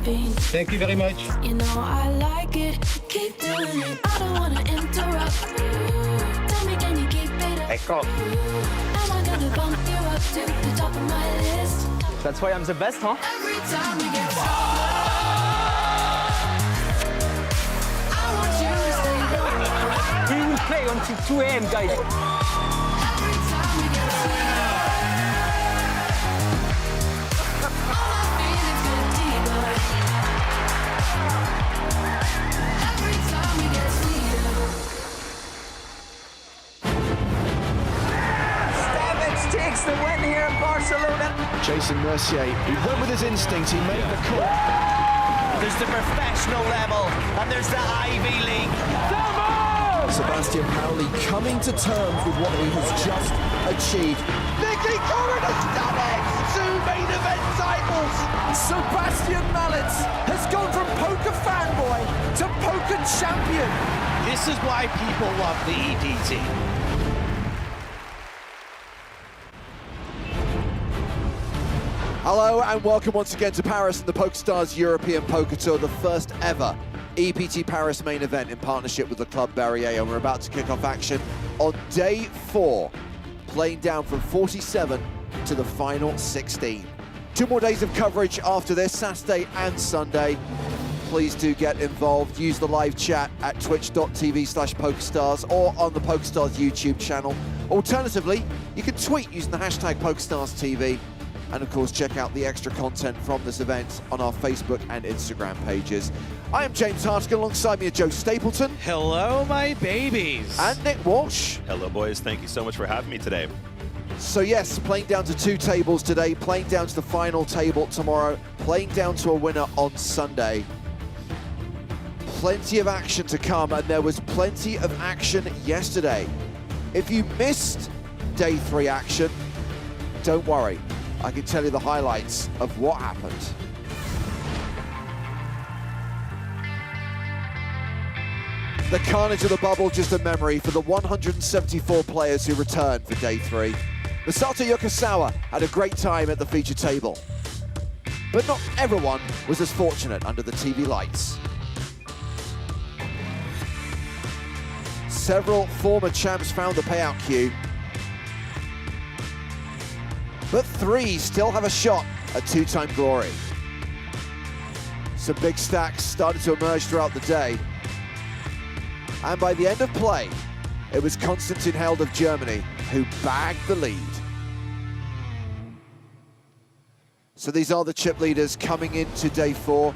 Thank you very much. You know I like it. Keep doing it. I don't wanna interrupt. Tell me, can you keep it up? Ecco. Am I gonna bump you up to the top of my list? That's why I'm the best, huh? Every time we get sober, I want you to stay low. We will play until 2 a.m., guys. Every time we get sweeter, all I feel is good deeper. Every time we get sweeter. Stamets takes the win here in Barcelona. Jason Mercier, he went with his instinct, he made the call. There's the professional level, and there's the Ivy League. Sebastian Pauli coming to terms with what he has just achieved. Nicky Corrin has done it! 2 main event titles! Sebastian Malletz has gone from poker fanboy to poker champion. This is why people love the EPT. Hello and welcome once again to Paris and the PokerStars European Poker Tour, the first ever EPT Paris main event in partnership with the Club Barrier, and we're about to kick off action on day 4, playing down from 47 to the final 16. 2 more days of coverage after this, Saturday and Sunday. Please do get involved. Use the live chat at twitch.tv/PokerStars or on the PokerStars YouTube channel. Alternatively, you can tweet using the hashtag PokerStarsTV. And of course, check out the extra content from this event on our Facebook and Instagram pages. I am James Hartigan, alongside me are Joe Stapleton. Hello, my babies. And Nick Walsh. Hello, boys. Thank you so much for having me today. So yes, playing down to 2 tables today, playing down to the final table tomorrow, playing down to a winner on Sunday. Plenty of action to come, and there was plenty of action yesterday. If you missed day 3 action, don't worry. I can tell you the highlights of what happened. The carnage of the bubble, just a memory for the 174 players who returned for day 3. Masato Yokosawa had a great time at the feature table. But not everyone was as fortunate under the TV lights. Several former champs found the payout queue, but 3 still have a shot at 2-time glory. Some big stacks started to emerge throughout the day. And by the end of play, it was Konstantin Held of Germany who bagged the lead. So these are the chip leaders coming into day 4.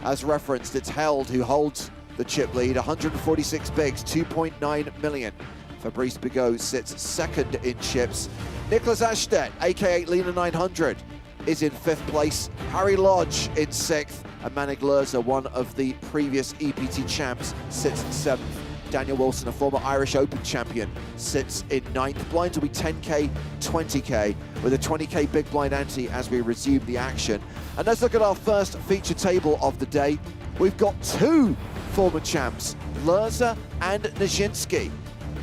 As referenced, it's Held who holds the chip lead, 146 bigs, 2.9 million. Fabrice Bigot sits 2nd in chips. Nicholas Ashtet, aka Lena 900, is in 5th place. Harry Lodge in 6th, and Manic, one of the previous EPT champs, sits 7th. Daniel Wilson, a former Irish Open champion, sits in 9th. Blinds will be 10K, 20K, with a 20K big blind ante as we resume the action. And let's look at our first feature table of the day. We've got 2 former champs, Lerza and Nijinsky.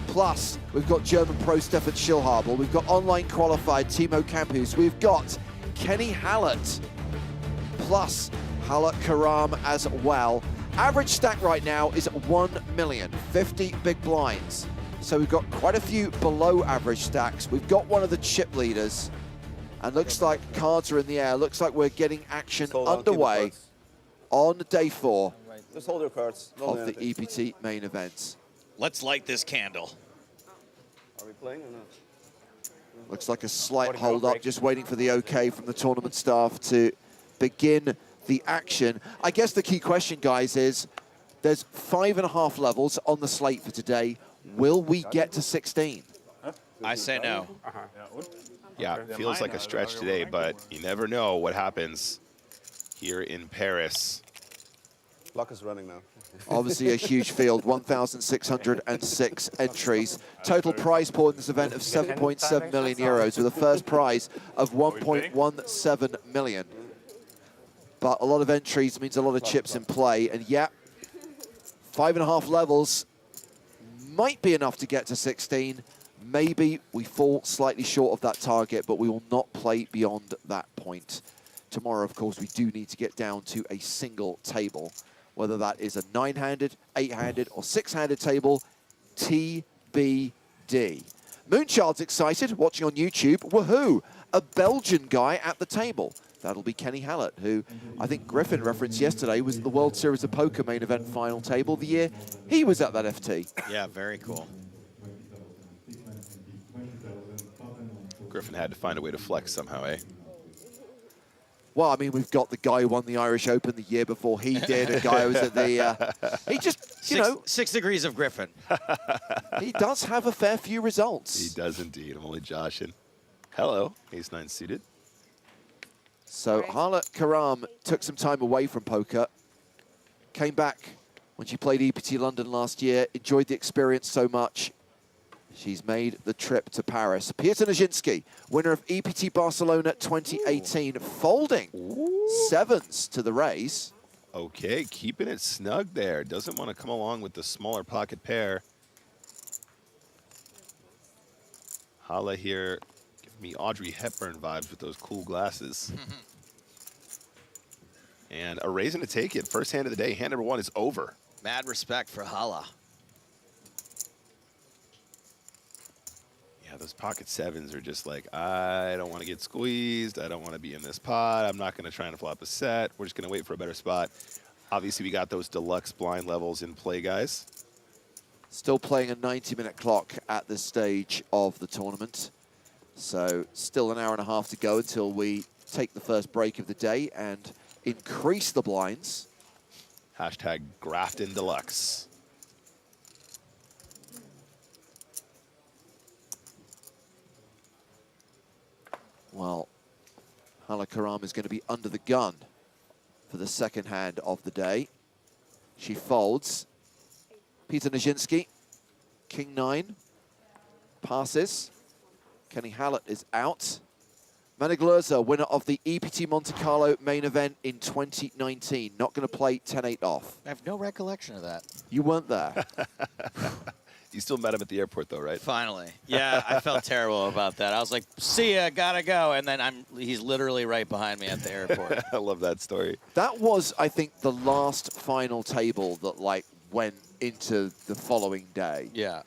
Plus, we've got German pro Stefan Schillhabel. We've got online qualified Timo Campus. We've got Kenny Hallett, plus Hala Karam as well. Average stack right now is 1 million, 50 big blinds. So we've got quite a few below average stacks. We've got one of the chip leaders, and looks like cards are in the air. Looks like we're getting action underway on day 4 Just hold your cards. of the EPT main events. Let's light this candle. Are we playing or not? Looks like a slight hold up, just waiting for the okay from the tournament staff to begin the action. I guess the key question, guys, is there's 5.5 levels on the slate for today. Will we get to 16? I say no. Yeah, it feels like a stretch today, but you never know what happens here in Paris. Clock is running now. Obviously a huge field, 1,606 entries. Total prize pool in this event of 7.7 million euros, with a first prize of 1.17 million. But a lot of entries means a lot of chips in play, and yeah, 5.5 levels might be enough to get to 16. Maybe we fall slightly short of that target, but we will not play beyond that point. Tomorrow, of course, we do need to get down to a single table, whether that is a 9-handed, 8-handed, or 6-handed table, TBD. Moonchild's excited, watching on YouTube. Woohoo! A Belgian guy at the table. That'll be Kenny Hallett, who I think Griffin referenced yesterday was the World Series of Poker main event final table the year he was at that FT. Yeah, very cool. Griffin had to find a way to flex somehow, eh? Well, I mean, we've got the guy who won the Irish Open the year before he did, a guy who was at the... he just, you know... 6 degrees of Griffin. He does have a fair few results. He does indeed. I'm only joshing. Hello, ace-9 suited. So Hala Karam took some time away from poker, came back when she played EPT London last year, enjoyed the experience so much. She's made the trip to Paris. Piotr Nijinsky, winner of EPT Barcelona 2018, folding 7s to the raise. Okay, keeping it snug there. Doesn't want to come along with the smaller pocket pair. Hala here, give me Audrey Hepburn vibes with those cool glasses. And a raise and a take it. First hand of the day, hand number 1 is over. Mad respect for Hala. Yeah, those pocket 7s are just like, I don't want to get squeezed. I don't want to be in this pot. I'm not going to try and flop a set. We're just going to wait for a better spot. Obviously, we got those deluxe blind levels in play, guys. Still playing a 90-minute clock at this stage of the tournament. So still an hour and a half to go until we take the first break of the day and increase the blinds. Hashtag Grafton Deluxe. Well, Hala Karam is going to be under the gun for the second hand of the day. She folds. Piotr Nijinsky, King-9, passes. Kenny Hallett is out. Manic, winner of the EPT Monte Carlo main event in 2019. Not going to play 10-8 off. I have no recollection of that. You weren't there. You still met him at the airport, though, right? Finally. Yeah, I felt terrible about that. I was like, see ya, gotta go. And then he's literally right behind me at the airport. I love that story. That was, I think, the last final table that, like, went into the following day. Yeah.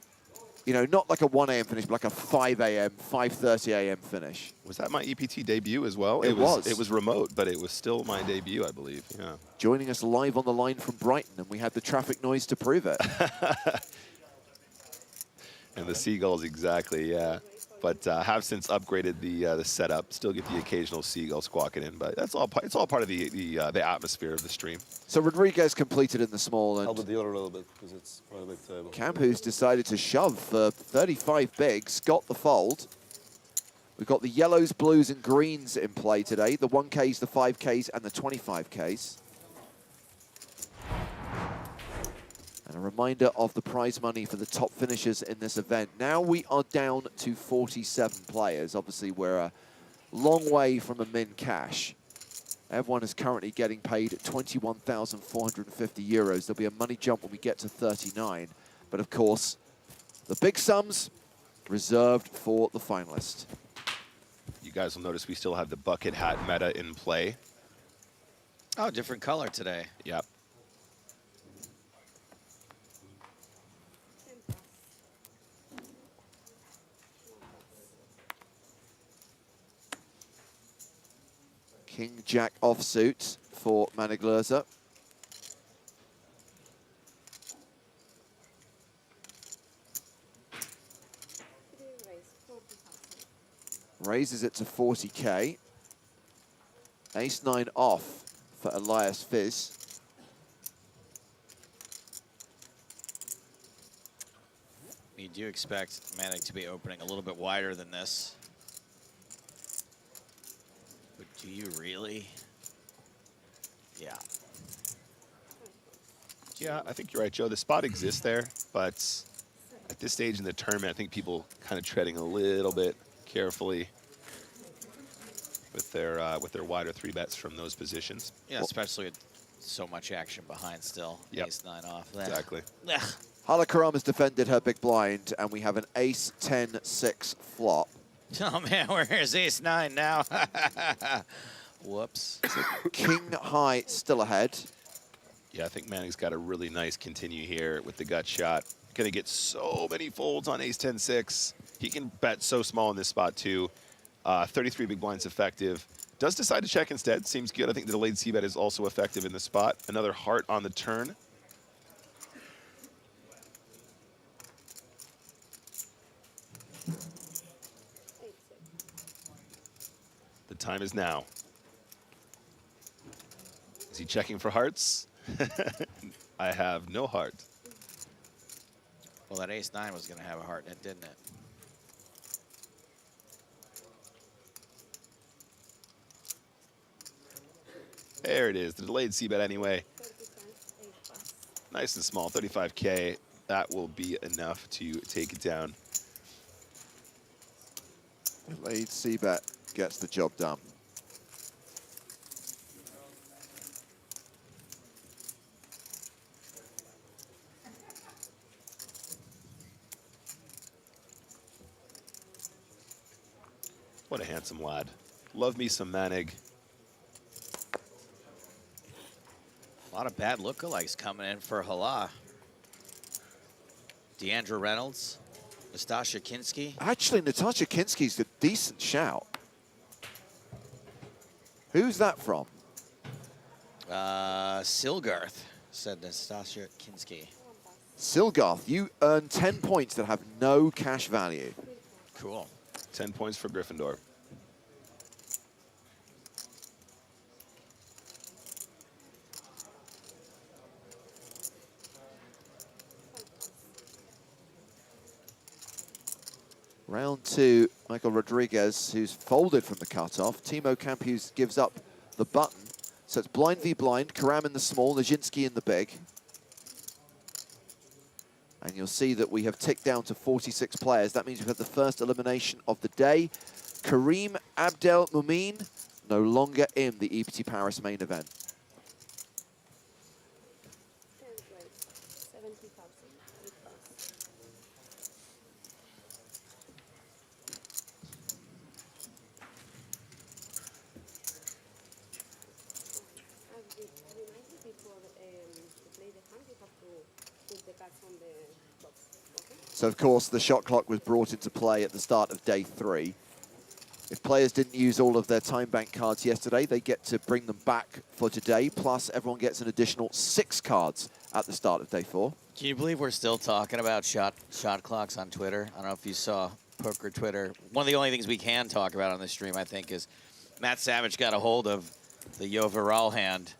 You know, not like a 1 a.m. finish, but like a 5 a.m., 5:30 a.m. finish. Was that my EPT debut as well? It was. It was remote, but it was still my debut, I believe. Yeah. Joining us live on the line from Brighton, and we had the traffic noise to prove it. And the seagulls, exactly, yeah. But have since upgraded the setup. Still get the occasional seagull squawking in, but that's all. It's all part of the atmosphere of the stream. So Rodriguez completed in the small, I'll and do the other a little bit because it's quite a big table. Campu's decided to shove for 35 bigs, got the fold. We've got the yellows, blues, and greens in play today. The 1Ks, the 5Ks, and the 25Ks. And a reminder of the prize money for the top finishers in this event. Now we are down to 47 players. Obviously, we're a long way from a min cash. Everyone is currently getting paid at 21,450 euros. There'll be a money jump when we get to 39. But of course, the big sums reserved for the finalist. You guys will notice we still have the bucket hat meta in play. Oh, different color today. Yep. King Jack offsuit for Manic. Raises it to 40K. Ace-9 off for Elias Fizz. You do expect Manic to be opening a little bit wider than this. But do you really? Yeah. Yeah, I think you're right, Joe. The spot exists there, but at this stage in the tournament, I think people kind of treading a little bit carefully with their wider 3-bets from those positions. Yeah, especially with so much action behind still. Yep. Ace-9 off. Exactly. Ugh. Hala Karam has defended her big blind, and we have an Ace-10-6 flop. Oh man, where's Ace-9 now? Whoops. King high still ahead. Yeah, I think Manic's got a really nice continue here with the gut shot. Gonna get so many folds on ace 10-6. He can bet so small in this spot too. 33 big blinds effective. Does decide to check instead. Seems good. I think the delayed c-bet is also effective in this spot. Another heart on the turn. The time is now. Is he checking for hearts? I have no heart. Well, that ace-9 was going to have a heart in it, didn't it? There it is, the delayed c-bet anyway. Nice and small, 35K. That will be enough to take it down. Delayed c-bet gets the job done. What a handsome lad. Love me some Manic. A lot of bad lookalikes coming in for Hala. Deandra Reynolds, Nastasha Kinski. Actually, Natasha Kinski's a decent shout. Who's that from? Silgarth, said Nastasha Kinski. Silgarth, you earn 10 points that have no cash value. Cool. 10 points for Gryffindor. Round 2, Michael Rodriguez, who's folded from the cutoff. Timo Campus gives up the button. So it's blind v blind, Karam in the small, Nijinsky in the big. And you'll see that we have ticked down to 46 players. That means we've had the first elimination of the day. Kareem Abdel Mumin, no longer in the EPT Paris main event. So, of course, the shot clock was brought into play at the start of day 3. If players didn't use all of their time bank cards yesterday, they get to bring them back for today. Plus, everyone gets an additional 6 cards at the start of day 4. Can you believe we're still talking about shot clocks on Twitter? I don't know if you saw Poker Twitter. One of the only things we can talk about on this stream, I think, is Matt Savage got a hold of the Yovaral hand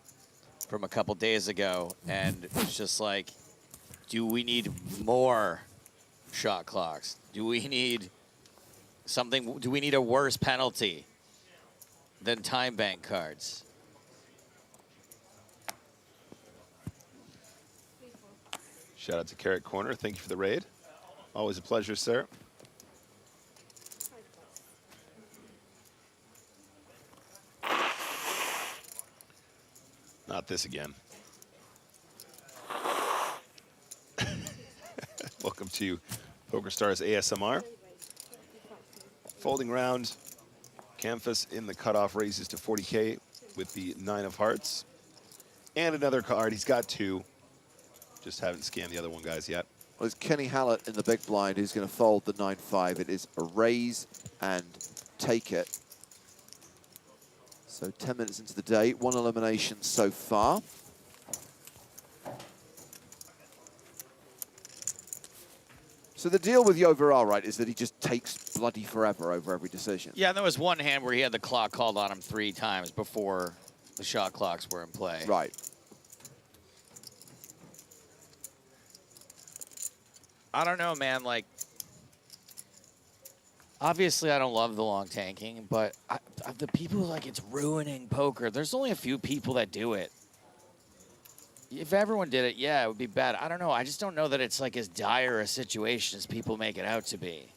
from a couple days ago, and it's just like, do we need more shot clocks? Do we need something? Do we need a worse penalty than time bank cards? Shout out to Carrot Corner. Thank you for the raid. Always a pleasure, sir. Not this again. Welcome to PokerStars ASMR. Folding round. Canvas in the cutoff raises to 40K with the 9 of hearts. And another card. He's got 2. Just haven't scanned the other one, guys, yet. Well, it's Kenny Hallett in the big blind who's going to fold the 9-5. It is a raise and take it. So 10 minutes into the day, 1 elimination so far. So the deal with Yovaral, right, is that he just takes bloody forever over every decision. Yeah, and there was one hand where he had the clock called on him 3 times before the shot clocks were in play. Right. I don't know, man. Like, obviously, I don't love the long tanking, but the people who like it's ruining poker, there's only a few people that do it. If everyone did it, yeah, it would be bad. I don't know. I just don't know that it's like as dire a situation as people make it out to be.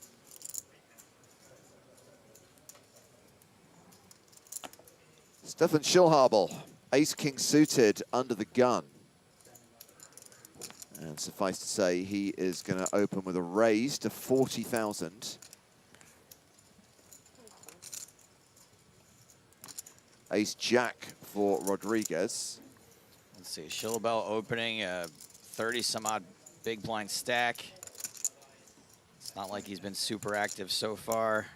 Stefan Schillhabel, ace-king suited under the gun. And suffice to say, he is going to open with a raise to 40,000. Ace-Jack for Rodriguez. Let's see, Schillhabel opening a 30-some-odd big blind stack. It's not like he's been super active so far.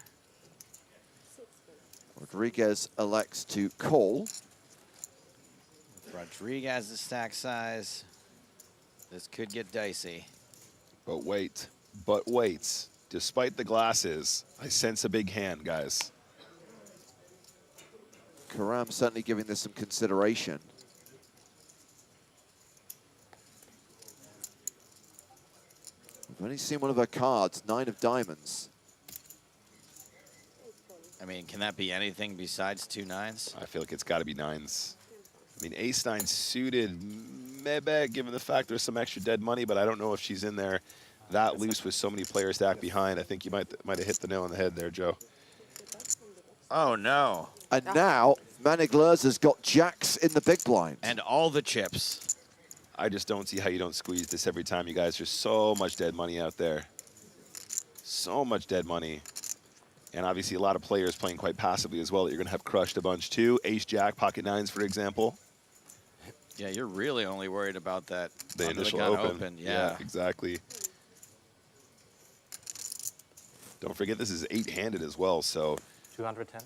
Rodriguez elects to call. Rodriguez's stack size. This could get dicey. But wait. Despite the glasses, I sense a big hand, guys. Karam certainly giving this some consideration. We've only seen one of her cards, 9 of diamonds. I mean, can that be anything besides 2 9s? I feel like it's got to be 9s. I mean, ace-9 suited, maybe, given the fact there's some extra dead money, but I don't know if she's in there that loose with so many players stacked behind. I think you might have hit the nail on the head there, Joe. Oh, no. And now, Manic has got jacks in the big blind. And all the chips. I just don't see how you don't squeeze this every time, you guys. There's so much dead money out there. So much dead money. And obviously a lot of players playing quite passively as well that you're going to have crushed a bunch too. Ace-Jack, pocket 9s, for example. Yeah, you're really only worried about that. The under initial the gun open. Yeah, exactly. Don't forget this is 8-handed as well, so 210.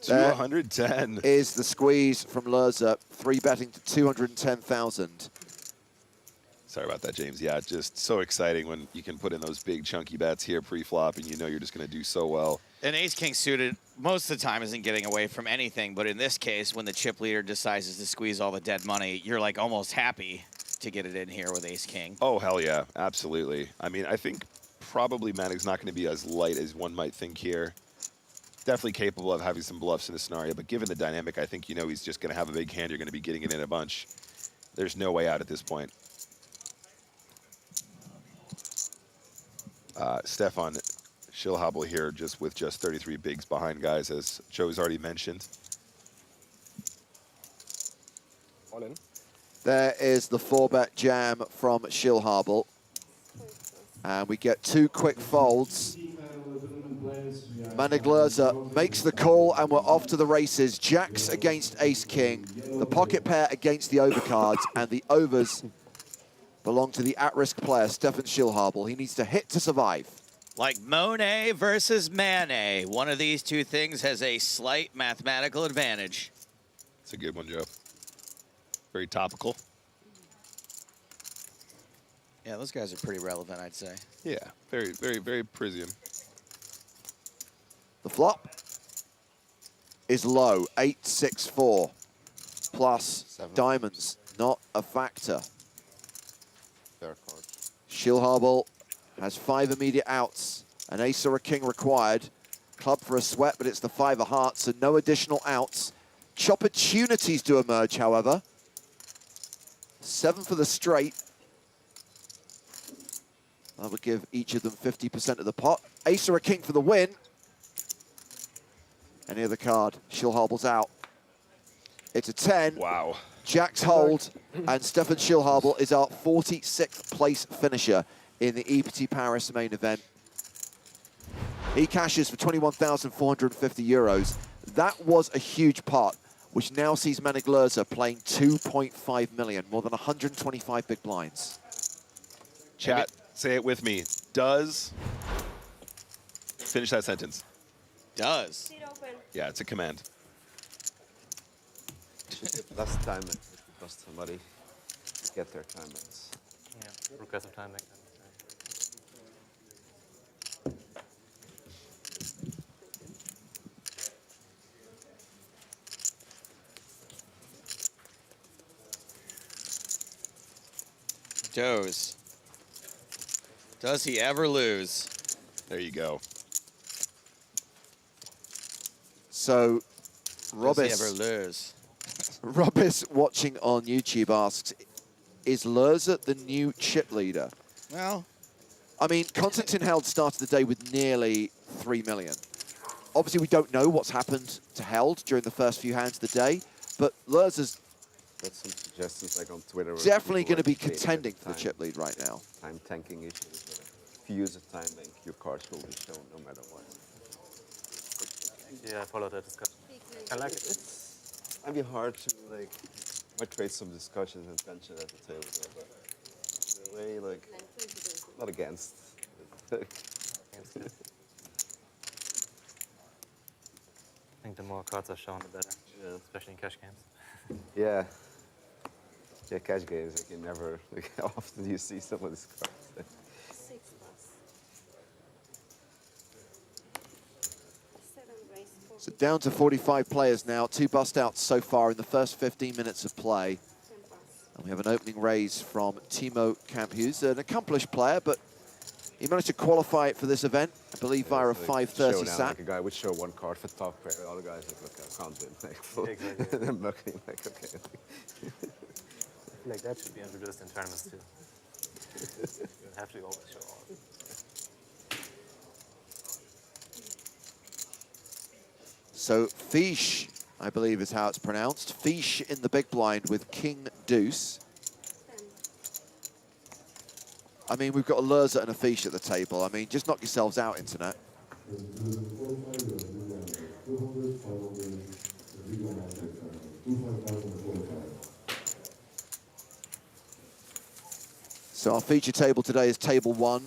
210 is the squeeze from Lerza, 3-betting to 210,000. Sorry about that, James. Yeah, just so exciting when you can put in those big chunky bets here pre-flop and you know you're just going to do so well. An ace-king suited most of the time isn't getting away from anything, but in this case, when the chip leader decides to squeeze all the dead money, you're like almost happy to get it in here with ace-king. Oh, hell yeah, absolutely. I mean, I think probably Manic's not going to be as light as one might think here. Definitely capable of having some bluffs in the scenario, but given the dynamic, I think you know he's just going to have a big hand. You're going to be getting it in a bunch. There's no way out at this point. Stefan Schillhabel here with just 33 bigs behind, guys, as Joe's already mentioned. All in. There is the 4-bet jam from Schillhabel. And we get 2 quick folds. Manic makes the call, and we're off to the races. Jacks against ace-king, the pocket pair against the overcards, and the overs belong to the at-risk player, Stefan Schillhabel. He needs to hit to survive. Like Monet versus Manet. One of these two things has a slight mathematical advantage. It's a good one, Joe. Very topical. Yeah, those guys are pretty relevant, I'd say. Yeah, very, very, very Parisian. The flop is low, 8-6-4, plus 7. diamonds, not a factor. Fair card. Schillhabel has 5 immediate outs, an ace or a king required. Club for a sweat, but it's the 5 of hearts, so no additional outs. Opportunities to emerge, however. 7 for the straight. That would give each of them 50% of the pot. Ace or a king for the win. Any other card, Schillhabel's out. It's a 10. Wow. Jacks hold, and Stefan Schillhabel is our 46th place finisher in the EPT Paris main event. He cashes for 21,450 euros. That was a huge pot, which now sees Manic playing 2.5 million, more than 125 big blinds. Chat, say it with me. Does. Finish that sentence. Does. Yeah, it's a command. Last time it cost somebody to get their timelines. Yeah, progressive timing. Does he ever lose? There you go. So, Does he ever lose? Robis watching on YouTube asks, is Lerza the new chip leader? Well, I mean, Konstantin Held started the day with nearly 3 million. Obviously, we don't know what's happened to Held during the first few hands of the day, but Lerza's That's some suggestions like on Twitter. where definitely people going to be advocate contending for time- the chip lead right now. Time tanking issues. If you use a time bank, your cards will be shown no matter what. Yeah, I follow that discussion. I like it. It's Might be hard to like. Might create some discussions and tension at the table there, but in a way, like, not against. Against it. I think the more cards are shown, the better. Yeah. Especially in cash games. Yeah. Yeah, cash games, like, you never, like, how often do you see some of these cards? 6 plus. 7 raise, 4. So down to 45 players now. 2 bust outs so far in the first 15 minutes of play. 10 plus. And we have an opening raise from Timo Campus, an accomplished player, but he managed to qualify it for this event, I believe, via a Like 530 showdown, sat. like a guy would show 1 card for top pair, all the guys like, look, I can't win. Like, Exactly. and then mucking, like, okay. I feel like that should be introduced in tournaments too. You don't have to always show all of it. So Fish, I believe is how it's pronounced. Fish in the big blind with King Deuce. 10. I mean, we've got a Lurza and a Fish at the table. I mean, just knock yourselves out, internet. So our feature table today is table 1.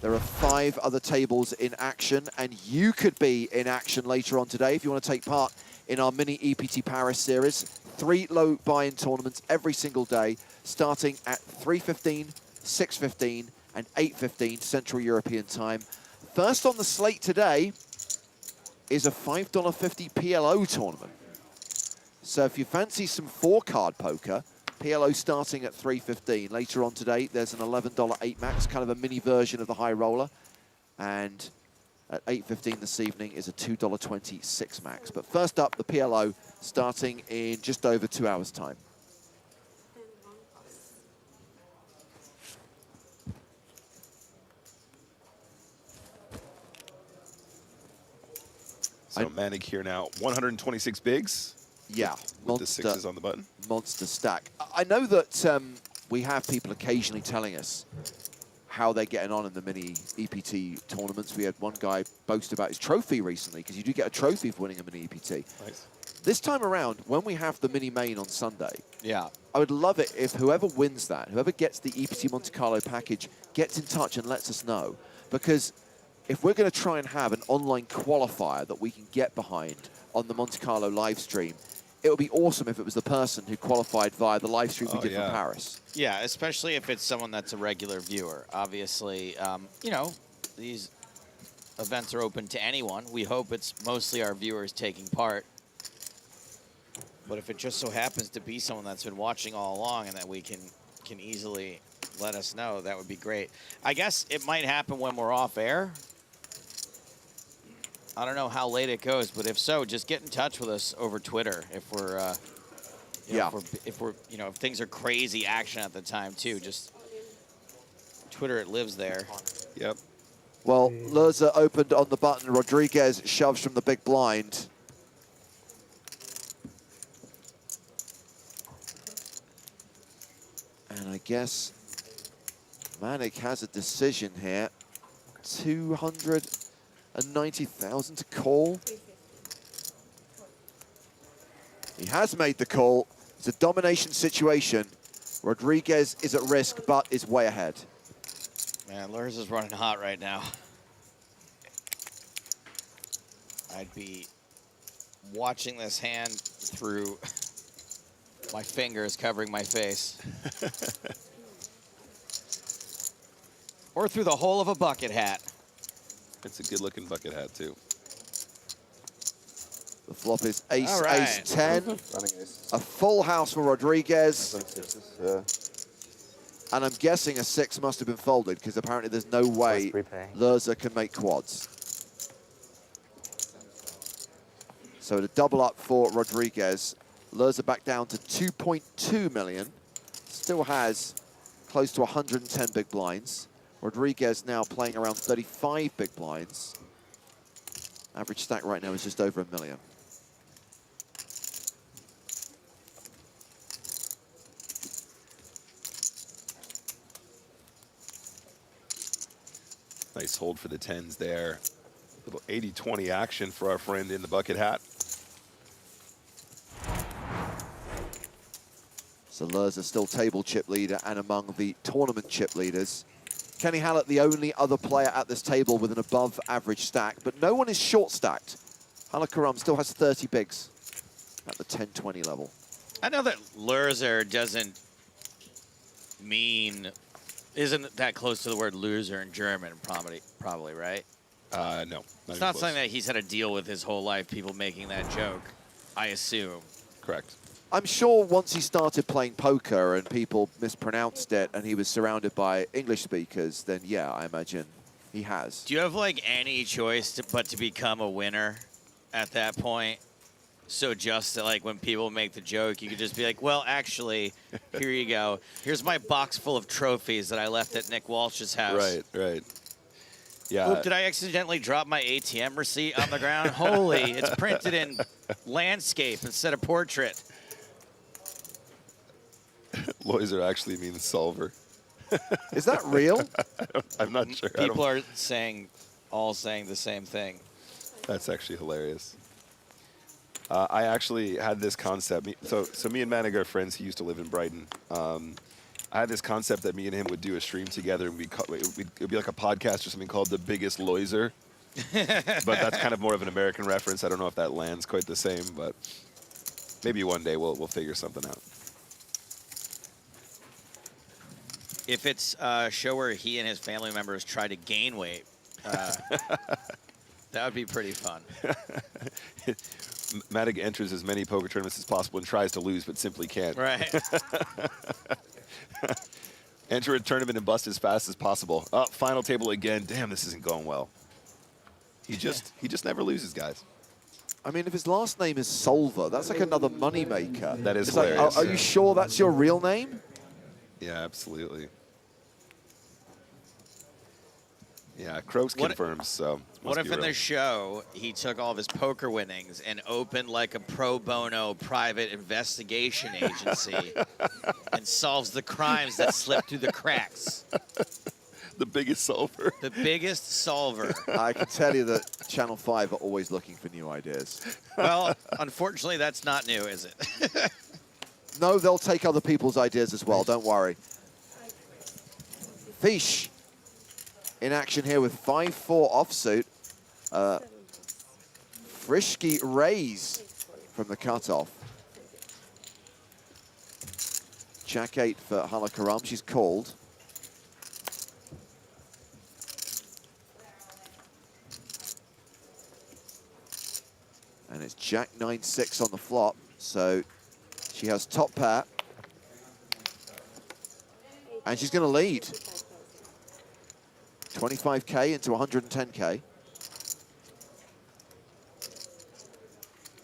There are 5 other tables in action, and you could be in action later on today if you want to take part in our mini EPT Paris series. 3 low buy-in tournaments every single day, starting at 3:15, 6:15, and 8:15 Central European time. First on the slate today is a $5.50 PLO tournament. So if you fancy some 4-card poker, PLO starting at 3:15. Later on today, there's an $11 8 max, kind of a mini version of the high roller. And at 8:15 this evening is a $2.20 6 max. But first up, the PLO starting in just over 2 hours' time. And 1 plus. So Manic here now, 126 bigs. Yeah, With the 6s on the button. Monster stack. I know that we have people occasionally telling us how they're getting on in the mini EPT tournaments. We had one guy boast about his trophy recently, because you do get a trophy for winning a mini EPT. Nice. This time around, when we have the mini main on Sunday, Yeah. I would love it if whoever wins that, whoever gets the EPT Monte Carlo package, gets in touch and lets us know. Because if we're going to try and have an online qualifier that we can get behind on the Monte Carlo live stream, it would be awesome if it was the person who qualified via the live stream we did from Paris. Yeah, especially if it's someone that's a regular viewer. Obviously, you know, these events are open to anyone. We hope it's mostly our viewers taking part. But if it just so happens to be someone that's been watching all along and that we can easily let us know, that would be great. I guess it might happen when we're off air. I don't know how late it goes, but if so, just get in touch with us over Twitter if we're, you know, if we're, you know, if things are crazy action at the time too. Just Twitter, it lives there. Yep. Well, Lurza opened on the button. Rodriguez shoves from the big blind. And I guess Manic has a decision here. 290,000 to call. He has made the call. It's a domination situation. Rodriguez is at risk, but is way ahead. Man, Lurs is running hot right now. I'd be watching this hand through my fingers covering my face. Or through the hole of a bucket hat. It's a good-looking bucket hat, too. The flop is ace, All right. ace 10. Running aces. A full house for Rodriguez. Running sixes, yeah. And I'm guessing a 6 must have been folded, because apparently there's no way Lurza can make quads. So to double up for Rodriguez, Lurza back down to 2.2 million. Still has close to 110 big blinds. Rodriguez now playing around 35 big blinds. Average stack right now is just over 1 million. Nice hold for the 10s there. Little 80-20 action for our friend in the bucket hat. So Lurs are still table chip leader and among the tournament chip leaders. Kenny Hallett, the only other player at this table with an above average stack, but no one is short stacked. Hala Karam still has 30 bigs at the 10-20 level. I know that loser doesn't mean, isn't that close to the word loser in German, probably, right? No. It's not something that he's had to deal with his whole life, people making that joke, I assume. Correct. I'm sure once he started playing poker and people mispronounced it and he was surrounded by English speakers, then yeah, I imagine he has. Do you have like any choice but to become a winner at that point? So just like when people make the joke, you could just be like, well, actually, here you go. Here's my box full of trophies that I left at Nick Walsh's house. Right. Yeah. Oop, did I accidentally drop my ATM receipt on the ground? Holy, it's printed in landscape instead of portrait. Loiser actually means solver. Is that real? I'm not sure. People are all saying the same thing. That's actually hilarious. I actually had this concept. So me and Manic are friends. He used to live in Brighton. I had this concept that me and him would do a stream together, and it'd be like a podcast or something called The Biggest Loiser. But that's kind of more of an American reference. I don't know if that lands quite the same, but maybe one day we'll figure something out. If it's a show where he and his family members try to gain weight, that would be pretty fun. Manic enters as many poker tournaments as possible and tries to lose, but simply can't. Right. Enter a tournament and bust as fast as possible. Oh, final table again. Damn, this isn't going well. He just never loses, guys. I mean, if his last name is Solver, that's like another moneymaker. That is it's like, hilarious. are you sure that's your real name? Yeah, absolutely. Yeah, Croaks confirms, so. What if in the show he took all of his poker winnings and opened like a pro bono private investigation agency and solves the crimes that slip through the cracks? The biggest solver. The biggest solver. I can tell you that Channel 5 are always looking for new ideas. Well, unfortunately, that's not new, is it? No, they'll take other people's ideas as well, don't worry. Fish in action here with 5-4 offsuit. Frisky raise from the cutoff. Jack 8 for Hala Karam, she's called. And it's Jack 9-6 on the flop, so she has top pair. And she's going to lead. 25K into 110K.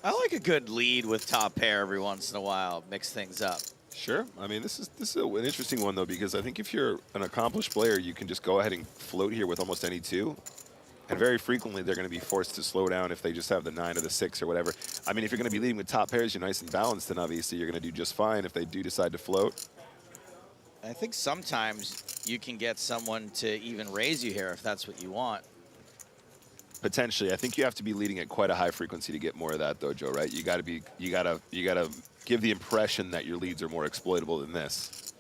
I like a good lead with top pair every once in a while, mix things up. Sure. I mean, this is an interesting one, though, because I think if you're an accomplished player, you can just go ahead and float here with almost any two. And very frequently, they're going to be forced to slow down if they just have the 9 or the 6 or whatever. I mean, if you're going to be leading with top pairs, you're nice and balanced, then obviously you're going to do just fine if they do decide to float. I think sometimes you can get someone to even raise you here if that's what you want. Potentially. I think you have to be leading at quite a high frequency to get more of that, though, Joe, right? You got to give the impression that your leads are more exploitable than this.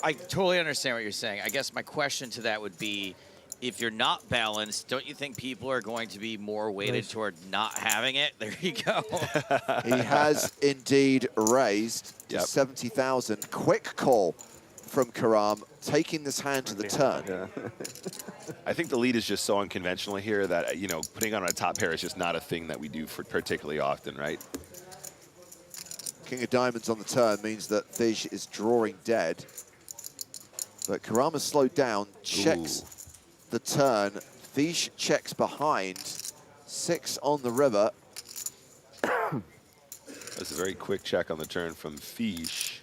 I totally understand what you're saying. I guess my question to that would be, if you're not balanced, don't you think people are going to be more weighted toward not having it? There you go. He has indeed raised to 70,000. Quick call from Karam, taking this hand to the turn. Yeah. I think the lead is just so unconventional here that, you know, putting on a top pair is just not a thing that we do for particularly often, right? King of diamonds on the turn means that Fish is drawing dead. But Karam has slowed down, checks the turn. Fish checks behind. 6 on the river. That's a very quick check on the turn from Fish.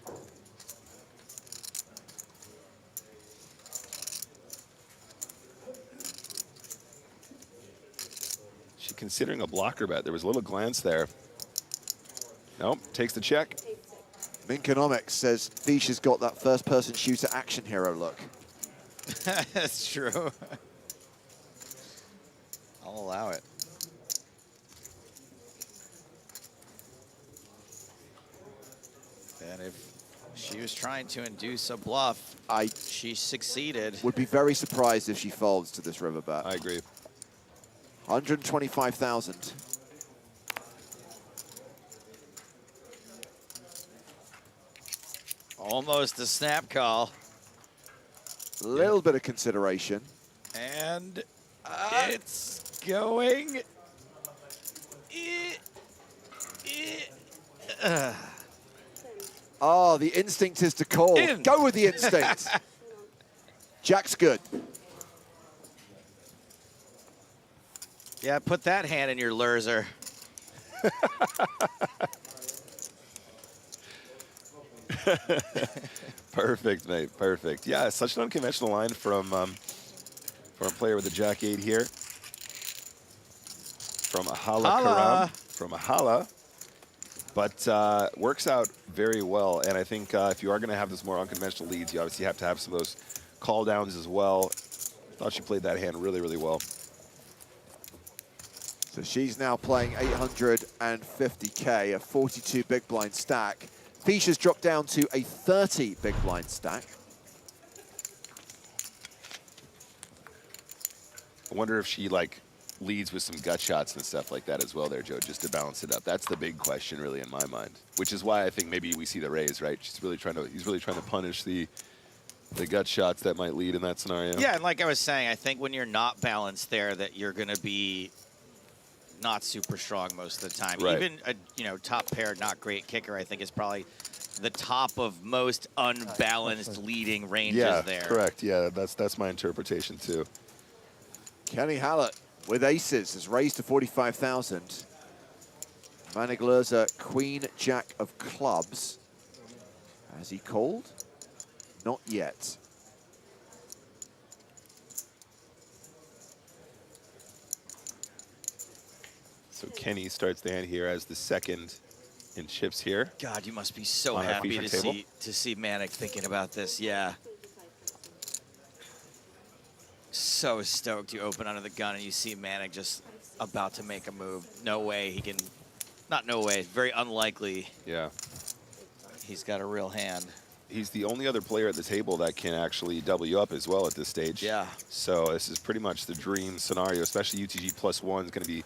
She considering a blocker bet. There was a little glance there. Nope, takes the check. Minkonomics says Fish has got that first-person shooter action hero look. That's true. I'll allow it. And if she was trying to induce a bluff, she succeeded. Would be very surprised if she folds to this river bet. I agree. 125,000. Almost a snap call. A little bit of consideration. And it's going. Oh, the instinct is to call. Go with the instinct. Jack's good. Yeah, put that hand in your lurzer. Perfect, mate. Perfect. Yeah, such an unconventional line from a player with a Jack-8 here. From a Hala Karam. From a Hala. But works out very well. And I think if you are going to have those more unconventional leads, you obviously have to have some of those call downs as well. Thought she played that hand really, really well. So she's now playing 850K, a 42 big blind stack. Fischer's dropped down to a 30 big blind stack. I wonder if she leads with some gut shots and stuff like that as well there, Joe, just to balance it up. That's the big question really in my mind, which is why I think maybe we see the raise, right? He's really trying to punish the gut shots that might lead in that scenario. Yeah, and like I was saying, I think when you're not balanced there, that you're going to be not super strong most of the time. Right. Even a top pair, not great kicker, I think is probably the top of most unbalanced leading ranges there. Yeah, correct. Yeah, that's my interpretation too. Kenny Hallett with aces has raised to 45,000. Manic Lurza, Queen Jack of clubs. Has he called? Not yet. So Kenny starts the hand here as the second in chips here. God, you must be so On our happy feature table. to see Manic thinking about this. Yeah. So stoked you open under the gun and you see Manic just about to make a move. No way he can, not no way, very unlikely. Yeah. He's got a real hand. He's the only other player at the table that can actually double you up as well at this stage. Yeah. So this is pretty much the dream scenario, especially UTG +1 is going to be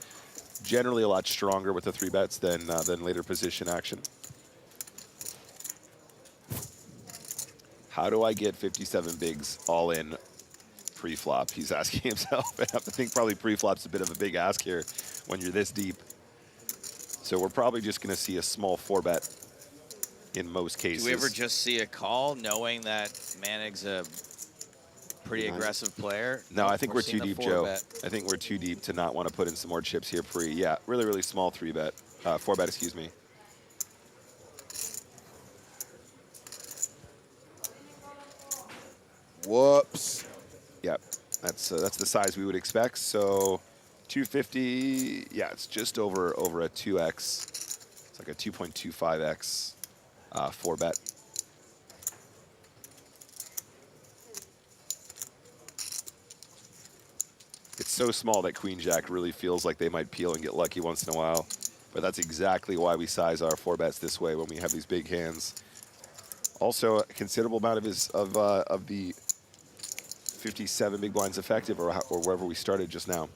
generally a lot stronger with the 3-bets than later position action. How do I get 57 bigs all in pre-flop? He's asking himself. I have to think probably pre-flop's a bit of a big ask here when you're this deep. So we're probably just going to see a small 4-bet in most cases. Do we ever just see a call knowing that Manic's a pretty aggressive player? No, I think we're too seeing deep, the Joe. 4-bet. I think we're too deep to not want to put in some more chips here pre. Yeah, really, really small 3-bet, 4-bet, excuse me. Whoops. Yep, that's the size we would expect. So 250, yeah, it's just over a 2x. It's like a 2.25x 4-bet. It's so small that Queen Jack really feels like they might peel and get lucky once in a while. But that's exactly why we size our 4-bets this way when we have these big hands. Also, a considerable amount of the 57 big blinds effective, or wherever we started just now.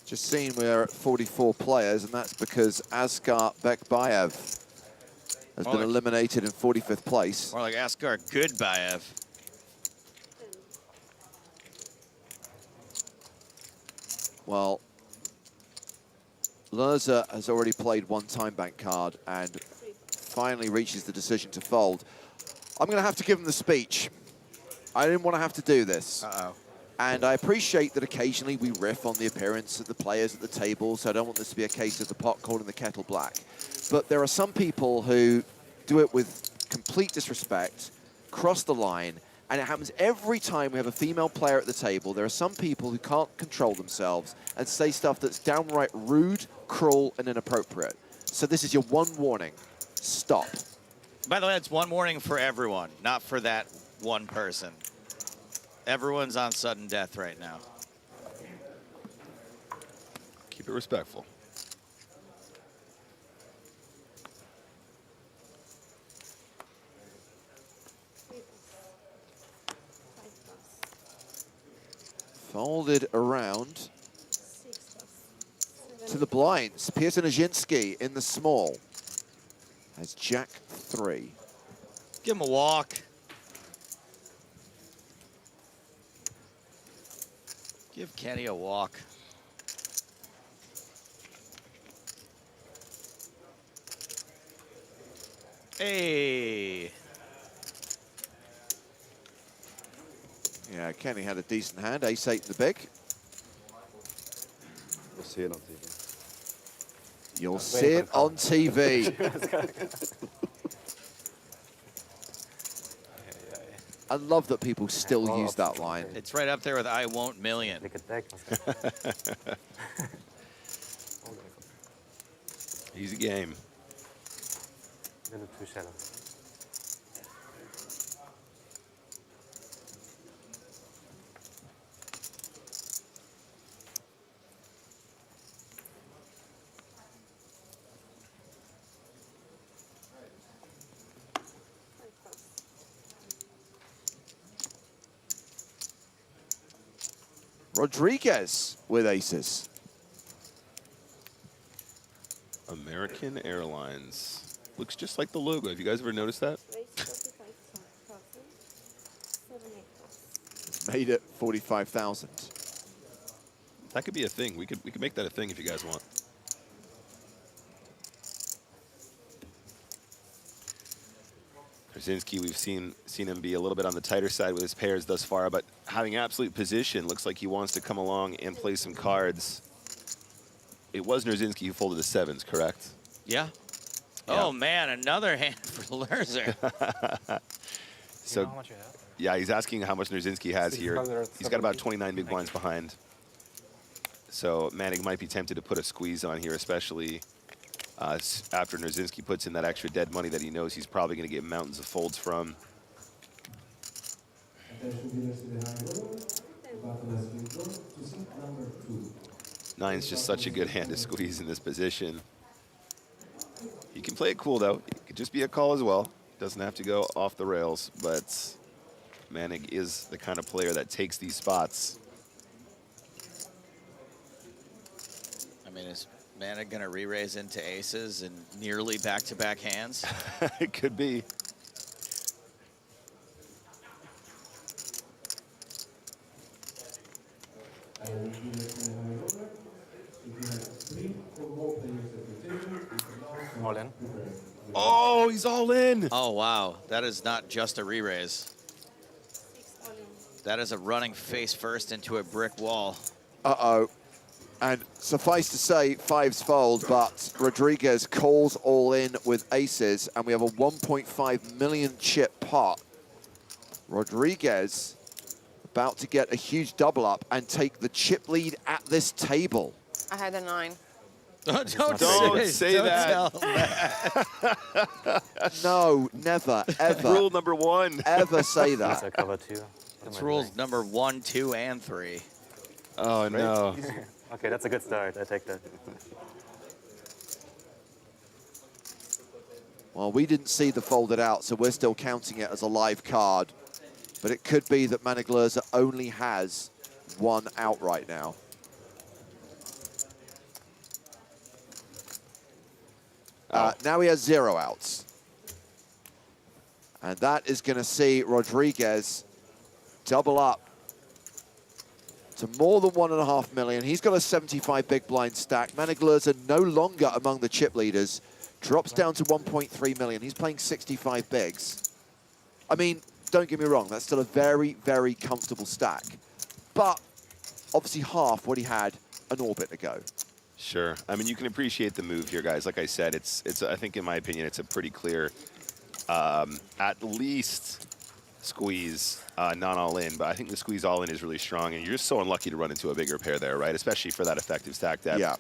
Just seeing we're at 44 players, and that's because Askar Bekbayev has been eliminated in 45th place. More like Askar Goodbayev. Well, Lurza has already played one time bank card and finally reaches the decision to fold. I'm going to have to give him the speech. I didn't want to have to do this. Uh-oh. And I appreciate that occasionally we riff on the appearance of the players at the table, so I don't want this to be a case of the pot calling the kettle black. But there are some people who do it with complete disrespect, cross the line, and it happens every time we have a female player at the table. There are some people who can't control themselves and say stuff that's downright rude, cruel, and inappropriate. So this is your one warning. Stop. By the way, it's one warning for everyone, not for that one person. Everyone's on sudden death right now. Keep it respectful. Folded around 6 plus to the blinds. Pearson Ajinski in the small has Jack 3. Give him a walk. Give Kenny a walk. Hey. Yeah, Kenny had a decent hand. Ace-8 in the big. We'll see it on TV. You'll see it on TV. I love that people still use that line. It's right up there with I won't million. Easy game. Too shallow. Rodriguez with aces. American Airlines. Looks just like the logo. Have you guys ever noticed that? raise 45,000. 7 8 plus. Made it 45,000. That could be a thing. We could make that a thing if you guys want. Krasinski, we've seen him be a little bit on the tighter side with his pairs thus far, but having absolute position, looks like he wants to come along and play some cards. It was Nerzinski who folded the 7s, correct? Yeah. Oh man, another hand for Lerzer. So, You know how much you have? yeah, he's asking how much Nerzinski has here. He's got about 29 big blinds behind. So Manic might be tempted to put a squeeze on here, especially after Nerzinski puts in that extra dead money that he knows he's probably going to get mountains of folds from. Nine's just such a good hand to squeeze in this position. He can play it cool, though. It could just be a call as well. Doesn't have to go off the rails, but Manic is the kind of player that takes these spots. I mean, is Manic gonna re-raise into aces and nearly back-to-back hands? It could be. All in. Oh, he's all in. Oh wow, that is not just a re-raise. 6 all in. That is a running face first into a brick wall. Uh-oh. And suffice to say, 5s fold, but Rodriguez calls all in with aces, and we have a 1.5 million chip pot. Rodriguez about to get a huge double up and take the chip lead at this table. I had a 9. Don't say that. Tell that. No, never, ever. Rule number 1. Ever say That's that. a cover 2. That's rules number 1, 2, and 3. Oh, no. Okay, that's a good start. I take that. Well, we didn't see the folded out, so we're still counting it as a live card. But it could be that Manic Lerzer only has 1 out right now. Now he has 0 outs. And that is going to see Rodriguez double up to more than 1.5 million. He's got a 75 big blind stack. Manic Lerzer no longer among the chip leaders. Drops down to 1.3 million. He's playing 65 bigs. I mean, don't get me wrong, that's still a very, very comfortable stack. But obviously half what he had an orbit ago. Sure. I mean, you can appreciate the move here, guys. Like I said, it's I think, in my opinion, it's a pretty clear, at least squeeze, not all in. But I think the squeeze all in is really strong, and you're just so unlucky to run into a bigger pair there, right? Especially for that effective stack depth. Yeah.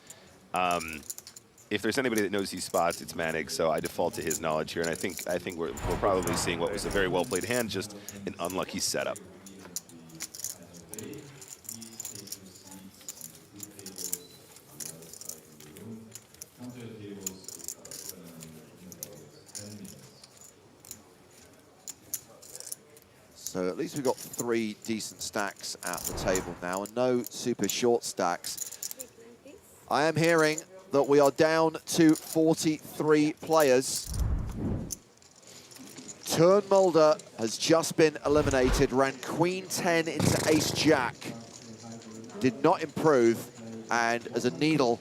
If there's anybody that knows these spots, it's Manic, so I default to his knowledge here, and I think we're probably seeing what was a very well-played hand, just an unlucky setup. So at least we've got 3 decent stacks at the table now and no super short stacks. I am hearing that we are down to 43 players. Turn Mulder has just been eliminated, ran Queen 10 into Ace Jack. Did not improve, and as a needle,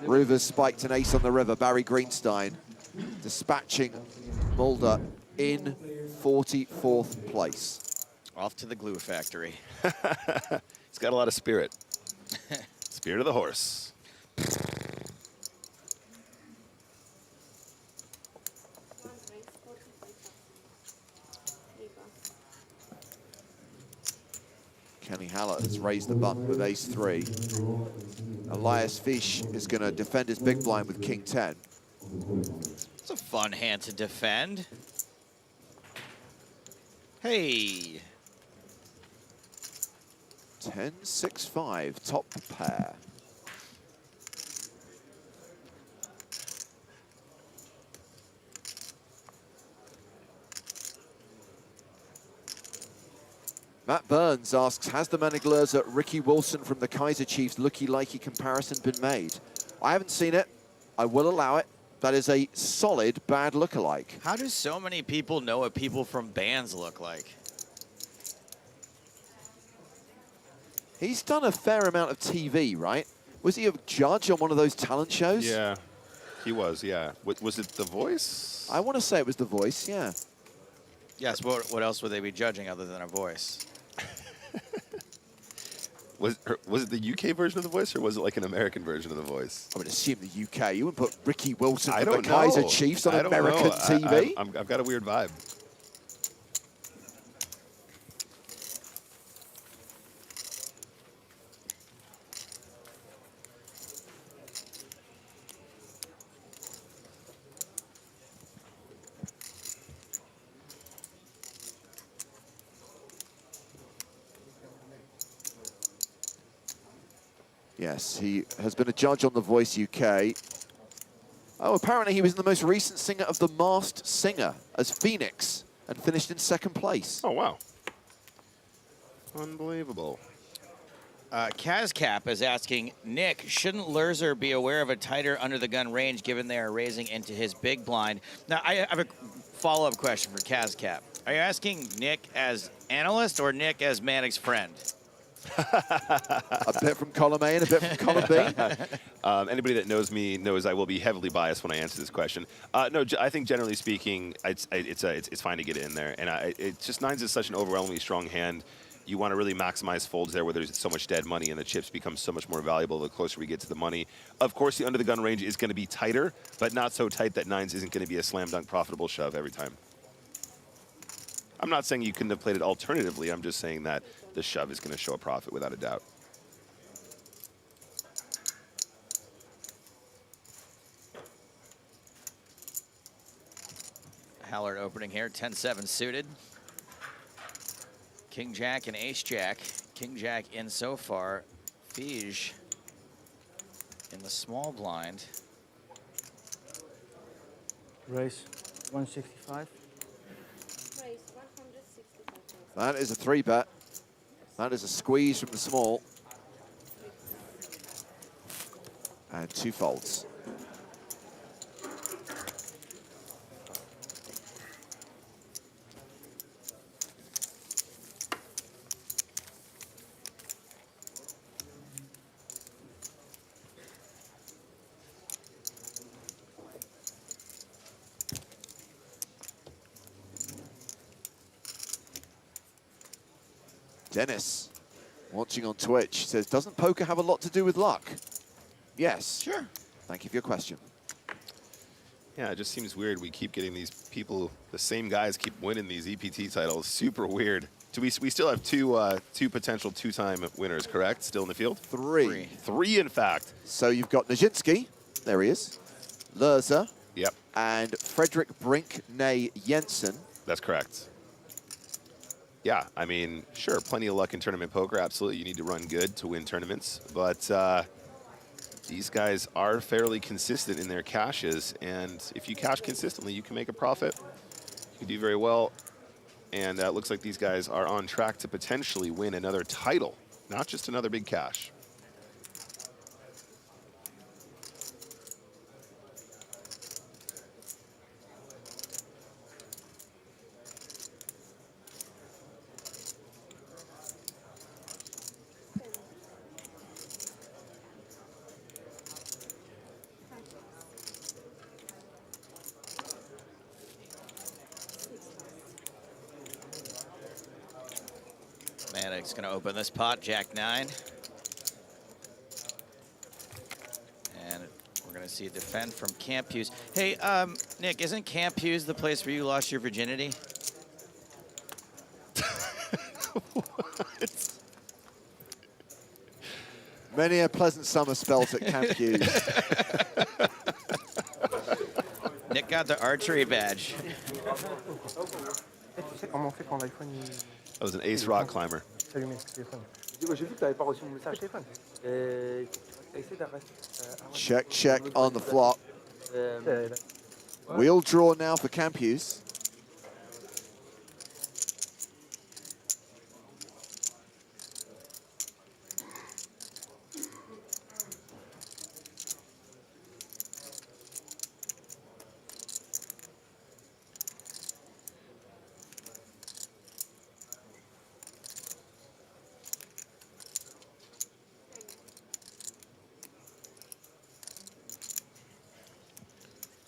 Ruvers spiked an ace on the river. Barry Greenstein dispatching Mulder in 44th place. Off to the glue factory. He's got a lot of spirit. Spirit of the horse. Kenny Hala has raised the button with ace-3. Elias Fish is going to defend his big blind with king 10. It's a fun hand to defend. Hey. 10-6-5, top pair. Matt Burns asks, has the Manic Ricky Wilson from the Kaiser Chiefs looky-likey comparison been made? I haven't seen it. I will allow it. That is a solid bad lookalike. How do so many people know what people from bands look like? He's done a fair amount of TV, right? Was he a judge on one of those talent shows? Yeah, he was, yeah. Was it The Voice? I want to say it was The Voice, yeah. Yes, what else would they be judging other than a voice? Was it the UK version of The Voice, or was it like an American version of The Voice? I would assume the UK. You wouldn't put Ricky Wilson I from don't the know. Kaiser Chiefs on I don't American know. TV? I've got a weird vibe. Yes, he has been a judge on The Voice UK. Oh, apparently he was in the most recent singer of The Masked Singer as Phoenix and finished in 2nd place. Oh, wow. Unbelievable. Kazcap is asking, Nick, shouldn't Lurzer be aware of a tighter under-the-gun range given they are raising into his big blind? Now, I have a follow-up question for Kazcap. Are you asking Nick as analyst or Nick as Manic's friend? A bit from column A and a bit from column B. Anybody that knows me knows I will be heavily biased when I answer this question. No, I think generally speaking, it's fine to get in there. And it's just nines is such an overwhelmingly strong hand. You want to really maximize folds there where there's so much dead money and the chips become so much more valuable the closer we get to the money. Of course, the under-the-gun range is going to be tighter, but not so tight that nines isn't going to be a slam-dunk profitable shove every time. I'm not saying you couldn't have played it alternatively. I'm just saying that the shove is going to show a profit without a doubt. Hallard opening here, 10-7 suited. King Jack and Ace Jack. King Jack in so far. Fige in the small blind. Raise 165. Raise 165. That is a 3-bet. That is a squeeze from the small. And 2 folds. Dennis, watching on Twitch, says, doesn't poker have a lot to do with luck? Yes. Sure. Thank you for your question. Yeah, it just seems weird. We keep getting these people, the same guys keep winning these EPT titles. Super weird. Do we still have two potential two-time winners, correct? Still in the field? Three. Three, in fact. So you've got Nijinsky. There he is. Lurzer. Yep. And Frederick Brink, nay Jensen. That's correct. Yeah, I mean, sure, plenty of luck in tournament poker. Absolutely, you need to run good to win tournaments. But these guys are fairly consistent in their cashes. And if you cash consistently, you can make a profit. You can do very well. And it looks like these guys are on track to potentially win another title, not just another big cash. Manic's going to open this pot, Jack 9. And we're going to see a defend from Camp Hughes. Hey, Nick, isn't Camp Hughes the place where you lost your virginity? What? Many a pleasant summer spelt at Camp Hughes. Nick got the archery badge. That was an ace rock climber. Check, check on the flop. Wheel draw now for Camp Hughes.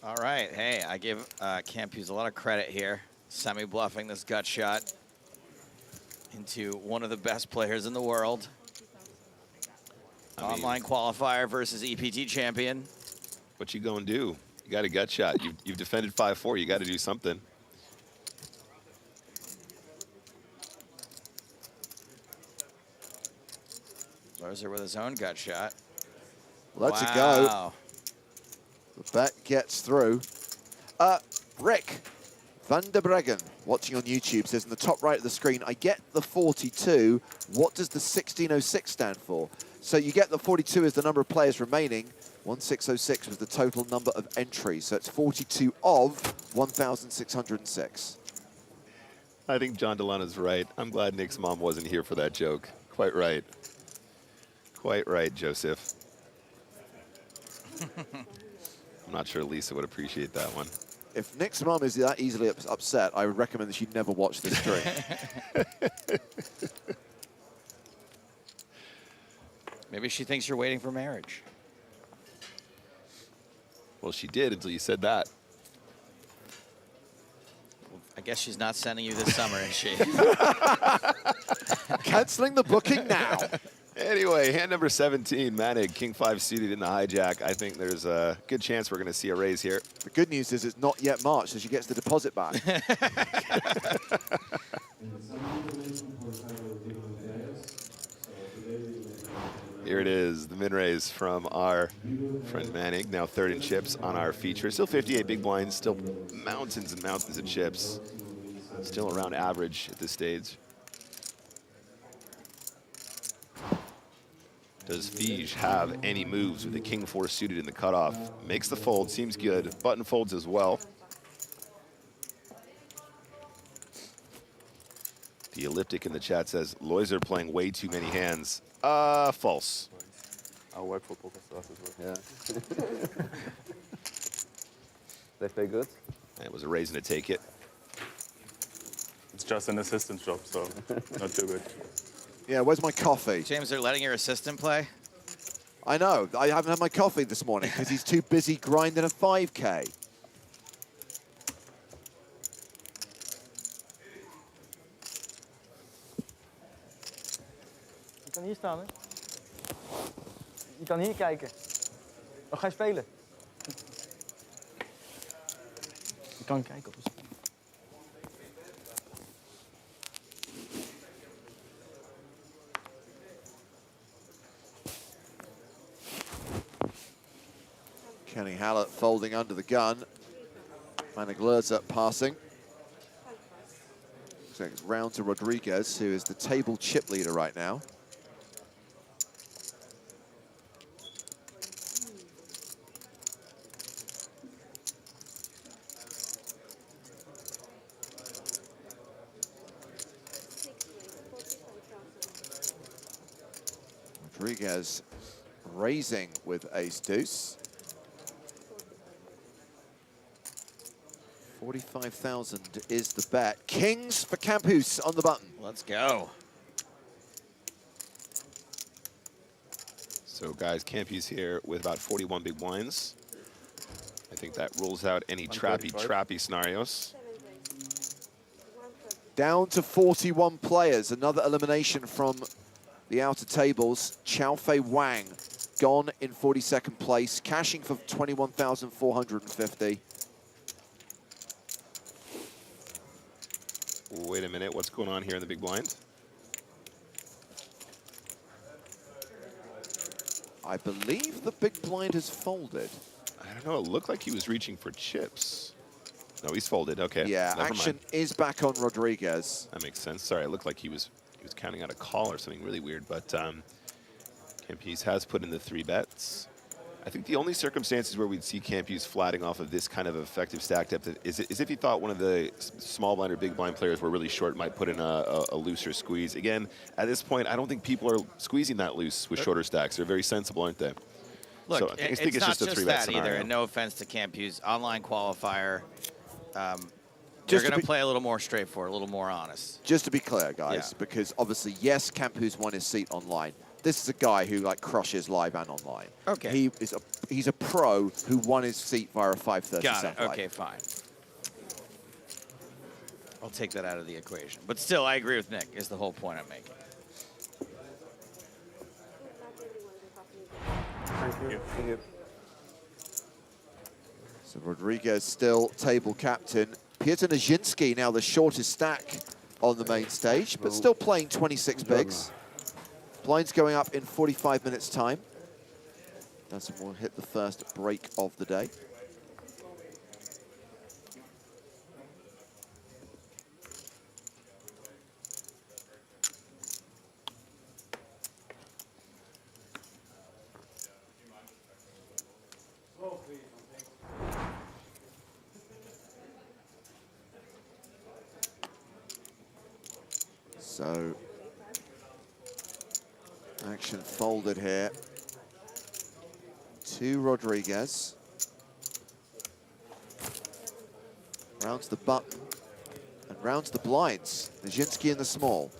All right, hey, I give Camp Hughes a lot of credit here. Semi-bluffing this gut shot into one of the best players in the world. Online qualifier versus EPT champion. What you gonna do? You got a gut shot. You've defended 5-4. You got to do something. Loser with his own gut shot. Let's it go. The bet gets through. Rick Van der Breggen, watching on YouTube, says in the top right of the screen, I get the 42. What does the 1606 stand for? So you get the 42 as the number of players remaining. 1606 was the total number of entries. So it's 42 of 1,606. I think John Delano's right. I'm glad Nick's mom wasn't here for that joke. Quite right. Quite right, Joseph. I'm not sure Lisa would appreciate that one. If Nick's mom is that easily upset, I would recommend that she never watch this stream. Maybe she thinks you're waiting for marriage. Well, she did until you said that. I guess she's not sending you this summer, is she? Canceling the booking now. Anyway, hand number 17, Manic, King 5 suited in the hijack. I think there's a good chance we're going to see a raise here. The good news is it's not yet March, so she gets the deposit back. Here it is, the min raise from our friend Manic, now third in chips on our feature. Still 58 big blinds, still mountains and mountains of chips. Still around average at this stage. Does Fige have any moves with the King 4 suited in the cutoff? Makes the fold, seems good. Button folds as well. The elliptic in the chat says, Loiser playing way too many hands. False. I work for PokerStars as well. Yeah. They pay good? It was a raise and a take it. It's just an assistant job, so not too good. Yeah, where's my coffee? James, they're letting your assistant play? I know. I haven't had my coffee this morning because he's too busy grinding a 5K. Je kan hier staan, hè? Je kan hier kijken. Oh, ga je spelen? Je kan kijken op de spel. Kenny Hallett folding under the gun. Manic lures up passing. So it's round to Rodriguez, who is the table chip leader right now. Rodriguez raising with ace-deuce. 45,000 is the bet. Kings for Campus on the button. Let's go. So guys, Campus here with about 41 big blinds. I think that rules out any trappy scenarios. Down to 41 players. Another elimination from the outer tables. Chao Fei Wang gone in 42nd place, cashing for 21,450. Wait a minute, what's going on here in the big blind? I believe the big blind has folded. I don't know, it looked like he was reaching for chips. No, he's folded, okay. Yeah, never action mind. is back on Rodriguez. That makes sense. Sorry, it looked like he was counting out a call or something really weird, but Campus has put in the 3 bets. I think the only circumstances where we'd see Campus flatting off of this kind of effective stack depth is if he thought one of the small blind or big blind players were really short, might put in a looser squeeze. Again, at this point, I don't think people are squeezing that loose with shorter stacks. They're very sensible, aren't they? Look, so I think it's not just a just 3-bet that scenario. either, and no offense to Campus, online qualifier. They're going to play a little more straightforward, a little more honest. Just to be clear, guys, because obviously, yes, Campus won his seat online. This is a guy who crushes live and online. Okay. He's a pro who won his seat via a 530 Got it. satellite. Okay, fine. I'll take that out of the equation. But still, I agree with Nick, is the whole point I'm making. Thank you. Thank you. So Rodriguez still table captain. Piotr Nijinsky now the shortest stack on the main stage, but still playing 26 bigs. Blinds going up in 45 minutes time. That's when we'll hit the first break of the day. So, action folded here to Rodriguez. Rounds the button and rounds the blinds. Nijinsky in the small.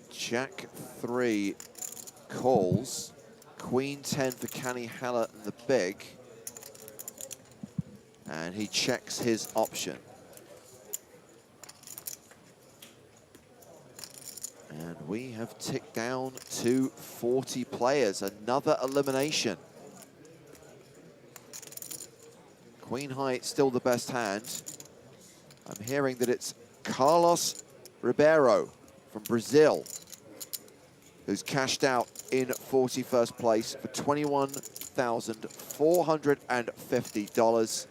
Jack 3 calls. Queen 10 for Kenny Hala in the big. And he checks his option. And we have ticked down to 40 players. Another elimination. Queen high still the best hand. I'm hearing that it's Carlos Ribeiro from Brazil, who's cashed out in 41st place for $21,450.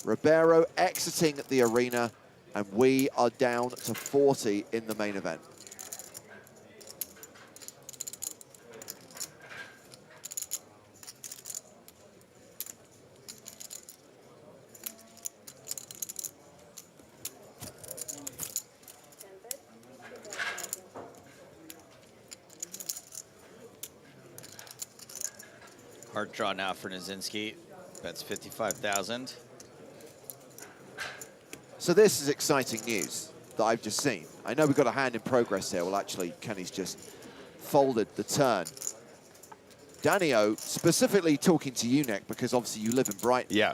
Ribeiro exiting the arena, and we are down to 40 in the main event. Hard draw now for Nijinsky. Bets 55,000. So this is exciting news that I've just seen. I know we've got a hand in progress here. Well, actually, Kenny's just folded the turn. Danio, specifically talking to you, Nick, because obviously you live in Brighton. Yeah.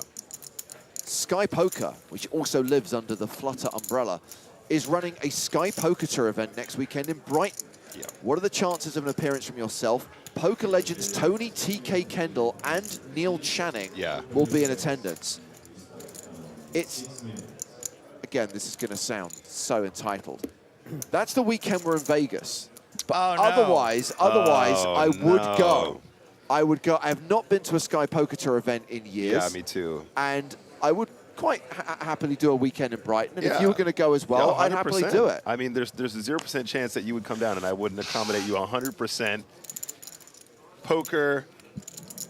Sky Poker, which also lives under the Flutter umbrella, is running a Sky Poker Tour event next weekend in Brighton. Yeah. What are the chances of an appearance from yourself? Poker legends Tony T.K. Kendall and Neil Channing will be in attendance. It's, again, this is going to sound so entitled. That's the weekend we're in Vegas. But otherwise, I would go. I would go. I have not been to a Sky Poker Tour event in years. Yeah, me too. And I would quite happily do a weekend in Brighton. And if Yeah. you were going to go as well, Yeah, I'd happily do it. I mean, there's a 0% chance that you would come down and I wouldn't accommodate you 100%. Poker,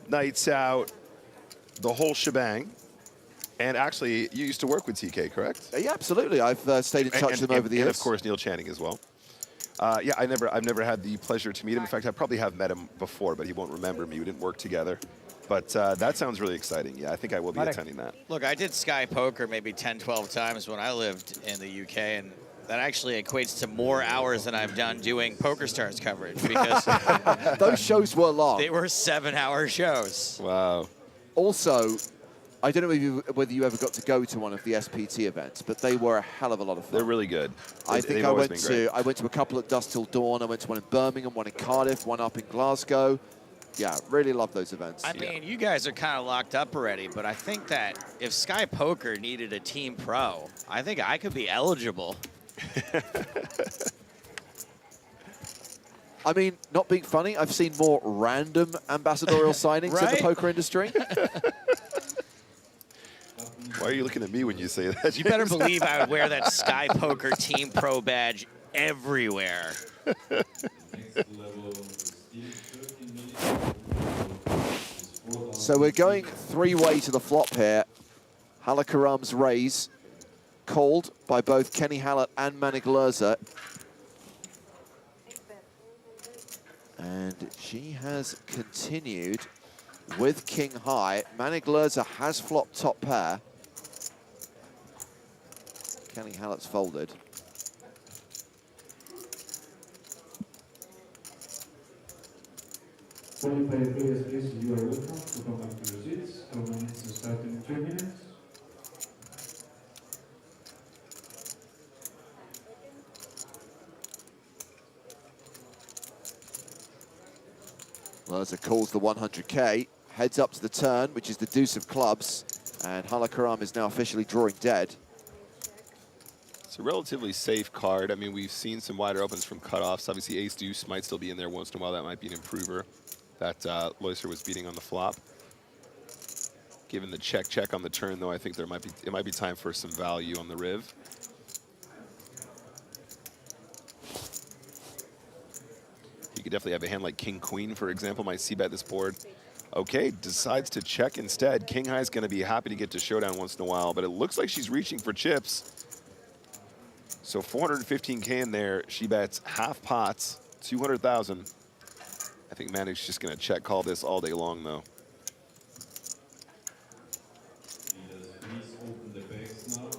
nights out, the whole shebang. And actually, you used to work with TK, correct? Yeah, absolutely. I've stayed in touch with him over the years. And of course, Neil Channing as well. Yeah, I've never had the pleasure to meet him. In fact, I probably have met him before, but he won't remember me. We didn't work together. But that sounds really exciting. Yeah, I think I will be attending that. Look, I did Sky Poker maybe 10, 12 times when I lived in the UK, and that actually equates to more hours than I've done doing PokerStars coverage because those shows were long. They were 7-hour shows. Wow. Also, I don't know whether you ever got to go to one of the SPT events, but they were a hell of a lot of fun. They're really good. I think I went to a couple at Dusk Till Dawn. I went to one in Birmingham, one in Cardiff, one up in Glasgow. Yeah, really love those events. I mean, you guys are kind of locked up already, but I think that if Sky Poker needed a team pro, I think I could be eligible. I mean, not being funny, I've seen more random ambassadorial signings in the poker industry. Why are you looking at me when you say that? You better believe I would wear that Sky Poker Team Pro badge everywhere. So we're going three-way to the flop here. Hala Karam's raise, called by both Kenny Hallett and Manic Lerza. And she has continued with King High. Manic Lerza has flopped top pair. Kenny Hallett's folded. Qualified players, please, you are welcome to come back to your seats. Tournaments will start in 3 minutes. Lerza calls the 100K, heads up to the turn, which is the deuce of clubs, and Hala Karam is now officially drawing dead. It's a relatively safe card. I mean, we've seen some wider opens from cutoffs. Obviously, ace deuce might still be in there once in a while. That might be an improver that Loiser was beating on the flop. Given the check on the turn, though, I think it might be time for some value on the riv. You could definitely have a hand like King Queen, for example, might c-bet this board. Okay, decides to check instead. King High's going to be happy to get to showdown once in a while, but it looks like she's reaching for chips. So 415K in there. She bets half pots, 200,000. I think Manic's just going to check call this all day long, though. Please open the bags now.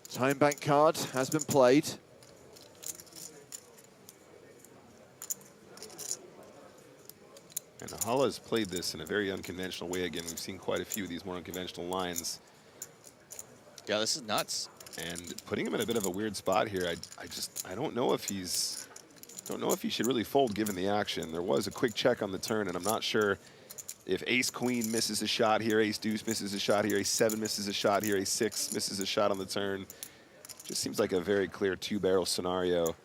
Time bank card has been played. And Hala's played this in a very unconventional way again. We've seen quite a few of these more unconventional lines. Yeah, this is nuts. And putting him in a bit of a weird spot here. I don't know if he should really fold given the action. There was a quick check on the turn, and I'm not sure if ace queen misses a shot here, ace deuce misses a shot here, ace 7 misses a shot here, ace 6 misses a shot on the turn. Just seems like a very clear two-barrel scenario.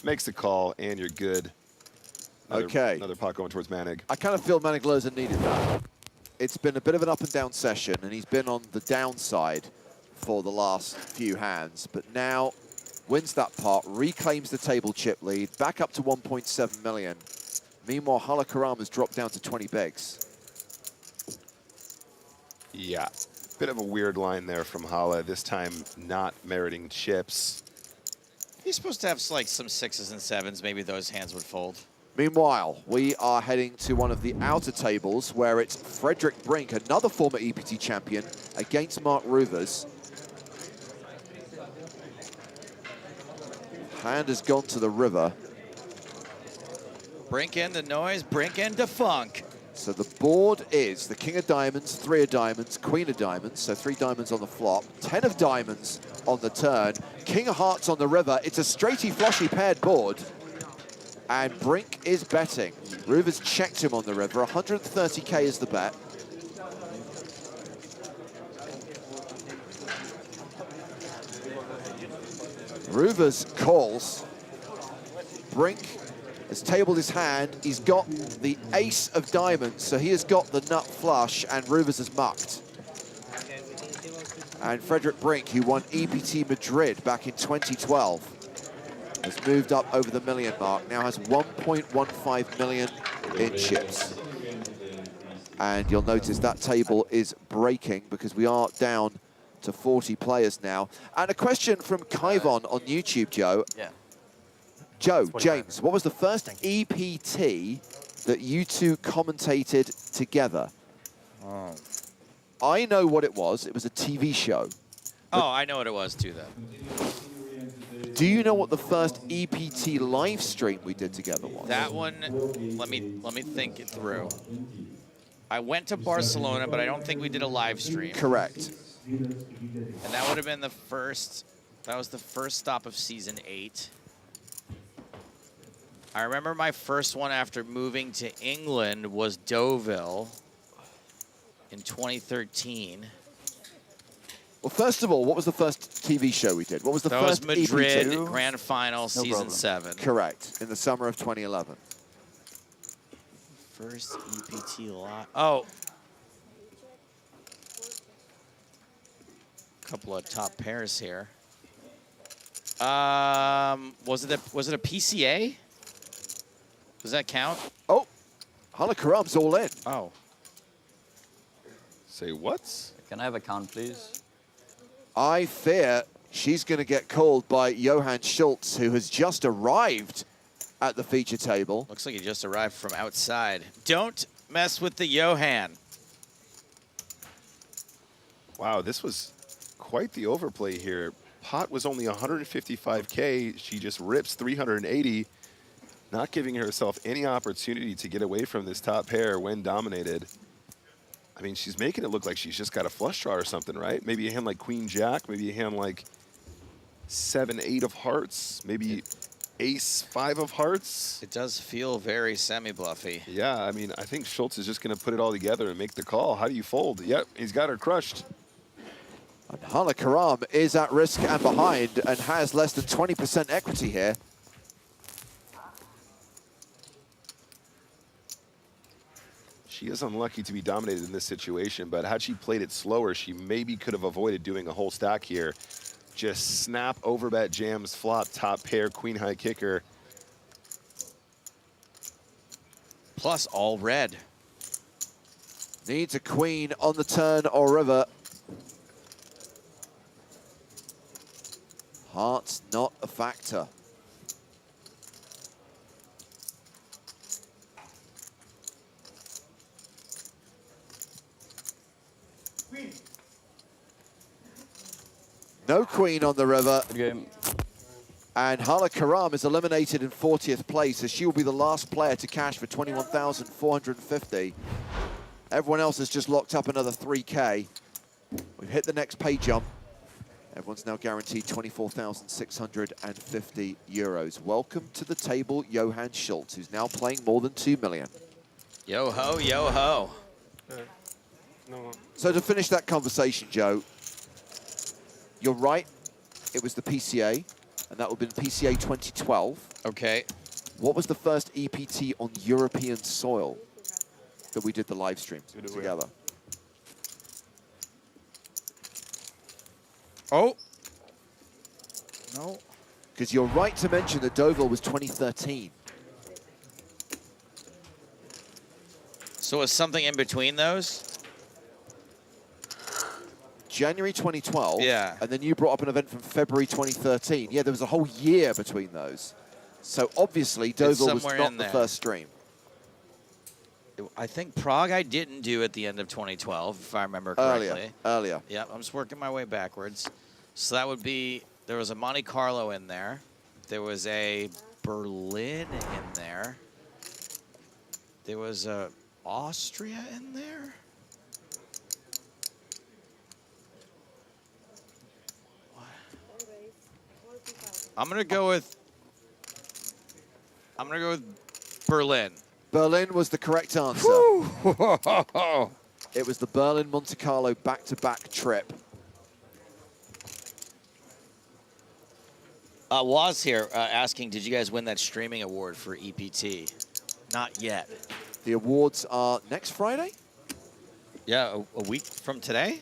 Makes the call, and you're good. Another pot going towards Manic. I kind of feel Manic Lerza needed that. It's been a bit of an up and down session, and he's been on the downside for the last few hands, but now wins that pot, reclaims the table chip lead, back up to 1.7 million. Meanwhile, Hala Karam has dropped down to 20 bigs. Yeah, bit of a weird line there from Hala, this time not meriting chips. He's supposed to have like some 6s and 7s. Maybe those hands would fold. Meanwhile, we are heading to one of the outer tables where it's Frederick Brink, another former EPT champion, against Mark Ruvers. Hand has gone to the river. Brink into noise, Brink into funk. So the board is the king of diamonds, 3 of diamonds, queen of diamonds, so 3 diamonds on the flop, 10 of diamonds on the turn, king of hearts on the river. It's a straighty, flushy paired board. And Brink is betting. Ruvers checked him on the river. 130K is the bet. Ruvers calls. Brink has tabled his hand. He's got the ace of diamonds, so he has got the nut flush, and Ruvers has mucked. And Frederick Brink, who won EPT Madrid back in 2012, has moved up over the million mark, now has 1.15 million in chips. And you'll notice that table is breaking because we are down to 40 players now. And a question from Kaivon on YouTube, Joe. Yeah. Joe, James, what was the first EPT that you two commentated together? Oh. I know what it was. It was a TV show. Oh, I know what it was too, then. Do you know what the first EPT live stream we did together was? That one, let me think it through. I went to Barcelona, but I don't think we did a live stream. Correct. And that would have been the first, that was the first stop of season 8. I remember my first one after moving to England was Deauville in 2013. Well, first of all, what was the first TV show we did? What was the That first was Madrid EPT? Grand Final, season 7. Correct, in the summer of 2011. First EPT live. Oh. Couple of top pairs here. Was it a PCA? Does that count? Oh, Hala Karam's all in. Oh. Say what? Can I have a count, please? I fear she's going to get called by Johann Schultz, who has just arrived at the feature table. Looks like he just arrived from outside. Don't mess with the Johann. Wow, this was quite the overplay here. Pot was only 155K. She just rips 380, not giving herself any opportunity to get away from this top pair when dominated. I mean, she's making it look like she's just got a flush draw or something, right? Maybe a hand like Queen Jack, maybe a hand like 7-8 of hearts, maybe Ace 5 of hearts. It does feel very semi-bluffy. Yeah, I mean, I think Schultz is just going to put it all together and make the call. How do you fold? Yep, he's got her crushed. And Hala Karam is at risk and behind and has less than 20% equity here. She is unlucky to be dominated in this situation, but had she played it slower, she maybe could have avoided doing a whole stack here. Just snap, overbet, jams, flop, top pair, queen high kicker. Plus all red. Needs a queen on the turn or river. Hearts not a factor. No queen on the river. Game. And Hala Karam is eliminated in 40th place, so she will be the last player to cash for 21,450. Everyone else has just locked up another 3K. We've hit the next pay jump. Everyone's now guaranteed 24,650 euros. Welcome to the table, Johann Schultz, who's now playing more than 2 million. Yo ho, yo ho. So to finish that conversation, Joe, you're right. It was the PCA, and that would have been PCA 2012. Okay. What was the first EPT on European soil that we did the live stream together? Oh. No. Because you're right to mention that Deauville was 2013. So is something in between those? January 2012. Yeah. And then you brought up an event from February 2013. Yeah, there was a whole year between those. So obviously Deauville was not the first stream. I think Prague I didn't do at the end of 2012, if I remember correctly. Earlier. Yeah, I'm just working my way backwards. So that would be, there was a Monte Carlo in there. There was a Berlin in there. There was a Austria in there. I'm gonna go with Berlin. Berlin was the correct answer. It was the Berlin Monte Carlo back-to-back trip. Was here asking, did you guys win that streaming award for EPT? Not yet. The awards are next Friday? Yeah, a week from today?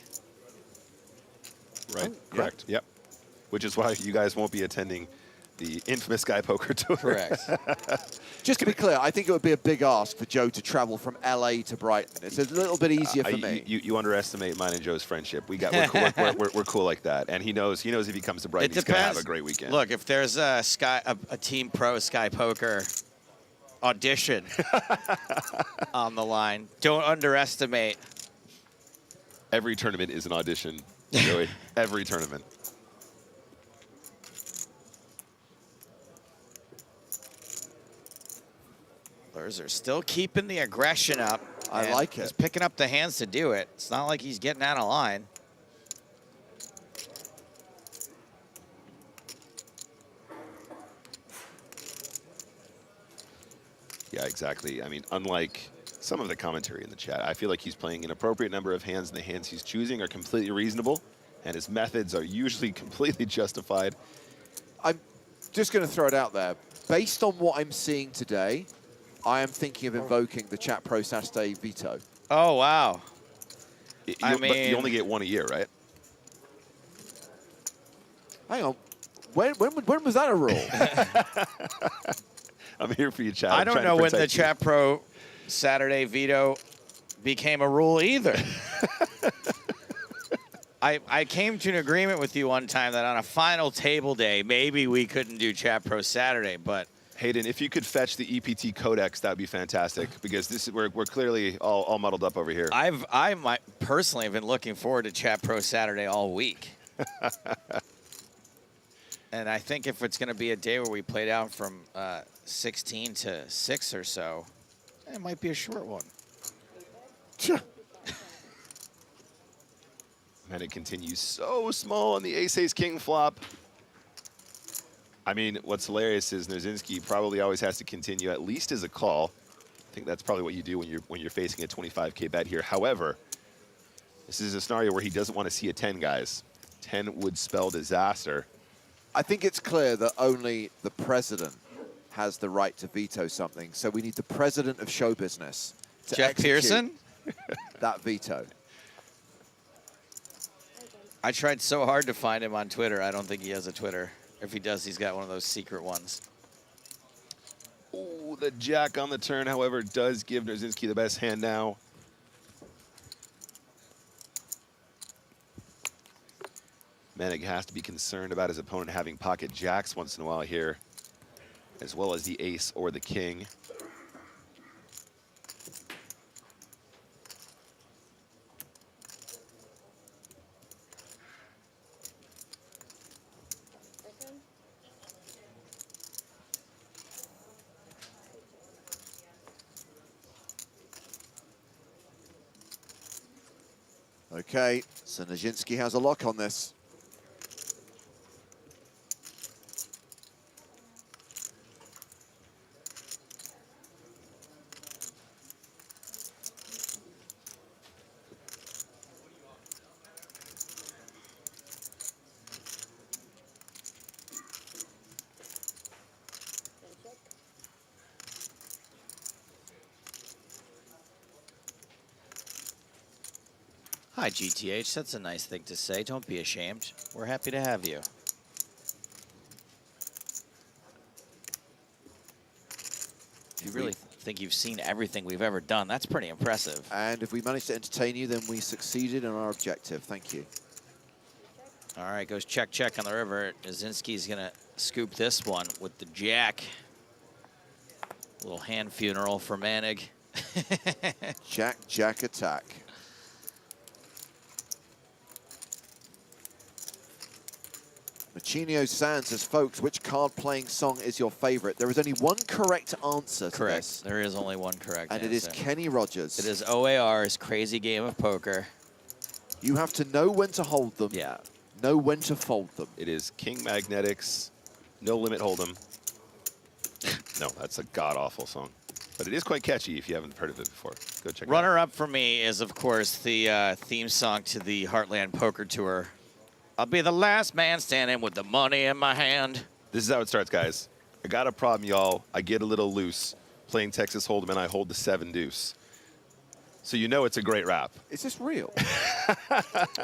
Right, correct, yep. Which is why you guys won't be attending the infamous Sky Poker Tour. Correct. Just to be clear, I think it would be a big ask for Joe to travel from LA to Brighton. It's a little bit easier for me. You underestimate mine and Joe's friendship. We're cool like that, and he knows if he comes to Brighton, he's gonna have a great weekend. Look, if there's a Team Pro Sky Poker audition on the line, don't underestimate. Every tournament is an audition, Joey. Every tournament. Lurs are still keeping the aggression up. I like it. He's picking up the hands to do it. It's not like he's getting out of line. Yeah, exactly. I mean, unlike some of the commentary in the chat, I feel like he's playing an appropriate number of hands, and the hands he's choosing are completely reasonable, and his methods are usually completely justified. I'm just going to throw it out there. Based on what I'm seeing today, I am thinking of invoking the Chat Pro Saturday veto. Oh, wow. But you only get one a year, right? Hang on. When was that a rule? I'm here for you, chat. I don't know when the Chat Pro Saturday veto became a rule either. I came to an agreement with you one time that on a final table day, maybe we couldn't do Chat Pro Saturday, but Hayden, if you could fetch the EPT codex, that'd be fantastic, because this is we're clearly all muddled up over here. I personally have been looking forward to Chat Pro Saturday all week. And I think if it's going to be a day where we play down from 16 to 6 or so, it might be a short one. And it continues so small on the ace-ace-king flop. I mean, what's hilarious is Nerzinski probably always has to continue at least as a call. I think that's probably what you do when you're facing a 25K bet here. However, this is a scenario where he doesn't want to see a 10, guys. 10 would spell disaster. I think it's clear that only the president has the right to veto something. So we need the president of show business to Jack execute Pearson? that veto. I tried so hard to find him on Twitter. I don't think he has a Twitter. If he does, he's got one of those secret ones. Oh, the jack on the turn, however, does give Nerzinski the best hand now. Manic has to be concerned about his opponent having pocket jacks once in a while here, as well as the ace or the king. Okay, so Nerzinski has a lock on this. Hi, GTH. That's a nice thing to say. Don't be ashamed. We're happy to have you. If you really think you've seen everything we've ever done, that's pretty impressive. And if we manage to entertain you, then we succeeded in our objective. Thank you. All right, goes check, check on the river. Nerzinski's going to scoop this one with the jack. A little hand funeral for Manic. Jack, jack attack. Machinio Sands says, folks, which card-playing song is your favorite? There is only one correct answer to Correct. this. There is only one correct and answer. it is Kenny Rogers. It is OAR's Crazy Game of Poker. You have to know when to hold them. Yeah. Know when to fold them. It is King Magnetics, No Limit Hold'em. No, that's a god-awful song. But it is quite catchy if you haven't heard of it before. Go check it out. Runner-up for me is, of course, the theme song to the Heartland Poker Tour. I'll be the last man standing with the money in my hand. This is how it starts, guys. I got a problem, y'all. I get a little loose. Playing Texas Hold'em, and I hold the 7 deuce. So you know it's a great rap. Is this real?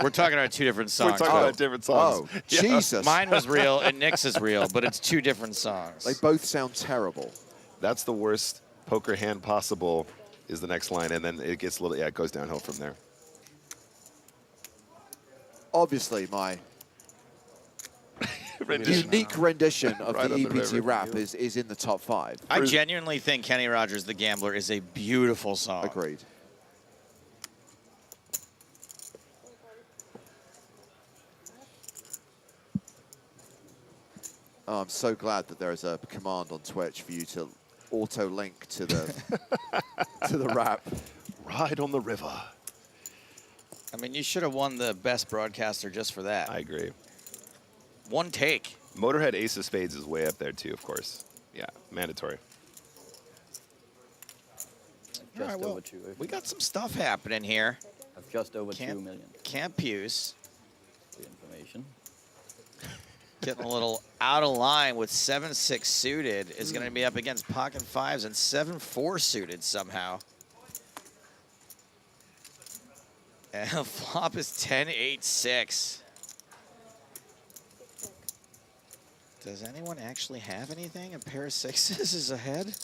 We're talking about 2 different songs. We're talking about different songs. Oh, Jesus. Mine was real and Nick's is real, but it's 2 different songs. They both sound terrible. That's the worst poker hand possible is the next line, and then it gets a little, yeah, it goes downhill from there. Obviously, my Rendition. unique rendition of Right the on the EPT river. rap is in the top 5. I genuinely think Kenny Rogers the Gambler is a beautiful song. Agreed. Oh, I'm so glad that there is a command on Twitch for you to auto-link to the to the rap. Ride on the river. I mean, you should have won the best broadcaster just for that. I agree. One take. Motorhead Ace of Spades is way up there too, of course. Yeah, mandatory. All right, well, we got some stuff happening here. Just over 2 million. Campuse The information. getting a little out of line with 7-6 suited is going to be up against pocket 5s and 7-4 suited somehow. And flop is 10-8-6. Does anyone actually have anything? A pair of 6s is ahead.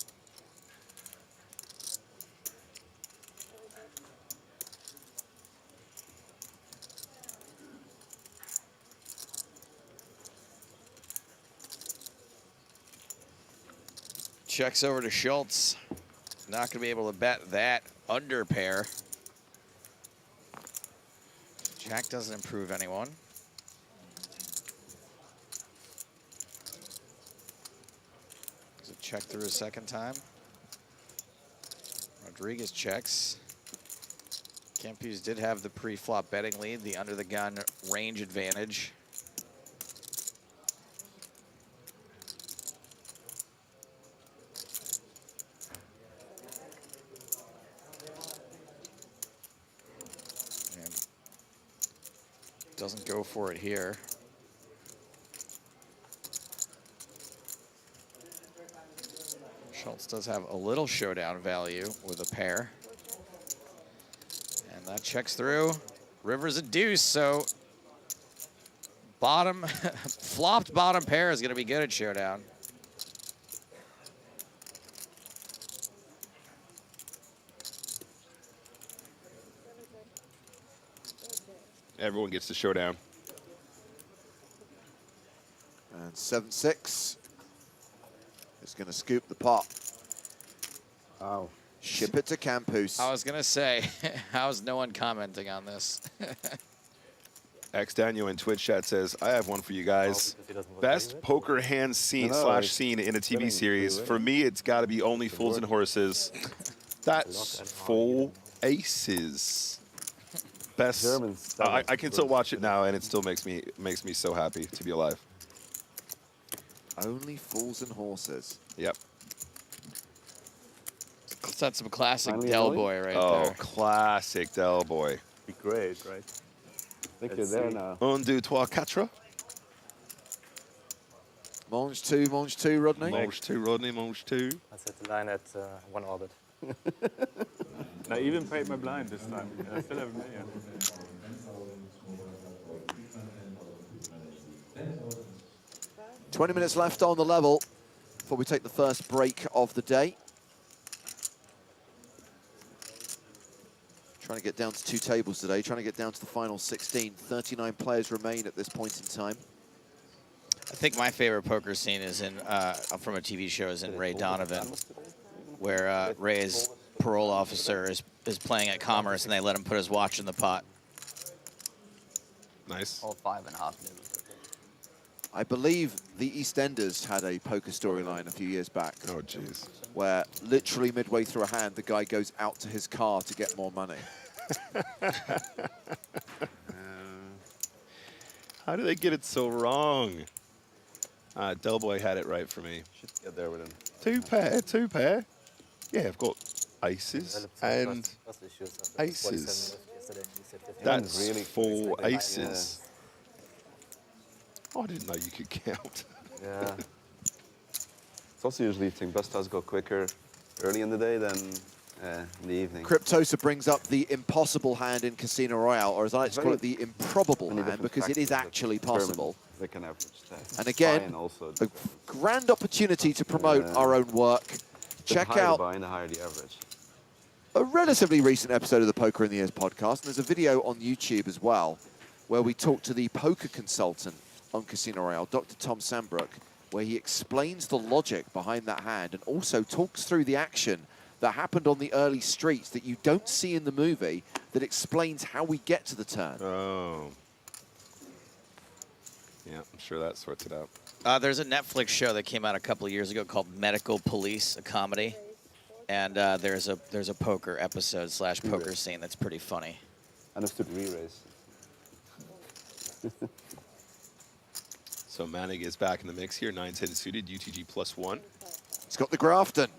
Checks over to Schultz. Not going to be able to bet that under pair. Jack doesn't improve anyone. Does it check through a second time? Rodriguez checks. Campuse did have the pre-flop betting lead, the under the gun range advantage. Doesn't go for it here. Schultz does have a little showdown value with a pair. And that checks through. River's a deuce, so bottom, flopped bottom pair is going to be good at showdown. Everyone gets to showdown. And 7-6 is going to scoop the pot. Oh. Ship it to Campus. I was going to say, how is no one commenting on this? X Daniel in Twitch chat says, I have one for you guys. Best poker hand scene slash scene in a TV series. For me, it's got to be Only Fools and Horses. That's full aces. Best. I can still watch it now, and it still makes me so happy to be alive. Only Fools and Horses. Yep. That's some classic Del Boy right there. Oh, classic Del Boy. Be great, right? I think you're there now. Un, deux, trois, quatre. Mange 2, Rodney. Mange 2, Rodney, Mange 2. I set the line at 1 orbit. I even paid my blind this time. I still have a million. $20 minutes left on the level before we take the first break of the day. Trying to get down to 2 tables today, trying to get down to the final 16. 39 players remain at this point in time. I think my favorite poker scene is in from a TV show is in Ray Donovan, where Ray's parole officer is playing at Commerce and they let him put his watch in the pot. Nice. All 5.5 minutes. I believe the EastEnders had a poker storyline a few years back. Oh, jeez. Where literally midway through a hand, the guy goes out to his car to get more money. How do they get it so wrong? Del Boy had it right for me. Should get there with him. 2 pair, 2 pair. Yeah, I've got aces and aces. That's really full aces. Oh, I didn't know you could count. Yeah. also usually think best stars go quicker early in the day than in the evening. Cryptosa brings up the impossible hand in Casino Royale, or as I like to call it, the improbable hand, because it is actually possible. Like an average test. And again, also a grand opportunity to promote our own work. Check out the buy-in, the higher the average. a relatively recent episode of the Poker in the Ears podcast, and there's a video on YouTube as well, where we talk to the poker consultant on Casino Royale, Dr. Tom Sambrook, where he explains the logic behind that hand and also talks through the action that happened on the early streets that you don't see in the movie, that explains how we get to the turn. Oh. Yeah, I'm sure that sorts it out. There's a Netflix show that came out a couple of years ago called Medical Police, a comedy. And there's a poker episode / poker scene that's pretty funny. Understood re-raise. So Manic is back in the mix here, 9-10 suited, UTG +1. He's got the Grafton.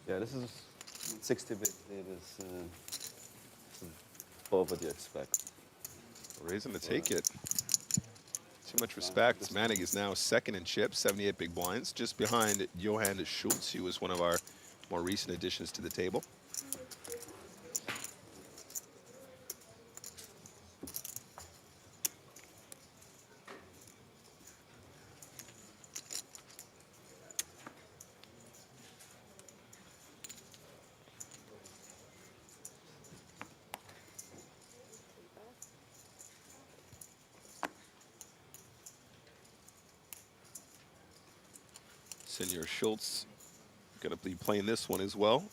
Yeah, this is 60 bit. It is above what you expect. Raising to take it. Too much respect. Manic is now second in chips, 78 big blinds, just behind Johan Schultz, who was one of our more recent additions to the table. Senor Schultz going to be playing this one as well.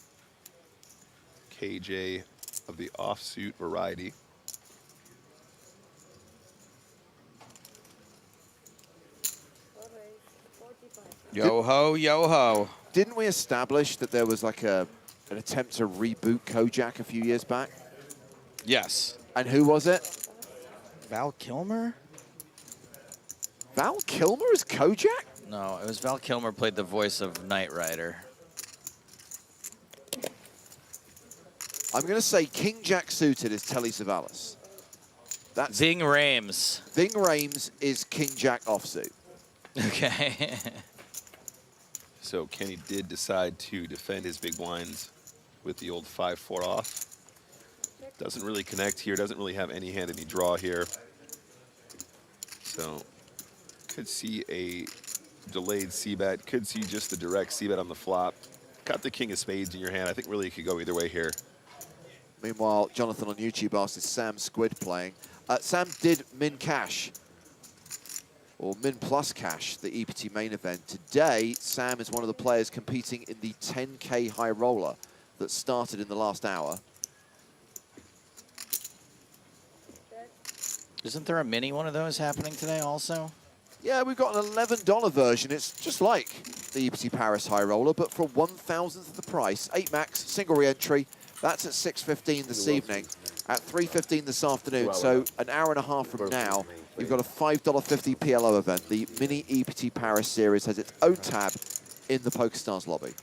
KJ of the offsuit variety. Yo ho, yo ho. Didn't we establish that there was like an attempt to reboot Kojak a few years back? Yes. And who was it? Val Kilmer? Val Kilmer is Kojak? No, it was Val Kilmer played the voice of Knight Rider. I'm going to say King Jack suited is Telly Savalas. That's Ving Rhames. Ving Rhames is King Jack offsuit. Okay. So Kenny did decide to defend his big blinds with the old 5-4 off. Doesn't really connect here, doesn't really have any hand, any draw here. So could see a delayed c-bet, could see just the direct c-bet on the flop. Got the king of spades in your hand. I think really it could go either way here. Meanwhile, Jonathan on YouTube asked, is Sam Squid playing? Sam did min cash, or min plus cash, the EPT main event. Today, Sam is one of the players competing in the 10K high roller that started in the last hour. Isn't there a mini one of those happening today also? Yeah, we've got an $11 version. It's just like the EPT Paris High Roller, but for 1,000th of the price. 8 max, single re-entry. That's at 6:15 this evening, at 3:15 this afternoon. So an hour and a half from now, you've got a $5.50 PLO event. The mini EPT Paris series has its own tab in the PokerStars lobby.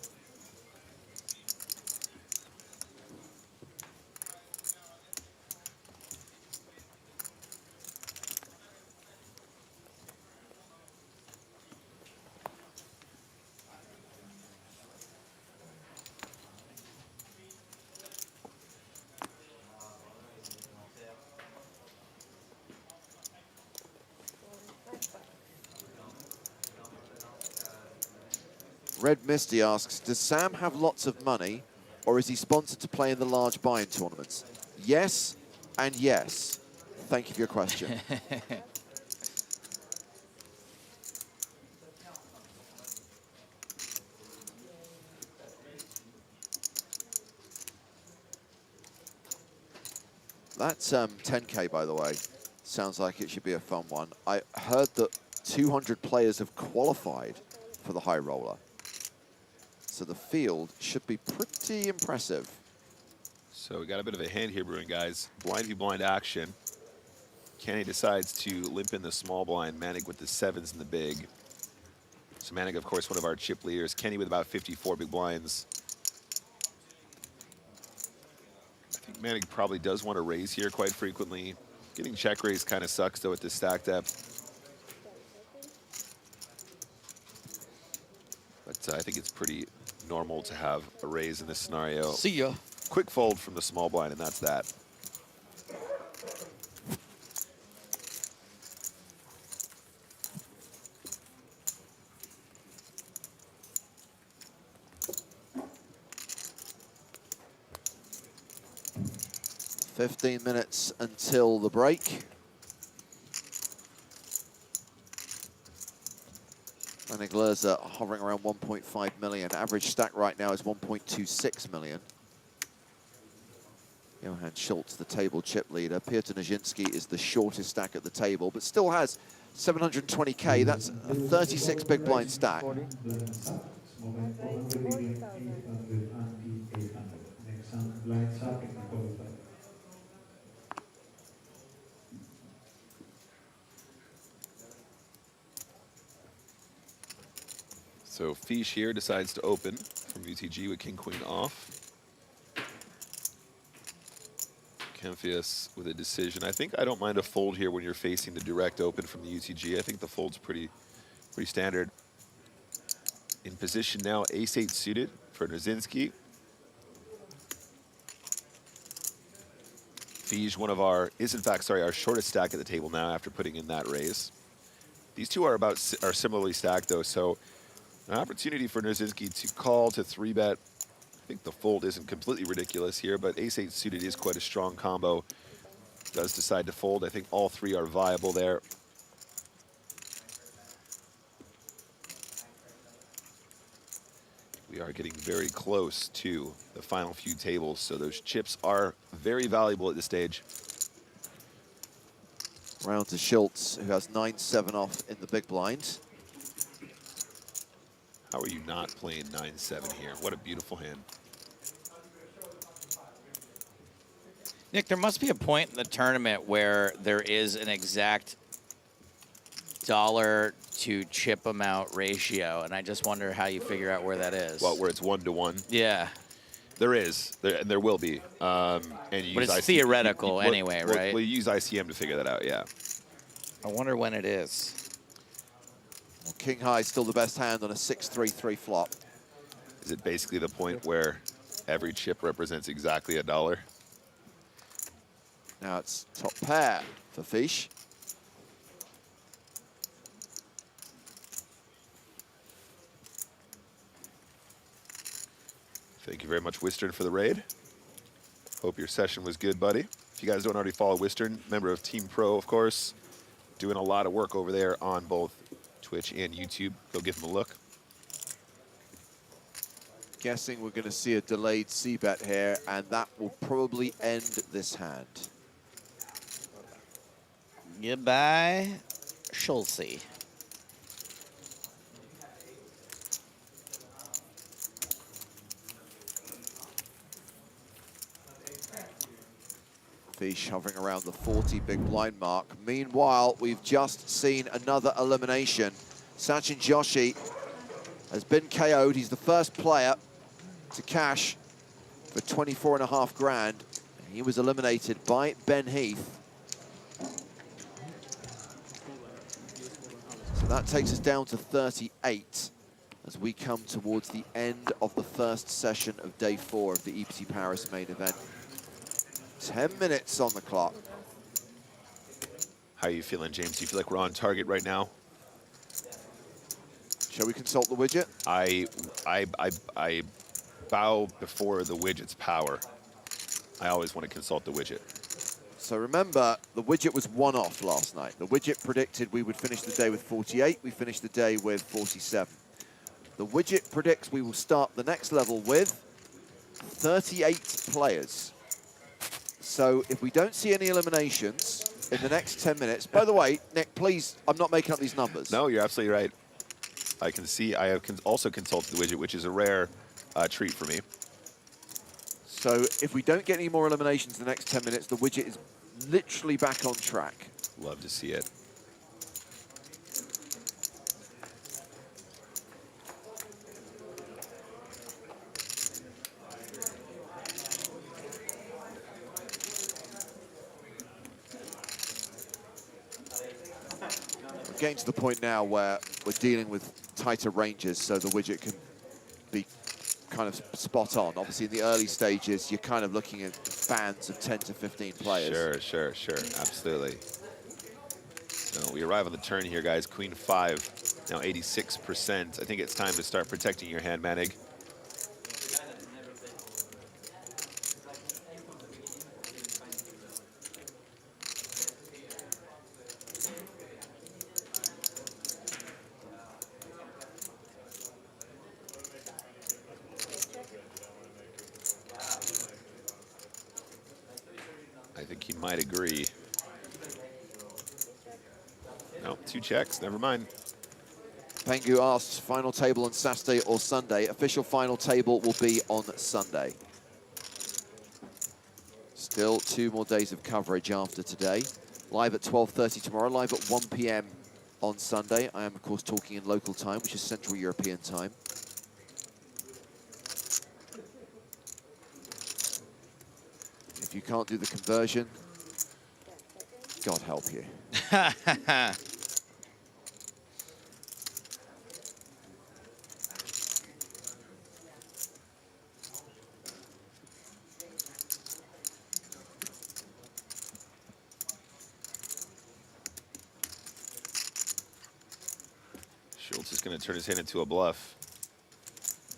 Red Misty asks, does Sam have lots of money, or is he sponsored to play in the large buy-in tournaments? Yes, and yes. Thank you for your question. That's 10K, by the way. Sounds like it should be a fun one. I heard that 200 players have qualified for the high roller. So the field should be pretty impressive. So we got a bit of a hand here brewing, guys. Blind v blind action. Kenny decides to limp in the small blind. Manic with the 7s in the big. So Manic, of course, one of our chip leaders. Kenny with about 54 big blinds. think Manic probably does want to raise here quite frequently. Getting check raise kind of sucks though at this stack depth. But I think it's pretty normal to have a raise in this scenario. See ya. Quick fold from the small blind, and that's that. "15 minutes until the break. Manic hovering around 1.5 million. Average stack right now is 1.26 million. Johann Schultz, the table chip leader. Piotr Nijinsky is the shortest stack at the table, but still has 720K. That's a 36 big blind stack. So Fish here decides to open from UTG with king queen off. Kemphius with a decision. I think I don't mind a fold here when you're facing the direct open from the UTG. I think the fold's pretty standard. In position now, ace-8 suited for Nijinsky. Fish, is in fact our shortest stack at the table now after putting in that raise. These two are similarly stacked though, so an opportunity for Nijinsky to call to 3-bet. I think the fold isn't completely ridiculous here, but ace-8 suited is quite a strong combo. Does decide to fold. I think all three are viable there. We are getting very close to the final few tables, so those chips are very valuable at this stage. Round to Schultz, who has 9-7 off in the big blind. How are you not playing 9-7 here? What a beautiful hand. Nick, there must be a point in the tournament where there is an exact dollar to chip amount ratio, and I just wonder how you figure out where that is. Well, where it's 1-to-1? Yeah. There is, and there will be. And you but use it's theoretical anyway, right? Well, you use ICM to figure that out, yeah. I wonder when it is. Well, King High is still the best hand on a 6-3-3 flop. Is it basically the point where every chip represents exactly a dollar? Now it's top pair for Fish. Thank you very much, Wistern, for the raid. Hope your session was good, buddy. If you guys don't already follow Wistern, member of Team Pro, of course, doing a lot of work over there on both Twitch and YouTube. Go give him a look. Guessing we're going to see a delayed C-bet here, and that will probably end this hand. Goodbye, Schultz. Fish hovering around the 40 big blind mark. Meanwhile, we've just seen another elimination. Sachin Joshi has been KO'd. He's the first player to cash for 24.5 grand. He was eliminated by Ben Heath. So that takes us down to 38 as we come towards the end of the first session of day 4 of the EPT Paris main event. 10 minutes on the clock. How are you feeling, James? Do you feel like we're on target right now? Shall we consult the widget? I bow before the widget's power. I always want to consult the widget. So remember, the widget was one off last night. The widget predicted we would finish the day with 48. We finished the day with 47. The widget predicts we will start the next level with 38 players. So if we don't see any eliminations in the next 10 minutes, by the way, Nick, please, I'm not making up these numbers. No, you're absolutely right. I can see, I have also consulted the widget, which is a rare treat for me. So if we don't get any more eliminations in the next 10 minutes, the widget is literally back on track. Love to see it. getting to the point now where we're dealing with tighter ranges, so the widget can be kind of spot on. Obviously, in the early stages, you're kind of looking at bands of 10 to 15 players. Sure, absolutely. So we arrive on the turn here, guys. Queen 5, now 86%. I think it's time to start protecting your hand, Manic. I think he might agree. No, 2 checks, never mind. Pengu asks, final table on Saturday or Sunday? Official final table will be on Sunday. Still 2 more days of coverage after today. Live at 12:30 tomorrow, live at 1 p.m. on Sunday. I am, of course, talking in local time, which is Central European time. If you can't do the conversion, God help you. Schultz is going to turn his hand into a bluff.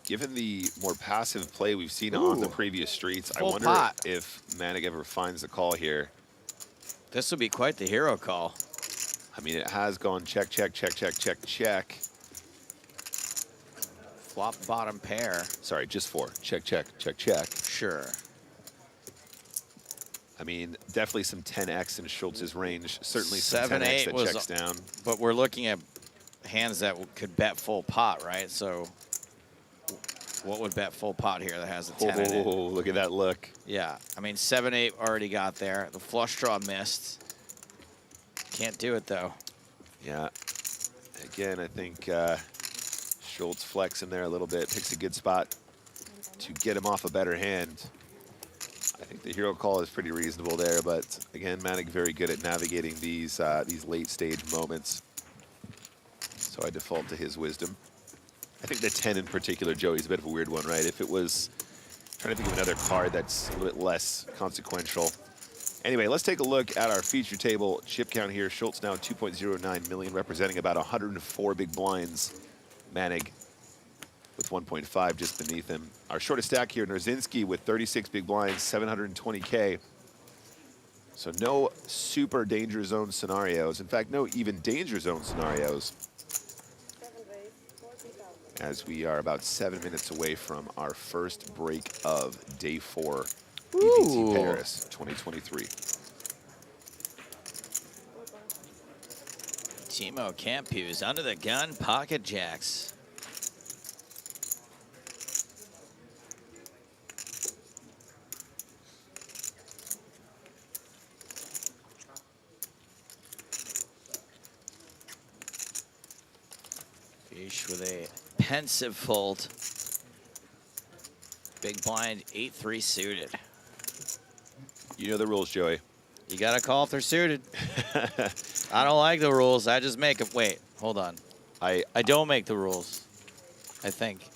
Given the more passive play we've seen on the previous streets, I wonder if Manic ever finds the call here. This would be quite the hero call. I mean, it has gone check, check, check, check, check, check. Flop bottom pair. Sorry, just 4. Check, check, check, check. Sure. I mean, definitely some 10x in Schultz's range. Certainly some 7-8 10x that was checks down. But we're looking at hands that could bet full pot, right? So what would bet full pot here that has a 10 in it? Oh, look at that look. Yeah, I mean, 7-8 already got there. The flush draw missed. Can't do it, though. Yeah. Again, I think Schultz flexing there a little bit, picks a good spot to get him off a better hand. I think the hero call is pretty reasonable there, but again, Manic very good at navigating these late stage moments. So I default to his wisdom. I think the 10 in particular, Joey, is a bit of a weird one, right? If it was, trying to think of another card that's a little bit less consequential. Anyway, let's take a look at our feature table chip count here. Schultz now 2.09 million, representing about 104 big blinds. Manic with 1.5 just beneath him. Our shortest stack here, Nerzinski with 36 big blinds, 720K. So no super danger zone scenarios. In fact, no even danger zone scenarios, as we are about 7 minutes away from our first break of day 4, EPT Paris 2023. Timo Campus under the gun, pocket jacks. Fish with a pensive fold. Big blind, 8-3 suited. You know the rules, Joey. You got to call if they're suited. I don't like the rules. I just make them. Wait, hold on. I don't make the rules, I think.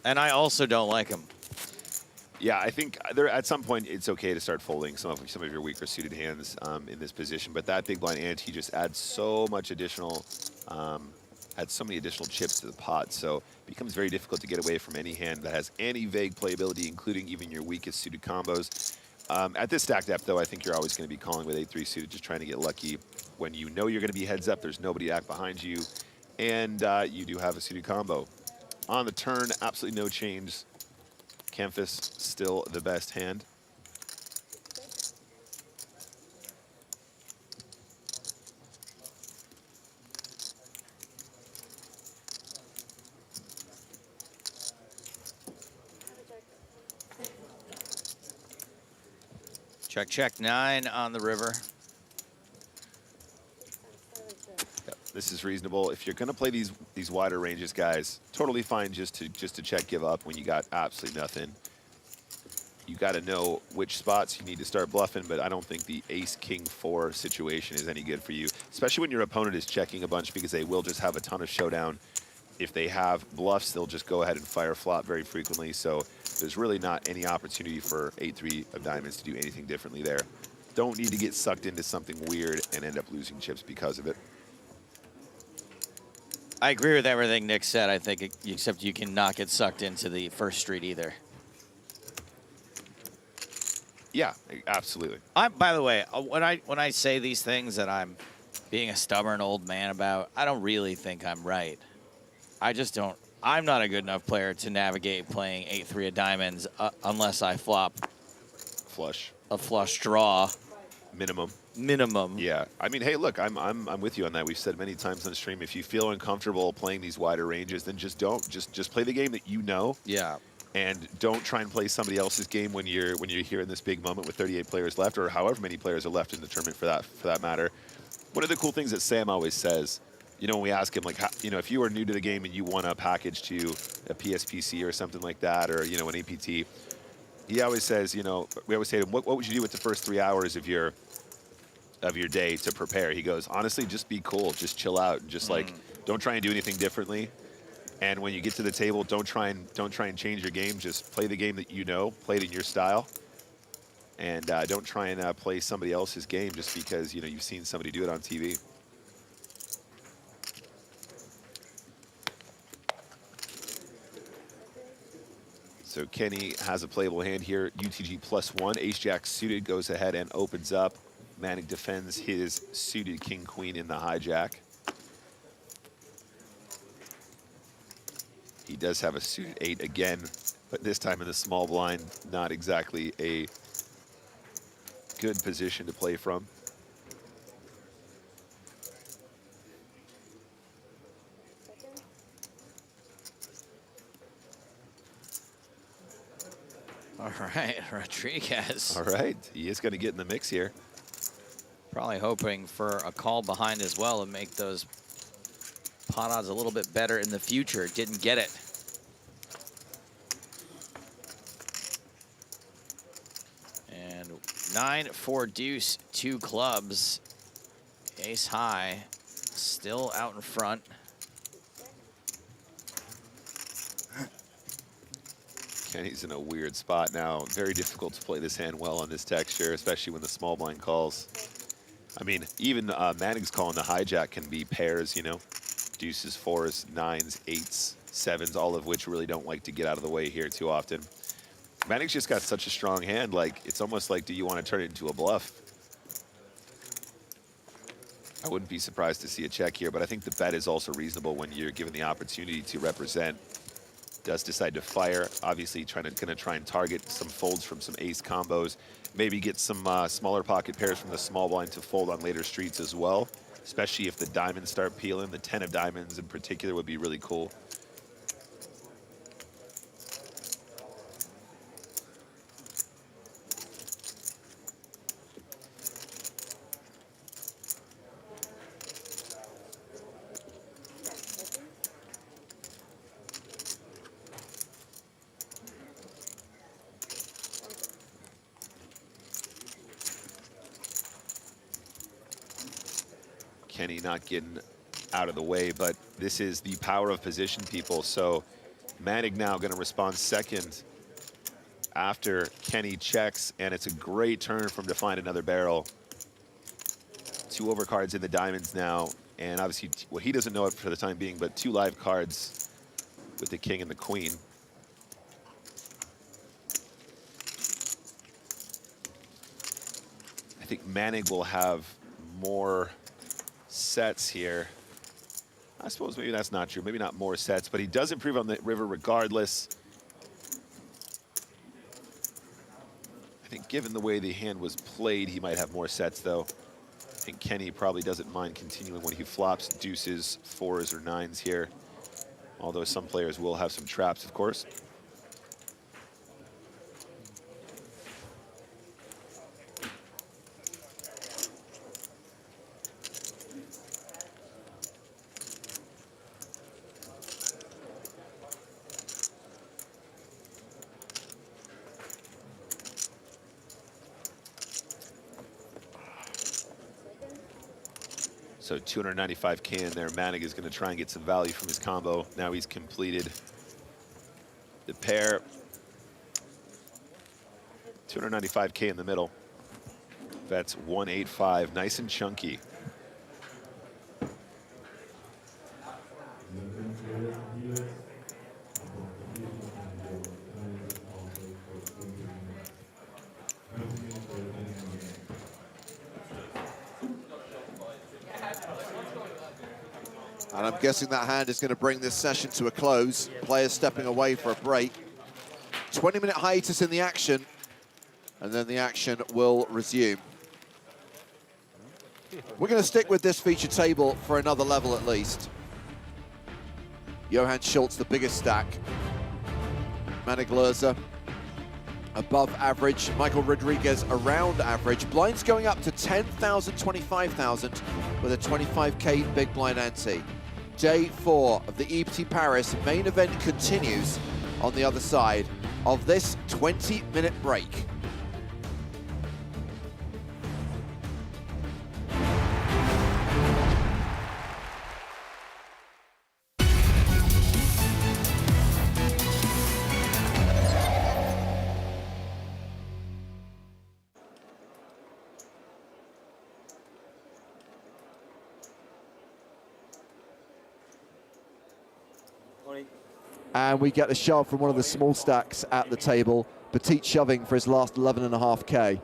And I also don't like them. Yeah, I think there at some point it's okay to start folding some of your weaker suited hands in this position. But that big blind ante just adds so much additional, adds so many additional chips to the pot. So it becomes very difficult to get away from any hand that has any vague playability, including even your weakest suited combos. At this stack depth, though, I think you're always going to be calling with 8-3 suited, just trying to get lucky when you know you're going to be heads up. There's nobody act behind you, and you do have a suited combo. On the turn, absolutely no change. Campus still the best hand. Check, check, 9 on the river. Yep, this is reasonable. If you're going to play these wider ranges, guys, totally fine just to check give up when you got absolutely nothing. you got to know which spots you need to start bluffing, but I don't think the ace-king-4 situation is any good for you, especially when your opponent is checking a bunch, because they will just have a ton of showdown. If they have bluffs, they'll just go ahead and fire flop very frequently, so there's really not any opportunity for 8-3 of diamonds to do anything differently there. Don't need to get sucked into something weird and end up losing chips because of it. I agree with everything Nick said. I think, except you cannot get sucked into the first street either. Yeah, absolutely. By the way, when I say these things that I'm being a stubborn old man about, I don't really think I'm right. I just don't. I'm not a good enough player to navigate playing 8-3 of diamonds unless I flop a flush draw. Minimum. Yeah. I mean, hey, look, I'm with you on that. We've said many times on the stream, if you feel uncomfortable playing these wider ranges, then just don't. Just play the game that you know. Yeah. And don't try and play somebody else's game when you're here in this big moment with 38 players left, or however many players are left in the tournament for that matter. One of the cool things that Sam always says, you know, when we ask him, like, how, you know, if you were new to the game and you won a package to a PSPC or something like that, or, you know, an APT, he always says, you know, we always say to him, what would you do with the first 3 hours of your day to prepare? He goes, honestly, just be cool, just chill out, and just like, don't try and do anything differently. And when you get to the table, don't try and change your game. Just play the game that you know, play it in your style, and don't try and play somebody else's game just because, you know, you've seen somebody do it on TV. So Kenny has a playable hand here. UTG +1, ace-jack suited goes ahead and opens up. Manic defends his suited king-queen in the hijack. He does have a suited 8 again, but this time in the small blind, not exactly a good position to play from. All right, Rodriguez. All right, he is going to get in the mix here. Probably hoping for a call behind as well and make those pot odds a little bit better in the future. Didn't get it. And 9-4 deuce, 2 clubs. Ace high, still out in front. Kenny's in a weird spot now. Very difficult to play this hand well on this texture, especially when the small blind calls. I mean, even Manic's calling the hijack can be pairs, you know, deuces, 4s, 9s, 8s, 7s, all of which really don't like to get out of the way here too often. Manic's just got such a strong hand, like, it's almost like, do you want to turn it into a bluff? I wouldn't be surprised to see a check here, but I think the bet is also reasonable when you're given the opportunity to represent. Does decide to fire, obviously gonna try and target some folds from some ace combos, maybe get some smaller pocket pairs from the small blind to fold on later streets as well, especially if the diamonds start peeling. The 10 of diamonds in particular would be really cool. Kenny not getting out of the way, but this is the power of position, people. So Manic now going to respond second after Kenny checks, and it's a great turn from to find another barrel. 2 overcards in the diamonds now, and obviously, well, he doesn't know it for the time being, but 2 live cards with the king and the queen. I think Manic will have more sets here. I suppose maybe that's not true. Maybe not more sets, but he does improve on the river regardless. I think given the way the hand was played, he might have more sets though. I think Kenny probably doesn't mind continuing when he flops deuces, 4s, or 9s here. Although some players will have some traps, of course. So 295K in there. Manic is going to try and get some value from his combo. Now he's completed the pair. 295K in the middle. That's 185, nice and chunky. And I'm guessing that hand is going to bring this session to a close. Players stepping away for a break. 20-minute hiatus in the action, and then the action will resume. We're going to stick with this feature table for another level at least. Johann Schultz, the biggest stack. Manic above average. Michael Rodriguez around average. Blinds going up to 10,000, 25,000 with a 25K big blind ante. Day 4 of the EPT Paris main event continues on the other side of this 20-minute break. And we get a shove from one of the small stacks at the table. Petit shoving for his last 11.5K.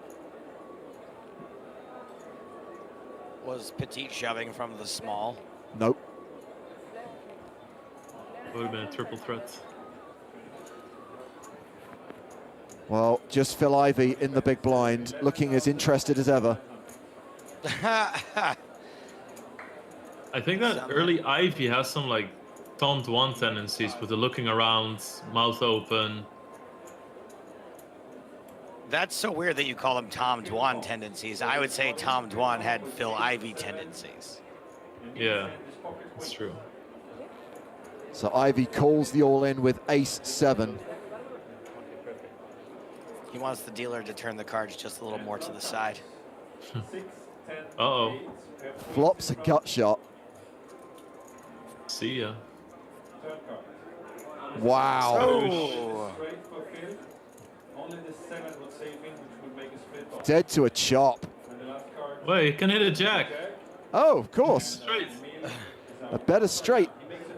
Was Petit shoving from the small? Nope. Would have been a triple threat. Well, just Phil Ivey in the big blind, looking as interested as ever. I think that early Ivy has some like Tom Dwan tendencies with the looking around, mouth open. That's so weird that you call them Tom Dwan tendencies. I would say Tom Dwan had Phil Ivey tendencies. Yeah, that's true. So Ivey calls the all-in with ace-7. He wants the dealer to turn the cards just a little more to the side. Uh-oh. Flops a gut shot. See ya. Wow. Oh. Dead to a chop. Wait, you can hit a jack. Oh, of course. Straight. A better straight.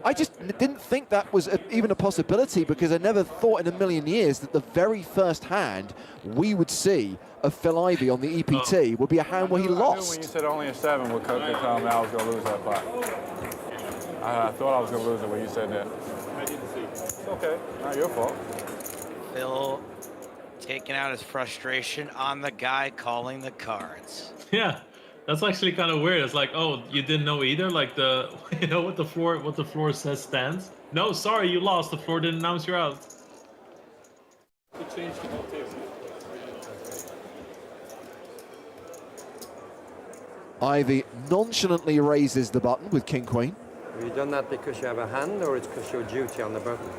I just didn't think that was even a possibility, because I never thought in a million years that the very first hand we would see of Phil Ivey on the EPT would be a hand where he I knew when lost. you said only a 7 would tell me I was going to lose that pot. I thought I was going to lose it when you said that. I didn't see. It's okay. Not your fault. Phil taking out his frustration on the guy calling the cards. Yeah, that's actually kind of weird. It's like, oh, you didn't know either? Like the, you know, what the floor says stands? No, sorry, you lost. The floor didn't announce you're out. Ivey nonchalantly raises the button with king-queen. Have you done that because you have a hand, or it's because you're duty on the button?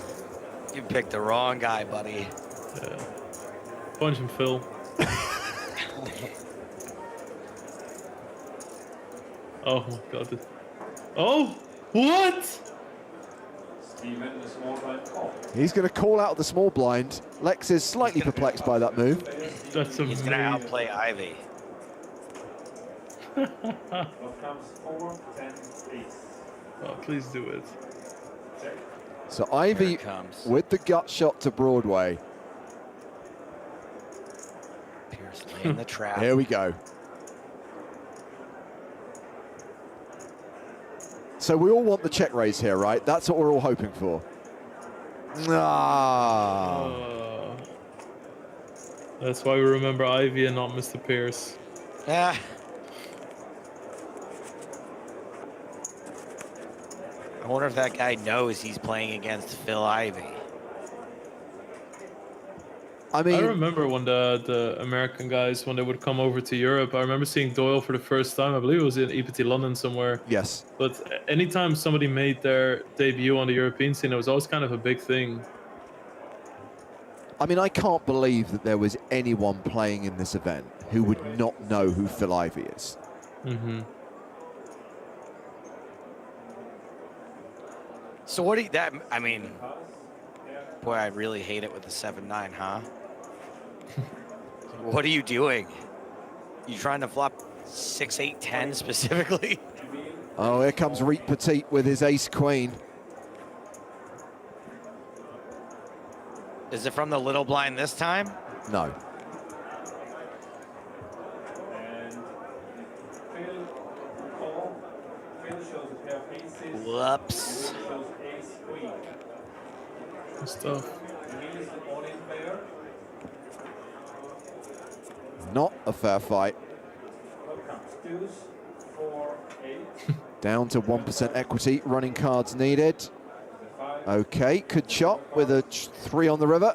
You picked the wrong guy, buddy. Yeah. Punch him, Phil. Oh my god. Oh! What? He's going to call out the small blind. Lex is slightly perplexed by that move. That's amazing. He's going to outplay Ivey. Oh, please do it. So Ivey with the gut shot to Broadway. Pierce laying the trap. Here we go. So we all want the check raise here, right? That's what we're all hoping for. Ah. That's why we remember Ivy and not Mr. Pierce. Yeah. I wonder if that guy knows he's playing against Phil Ivey. I mean, I remember when the American guys, when they would come over to Europe, I remember seeing Doyle for the first time. I believe it was in EPT London somewhere. Yes. But anytime somebody made their debut on the European scene, it was always kind of a big thing. I mean, I can't believe that there was anyone playing in this event who would not know who Phil Ivey is. Mm-hmm. So what do you, I mean, boy, I really hate it with the 7-9, huh? What are you doing? You trying to flop 6-8-10 specifically? Oh, here comes Reet Petit with his ace-queen. Is it from the little blind this time? No. Whoops. Good stuff. Not a fair fight. Down to 1% equity, running cards needed. Okay, good shot with a 3 on the river.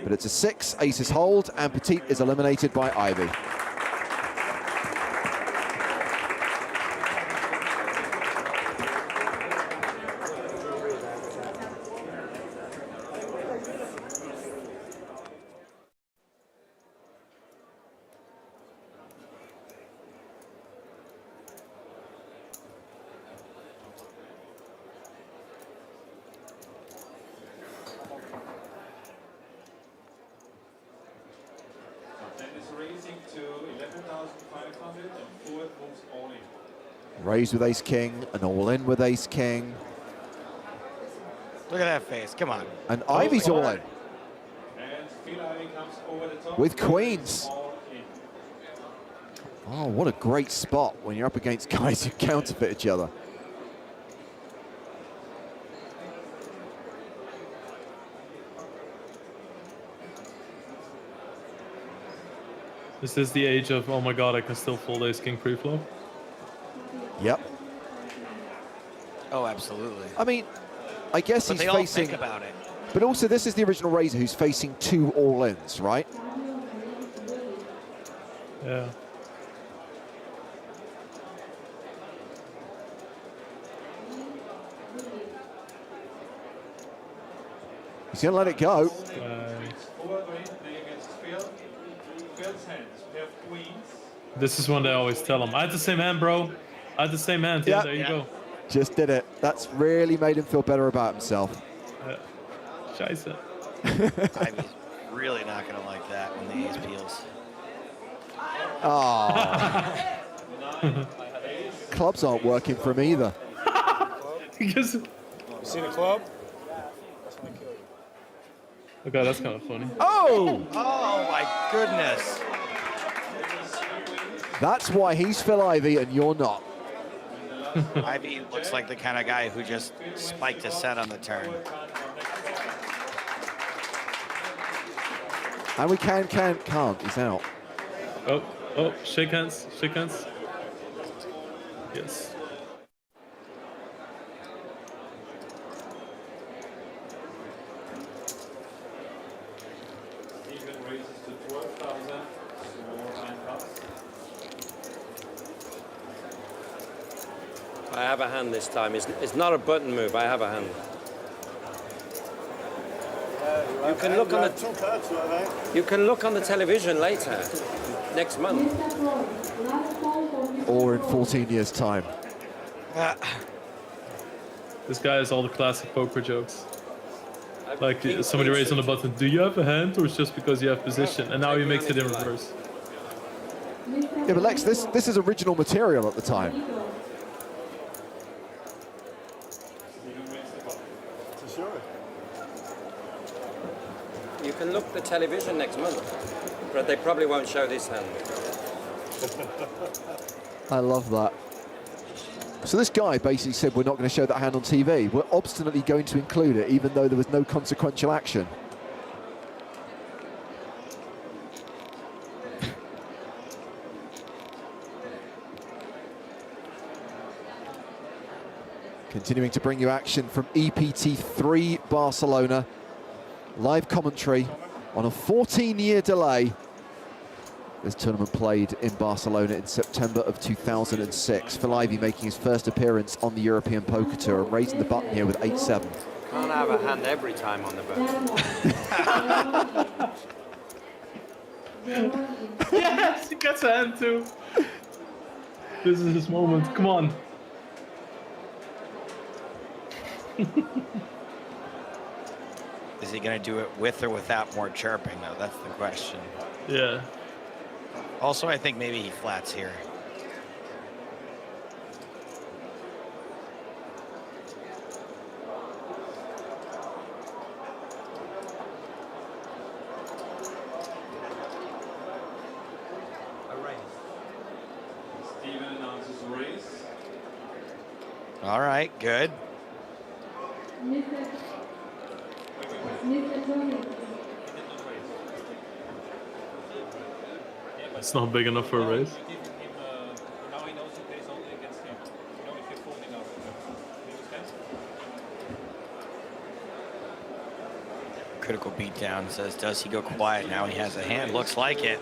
But it's a 6, aces hold, and Petit is eliminated by Ivey. Raise with ace-king, and all-in with ace-king. Look at that face, come on. And Ivy's all-in. With queens. Oh, what a great spot when you're up against guys who counterfeit each other. Is this the age of, oh my god, I can still fold ace-king pre-flop? Yep. Oh, absolutely. I mean, I guess But he's they all facing... think about it. But also, this is the original Razor who's facing 2 all-ins, right? Yeah. He's going to let it go. This is one they always tell him. I had the same hand, bro. I had the same hand. Yeah, there you go. Just did it. That's really made him feel better about himself. Scheiße. Ivy's really not going to like that when the ace peels. Oh. Clubs aren't working for him either. Because You see the club? okay, that's kind of funny. Oh! Oh my goodness. That's why he's Phil Ivey and you're not. Ivy looks like the kind of guy who just spiked a set on the turn. And we can't. He's out. Oh, shake hands, shake hands. Yes. I have a hand this time. It's not a button move. I have a hand. You can look on the. You can look on the television later, next month. Or in 14 years' time. This guy has all the classic poker jokes. Like somebody raised on the button, do you have a hand or it's just because you have position? And now he makes it in reverse. Yeah, but Lex, this is original material at the time. You can look the television next month, but they probably won't show this hand. I love that. So this guy basically said we're not going to show that hand on TV. We're obstinately going to include it, even though there was no consequential action. Continuing to bring you action from EPT 3 Barcelona. Live commentary on a 14-year delay. This tournament played in Barcelona in September of 2006. Phil Ivey making his first appearance on the European Poker Tour and raising the button here with 8-7. Can't have a hand every time on the button. Yes, he gets a hand too. This is his moment. Come on. Is he going to do it with or without more chirping, though? That's the question. Yeah. Also, I think maybe he flats here. Steven announces a race. All right, good. It's not big enough for a race. Critical beatdown says, does he go quiet now? He has a hand. Looks like it.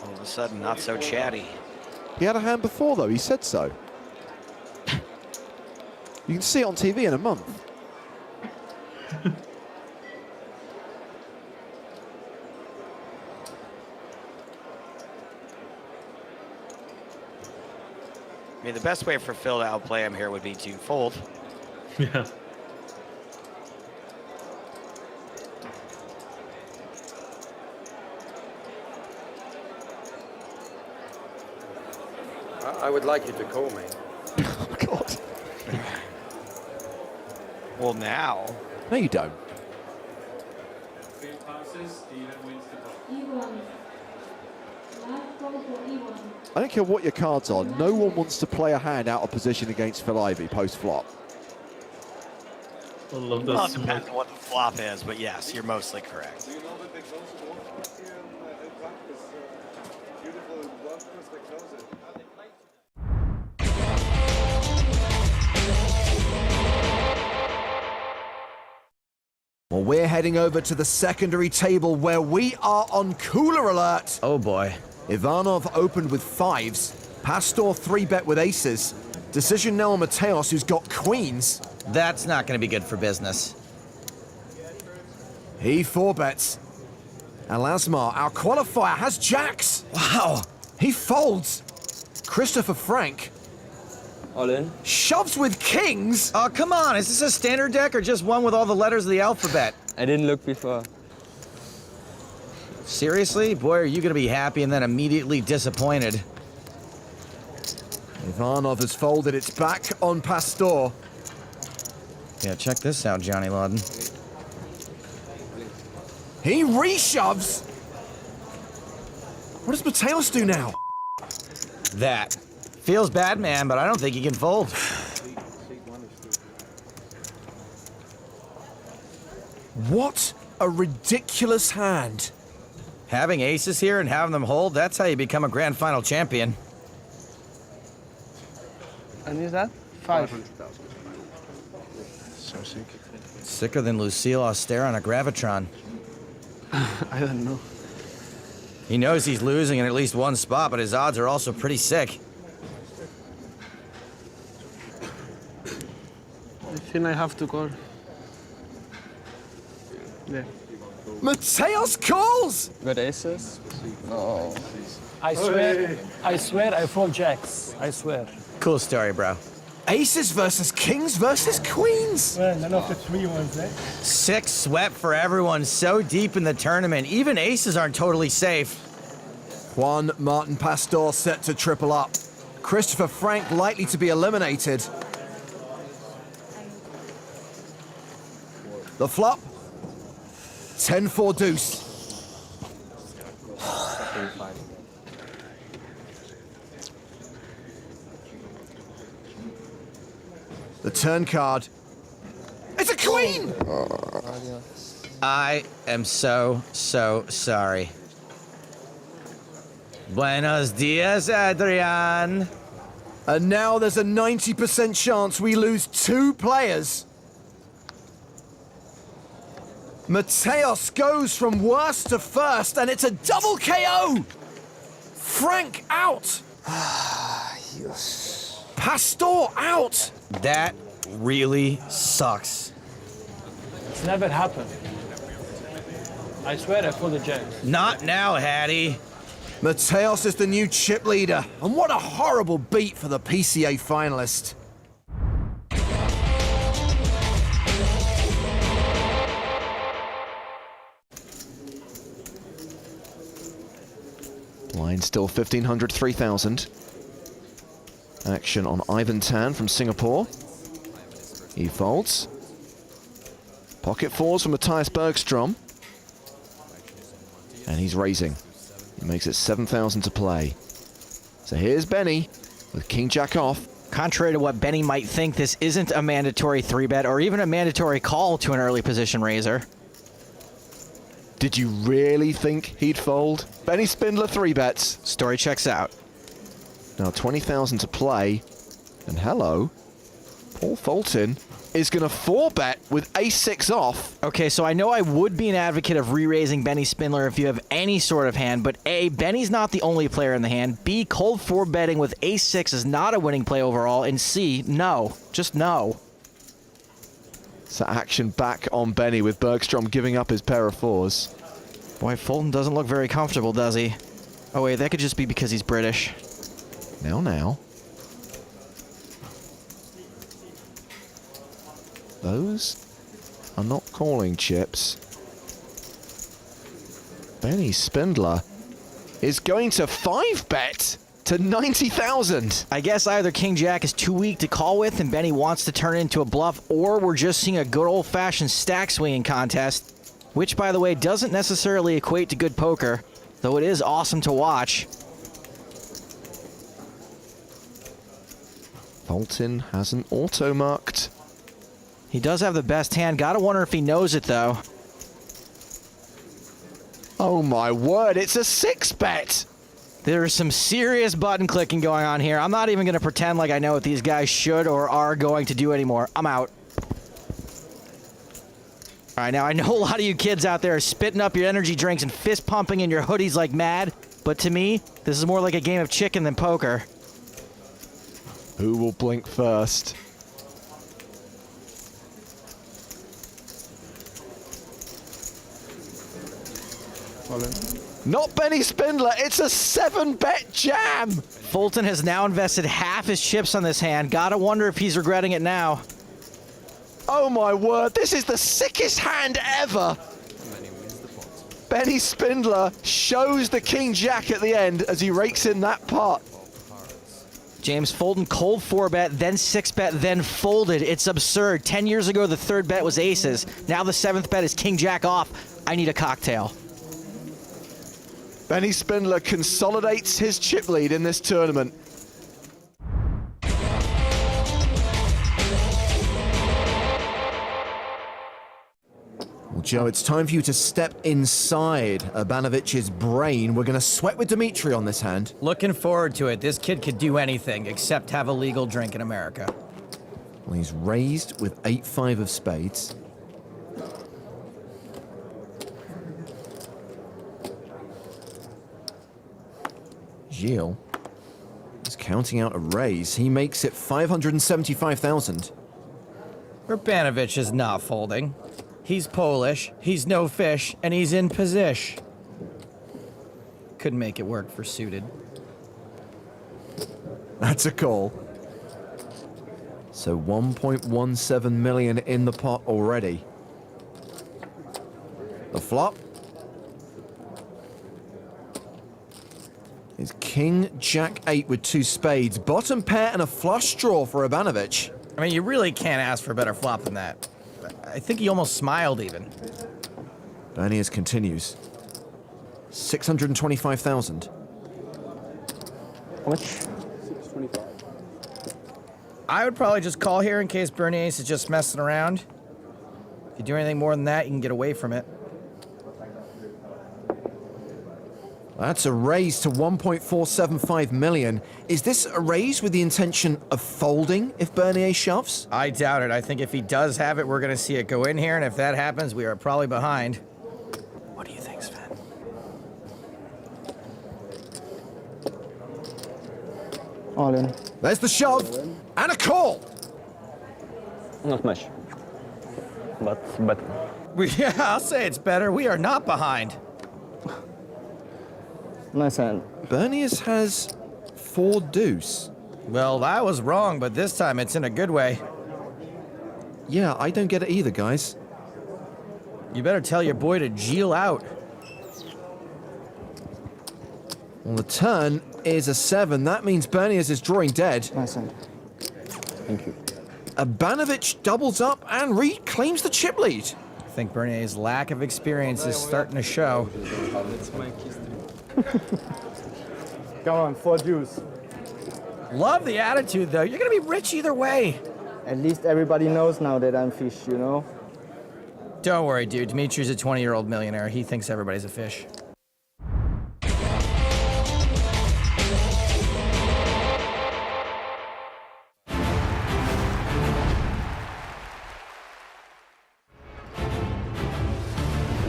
All of a sudden, not so chatty. He had a hand before, though. He said so. You can see it on TV in a month. I mean, the best way for Phil to outplay him here would be to fold. Yeah. I would like you to call me. Oh, God. Well, now. No, you don't. Phil passes, Steven wins the ball. I don't care what your cards are. No one wants to play a hand out of position against Phil Ivey post-flop. I love Well, it this. depends on what the flop is, but yes, you're mostly correct. Do you know that they close the ball here in practice? Beautiful bluff because they close it. Well, we're heading over to the secondary table where we are on cooler alert. Oh boy. Ivanov opened with fives. Pastor 3-bet with aces. Decision now on Mateos, who's got queens. That's not going to be good for business. He 4-bets. And Lasmar, our qualifier, has jacks. Wow. He folds. Christopher Frank All in. shoves with kings. Oh, come on. Is this a standard deck or just one with all the letters of the alphabet? I didn't look before. Seriously? Boy, are you going to be happy and then immediately disappointed. Ivanov has folded. It's back on Pastor. Yeah, check this out, Johnny Lawden. He reshoves. What does Mateos do now? That. Feels bad, man, but I don't think he can fold. What a ridiculous hand. Having aces here and having them hold, that's how you become a grand final champion. And is that? 5. So sick. Sicker than Lucille Auster on a Gravitron. I don't know. He knows he's losing in at least one spot, but his odds are also pretty sick. I think I have to call. There. Mateos calls! Got aces? Oh. I swear I fold jacks. I swear. Cool story, bro. Aces versus kings versus queens. Well, none of the 3 ones, eh? 6 sweat for everyone so deep in the tournament. Even aces aren't totally safe. Juan Martin Pastor set to triple up. Christopher Frank likely to be eliminated. The flop. 10-4 deuce. The turn card. It's a queen! I am so sorry. Buenos dias, Adrian. And now there's a 90% chance we lose 2 players. Mateos goes from worst to first, and it's a double KO! Frank out! Yes. Pastor out! That really sucks. It's never happened. I swear I fold the jacks. Not now, Hattie. Mateos is the new chip leader, and what a horrible beat for the PCA finalist. Line still 1,500, 3,000. Action on Ivan Tan from Singapore. He folds. Pocket fours from Matthias Bergstrom. And he's raising. He makes it 7,000 to play. So here's Benny with King Jack off. Contrary to what Benny might think, this isn't a mandatory 3-bet or even a mandatory call to an early position raiser. Did you really think he'd fold? Benny Spindler 3-bets. Story checks out. Now 20,000 to play. And hello, Paul Fulton is going to 4-bet with ace-6 off. Okay, so I know I would be an advocate of re-raising Benny Spindler if you have any sort of hand, but A, Benny's not the only player in the hand. B, cold 4-betting with ace-6 is not a winning play overall. And C, no. Just no. So action back on Benny with Bergstrom giving up his pair of fours. Boy, Fulton doesn't look very comfortable, does he? Oh wait, that could just be because he's British. Now. Those are not calling chips. Benny Spindler is going to 5-bet to 90,000. I guess either King Jack is too weak to call with and Benny wants to turn it into a bluff, or we're just seeing a good old-fashioned stack swinging contest, which, by the way, doesn't necessarily equate to good poker, though it is awesome to watch. Fulton has an auto-marked. He does have the best hand. Gotta wonder if he knows it, though. Oh my word, it's a 6-bet. There's some serious button clicking going on here. I'm not even going to pretend like I know what these guys should or are going to do anymore. I'm out. All right, now I know a lot of you kids out there are spitting up your energy drinks and fist pumping in your hoodies like mad, but to me, this is more like a game of chicken than poker. Who will blink first? Not Benny Spindler, it's a 7-bet jam! Fulton has now invested half his chips on this hand. Gotta wonder if he's regretting it now. Oh my word, this is the sickest hand ever! Benny Spindler shows the King Jack at the end as he rakes in that pot. James Fulton cold 4-bet, then 6-bet, then folded. It's absurd. 10 years ago, the 3rd bet was aces. Now the 7th bet is King Jack off. I need a cocktail. Benny Spindler consolidates his chip lead in this tournament. Well, Joe, it's time for you to step inside Urbanovic's brain. We're going to sweat with Dimitri on this hand. Looking forward to it. This kid could do anything except have a legal drink in America. Well, he's raised with 8-5 of spades. Gilles is counting out a raise. He makes it 575,000. Urbanovic is not folding. He's Polish, he's no fish, and he's in position. Couldn't make it work for suited. That's a call. So 1.17 million in the pot already. The flop is King Jack 8 with 2 spades. Bottom pair and a flush draw for Urbanovic. I mean, you really can't ask for a better flop than that. I think he almost smiled even. Berniers continues. 625,000. How much? 625. I would probably just call here in case Berniers is just messing around. If you do anything more than that, you can get away from it. That's a raise to 1.475 million. Is this a raise with the intention of folding if Bernier shoves? I doubt it. I think if he does have it, we're going to see it go in here, and if that happens, we are probably behind. What do you think, Sven? All in. There's the shove and a call. Not much. But Yeah, I'll say it's better. We are not behind. Nice hand. Bernius has 4 deuce. Well, that was wrong, but this time it's in a good way. Yeah, I don't get it either, guys. You better tell your boy to geel out. Well, the turn is a 7. That means Bernius is drawing dead. Nice hand. Thank you. Abanovic doubles up and reclaims the chip lead. I think Bernier's lack of experience is starting to show. Come on, 4 deuce. Love the attitude, though. You're going to be rich either way. At least everybody knows now that I'm fish, you know? Don't worry, dude. Dimitri's a 20-year-old millionaire. He thinks everybody's a fish.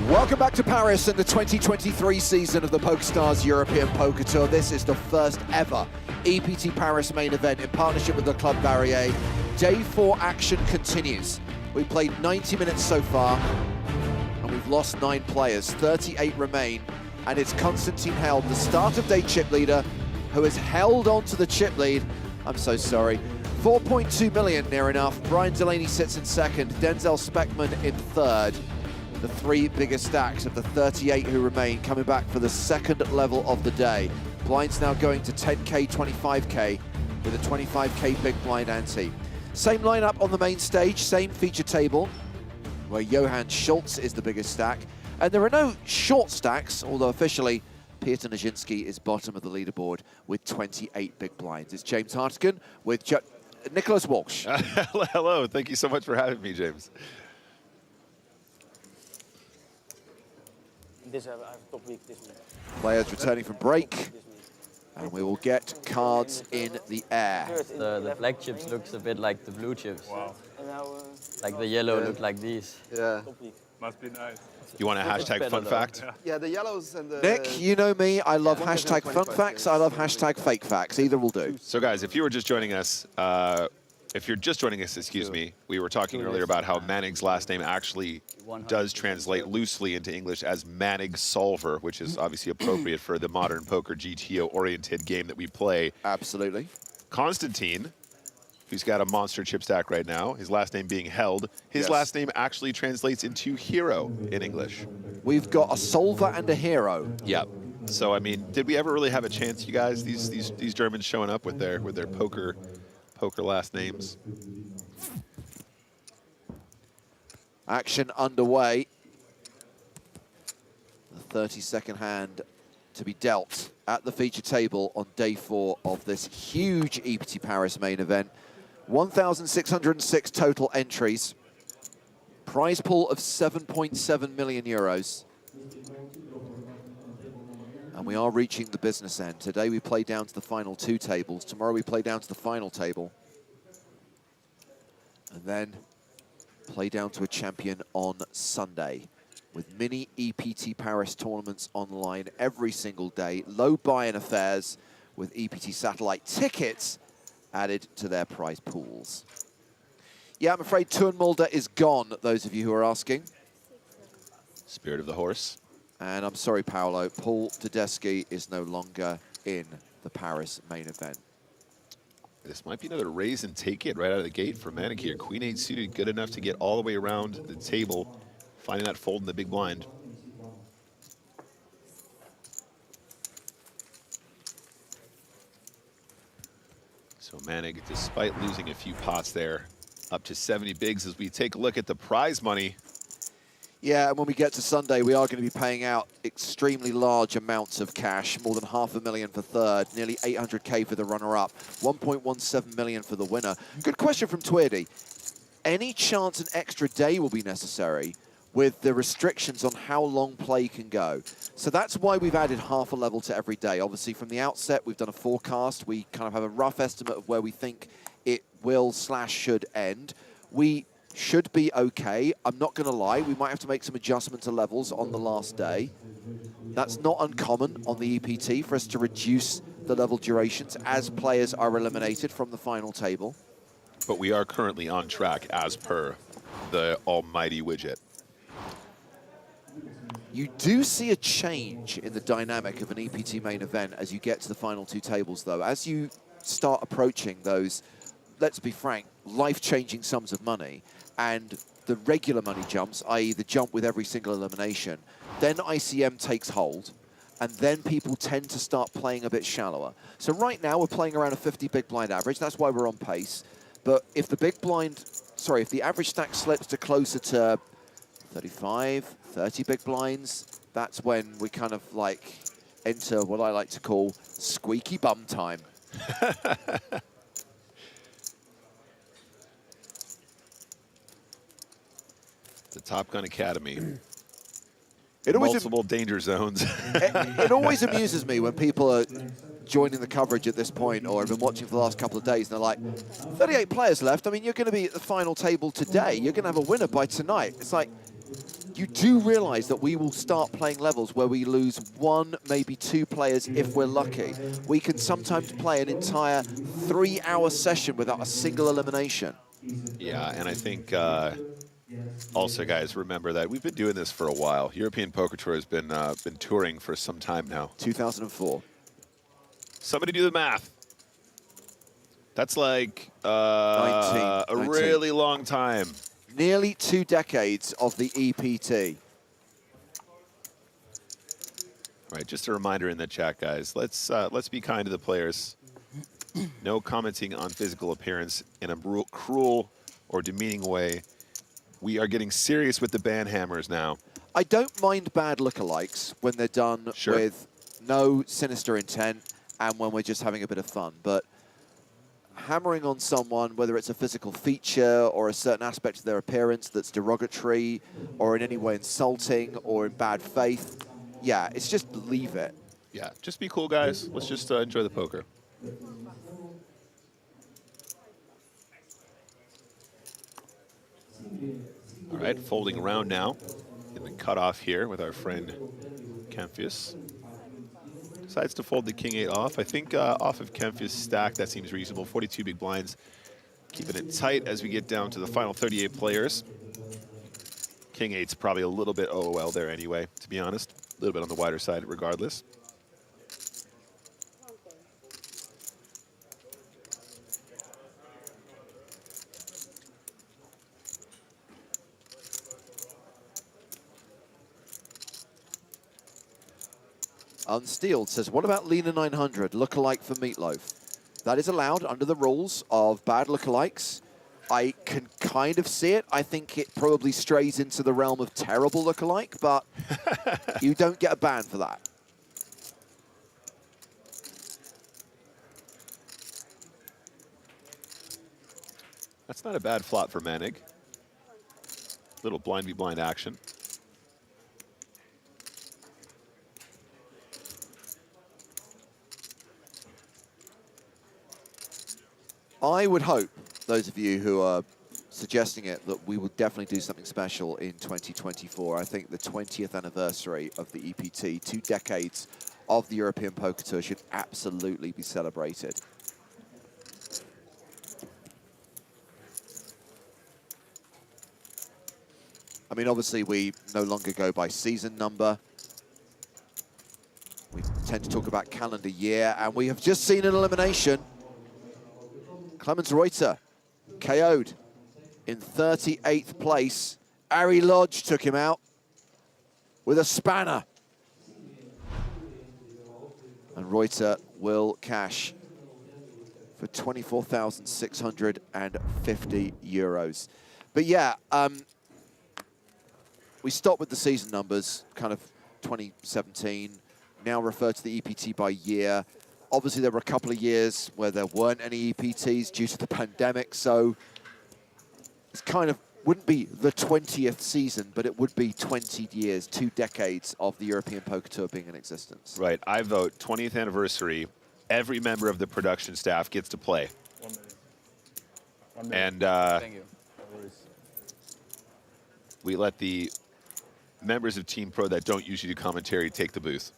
Welcome back to Paris and the 2023 season of the PokerStars European Poker Tour. This is the first ever EPT Paris main event in partnership with the Club Barrier. Day 4 action continues. We played 90 minutes so far and we've lost 9 players. 38 remain, and it's Konstantin Held, the start of day chip leader, who has held on to the chip lead. I'm so sorry. 4.2 million near enough. Brian Delaney sits in second, Denzel Speckman in third. The 3 biggest stacks of the 38 who remain coming back for the second level of the day. Blinds now going to 10K, 25K with a 25K big blind ante. Same lineup on the main stage, same feature table, where Johann Schultz is the biggest stack. And there are no short stacks, although officially Peter Nijinsky is bottom of the leaderboard with 28 big blinds. It's James Hartigan with Nicholas Walsh. Hello, thank you so much for having me, James. Players returning from break, and we will get cards in the air. The black chips looks a bit like the blue chips. Wow. Like the yellow look like these. Yeah. Must be nice. You want a hashtag fun fact? Yeah, the yellows and the... Nick, you know me, I love hashtag fun facts, I love hashtag fake facts. Either will do. So guys, if you were just joining us, excuse me, we were talking earlier about how Manig's last name actually does translate loosely into English as Manig Solver, which is obviously appropriate for the modern poker GTO-oriented game that we play. Absolutely. Konstantin, who's got a monster chip stack right now, his last name being Held, his last name actually translates into hero in English. We've got a solver and a hero. Yep. So, I mean, did we ever really have a chance, you guys, these Germans showing up with their poker last names? Action underway. The 30-second hand to be dealt at the feature table on day 4 of this huge EPT Paris main event. 1,606 total entries. Prize pool of 7.7 million euros. And we are reaching the business end. Today we play down to the final 2 tables. Tomorrow we play down to the final table. And then play down to a champion on Sunday with mini EPT Paris tournaments online every single day. Low buy-in affairs with EPT satellite tickets added to their prize pools. Yeah, I'm afraid Turnmulder is gone, those of you who are asking. Spirit of the horse. And I'm sorry, Paolo, Paul Tedeschi is no longer in the Paris main event. This might be another raise and take it right out of the gate for Manic here. Queen 8 suited, good enough to get all the way around the table, finding that fold in the big blind. So Manic, despite losing a few pots there, up to 70 bigs as we take a look at the prize money. Yeah, and when we get to Sunday, we are going to be paying out extremely large amounts of cash, more than $500,000 for third, nearly 800K for the runner-up, 1.17 million for the winner. Good question from Tweedy. Any chance an extra day will be necessary with the restrictions on how long play can go? So that's why we've added half a level to every day. Obviously, from the outset, we've done a forecast. We kind of have a rough estimate of where we think it will/should end. We should be okay. I'm not going to lie. We might have to make some adjustment to levels on the last day. That's not uncommon on the EPT for us to reduce the level durations as players are eliminated from the final table. But we are currently on track as per the almighty widget. You do see a change in the dynamic of an EPT main event as you get to the final two tables, though. As you start approaching those, let's be frank, life-changing sums of money, and the regular money jumps, i.e. the jump with every single elimination, then ICM takes hold, and then people tend to start playing a bit shallower. So right now we're playing around a 50 big blind average. That's why we're on pace. But if the big blind, sorry, if the average stack slips to closer to 35, 30 big blinds, that's when we kind of like enter what I like to call squeaky bum time. The Top Gun Academy. It always multiple danger zones. It always amuses me when people are joining the coverage at this point or have been watching for the last couple of days and they're like, 38 players left. I mean, you're going to be at the final table today. You're going to have a winner by tonight. It's like, you do realize that we will start playing levels where we lose one, maybe two players if we're lucky. We can sometimes play an entire 3-hour session without a single elimination. Yeah, and I think also, guys, remember that we've been doing this for a while. European Poker Tour has been touring for some time now. 2004. Somebody do the math. That's like 19. a really long time. Nearly 2 decades of the EPT. Right, just a reminder in the chat, guys. Let's be kind to the players. No commenting on physical appearance in a cruel or demeaning way. We are getting serious with the ban hammers now. I don't mind bad lookalikes when they're done with no sinister intent and when we're just having a bit of fun. But hammering on someone, whether it's a physical feature or a certain aspect of their appearance that's derogatory or in any way insulting or in bad faith, yeah, it's just leave it. Yeah, just be cool, guys. Let's just enjoy the poker. All right, folding around now in the cutoff here with our friend Kemphius. Decides to fold the king-8 off. I think off of Kemphius' stack, that seems reasonable. 42 big blinds, keeping it tight as we get down to the final 38 players. King-8's probably a little bit OOL there anyway, to be honest. A little bit on the wider side regardless. Unsteeled says, what about Lena 900, lookalike for Meatloaf? That is allowed under the rules of bad lookalikes. I can kind of see it. I think it probably strays into the realm of terrible lookalike, but you don't get a ban for that. That's not a bad flop for Manic. Little blind v blind action. I would hope, those of you who are suggesting it, that we will definitely do something special in 2024. I think the 20th anniversary of the EPT, 2 decades of the European Poker Tour, should absolutely be celebrated. I mean, obviously, we no longer go by season number. We tend to talk about calendar year, and we have just seen an elimination. Clemens Reuter KO'd in 38th place. Ari Lodge took him out with a spanner. And Reuter will cash for 24,650 euros. But yeah, we stopped with the season numbers, kind of 2017, now refer to the EPT by year. Obviously, there were a couple of years where there weren't any EPTs due to the pandemic, so it's kind of wouldn't be the 20th season, but it would be 20 years, 2 decades of the European Poker Tour being in existence. Right, I vote 20th anniversary. Every member of the production staff gets to play. 1 minute. 1 minute. And Thank you. we let the members of Team Pro that don't usually do commentary take the booth.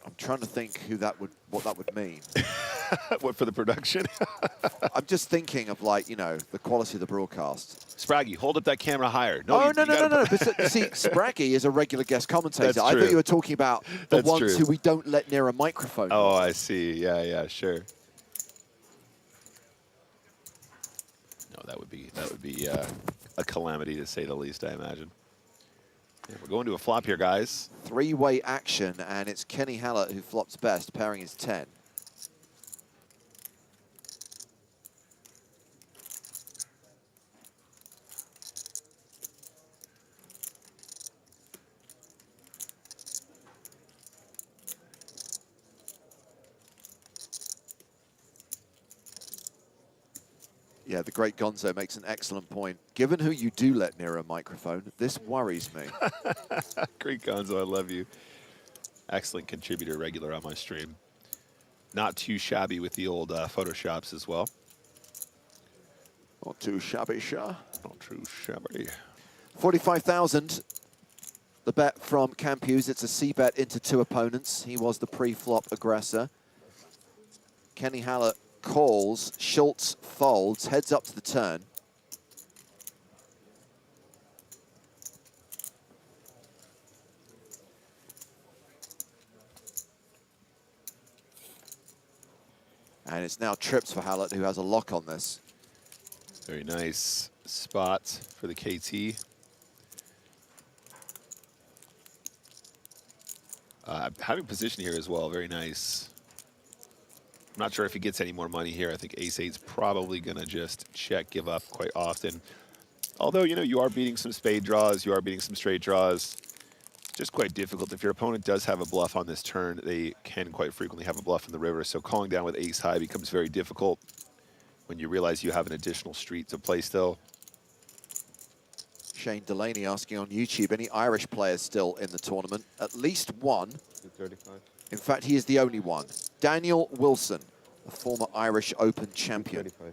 I'm trying to think what that would mean. What, for the production? I'm just thinking of, like, you know, the quality of the broadcast. Spraggy, hold up that camera higher. No, Oh, no. But see, Spraggy is a regular guest commentator. That's I true. thought you were talking about the That's ones true. who we don't let near a microphone. Oh, I see. Yeah, sure. No, that would be a calamity, to say the least, I imagine. Yeah, we're going to a flop here, guys. Three-way action, and it's Kenny Hala who flops best, pairing his 10. Yeah, the great Gonzo makes an excellent point. Given who you do let near a microphone, this worries me. Great Gonzo, I love you. Excellent contributor, regular on my stream. Not too shabby with the old Photoshops as well. Not too shabby, Shah. Not too shabby. 45,000. The bet from Camp Hughes. It's a C bet into two opponents. He was the pre-flop aggressor. Kenny Hala calls, Schultz folds, heads up to the turn. And it's now trips for Hallett, who has a lock on this. Very nice spot for the KT. Having position here as well, very nice. I'm not sure if he gets any more money here. I think ace-8's probably going to just check, give up quite often. Although, you know, you are beating some spade draws, you are beating some straight draws. Just quite difficult. If your opponent does have a bluff on this turn, they can quite frequently have a bluff in the river. So calling down with ace-high becomes very difficult when you realize you have an additional street to play still. Shane Delaney asking on YouTube, any Irish players still in the tournament? At least one. 235. In fact, he is the only one. Daniel Wilson, a former Irish Open champion. 235.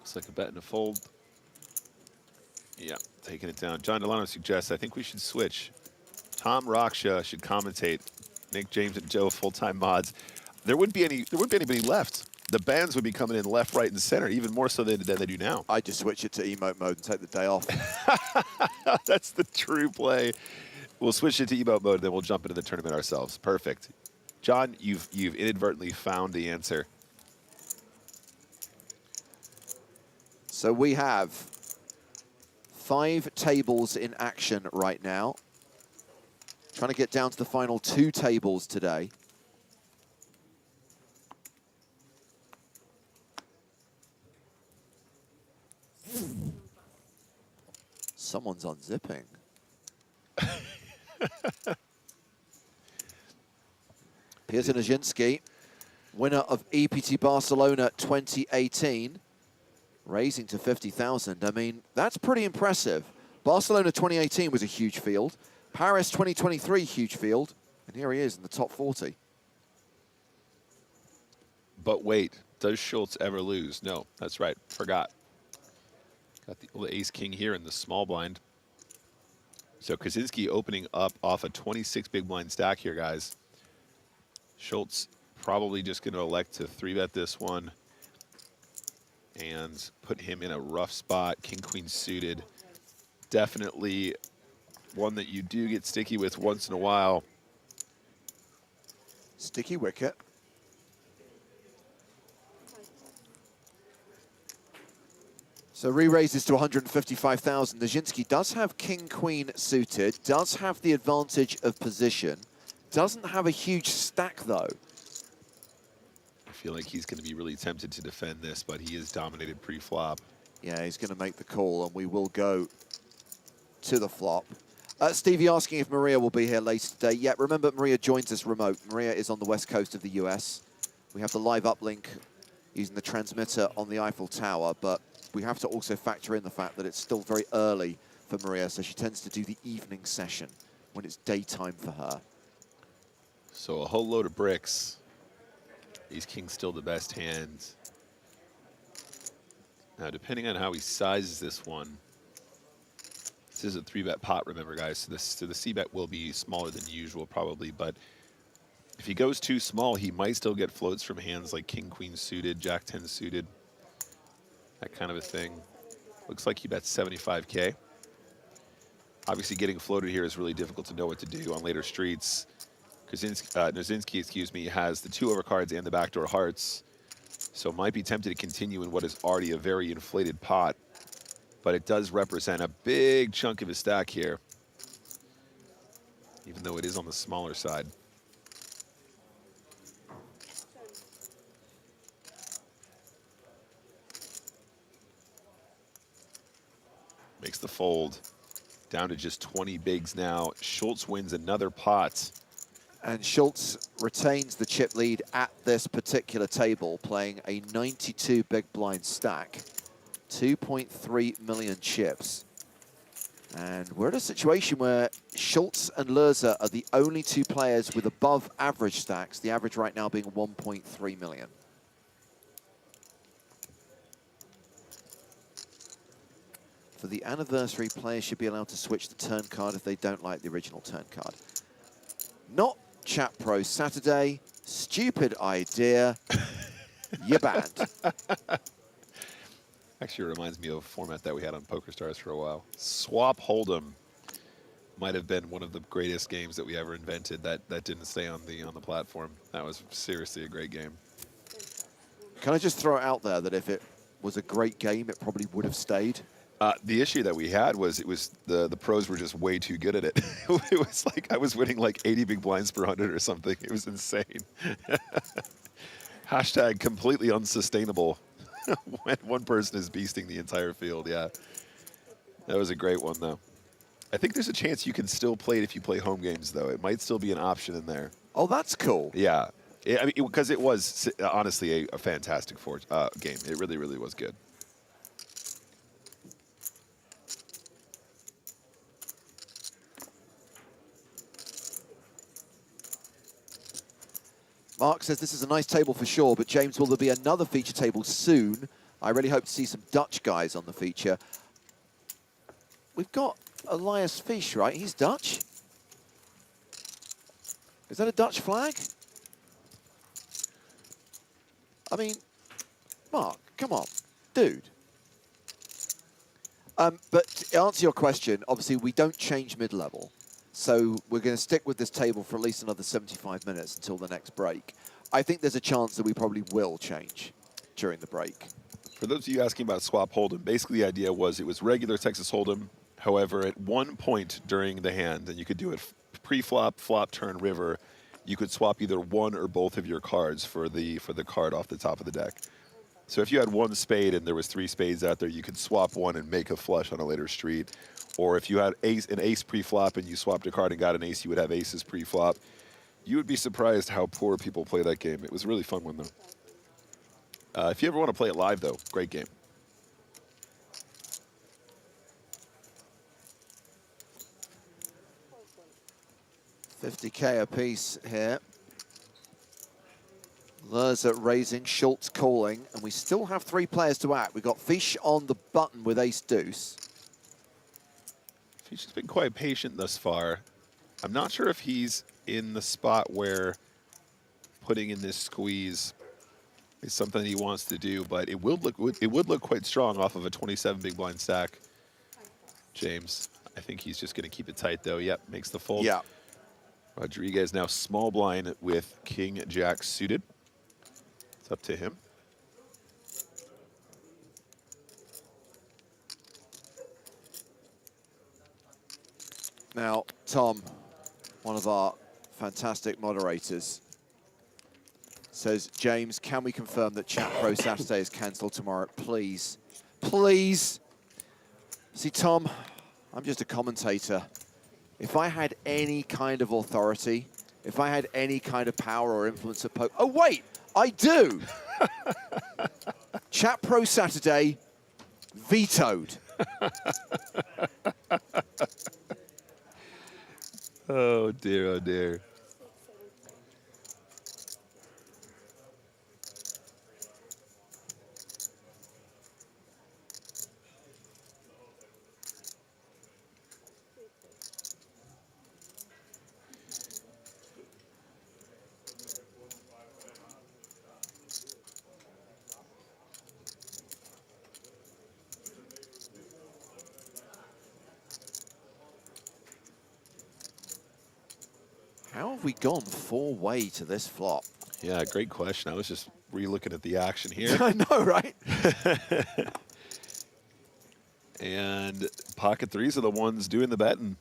Looks like a bet and a fold. Yeah, taking it down. John Delano suggests, I think we should switch. Tom Raksha should commentate. Nick James and Joe full-time mods. There wouldn't be anybody left. The bands would be coming in left, right, and center, even more so than they do now. I just switch it to emote mode and take the day off. That's the true play. We'll switch it to emote mode, then we'll jump into the tournament ourselves. Perfect. John, you've inadvertently found the answer. So we have 5 tables in action right now. Trying to get down to the final 2 tables today. Someone's unzipping. Piers Nijinsky, winner of EPT Barcelona 2018, raising to 50,000. I mean, that's pretty impressive. Barcelona 2018 was a huge field. Paris 2023, huge field. And here he is in the top 40. But wait, does Schultz ever lose? No, that's right, forgot. Got the ace-king here in the small blind. So Krasinski opening up off a 26 big blind stack here, guys. Schultz probably just going to elect to 3-bet this one and put him in a rough spot. King-queen suited. Definitely one that you do get sticky with once in a while. Sticky wicket. So re-raises to 155,000. Nijinsky does have king-queen suited, does have the advantage of position, doesn't have a huge stack, though. I feel like he's going to be really tempted to defend this, but he is dominated pre-flop. Yeah, he's going to make the call, and we will go to the flop. Stevie asking if Maria will be here later today. Yeah, remember, Maria joins us remote. Maria is on the west coast of the US. We have the live uplink using the transmitter on the Eiffel Tower, but we have to also factor in the fact that it's still very early for Maria, so she tends to do the evening session when it's daytime for her. So a whole load of bricks. Ace-king still the best hand. Now, depending on how he sizes this one, This is a 3-bet pot, remember, guys. So the c-bet will be smaller than usual, probably. But if he goes too small, he might still get floats from hands like King, Queen suited, Jack 10 suited, that kind of a thing. Looks like he bets 75K. Obviously, getting floated here is really difficult to know what to do on later streets. Nozinski, excuse me, has the 2 overcards and the backdoor hearts, so might be tempted to continue in what is already a very inflated pot. But it does represent a big chunk of his stack here, even though it is on the smaller side. Makes the fold. Down to just 20 bigs now. Schultz wins another pot. And Schultz retains the chip lead at this particular table, playing a 92 big blind stack. 2.3 million chips. And we're in a situation where Schultz and Lerza are the only 2 players with above average stacks, the average right now being 1.3 million. For the anniversary, players should be allowed to switch the turn card if they don't like the original turn card. Not Chat Pro Saturday. Stupid idea. You're banned. Actually, it reminds me of a format that we had on PokerStars for a while. Swap Hold'em might have been one of the greatest games that we ever invented that didn't stay on the platform. That was seriously a great game. Can I just throw it out there that if it was a great game, it probably would have stayed? The issue that we had was the pros were just way too good at it. It was like I was winning like 80 big blinds per 100 or something. It was insane. Hashtag completely unsustainable when one person is beasting the entire field. Yeah, that was a great one though. I think there's a chance you can still play it if you play home games though. It might still be an option in there. Oh, that's cool. Yeah, I mean, because it was honestly a fantastic game. It really, really was good. Mark says this is a nice table for sure, but James, will there be another feature table soon? I really hope to see some Dutch guys on the feature. We've got Elias Fish, right? He's Dutch. Is that a Dutch flag? I mean, Mark, come on, dude. But to answer your question, obviously we don't change mid-level. So we're going to stick with this table for at least another 75 minutes until the next break. I think there's a chance that we probably will change during the break. For those of you asking about Swap Hold'em, basically the idea was it was regular Texas Hold'em. However, at one point during the hand, and you could do it pre-flop, flop, turn, river, you could swap either one or both of your cards for the card off the top of the deck. So if you had 1 spade and there was 3 spades out there, you could swap one and make a flush on a later street. Or if you had an ace pre-flop and you swapped a card and got an ace, you would have aces pre-flop. You would be surprised how poor people play that game. It was a really fun one, though. If you ever want to play it live, though, great game. $50K apiece here. Lerza raising, Schultz calling, and we still have 3 players to act. We've got Fish on the button with ace-deuce. He's just been quite patient thus far. I'm not sure if he's in the spot where putting in this squeeze is something he wants to do, but it would look quite strong off of a 27 big blind stack. James, I think he's just going to keep it tight though. Yep, makes the fold. Yeah. Rodriguez now small blind with King Jack suited. It's up to him. Now, Tom, one of our fantastic moderators, says, James, can we confirm that Chat Pro Saturday is cancelled tomorrow? Please. Please. See, Tom, I'm just a commentator. If I had any kind of authority, if I had any kind of power or influence at poker... Oh, wait, I do. Chat Pro Saturday, vetoed. Oh, dear, oh, dear. have we gone 4-way to this flop? Yeah, great question. I was just re-looking at the action here. I know, right? And pocket threes are the ones doing the betting.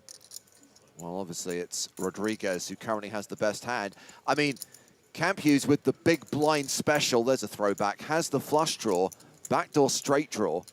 Well, obviously, it's Rodriguez who currently has the best hand. I mean, Camp Hughes with the big blind special, there's a throwback, has the flush draw, backdoor straight draw.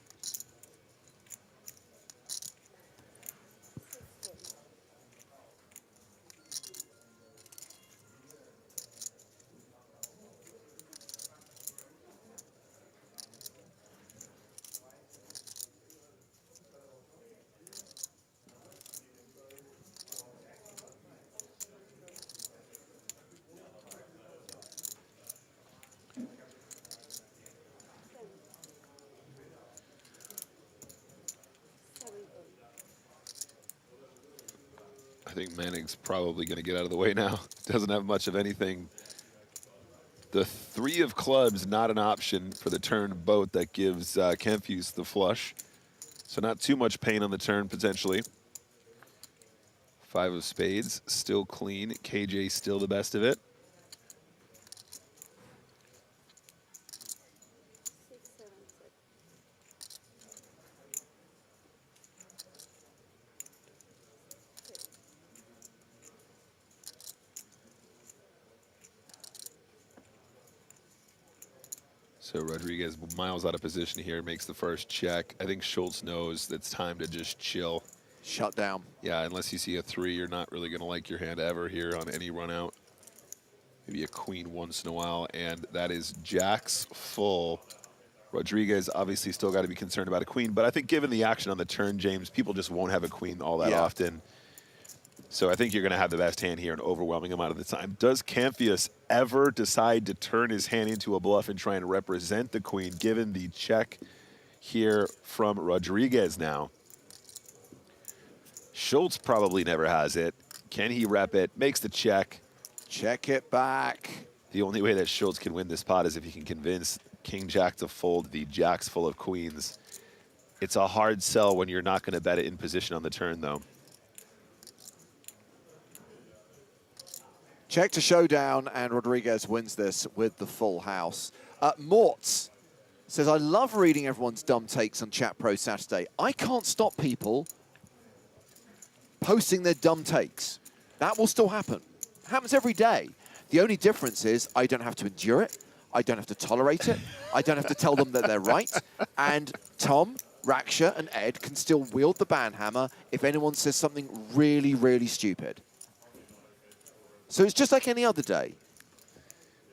I think Manic's probably going to get out of the way now. Doesn't have much of anything. The 3 of clubs, not an option for the turn boat. That gives Camp Hughes the flush. So not too much pain on the turn, potentially. 5 of spades, still clean. KJ still the best of it. So Rodriguez miles out of position here, makes the first check. I think Schultz knows it's time to just chill. Shut down. Yeah, unless you see a 3, you're not really going to like your hand ever here on any run out. Maybe a queen once in a while, and that is jacks full. Rodriguez obviously still got to be concerned about a queen, but I think given the action on the turn, James, people just won't have a queen all that often. So I think you're going to have the best hand here an overwhelming amount of the time. Does Camphius ever decide to turn his hand into a bluff and try and represent the queen, given the check here from Rodriguez now? Schultz probably never has it. Can he rep it? Makes the check. Check it back. The only way that Schultz can win this pot is if he can convince King Jack to fold the jacks full of queens. It's a hard sell when you're not going to bet it in position on the turn, though. Check to showdown, and Rodriguez wins this with the full house. Mortz says, I love reading everyone's dumb takes on Chat Pro Saturday. I can't stop people posting their dumb takes. That will still happen. It happens every day. The only difference is I don't have to endure it. I don't have to tolerate it. I don't have to tell them that they're right. And Tom, Raksha, and Ed can still wield the banhammer if anyone says something really, really stupid. So it's just like any other day.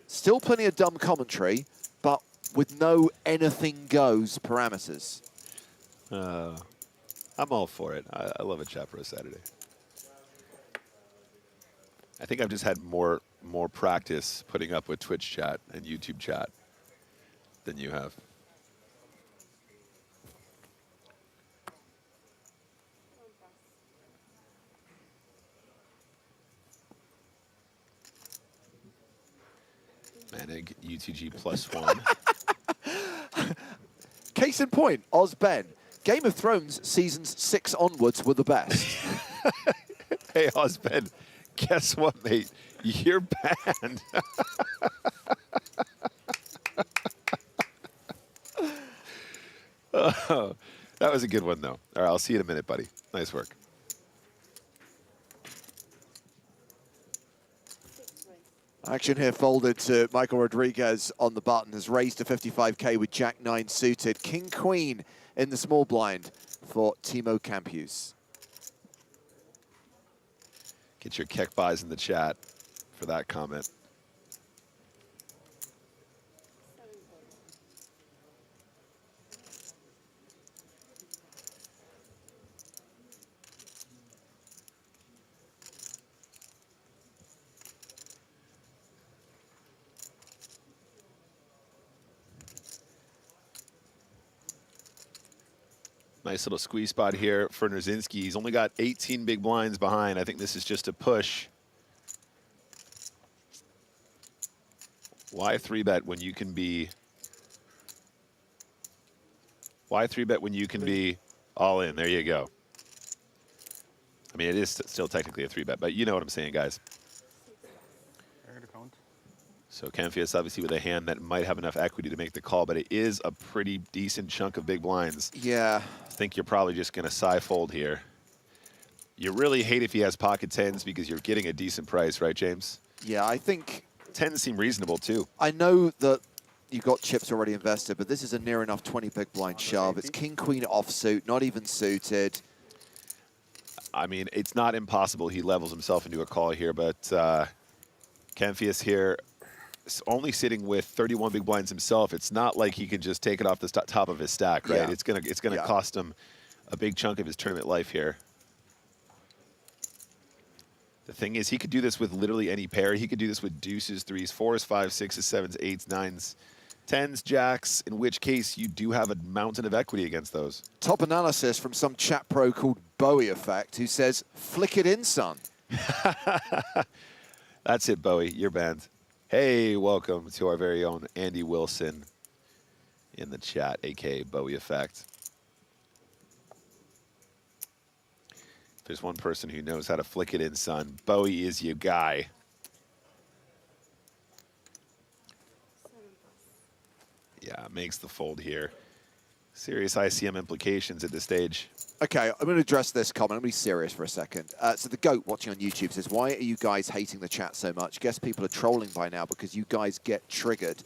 Still plenty of dumb commentary, but with no anything goes parameters. I'm all for it. I love a Chat Pro Saturday. I think I've just had more practice putting up with Twitch chat and YouTube chat than you have. Manic, UTG +1. Case in point, Ozben. Game of Thrones seasons 6 onwards were the best. Hey, Ozben, guess what, mate? You're banned. Oh, that was a good one, though. All right, I'll see you in a minute, buddy. Nice work. Action here folded to Michael Rodriguez on the button, has raised to 55K with Jack-9 suited. King-Queen in the small blind for Timo Campus. Get your Keck buys in the chat for that comment. Nice little squeeze spot here for Nerzinski. He's only got 18 big blinds behind. I think this is just a push. Why 3-bet when you can be... Why 3-bet when you can be all in? There you go. I mean, it is still technically a 3-bet, but you know what I'm saying, guys. So Canfias obviously with a hand that might have enough equity to make the call, but it is a pretty decent chunk of big blinds. Yeah. I think you're probably just going to side fold here. You really hate if he has pocket tens because you're getting a decent price, right, James? Yeah, I think... Tens seem reasonable, too. I know that you've got chips already invested, but this is a near enough 20 big blind shove. It's king-queen offsuit, not even suited. I mean, it's not impossible he levels himself into a call here, but Canfias here is only sitting with 31 big blinds himself. It's not like he can just take it off the top of his stack, right? Yeah. It's gonna cost him a big chunk of his tournament life here. The thing is, he could do this with literally any pair. He could do this with deuces, threes, fours, fives, sixes, sevens, eights, nines, tens, jacks, in which case you do have a mountain of equity against those. Top analysis from some chat pro called Bowie Effect, who says, flick it in, son. That's it, Bowie. You're banned. Hey, welcome to our very own Andy Wilson in the chat, a.k.a. Bowie Effect. If there's one person who knows how to flick it in, son, Bowie is your guy. Yeah, makes the fold here. Serious ICM implications at this stage. Okay, I'm going to address this comment. I'm going to be serious for a second. So the GOAT watching on YouTube says, why are you guys hating the chat so much? Guess people are trolling by now because you guys get triggered.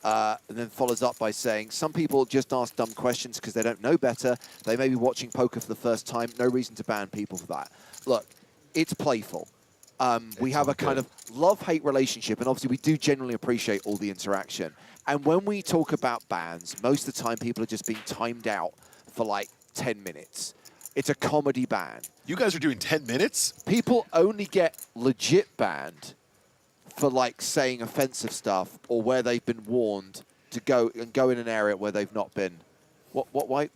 And then follows up by saying, some people just ask dumb questions because they don't know better. They may be watching poker for the first time. No reason to ban people for that. Look, it's playful. We have a kind of love-hate relationship, and obviously we do genuinely appreciate all the interaction. And when we talk about bans, most of the time people are just being timed out for like 10 minutes. It's a comedy ban. You guys are doing 10 minutes? People only get legit banned for like saying offensive stuff or where they've been warned to go in an area where they've not been. Why?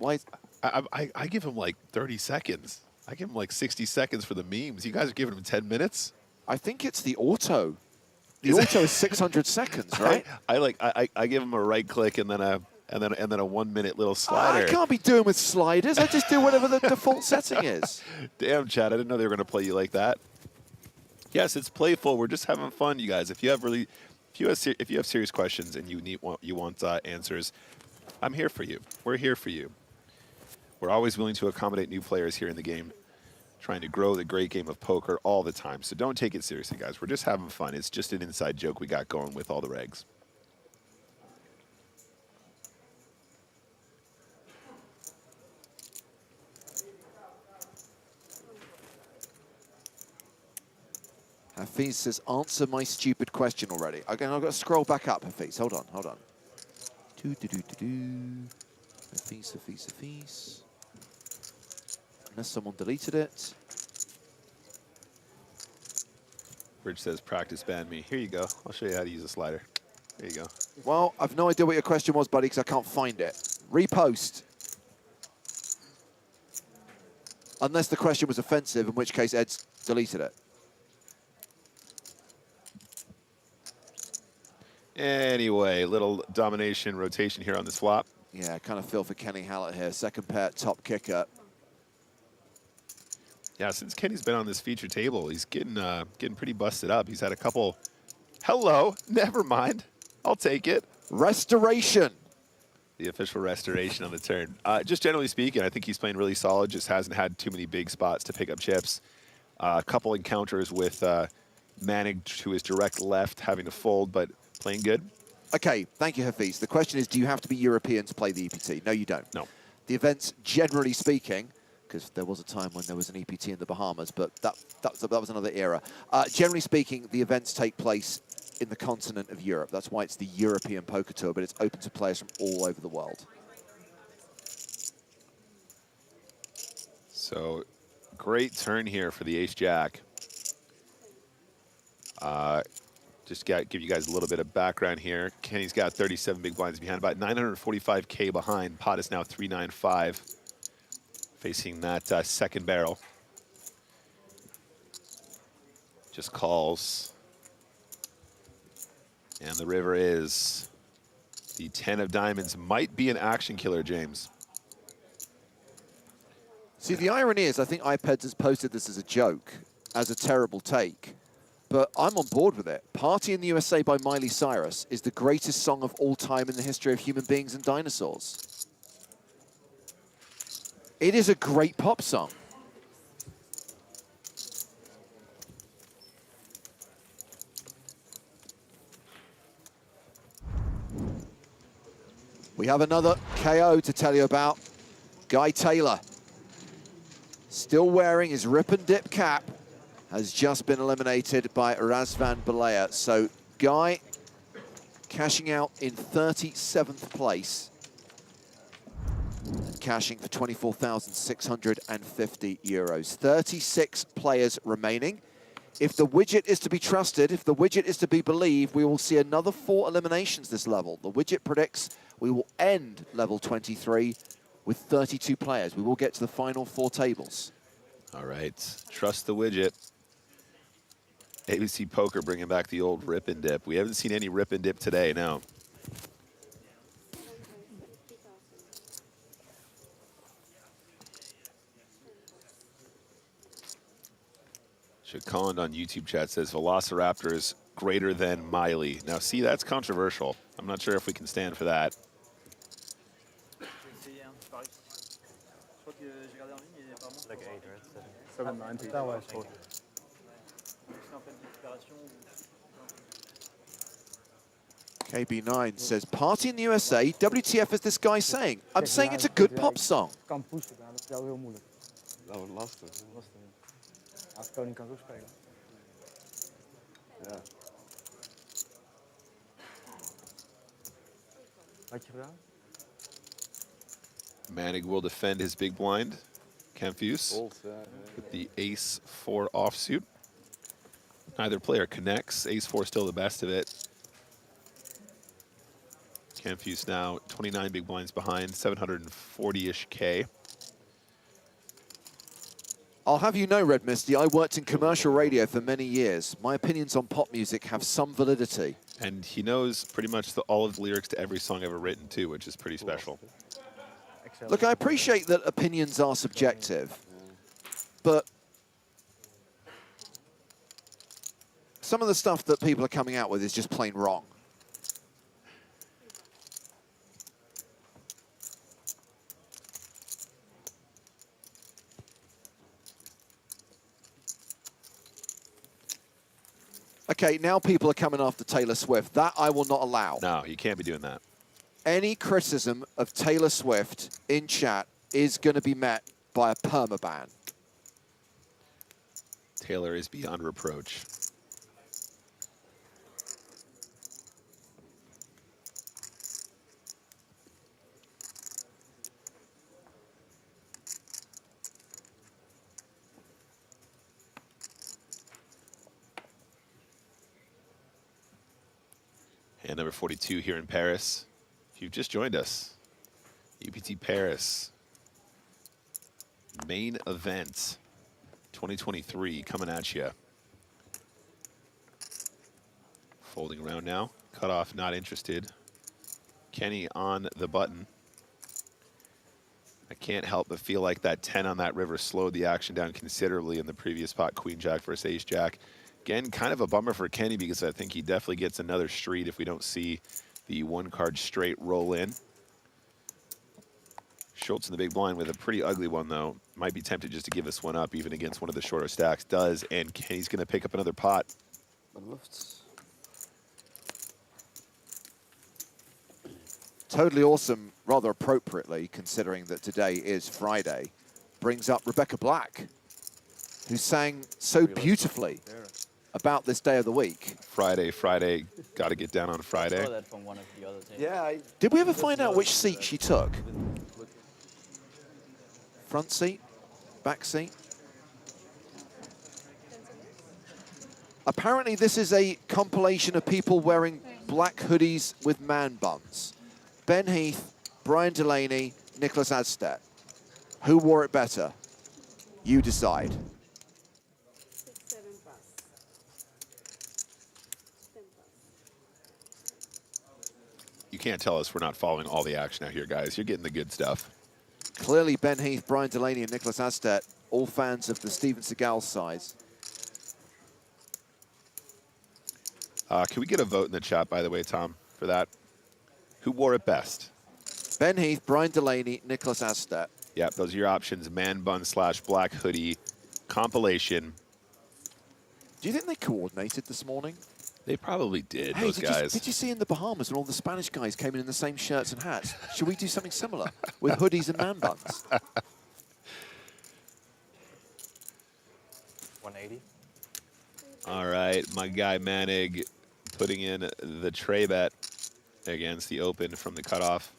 I give him like 30 seconds. I give him like 60 seconds for the memes. You guys are giving him 10 minutes? I think it's the auto. The auto is 600 seconds, right? I give him a right click and then a 1 minute little slider. I can't be doing with sliders. I just do whatever the default setting is. Damn, Chad, I didn't know they were going to play you like that. Yes, it's playful. We're just having fun, you guys. If you have serious questions and you want answers, I'm here for you. We're here for you. We're always willing to accommodate new players here in the game, trying to grow the great game of poker all the time. So don't take it seriously, guys. We're just having fun. It's just an inside joke we got going with all the regs. Hafiz says, answer my stupid question already. Again, I've got to scroll back up, Hafiz. Hold on. Hafiz. Unless someone deleted it. Rich says, practice ban me. Here you go. I'll show you how to use a slider. There you go. Well, I've no idea what your question was, buddy, because I can't find it. Repost. Unless the question was offensive, in which case Ed's deleted it. Anyway, little domination rotation here on this flop. Yeah, I kind of feel for Kenny Hallett here. Second pair, top kicker. Yeah, since Kenny's been on this feature table, he's getting pretty busted up. He's had a couple. Hello, never mind. I'll take it. Restoration. The official restoration on the turn. Just generally speaking, I think he's playing really solid. Just hasn't had too many big spots to pick up chips. A couple encounters with Manic to his direct left, having to fold, but playing good. Okay, thank you, Hafiz. The question is, do you have to be European to play the EPT? No, you don't. No. The events, generally speaking, because there was a time when there was an EPT in the Bahamas, but that was another era. Generally speaking, the events take place in the continent of Europe. That's why it's the European Poker Tour, but it's open to players from all over the world. So, great turn here for the ace-jack. Just give you guys a little bit of background here. Kenny's got 37 big blinds behind, about 945K behind. Pot is now 395, facing that second barrel. Just calls. And the river is the 10 of diamonds. Might be an action killer, James. See, the irony is, I think iPeds has posted this as a joke, as a terrible take. but I'm on board with it. Party in the USA by Miley Cyrus is the greatest song of all time in the history of human beings and dinosaurs. It is a great pop song. We have another KO to tell you about. Guy Taylor, still wearing his rip and dip cap, has just been eliminated by Razvan Balea. So Guy cashing out in 37th place, and cashing for 24,650 euros. 36 players remaining. If the widget is to be trusted, if the widget is to be believed, we will see another 4 eliminations this level. The widget predicts we will end level 23 with 32 players. We will get to the final 4 tables. All right, trust the widget. ABC Poker bringing back the old rip and dip. We haven't seen any rip and dip today, no. Shakond on YouTube chat says Velociraptor is greater than Miley. Now, see, that's controversial. I'm not sure if we can stand for that. Like 8, right? 790. KB9 says, party in the USA, WTF is this guy saying? I'm saying it's a good pop song. Kan pushen, dat is wel heel moeilijk. Dat wordt lastig. Als koning kan zo spelen. Ja. Had je gedaan? Manic will defend his big blind. Confuse with the ace-4 offsuit. Neither player connects. Ace-4 still the best of it. Confuse now 29 big blinds behind, 740-ish K. I'll have you know, Red Misty, I worked in commercial radio for many years. My opinions on pop music have some validity. And he knows pretty much all of the lyrics to every song ever written, too, which is pretty special. Look, I appreciate that opinions are subjective, but some of the stuff that people are coming out with is just plain wrong. Okay, now people are coming after Taylor Swift. That I will not allow. No, you can't be doing that. Any criticism of Taylor Swift in chat is going to be met by a permaban. Taylor is beyond reproach. And number 42 here in Paris. If you've just joined us, EPT Paris main event 2023 coming at you. Folding around now. Cutoff not interested. Kenny on the button. I can't help but feel like that 10 on that river slowed the action down considerably in the previous pot, Queen Jack versus Ace Jack. Again, kind of a bummer for Kenny because I think he definitely gets another street if we don't see the 1-card straight roll in. Schultz in the big blind with a pretty ugly one, though. Might be tempted just to give this one up, even against one of the shorter stacks. Does, and Kenny's going to pick up another pot. Totally awesome, rather appropriately, considering that today is Friday, brings up Rebecca Black, who sang so beautifully about this day of the week. Friday, got to get down on Friday. I saw that from one of the other tables. Yeah. Did we ever find out which seat she took? Front seat? Back seat? Apparently this is a compilation of people wearing black hoodies with man buns. Ben Heath, Brian Delaney, Nicholas Adstedt. Who wore it better? You decide. You can't tell us we're not following all the action out here, guys. You're getting the good stuff. Clearly Ben Heath, Brian Delaney, and Nicholas Adstedt, all fans of the Steven Seagal size. Can we get a vote in the chat, by the way, Tom, for that? Who wore it best? Ben Heath, Brian Delaney, Nicholas Astet. Yeah, those are your options. Man bun / black hoodie compilation. Do you think they coordinated this morning? They probably did, Hey, those guys. Did you see in the Bahamas when all the Spanish guys came in the same shirts and hats? Should we do something similar with hoodies and man buns? 180. All right, my guy Manic putting in the tray bet against the open from the cutoff.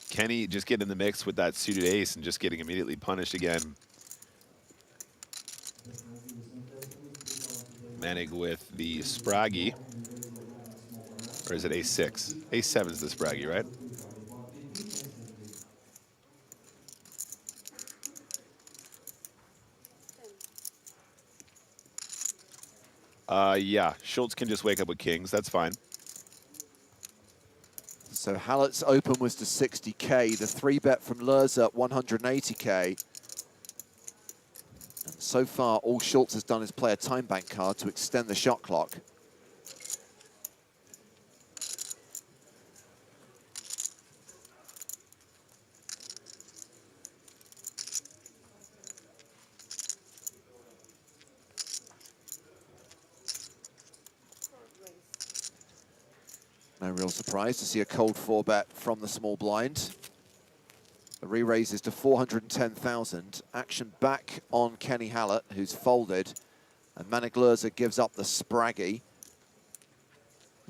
Kenny just getting in the mix with that suited ace and just getting immediately punished again. Manic with the Spraggy. Or is it ace-6? Ace-7 is the Spraggy, right? Yeah, Schultz can just wake up with kings. That's fine. So Hallett's open was to 60K. The 3-bet from Lerza, 180K. And so far, all Schultz has done is play a time bank card to extend the shot clock. No real surprise to see a cold 4-bet from the small blind. The re-raise is to 410,000. Action back on Kenny Hallett, who's folded. And Manic Lerza gives up the Spraggy.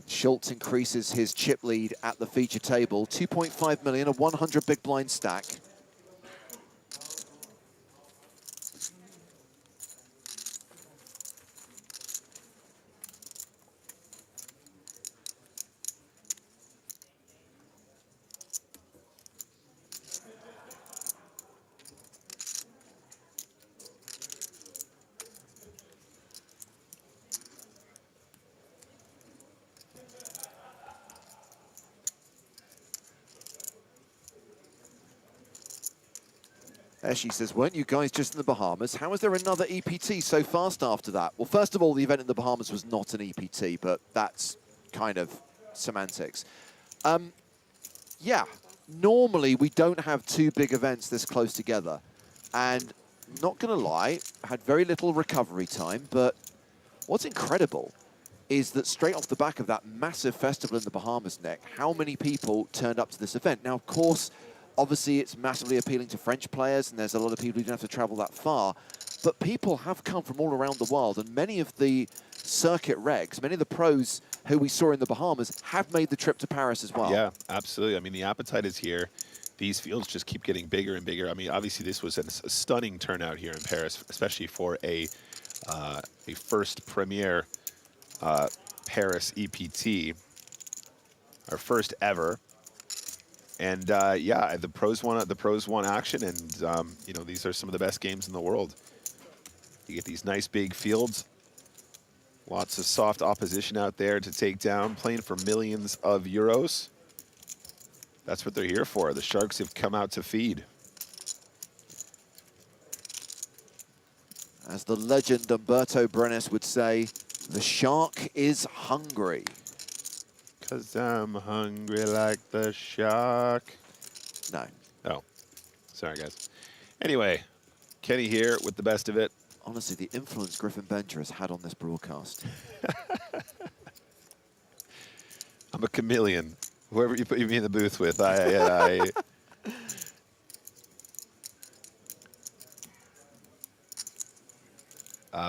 Schultz increases his chip lead at the feature table. 2.5 million, a 100 big blind stack. Eshi says, weren't you guys just in the Bahamas? How is there another EPT so fast after that? Well, first of all, the event in the Bahamas was not an EPT, but that's kind of semantics. Yeah, normally we don't have two big events this close together. And not going to lie, had very little recovery time, but what's incredible is that straight off the back of that massive festival in the Bahamas, Nick, how many people turned up to this event? Now, of course, obviously, it's massively appealing to French players, and there's a lot of people who don't have to travel that far. But people have come from all around the world, and many of the circuit regs, many of the pros who we saw in the Bahamas have made the trip to Paris as well. Yeah, absolutely. I mean, the appetite is here. These fields just keep getting bigger and bigger. I mean, obviously, this was a stunning turnout here in Paris, especially for a first premier Paris EPT, our first ever. And yeah, the pros won action, and you know, these are some of the best games in the world. You get these nice big fields, lots of soft opposition out there to take down, playing for millions of euros. That's what they're here for. The Sharks have come out to feed. As the legend Umberto Brenes would say, the shark is hungry. 'Cause I'm hungry like the shark. No. Oh, sorry, guys. Anyway, Kenny here with the best of it. Honestly, the influence Griffin Bencher has had on this broadcast. I'm a chameleon. Whoever you put me in the booth with,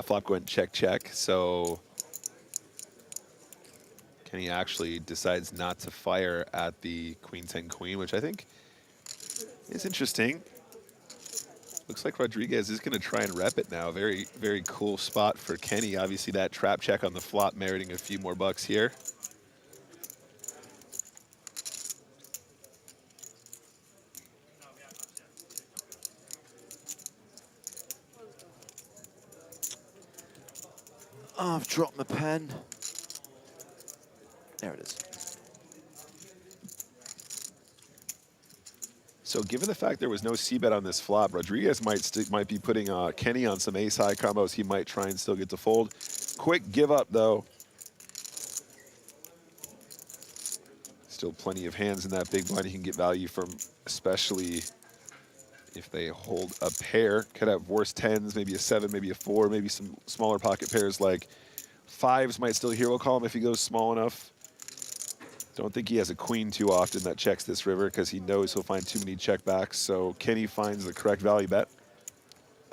flop going check, check. So Kenny actually decides not to fire at the queen-10 queen, which I think is interesting. Looks like Rodriguez is going to try and rep it now. Very, very cool spot for Kenny. Obviously, that trap check on the flop meriting a few more bucks here. Oh, I've dropped my pen. There it is. So given the fact there was no c-bet on this flop, Rodriguez might be putting Kenny on some ace-high combos. He might try and still get to fold. Quick give up, though. still plenty of hands in that big blind you can get value from, especially if they hold a pair. Could have worse tens, maybe a 7, maybe a 4, maybe some smaller pocket pairs like 5s might still hero call him if he goes small enough. Don't think he has a queen too often that checks this river because he knows he'll find too many checkbacks. So Kenny finds the correct value bet.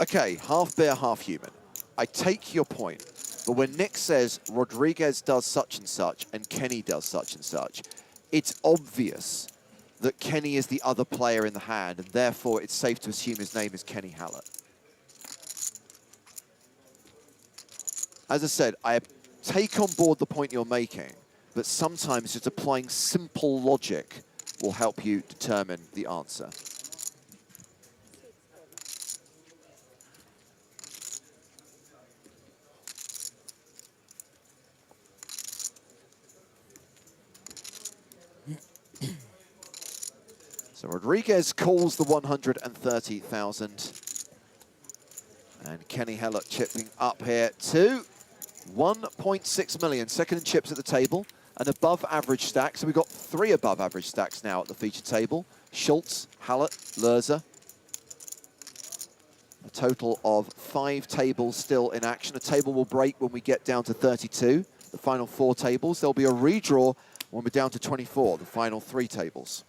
Okay, half bear, half human. I take your point, but when Nick says Rodriguez does such and such and Kenny does such and such, it's obvious that Kenny is the other player in the hand, and therefore it's safe to assume his name is Kenny Hala. As I said, I take on board the point you're making, but sometimes just applying simple logic will help you determine the answer. So Rodriguez calls the 130,000. And Kenny Hala chipping up here to 1.6 million. Second in chips at the table. An above average stack. So we've got 3 above average stacks now at the feature table. Schultz, Hallett, Lerzer. A total of 5 tables still in action. A table will break when we get down to 32. The final 4 tables. There'll be a redraw when we're down to 24. The final 3 tables.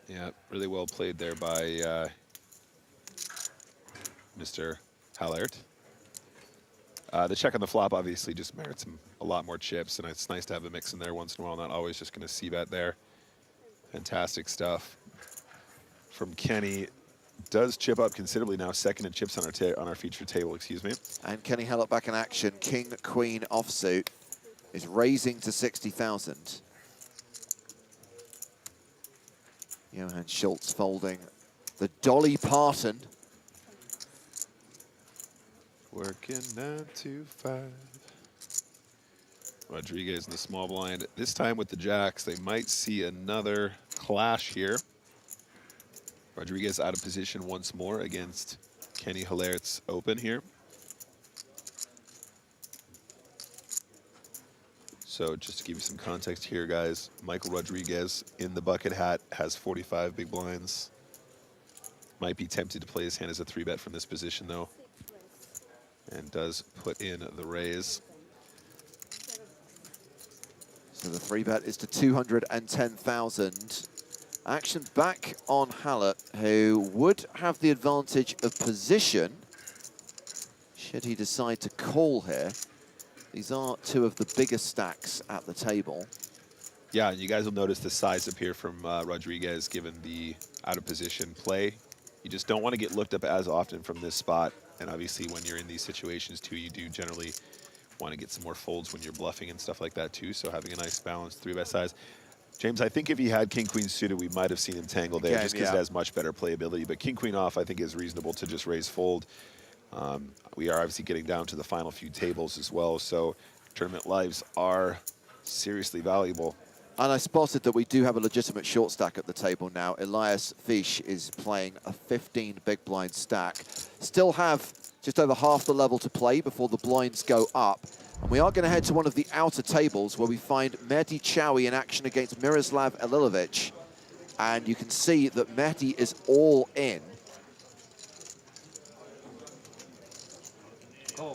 Yeah, really well played there by Mr. Hallert. The check on the flop obviously just merits him a lot more chips, and it's nice to have a mix in there once in a while, not always just going to c-bet there. Fantastic from Kenny. Does chip up considerably now, second in chips on our feature table, excuse me. And Kenny Hala back in action. King, Queen offsuit is raising to 60,000. Johann Schultz folding the Dolly Parton. Working 9 to 5. Rodriguez in the small blind. This time with the jacks, they might see another clash here. Rodriguez out of position once more against Kenny Hallert's open here. So just to give you some context here, guys, Michael Rodriguez in the bucket hat has 45 big blinds. Might be tempted to play his hand as a 3-bet from this position, though, and does put in the raise. So the 3-bet is to 210,000. Action back on Hallett, who would have the advantage of position should he decide to call here. These are 2 of the biggest stacks at the table. Yeah, and you guys will notice the size up here from Rodriguez given the out-of-position play. You just don't want to get looked up as often from this spot. And obviously when you're in these situations too, you do generally want to get some more folds when you're bluffing and stuff like that too. So having a nice balanced 3-bet size. James, I think if he had King-Queen suited, we might have seen him tangle there just because it has much better playability. But King-Queen off, I think, is reasonable to just raise fold. We are obviously getting down to the final few tables as well, so tournament lives are seriously valuable. And I spotted that we do have a legitimate short stack at the table now. Elias Fish is playing a 15 big blind stack. Still have just over half the level to play before the blinds go up. And we are going to head to one of the outer tables where we find Mehdi Chowy in action against Miroslav Elilovic. And you can see that Mehdi is all in.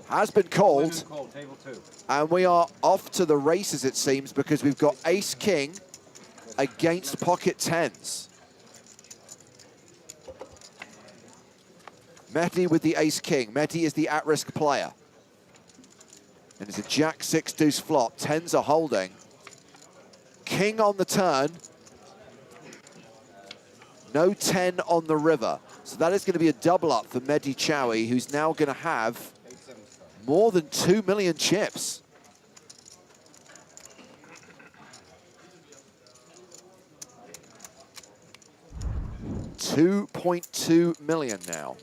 Has been called. Table 2. And we are off to the races, it seems, because we've got Ace-King against pocket 10s. Mehdi with the Ace-King. Mehdi is the at-risk player. And it's a Jack-6 deuce flop. 10s are holding. King on the turn. No 10 on the river. So that is going to be a double up for Mehdi Chowy, who's now going to have more than 2 million chips. $2.2 million now.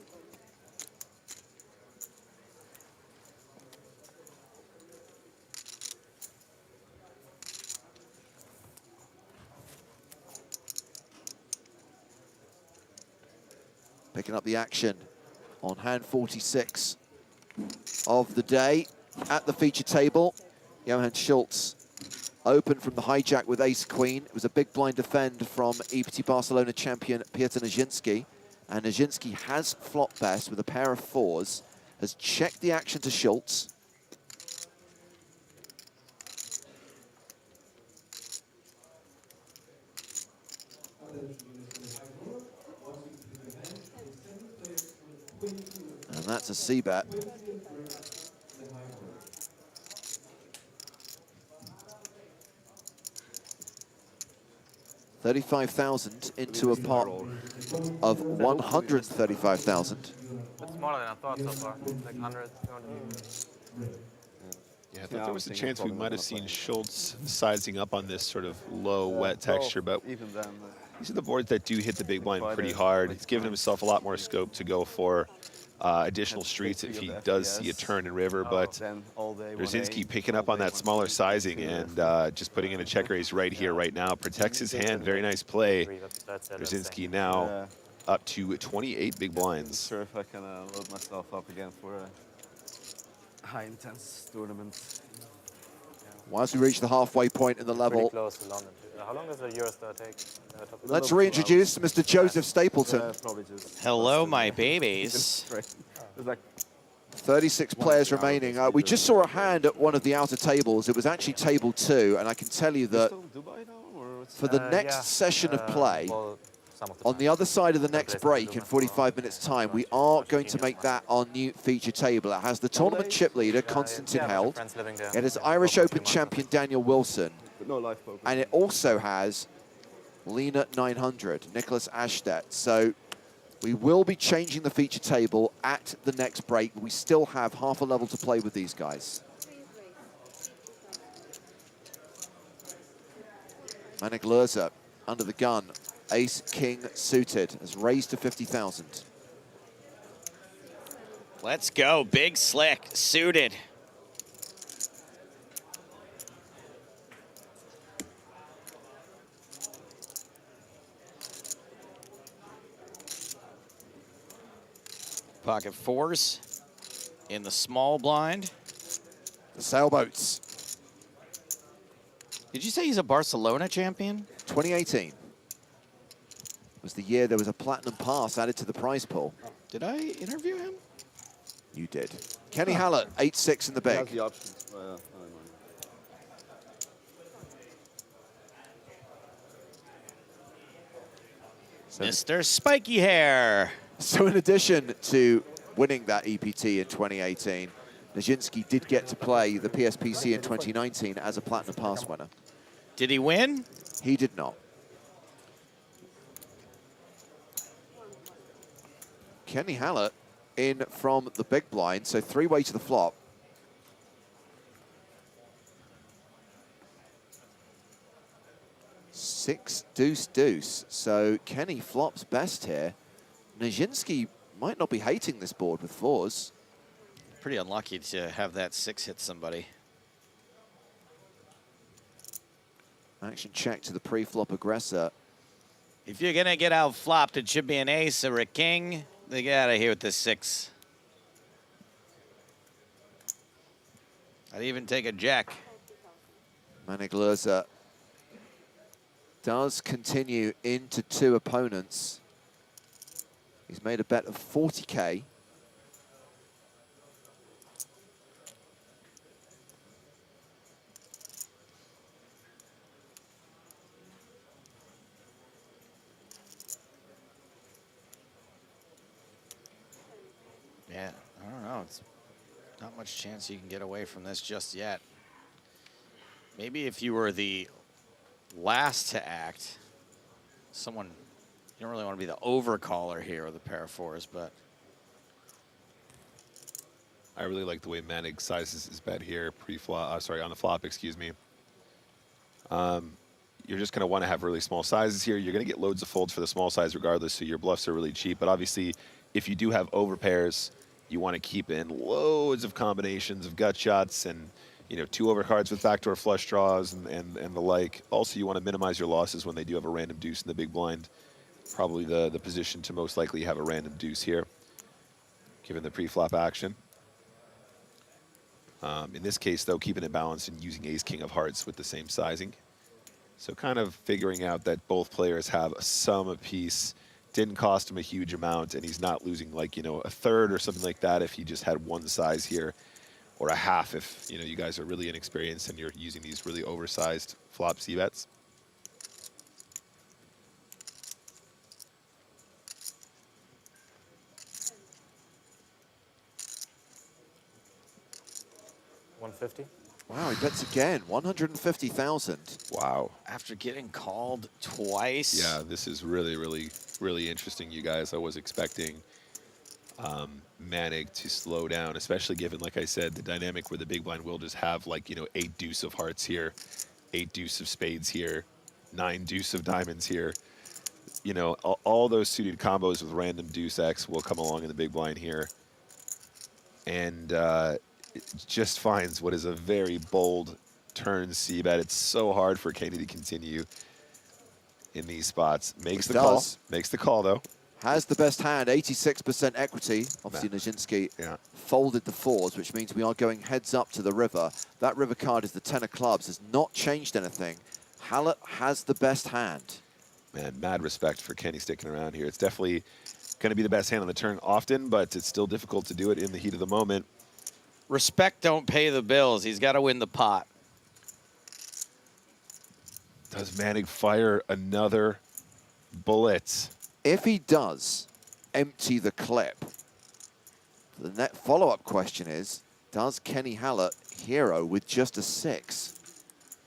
Picking up the action on hand 46 of the day. at the feature table. Johann Schultz open from the hijack with ace-queen. It was a big blind defend from EPT Barcelona champion Piotr Nijinsky. And Nijinsky has flop best with a pair of fours, has checked the action to Schultz. And that's a c-bet. $35,000 into a pot of 135,000. It's smaller than I thought so far. Like 100, 200. Yeah, I thought there was a chance we might have seen Schultz sizing up on this sort of low, wet texture, but these are the boards that do hit the big blind pretty hard. He's given himself a lot more scope to go for additional streets if he does see a turn and river, but Brzezinski picking up on that smaller sizing and just putting in a check raise right here, right now. Protects his hand, very nice play. Brzezinski now up to 28 big blinds. I'm sure if I can load myself up again for a high-intense tournament. Once we reach the halfway point in the level, Close to London. How long does the Eurostar take? let's reintroduce Mr. Joseph Stapleton. Hello, my babies. 36 players remaining. We just saw a hand at one of the outer tables. It was actually table 2, and I can tell you that for the next session of play, on the other side of the next break in 45 minutes' time, we are going to make that our new feature table. It has the tournament chip leader, Konstantin Held. It has Irish Open champion Daniel Wilson. And it also has Lena 900, Nicholas Ashtet. So we will be changing the feature table at the next break. We still have half a level to play with these guys. Manic Lurza under the gun. Ace, king suited, has raised to 50,000. Let's go, big slick, suited. Pocket fours in the small blind. The sailboats. Did you say he's a Barcelona champion? 2018 was the year there was a platinum pass added to the prize pool. Did I interview him? You did. Kenny Hallett, 8-6 in the big. Mr. Spiky Hair. So in addition to winning that EPT in 2018, Nijinsky did get to play the PSPC in 2019 as a Platinum Pass winner. Did he win? He did not. Kenny Hallett in from the big blind, so three-way to the flop. Six, deuce, deuce. So Kenny flops best here. Nijinsky might not be hating this board with fours. Pretty unlucky to have that 6 hit somebody. Action check to the pre-flop aggressor. If you're gonna get out flopped, it should be an ace or a king. They get out of here with the 6. I'd even take a jack. Manic Lurza does continue into 2 opponents. He's made a bet of 40K. Yeah, I don't know. It's not much chance you can get away from this just yet. Maybe if you were the last to act, someone, you don't really want to be the overcaller here with a pair of fours, but. I really like the way Manic sizes his bet here pre-flop, sorry, on the flop, excuse me. You're just going to want to have really small sizes here. You're going to get loads of folds for the small size regardless, so your bluffs are really cheap. But obviously, if you do have overpairs, you want to keep in loads of combinations of gut shots and, you know, 2 overcards with backdoor flush draws and the like. Also, you want to minimize your losses when they do have a random deuce in the big blind. Probably the position to most likely have a random deuce here, given the pre-flop action. In this case, though, keeping it balanced and using ace-king of hearts with the same sizing. So kind of figuring out that both players have a sum apiece. Didn't cost him a huge amount, and he's not losing like, you know, a third or something like that if he just had one size here, or a half if, you know, you guys are really inexperienced and you're using these really oversized flop c-bets. $150. Wow, he bets again. 150,000. Wow. After getting called twice. Yeah, this is really, really, really interesting, you guys. I was expecting Manic to slow down, especially given, like I said, the dynamic where the big blind will just have, like, you know, 8 deuce of hearts here, 8 deuce of spades here, 9 deuce of diamonds here. You know, all those suited combos with random deuce X will come along in the big blind here. And it just finds what is a very bold turn c-bet. It's so hard for Kenny to continue in these spots. Makes the call. Makes the call, though. Has the best hand, 86% equity. Obviously, Nijinsky folded the fours, which means we are going heads up to the river. That river card is the 10 of clubs. Has not changed anything. Hala has the best hand. Man, mad respect for Kenny sticking around here. It's definitely going to be the best hand on the turn often, but it's still difficult to do it in the heat of the moment. Respect don't pay the bills. He's got to win the pot. Does Manic fire another bullet? If he does empty the clip, the net follow-up question is, does Kenny Hala hero with just a 6?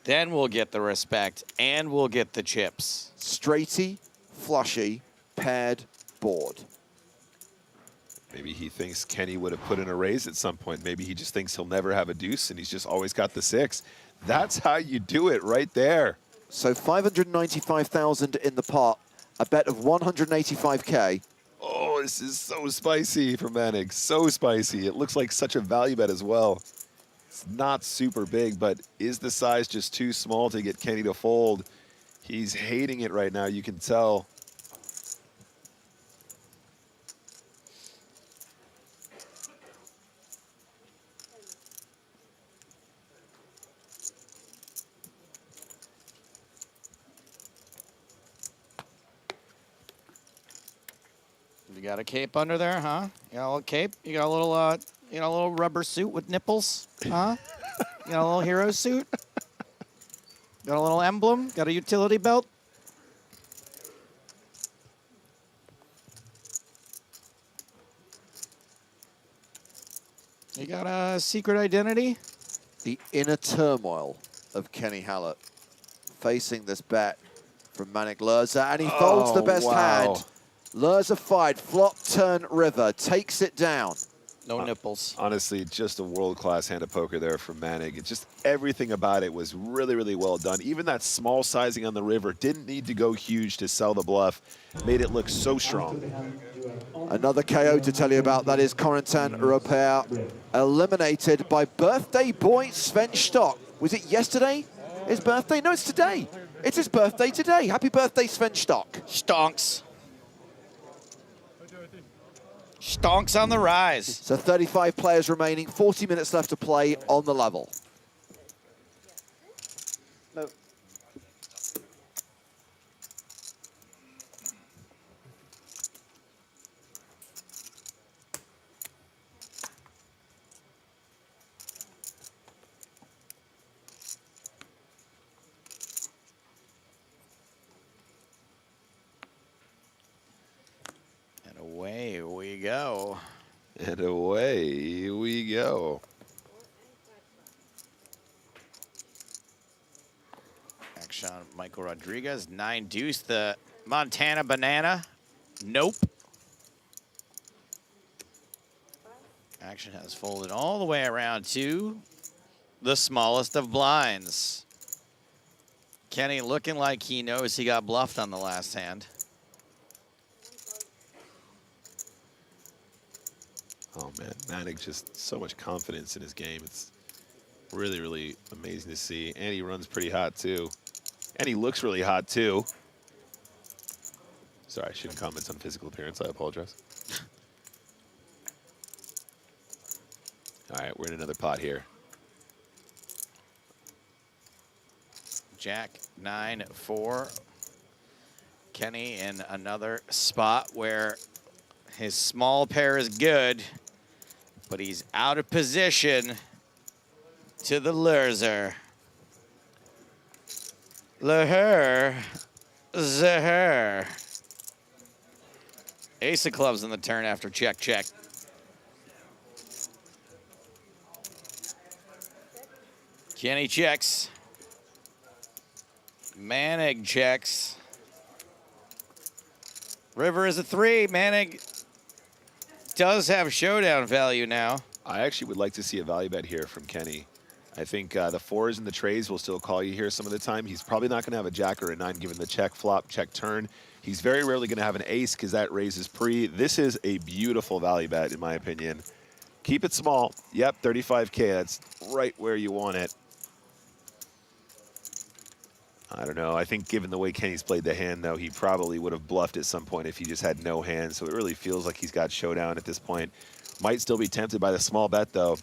Then we'll get the respect, and we'll get the chips. Straighty, flushy, paired, board. Maybe he thinks Kenny would have put in a raise at some point. Maybe he just thinks he'll never have a deuce, and he's just always got the 6. That's how you do it right there. So 595,000 in the pot, a bet of 185K. Oh, this is so spicy for Manic. So spicy. It looks like such a value bet as well. It's not super big, but is the size just too small to get Kenny to fold? He's hating it right now, you can tell. You got a cape under there, huh? You got a little cape? You got a little rubber suit with nipples, huh? You got a little hero suit? Got a little emblem? Got a utility belt? You got a secret identity? The inner turmoil of Kenny Hala facing this bet from Manic Lerza, and he folds the best hand. Lerza fired, flop, turn, river, takes it down. No nipples. Honestly, just a world-class hand of poker there from Manic. It's just everything about it was really, really well done. Even that small sizing on the river didn't need to go huge to sell the bluff. Made it look so strong. Another KO to tell you about. That is Corentin Robert, eliminated by birthday boy Sven Stock. Was it yesterday? His birthday? No, it's today. It's his birthday today. Happy birthday, Sven Stock. Stonks. Stonks on the rise. So 35 players remaining, 40 minutes left to play on the level. No. Away we go. And away we go. Action on Michael Rodriguez, 9 deuce. The Montana banana. Nope. Action has folded all the way around to the smallest of blinds. Kenny looking like he knows he got bluffed on the last hand. Oh, man, Manic just so much confidence in his game. It's really, really amazing to see. And he runs pretty hot, too. And he looks really hot, too. Sorry, I shouldn't comment on physical appearance. I apologize. All right, we're in another pot here. Jack 9-4. Kenny in another spot where his small pair is good, but he's out of position to the lurzer. Leher, Zeher. Ace of clubs on the turn after check, check. Kenny checks. Manic checks. River is a 3. Manic does have showdown value now. I actually would like to see a value bet here from Kenny. I think the 4s and the trays will still call you here some of the time. He's probably not going to have a jack or a 9 given the check flop, check turn. He's very rarely going to have an ace because that raises pre. This is a beautiful value bet in my opinion. Keep it small. Yep, 35K. That's right where you want it. I don't know. I think given the way Kenny's played the hand, though, he probably would have bluffed at some point if he just had no hand. So it really feels like he's got showdown at this point. Might still be tempted by the small bet, though.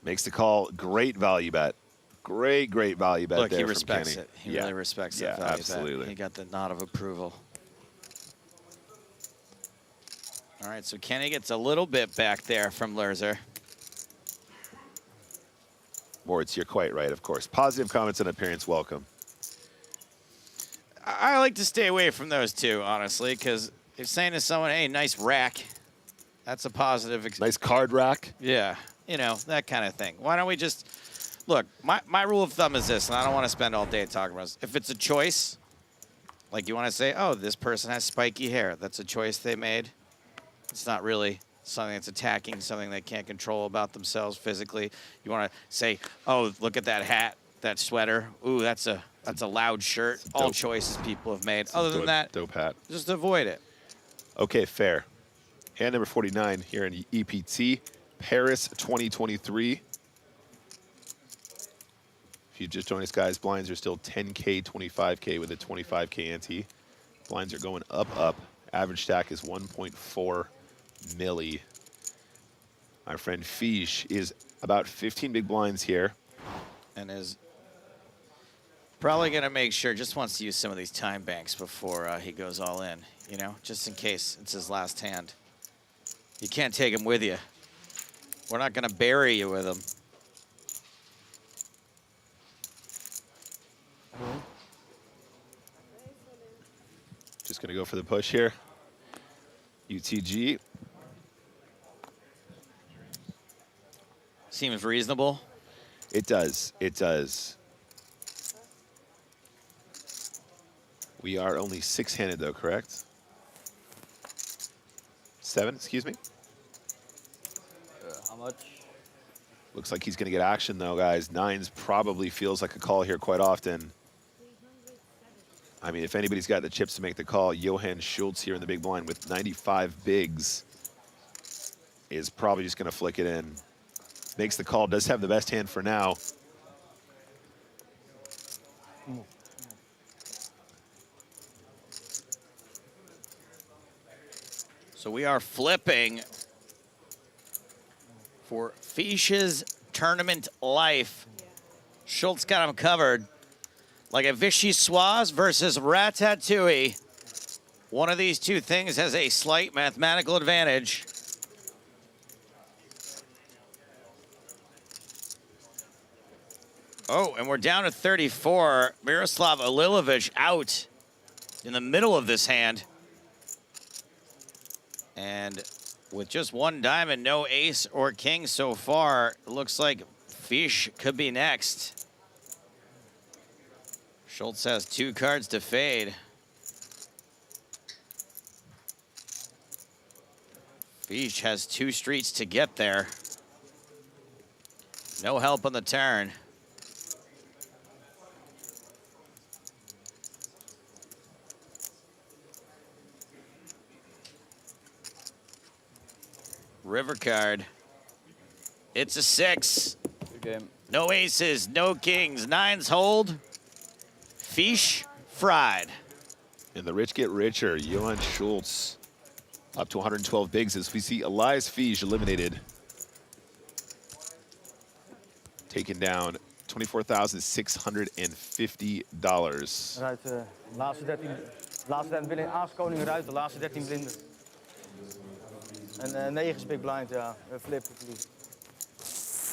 Makes the call. Great value bet. Great value bet. Look, there he from respects Kenny. it. He really respects that value absolutely. bet. He got the nod of approval. All right, so Kenny gets a little bit back there from Lurzer. Moritz, you're quite right, of course. Positive comments and appearance, welcome. I like to stay away from those two, honestly, because if saying to someone, hey, nice rack, that's a positive. Nice card rack? Yeah, you know, that kind of thing. Why don't we just, look, my rule of thumb is this, and I don't want to spend all day talking about this. If it's a choice, like you want to say, oh, this person has spiky hair, that's a choice they made. It's not really something that's attacking something they can't control about themselves physically. You want to say, oh, look at that hat, that sweater. Ooh, that's a loud shirt. All choices people have made. Other than that, dope hat. Just avoid it. Okay, fair. Hand number 49 here in EPT, Paris 2023. If you just joined us, guys, blinds are still 10K, 25K with a 25K ante. Blinds are going up. Average stack is 1.4 milli. Our friend Fish is about 15 big blinds here. And is probably going to make sure, just wants to use some of these time banks before he goes all in, you know, just in case it's his last hand. You can't take him with you. We're not going to bury you with him. Just going to go for the push here. UTG. Seems reasonable. It does. It does. We are only 6-handed, though, correct? 7, excuse me. How much? Looks like he's going to get action, though, guys. 9s probably feels like a call here quite often. I mean, if anybody's got the chips to make the call, Johann Schultz here in the big blind with 95 bigs is probably just going to flick it in. Makes the call, does have the best hand for now. So we are flipping for Fish's tournament life. Schultz got him covered. Like a Vichy Soise versus Ratatouille. One of these two things has a slight mathematical advantage. Oh, and we're down to 34. Miroslav Alilovic out in the middle of this hand. And with just one diamond, no ace or king so far, it looks like Fish could be next. Schultz has 2 cards to fade. Fish has 2 streets to get there. No help on the turn. River card. It's a 6. Good game. No aces, no kings. 9s hold. Fish fried. And the rich get richer. Johann Schultz up to 112 bigs as we see Elias Fish eliminated. taking down $24,650. Eruit de laatste 13 blinden. Aas, koning eruit, de laatste 13 blinden. En 9 is big blind, ja. Flip, verlies.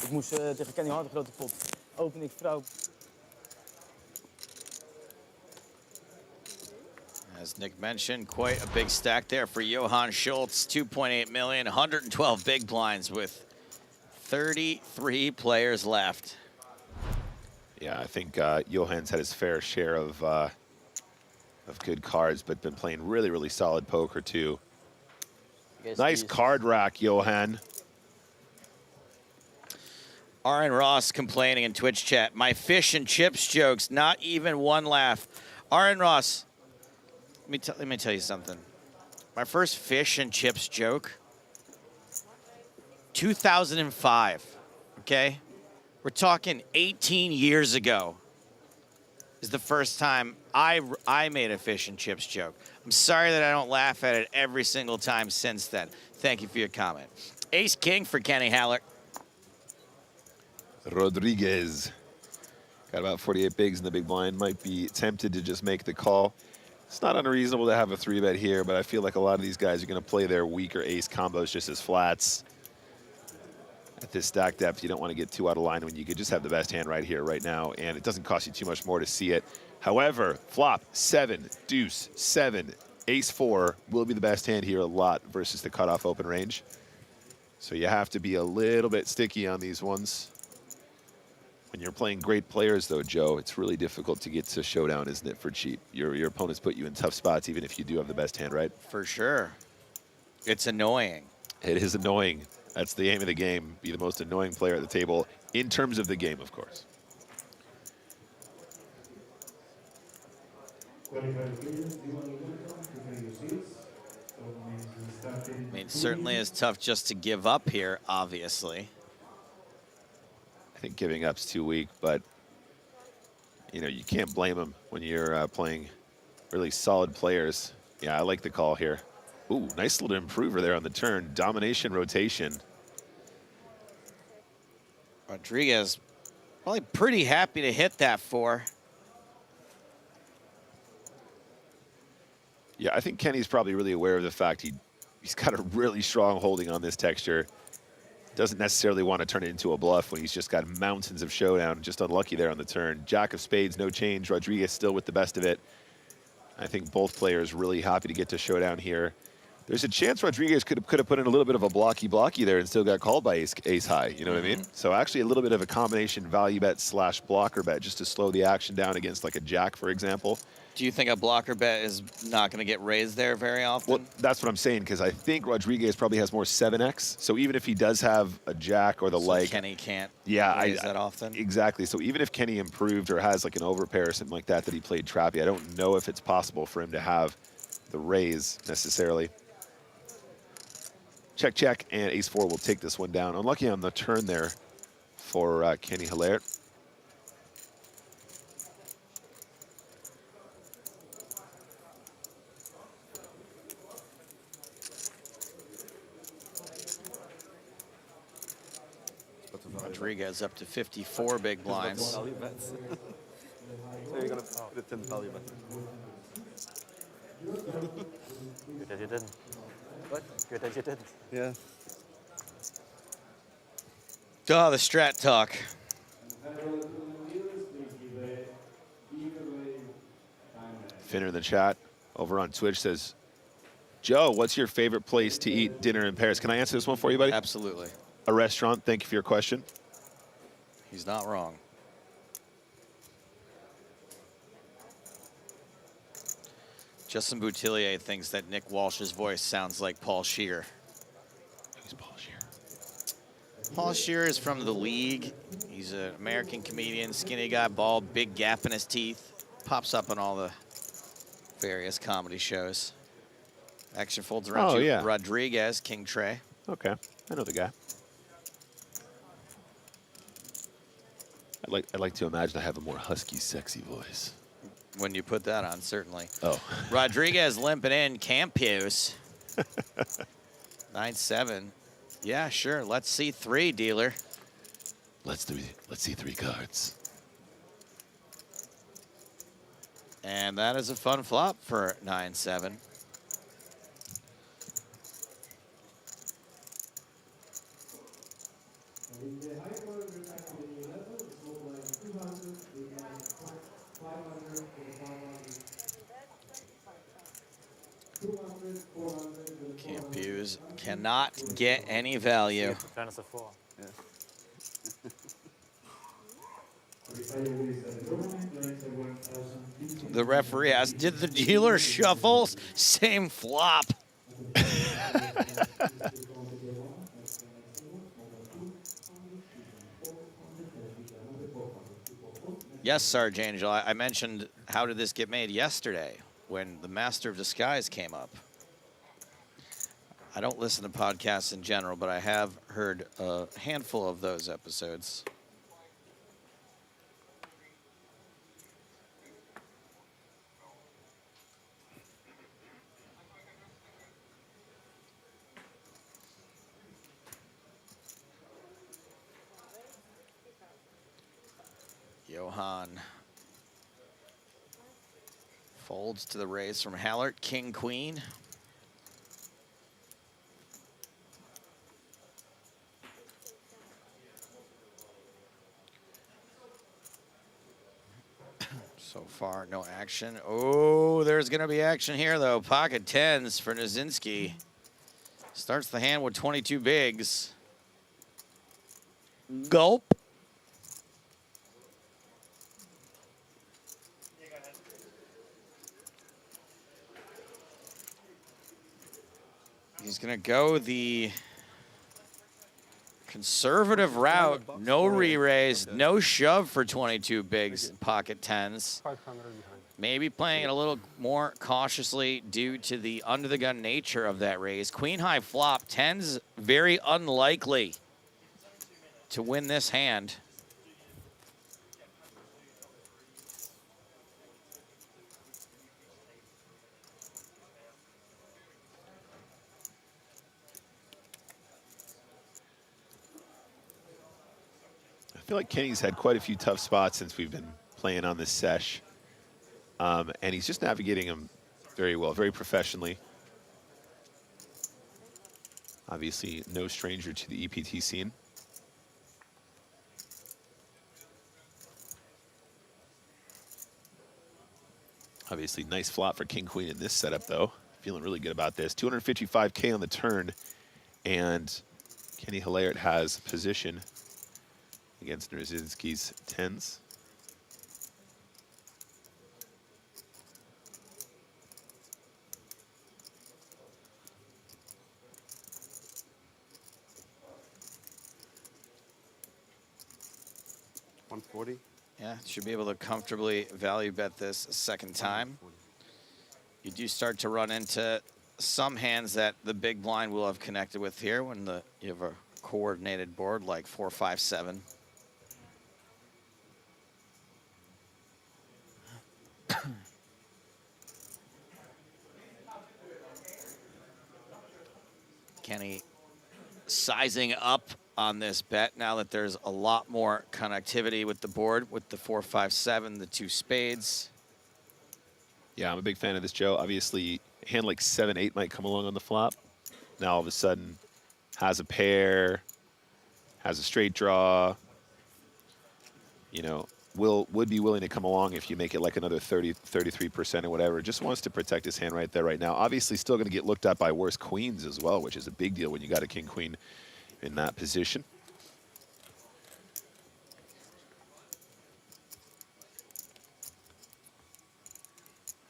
Ik moest tegen Kenny Hart een grote pot. Open ik vrouw. As Nick mentioned, quite a big stack there for Johann Schultz, 2.8 million, 112 big blinds with 33 players left. Yeah, I think Johann's had his fair share of good cards, but been playing really, really solid poker too. Nice card rack, Johann. Aaron Ross complaining in Twitch chat, my fish and chips jokes, not even one laugh. Aaron Ross, let me tell you something. My first fish and chips joke, 2005, okay? We're talking 18 years ago is the first time I made a fish and chips joke. I'm sorry that I don't laugh at it every single time since then. Thank you for your comment. Ace King for Kenny Haller. Rodriguez. Got about 48 bigs in the big blind. Might be tempted to just make the call. It's not unreasonable to have a 3-bet here, but I feel like a lot of these guys are going to play their weaker ace combos just as flats. At this stack depth, you don't want to get too out of line when you could just have the best hand right here, right now, and it doesn't cost you too much more to see it. However, flop 7, deuce 7, ace 4 will be the best hand here a lot versus the cutoff open range. So you have to be a little bit sticky on these ones. When you're playing great players, though, Joe, it's really difficult to get to showdown, isn't it, for cheap? Your opponents put you in tough spots, even if you do have the best hand, right? For sure. It's annoying. It is annoying. That's the aim of the game. Be the most annoying player at the table in terms of the game, of course. I mean, certainly is tough just to give up here, obviously. I think giving up's too weak, but you know, you can't blame him when you're playing really solid players. Yeah, I like the call here. Ooh, nice little improver there on the turn. Domination rotation. Rodriguez probably pretty happy to hit that 4. Yeah, I think Kenny's probably really aware of the fact he's got a really strong holding on this texture. Doesn't necessarily want to turn it into a bluff when he's just got mountains of showdown. Just unlucky there on the turn. Jack of spades, no change. Rodriguez still with the best of it. I think both players really happy to get to showdown here. There's a chance Rodriguez could have put in a little bit of a blocky there and still got called by ace high. You know what I mean? So actually a little bit of a combination value bet / blocker bet just to slow the action down against like a jack, for example. Do you think a blocker bet is not going to get raised there very often? Well, that's what I'm saying, because I think Rodriguez probably has more 7x. So even if he does have a jack or the like, Kenny can't raise that often. Exactly. So even if Kenny improved or has like an overpair or something like that he played trappy, I don't know if it's possible for him to have the raise necessarily. Check, check, and ace 4 will take this one down. Unlucky on the turn there for Kenny Hilaire. Rodriguez up to 54 big blinds. So you're going to put it in value bet. Good that you didn't. What? Good that you didn't. Yeah. Oh, the strat talk. Finner in the chat over on Twitch says, Joe, what's your favorite place to eat dinner in Paris? Can I answer this one for you, buddy? Absolutely. A restaurant. Thank you for your question. He's not wrong. Justin Boutillier thinks that Nick Walsh's voice sounds like Paul Scheer. Who's Paul Scheer? Paul Scheer is from The League. He's an American comedian, skinny guy, bald, big gap in his teeth. Pops up on all the various comedy shows. Action folds around you. Yeah. Rodriguez, King Trey. Okay, I know the guy. I'd like to imagine I have a more husky, sexy voice. When you put that on, certainly. Oh. Rodriguez limping in. Campos. 9-7. Yeah, sure. Let's see 3, dealer. Let's see 3 cards. And that is a fun flop for 9-7. Campuse cannot get any value. Turn us a 4. Yeah. The referee asked, did the dealer shuffle? Same flop. Yes, Sarge Angel, I mentioned how did this get made yesterday when the Master of Disguise came up. I don't listen to podcasts in general, but I have heard a handful of those episodes. Johan folds to the raise from Hallert, King, Queen. So far, no action. Oh, there's going to be action here, though. Pocket 10s for Nazinski. Starts the hand with 22 bigs. Gulp. He's going to go the conservative route. No re-raise, no shove for 22 bigs, pocket 10s. Maybe playing it a little more cautiously due to the under-the-gun nature of that raise. Queen high flop, 10s very unlikely to win this hand. I feel like Kenny's had quite a few tough spots since we've been playing on this sesh. And he's just navigating them very well, very professionally. Obviously, no stranger to the EPT scene. Obviously, nice flop for King Queen in this setup, though. Feeling really good about this. 255K on the turn, and Kenny Hilliard has position against Nerzinski's 10s. $140. Yeah, should be able to comfortably value bet this a second time. You do start to run into some hands that the big blind will have connected with here when you have a coordinated board like 4, 5, 7. Kenny sizing up on this bet now that there's a lot more connectivity with the board with the 4, 5, 7, the 2 spades. Yeah, I'm a big fan of this, Joe. Obviously, a hand like 7, 8 might come along on the flop. Now all of a sudden has a pair, has a straight draw, you know, would be willing to come along if you make it like another 30, 33% or whatever. Just wants to protect his hand right there, right now. Obviously, still going to get looked at by worse queens as well, which is a big deal when you got a king queen in that position.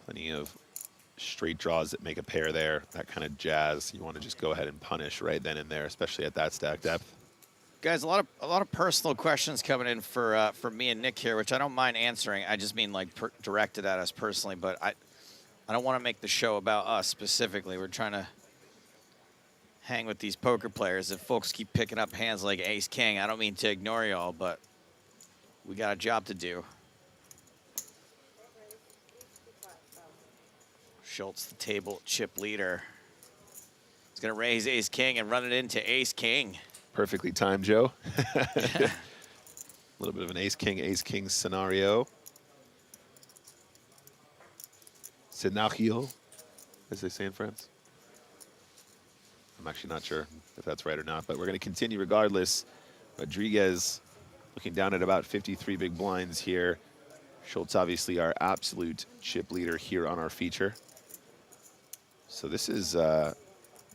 Plenty of straight draws that make a pair there, that kind of jazz. You want to just go ahead and punish right then and there, especially at that stack depth. Guys, a lot of personal questions coming in for me and Nick here, which I don't mind answering. I just mean like directed at us personally, but I don't want to make the show about us specifically. We're trying to hang with these poker players. If folks keep picking up hands like Ace King, I don't mean to ignore y'all, but we got a job to do. Schultz, the table chip leader. He's going to raise Ace King and run it into Ace King. Perfectly timed, Joe. A little bit of an ace-king scenario. Scenario, as they say in France. I'm actually not sure if that's right or not, but we're going to continue regardless. Rodriguez looking down at about 53 big blinds here. Schultz, obviously, our absolute chip leader here on our feature. So this is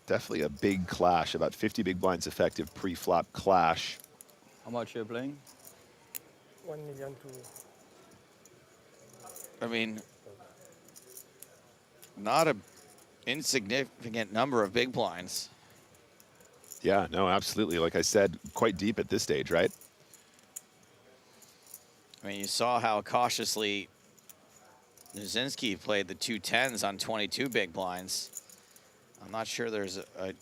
definitely a big clash, about 50 big blinds effective pre-flop clash. How much you're playing? 1 million to... I mean, not a insignificant number of big blinds. Yeah, no, absolutely. Like I said, quite deep at this stage, right? I mean, you saw how cautiously Nuzinski played the 2 10s on 22 big blinds. I'm not sure there's an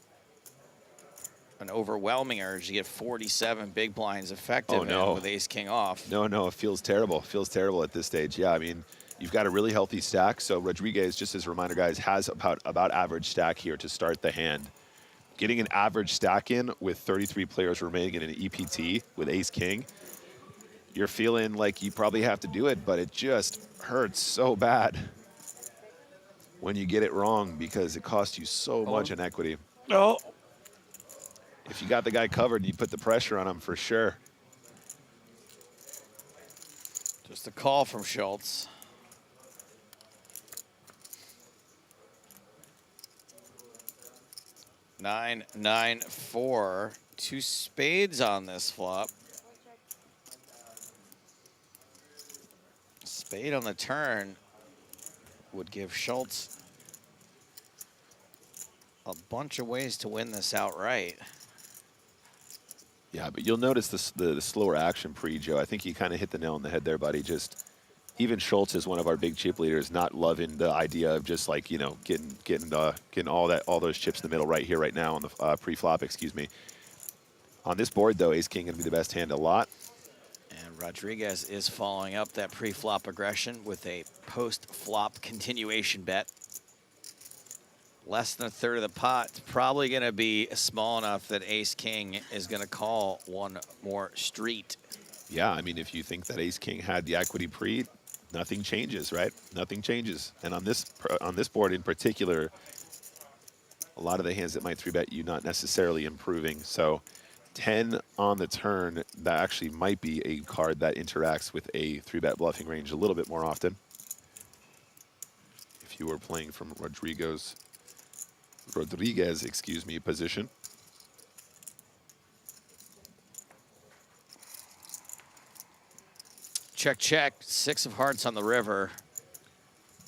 overwhelming urge to get 47 big blinds effective with ace-king off. No, it feels terrible. It feels terrible at this stage. Yeah, I mean, you've got a really healthy stack. So Rodriguez, just as a reminder, guys, has about average stack here to start the hand. Getting an average stack in with 33 players remaining in an EPT with ace-king, you're feeling like you probably have to do it, but it just hurts so bad when you get it wrong because it costs you so much in equity. No. If you got the guy covered, you put the pressure on him for sure. Just a call from Schultz. Nine, 9, 4. 2 spades on this flop. Spade on the turn would give Schultz a bunch of ways to win this outright. Yeah, but you'll notice the slower action pre-Joe. I think you kind of hit the nail on the head there, buddy. Just even Schultz is one of our big chip leaders, not loving the idea of just like, you know, getting all those chips in the middle right here, right now on the pre-flop, excuse me. On this board, though, ace-king going to be the best hand a lot. And Rodriguez is following up that pre-flop aggression with a post-flop continuation bet. Less than a third of the pot. It's probably going to be small enough that ace-king is going to call one more street. Yeah, I mean, if you think that ace-king had the equity pre, nothing changes, right? Nothing changes. And on this board in particular, a lot of the hands that might 3-bet you not necessarily improving. So 10 on the turn, that actually might be a card that interacts with a 3-bet bluffing range a little bit more often. If you were playing from Rodriguez, excuse me, position. Check, check. 6 of hearts on the river.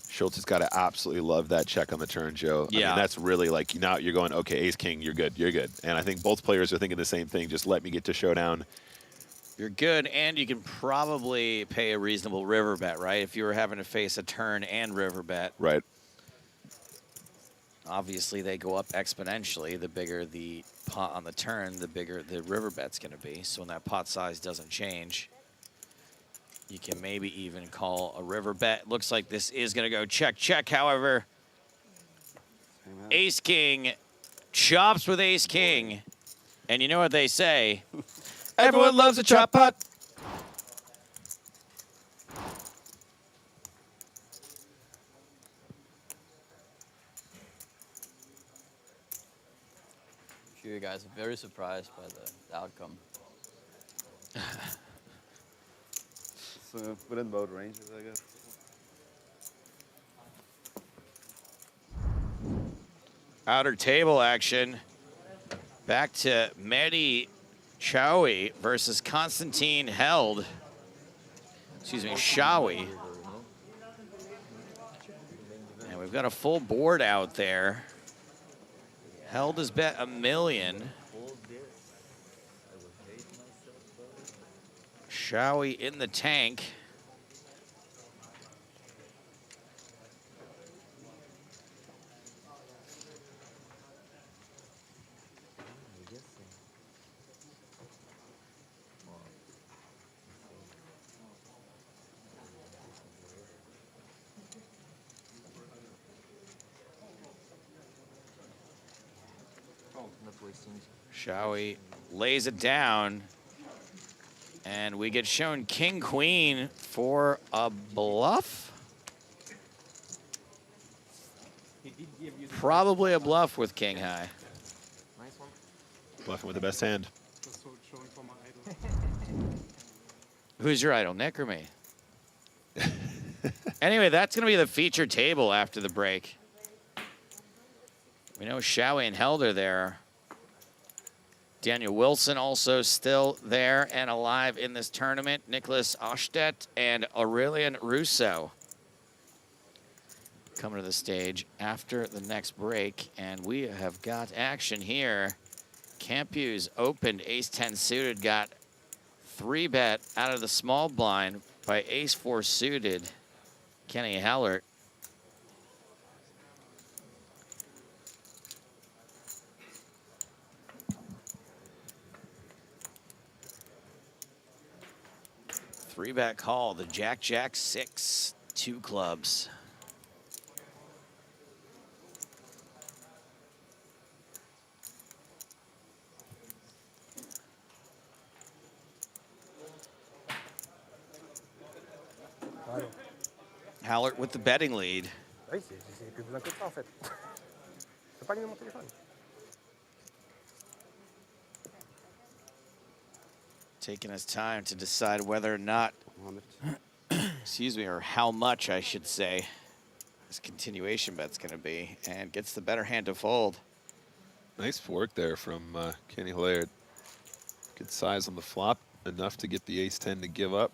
Schultz has got to absolutely love that check on the turn, Joe. Yeah. I mean, that's really like, now you're going, okay, ace-king, you're good, you're good. And I think both players are thinking the same thing. Just let me get to showdown. You're good, and you can probably pay a reasonable river bet, right? If you were having to face a turn and river bet. Right. Obviously, they go up exponentially. The bigger the pot on the turn, the bigger the river bet's going to be. So when that pot size doesn't change, you can maybe even call a river bet. Looks like this is going to go check, check. However, ace-king chops with ace-king. And you know what they say? Everyone loves a chop pot. I'm sure you guys are very surprised by the outcome. So within both ranges, I guess. Outer table action. Back to Mehdi Chaoui versus Konstantin Held. Excuse me, Chaoui. And we've got a full board out there. Held has bet $1 million. Chaoui in the tank. Chaoui lays it down. And we get shown king, queen for a bluff. Probably a bluff with king high. Bluffing with the best hand. Who's your idol, Nick or me? Anyway, that's going to be the feature table after the break. We know Showie and Held are there. Daniel Wilson also still there and alive in this tournament. Nicholas Oshtet and Aurelian Russo coming to the stage after the next break. And we have got action here. Campus opened ace-10 suited, got 3-bet out of the small blind by ace-4 suited, Kenny Hellert. Three-bet call, the Jack-Jack 6, 2 clubs. Hallert with the betting lead. Taking his time to decide whether or not, excuse me, or how much I should say, this continuation bet's going to be, and gets the better hand to fold. Nice work there from Kenny Hillard. Good size on the flop, enough to get the ace-10 to give up.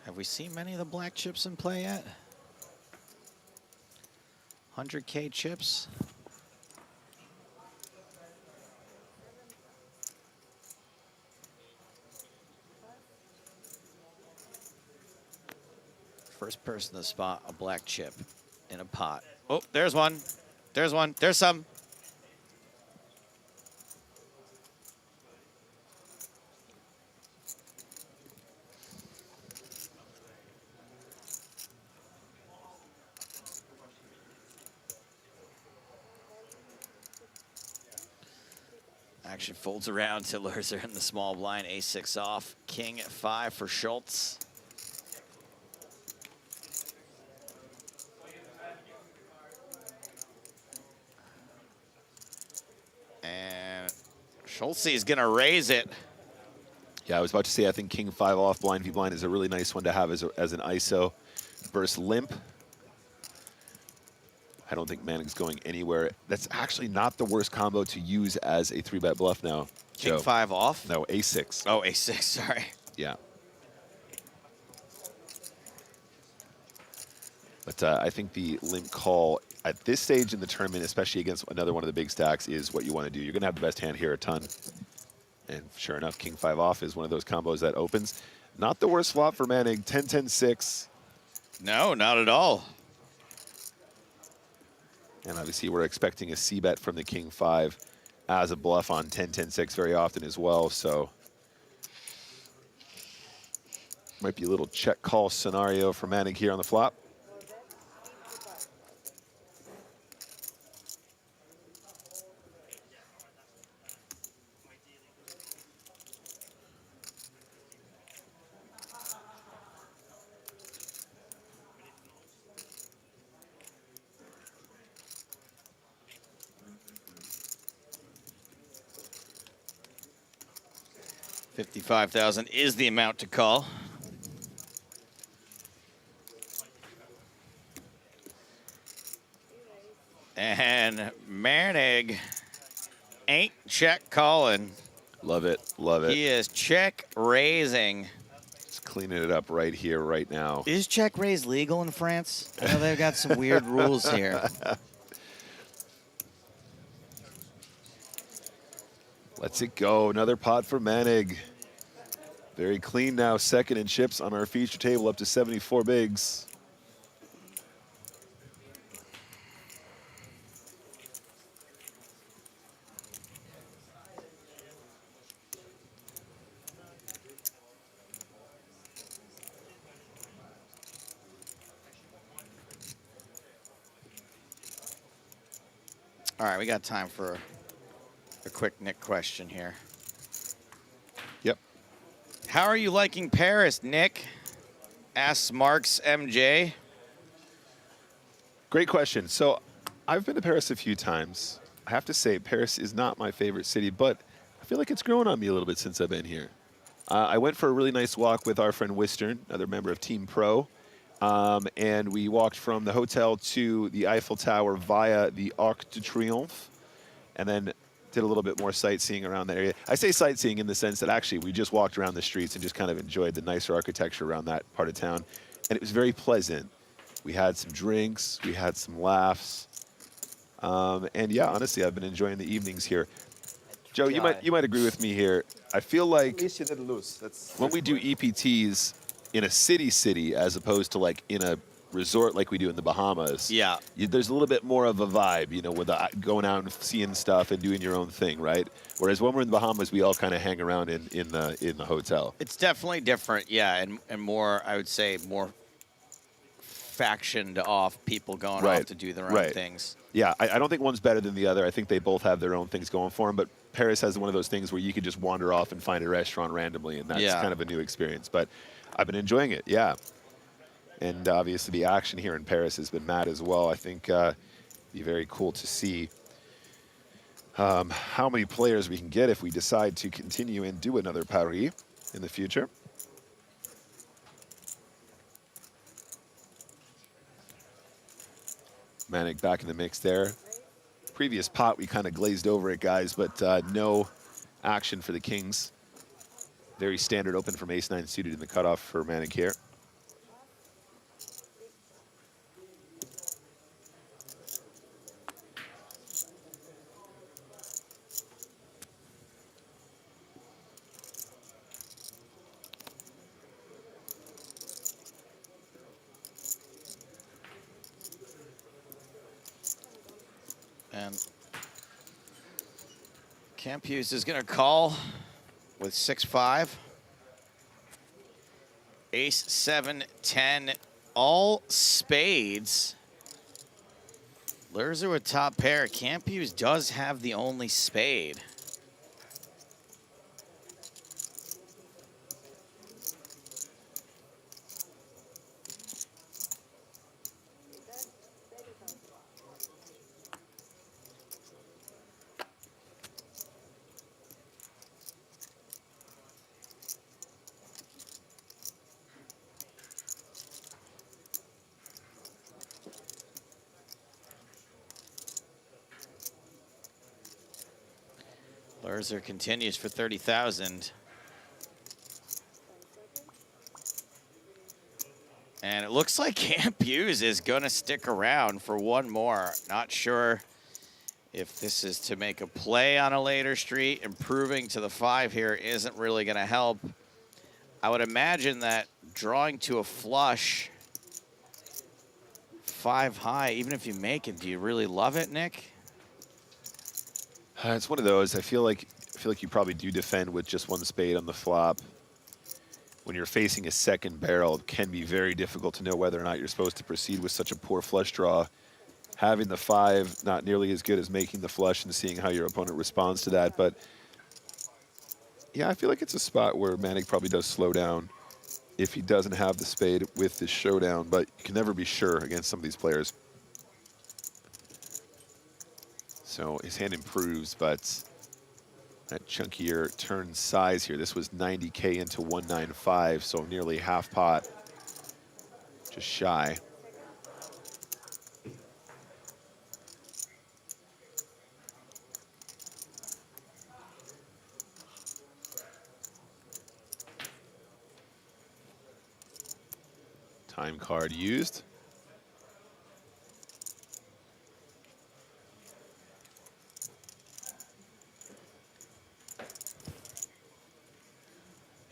Have we seen many of the black chips in play yet? 100K chips. First person to spot a black chip in a pot. Oh, there's one. There's one. There's some. Action folds around to Lurzer in the small blind, ace-6 off, king 5 for Schultz. And Schultz is gonna raise it. Yeah, I was about to say, I think king 5 off blind v blind is a really nice one to have as an ISO versus limp. I don't think Manic's going anywhere. That's actually not the worst combo to use as a 3-bet bluff now. King Joe. 5 off? No, ace-6. Oh, ace-6, sorry. Yeah. But I think the limp call at this stage in the tournament, especially against another one of the big stacks, is what you want to do. You're going to have the best hand here a ton. And sure enough, king 5 off is one of those combos that opens. Not the worst flop for Manic. 10-10-6. No, not at all. And obviously, we're expecting a C-bet from the king 5 as a bluff on 10-10-6 very often as well. So might be a little check call scenario for Manic here on the flop. $55,000 is the amount to call. And Manic ain't check calling. Love it, love it. He is check raising. Just cleaning it up right here, right now. Is check raise legal in France? I know they've got some weird rules here. Let's it go. Another pot for Manic. Very clean now. Second in chips on our feature table, up to 74 bigs. All right, we got time for a quick Nick question here. Yep. How are you liking Paris, Nick? Asks Marks MJ. Great question. So I've been to Paris a few times. I have to say, Paris is not my favorite city, but I feel like it's grown on me a little bit since I've been here. I went for a really nice walk with our friend Wistern, another member of Team Pro, and we walked from the hotel to the Eiffel Tower via the Arc de Triomphe, and then did a little bit more sightseeing around that area. I say sightseeing in the sense that actually we just walked around the streets and just kind of enjoyed the nicer architecture around that part of town, and it was very pleasant. We had some drinks, we had some laughs, and yeah, honestly, I've been enjoying the evenings here. Joe, you might agree with me here. I feel like At least you didn't lose. when we do EPTs in a city as opposed to like in a resort like we do in the Bahamas, yeah, there's a little bit more of a vibe, you know, with going out and seeing stuff and doing your own thing, right? Whereas when we're in the Bahamas, we all kind of hang around in the hotel. It's definitely different, yeah, and more, I would say, more factioned off people going off to do their own things. Yeah, I don't think one's better than the other. I think they both have their own things going for them, but Paris has one of those things where you can just wander off and find a restaurant randomly, and that's kind of a new experience. But I've been enjoying it, yeah. And obviously the action here in Paris has been mad as well. I think it'd be very cool to see how many players we can get if we decide to continue and do another Paris in the future. Manic back in the mix there. Previous pot, we kind of glazed over it, guys, but no action for the Kings. Very standard open from ace-9 suited in the cutoff for Manic here. And Campus is going to call with 6-5. Ace, 7, 10, all spades. Lurzer with top pair. Campus does have the only spade. Lurzer continues for 30,000. And it looks like Camp Hughes is going to stick around for one more. Not sure if this is to make a play on a later street. Improving to the 5 here isn't really going to help. I would imagine that drawing to a flush 5 high, even if you make it, do you really love it, Nick? It's one of those. I feel like you probably do defend with just one spade on the flop. When you're facing a second barrel, it can be very difficult to know whether or not you're supposed to proceed with such a poor flush draw. Having the 5 not nearly as good as making the flush and seeing how your opponent responds to that. But yeah, I feel like it's a spot where Manic probably does slow down if he doesn't have the spade with this showdown, but you can never be sure against some of these players. So his hand improves, but that chunkier turn size here. This was 90K into 195, so nearly half pot, just shy. Time card used.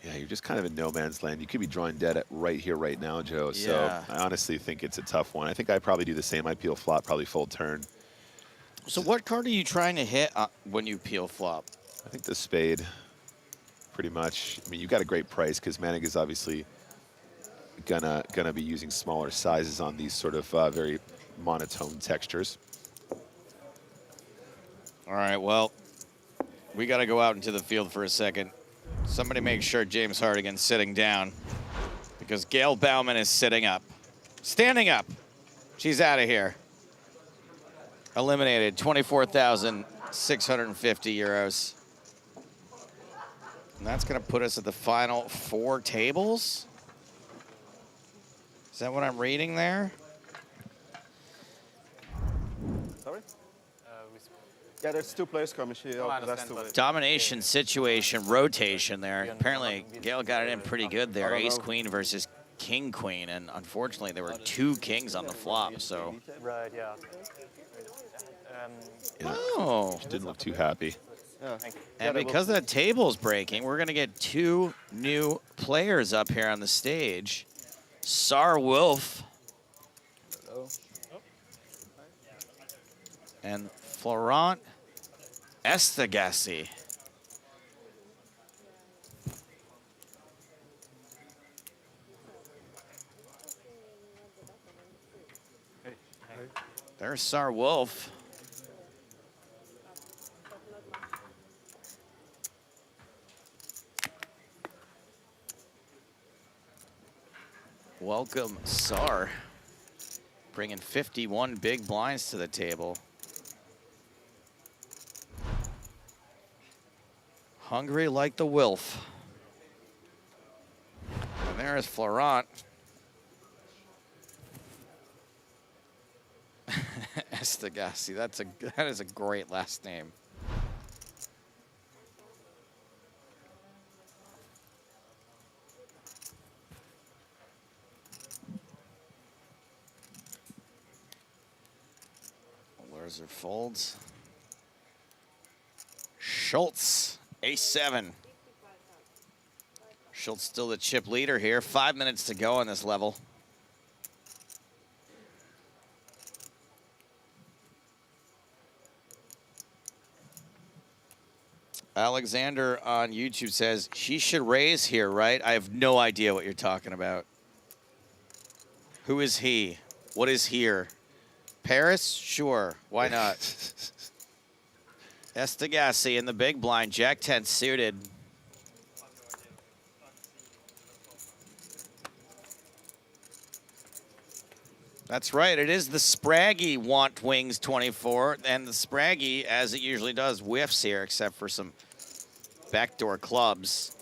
Yeah, you're just kind of in no man's land. You could be drawing dead at right here, right now, Joe. So Yeah. I honestly think it's a tough one. I think I'd probably do the same. I'd peel flop, probably fold turn. So what card are you trying to hit when you peel flop? I think the spade, pretty much. I mean, you got a great price because Manic is obviously gonna be using smaller sizes on these sort of very monotone textures. All right, well, we got to go out into the field for a second. Somebody make sure James Hardigan's sitting down because Gail Bauman is sitting up. Standing up. She's out of here. Eliminated, 24,650 euros. And that's going to put us at the final 4 tables? Is that what I'm reading there? Sorry? Yeah, there's 2 players coming. Domination situation, rotation there. Apparently, Gail got it in pretty good there. Ace-Queen versus King-Queen, and unfortunately, there were 2 kings on the flop, so. Right, yeah. Oh. She didn't look too happy. And because that table's breaking, we're going to get 2 new players up here on the stage. Sar Wolf and Florent Estegassi. There's Sar Wolf. Welcome, Sar. Bringing 51 big blinds to the table. Hungry like the Wilf. And there's Florent. Estegassi, that is a great last name. There's her folds. Schultz, ace-7. Schultz still the chip leader here. 5 minutes to go on this level. Alexander on YouTube says, she should raise here, right? I have no idea what you're talking about. Who is he? What is here? Paris? Sure. Why not? Estegassi in the big blind. Jack-10 suited. That's right. It is the Spraggy Want Wings 24. And the Spraggy, as it usually does, whiffs here, except for some backdoor clubs.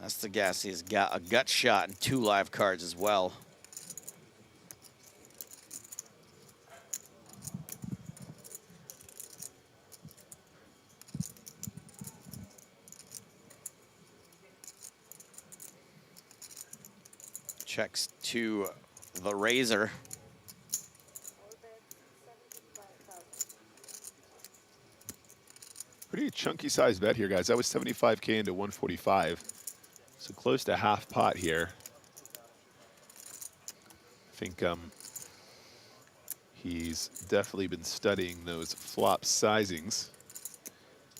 Estegassi has got a gut shot and 2 live cards as well. Checks to the razor. Pretty chunky size bet here, guys. That was 75K into 145. So close to half pot here. I think he's definitely been studying those flop sizings.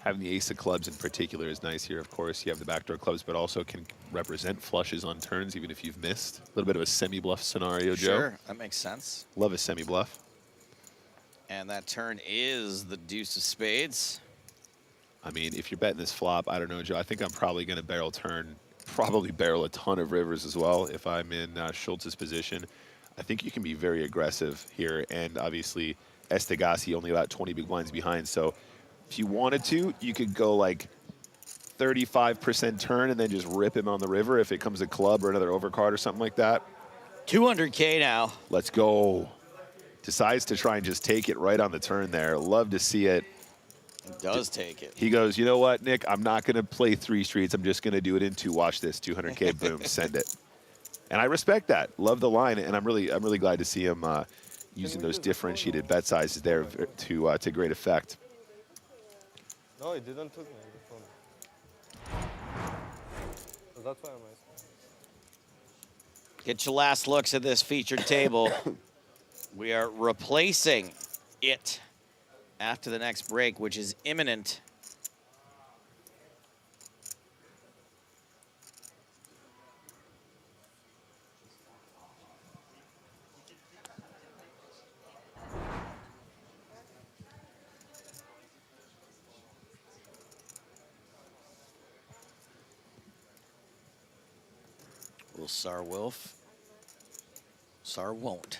Having the ace of clubs in particular is nice here. Of course, you have the backdoor clubs, but also can represent flushes on turns, even if you've missed. A little bit of a semi-bluff scenario, Joe. Sure, that makes sense. Love a semi-bluff. And that turn is the deuce of spades. I mean, if you're betting this flop, I don't know, Joe. I think I'm probably going to barrel turn, probably barrel a ton of rivers as well if I'm in Schultz's position. I think you can be very aggressive here, and obviously Estegassi only about 20 big blinds behind, so if you wanted to, you could go like 35% turn and then just rip him on the river if it comes a club or another overcard or something like that. 200K now. Let's go. Decides to try and just take it right on the turn there. Love to see it. He does take it. He goes, you know what, Nick? I'm not going to play 3 streets. I'm just going to do it in 2. Watch this. 200K, boom, send it. And I respect that. Love the line, and I'm really glad to see him using those differentiated bet sizes there to great effect. No, he didn't took me before. So that's why I'm asking. Get your last looks at this featured table. We are replacing it after the next break, which is imminent. Will Sar Wilf? Sar won't.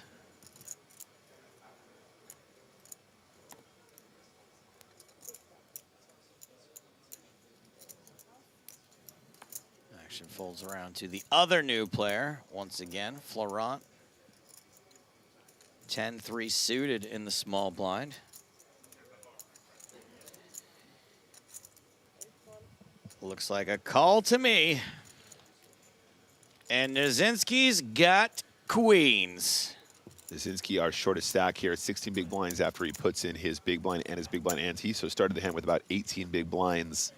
Action folds around to the other new player. Once again, Florent. 10-3 suited in the small blind. Looks like a call to me. And Nazinski's got queens. Nazinski, our shortest stack here, 16 big blinds after he puts in his big blind and his big blind ante. So started the hand with about 18 big blinds.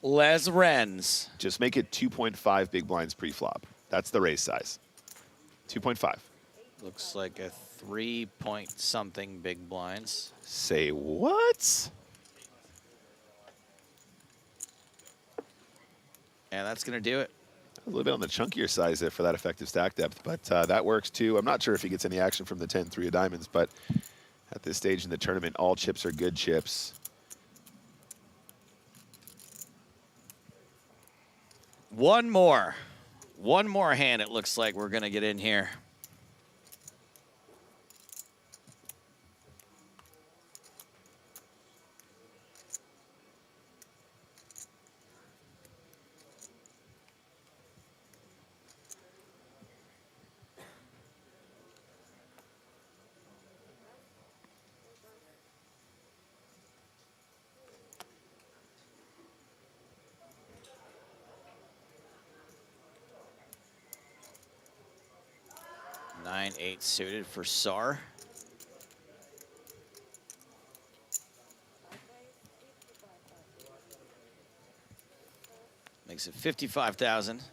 Les Rennes. Just make it 2.5 big blinds pre-flop. That's the raise size. 2.5. Looks like a 3-point-something big blinds. Say what? And that's going to do it. A little bit on the chunkier size there for that effective stack depth, but that works too. I'm not sure if he gets any action from the 10-3 of diamonds, but at this stage in the tournament, all chips are good chips. One more hand it looks like we're going to get in here. Nine, 8 suited for Sar. Makes it 55,000.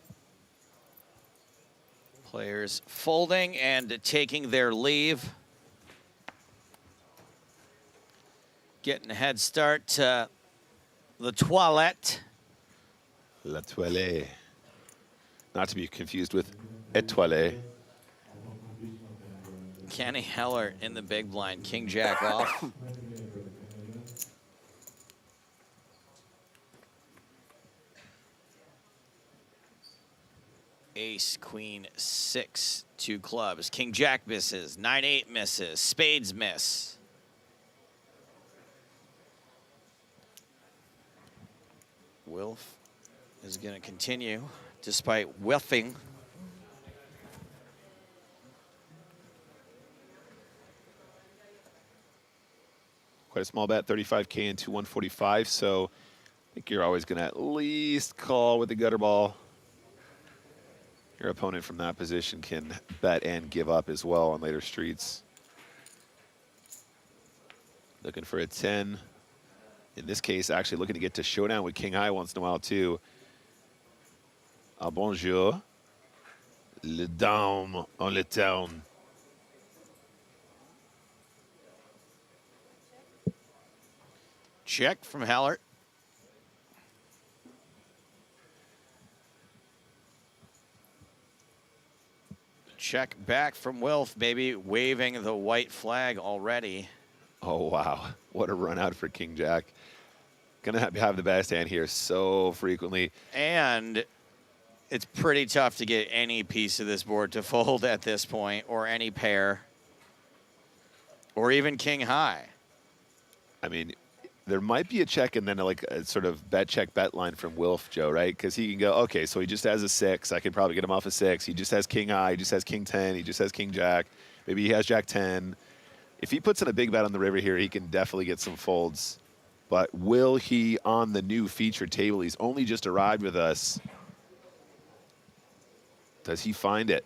Players folding and taking their leave. Getting a head start to the toilette. La toilette. Not to be confused with étoile. Kenny Heller in the big blind, King Jack off. Ace, Queen, 6, 2 clubs. King Jack misses, 9-8 misses, spades miss. Wilf is going to continue despite whiffing. Quite a small bet, 35K into 145, so I think you're always going to at least call with the gutter ball. Your opponent from that position can bet and give up as well on later streets. Looking for a 10. In this case, actually looking to get to showdown with King High once in a while, too. Ah, bonjour. Le dame en le town. Check from Heller. Check back from Wilf, maybe waving the white flag already. Oh, wow. What a run out for King Jack. Gonna have the best hand here so frequently. And it's pretty tough to get any piece of this board to fold at this point, or any pair, or even King High. I mean, there might be a check and then like a sort of bet check bet line from Wilf, Joe, right? Because he can go, okay, so he just has a 6. I could probably get him off a 6. He just has King High. He just has King 10. He just has King Jack. Maybe he has Jack 10. If he puts in a big bet on the river here, he can definitely get some folds. But will he on the new feature table? He's only just arrived with us. Does he find it?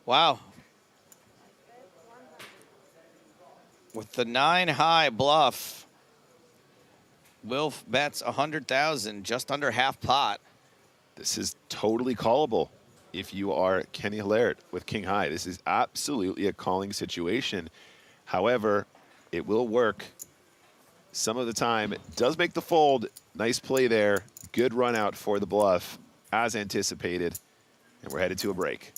Wow. With the 9 high bluff, Wilf bets 100,000, just under half pot. This is totally callable if you are Kenny Hilliard with King High. This is absolutely a calling situation. However, it will work some of the time. It does make the fold. Nice play there. Good run out for the bluff as anticipated. And we're headed to a break.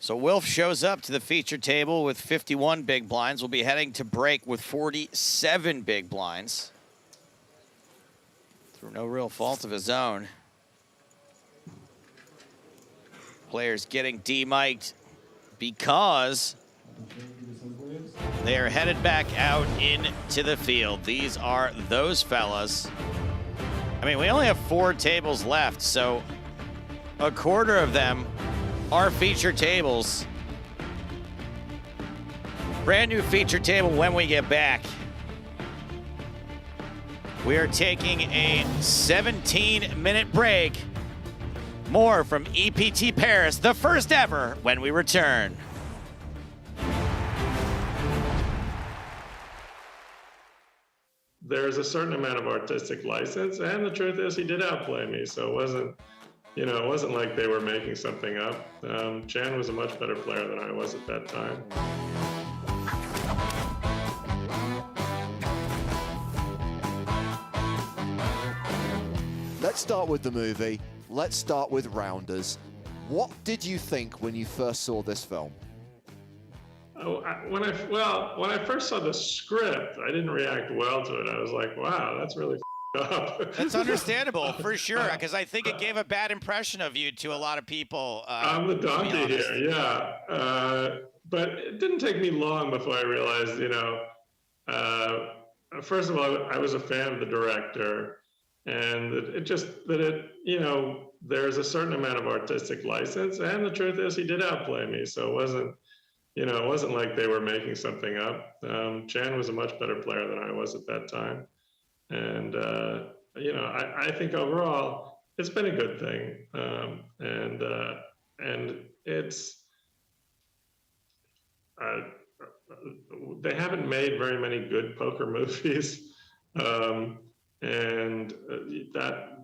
So Wilf shows up to the feature table with 51 big blinds. We'll be heading to break with 47 big blinds. Through no real fault of his own. Players getting demiked because they are headed back out into the field. These are those fellas. I mean, we only have 4 tables left, so a quarter of them are feature tables. Brand new feature table when we get back. We are taking a 17-minute break. More from EPT Paris, the first ever, when we return. There's a certain amount of artistic license, and the truth is he did outplay me, so it wasn't, you know, it wasn't like they were making something up. Chan was a much better player than I was at that time. Let's start with the movie. Let's start with Rounders. What did you think when you first saw this film? Oh, when I first saw the script, I didn't react well to it. I was like, wow, that's really up. That's understandable, for sure, because I think it gave a bad impression of you to a lot of people. I'm the donkey here, yeah. But it didn't take me long before I realized, you know, first of all, I was a fan of the director. And you know, there's a certain amount of artistic license, and the truth is he did outplay me. So it wasn't, you know, it wasn't like they were making something up. Chan was a much better player than I was at that time. And, you know, I think overall it's been a good thing. And it's, they haven't made very many good poker movies. And that,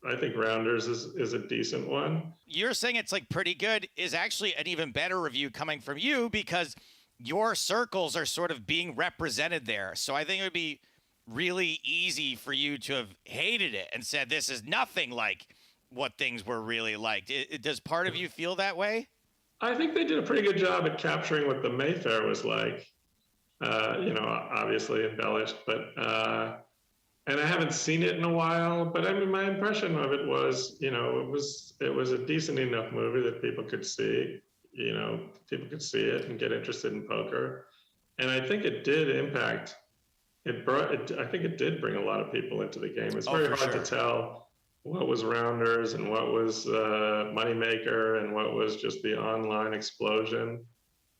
I think Rounders is a decent one. You're saying it's like pretty good is actually an even better review coming from you because your circles are sort of being represented there. So I think it would be really easy for you to have hated it and said this is nothing like what things were really like. Does part of you feel that way? I think they did a pretty good job at capturing what the Mayfair was like. You know, obviously embellished, but and I haven't seen it in a while, but I mean, my impression of it was, you know, it was a decent enough movie that people could see, you know, people could see it and get interested in poker. And I think it did impact, I think it did bring a lot of people into the game. It's very hard to tell what was Rounders and what was Moneymaker and what was just the online explosion.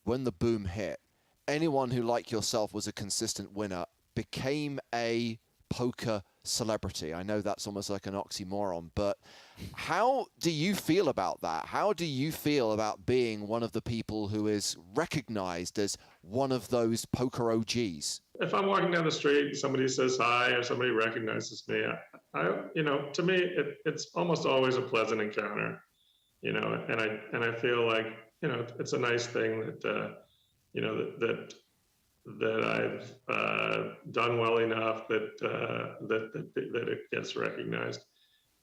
When the boom hit, anyone who, like yourself, was a consistent winner became a poker celebrity. I know that's almost like an oxymoron, but how do you feel about that? How do you feel about being one of the people who is recognized as one of those poker OGs? If I'm walking down the street and somebody says hi or somebody recognizes me, I you know, to me, it's almost always a pleasant encounter, you know, and I feel like, you know, it's a nice thing that, you know, that I've done well enough that it gets recognized.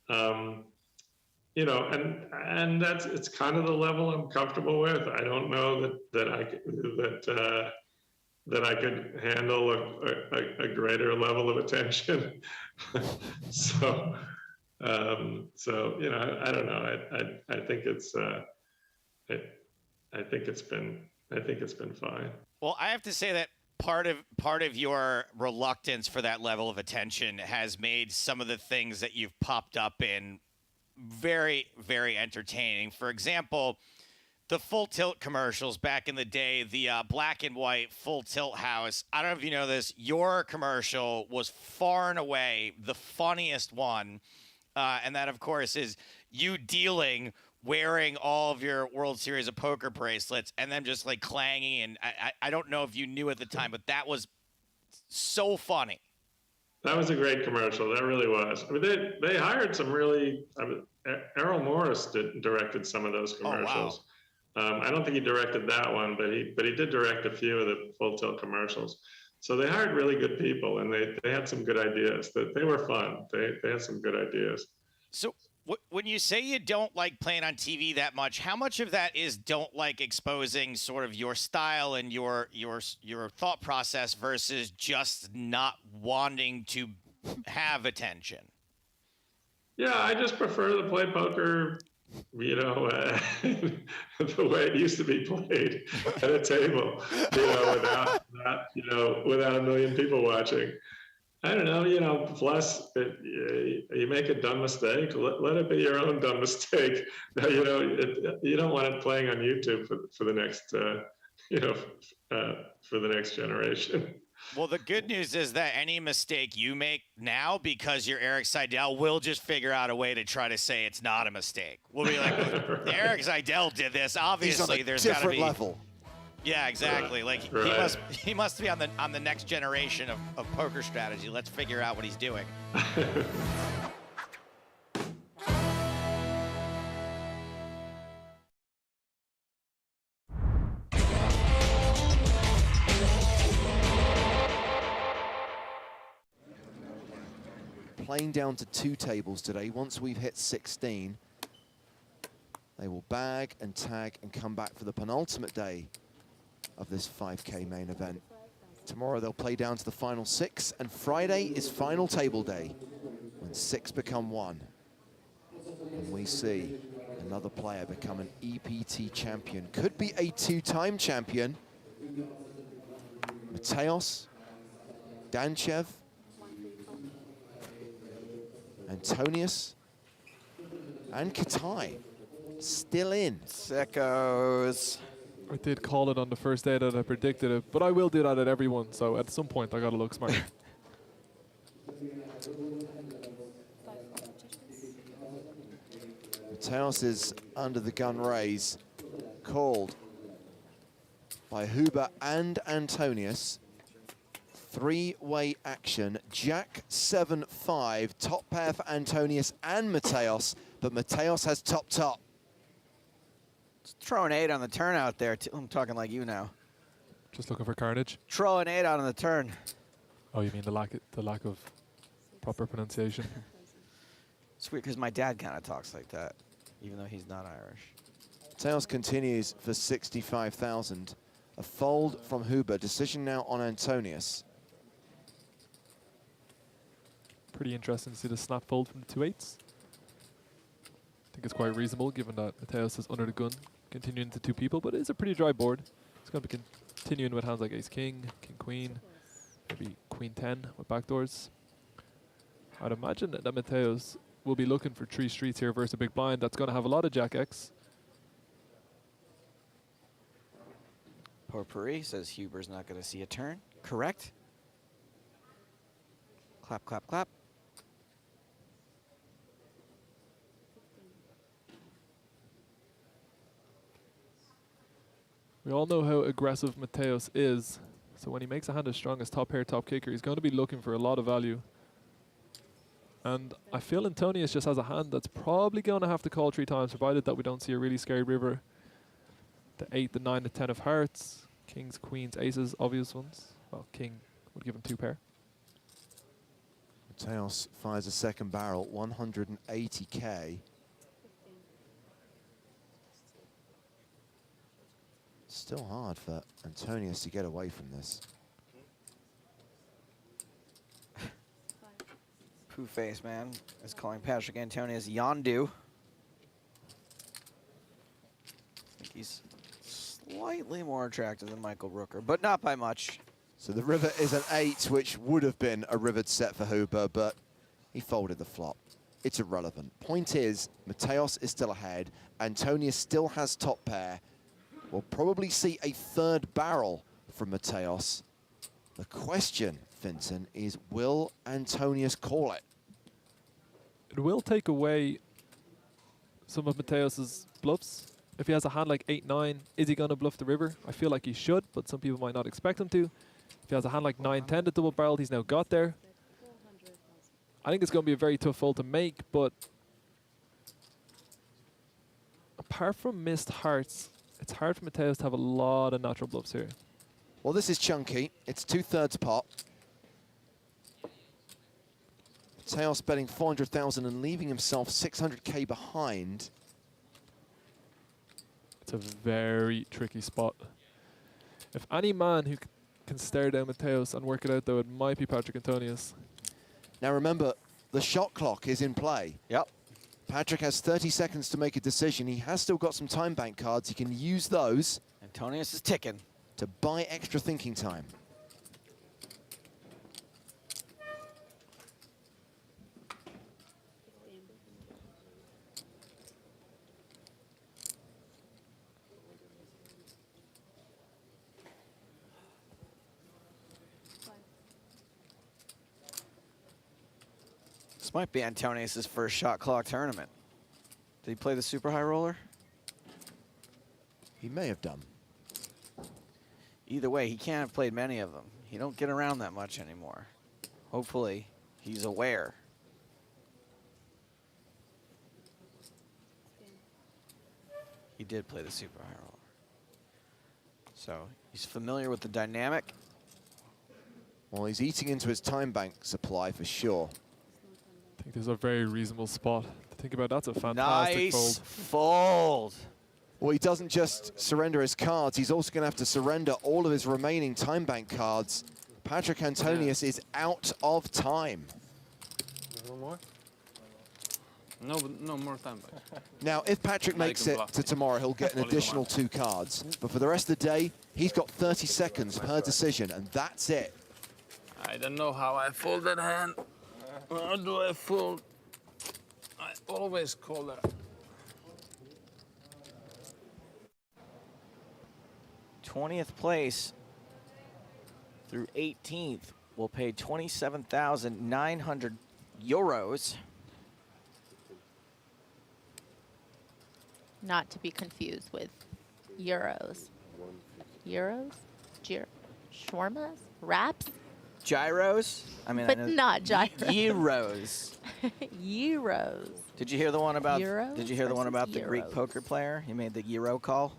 You know, and it's kind of the level I'm comfortable with. I don't know that I could handle a greater level of attention. So you know, I don't know. I think it's I think it's been fine. Well, I have to say that part of your reluctance for that level of attention has made some of the things that you've popped up in very, very entertaining. For example, the Full Tilt commercials back in the day, the black and white Full Tilt house. I don't know if you know this. Your commercial was far and away the funniest one. And that, of course, is you dealing wearing all of your World Series of Poker bracelets and then just like clanging. And I don't know if you knew at the time, but that was so funny. That was a great commercial. That really was. I mean, they hired some really. Errol Morris directed some of those commercials. Oh, wow. I don't think he directed that one, but he did direct a few of the Full Tilt commercials. So they hired really good people, and they had some good ideas. That they were fun. They had some good ideas. So when you say you don't like playing on TV that much, how much of that is don't like exposing sort of your style and your thought process versus just not wanting to have attention? Yeah, I just prefer to play poker, you know, the way it used to be played at a table, you know, without a million people watching. I don't know, you know, plus you make a dumb mistake, let it be your own dumb mistake. You know, you don't want it playing on YouTube for the next, you know, for the next generation. Well, the good news is that any mistake you make now, because you're Eric Seidel, we'll just figure out a way to try to say it's not a mistake. We'll be like, well, Eric Seidel did this. Obviously, there's got to be different level. Yeah, exactly. Like he must be on the next generation of poker strategy. Let's figure out what he's doing. Playing down to 2 tables today. Once we've hit 16, they will bag and tag and come back for the penultimate day of this 5K main event. Tomorrow they'll play down to the final 6, and Friday is final table day, when 6 become 1. And we see another player become an EPT champion. Could be a 2-time champion. Mateos, Danchev, Antonius, and Katai still in. Sickos. I did call it on the first day that I predicted it, but I will do that at everyone, so at some point I gotta look smart. Mateos is under the gun raise, called by Huber and Antonius. 3-way action, Jack 7-5, top pair for Antonius and Mateos, but Mateos has top. Throw an 8 on the turn out there. I'm talking like you now. Just looking for carnage. Throw an 8 on the turn. Oh, you mean the lack of proper pronunciation? It's weird because my dad kind of talks like that, even though he's not Irish. Mateos continues for 65,000. A fold from Huber. Decision now on Antonius. Pretty interesting to see the snap fold from the 2-8s. I think it's quite reasonable given that Mateos is under the gun, continuing to 2 people, but it is a pretty dry board. It's going to be continuing with hands like Ace-King, King-Queen, maybe Queen-10 with backdoors. I'd imagine that Mateos will be looking for 3 streets here versus a big blind that's going to have a lot of Jack-X. Potpourri says Huber's not going to see a turn. Correct. Clap, clap, clap. We all know how aggressive Mateos is, so when he makes a hand as strong as top pair, top kicker, he's going to be looking for a lot of value. And I feel Antonius just has a hand that's probably going to have to call 3 times, provided that we don't see a really scary river. The 8, the 9, the 10 of hearts, kings, queens, aces, obvious ones. Well, king would give him 2 pair. Mateos fires a second barrel, 180K. Still hard for Antonius to get away from this. Pooh face, man, is calling Patrick Antonius Yondu. I think he's slightly more attractive than Michael Rooker, but not by much. So the river is an 8, which would have been a rivered set for Huber, but he folded the flop. It's irrelevant. Point is, Mateos is still ahead. Antonius still has top pair. We'll probably see a 3rd barrel from Mateos. The question, Vincent, is will Antonius call it? It will take away some of Mateos's bluffs. If he has a hand like 8-9, is he going to bluff the river? I feel like he should, but some people might not expect him to. If he has a hand like 9-10 that double barreled, he's now got there. I think it's going to be a very tough fold to make, but apart from missed hearts, it's hard for Mateos to have a lot of natural bluffs here. Well, this is chunky. It's 2/3 pot. Mateos betting 400,000 and leaving himself 600K behind. It's a very tricky spot. If any man who can stare down Mateos and work it out, though, it might be Patrick Antonius. Now remember, the shot clock is in play. Yep. Patrick has 30 seconds to make a decision. He has still got some time bank cards. He can use those. Antonius is ticking. To buy extra thinking time. This might be Antonius' first shot clock tournament. Did he play the super high roller? He may have done. Either way, he can't have played many of them. He don't get around that much anymore. Hopefully, he's aware. He did play the super high roller. So he's familiar with the dynamic. Well, he's eating into his time bank supply for sure. I think there's a very reasonable spot to think about. That's a fantastic Nice fold. fold. Well, he doesn't just surrender his cards, he's also going to have to surrender all of his remaining time bank cards. Patrick Antonius is out of time. No more? No more time back. Now, if Patrick makes it to tomorrow, he'll get an additional 2 cards. But for the rest of the day, he's got 30 seconds per decision, and that's it. I don't know how I fold that hand. How do I fold? I always call that. 20th place through 18th will pay 27,900 euros. Not to be confused with euros. Euros? Shawarmas? Wraps? Gyros? I mean, But I know not gyros. Euros. Euros. Did you hear the one about? Euros Did you hear the one about versus the Greek euros. poker player? He made the euro call.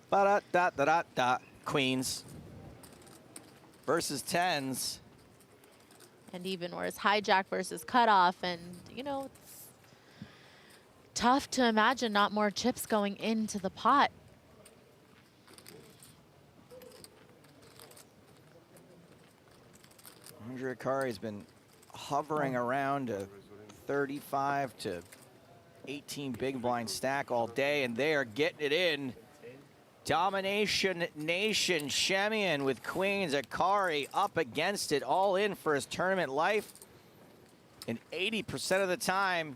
Ba-da-da-da-da-da. Queens versus tens. And even worse, hijack versus cutoff. And, you know, it's tough to imagine not more chips going into the pot. Andre Akari's been hovering around a 35 to 18 big blind stack all day, and they are getting it in. Domination Nation, Shemian with queens, Akari up against it, all in for his tournament life. And 80% of the time,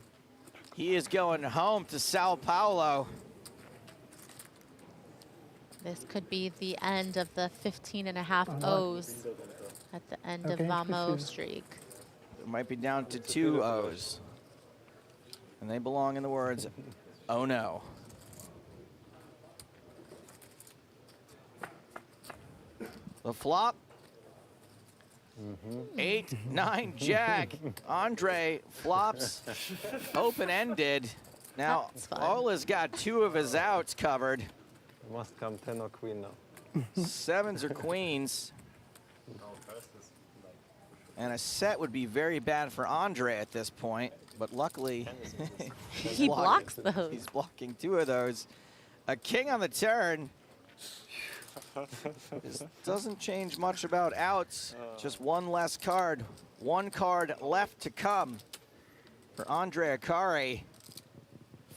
he is going home to Sao Paulo. This could be the end of the 15.5 O's at the end of Vamos streak. It might be down to 2 O's. And they belong in the words, oh no. The flop. 8, 9, jack. Andre flops open-ended. Now, Ola's got 2 of his outs covered. It must come 10 or queen now. 7s or queens. And a set would be very bad for Andre at this point, but luckily He blocks those. He's blocking 2 of those. A king on the turn. This doesn't change much about outs. Just 1 less card. 1 card left to come for Andre Akari.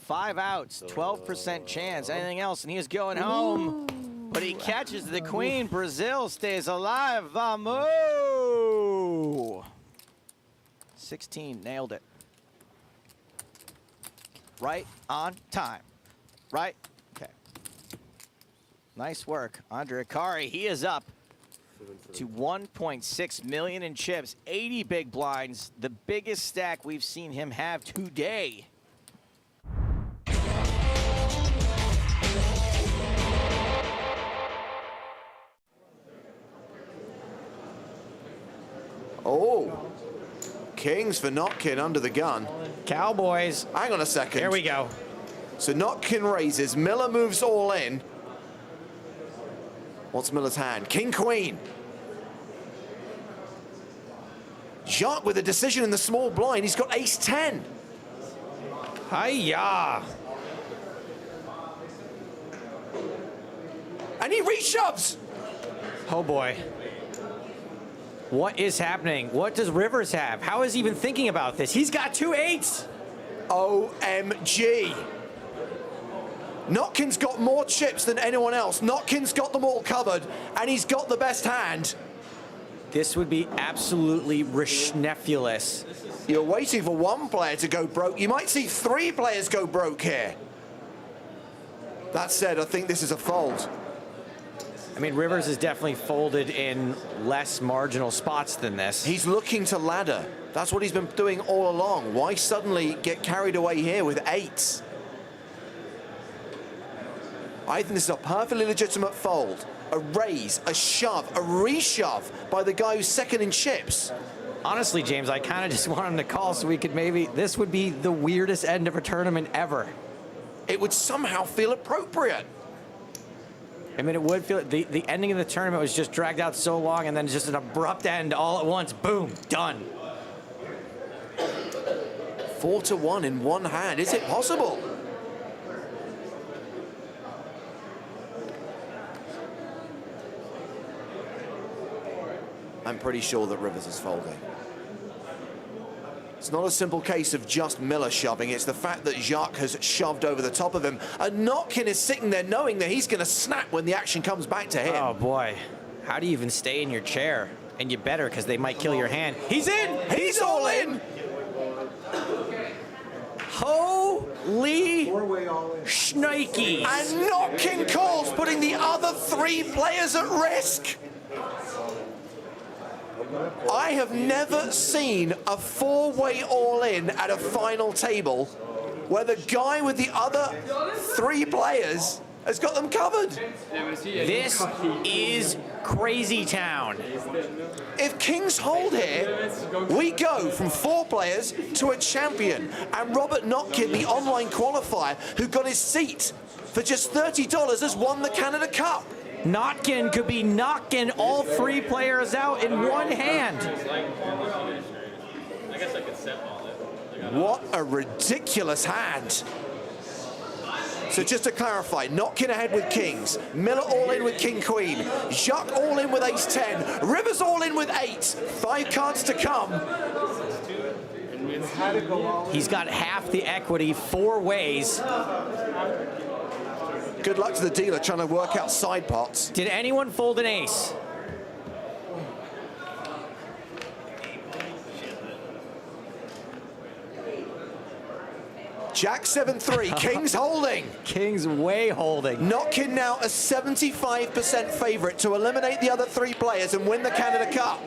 5 outs, 12% chance. Anything else, and he is going home. But he catches the queen. Brazil stays alive. Vamos! 16, nailed it. Right on time. Right? Okay. Nice work, Andre Akari. He is up to 1.6 million in chips, 80 big blinds, the biggest stack we've seen him have today. Oh, kings for Notkin under the gun. Cowboys. Hang on a second. Here we go. So Notkin raises, Miller moves all in. What's Miller's hand? King, queen. Jacques with a decision in the small blind. He's got ace-10. Hi-ya. And he reshoves. Oh boy. What is happening? What does Rivers have? How is he even thinking about this? He's got 2 8s. OMG. Notkin's got more chips than anyone else. Notkin's got them all covered, and he's got the best hand. This would be absolutely rishnefulous. You're waiting for one player to go broke. You might see 3 players go broke here. That said, I think this is a fold. I mean, Rivers is definitely folded in less marginal spots than this. He's looking to ladder. That's what he's been doing all along. Why suddenly get carried away here with 8s? I think this is a perfectly legitimate fold. A raise, a shove, a reshove by the guy who's second in chips. Honestly, James, I kind of just want him to call so we could maybe... This would be the weirdest end of a tournament ever. It would somehow feel appropriate. I mean, it would feel... The ending of the tournament was just dragged out so long, and then just an abrupt end all at once. Boom, done. 4-1 in one hand. Is it possible? I'm pretty sure that Rivers is folding. It's not a simple case of just Miller shoving. It's the fact that Jacques has shoved over the top of him. And Notkin is sitting there knowing that he's going to snap when the action comes back to him. Oh, boy. How do you even stay in your chair? And you better, because they might kill your hand. He's in! He's all in! Holy shnikes! And Notkin calls, putting the other 3 players at risk. I have never seen a 4-way all-in at a final table where the guy with the other 3 players has got them covered. This is crazy town. If kings hold here, we go from 4 players to a champion. And Robert Notkin, the online qualifier, who got his seat for just $30, has won the Canada Cup. Notkin could be knocking all 3 players out in one hand. I guess I could set all it. What a ridiculous hand. So just to clarify, Notkin ahead with kings, Miller all in with king queen, Jacques all in with ace 10, Rivers all in with 8. 5 cards to come. He's got half the equity 4 ways. Good luck to the dealer trying to work out side pots. Did anyone fold an ace? Jack 7-3, kings holding. Kings way holding. Notkin now a 75% favorite to eliminate the other 3 players and win the Canada Cup.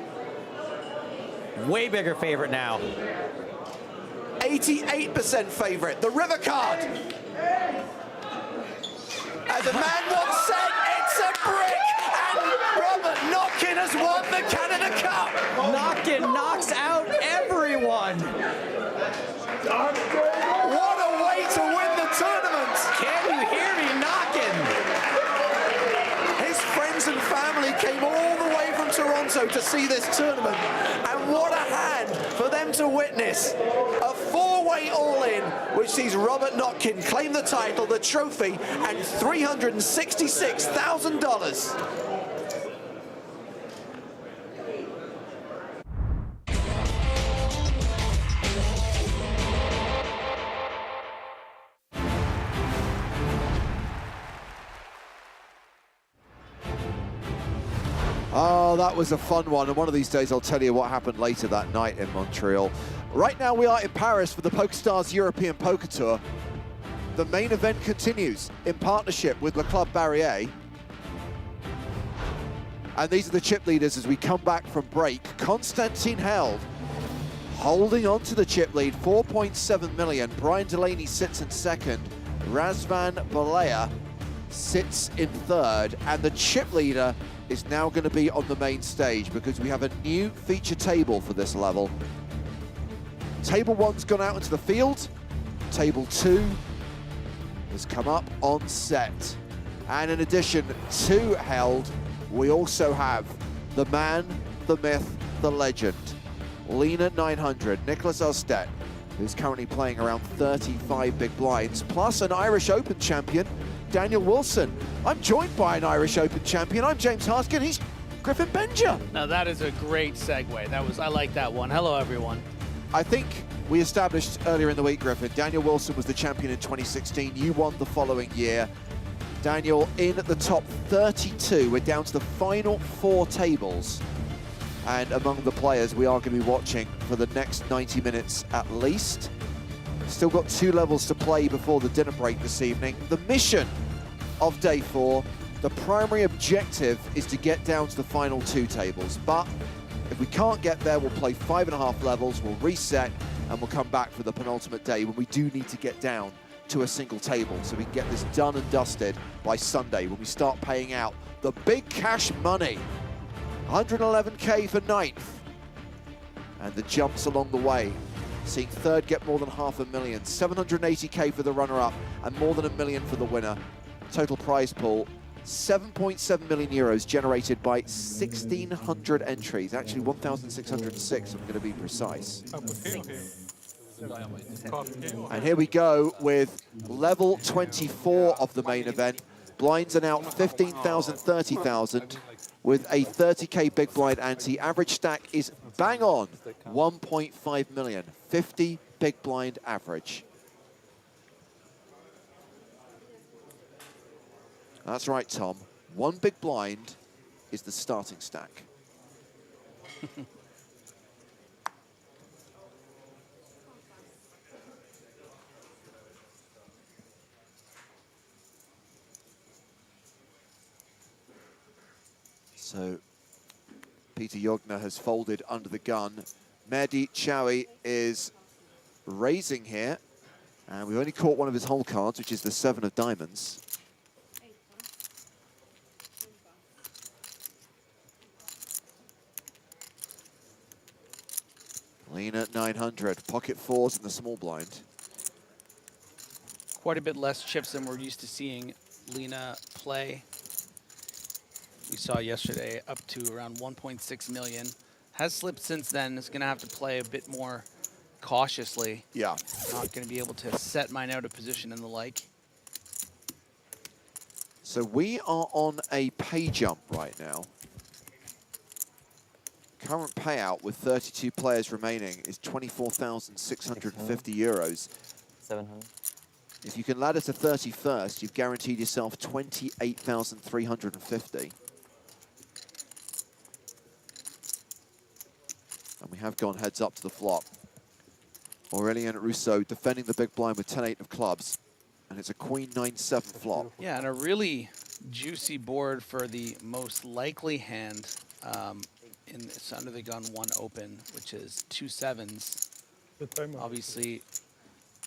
Way bigger favorite now. 88% favorite, the river card. As a man once said, it's a brick, and Robert Notkin has won the Canada Cup. Notkin knocks out everyone. What a way to win the tournament. Can you hear me knocking? His friends and family came all the way from Toronto to see this tournament, and what a hand for them to witness. A 4-way all-in, which sees Robert Notkin claim the title, the trophy, and $366,000. Oh, that was a fun one, and one of these days I'll tell you what happened later that night in Montreal. Right now we are in Paris for the PokerStars European Poker Tour. The main event continues in partnership with Le Club Barrier. And these are the chip leaders as we come back from break. Constantine Held holding on to the chip lead, 4.7 million. Brian Delaney sits in second. Razvan Balea sits in third. And the chip leader is now going to be on the main stage because we have a new feature table for this level. Table 1's gone out into the field. Table 2 has come up on set. And in addition to Held, we also have the man, the myth, the legend, Lena 900, Nicholas Ostedt, who's currently playing around 35 big blinds, plus an Irish Open champion, Daniel Wilson. I'm joined by an Irish Open champion. I'm James Harskin. He's Griffin Benja. Now that is a great segue. I like that one. Hello, everyone. I think we established earlier in the week, Griffin, Daniel Wilson was the champion in 2016. You won the following year. Daniel in at the top 32. We're down to the final 4 tables. And among the players we are going to be watching for the next 90 minutes at least. Still got 2 levels to play before the dinner break this evening. The mission of day 4, the primary objective is to get down to the final 2 tables. But if we can't get there, we'll play 5.5 levels, we'll reset, and we'll come back for the penultimate day when we do need to get down to a single table so we can get this done and dusted by Sunday when we start paying out the big cash money. 111K for 9th. And the jumps along the way. Seeing 3rd get more than $500,000. 780K for the runner-up and more than $1 million for the winner. Total prize pool, 7.7 million euros generated by 1,600 entries. Actually, 1,606, I'm going to be precise. And here we go with level 24 of the main event. Blinds are now 15,000, 30,000 with a 30K big blind ante. Average stack is bang on 1.5 million, 50 big blind average. That's right, Tom. 1 big blind is the starting stack. So Peter Jogner has folded under the gun. Mehdi Chaoui is raising here. And we've only caught one of his whole cards, which is the 7 of diamonds. Lena 900, pocket 4s in the small blind. Quite a bit less chips than we're used to seeing Lena play. We saw yesterday up to around 1.6 million. Has slipped since then. Is going to have to play a bit more cautiously. Yeah. Not going to be able to set mine out of position and the like. So we are on a pay jump right now. Current payout with 32 players remaining is 24,650 euros. 700. If you can ladder to 31st, you've guaranteed yourself 28,350. And we have gone heads up to the flop. Aurélien Rousseau defending the big blind with 10-8 of clubs. And it's a queen 9-7 flop. Yeah, and a really juicy board for the most likely hand. It's under the gun 1 open, which is 2 7s. Obviously,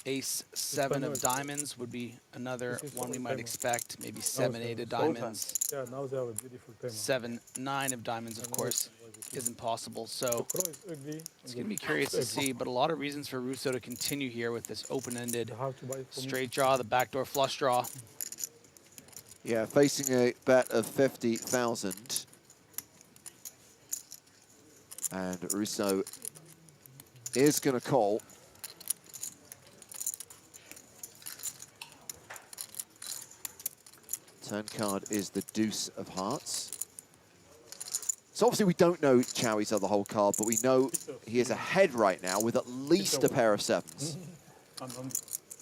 ace 7 of diamonds would be another one we might expect. Maybe 7 8 of diamonds. Yeah, now they have a beautiful timer. 7 9 of diamonds, of course, isn't possible. So it's going to be curious to see, but a lot of reasons for Rousseau to continue here with this open-ended straight draw, the backdoor flush draw. Yeah, facing a bet of 50,000. And Rousseau is going to call. Turn card is the deuce of hearts. So obviously we don't know Chaouy's other whole card, but we know he is ahead right now with at least a pair of 7s.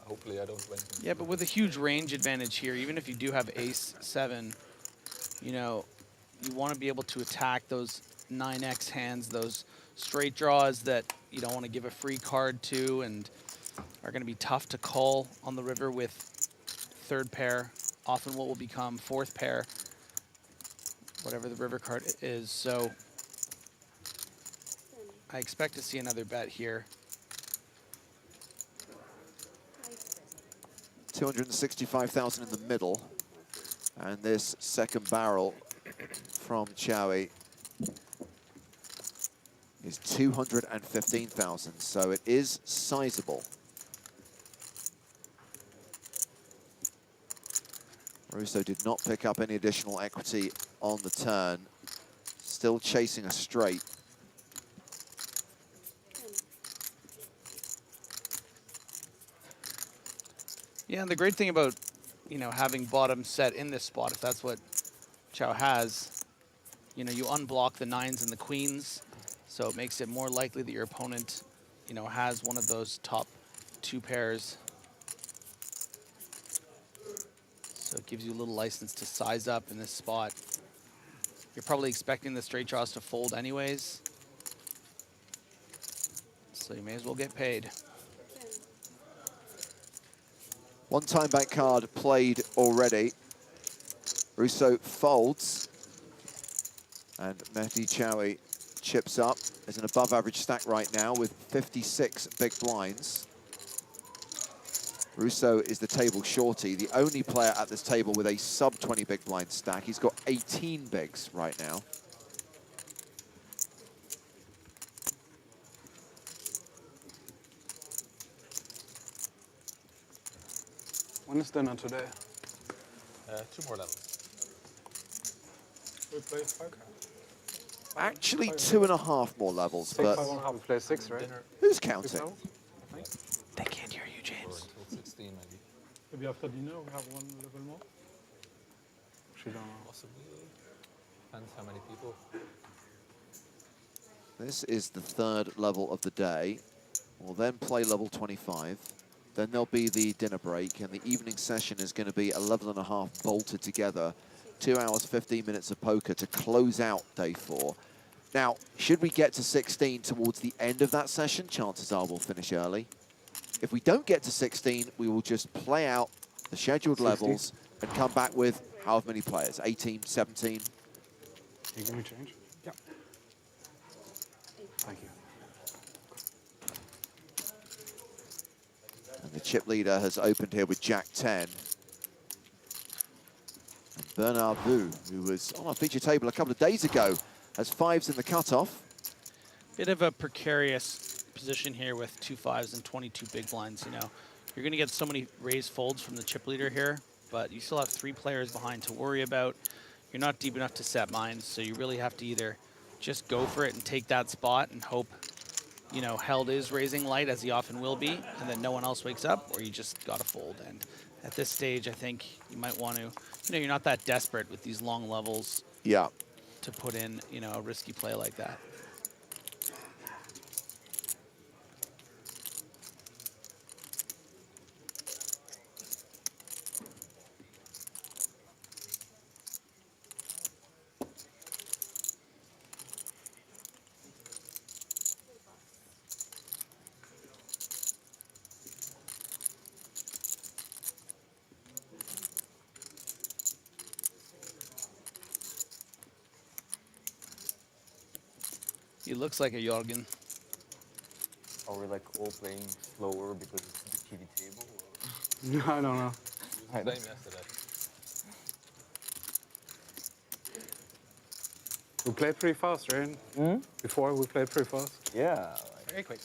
Hopefully I don't win. Yeah, but with a huge range advantage here, even if you do have ace 7, you know, you want to be able to attack those 9x hands, those straight draws that you don't want to give a free card to and are going to be tough to call on the river with 3rd pair, often what will become 4th pair, whatever the river card is. So I expect to see another bet here. 265,000 in the middle. And this second barrel from Chaoui is 215,000, so it is sizable. Rousseau did not pick up any additional equity on the turn, still chasing a straight. Yeah, and the great thing about, you know, having bottom set in this spot, if that's what Chao has, you know, you unblock the 9s and the queens, so it makes it more likely that your opponent, you know, has one of those top 2 pairs. So it gives you a little license to size up in this spot. You're probably expecting the straight draws to fold anyways, so you may as well get paid. One time back card played already. Russo folds. And Mehdi Chawi chips up. There's an above average stack right now with 56 big blinds. Russo is the table shorty, the only player at this table with a sub 20 big blind stack. He's got 18 bigs right now. When is dinner today? 2 more levels. We play poker. Actually 2.5 more levels, but We play 6, right? who's counting? They can't hear you, James. 16 maybe. Maybe after dinner we have 1 level more? Possibly. Depends how many people. This is the 3rd level of the day. We'll then play level 25. Then there'll be the dinner break, and the evening session is going to be 11.5 bolted together. 2 hours, 15 minutes of poker to close out day 4. Now, should we get to 16 towards the end of that session, chances are we'll finish early. If we don't get to 16, we will just play out the scheduled 16. levels and come back with however many players, 18, 17. Can you give me change? Yeah. Thank you. And the chip leader has opened here with Jack 10. And Bernard Vu, who was on our feature table a couple of days ago, has 5s in the cutoff. Bit of a precarious position here with 2 5s and 22 big blinds. You know, you're going to get so many raised folds from the chip leader here, but you still have 3 players behind to worry about. You're not deep enough to set mines, so you really have to either just go for it and take that spot and hope, you know, Held is raising light, as he often will be, and then no one else wakes up, or you just got to fold. And at this stage, I think you might want to, you know, you're not that desperate with these long levels. Yeah. To put in, you know, a risky play like that. He looks like a Jorgen. Are we like all playing slower because it's the TV table? No, I don't know. Same yesterday. We played pretty fast, right? Before we played pretty fast. Yeah. Very quick.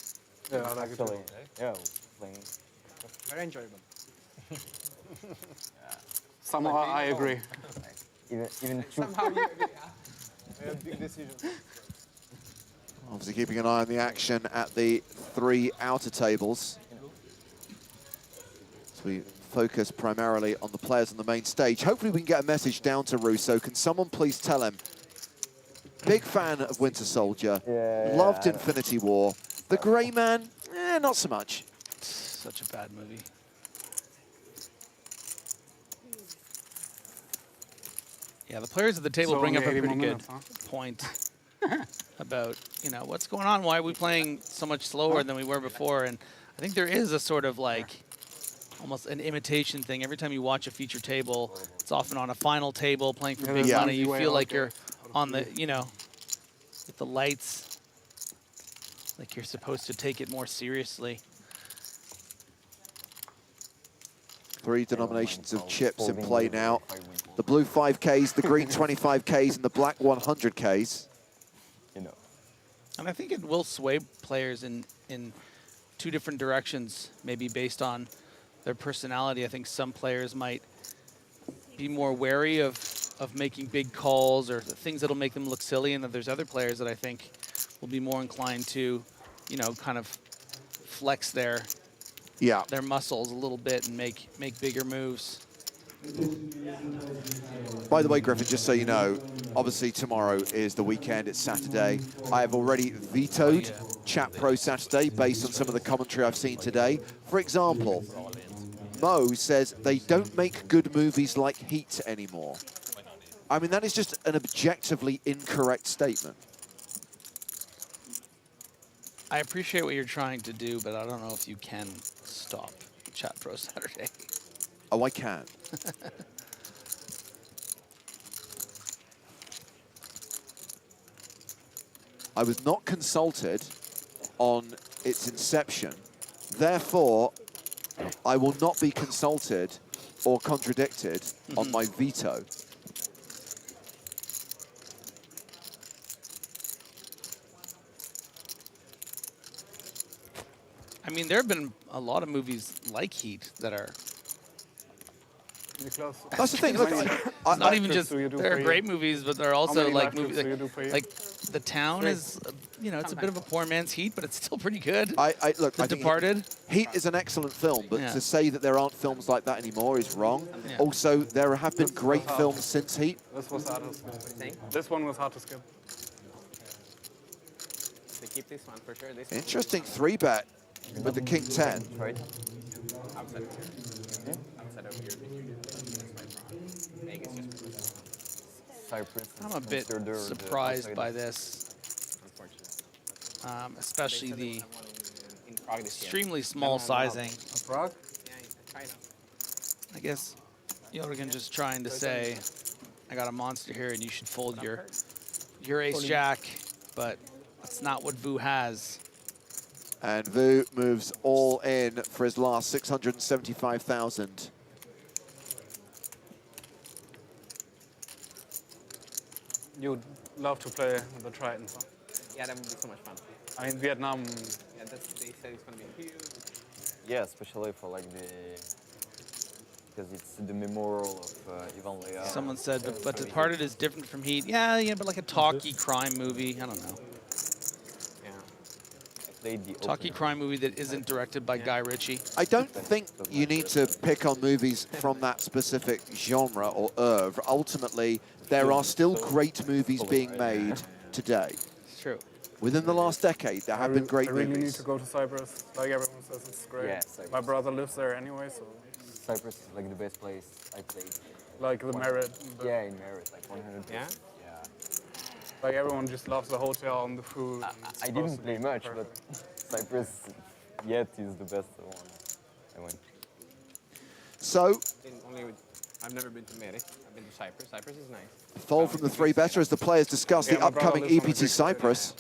Yeah, I like it. Actually, yeah, playing. Very enjoyable. Somehow I agree. Even Somehow you agree. We have big decisions. Obviously keeping an eye on the action at the 3 outer tables. So we focus primarily on the players on the main stage. Hopefully we can get a message down to Russo. Can someone please tell him, big fan of Winter Soldier, loved Infinity War. The Grey Man, not so much. Such a bad movie. Yeah, the players at the table So bring up a only 80 pretty more good minutes, point about, you know, what's going on? Why are we playing so much slower than we were before? And I think there is a sort of like almost an imitation thing. Every time you watch a feature table, it's often on a final table playing for big money. You feel like you're on the, you know, with the lights, like you're supposed to take it more seriously. 3 denominations of chips in play now. The blue 5Ks, the green 25Ks, and the black 100Ks. You know. And I think it will sway players in 2 different directions, maybe based on their personality. I think some players might be more wary of making big calls or things that'll make them look silly, and then there's other players that I think will be more inclined to, you know, kind of flex their muscles a little bit and make bigger moves. By the way, Griffin, just so you know, obviously tomorrow is the weekend, it's Saturday. I have already vetoed Chat Pro Saturday based on some of the commentary I've seen today. For example, Mo says they don't make good movies like Heat anymore. I mean, that is just an objectively incorrect statement. I appreciate what you're trying to do, but I don't know if you can stop Chat Pro Saturday. Oh, I can. I was not consulted on its inception. Therefore, I will not be consulted or contradicted on my veto. I mean, there have been a lot of movies like Heat that are... That's the thing. Look, not even just they're great movies, but they're also like movies like The Town is, you know, it's a bit of a poor man's Heat, but it's still pretty good. Look, The Departed. Heat is an excellent film, but to say that there aren't films like that anymore is wrong. Yeah. Also, there have been great films since Heat. This was hard to skip. This one was hard to skip. They keep this one for sure. This Interesting 3-bet with the King 10. Outside of here. Outside of here. I'm a bit surprised by this, especially the extremely small sizing. I guess Jorgen just trying to say, I got a monster here and you should fold your ace-jack, but that's not what Vu has. And Vu moves all in for his last 675,000. You'd love to play the Tritons, huh? Yeah, that would be so much fun. I mean, Vietnam. Yeah, they said it's going to be huge. Yeah, especially for like because it's the memorial of Ivan Lea. Someone said, but Departed is different from Heat. Yeah, but like a talky crime movie. I don't know. Talky crime movie that isn't directed by Guy Ritchie. I don't think you need to pick on movies from that specific genre or oeuvre. Ultimately, there are still great movies being made today. It's true. Within the last decade, there have been great I really movies. need to go to Cyprus. Like everyone says, it's great. Yeah, Cyprus. My brother lives there anyway, so. Cyprus is like the best place I played. Like the Merit. Yeah, in Merit, like 100%. Yeah? Like everyone just loves the hotel and the food. I didn't play much, but Cyprus yet is the best one I went. So, I've never been to Manic. I've been to Cyprus. Cyprus is nice. fold from the 3-better as the players discuss the upcoming EPT Cyprus.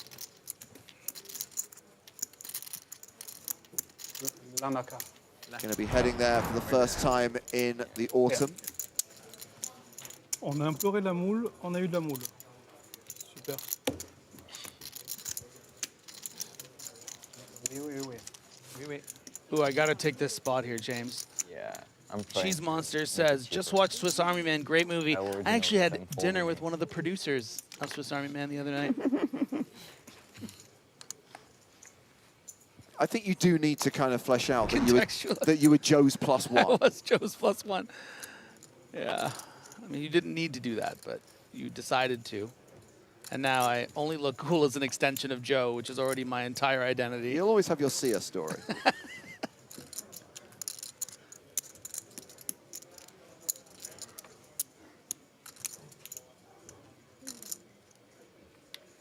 Lanaka. Going to be heading there for the first time in the autumn. On a imploré la moule, on a eu de la moule. Super. Ooh, I got to take this spot here, James. Yeah, I'm trying. Cheese Monster says, just watch Swiss Army Man, great movie. I actually had dinner with one of the producers of Swiss Army Man the other night. I think you do need to kind of flesh out that you were Joe's +1. I was Joe's +1. Yeah. I mean, you didn't need to do that, but you decided to. And now I only look cool as an extension of Joe, which is already my entire identity. You'll always have your Sia story.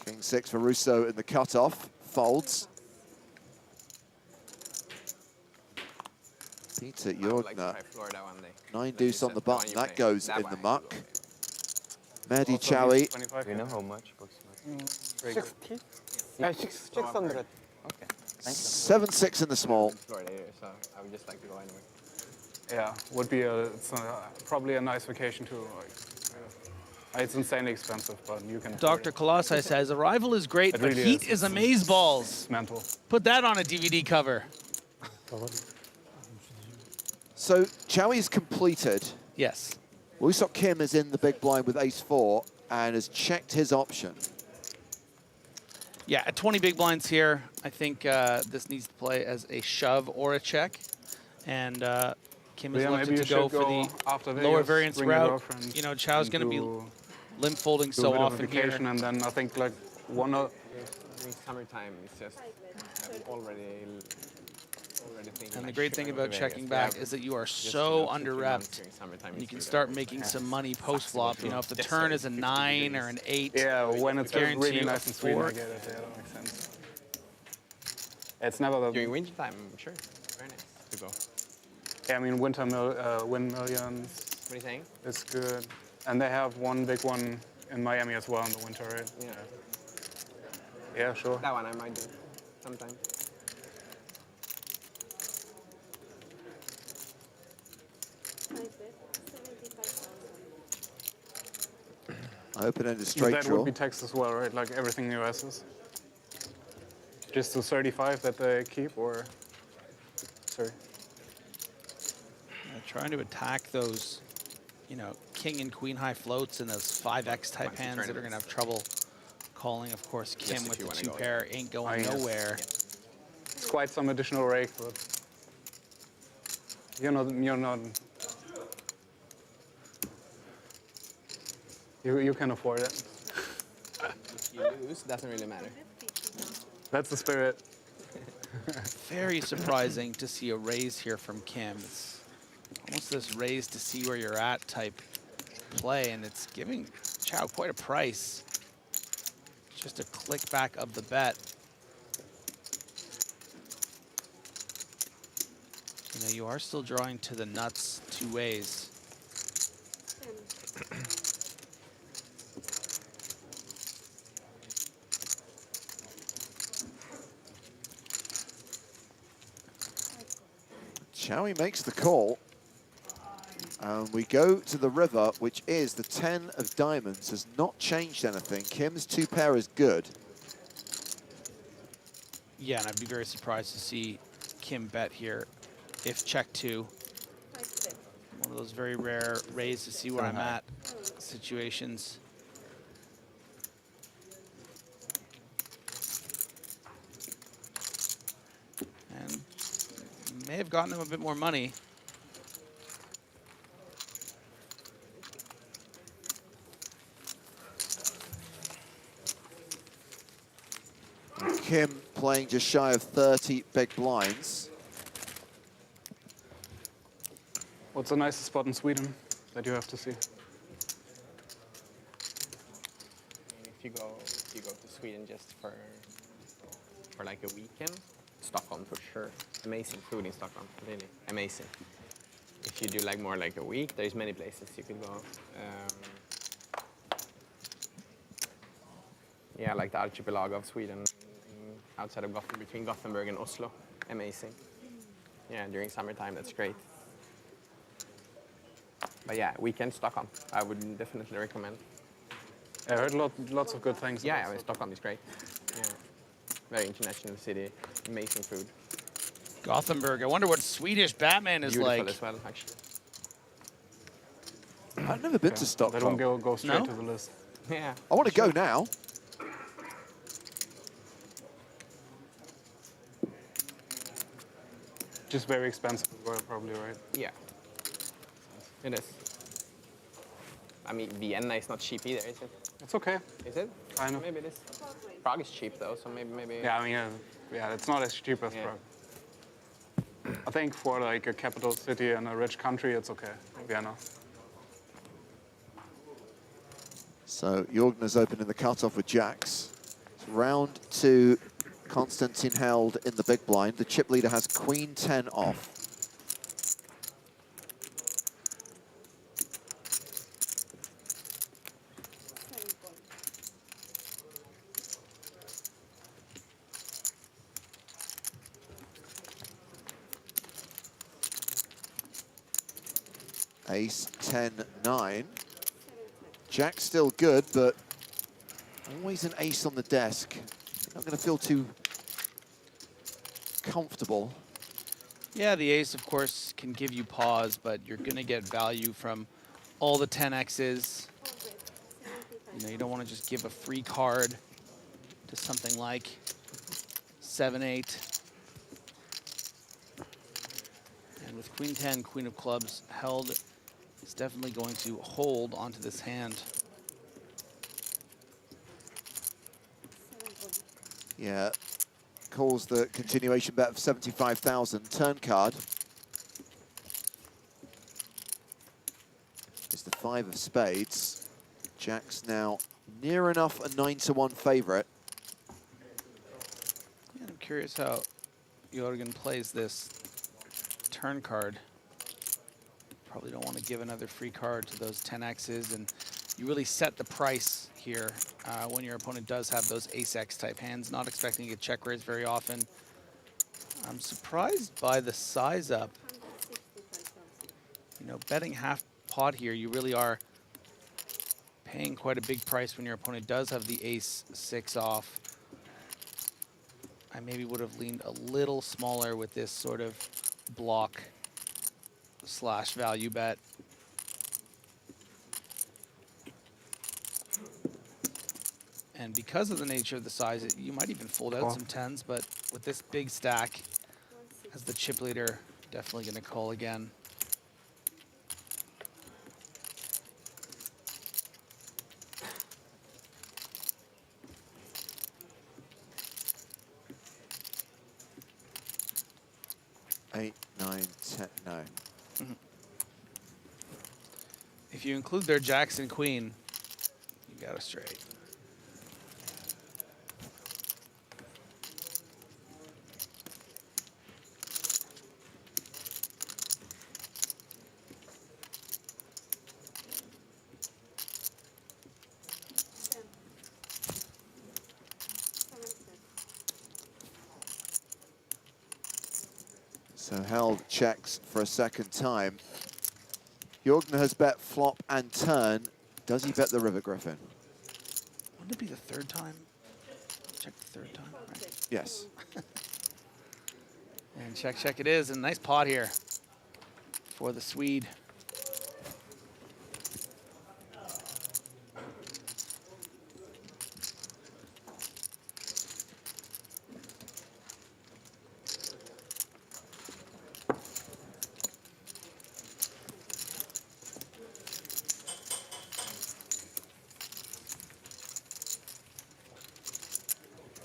King 6 for Russo in the cutoff. Folds. Peter Jorgner. 9 deuce on the button. That goes in the muck. Mehdi Chowie. Do you know how much? 60? 600. Okay. 7-6 in the small. Florida, so I would just like to go anyway. Yeah, would be probably a nice vacation too. Like, it's insanely expensive, but you can. Dr. Colossi says, Arrival is great, but really Heat is amazeballs. It's mental. Put that on a DVD cover. So Chowie's completed. Yes. Woo-Sok Kim is in the big blind with ace-4 and has checked his option. Yeah, at 20 big blinds here, I think this needs to play as a shove or a check. And Kim is Yeah, looking maybe to you go should for go the after lower Vegas, variance bring your route. girlfriend You know, Chow's going to be and limp folding do a so bit of a often here. vacation, and then I think like one of During summertime, it's just I'm already thinking. And the like, great should thing I go about to checking Vegas? back is that you are Just, so 2-3 under months repped. during summertime, And you it's can really start like, making yeah, some money sucks to go post flop. to You know, if the this turn way, is a 50 9 or degrees. an 8, yeah, when it's guarantee really you a nice and sweet, I 4. get it. Yeah, that makes sense. It's never the During winter time, sure, very nice to go. Yeah, I mean Win Millions. What are you saying? It's good, and they have one big one in Miami as well in the winter, right? Yeah. Yeah, sure. That one I might do sometime. Open-ended But straight that draw. would be taxed as well, right? Like everything in the US is. Just to 35 that they keep, or sorry. Trying to attack those, you know, king and queen high floats and those 5x type hands that are going to have trouble calling. Of course, Kim Just with if the you 2 wanna go, pair ain't going yes. nowhere. It's quite some additional rake, but you're not. You can afford it. If you lose, doesn't really matter. That's the spirit. Very surprising to see a raise here from Kim. It's almost this raise to see where you're at type play, and it's giving Chow quite a price. Just a click back of the bet. You know, you are still drawing to the nuts 2 ways. Chowie makes the call. And we go to the river, which is the 10 of diamonds. Has not changed anything. Kim's 2 pair is good. Yeah, and I'd be very surprised to see Kim bet here if check 2. One of those very rare raise to see where I'm at situations. And may have gotten him a bit more money. Kim playing just shy of 30 big blinds. What's the nicest spot in Sweden that you have to see? If you go to Sweden just for like a weekend, Stockholm for sure. Amazing food in Stockholm, really amazing. If you do like more like a week, there's many places you could go. Yeah, like the archipelago of Sweden, outside of Gothenburg, between Gothenburg and Oslo, amazing. Yeah, during summertime, that's great. But yeah, weekend Stockholm, I would definitely recommend. I heard lots of good things. Yeah, I mean, Stockholm is great. Yeah, very international city, amazing food. Gothenburg, I wonder what Swedish Batman is Beautiful like. as well, actually. I've never been to Stockholm. They don't go straight No? to the list. Yeah. I want to go now. Just very expensive as well, probably, right? Yeah, it is. I mean, Vienna is not cheap either, is it? It's okay. Is it? Kind of. Maybe it is. Prague is cheap though, so maybe. Yeah, I mean, yeah, it's not as cheap as Prague. I think for like a capital city and a rich country, it's okay. Vienna. So Jorgen has opened in the cutoff with jacks. Round 2, Konstantin held in the big blind. The chip leader has queen 10 off. Ace 10 9. Jack's still good, but always an ace on the desk. Not going to feel too comfortable. Yeah, the ace, of course, can give you pause, but you're going to get value from all the 10x's. You know, you don't want to just give a free card to something like 7-8. And And with queen 10, queen of clubs held, is definitely going to hold onto this hand. Yeah, calls the continuation bet of 75,000. Turn card is the 5 of spades. Jack's now near enough a 9-1 favorite. And I'm curious how Jorgen plays this turn card. Probably don't want to give another free card to those 10Xs, and you really set the price here when your opponent does have those ace-X type hands. Not expecting a check raise very often. I'm surprised by the size up. You know, betting half pot here, you really are paying quite a big price when your opponent does have the ace-6 off. I maybe would have leaned a little smaller with this sort of block / value bet. And because of the nature of the size, you might even fold out some 10s, but with this big stack, as the chip leader, definitely going to call again. Eight, 9, 10, no. If you include their jacks and queen, you got a straight. So Held checks for a second time. Jorgen has bet flop and turn. Does he bet the River Griffin? Wouldn't it be the third time? Check the third time, right? Yes. And check, check it is. A nice pot here for the Swede.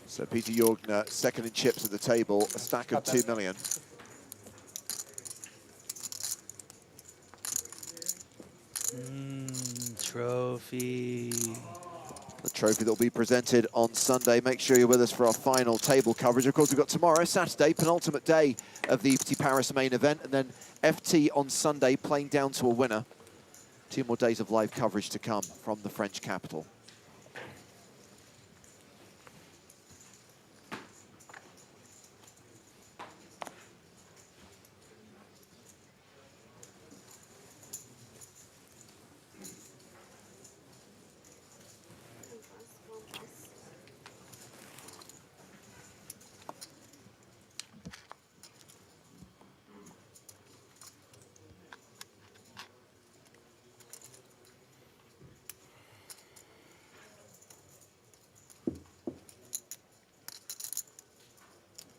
So Peter Jorgen, second in chips at the table, a stack of 2 million. Trophy. The trophy that will be presented on Sunday. Make sure you're with us for our final table coverage. Of course, we've got tomorrow, Saturday, penultimate day of the EPT Paris main event, and then FT on Sunday, playing down to a winner. 2 more days of live coverage to come from the French capital.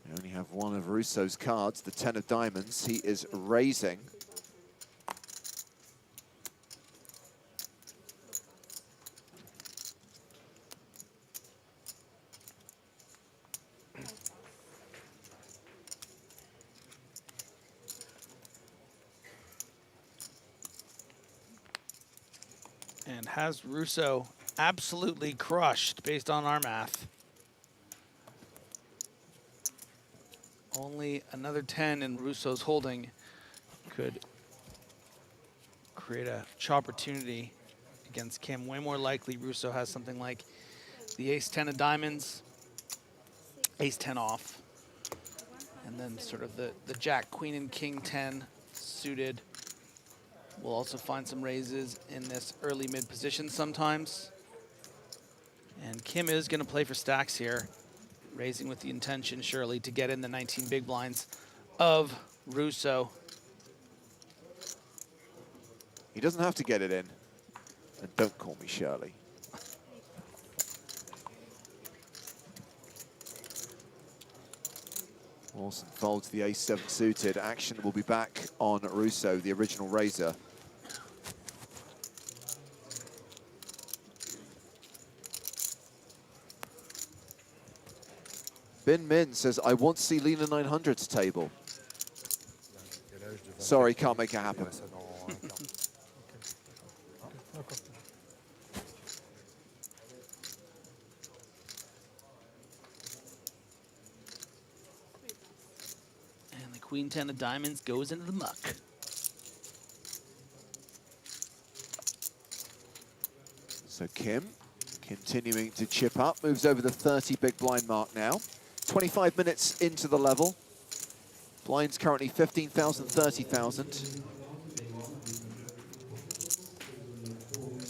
We only have one of Russo's cards, the 10 of diamonds. He is raising. And has Russo absolutely crushed based on our math. Only another 10 in Russo's holding could create a opportunity against Kim. Way more likely Russo has something like the ace-10 of diamonds, ace-10 off, and then sort of the jack, queen, and king-10 suited. We'll also find some raises in this early mid position sometimes. And Kim is going to play for stacks here, raising with the intention, surely, to get in the 19 big blinds of Russo. He doesn't have to get it in. And don't call me Shirley. Wilson folds the ace-7 suited. Action will be back on Russo, the original raiser. Bin Min says, I want to see Lena 900's table. Sorry, can't make it happen. And the queen 10 of diamonds goes into the muck. So Kim, continuing to chip up, moves over the 30 big blind mark now. 25 minutes into the level. Blinds currently 15,000, 30,000.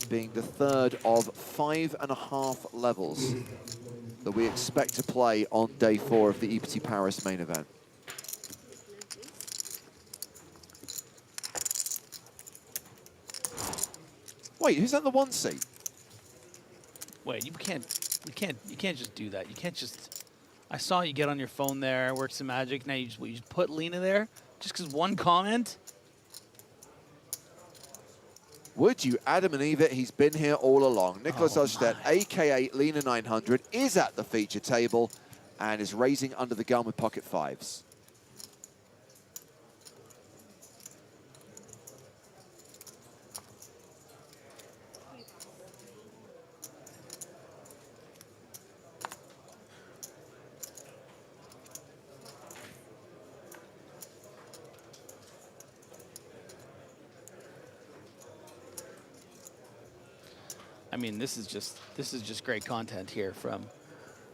Being the third of 5.5 levels that we expect to play on day 4 of the EPT Paris main event. Wait, who's at the 1 seat? Wait, you can't just do that. You can't just. I saw you get on your phone there, work some magic. Now you just put Lena there just because one comment. Would you Adam and Eve it? He's been here all along. Nicholas Ostedt, aka Lena 900, is at the feature table and is raising under the gun with pocket fives. I mean, this is just great content here from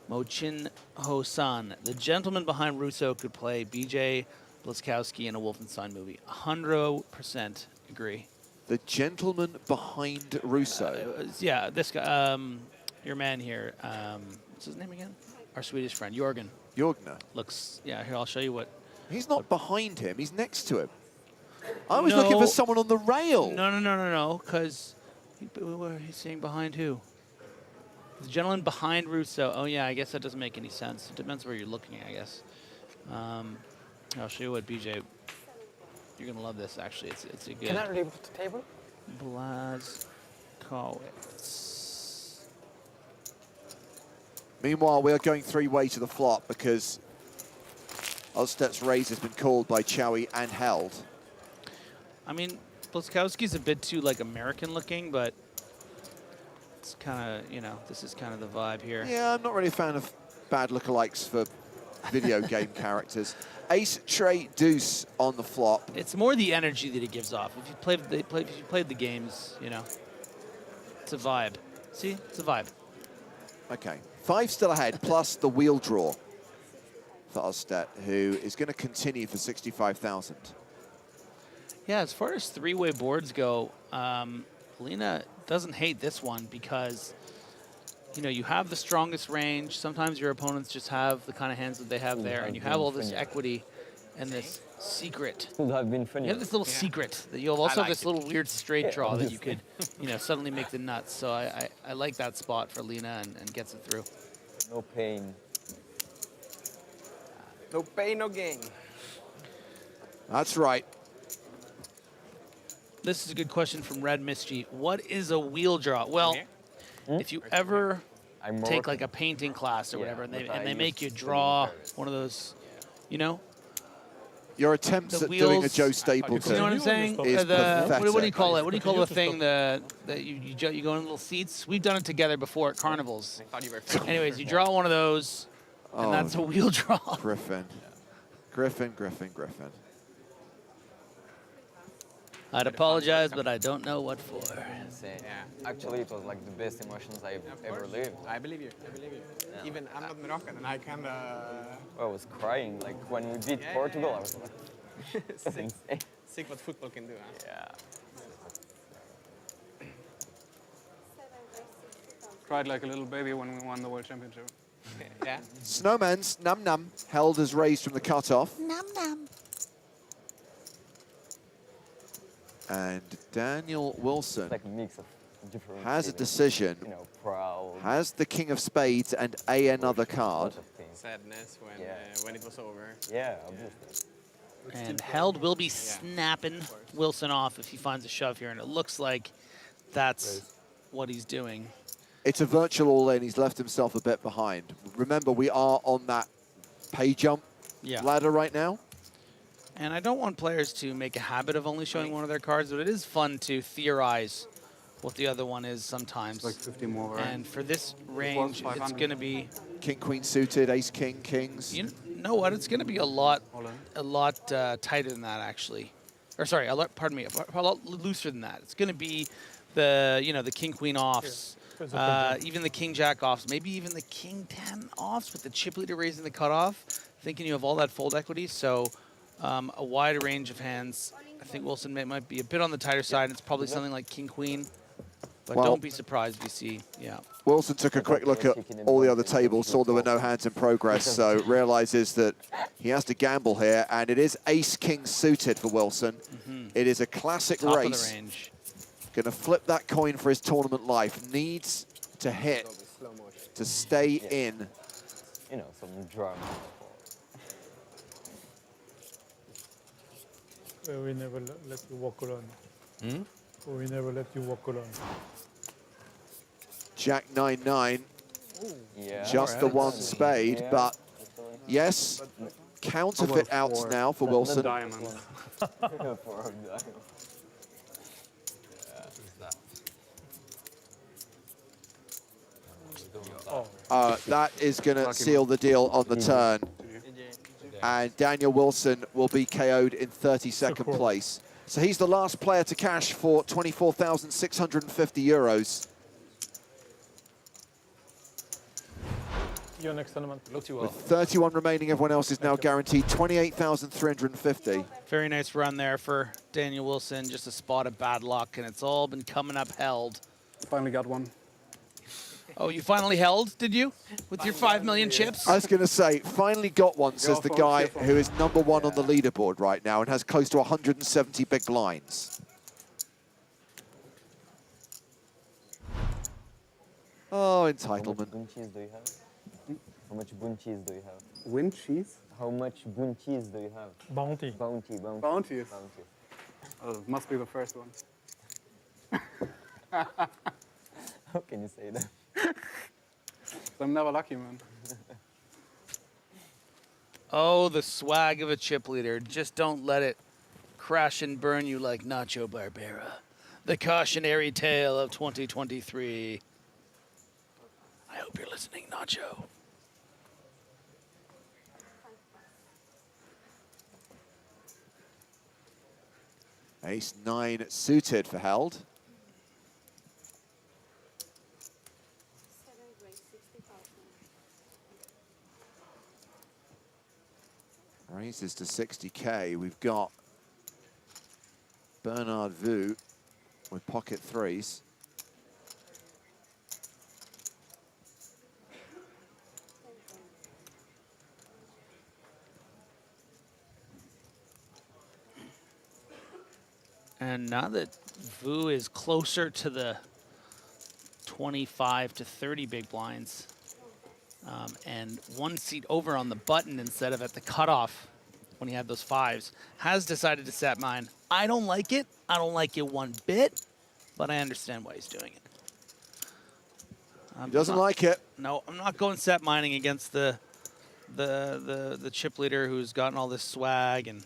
Mochin Hosan. The gentleman behind Russo could play BJ Blazkowski in a Wolfenstein movie. 100% agree. The gentleman behind Russo. Yeah, this guy, your man here. What's his name again? Our Swedish friend, Jorgen. Jorgner. Looks, yeah, here, I'll show you what. He's not behind him, he's next to him. I was looking for someone on the rail. No, because he's saying behind who? The gentleman behind Russo. Oh, yeah, I guess that doesn't make any sense. It depends where you're looking, I guess. I'll show you what BJ. You're going to love this, actually. It's a good. Can I read the table? Blazkowicz. Meanwhile, we are going 3-way to the flop because Ostedt's raise has been called by Chowie and held. I mean, Blazkowski's a bit too, like, American-looking, but it's kind of, you know, this is kind of the vibe here. Yeah, I'm not really a fan of bad lookalikes for video game characters. Ace, Trey, Deuce on the flop. It's more the energy that it gives off. If you played the games, you know, it's a vibe. See, it's a vibe. Okay, 5 still ahead, plus the wheel draw for Ostedt, who is going to continue for 65,000. Yeah, as far as 3-way boards go, Lena doesn't hate this one because, you know, you have the strongest range. Sometimes your opponents just have the kind of hands that they have there, and you have all this equity and this secret. Would have been funny. You have this little secret that you'll also have this little weird straight draw that you could, you know, suddenly make the nuts. So I like that spot for Lena and gets it through. No pain. No pain, no gain. That's right. This is a good question from Red Misty. What is a wheel draw? Well, if you ever take like a painting class or whatever, and they make you draw one of those, you know? Your attempts at doing a Joe Stapleton, you know what I'm saying? is pathetic. What do you call it? What do you call the thing that you go in little seats? We've done it together before at carnivals. Anyways, you draw one of those, and that's a wheel draw. Griffin. Griffin. I'd apologize, but I don't know what for. Yeah, actually, it was like the best emotions I've ever lived. I believe you. Yeah. Even I'm not Moroccan, and I kind of. I was crying like when we beat Portugal. I was like, sick what football can do. Huh? Yeah. Cried like a little baby when we won the World Championship. Yeah. Snowman's Num Num held as raised from the cutoff. Num Num. And Daniel Wilson like a mix of different has a decision, you know, proud, has the King of Spades and another card. sadness when it was over. Yeah, obviously. And Held will be snapping Wilson off if he finds a shove here, and it looks like that's what he's doing. It's a virtual all-in. He's left himself a bit behind. Remember, we are on that pay jump ladder right now. And I don't want players to make a habit of only showing one of their cards, but it is fun to theorize what the other one is sometimes. Like 50 more, right? And for this range, it's going to be king, queen suited, ace, king, kings. You know what? It's going to be a lot tighter than that, actually. Or sorry, pardon me, a lot looser than that. It's going to be the the king, queen offs, even the king, jack offs, maybe even the king, 10 offs with the chip leader raising the cutoff, thinking you have all that fold equity. So a wide range of hands. I think Wilson might be a bit on the tighter side. It's probably something like king, queen. But don't be surprised if you see, Wilson took a quick look at all the other tables, saw there were no hands in progress, so realizes that he has to gamble here, and it is ace-king suited for Wilson. It is a classic Top race. of the range. Going to flip that coin for his tournament life. Needs to hit to stay in. You know, some drama. We never let you walk alone. We never let you walk alone. Jack 9-9. Just the one spade, but yes, counterfeit outs now for Wilson. That is going to seal the deal on the turn. And Daniel Wilson will be KO'd in 32nd place. So he's the last player to cash for 24,650 euros. Your next tournament. With 31 remaining, everyone else is now guaranteed 28,350. Very nice run there for Daniel Wilson. Just a spot of bad luck, and it's all been coming up Held. Finally got one. Oh, you finally held, did you? With your 5 million chips? I was going to say, finally got one, says the guy who is #1 on the leaderboard right now and has close to 170 big blinds. Oh, entitlement. How much cheese do you have? How much bun cheese do you have? Wind cheese? How much bun cheese do you have? Bounty. Bounty. Bounties. Oh, must be the first one. How can you say that? I'm never lucky, man. Oh, the swag of a chip leader. Just don't let it crash and burn you like Nacho Barbera. The cautionary tale of 2023. I hope you're listening, Nacho. Ace-9 suited for Held. Raises to 60K. We've got Bernard Vu with pocket threes. And now that Vu is closer to the 25 to 30 big blinds, and one seat over on the button instead of at the cutoff when he had those fives, has decided to set mine. I don't like it. I don't like it one bit, but I understand why he's doing it. He doesn't like it. No, I'm not going set mining against the chip leader who's gotten all this swag and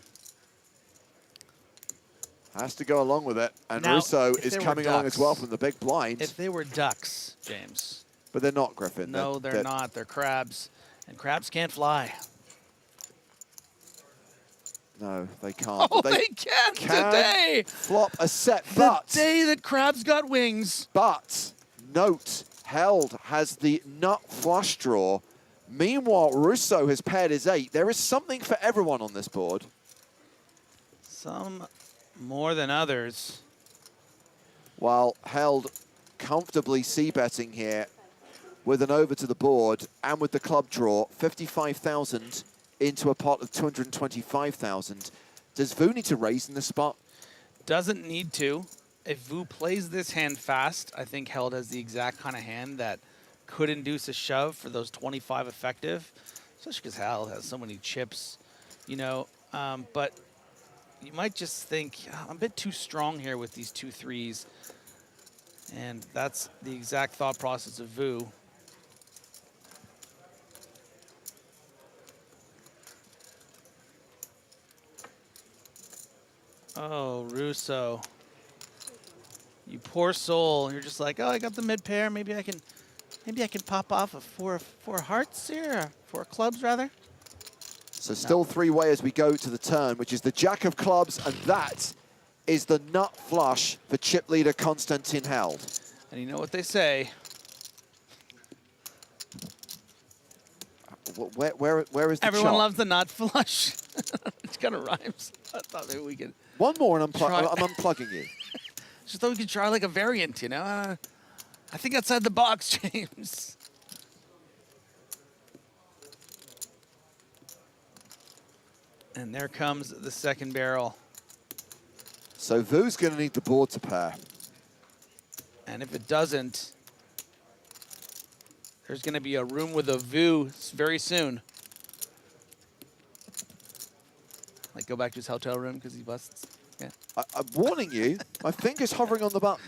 has to go along with it. And now, Russo is coming along as well from the big blind. If they were ducks, James. But they're not, Griffin. No, they're not. They're crabs. And crabs can't fly. No, they can't. Oh, they can today. Flop a set, the day that crabs got wings. But note, Held has the nut flush draw. Meanwhile, Russo has paired his 8. There is something for everyone on this board. Some more than others. While Held comfortably c-betting here with an over to the board and with the club draw, 55,000 into a pot of 225,000. Does Vu need to raise in this spot? Doesn't need to. If Vu plays this hand fast, I think Held has the exact kind of hand that could induce a shove for those 25 effective. especially because Hal has so many chips, you know. But you might just think, I'm a bit too strong here with these 2 3s. And that's the exact thought process of Vu. Oh, Russo. You poor soul. You're just like, oh, I got the mid pair. Maybe I can pop off a four hearts here, 4 clubs rather. So still 3-way as we go to the turn, which is the jack of clubs, and that is the nut flush for chip leader Konstantin Held. And you know what they say. Where is the Everyone chop? loves the nut flush. It kind of rhymes. I thought maybe we could. One more and I'm try. unplugging you. Just thought we could try like a variant, you know? I think outside the box, James. And there comes the second barrel. So Vu's going to need the board to pair. And if it doesn't, there's going to be a room with a Vu very soon. Like go back to his hotel room because he busts. Yeah. I'm warning you, my finger's hovering on the button.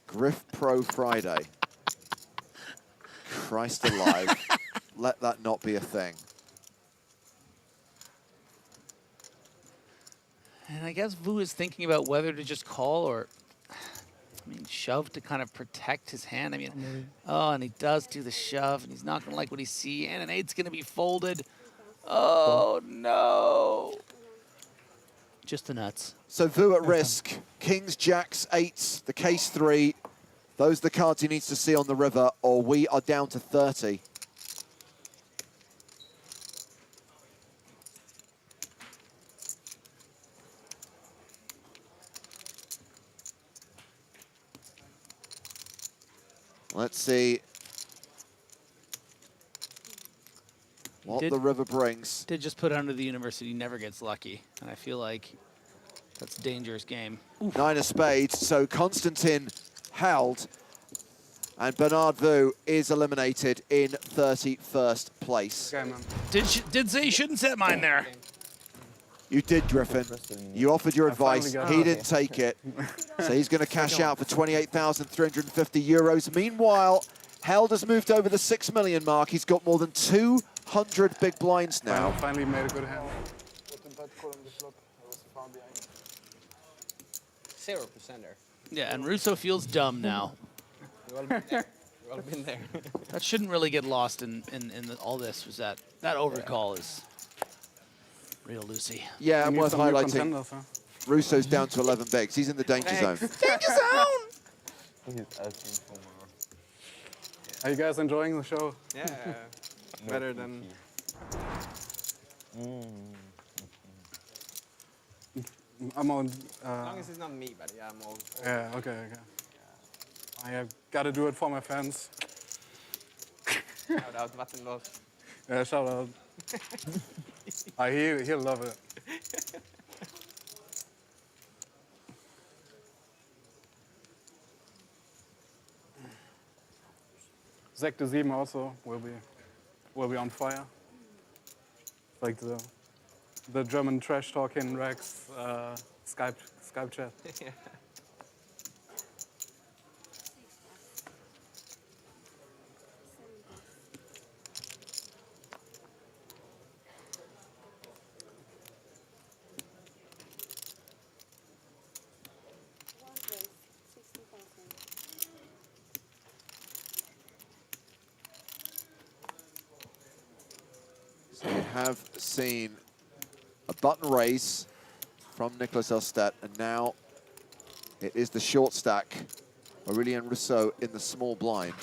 Griff Pro Friday. Christ alive. Let that not be a thing. And I guess Vu is thinking about whether to just call or, I mean, shove to kind of protect his hand. I mean, oh, and he does do the shove, and he's not going to like what he sees, and an 8's going to be folded. Oh, no. Just the nuts. So Vu at risk. Kings, jacks, 8s, the case 3. Those are the cards he needs to see on the river, or we are down to 30. Let's see what the river brings. Did just put under the university, never gets lucky. And I feel like that's a dangerous game. Oof. 9 of spades, so Konstantin Held and Bernard Vu is eliminated in 31st place. Okay, man. Did say you shouldn't set mine there. You did, Griffin. You offered your advice. finally got He it. didn't take it. So he's going to cash out for 28,350 euros. Meanwhile, Held has moved over the 6 million mark. He's got more than 200 big blinds now. Finally made a good hand. 0%er. Yeah, and Russo feels dumb now. We've all been there. We've all been there. That shouldn't really get lost in all this. Was that overcall is real Lucy. Yeah, and need worth some new highlighting. contenders, huh? Russo's down to 11 bigs. He's in the danger zone. Danger zone! Are you guys enjoying the show? Yeah. Better than. I'm on. As long as it's not me, but yeah, I'm all. Yeah, okay. I have got to do it for my fans. Shout out Vattenlos. Yeah, shout out. He'll love it. Zach de Sieben also will be on fire. Like the German trash talking Rex Skype chat. Yeah. So we have seen a button raise from Nicolas Elstedt, and now it is the short stack. Aurelien Rousseau in the small blind.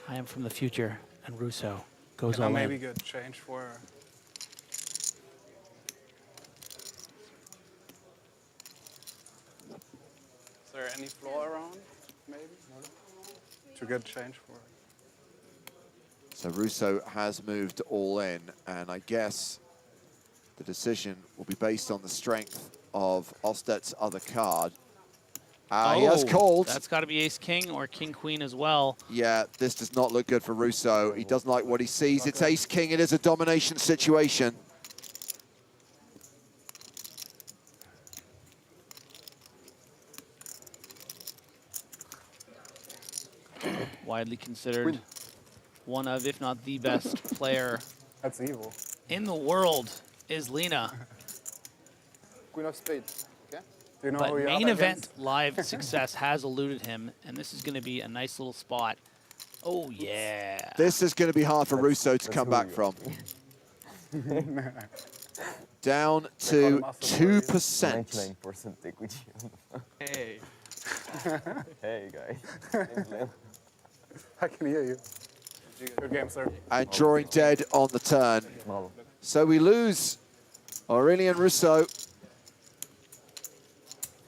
I am from the future, and Russo goes Can I all maybe in. get change for? Is there any floor around? Maybe to get change for. So Russo has moved all in, and I guess the The decision will be based on the strength of Ostet's other card. He has called. That's got to be ace-king or king-queen as well. Yeah, this does not look good for Russo. He doesn't like what he sees. It's ace-king. It is a domination situation. Widely considered one of, if not the best player That's evil. in the world is Lena. Queen of spades. Okay. Do you know But who you're main up event against? live success has eluded him, and this is going to be a nice little spot. Oh, yeah. This is going to be hard for Russo to come back from. Down to 2%. 99% equity. Hey. Hey, guys. I can hear you. Good game, sir. And drawing dead on the turn. So we lose Aurélien Russo.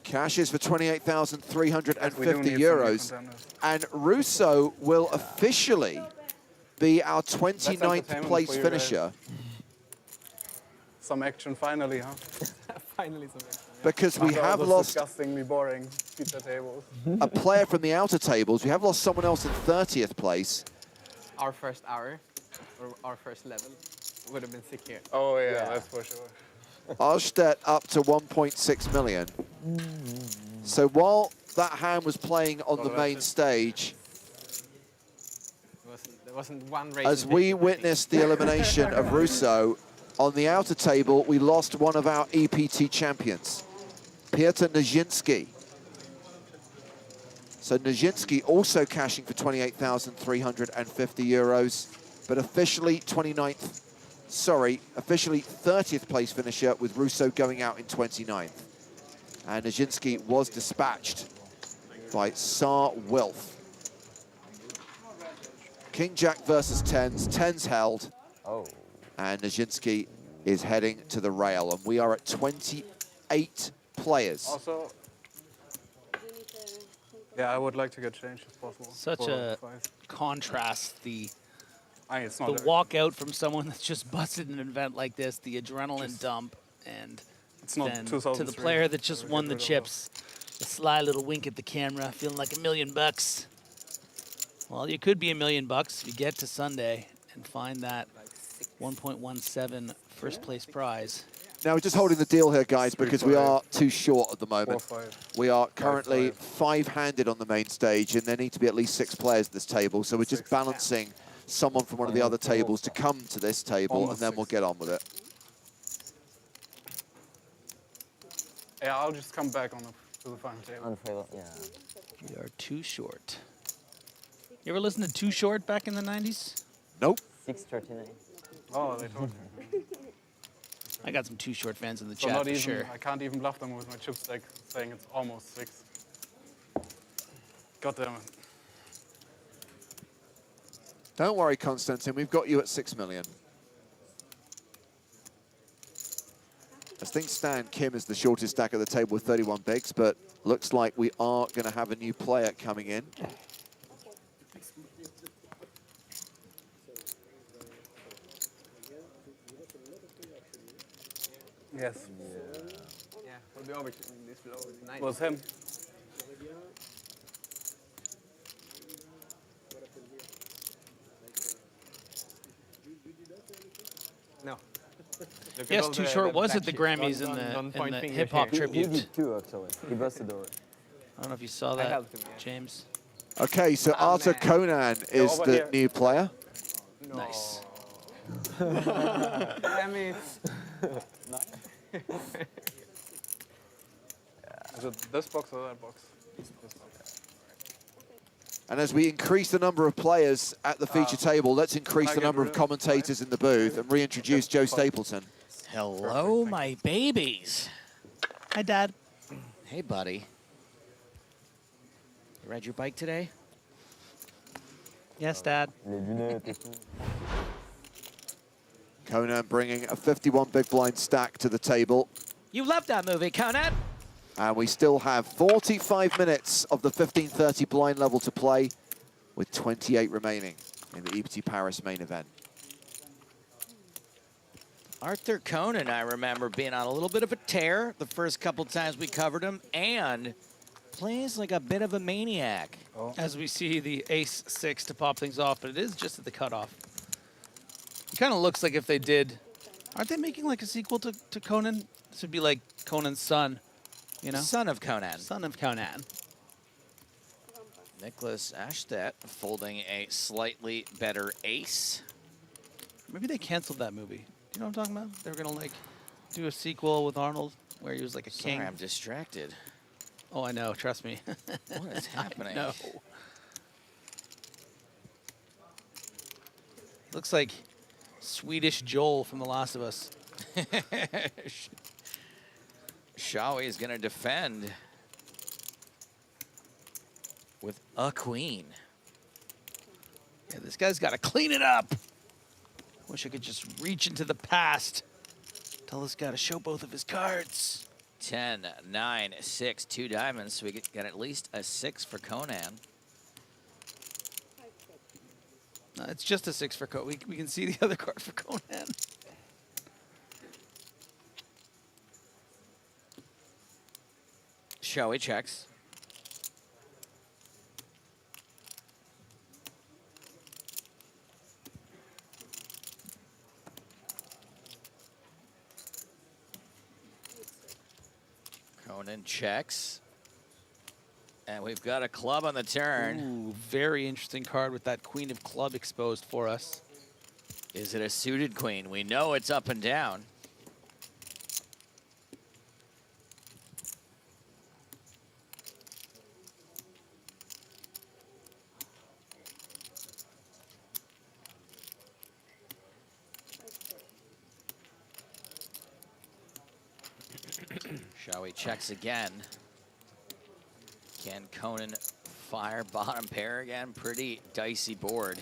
Cashes for 28,350 euros. And Russo will officially be our 29th place for you finisher. Some action finally, huh? Finally some action. Because we After all have those lost disgustingly boring pizza tables. a player from the outer tables. We have lost someone else in 30th place. Our first hour, or our first level, would have been sick here. Oh yeah, that's for sure. Ostet up to 1.6 million. So while that hand was playing on the main stage, There wasn't one race. as we witnessed the elimination of Russo, on the outer table, we lost one of our EPT champions, Piotr Nijinsky. So Nijinsky also cashing for 28,350 euros, but officially 29th, sorry, officially 30th place finisher with Russo going out in 29th. And Nijinsky was dispatched by Tsar Wilf. King Jack versus tens, tens held. And Nijinsky is heading to the rail, and we are at 28 players. Also, yeah, I would like to get changed if possible. Such for a five. contrast, the It's not walkout from someone that's just busted an event like this, the adrenaline dump, and It's not then to the 2003, player that just so won get the rid of chips, a sly little wink at the camera, feeling like $1 million. Well, you could be $1 million if you get to Sunday and find that 1.17 first place prize. Now we're just holding the deal here, guys, because we are too short at the moment. 4-5. We are currently five-handed on the main stage, and there need to be at least 6 players at this table. So we're just balancing someone from one of the other tables to come to this table, and then we'll get on with it. Yeah, I'll just come back on to the final table. We are too short. You ever listen to Too Short back in the 90s? Nope. 639. Oh, they told me. I got some Too Short fans in the So chat not for even, sure. I can't even bluff them with my chip stack, saying it's almost 6. God damn it. Don't worry, Konstantin, we've got you at 6 million. As things stand, Kim is the shortest stack at the table with 31 bigs, but looks like we are going to have a new player coming in. Yes. Yeah, we'll be over this low. Nice. Was him. No. Yes, Too Short was at the Grammys in the hip hop tribute. He did too, actually. He busted over. I don't know if you saw that, James. Okay, so Arthur Conan is over the here. new player. Nice. Damn it. Is it this box or that box? And as we increase the number of players at the feature table, let's increase the number of commentators in the booth and reintroduce Joe Stapleton. Hello, my babies. Hi, Dad. Hey, buddy. You ride your bike today? Yes, Dad. Conan bringing a 51 big blind stack to the table. You love that movie, Conan. And we still have 45 minutes of the 1530 blind level to play, with 28 remaining in the EPT Paris main event. Arthur Conan, I remember being on a little bit of a tear the first couple times we covered him, and plays like a bit of a maniac. As we see the ace-6 to pop things off, but it is just at the cutoff. It kind of looks like if they did, aren't they making like a sequel to Conan? This would be like Conan's son, you know? Son of Conan. Son of Conan. Nicholas Ashtet folding a slightly better ace. Maybe they canceled that movie. You know what I'm talking about? They were gonna like do a sequel with Arnold where he was like a king. Sorry, I'm distracted. Oh, I know. Trust me. What is happening? No. Looks like Swedish Joel from The Last of Us. Shawi is going to defend with a queen. Yeah, this guy's got to clean it up. Wish I could just reach into the past. Tell this guy to show both of his cards. 10, 9, 6, 2 diamonds. So we get at least a 6 for Conan. It's just a 6 for Conan. We can see the other card for Conan. Shawi checks. Conan checks. And we've got a club on the turn. Ooh, very interesting card with that queen of club exposed for us. Is it a suited queen? We know it's up and down. Shawi checks again. Can Conan fire bottom pair again? Pretty dicey board.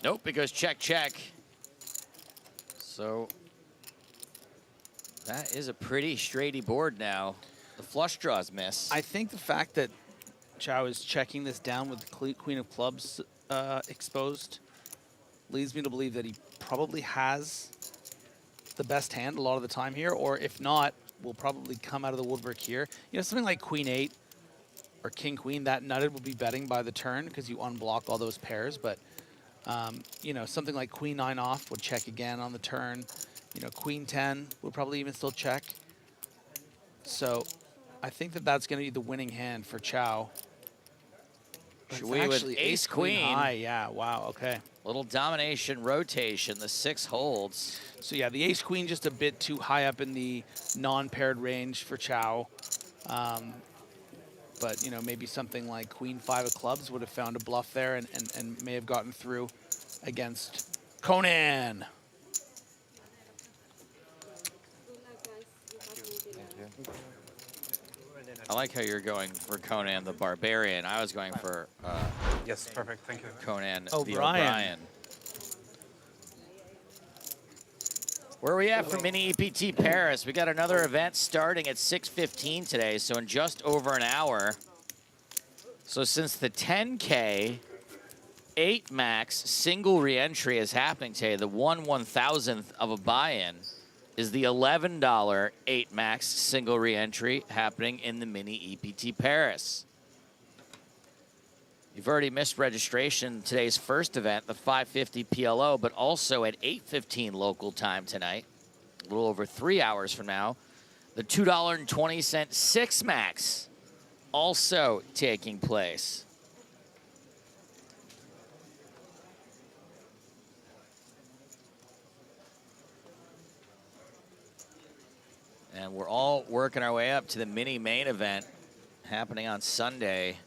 Nope, because check, check. So that is a pretty straighty board now. The flush draws miss. I think the fact that Chow is checking this down with the queen of clubs exposed leads me to believe that he probably has the best hand a lot of the time here, or if not, will probably come out of the woodwork here. You know, something like queen 8 or king queen, that nutted will be betting by the turn because you unblock all those pairs, but you know, something like queen 9 off would check again on the turn. You know, queen 10 would probably even still check. So I think that that's going to be the winning hand for Chow. Should we with ace queen high? Yeah, wow, okay. Little domination rotation, the 6 holds. So yeah, the ace queen just a bit too high up in the non-paired range for Chow. But you know, maybe something like queen 5 of clubs would have found a bluff there and may have gotten through against Conan. I like how you're going for Conan the Barbarian. I was going for yes, perfect. Thank you. Conan the O'Brien. O'Brien. Where are we at for Mini EPT Paris? We got another event starting at 6:15 today, so in just over an hour. So since the 10K 8 max single re-entry is happening today, the 1/1000th of a buy-in is the $11 8 max single re-entry happening in the Mini EPT Paris. You've already missed registration in today's first event, the 5:50 PLO, but also at 8:15 local time tonight, a little over 3 hours from now, the $2.20 6 max also taking place. And we're all working our way up to the mini main event happening on Sunday.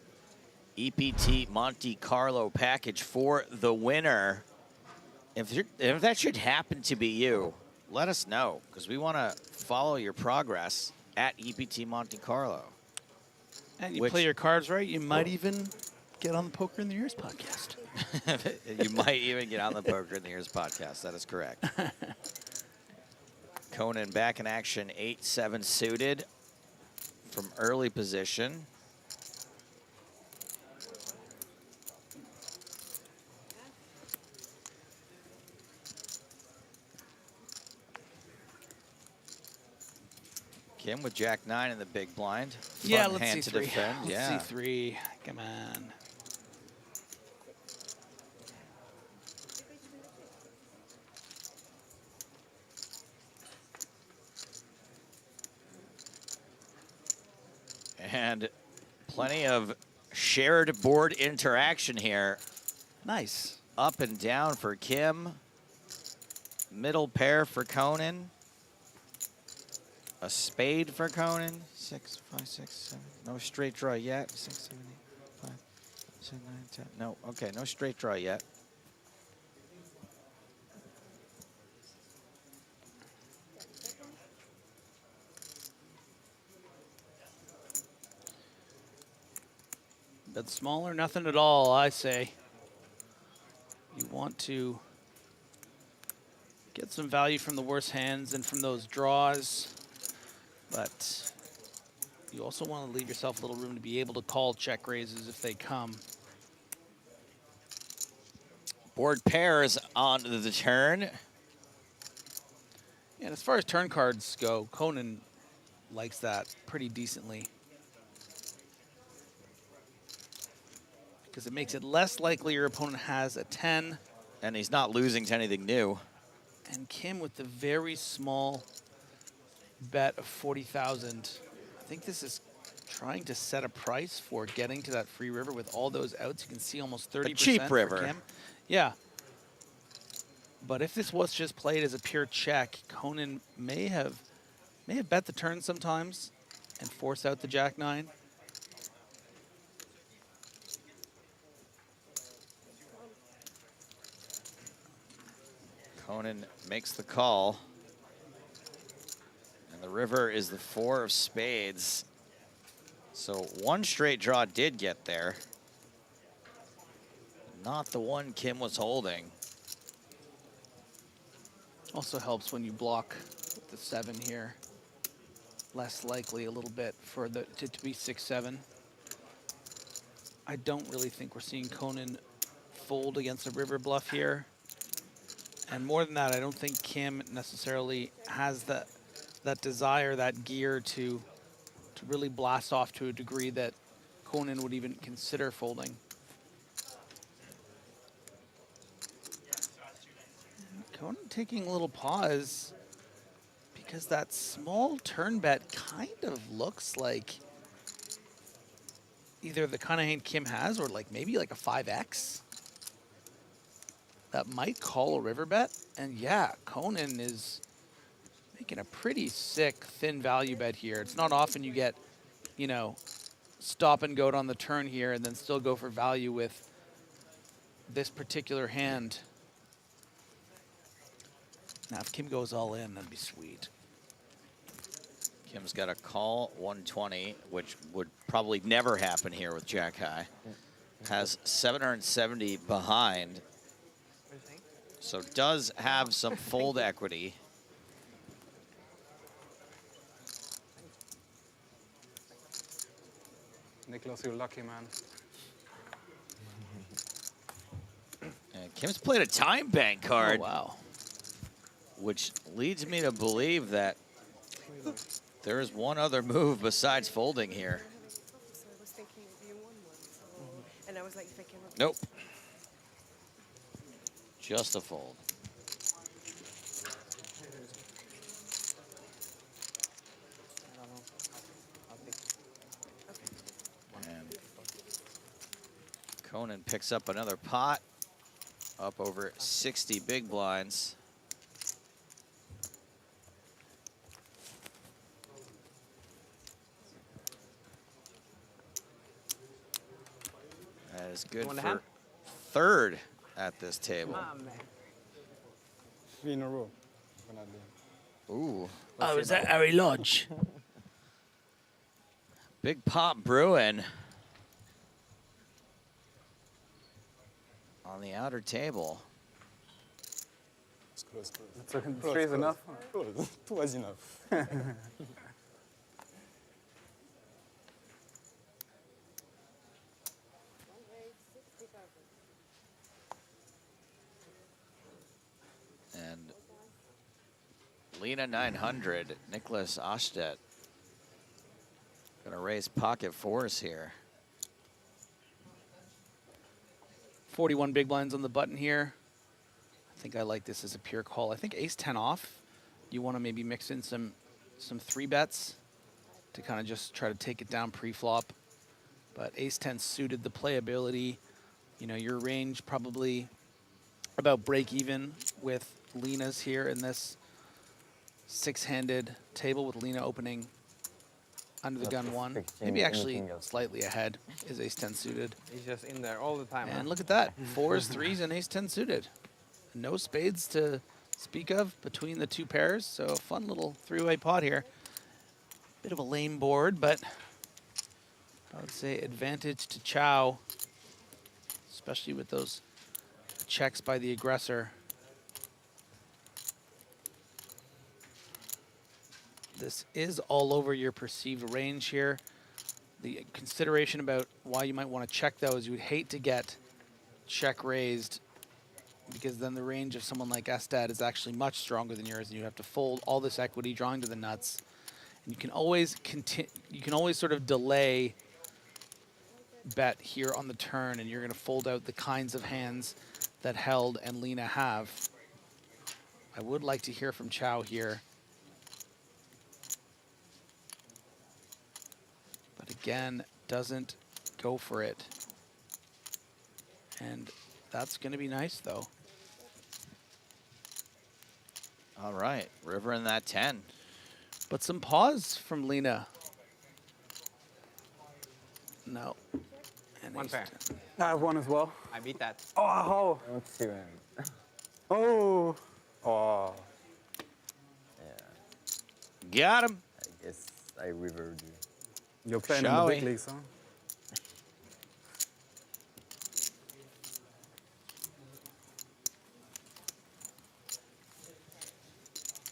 EPT Monte Carlo package for the winner. If that should happen to be you, let us know, because we want to follow your progress at EPT Monte Carlo. And you play your cards right, you might even get on the Poker in the Ears podcast. You might even get on the Poker in the Ears podcast. That is correct. Conan back in action, 8-7 suited from early position. Kim with Jack-9 in the big blind. Fun Yeah, let's hand see to 3. defend. Let's Yeah. see 3. Come on. And plenty of shared board interaction here. Nice. Up and down for Kim. Middle pair for Conan. A spade for Conan. 6, 5, 6, 7. No straight draw yet. 6, 7, 8, 5, 7, 9, 10. No, okay, no straight draw yet. Bet smaller, nothing at all, I say. You want to get some value from the worst hands and from those draws, but you also want to leave yourself a little room to be able to call check raises if they come. Board pairs on the turn. And as far as turn cards go, Conan likes that pretty decently, because it makes it less likely your opponent has a 10. And he's not losing to anything new. And Kim with the very small bet of 40,000. I think this is trying to set a price for getting to that free river with all those outs. You can see almost 30% A cheap for river. Kim. Yeah. But if this was just played as a pure check, Conan may have bet the turn sometimes and force out the Jack-9. Conan makes the call. And the river is the 4 of spades. So one straight draw did get there. Not the one Kim was holding. Also helps when you block with the 7 here. Less likely a little bit for the to be 6-7. I don't really think we're seeing Conan fold against a river bluff here. And more than that, I don't think Kim necessarily has that desire, that gear to really blast off to a degree that Conan would even consider folding. Conan taking a little pause because that small turn bet kind of looks like either the kind of hand Kim has or like maybe like a 5x. That might call a river bet. And yeah, Conan is making a pretty sick thin value bet here. It's not often you get, you know, stop and go on the turn here and then still go for value with this particular hand. Now, if Kim goes all in, that'd be sweet. Kim's got a call 120, which would probably never happen here with Jack High. Has 770 behind. So does have some fold equity. Nicholas, you're lucky, man. And Kim's played a time bank card. Oh, wow. Which leads me to believe that there is one other move besides folding here. Nope. Just a fold. And Conan picks up another pot, up over 60 big blinds. That is good for third at this table. Three in a row. Ooh. Oh, is that Harry Lodge? Big pot brewing on the outer table. It's three is enough. Two is enough. And Lena 900, Nicholas Ostedt Gonna raise pocket fours here. 41 big blinds on the button here. I think I like this as a pure call. I think ace-10 off. You want to maybe mix in some 3-bets to kind of just try to take it down pre-flop. But ace-10 suited, the playability. You know, your range probably about break even with Lena's here in this 6-handed table with Lena opening under the gun 1. Maybe actually slightly ahead is ace-10 suited. He's just in there all the time. And look at that, 4s, 3s, and ace-10 suited. No spades to speak of between the two pairs, so a fun little 3-way pot here. Bit of a lame board, but I would say advantage to Chow, especially with those checks by the aggressor. This is all over your perceived range here. The consideration about why you might want to check, though, is you would hate to get check raised, because then the range of someone like Estad is actually much stronger than yours, and you have to fold all this equity, drawing to the nuts. And you can always sort of delay bet here on the turn, and you're going to fold out the kinds of hands that Held and Lena have. I would like to hear from Chow here. But again, doesn't go for it. And that's going to be nice, though. All right, river in that 10. But some pause from Lena. No. And One pair. I have one as well. I beat that. Oh, oh. Oh. Got him. I guess I rivered you. You're playing Shall in the we? big leagues, huh?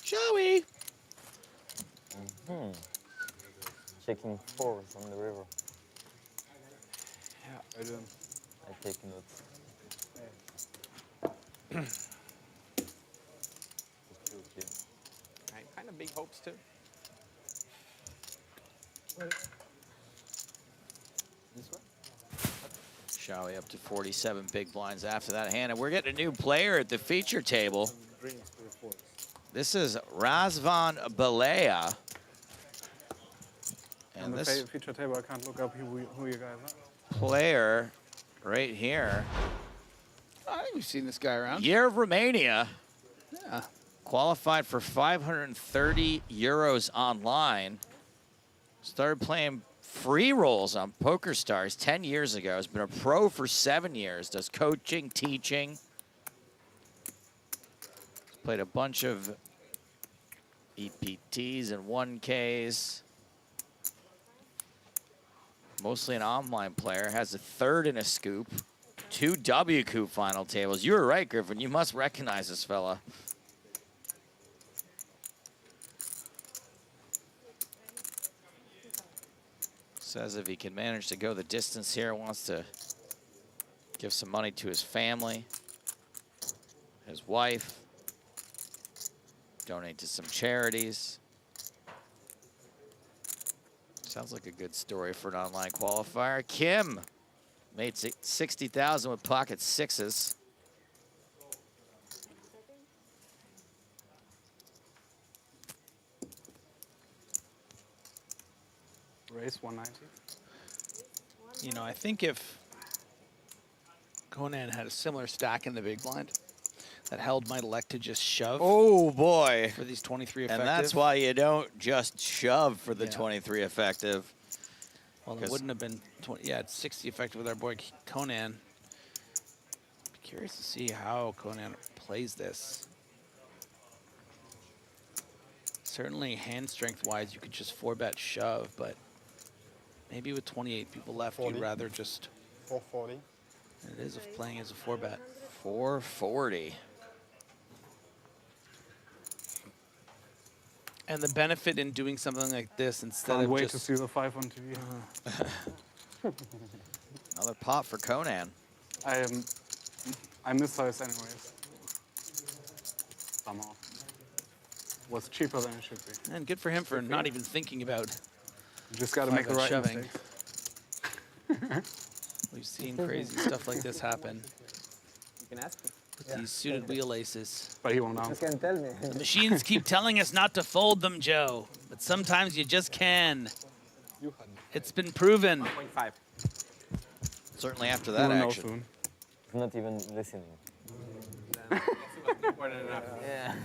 Shall we? Checking 4s on the river. Yeah, I do. I take notes. Right, kind of big hopes too. This one? Shall we up to 47 big blinds after that hand, and we're getting a new player at the feature table. This is Razvan Balea. On And the this feature table, I can't look up who you guys are. player right here, I think we've seen this guy around. year of Romania, Yeah. qualified for 530 euros online. Started playing free rolls on PokerStars 10 years ago. Has been a pro for 7 years. Does coaching, teaching. Played a bunch of EPTs and 1Ks. Mostly an online player. Has a 3rd in a scoop. 2 W Coop final tables. You were right, Griffin. You must recognize this fella. Says if he can manage to go the distance here, wants to give some money to his family, his wife, donate to some charities. Sounds like a good story for an online qualifier. Kim made 60,000 with pocket 6s. Race 190. You know, I think if Conan had a similar stack in the big blind, that Held might elect to just shove. Oh boy! For these 23 effective. And that's why you don't just shove for the Yeah. 23 effective. Well, it wouldn't have been 20. Yeah, it's 60 effective with our boy Conan. Be curious to see how Conan plays this. Certainly, hand strength wise, you could just 4-bet shove, but maybe with 28 people left, you'd rather just. 440. It is playing as a 4-bet. 440. And the benefit in doing something like this instead Can't of wait just to see the 5 on TV. Another pot for Conan. I miss those anyways. Somehow. Was cheaper than it should be. And good for him for not even thinking about You just got to make the right shoving. mistakes. We've seen crazy stuff like this happen You can ask me. with these suited wheel aces. But he won't know. You can tell me. The machines keep telling us not to fold them, Joe, but sometimes you just can. It's been proven. 1.5. Certainly after that We'll know action. soon. I'm not even listening. Yeah.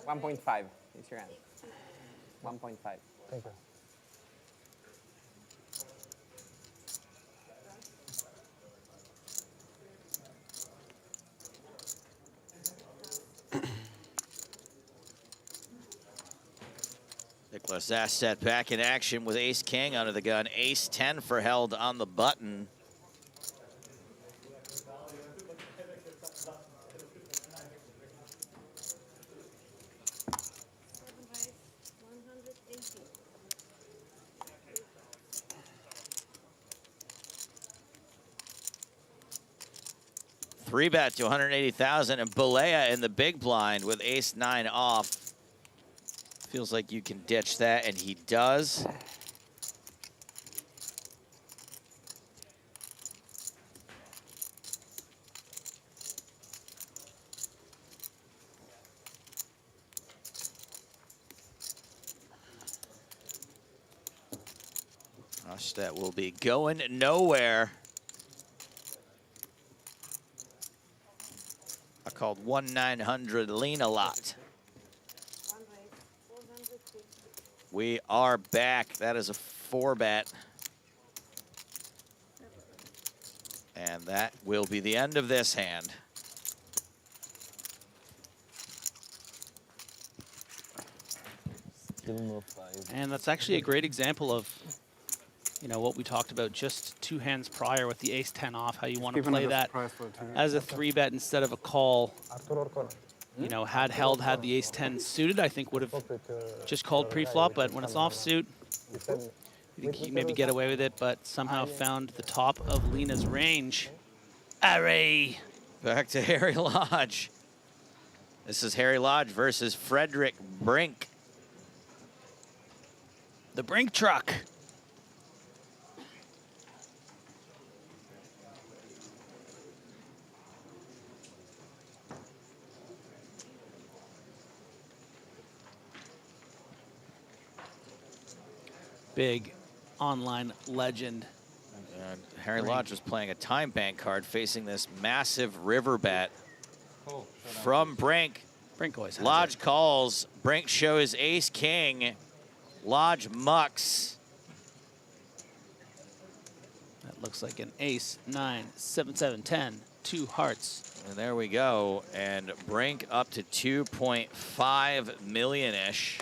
$1.5 is your hand. 1.5. Thank you. Nicholas Asset back in action with ace king under the gun. Ace 10 for held on the button. Three bet to 180,000 and Balea in the big blind with ace 9 off. Feels like you can ditch that, and he does. Gosh, that will be going nowhere. I called 1-900 lean a lot. We are back. That is a 4-bet. And that will be the end of this hand. And that's actually a great example of, you know, what we talked about just 2 hands prior with the ace 10 off, how you want to Even play at a that price for a 2. as a 3-bet instead of a call. You know, had held, had the ace 10 suited, I think would have just called pre-flop, but when it's offsuit, you think he maybe get away with it, but somehow found the top of Lena's range. Array! Back to Harry Lodge. This is Harry Lodge versus Frederick Brink. The Brink truck. Big online legend. And Harry Lodge was playing a time bank card facing this massive river bet from Brink. Brink always has Lodge it. calls. Brink shows ace king. Lodge mucks. That looks like an ace, 9, 7, 7, 10, 2 hearts. And there we go. And Brink up to 2.5 million-ish.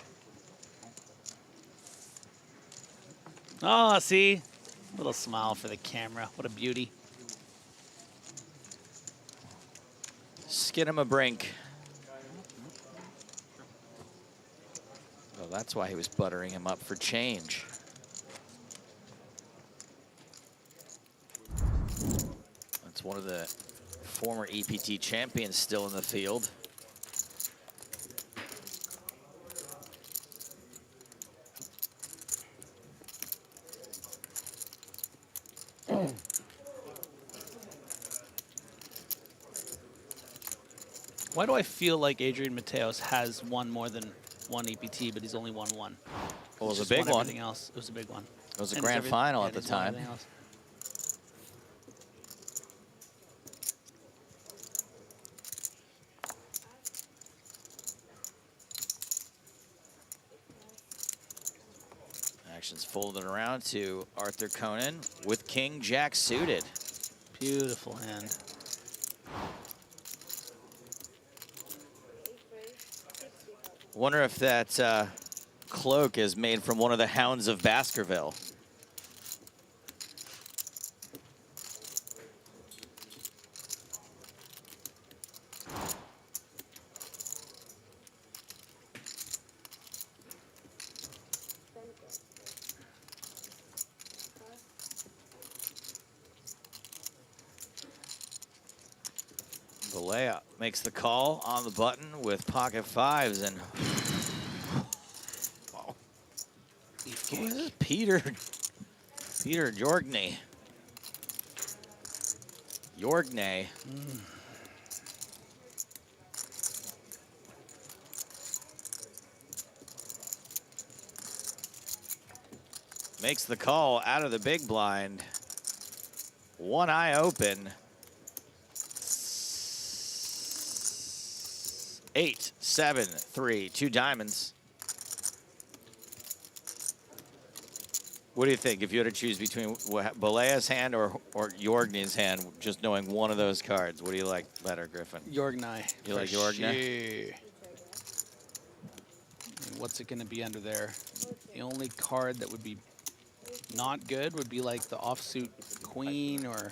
Oh, see? Little smile for the camera. What a beauty. Skin him a Brink. Oh, that's why he was buttering him up for change. That's one of the former EPT champions still in the field. Why do I feel like Adrian Mateos has won more than one EPT, but he's only won one? Well, it was He's a just big won one. everything else. It was a big one. It was a And grand every- final yeah, at the he's won time. everything else. Action's folded around to Arthur Conan with King Jack suited. Beautiful hand. Wonder if that cloak is made from one of the hounds of Baskerville. Balea makes the call on the button with pocket fives and wow. Who is this? Peter Jorgney. Jorgney. Makes the call out of the big blind. One eye open. 8, 7, 3, 2 diamonds. What do you think if you had to choose between Balea's hand or Jorgney's hand, just knowing one of those cards? What do you like better, Griffin? Jorgney. You like Jorgney? What's it going to be under there? The only card that would be not good would be like the offsuit queen or,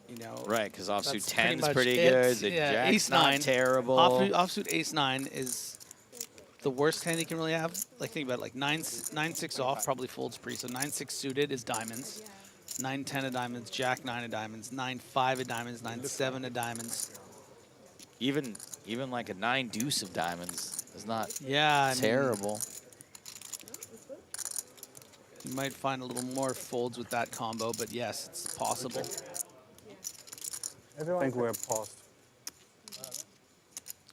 you know. Right, because offsuit that's 10's much pretty it. good. The Yeah, jack's ace not 9. terrible. Offsuit ace 9 is the worst hand you can really have. Like, think about it, like 9-6 off probably folds pre. So 9-6 suited is diamonds. 9-10 of diamonds, jack 9 of diamonds, 9-5 of diamonds, 9-7 of diamonds. Even like a 9 deuce of diamonds is not I terrible. mean, you might find a little more folds with that combo, but yes, it's possible. I think we're paused.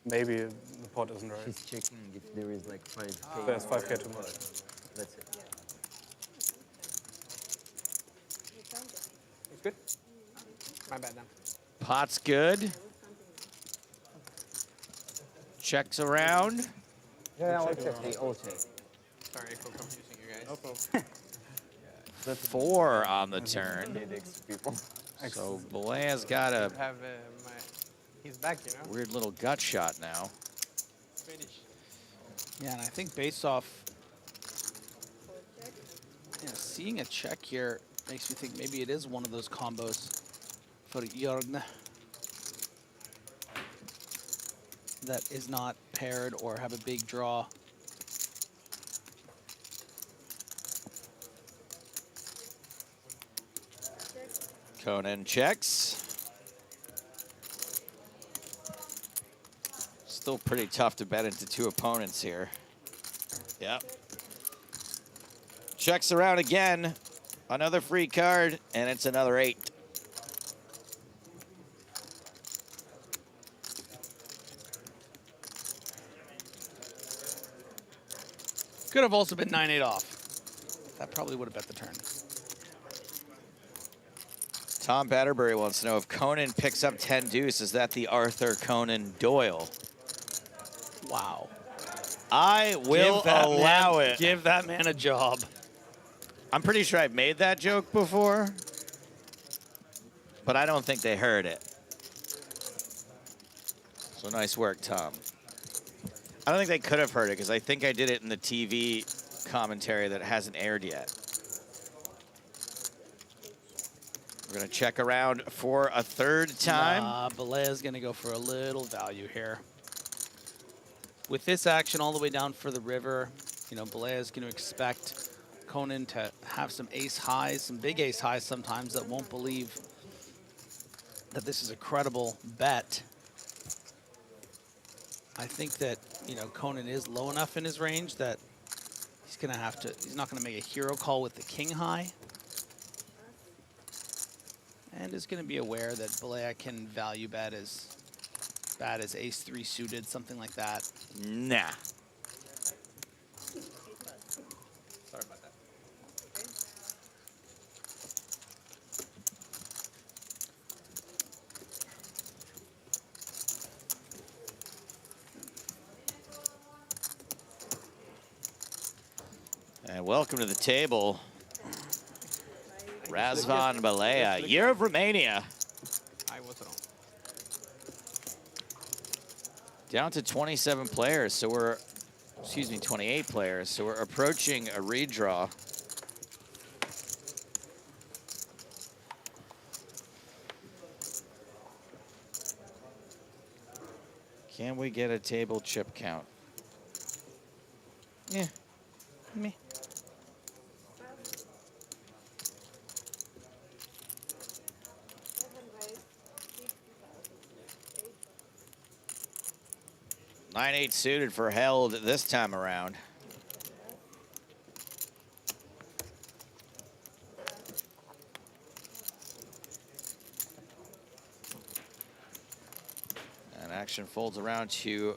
Maybe the pot isn't right. He's checking if there is like 5K. There's 5K too much. That's it. It's good. My bad then. Pot's good. Checks around. Yeah, I'll check. They all check. Sorry for confusing you guys. No problem. 4 on the turn. So Balea's got a he's back, you know. weird little gut shot now. Finish. Yeah, and I think based off, seeing a check here makes me think maybe it is one of those combos for Jorgne that is not paired or have a big draw. Conan checks. Still pretty tough to bet into 2 opponents here. Yep. Checks around again. Another free card, and it's another 8. Could have also been 9-8 off. That probably would have bet the turn. Tom Batterbury wants to know if Conan picks up 10 deuce, is that the Arthur Conan Doyle? Wow. I will allow it. Give that man a job. I'm pretty sure I've made that joke before, but I don't think they heard it. So nice work, Tom. I don't think they could have heard it because I think I did it in the TV commentary that hasn't aired yet. We're going to check around for a 3rd time. Balea's going to go for a little value here. With this action all the way down for the river, you know, Balea's going to expect Conan to have some ace highs, some big ace highs sometimes that won't believe that this is a credible bet. I think that, you know, Conan is low enough in his range that he's going to have to, he's not going to make a hero call with the king high. And is going to be aware that Balea can value bet as bad as ace 3 suited, something like that. Nah. Sorry about that. And welcome to the table, Razvan Balea, Year of Romania. I was wrong. Down to 27 players, so we're, excuse me, 28 players, so we're approaching a redraw. Can we get a table chip count? Yeah. Me. 9-8 suited for Held this time around. And action folds around to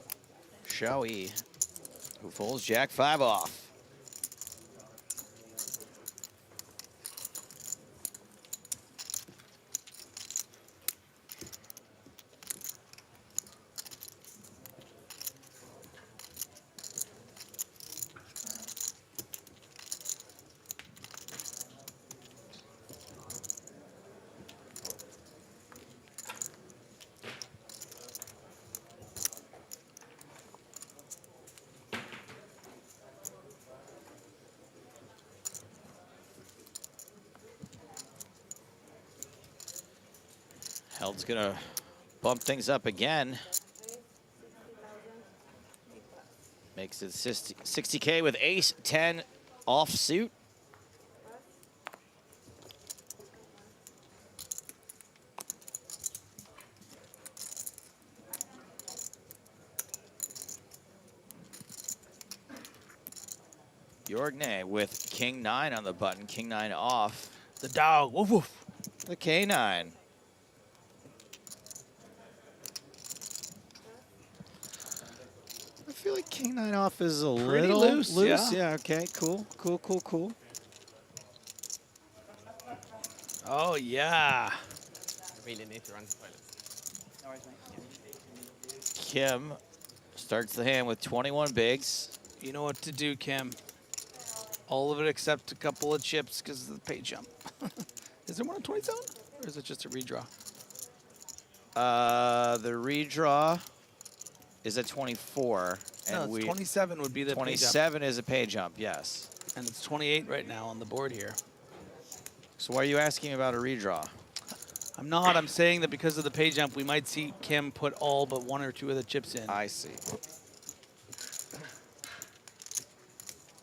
Showy, who folds Jack 5 off. Held's gonna bump things up again. Makes it 60K with ace 10 offsuit. Jorgne with king 9 on the button, king 9 off. The dog, woof woof. The K9. I feel like king 9 off is a Pretty little loose, yeah. Yeah, okay, cool. Oh, yeah. Really need to run the toilet. Kim starts the hand with 21 bigs. You know what to do, Kim. All of it except a couple of chips because of the pay jump. Is there one on 27? Or is it just a redraw? The redraw is at 24. No, it's 27 would be the pay jump. 27 is a pay jump, yes. And it's 28 right now on the board here. So why are you asking about a redraw? I'm not. I'm saying that because of the pay jump, we might see Kim put all but 1 or 2 of the chips in. I see.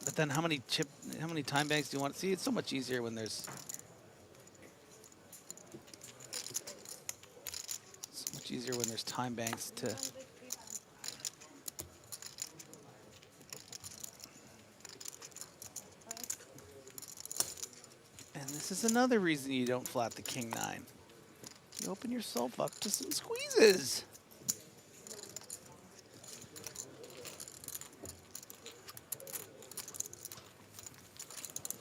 But then how many time banks do you want to see? It's so much easier when there's time banks to. And this is another reason you don't flat the king 9. You open yourself up to some squeezes.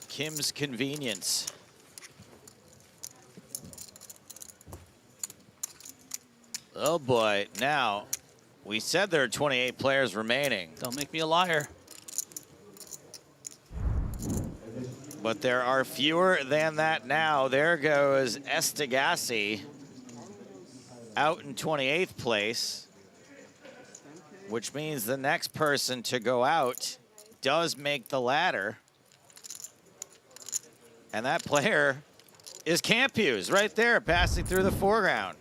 Kim's convenience. Oh boy, now, we said there are 28 players remaining. Don't make me a liar. But there are fewer than that now. There goes Estigassi out in 28th place, which means the next person to go out does make the ladder. And that player is Campuse right there, passing through the foreground.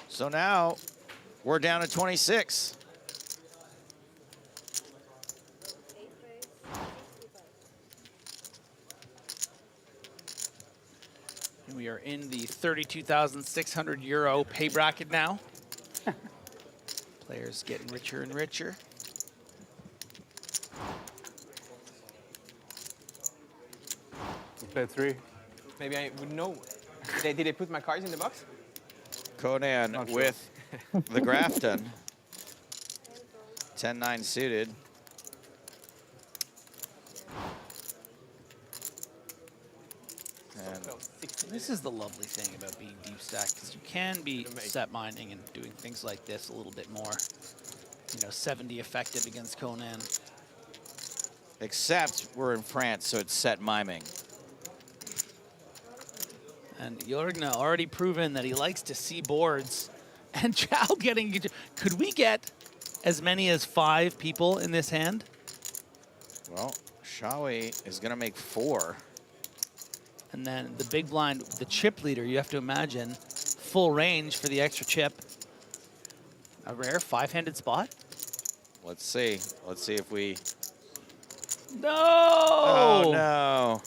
So now we're down to 26. And we are in the 32,600 euro pay bracket now. Players getting richer and richer. Play 3. Maybe I would know. Did they put my cards in the box? Conan Not sure. with the Grafton. 10-9 suited. And This is the lovely thing about being deep stacked, because you can be set mining and doing things like this a little bit more, 70 effective against Conan. except we're in France, so it's set miming. And Jorgne already proven that he likes to see boards. And Chow getting... Could we get as many as 5 people in this hand? Well, Shawi is going to make 4. And then the big blind, the chip leader, you have to imagine, full range for the extra chip. A rare 5-handed spot? Let's see. Let's see if we... No! Oh, no.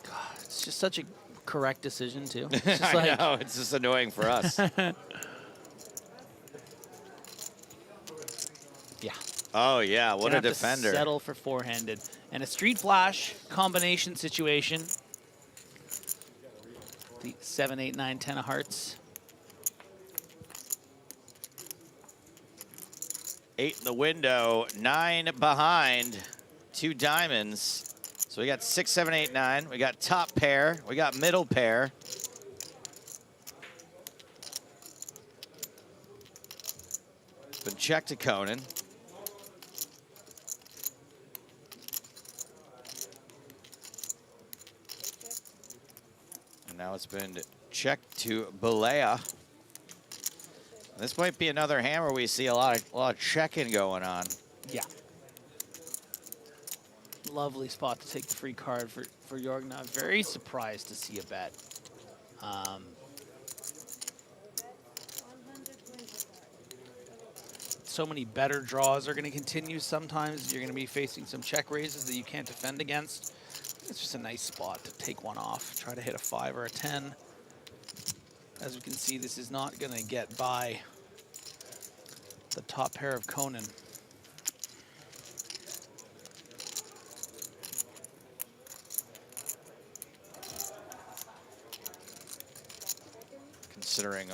God, it's just such a correct decision, too. It's just I know. It's just annoying for us. Yeah. Oh, yeah. What Gonna a have to defender. settle for four-handed. And a street flash combination situation. The 7, 8, 9, 10 of hearts. 8 in the window, 9 behind, 2 diamonds. So we got 6, 7, 8, 9. We got top pair. We got middle pair. Been checked to Conan. And now it's been checked to Balea. This might be another hand where we see a lot of checking going on. Yeah. Lovely spot to take the free card for Jorgna. Very surprised to see a bet. So many better draws are going to continue. Sometimes you're going to be facing some check raises that you can't defend against. It's just a nice spot to take one off. Try to hit a 5 or a 10. As we can see, this is not going to get by the top pair of Conan. Considering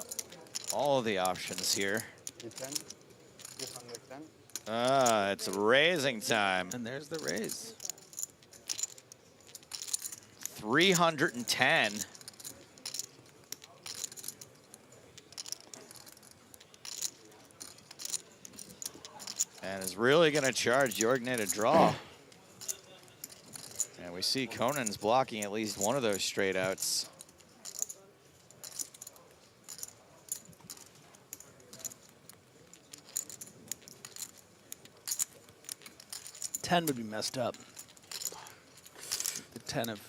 all of the options here. It's raising time. And there's the raise. 310. And is really going to charge Jorgna to draw. And we see Conan's blocking at least one of those straight outs. Ten would be messed up. The 10 of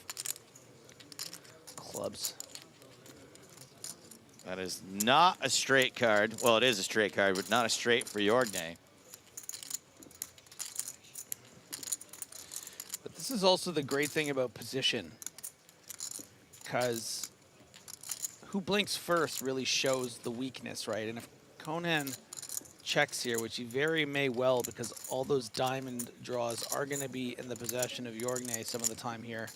clubs. That is not a straight card. Well, it is a straight card, but not a straight for Jorgna. But this is also the great thing about position, because who blinks first really shows the weakness, right? And if Conan checks here, which he very may well, because all those diamond draws are going to be in the possession of Jorgna some of the time here.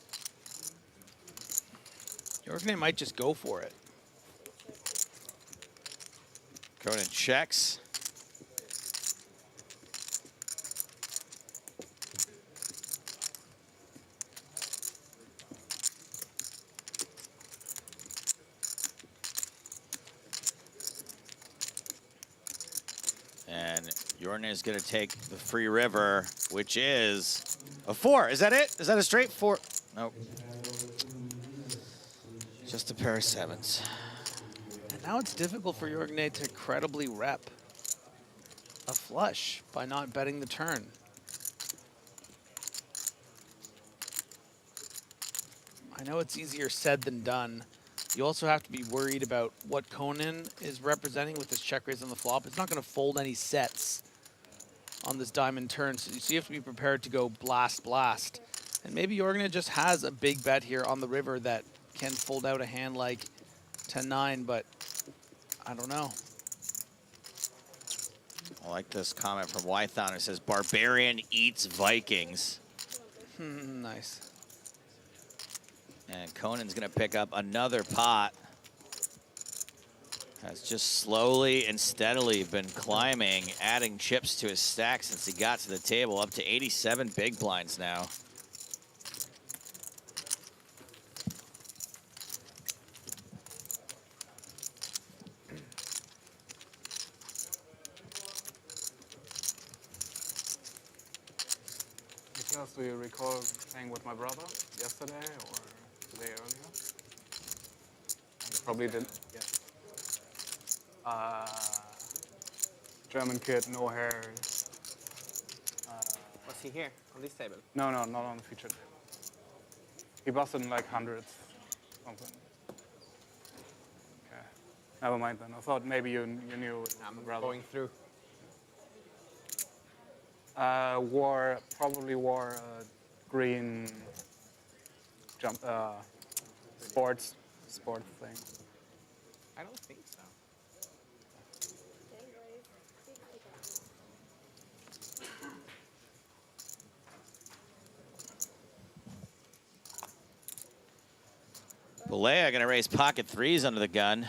Jorgna might just go for it. Conan checks. And Jorgna is going to take the free river, which is a 4. Is that it? Is that a straight 4? Nope. Just a pair of 7s. And now it's difficult for Jorgna to credibly rep a flush by not betting the turn. I know it's easier said than done. You also have to be worried about what Conan is representing with this check raise on the flop. It's not going to fold any sets on this diamond turn, so you have to be prepared to go blast, blast. And maybe Jorgna just has a big bet here on the river that can fold out a hand like 10-9, but I don't know. I like this comment from Wython. It says, Barbarian eats Vikings. Nice. And Conan's going to pick up another pot. Has just slowly and steadily been climbing, adding chips to his stack since he got to the table, up to 87 big blinds now. Niklas, do you recall playing with my brother yesterday or today earlier? You probably didn't. Yeah. German kid, no hair. Was he here on this table? No, not on the feature table. He busted in like hundreds, something. Okay, never mind then. I thought maybe you knew. I'm brother. going through. Probably wore a green jump sport thing. I don't think so. Balea gonna raise pocket threes under the gun.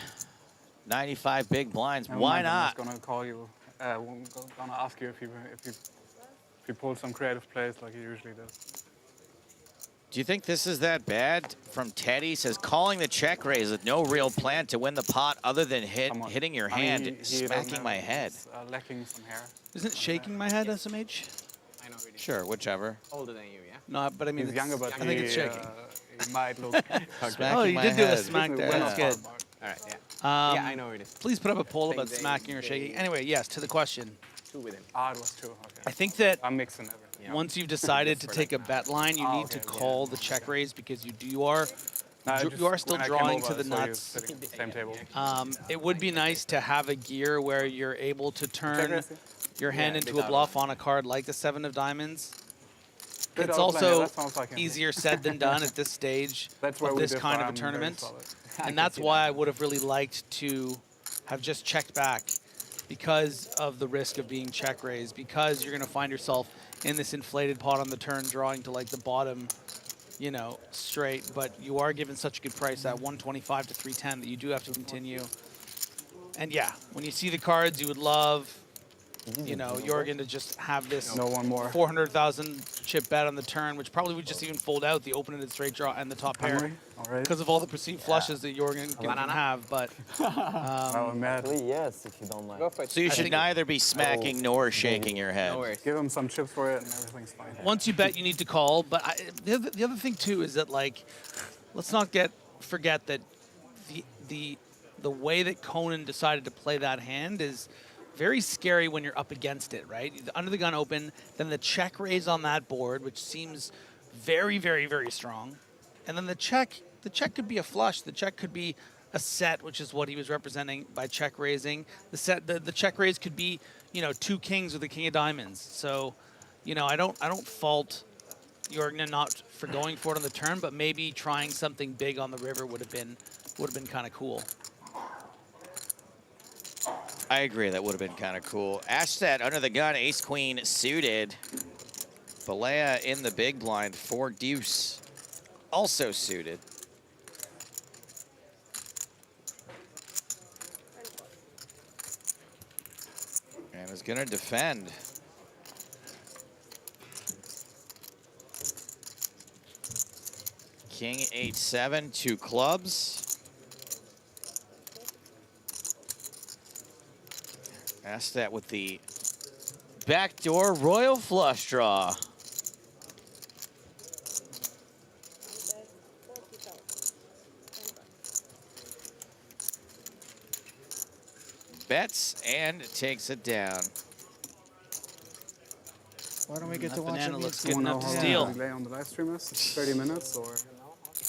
95 big blinds. Why not? I'm gonna call you. Gonna ask you if you pull some creative plays like he usually does. Do you think this is that bad? From Teddy says calling the check raise with no real plan to win the pot other than hitting your hand, smacking my head. Lacking some hair. Isn't shaking my head SMH? I know. Really. Sure, whichever. Older than you, yeah. No, but I mean, He's younger, but I think it's shaking. He might look. Oh, you did do a smack there. That's good. All right, yeah. Yeah, I know it is. Please put up a poll about smacking or shaking. Anyway, yes, to the question. 2 with him. Ah, it was 2. Okay. I think that I'm mixing everything. once you've decided to take a bet line, you need to call the check raise because you are still drawing to the nuts. Same table. It would be nice to have a gear where you're able to turn your hand into a bluff on a card like the 7 of diamonds. It's also easier said than done at this stage of this kind of a tournament. And that's why I would have really liked to have just checked back because of the risk of being check raised, because you're going to find yourself in this inflated pot on the turn drawing to like the bottom, you know, straight. But you are given such a good price at 125 to 310 that you do have to continue. And yeah, when you see the cards, you would love, you know, Jorgen to just have this 400,000 chip bet on the turn, which probably would just even fold out the open-ended straight draw and the top pair because of all the perceived flushes that Jorgen can have. But yes, if you don't mind. So you should neither be smacking nor shaking your head. Give him some chips for it, and everything's fine. Once you bet, you need to call. But the other thing too is that, like, let's not forget that the way that Conan decided to play that hand is very scary when you're up against it, right? Under the gun open, then the check raise on that board, which seems very, very, very strong. And then the check could be a flush. The check could be a set, which is what he was representing by check raising. The check raise could be, you know, 2 kings with a king of diamonds. So, you know, I don't fault Jorgen not for going for it on the turn, but maybe trying something big on the river would have been kind of cool. I agree, that would have been kind of cool. Ashset under the gun, ace-queen suited. Balea in the big blind, 4 deuce, also suited. And is gonna defend. King 8-7, 2 clubs. Ask that with the backdoor royal flush draw. Bets and takes it down. Why don't we get that to watch banana it? looks good enough to steal. Delay on the live stream is 30 minutes or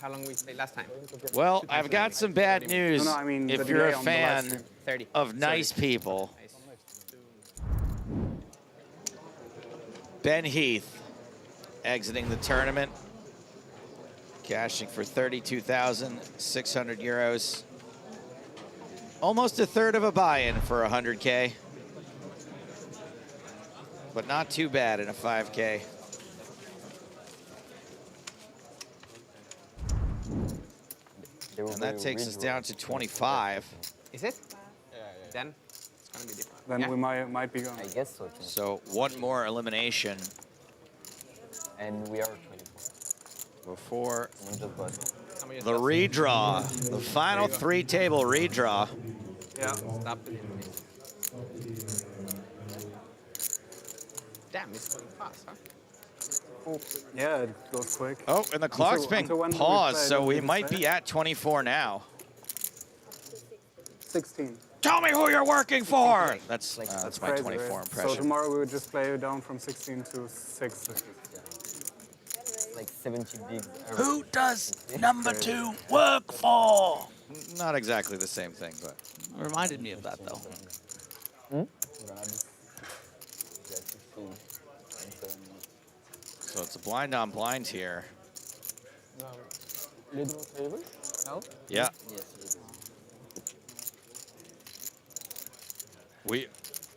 how long we stayed last time? Well, I've got some bad news. No, I mean, if the you're a delay on the live fan stream. of nice people. Ben Heath exiting the tournament, cashing for 32,600 euros. Almost a third of a buy-in for 100K. But not too bad in a 5K. And that takes us down to 25. Is it? Yeah. Then it's gonna be different. Then we might be going. I guess so. So one more elimination. And we are 24. Before the redraw, the final 3-table redraw. Yeah. Stop it. Damn, it's going fast, huh? Yeah, it goes quick. Oh, and the clock's been paused, so we might be at 24 now. 16. Tell me who you're working for! That's my crazy, 24 right? impression. So tomorrow we would just play down from 16 to 6. Like 70 bigs. Who does number 2 work for? Not exactly the same thing, but It reminded me of that, though. So it's a blind on blind here. No. Yeah. Yes.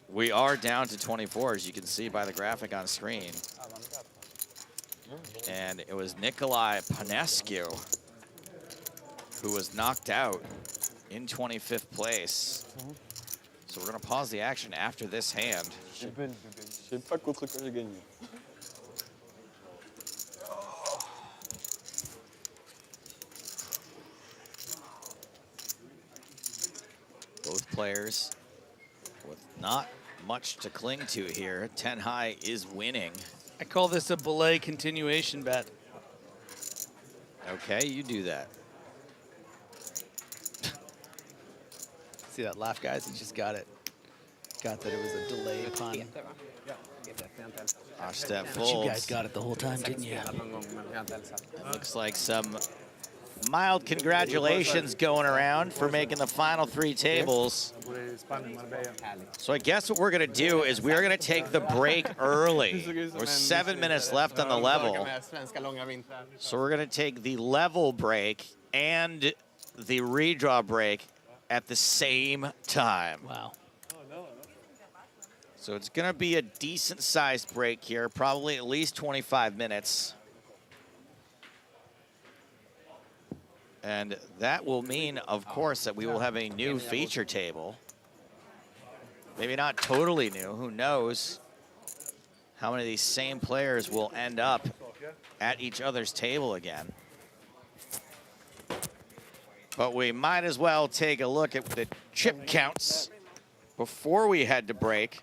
We are down to 24, as you can see by the graphic on screen. And it was Nikolai Panescu who was knocked out in 25th place. So we're going to pause the action after this hand. Both players with not much to cling to here. 10 high is winning. I call this a belay continuation bet. Okay, you do that. See that laugh, guys? He just got it. Got that it was a delay pun. Our step But folds. you guys got it the whole time, didn't you? It looks like some mild congratulations going around for making the final 3 tables. So I guess what we're going to do is we're going to take the break early. There's 7 minutes left on the level. So we're going to take the level break and the redraw break at the same time. Wow. So it's going to be a decent-sized break here, probably at least 25 minutes. And that will mean, of course, that we will have a new feature table. Maybe not totally new, who knows how many of these same players will end up at each other's table again. But we might as well take a look at the chip counts before we head to break.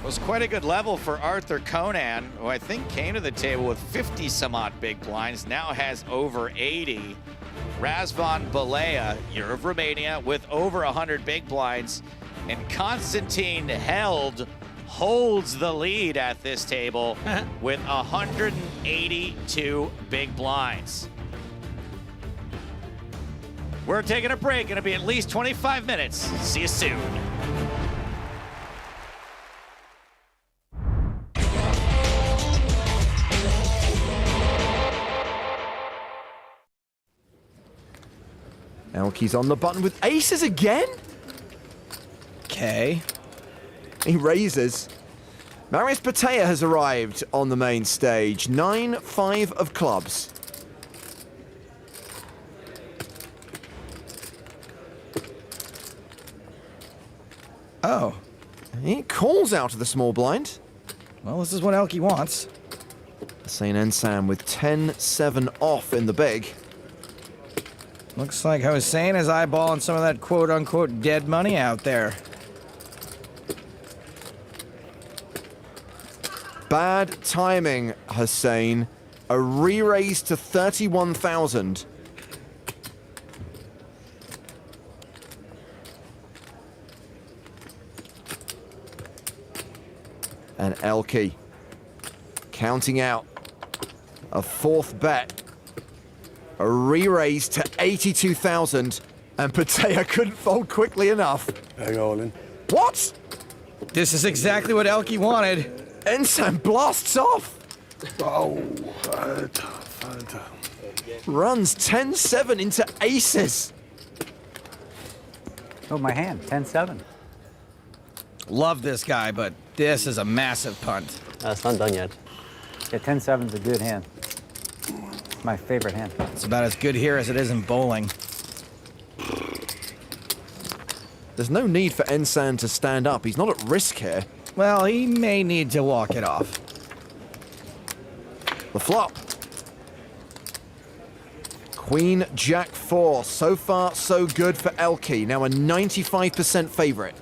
It was quite a good level for Arthur Conan, who I think came to the table with 50 some odd big blinds, now has over 80. Razvan Balea, Year of Romania, with over 100 big blinds. And Konstantin Held holds the lead at this table with 182 big blinds. We're taking a break. Gonna be at least 25 minutes. See you soon. Elke's on the button with aces again? Okay. He raises. Marius Patea has arrived on the main stage. 9-5 of clubs. Oh. He calls out of the small blind. Well, this is what Elke wants. St. Ensam with 10-7 off in the big. Looks like Hossein is eyeballing some of that quote-unquote dead money out there. Bad timing, Hussein. A re-raise to 31,000. And Elke counting out a 4th bet. A re-raise to 82,000, and Patea couldn't fold quickly enough. What? This is exactly what Elke wanted. Ensam blasts off. Oh, Runs 10-7 into aces. Oh, my hand, 10-7. Love this guy, but this is a massive punt. It's not done yet. Yeah, 10-7's a good hand. My favorite hand. It's about as good here as it is in bowling. There's no need for Ensam to stand up. He's not at risk here. Well, he may need to walk it off. The flop. Queen, Jack 4. So far, so good for Elke. Now a 95% favorite.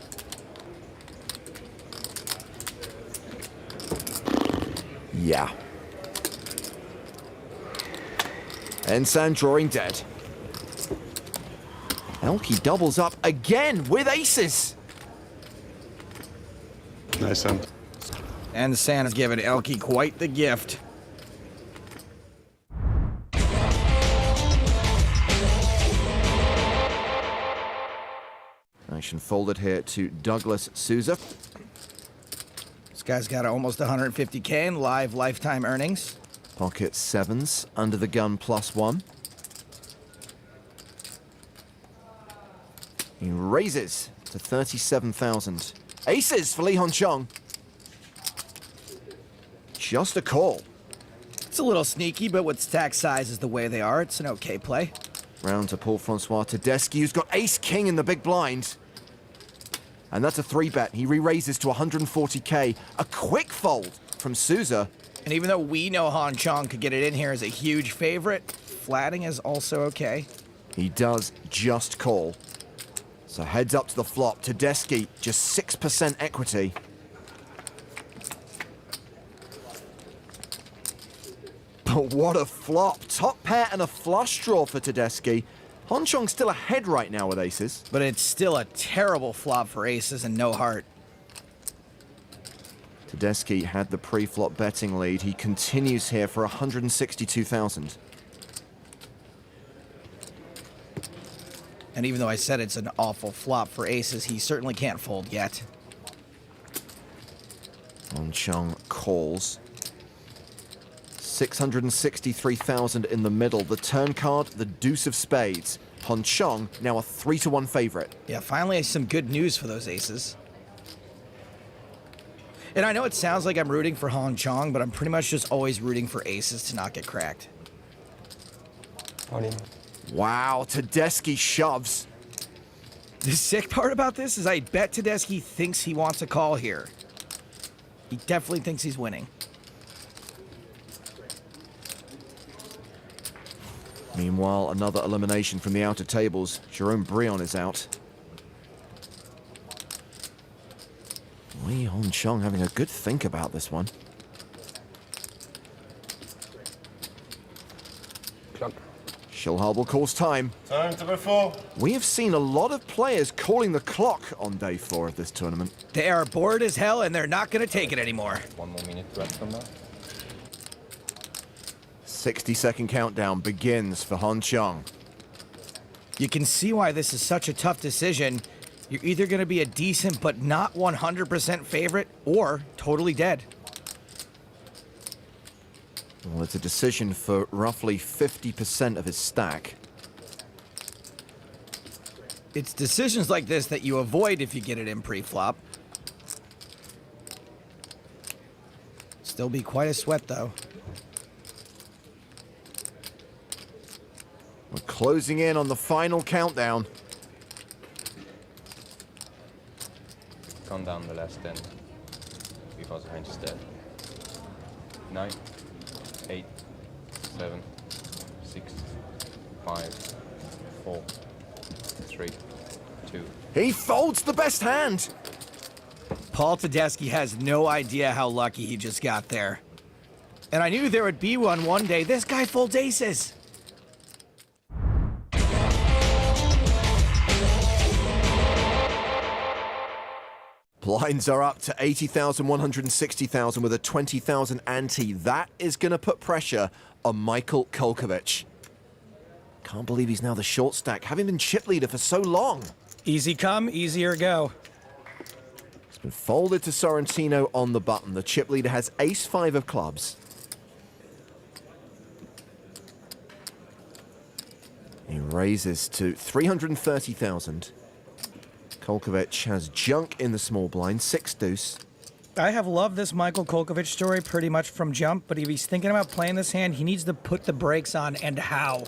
Yeah. Ensam drawing dead. Elke doubles up again with aces. Nice hand. And Santa's given Elke quite the gift. Action folded here to Douglas Souza. This guy's got almost 150K in live lifetime earnings. Pocket 7s, under the gun +1. He raises to 37,000. Aces for Li Hong Chong. Just a call. It's a little sneaky, but with stack sizes the way they are, it's an okay play. Round to Paul-Francois Tedeschi, who's got ace-king in the big blind. And that's a 3-bet. He re-raises to 140K. A quick fold from Souza. And even though we know Han Chong could get it in here as a huge favorite, flatting is also okay. He does just call. So heads up to the flop. Tedeschi, just 6% equity. But what a flop. Top pair and a flush draw for Tedeschi. Han Chong's still ahead right now with aces. But it's still a terrible flop for aces and no heart. Tedeschi had the pre-flop betting lead. He continues here for 162,000. And even though I said it's an awful flop for aces, he certainly can't fold yet. Han Chong calls. 663,000 in the middle. The turn card, the deuce of spades. Han Chong, now a 3-1 favorite. Yeah, finally some good news for those aces. And I know it sounds like I'm rooting for Han Chong, but I'm pretty much just always rooting for aces to not get cracked. Wow, Tedeschi shoves. The sick part about this is I bet Tedeschi thinks he wants a call here. He definitely thinks he's winning. Meanwhile, another elimination from the outer tables. Jerome Brion is out. Wei Hon Chong having a good think about this one. Clock. Schillhabel calls time. Time to go 4. We have seen a lot of players calling the clock on day 4 of this tournament. They are bored as hell and they're not going to take it anymore. 1 more minute to add from that. 60-second countdown begins for Han Chong. You can see why this is such a tough decision. You're either going to be a decent but not 100% favorite or totally dead. Well, it's a decision for roughly 50% of his stack. It's decisions like this that you avoid if you get it in pre-flop. Still be quite a sweat, though. We're closing in on the final countdown. Count down the last 10 because the range is dead. 9, 8, 7, 6, 5, 4, 3, 2. He folds the best hand. Paul Tedeschi has no idea how lucky he just got there. And I knew there would be one day. This guy folds aces. Blinds are up to 80,000, 160,000 with a 20,000 ante. That is going to put pressure on Michael Kolkovich. Can't believe he's now the short stack, having been chip leader for so long. Easy come, easier go. It's been folded to Sorrentino on the button. The chip leader has ace-5 of clubs. He raises to 330,000. Kolkovich has junk in the small blind, 6 deuce. I have loved this Michael Kolkovich story pretty much from jump, but if he's thinking about playing this hand, he needs to put the brakes on, and how.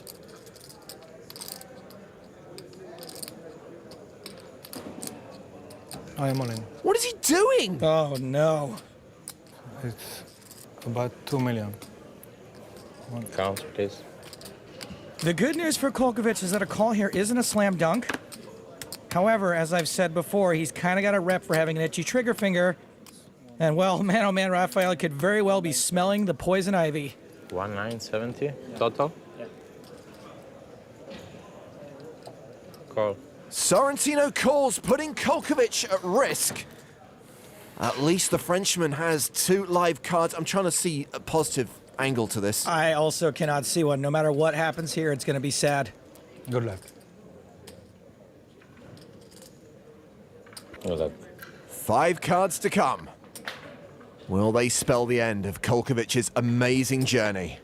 I am all in. What is he doing? Oh, no. It's about 2 million. Count, please. The good news for Kolkovich is that a call here isn't a slam dunk. However, as I've said before, he's kind of got a rep for having an itchy trigger finger. And well, man, oh man, Rafael could very well be smelling the poison ivy. 1970 total? Yeah. Call. Sorrentino calls, putting Kolkovich at risk. At least the Frenchman has 2 live cards. I'm trying to see a positive angle to this. I also cannot see one. No matter what happens here, it's going to be sad. Good luck. Good luck. 5 cards to come. Will they spell the end of Kolkovich's amazing journey?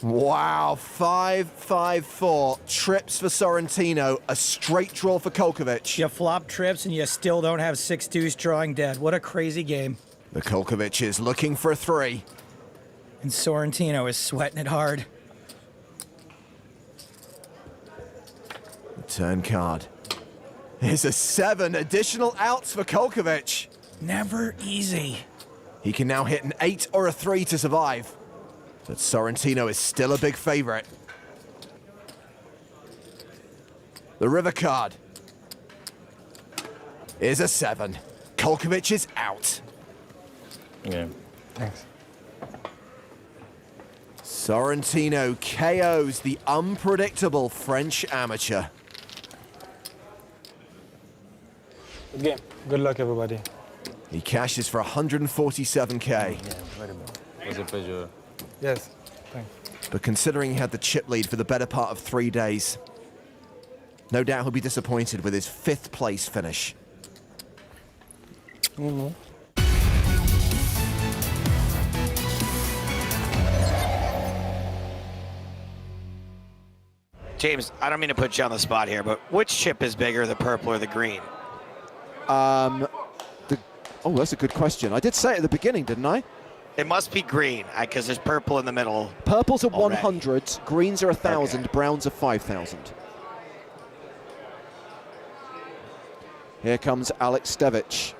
Wow, 5-5-4. Trips for Sorrentino. A straight draw for Kolkovich. You flop trips and you still don't have 6 deuce drawing dead. What a crazy game. Mikulkovic is looking for a 3. And Sorrentino is sweating it hard. The turn card is a 7. Additional outs for Kolkovic. Never easy. He can now hit an 8 or a 3 to survive. But Sorrentino is still a big favorite. The river card is a 7. Kolkovic is out. Yeah, thanks. Sorrentino KOs the unpredictable French amateur. Good game. Good luck, everybody. He cashes for 147K. Yeah, very well. It was a pleasure. Yes. Thanks. But considering he had the chip lead for the better part of 3 days, no doubt he'll be disappointed with his 5th place finish. James, I don't mean to put you on the spot here, but which chip is bigger, the purple or the green? Oh, that's a good question. I did say it at the beginning, didn't I? It must be green, because there's purple in the middle. Purples are already. 100, greens are 1,000, Okay. browns are 5,000. Here comes Alex Stevic.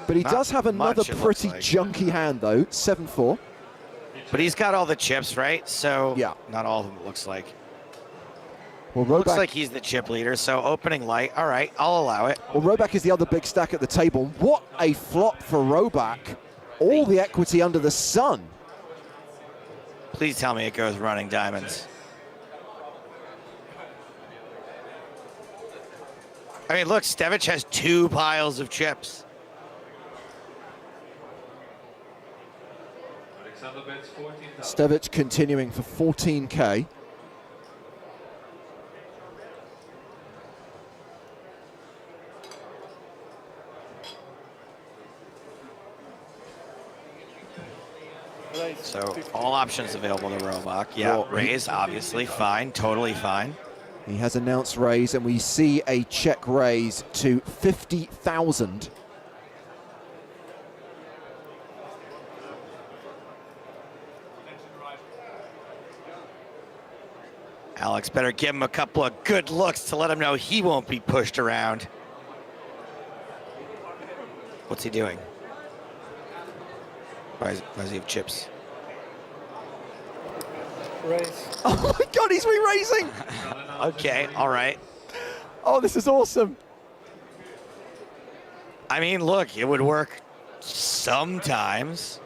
But he Not does have another much, it looks pretty like. junky hand, though. 7-4. But he's got all the chips, right? So yeah, not all of them, it looks like. Well, Looks Roback, like he's the chip leader, so opening light. All right, I'll allow it. well, Roback is the other big stack at the table. What a flop for Roback. All the equity under the sun. Please tell me it goes running diamonds. I mean, look, Stevic has 2 piles of chips. Stevic continuing for 14K. So all options available to Roback. Yeah, Well, raise, obviously, fine, totally fine. He has announced raise, and we see a check raise to 50,000. Alex better give him a couple of good looks to let him know he won't be pushed around. What's he doing? Why does he have chips? Raise. Oh my God, he's re-raising! Okay, all right. Oh, this is awesome. I mean, look, it would work sometimes.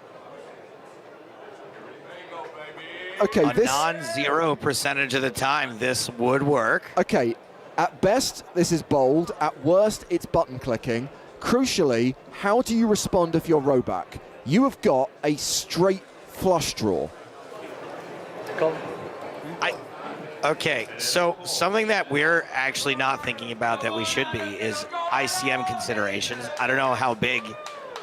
Okay, a non-zero percentage of the time, this would work. Okay, at best, this is bold. At worst, it's button clicking. Crucially, how do you respond if you're Roback? You have got a straight flush draw. Okay, so something that we're actually not thinking about that we should be is ICM considerations. I don't know how big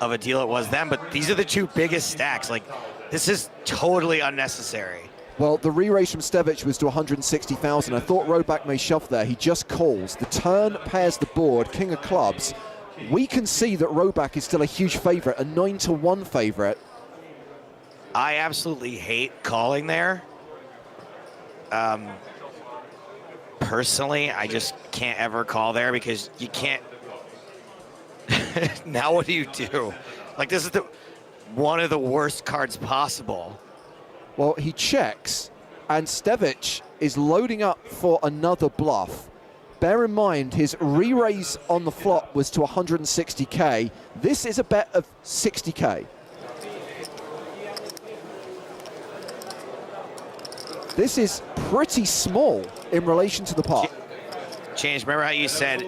of a deal it was then, but these are the 2 biggest stacks. Like, this is totally unnecessary. Well, the re-raise from Stevic was to 160,000. I thought Roback may shove there. He just calls. The turn pairs the board, king of clubs. We can see that Roback is still a huge favorite, a 9-1 favorite. I absolutely hate calling there. Personally, I just can't ever call there because you can't. Now what do you do? Like, this is one of the worst cards possible. Well, he checks, and Stevic is loading up for another bluff. Bear in mind, his re-raise on the flop was to 160K. This is a bet of 60K. This is pretty small in relation to the pot. Change. Remember how you said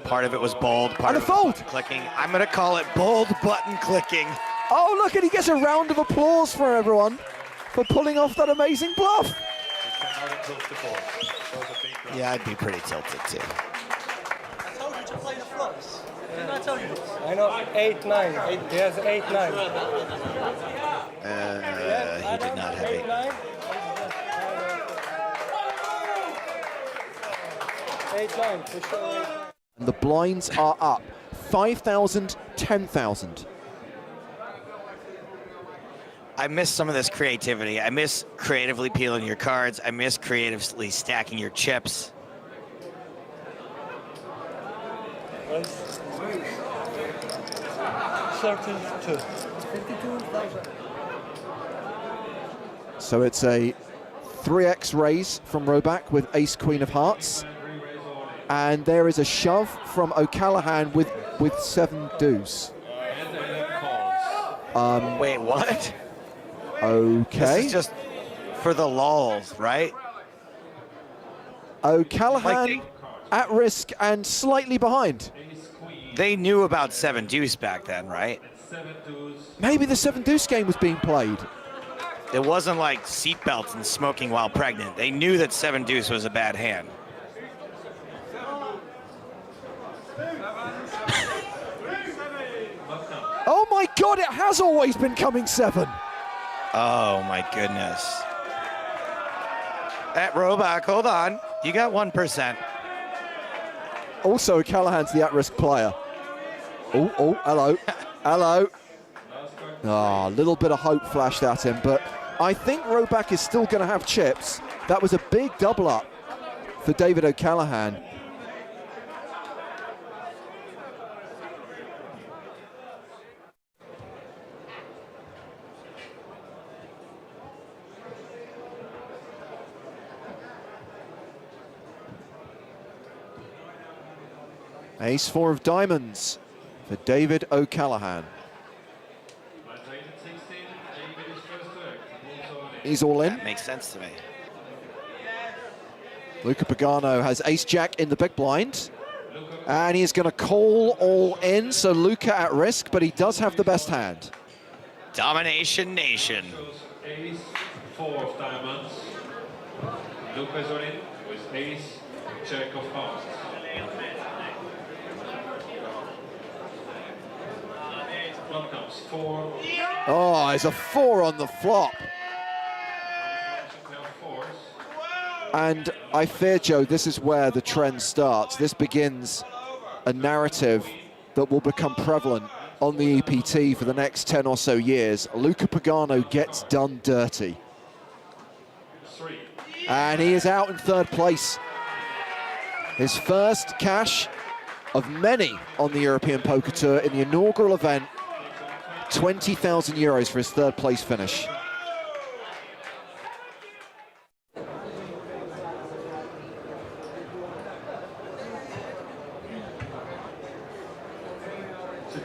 part of it was bold, part And a of it was fold. button clicking? I'm going to call it bold button clicking. Oh, look, and he gets a round of applause from everyone for pulling off that amazing bluff. Yeah, I'd be pretty tilted too. I told you to play the flops. Didn't I tell you? I know, 8-9. He has 8-9. He did not have 8. 8-9, for sure. And the blinds are up. 5,000, 10,000. I miss some of this creativity. I miss creatively peeling your cards. I miss creatively stacking your chips. So it's a 3x raise from Roback with ace queen of hearts. And there is a shove from O'Callaghan with 7 deuce. Wait, what? Okay. This is just for the lulz, right? O'Callaghan at risk and slightly behind. They knew about 7 deuce back then, right? Maybe the 7 deuce game was being played. It wasn't like seatbelts and smoking while pregnant. They knew that 7 deuce was a bad hand. Oh my God, it has always been coming 7. Oh my goodness. At Roback, hold on. You got 1%. Also, Callahan's the at-risk player. Oh, hello. Hello. A little bit of hope flashed at him, but I think Roback is still going to have chips. That was a big double up for David O'Callaghan. Ace 4 of diamonds for David O'Callaghan. He's all in. That makes sense to me. Luca Pagano has ace-jack in the big blind. And he is going to call all in, so Luca at risk, but he does have the best hand. Domination Nation. Ace 4 of diamonds. Luca is all in with ace jack of hearts. Flop comes 4. Oh, it's a 4 on the flop. And I fear, Joe, this is where the trend starts. This begins a narrative that will become prevalent on the EPT for the next 10 or so years. Luca Pagano gets done dirty. And he is out in 3rd place. His first cash of many on the European Poker Tour in the inaugural event. 20,000 euros for his 3rd place finish.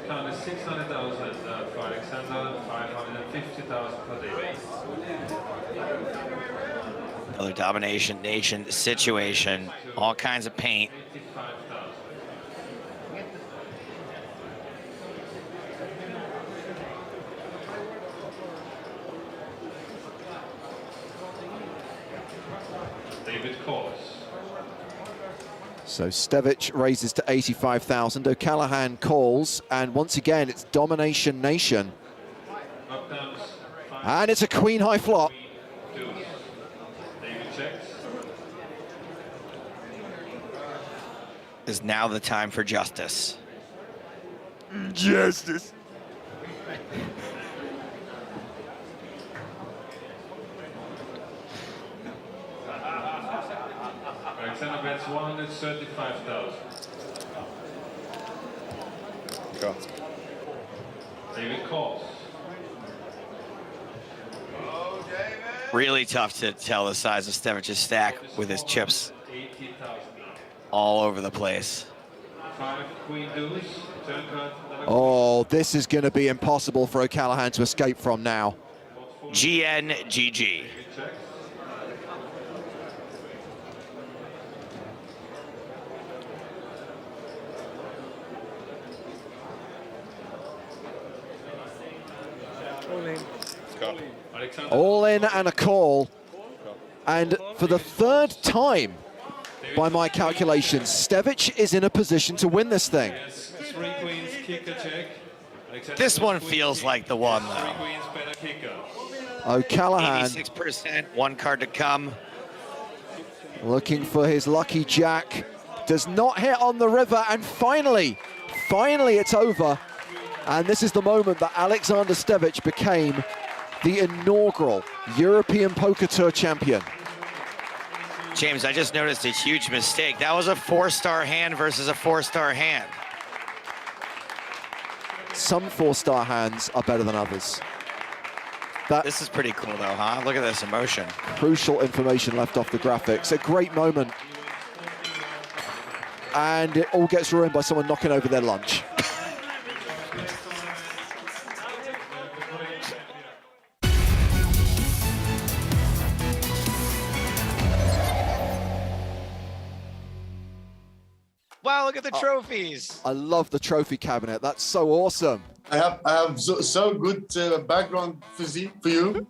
Count is 600,000 for Alexander, 550,000 for David. Another Domination Nation situation. All kinds of paint. David calls. So Stevic raises to 85,000. O'Callaghan calls, and once again it's Domination Nation. And it's a queen high flop. David checks. Is now the time for justice. Justice. Alexander bets 135,000. Go. David calls. Really tough to tell the size of Stevic's stack with his chips all over the place. 5 queen deuce, turn card. Oh, this is going to be impossible for O'Callaghan to escape from now. GNGG. All in and a call. And for the 3rd time, by my calculations, Stevic is in a position to win this thing. 3 queens, kicker check. This one feels like the one, though. 3 queens, better kicker. O'Callaghan 86%, 1 card to come. looking for his lucky jack. Does not hit on the river, and finally it's over. And this is the moment that Alexander Stevic became the inaugural European Poker Tour champion. James, I just noticed a huge mistake. That was a 4-star hand versus a 4-star hand. Some 4-star hands are better than others. This is pretty cool though, huh? Look at this emotion. Crucial information left off the graphics. A great moment. And it all gets ruined by someone knocking over their lunch. Wow, look at the trophies. I love the trophy cabinet. That's so awesome. I have so good background physique for you.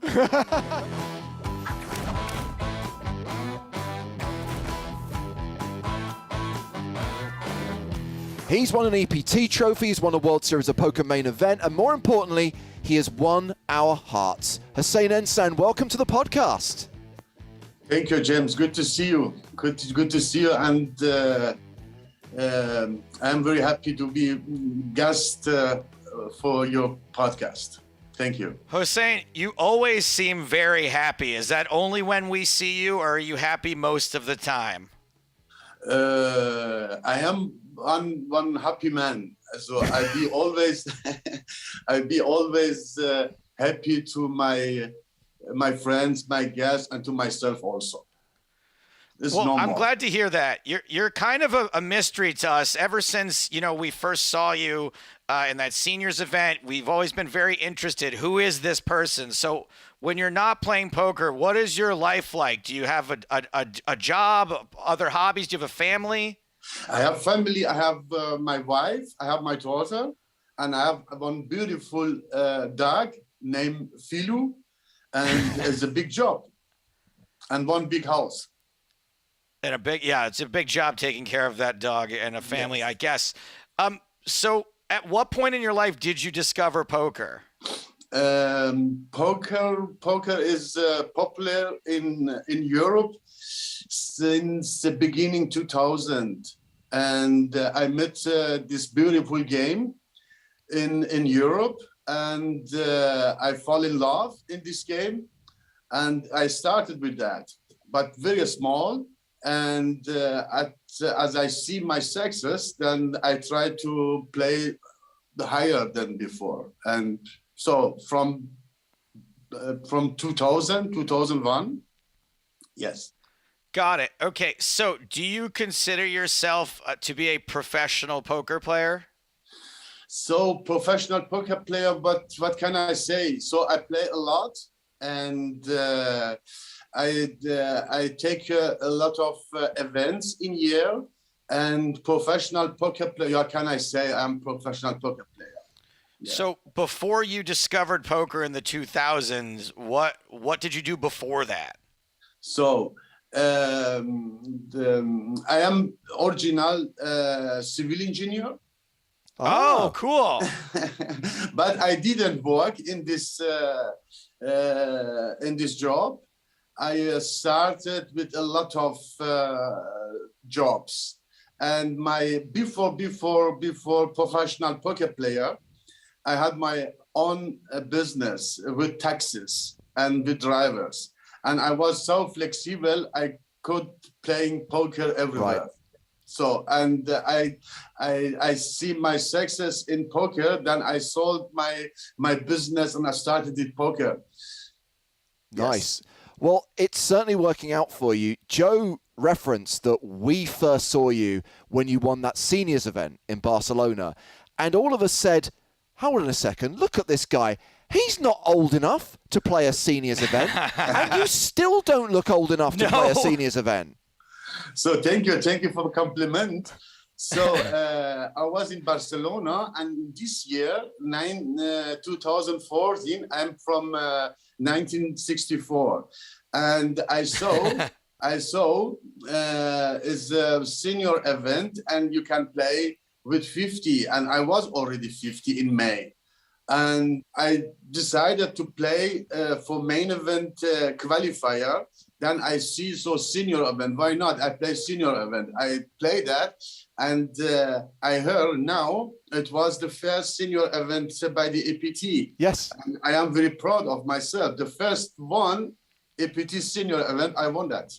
He's won an EPT trophy, he's won a World Series of Poker main event, and more importantly, he has won our hearts. Hussein Ensan, welcome to the podcast. Thank you, James. Good to see you. Good to see you, and I'm very happy to be guest for your podcast. Thank you. Hussein, you always seem very happy. Is that only when we see you, or are you happy most of the time? I am one happy man, so I be always happy to my friends, my guests, and to myself also. Well, I'm glad to hear that. You're kind of a mystery to us. Ever since we first saw you in that seniors event, we've always been very interested. Who is this person? So when you're not playing poker, what is your life like? Do you have a job, other hobbies? Do you have a family? I have family. I have my wife. I have my daughter, and I have one beautiful dog named Philu, and it's a big job, and one big house. And it's a big job taking care of that dog and a family, yes. I guess. So at what point in your life did you discover poker? Poker is popular in Europe since the beginning 2000. And I met this beautiful game in Europe, and I fall in love in this game. And I started with that, but very small. And as I see my success, then I try to play higher than before. And so from 2001, yes. Got it. Okay, so do you consider yourself to be a professional poker player? So professional poker player, but what can I say? So I play a lot, and I take a lot of events in year, and professional poker player. What can I say? I'm professional poker player. Yeah. So before you discovered poker in the 2000s, what did you do before that? So I am original civil engineer. Oh, cool! But I didn't work in this job. I started with a lot of jobs, and my before professional poker player, I had my own business with taxis and with drivers, and I was so flexible. I could playing poker everywhere. Right. So, and I see my success in poker. Then I sold my business and I started with poker. Nice. Yes. Well, it's certainly working out for you. Joe referenced that we first saw you when you won that seniors event in Barcelona. And all of us said, hold on a second, look at this guy. He's not old enough to play a seniors event. And you still don't look old enough to play a seniors event. So thank you for the compliment. So I was in Barcelona, and this year, 2014, I'm from 1964, and I saw is a senior event, and you can play with 50, and I was already 50 in May, And I decided to play for main event qualifier. Then I see senior event. Why not? I play senior event. I play that, and I heard now it was the first senior event by the EPT. Yes. And I am very proud of myself. The first one EPT senior event, I won that.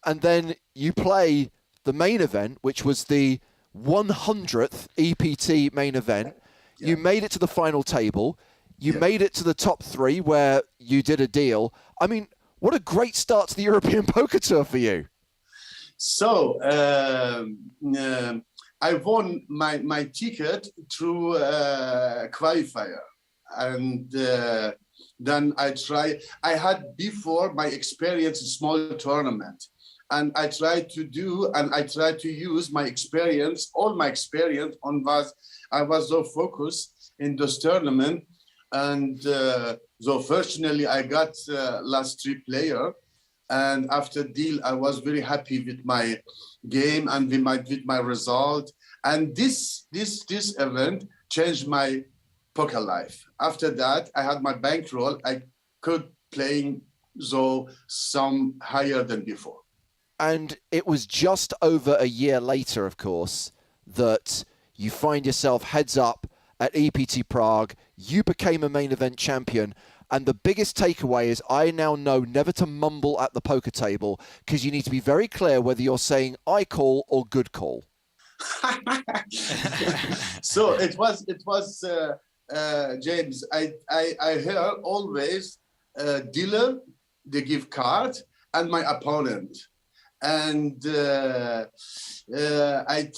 And then you play the main event, which was the 100th EPT main event. Yeah. You made it to the final table. You made it to the top 3 where you did a deal. I mean, what a great start to the European Poker Tour for you. So I won my ticket through qualifier. And then I had before my experience in small tournament. And I tried to use my experience, all my experience I was so focused in this tournament. And so fortunately I got last 3 player. And after deal, I was very happy with my game and with my result. And this event changed my poker life. After that, I had my bankroll. I could playing some higher than before. And it was just over a year later, of course, that you find yourself heads up at EPT Prague. You became a main event champion. And the biggest takeaway is I now know never to mumble at the poker table, because you need to be very clear whether you're saying I call or good call. So it was James, I heard always dealer, they give card, and my opponent. And I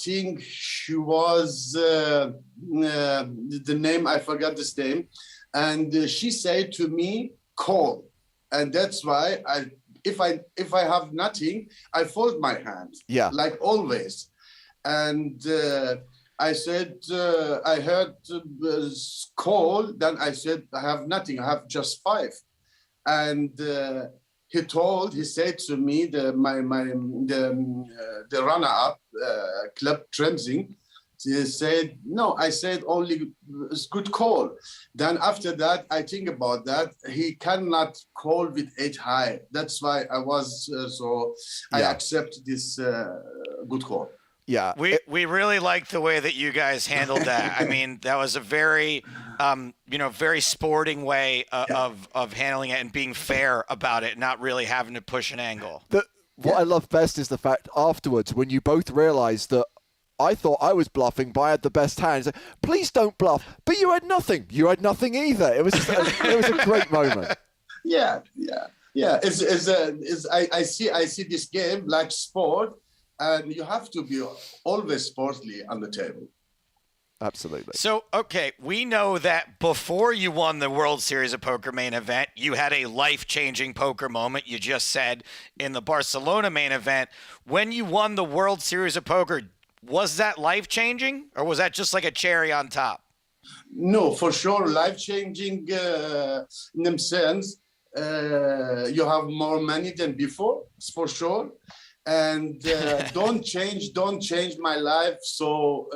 think she was, the name, I forgot this name. And she said to me, call. And that's why if I have nothing, I fold my hand, like always. And I said, I heard call, then I said, I have nothing, I have just 5. And he said to me, the runner-up, Club Tremsing, he said, no, I said only it's good call. Then after that, I think about that. He cannot call with 8 high. That's why I was, I accept this good call. Yeah, we really liked the way that you guys handled that. I mean, that was a very, very sporting way of handling it and being fair about it, not really having to push an angle. What I love best is the fact afterwards when you both realized that I thought I was bluffing, but I had the best hands. Please don't bluff, but you had nothing. You had nothing either. It was a great moment. Yeah. I see this game like sport. And you have to be always sportly on the table. Absolutely. So, okay, we know that before you won the World Series of Poker main event, you had a life-changing poker moment, you just said, in the Barcelona main event. When you won the World Series of Poker, was that life-changing, or was that just like a cherry on top? No, for sure, life-changing in the sense you have more money than before, for sure. And don't change my life. So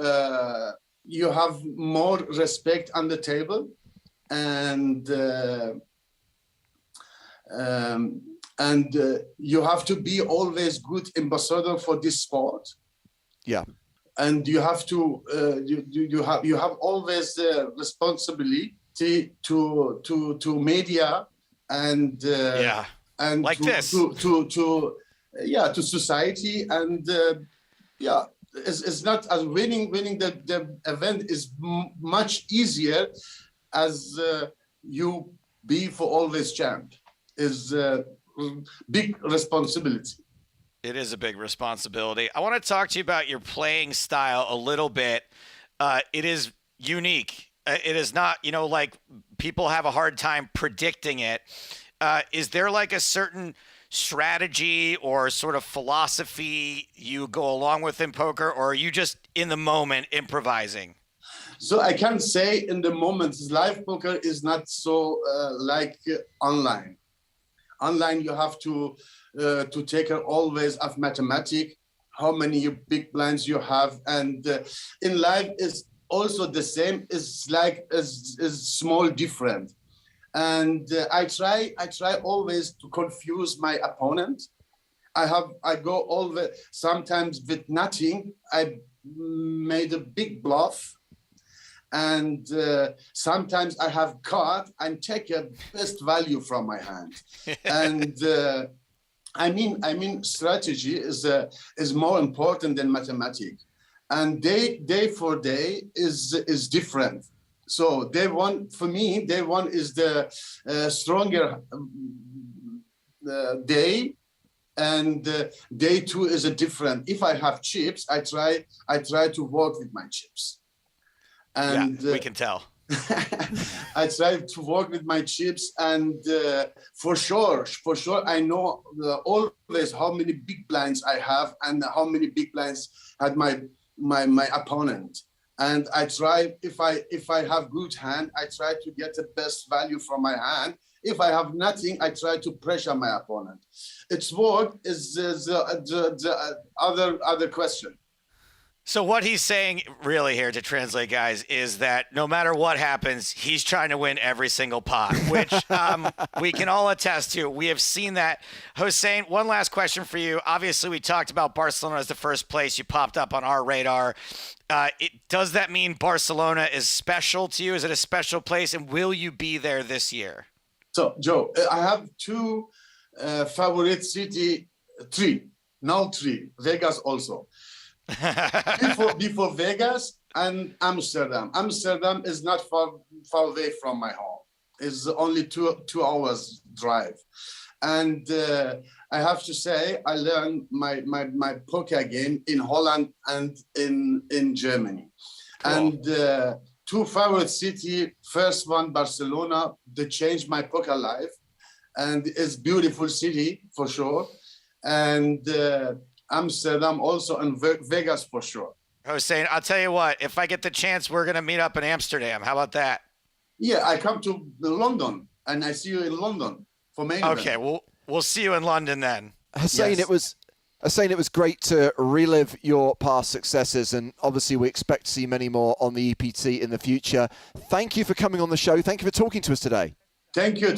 you have more respect on the table, and you have to be always good ambassador for this sport. Yeah. And you have to you have always responsibility to media and and like this to society, and it's not as winning the event is much easier as you be for always champ is big responsibility. It is a big responsibility. I want to talk to you about your playing style a little bit. It is unique. It is not, like people have a hard time predicting it. Is there like a certain strategy or sort of philosophy you go along with in poker, or are you just in the moment improvising? So I can say in the moment, live poker is not so like online. Online, you have to take care always of mathematics, how many big blinds you have, and in live is also the same. Is like is small different, and I try always to confuse my opponent. I go always sometimes with nothing. I made a big bluff, and sometimes I have card and take a best value from my hand, and. I mean, strategy is more important than mathematics, and day for day is different. So day one for me, day one is the stronger day, and day two is a different. If I have chips, I try to work with my chips, and yeah, we can tell. I try to work with my chips, and for sure, I know always how many big blinds I have and how many big blinds had my opponent. And I try, if I have good hand, I try to get the best value from my hand. If I have nothing, I try to pressure my opponent. Its work is the other question. So what he's saying really here, to translate, guys, is that no matter what happens, he's trying to win every single pot, which we can all attest to. We have seen that. Hossein, one last question for you. Obviously, we talked about Barcelona as the first place. You popped up on our radar. Does that mean Barcelona is special to you? Is it a special place? And will you be there this year? So, Joe, I have two favorite city, three, Vegas also. before Vegas and Amsterdam. Amsterdam is not far away from my home. It's only two hours drive. And I have to say, I learned my poker game in Holland and in Germany. Cool. And two favorite city, first one, Barcelona, they changed my poker life. And it's beautiful city for sure. And Amsterdam also, and Vegas for sure. Hossein, I'll tell you what, if I get the chance, we're going to meet up in Amsterdam. How about that? Yeah, I come to London, and I see you in London for main event. Okay, we'll see you in London then. Hossein, Yes. it was great to relive your past successes, and obviously we expect to see many more on the EPT in the future. Thank you for coming on the show. Thank you for talking to us today. Thank you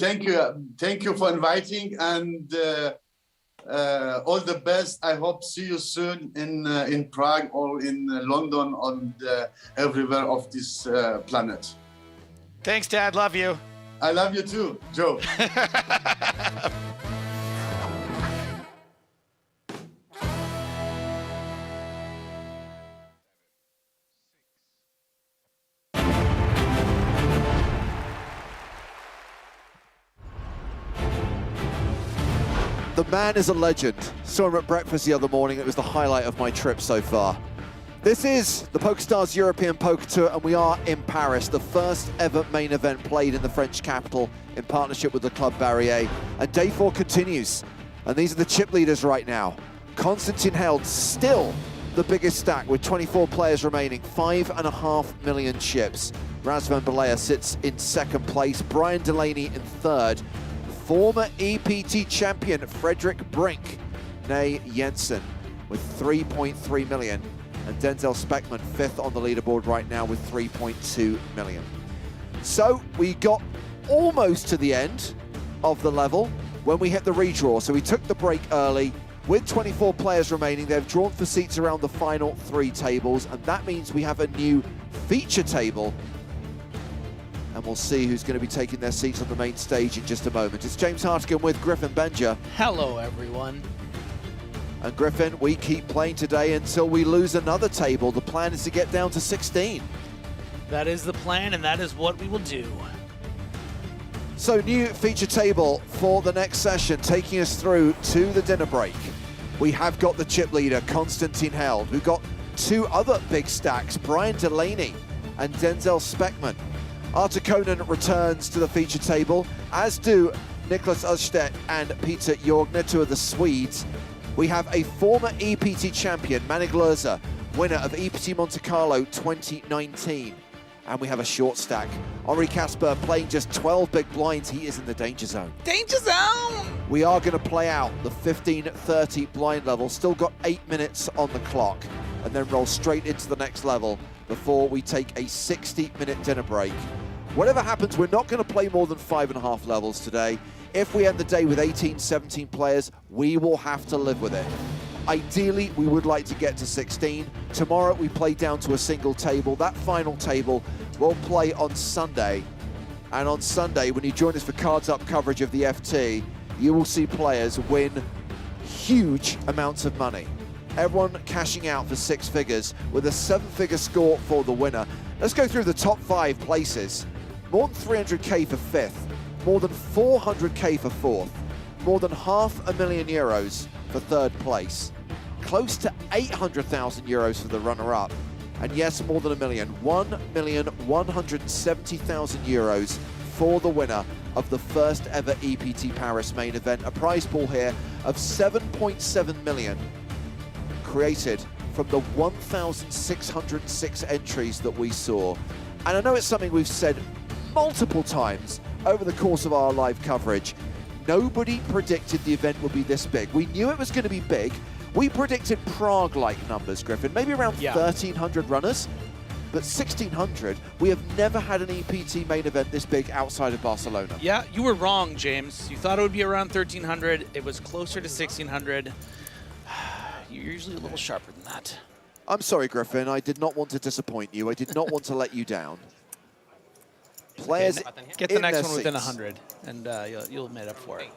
for inviting, and all the best. I hope see you soon in Prague or in London or everywhere of this planet. Thanks, Dad. Love you. I love you too, Joe. The man is a legend. Saw him at breakfast the other morning. It was the highlight of my trip so far. This is the PokerStars European Poker Tour, and we are in Paris, the first ever main event played in the French capital in partnership with the Club Barrier. And day 4 continues. And these are the chip leaders right now. Konstantin Held still the biggest stack with 24 players remaining, 5.5 million chips. Razvan Belaya sits in second place, Brian Delaney in third. Former EPT champion Frederick Brink, nay Jensen, with 3.3 million. And Denzel Speckman, 5th on the leaderboard right now with 3.2 million. So we got almost to the end of the level when we hit the redraw. So we took the break early. With 24 players remaining, they've drawn for seats around the final 3 tables, and that means we have a new feature table. And we'll see who's going to be taking their seats on the main stage in just a moment. It's James Hartigan with Griffin Benja. Hello, everyone. And Griffin, we keep playing today until we lose another table. The plan is to get down to 16. That is the plan, and that is what we will do. So new feature table for the next session, taking us through to the dinner break. We have got the chip leader, Konstantin Held. We've got 2 other big stacks, Brian Delaney and Denzel Speckman. Artur Konen returns to the feature table, as do Niklas Östedt and Peter Jorgner, 2 of the Swedes. We have a former EPT champion, Manic, winner of EPT Monte Carlo 2019. And we have a short stack. Henri Casper playing just 12 big blinds. He is in the danger zone. Danger zone! We are going to play out the 15-30 blind level. Still got 8 minutes on the clock. And then roll straight into the next level before we take a 60-minute dinner break. Whatever happens, we're not going to play more than 5.5 levels today. If we end the day with 18, 17 players, we will have to live with it. Ideally, we would like to get to 16. Tomorrow, we play down to a single table. That final table will play on Sunday. And on Sunday, when you join us for Cards Up coverage of the FT, you will see players win huge amounts of money. Everyone cashing out for 6 figures with a 7-figure score for the winner. Let's go through the top 5 places. More than 300k for 5th, more than 400k for 4th, more than €500,000 for 3rd place, close to 800,000 euros for the runner-up, and yes, more than a million, 1,170,000 euros for the winner of the first ever EPT Paris main event. A prize pool here of 7.7 million, created from the 1,606 entries that we saw. And I know it's something we've said multiple times over the course of our live coverage. Nobody predicted the event would be this big. We knew it was going to be big. We predicted Prague-like numbers, Griffin, maybe around 1,300 runners, but 1,600. We have never had an EPT main event this big outside of Barcelona. Yeah, you were wrong, James. You thought it would be around 1,300. It was closer to 1,600. You're usually a little sharper than that. I'm sorry, Griffin. I did not want to disappoint you. I did not want to let you down. Players Get the in next their one within seats. 100, and you'll make up for it.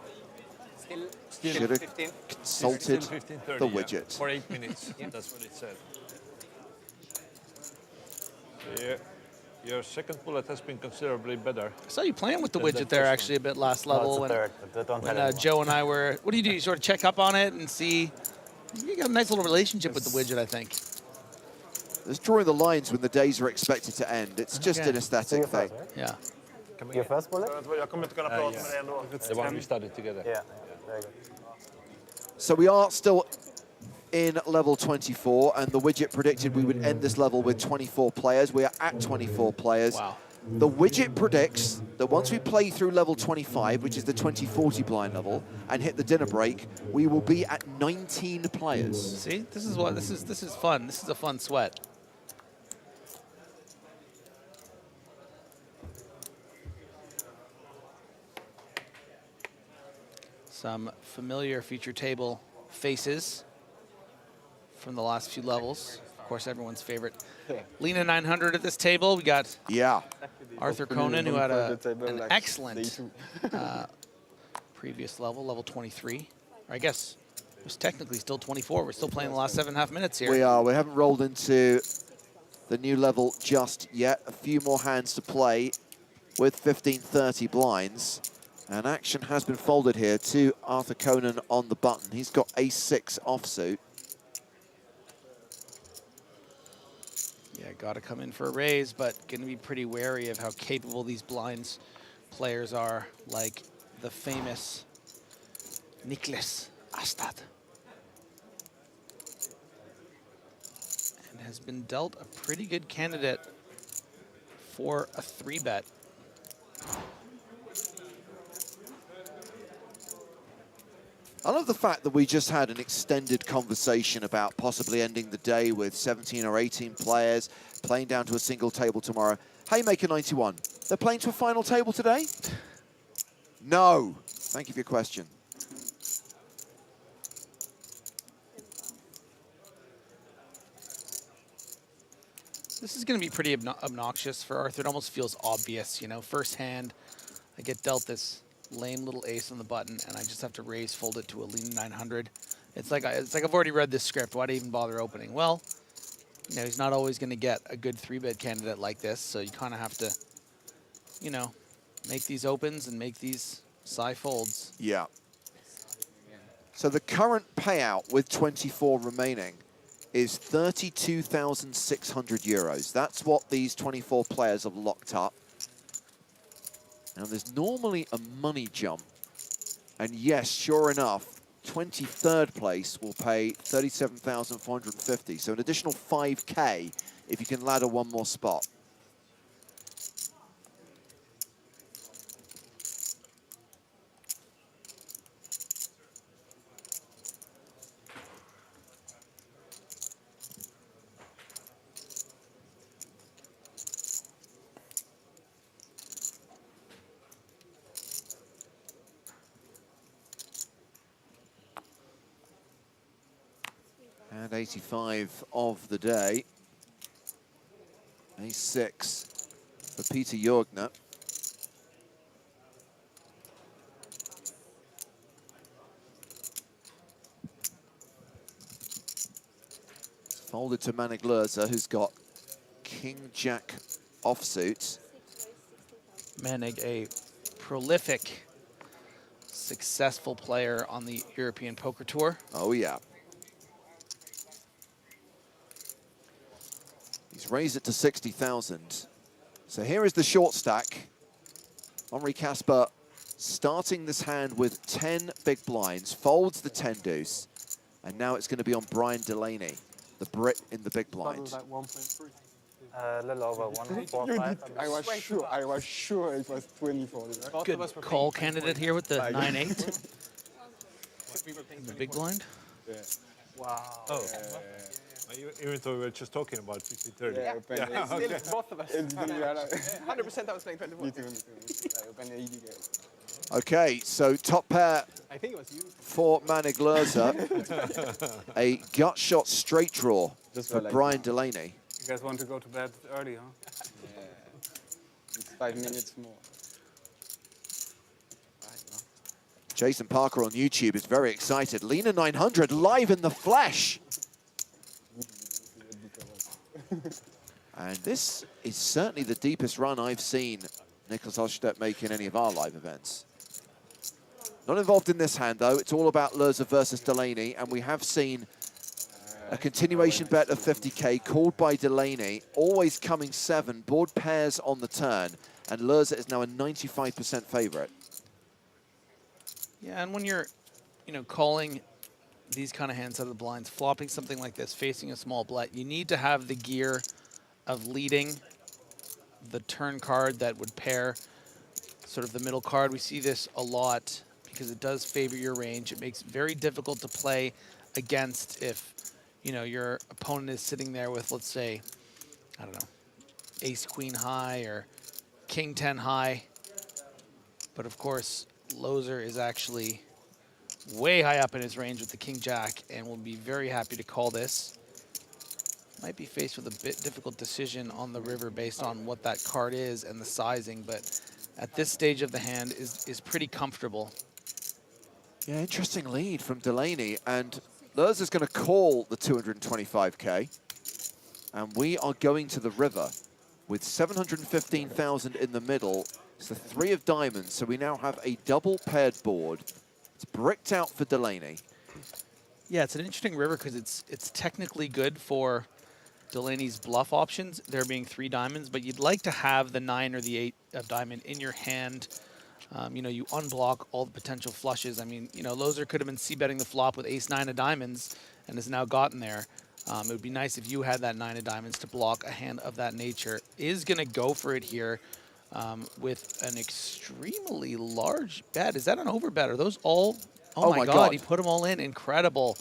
Should have consulted the widget. For 8 minutes, that's what it said. Yeah, your second bullet has been considerably better. I saw you playing with the widget there actually a bit last level when Joe and I were. What do? You sort of check up on it and see. You got a nice little relationship with the widget, I think. It's drawing the lines when the days are expected to end. It's just an aesthetic thing. Yeah. Your first bullet? The one we started together. Yeah, very good. So we are still in level 24, and the widget predicted we would end this level with 24 players. We are at 24 players. Wow. The widget predicts that once we play through level 25, which is the 2040 blind level, and hit the dinner break, we will be at 19 players. See, this is fun. This is a fun sweat. Some familiar feature table faces from the last few levels. Of course, everyone's favorite. Lena 900 at this table. We got Arthur Conan, who had an excellent previous level, level 23. Or I guess it was technically still 24. We're still playing the last 7.5 minutes here. We are. We haven't rolled into the new level just yet. A few more hands to play with 1530 blinds. And action has been folded here to Arthur Conan on the button. He's got ace-6 offsuit. Yeah, got to come in for a raise, but going to be pretty wary of how capable these blinds players are, like the famous Niklas Astad. And has been dealt a pretty good candidate for a 3-bet. I love the fact that we just had an extended conversation about possibly ending the day with 17 or 18 players, playing down to a single table tomorrow. Haymaker 91, they're playing to a final table today? No. Thank you for your question. This is going to be pretty obnoxious for Arthur. It almost feels obvious, you know. First hand, I get dealt this lame little ace on the button, and I just have to raise, fold it to a lean 900. It's like I've already read this script. Why do I even bother opening? Well, you know, he's not always going to get a good 3-bet candidate like this, so you kind of have to, you know, make these opens and make these side folds. Yeah. So the current payout with 24 remaining is 32,600 euros. That's what these 24 players have locked up. Now, there's normally a money jump. And yes, sure enough, 23rd place will pay 37,450. So an additional 5K if you can ladder one more spot. And 85 of the day. Ace-6 for Peter Jorgner. Folded to Manic Lerza, who's got King-Jack offsuit. Manic, a prolific, successful player on the European Poker Tour. Oh, yeah. He's raised it to 60,000. So here is the short stack. Henri Casper starting this hand with 10 big blinds, folds the 10 deuce, and now it's going to be on Brian Delaney, the Brit in the big blind. A little over 145. I was sure it was 24. Good call candidate here with the 9-8. The big blind. Yeah. Wow. Oh. Even though we were just talking about 50-30. Yeah, yeah, okay. okay. Both of us. 100% I was playing 24. Me too. Okay, so top pair I think it was you. for Manic Lerza. A gut shot straight draw for like Brian Delaney. You guys want to go to bed early, huh? Yeah. It's 5 minutes more. Jason Parker on YouTube is very excited. Lena 900 live in the flesh. And this is certainly the deepest run I've seen Nicholas Hofstedt make in any of our live events. Not involved in this hand, though. It's all about Lerza versus Delaney, and we have seen a continuation bet of 50K called by Delaney, always coming 7, board pairs on the turn, and Lerza is now a 95% favorite. Yeah, and when you're, calling these kind of hands out of the blinds, flopping something like this, facing a small bet, you need to have the gear of leading the turn card that would pair sort of the middle card. We see this a lot because it does favor your range. It makes it very difficult to play against if, your opponent is sitting there with, let's say, I don't know, ace-queen high or king-10 high. But of course, Loser is actually way high up in his range with the king-jack and will be very happy to call this. Might be faced with a bit difficult decision on the river based on what that card is and the sizing, but at this stage of the hand is pretty comfortable. Yeah, interesting lead from Delaney, and Lerza's going to call the 225K, and we are going to the river with 715,000 in the middle. It's the 3 of diamonds, so we now have a double paired board. It's bricked out for Delaney. Yeah, it's an interesting river because it's technically good for Delaney's bluff options, there being 3 diamonds, but you'd like to have the 9 or the 8 of diamond in your hand. You unblock all the potential flushes. I mean, Loser could have been c-betting the flop with ace-9 of diamonds and has now gotten there. It would be nice if you had that 9 of diamonds to block a hand of that nature. Is going to go for it here with an extremely large bet. Is that an overbet? Are those all? Oh my God, he put them all in. Incredible.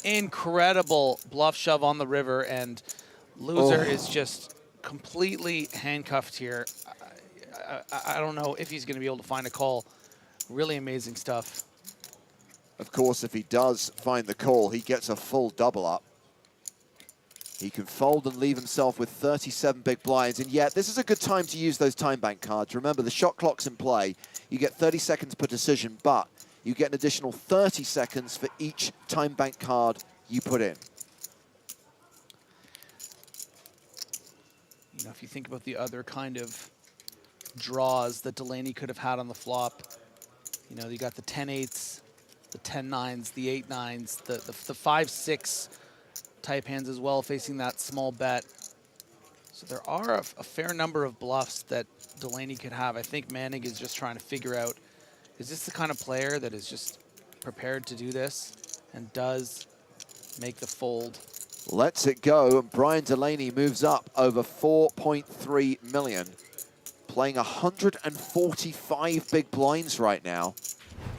Incredible bluff shove on the river, and Loser is just completely handcuffed here. I don't know if he's going to be able to find a call. Really amazing stuff. Of course, if he does find the call, he gets a full double up. He can fold and leave himself with 37 big blinds, and yet this is a good time to use those time bank cards. Remember, the shot clock's in play. You get 30 seconds per decision, but you get an additional 30 seconds for each time bank card you put in. If you think about the other kind of draws that Delaney could have had on the flop, you got the 10-8s, the 10-9s, the 8-9s, the 5-6 type hands as well, facing that small bet. So there are a fair number of bluffs that Delaney could have. I think Manic is just trying to figure out, is this the kind of player that is just prepared to do this and does make the fold? Lets it go, and Brian Delaney moves up over 4.3 million, playing 145 big blinds right now.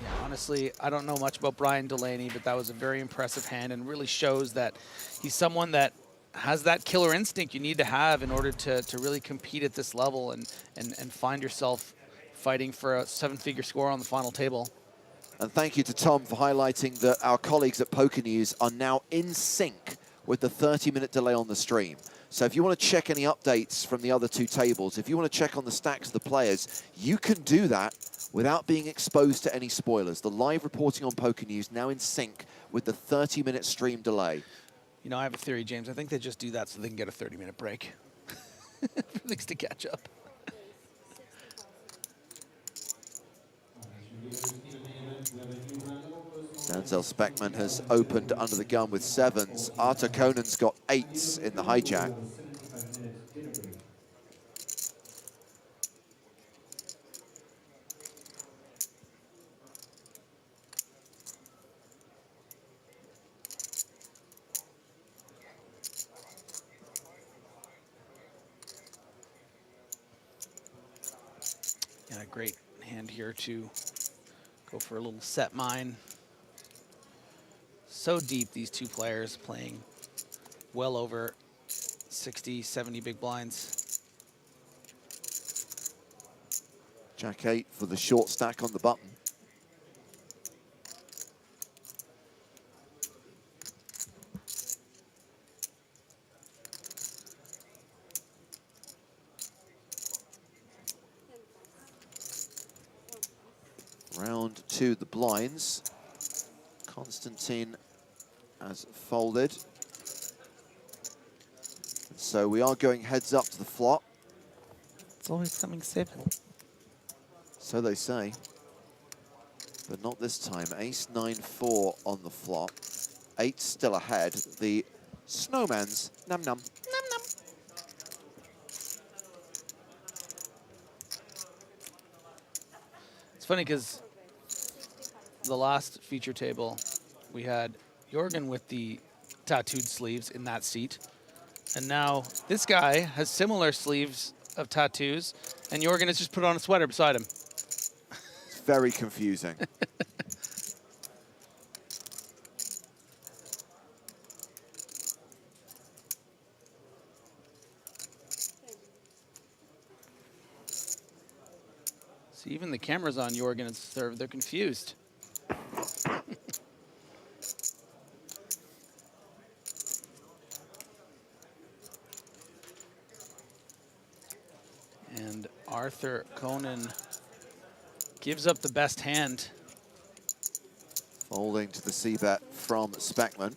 Yeah, honestly, I don't know much about Brian Delaney, but that was a very impressive hand and really shows that he's someone that has that killer instinct you need to have in order to really compete at this level and find yourself fighting for a 7-figure score on the final table. And thank you to Tom for highlighting that our colleagues at Poker News are now in sync with the 30-minute delay on the stream. So if you want to check any updates from the other two tables, if you want to check on the stacks of the players, you can do that without being exposed to any spoilers. The live reporting on Poker News now in sync with the 30-minute stream delay. You know, I have a theory, James. I think they just do that so they can get a 30-minute break for things to catch up. Denzel Speckman has opened under the gun with 7s. Arthur Conan's got 8s in the hijack. Yeah, great hand here to go for a little set mine. So deep, these two players playing well over 60, 70 big blinds. Jack 8 for the short stack on the button. Round 2, the blinds. Constantine has folded. So we are going heads up to the flop. It's always coming 7. So they say. But not this time. Ace 9-4 on the flop. 8 still ahead. The snowman's num num. It's funny because the last feature table, we had Jorgen with the tattooed sleeves in that seat. And now this guy has similar sleeves of tattoos, and Jorgen has just put on a sweater beside him. It's very confusing. See, even the cameras on Jorgen, they're confused. And Arthur Conan gives up the best hand. Folding to the c-bet from Speckman.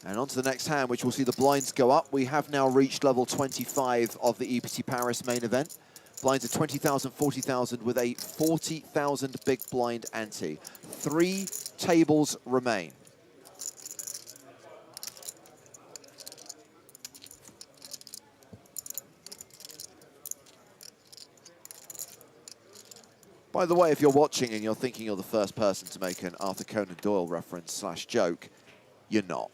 And on to the next hand, which will see the blinds go up. We have now reached level 25 of the EPT Paris main event. Blinds at 20,000, 40,000 with a 40,000 big blind ante. 3 tables remain. By the way, if you're watching and you're thinking you're the first person to make an Arthur Conan Doyle reference / joke, you're not.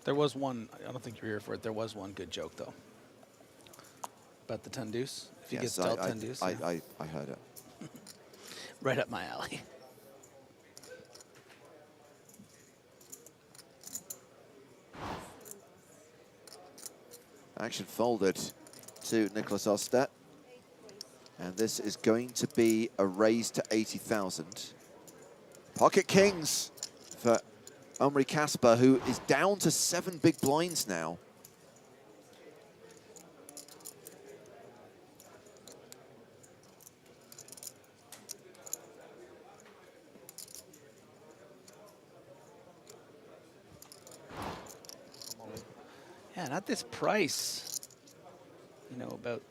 There was one, I don't think you're here for it, there was one good joke though. About the 10 deuce. If he gets dealt 10 deuce. I heard it. Right up my alley. Action folded to Nicholas Ostedt. And this is going to be a raise to 80,000. Pocket kings for Omri Kasper, who is down to 7 big blinds now. Yeah, and at this price, you know, about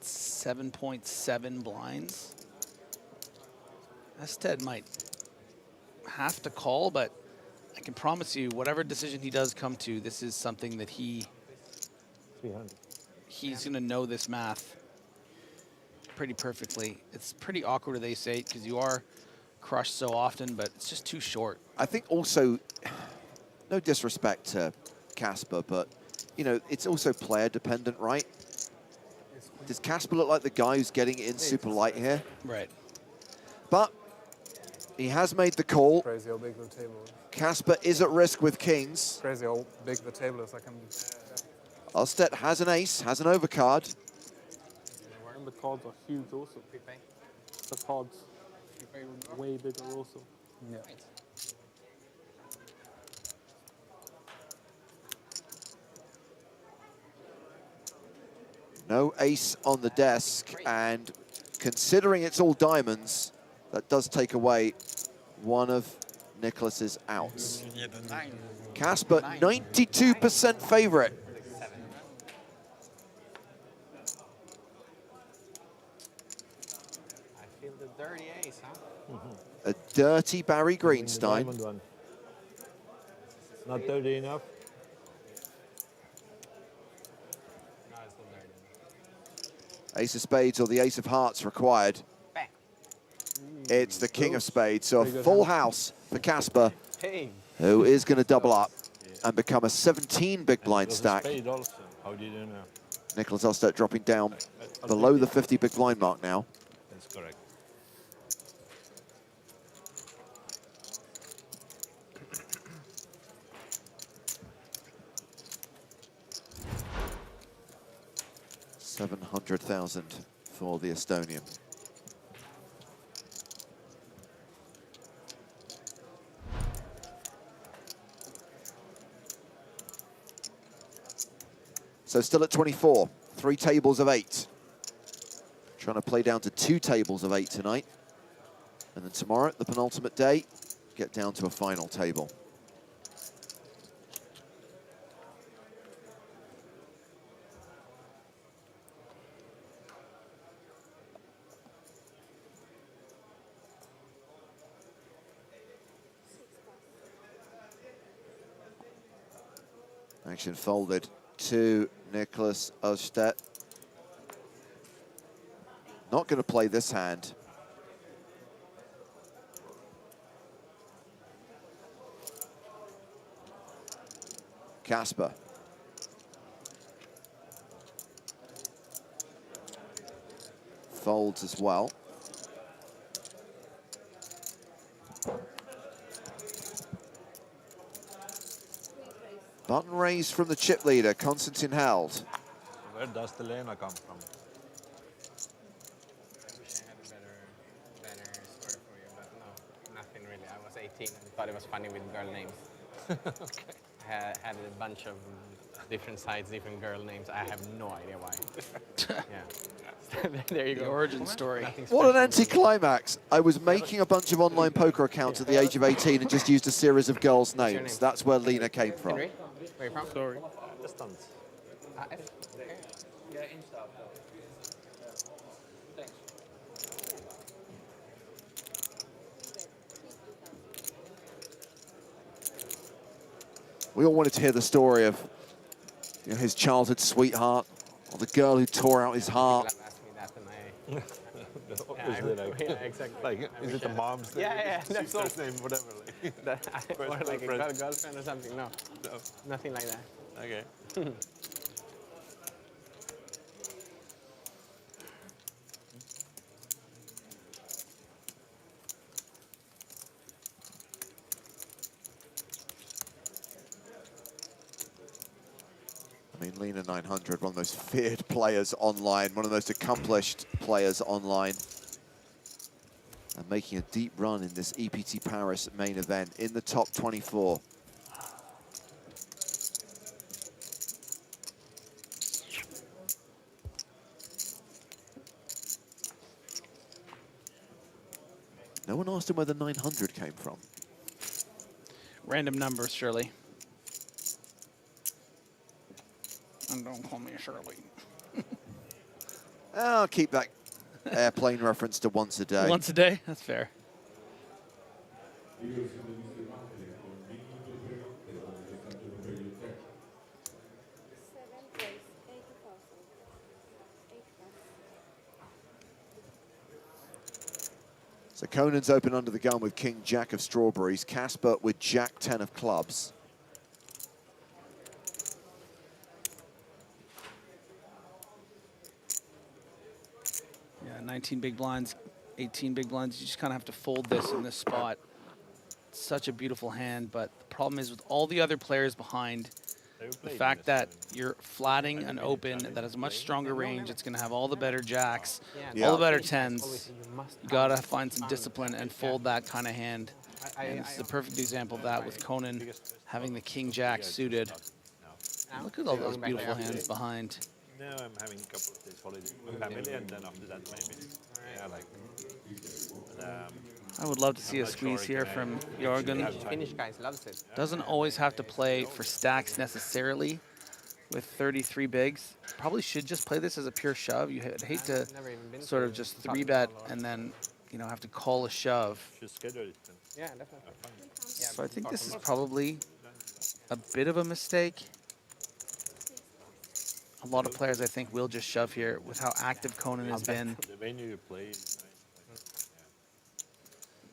7.7 blinds. Ested might have to call, but I can promise you, whatever decision he does come to, this is something that he's going to know this math pretty perfectly. It's pretty awkward with ace 8 because you are crushed so often, but it's just too short. I think also, no disrespect to Kasper, but, you know, it's also player dependent, right? Does Kasper look like the guy who's getting it in super light here? Right. But he has made the call. Crazy how big the table is. Kasper is at risk with kings. Crazy how big the table is. I can. Ostedt has an ace, has an overcard. And the cards are huge also. The cards way bigger also. Yeah. No ace on the desk, and considering it's all diamonds, that does take away one of Nicholas's outs. Casper, 92% favorite. I feel the dirty ace, huh? A dirty Barry Greenstein. Not dirty enough. Ace of spades or the ace of hearts required. It's the king of spades, so a full house for Casper, who is going to double up and become a 17 big blind stack. How do you know? Nicholas Ostert dropping down below the 50 big blind mark now. That's correct. $700,000 for the Estonian. So still at 24, 3 tables of 8. Trying to play down to 2 tables of 8 tonight. And then tomorrow, the penultimate day, get down to a final table. Action folded to Nicholas Ostert. Not going to play this hand. Casper. Folds as well. Button raised from the chip leader, Konstantin Held. Where does the Lena come from? I wish I had a better story for you, but no, nothing really. I was 18 and thought it was funny with girl names. Okay. I had a bunch of different sites, different girl names. I have no idea why. Yeah. There you go. The origin story. What an anticlimax. I was making a bunch of online poker accounts at the age of 18 and just used a series of girls' names. That's where Lena came from. Henry? Where are you from? Sorry. Distance. We all wanted to hear the story of his childhood sweetheart, or the girl who tore out his heart. Yeah, exactly. Like, is it the mom's name? Yeah, that's all. First name, whatever. Like. Or like a girlfriend or something. No, nothing like that. Okay. I mean, Lena 900, one of the most feared players online, one of the most accomplished players online. And making a deep run in this EPT Paris main event in the top 24. No one asked him where the 900 came from. Random numbers, Shirley. And don't call me Shirley. I'll keep that airplane reference to once a day. Once a day? That's fair. So Conan's open under the gun with King Jack of strawberries. Casper with Jack 10 of clubs. Yeah, 19 big blinds, 18 big blinds. You just kind of have to fold this in this spot. It's such a beautiful hand, but the problem is with all the other players behind, the fact that you're flatting an open that has a much stronger range, it's going to have all the better jacks, all the better tens. You got to find some discipline and fold that kind of hand. And it's the perfect example of that with Conan having the King Jack suited. Look at all those beautiful hands behind. No, I'm having a couple of days holiday with family, and then after that maybe. Yeah, like. I would love to see I'm a not squeeze sure here again. from Actually Jorgen. have time. Finnish guys loves it. Doesn't always have to play for stacks necessarily with 33 bigs. Probably should just play this as a pure shove. You hate to Never even been sort to of just Tottenham 3-bet Hotspur. and then, you know, have to call a shove. Just schedule it then. Yeah, definitely. Yeah, So I think this is Stockholm. probably a bit of a mistake. A lot of players, I think, will just shove here with how active Conan has been. The venue you play is nice.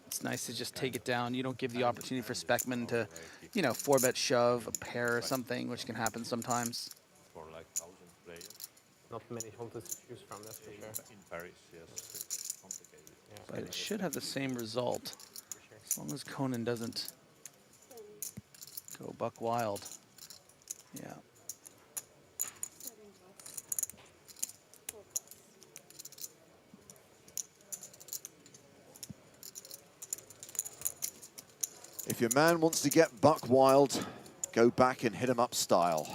It's nice to just take it down. You don't give the opportunity for Speckman to, you know, 4-bet shove, a pair or something, which can happen sometimes. For like 1,000 players. Not many holders to choose from, that's for sure. In Paris, yes, it's complicated. Yeah. But it should have the same result, as long as Conan doesn't go buck wild. Yeah. If your man wants to get buck wild, go back and hit him up style.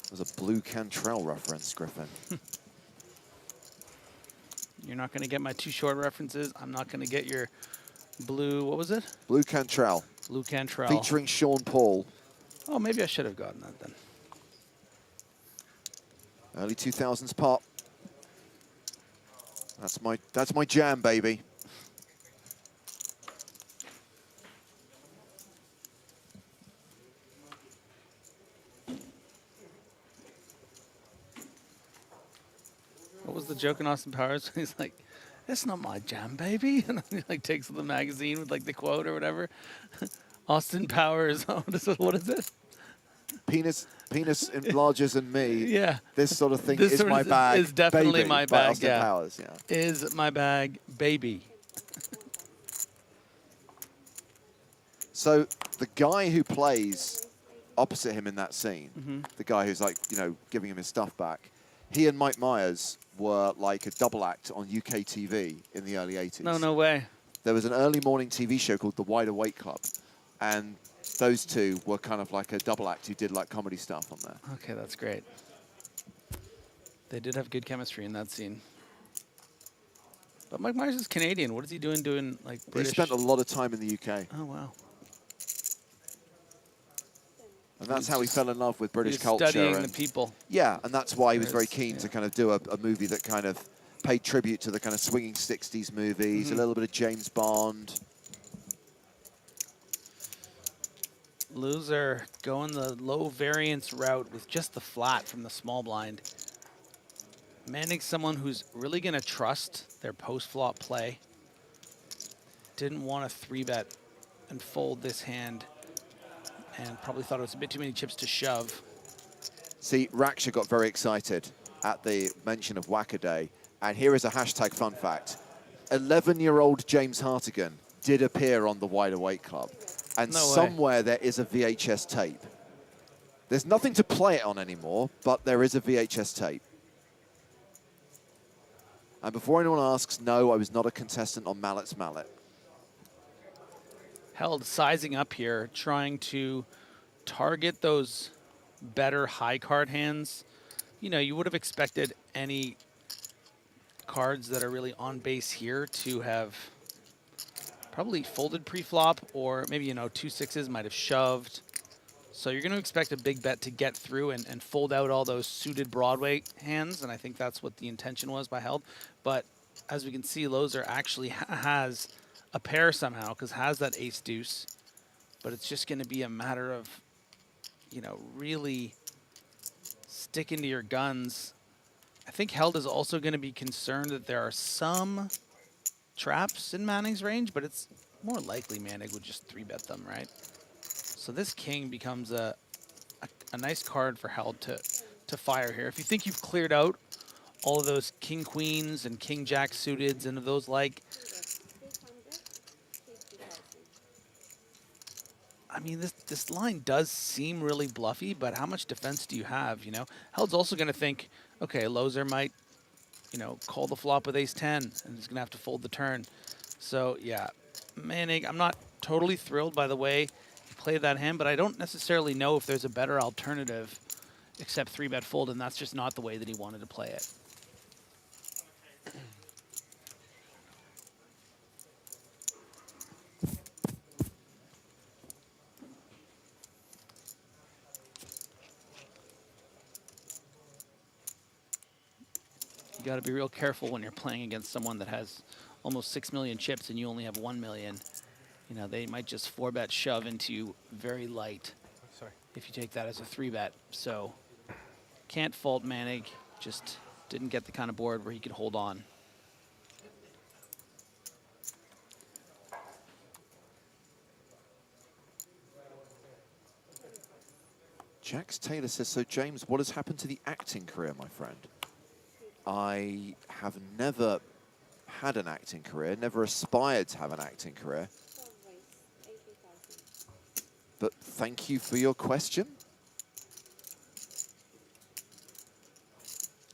There's a blue Cantrell reference, Griffin. You're not going to get my too short references. I'm not going to get your blue, what was it? Blue Cantrell. Blue Cantrell. Featuring Sean Paul. Oh, maybe I should have gotten that then. Early 2000s pop. That's my jam, baby. What was the joke in Austin Powers? He's like, "That's not my jam, baby," and then he like takes the magazine with like the quote or whatever. Austin Powers. What is it? Penis enlarges in me. Yeah. This sort of thing This is sort my of bag. is definitely baby, my by bag. Austin Yeah. Powers, yeah. Is my bag, baby. So the guy who plays opposite him in that scene, the guy who's like, you know, giving him his stuff back, he and Mike Myers were like a double act on UK TV in the early 80s. No way. There was an early morning TV show called The Wide Awake Club, and those two were kind of like a double act who did like comedy stuff on there. Okay, that's great. They did have good chemistry in that scene. But Mike Myers is Canadian. What is he doing like British? He spent a lot of time in the UK. Oh, wow. And that's how he fell in love with British He's culture. studying and the people. Yeah, and that's why he was very Yes, keen to kind of do a movie that kind of paid tribute to the kind of swinging 60s movies, a little bit of James Bond. Loser going the low variance route with just the flat from the small blind. Manic's someone who's really going to trust their post-flop play. Didn't want to 3-bet and fold this hand, and probably thought it was a bit too many chips to shove. See, Raksha got very excited at the mention of Wackaday, and here is a hashtag fun fact. 11-year-old James Hartigan did appear on the Wide Awake Club, and No way. somewhere there is a VHS tape. There's nothing to play it on anymore, but there is a VHS tape. And before anyone asks, no, I was not a contestant on Mallet's Mallet. Held sizing up here, trying to target those better high card hands. You know, you would have expected any cards that are really on base here to have probably folded pre-flop, or maybe, you know, 2 6s might have shoved. So you're going to expect a big bet to get through and fold out all those suited Broadway hands, and I think that's what the intention was by Held. But as we can see, Loser actually has a pair somehow, because has that ace-deuce. But it's just going to be a matter of, you know, really sticking to your guns. I think Held is also going to be concerned that there are some traps in Manning's range, but it's more likely Manning would just 3-bet them, right? So this king becomes a nice card for Held to fire here. If you think you've cleared out all of those king queens and king jack suiteds and those like, I mean, this line does seem really bluffy, but how much defense do you have, you know? Held's also going to think, okay, Loser might, you know, call the flop with ace-10, and he's going to have to fold the turn. So, yeah, Manning, I'm not totally thrilled by the way he played that hand, but I don't necessarily know if there's a better alternative accept 3-bet fold, and that's just not the way that he wanted to play it. You got to be real careful when you're playing against someone that has almost 6 million chips and you only have 1 million. You know, they might just 4-bet shove into you very light. Sorry. If you take that as a 3-bet. So can't fault Manic, just didn't get the kind of board where he could hold on. Jax Taylor says, so James, what has happened to the acting career, my friend? I have never had an acting career, never aspired to have an acting career. But thank you for your question.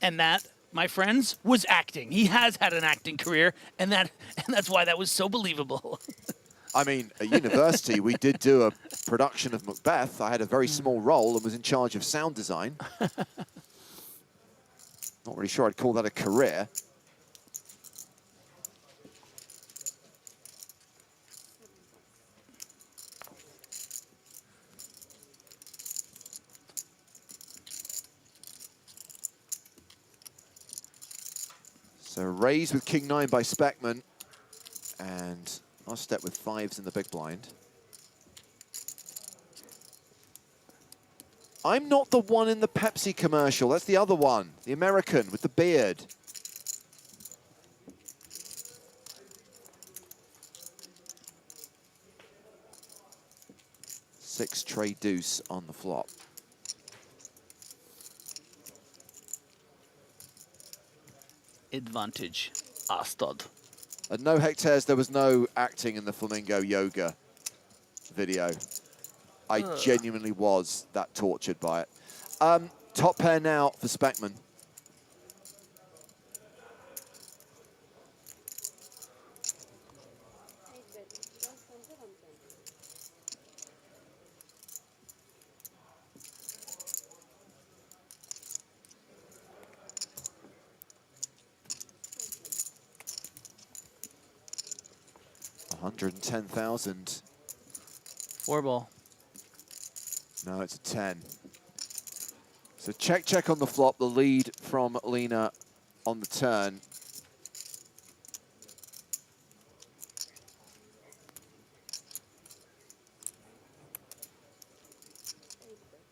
And that, my friends, was acting. He has had an acting career, and that's why that was so believable. I mean, at university, we did do a production of Macbeth. I had a very small role and was in charge of sound design. Not really sure I'd call that a career. So raise with King 9 by Speckman, and last step with 5s in the big blind. I'm not the one in the Pepsi commercial. That's the other one, the American with the beard. Six trade deuce on the flop. Advantage, Astad. At no hectares, there was no acting in the flamingo yoga video. I genuinely was that tortured by it. Top pair now for Speckman. $110,000. 4-ball. No, it's a 10. So check on the flop, the lead from Lena on the turn.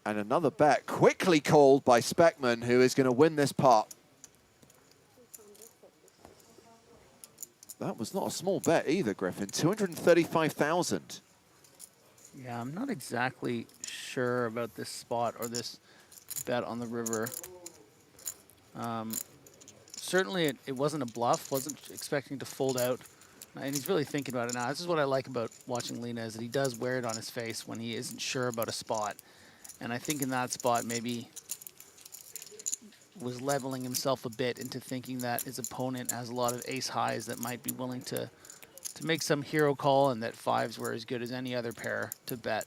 And another bet quickly called by Speckman, who is going to win this pot. That was not a small bet either, Griffin. 235,000. Yeah, I'm not exactly sure about this spot or this bet on the river. Certainly it wasn't a bluff, wasn't expecting to fold out. And he's really thinking about it now. This is what I like about watching Lena, is that he does wear it on his face when he isn't sure about a spot. And I think in that spot maybe was leveling himself a bit into thinking that his opponent has a lot of ace highs that might be willing to make some hero call, and that 5s were as good as any other pair to bet.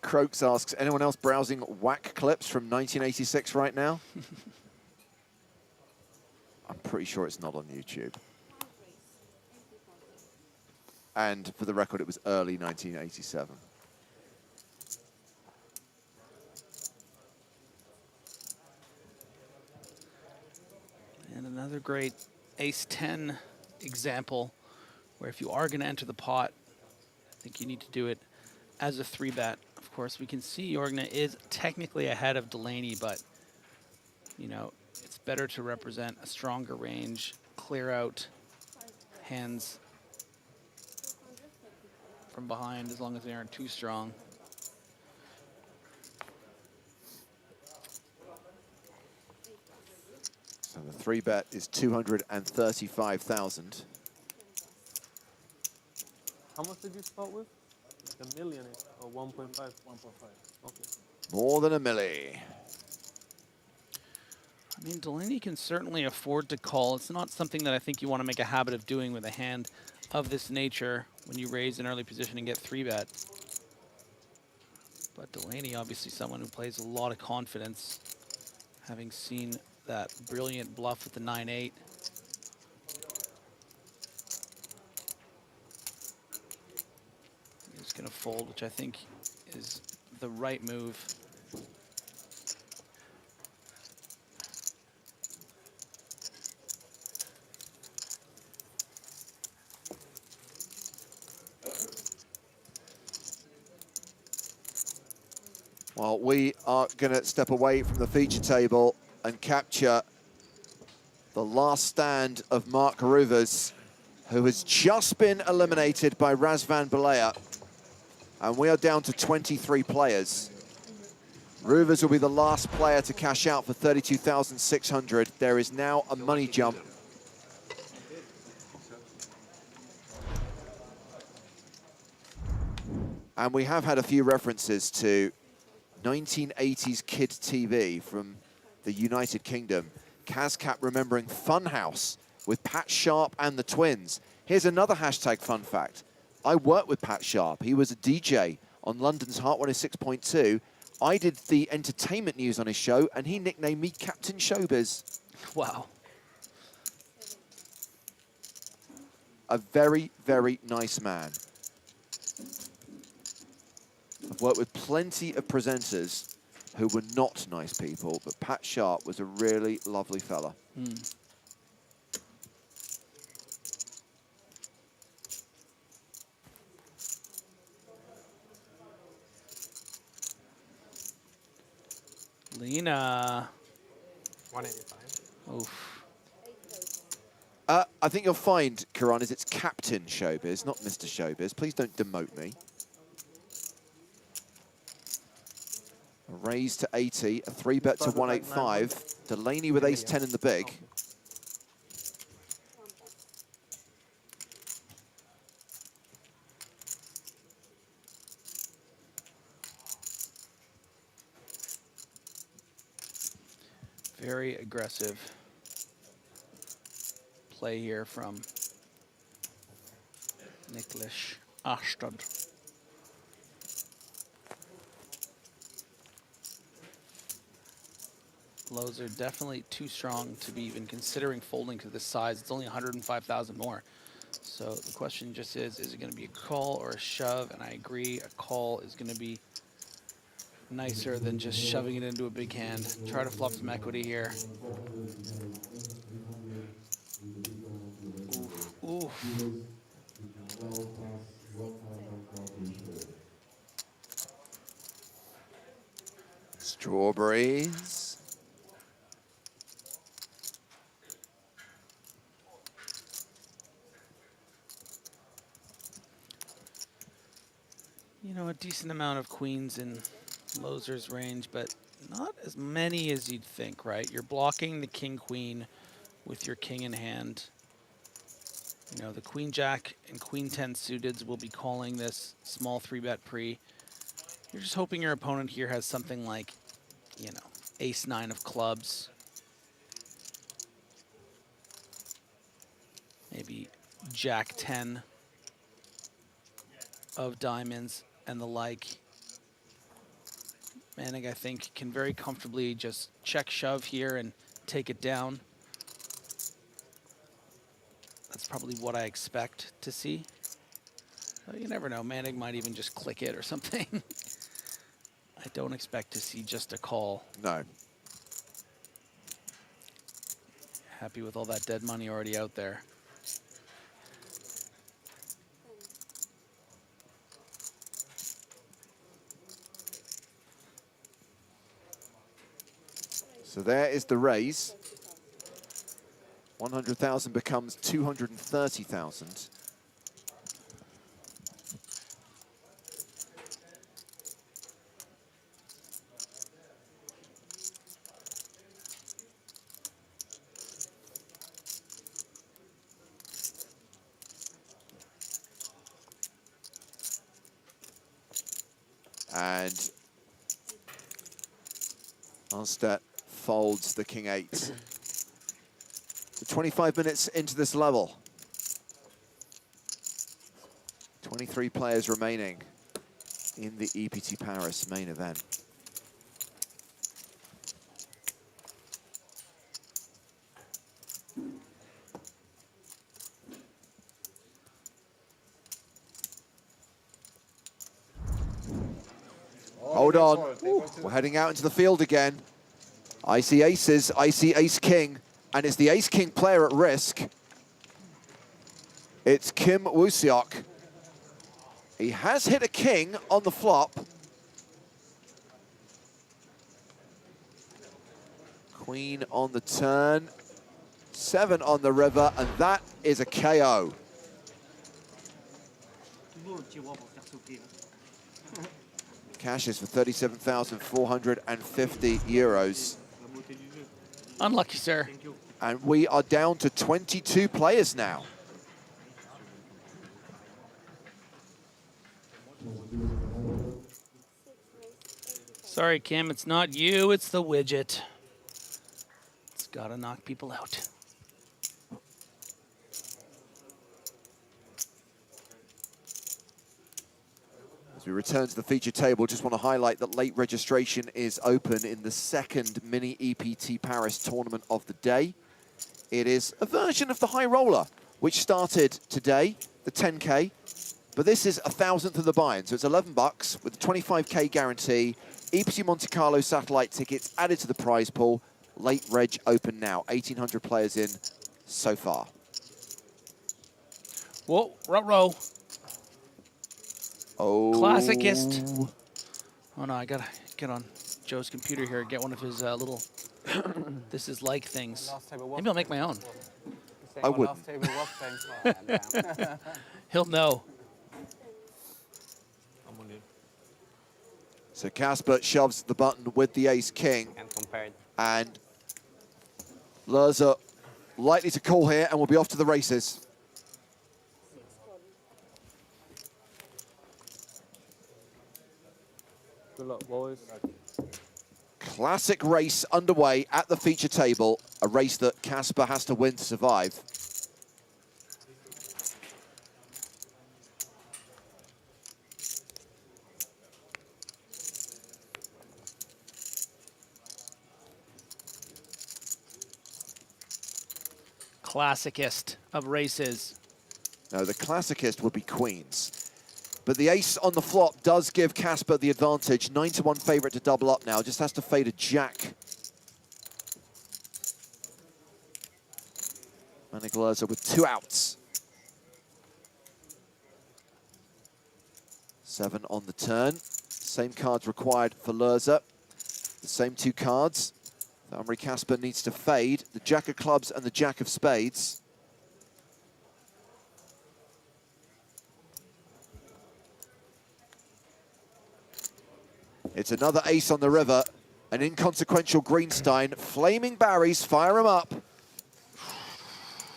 Croaks asks, anyone else browsing whack clips from 1986 right now? I'm pretty sure it's not on YouTube. And for the record, it was early 1987. And another great ace-10 example, where if you are going to enter the pot, I think you need to do it as a 3-bet. Of course, we can see Jorgna is technically ahead of Delaney, but, you know, it's better to represent a stronger range, clear out hands from behind as long as they aren't too strong. So the 3-bet is 235,000. How much did you start with? A million or 1.5? 1.5. Okay. More than a milli. I mean, Delaney can certainly afford to call. It's not something that I think you want to make a habit of doing with a hand of this nature when you raise an early position and get 3-bet. But Delaney, obviously someone who plays a lot of confidence, having seen that brilliant bluff with the 9-8. He's going to fold, which I think is the right move. Well, we are going to step away from the feature table and capture the last stand of Mark Ruvers, who has just been eliminated by Razvan Balea. And we are down to 23 players. Ruvers will be the last player to cash out for 32,600. There is now a money jump. And we have had a few references to 1980s kid TV from the United Kingdom. Kazcap remembering Funhouse with Pat Sharp and the Twins. Here's another hashtag fun fact. I worked with Pat Sharp. He was a DJ on London's Heart 106.2. I did the entertainment news on his show, and he nicknamed me Captain Showbiz. Wow. A very, very nice man. I've worked with plenty of presenters who were not nice people, but Pat Sharp was a really lovely fella. Mm. Lena. 185. Oof. I think you'll find, Karan, is it's Captain Showbiz, not Mr. Showbiz. Please don't demote me. A raise to 80, a 3-bet to 185. Delaney with ace-10 in the big. Very aggressive play here from Niklas Ashton. Lows are definitely too strong to be even considering folding to this size. It's only 105,000 more. So the question just is it going to be a call or a shove? And I agree, a call is going to be nicer than just shoving it into a big hand. Try to flop some equity here. Oof, oof. Strawberries. You know, a decent amount of queens in Loser's range, but not as many as you'd think, right? You're blocking the king-queen with your king in hand. You know, the queen-jack and queen-10 suiteds will be calling this small 3-bet pre. You're just hoping your opponent here has something like, you know, ace-9 of clubs. Maybe jack-10 of diamonds and the like. Manic, I think, can very comfortably just check shove here and take it down. That's probably what I expect to see. But you never know. Manic might even just click it or something. I don't expect to see just a call. No. Happy with all that dead money already out there. So there is the raise. 100,000 becomes 230,000. And Arnstedt folds the king 8. So 25 minutes into this level. 23 players remaining in the EPT Paris main event. Hold on. We're heading out into the field again. I see aces, I see ace-king, and it's the ace-king player at risk. It's Kim Woo-seok. He has hit a king on the flop. Queen on the turn, 7 on the river, and that is a KO. Cash is for 37,450 euros. Unlucky, sir. And we are down to 22 players now. Sorry, Kim, it's not you, it's the widget. It's gotta knock people out. As we return to the feature table, just want to highlight that late registration is open in the second mini EPT Paris tournament of the day. It is a version of the high roller, which started today, the 10K, but this is 1,000th of the buy-in, so it's 11 bucks with a 25K guarantee, EPT Monte Carlo satellite tickets added to the prize pool. Late reg open now, 1,800 players in so far. Whoa, ruh-roh. Oh. Classicist. Oh no, I gotta get on Joe's computer here and get one of his little this is like things. Maybe I'll make my own. I wouldn't. He'll know. So Casper shoves the button with the ace-king. And Lerza likely to call here, and we'll be off to the races. Good luck, boys. Classic race underway at the feature table, a race that Casper has to win to survive. Classicist of races. No, the classicist would be queens. But the ace on the flop does give Casper the advantage. 9-1 favorite to double up now. Just has to fade a jack. Manic with 2 outs. 7 on the turn. Same cards required for Lerza. The same 2 cards. Amri Casper needs to fade the jack of clubs and the jack of spades. It's another ace on the river, an inconsequential Greenstein. Flaming Barries, fire him up.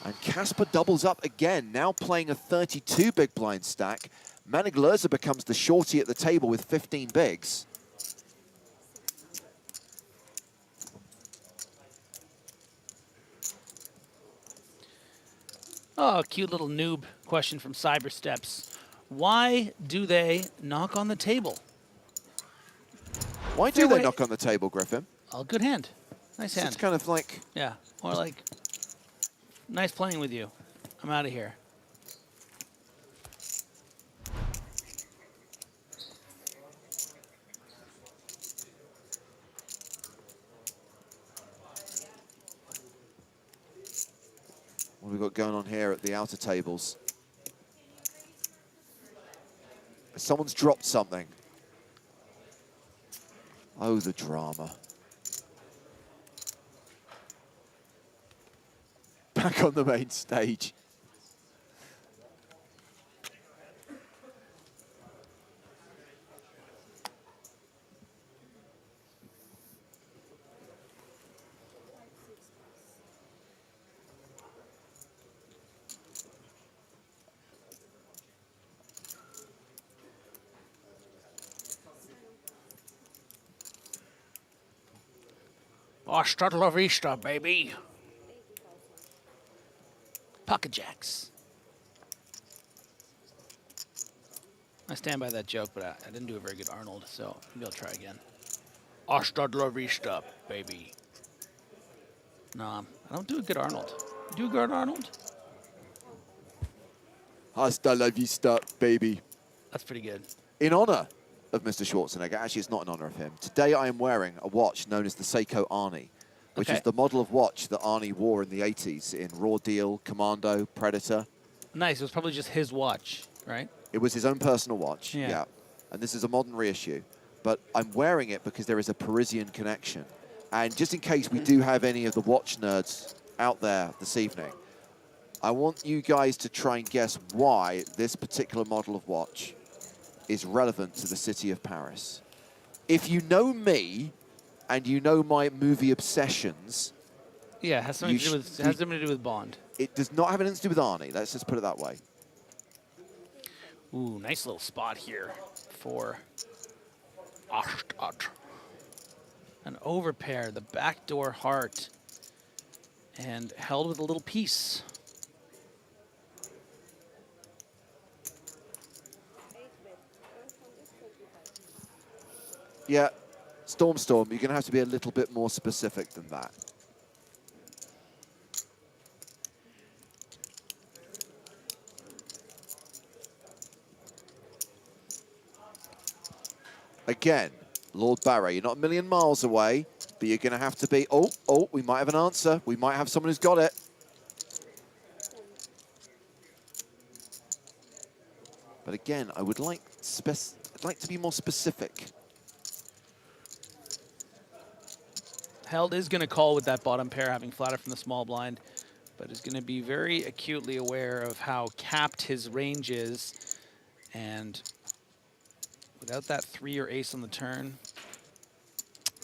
And Casper doubles up again, now playing a 32 big blind stack. Manic becomes the shorty at the table with 15 bigs. Oh, cute little noob question from Cybersteps. Why do they knock on the table? Why do they knock on the table, Griffin? Oh, good hand. Nice hand. It's kind of like... Yeah, or like, nice playing with you. I'm out of here. What have we got going on here at the outer tables? Someone's dropped something. Oh, the drama. Back on the main stage. Hasta la vista, baby. Pocket jacks. I stand by that joke, but I didn't do a very good Arnold, so maybe I'll try again. Hasta la vista, baby. Nah, I don't do a good Arnold. You do a good Arnold? Hasta la vista, baby. That's pretty good. In honor of Mr. Schwarzenegger, actually it's not in honor of him, today I am wearing a watch known as the Seiko Arnie, which is the model of watch that Arnie wore in the 80s in Raw Deal, Commando, Predator. Nice, it was probably just his watch, right? It was his own personal watch, Yeah. yeah. And this is a modern reissue. But I'm wearing it because there is a Parisian connection. And just in case we do have any of the watch nerds out there this evening, I want you guys to try and guess why this particular model of watch is relevant to the city of Paris. If you know me and you know my movie obsessions... Yeah, it has something to do with Bond. It does not have anything to do with Arnie, let's just put it that way. Ooh, nice little spot here for Ashtad. An overpair, the backdoor heart, and held with a little piece. Yeah, Storm, you're going to have to be a little bit more specific than that. Again, Lord Barry, you're not a million miles away, but you're going to have to be... Oh, we might have an answer. We might have someone who's got it. But again, I would like I'd like to be more specific. Held is going to call with that bottom pair, having flatted from the small blind, but is going to be very acutely aware of how capped his range is. And without that 3 or ace on the turn,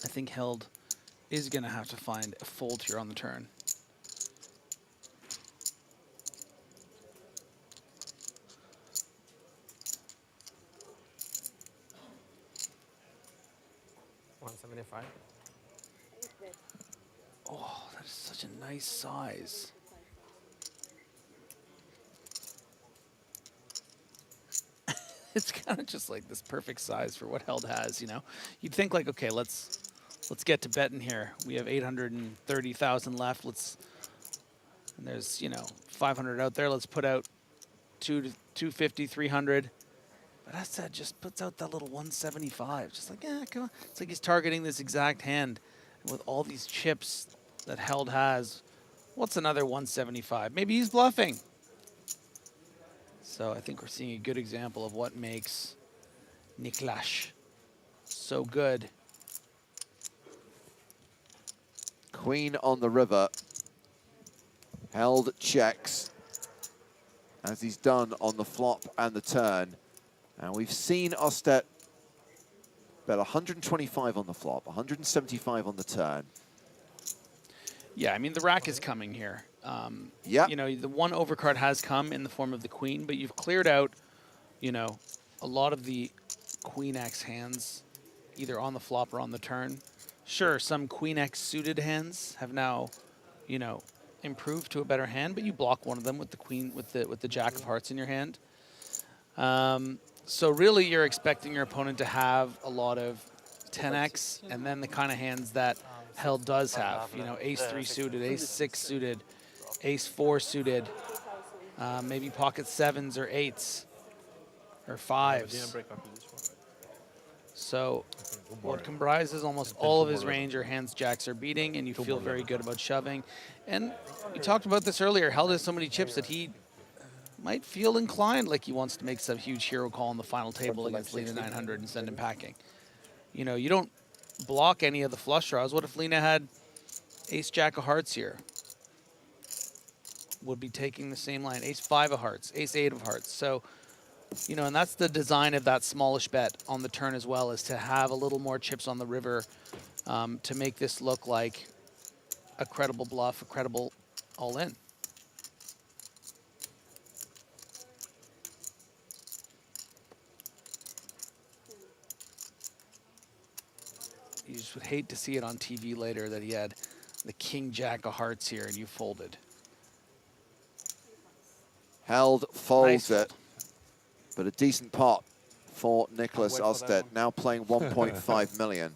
I think Held is going to have to find a fold here on the turn. $175. Oh, that is such a nice size. It's kind of just like this perfect size for what Held has, you know. You'd think like, okay, let's get to betting here. We have 830,000 left. And there's, you know, 500 out there. Let's put out 250, 300. But that said, just puts out that little 175. Just like, yeah, come on. It's like he's targeting this exact hand. And with all these chips that Held has, what's another 175? Maybe he's bluffing. So I think we're seeing a good example of what makes Niklas so good. Queen on the river. Held checks, as he's done on the flop and the turn. And we've seen Ostet bet 125 on the flop, 175 on the turn. Yeah, I mean, the rack is coming here. Yeah. You know, the one overcard has come in the form of the queen, but you've cleared out, you know, a lot of the queen X hands, either on the flop or on the turn. Sure, some queen X suited hands have now, you know, improved to a better hand, but you block one of them with the queen, with the jack of hearts in your hand. So really, you're expecting your opponent to have a lot of 10x, and then the kind of hands that Held does have. You know, ace 3 suited, ace 6 suited, ace 4 suited, maybe pocket 7s or 8s or 5s. So what comprises almost all of his range are hands jacks are beating, and you feel very good about shoving. And we talked about this earlier. Held has so many chips that he might feel inclined like he wants to make some huge hero call on the final table against Lena 900 and send him packing. You know, you don't block any of the flush draws. What if Lena had ace jack of hearts here? Would be taking the same line. Ace 5 of hearts, ace 8 of hearts. So, you know, and that's the design of that smallish bet on the turn as well, is to have a little more chips on the river to make this look like a credible bluff, a credible all-in. You just would hate to see it on TV later that he had the king jack of hearts here and you folded. Held, folds Nice it, but a decent pot for Nicholas Ostedt, now playing 1.5 million.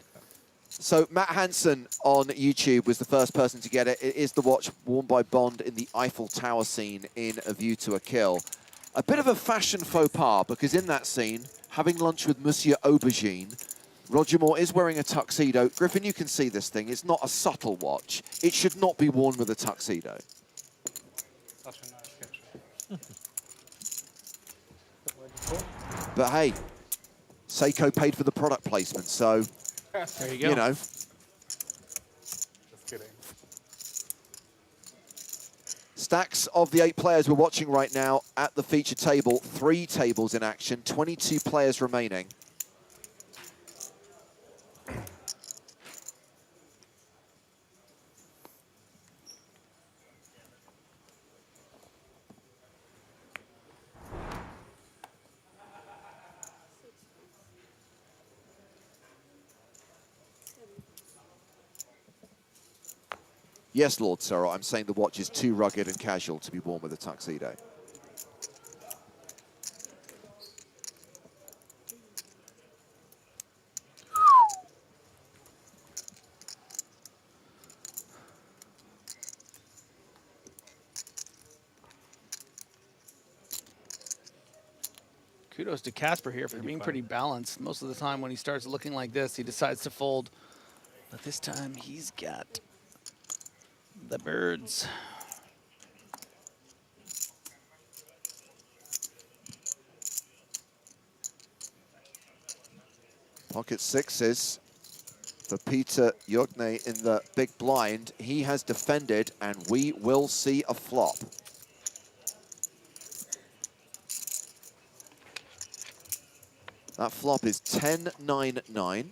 So Matt Hansen on YouTube was the first person to get it. It is the watch worn by Bond in the Eiffel Tower scene in A View to a Kill. A bit of a fashion faux pas, because in that scene, having lunch with Monsieur Aubergine, Roger Moore is wearing a tuxedo. Griffin, you can see this thing. It's not a subtle watch. It should not be worn with a tuxedo. Such a nice picture. But hey, Seiko paid for the product placement, so, there you go. You know. Just kidding. Stacks of the 8 players we're watching right now at the feature table. 3 tables in action, 22 players remaining. Yes, Lord Sorrow, I'm saying the watch is too rugged and casual to be worn with a tuxedo. Kudos to Casper here for being pretty balanced. Most of the time when he starts looking like this, he decides to fold. But this time he's got the birds. Pocket sixes for Peter Jogne in the big blind. He has defended, and we will see a flop. That flop is 10-9-9.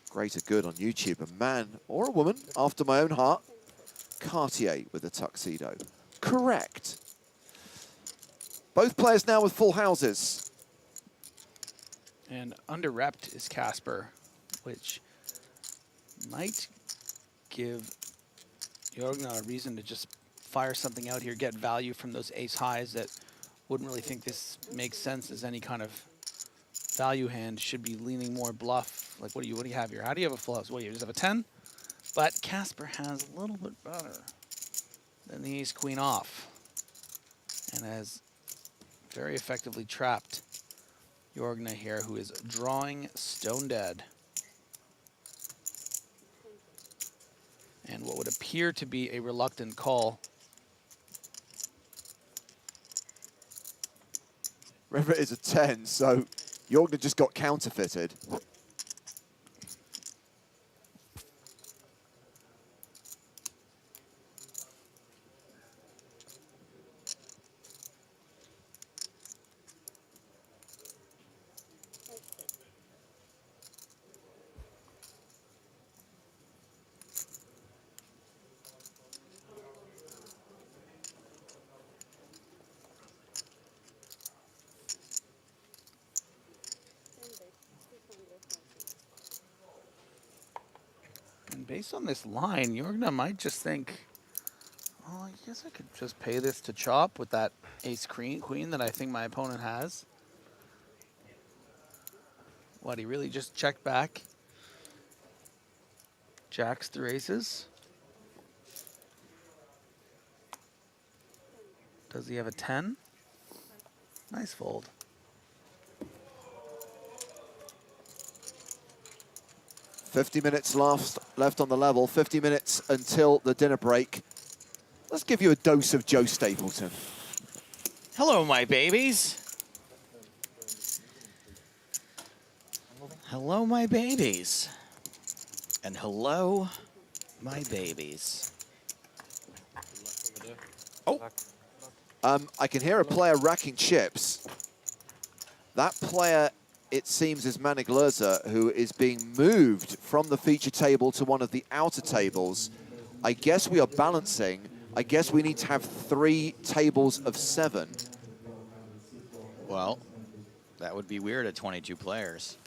Greater good on YouTube. A man or a woman after my own heart. Cartier with a tuxedo. Correct. Both players now with full houses. And under-repped is Casper, which might give Jorgen a reason to just fire something out here, get value from those ace highs that wouldn't really think this makes sense as any kind of value hand. Should be leaning more bluff. Like, what do you have here? How do you have a full house? What do you just have a 10? But Casper has a little bit better than the ace queen off, and has very effectively trapped Jorgen here, who is drawing stone dead. And what would appear to be a reluctant call. Remember, it is a 10, so Jorgen just got counterfeited. And based on this line, Jorgen might just think, oh, I guess I could just pay this to chop with that ace queen that I think my opponent has. What, he really just checked back? Jacks through aces. Does he have a 10? Nice fold. $50 minutes left on the level. 50 minutes until the dinner break. Let's give you a dose of Joe Stapleton. Hello, my babies. Hello, my babies. And hello, my babies. Oh. I can hear a player racking chips. That player it seems, is Manic, who is being moved from the feature table to one of the outer tables. I guess we are balancing. I guess we need to have 3 tables of 7. Well, that would be weird at 22 players.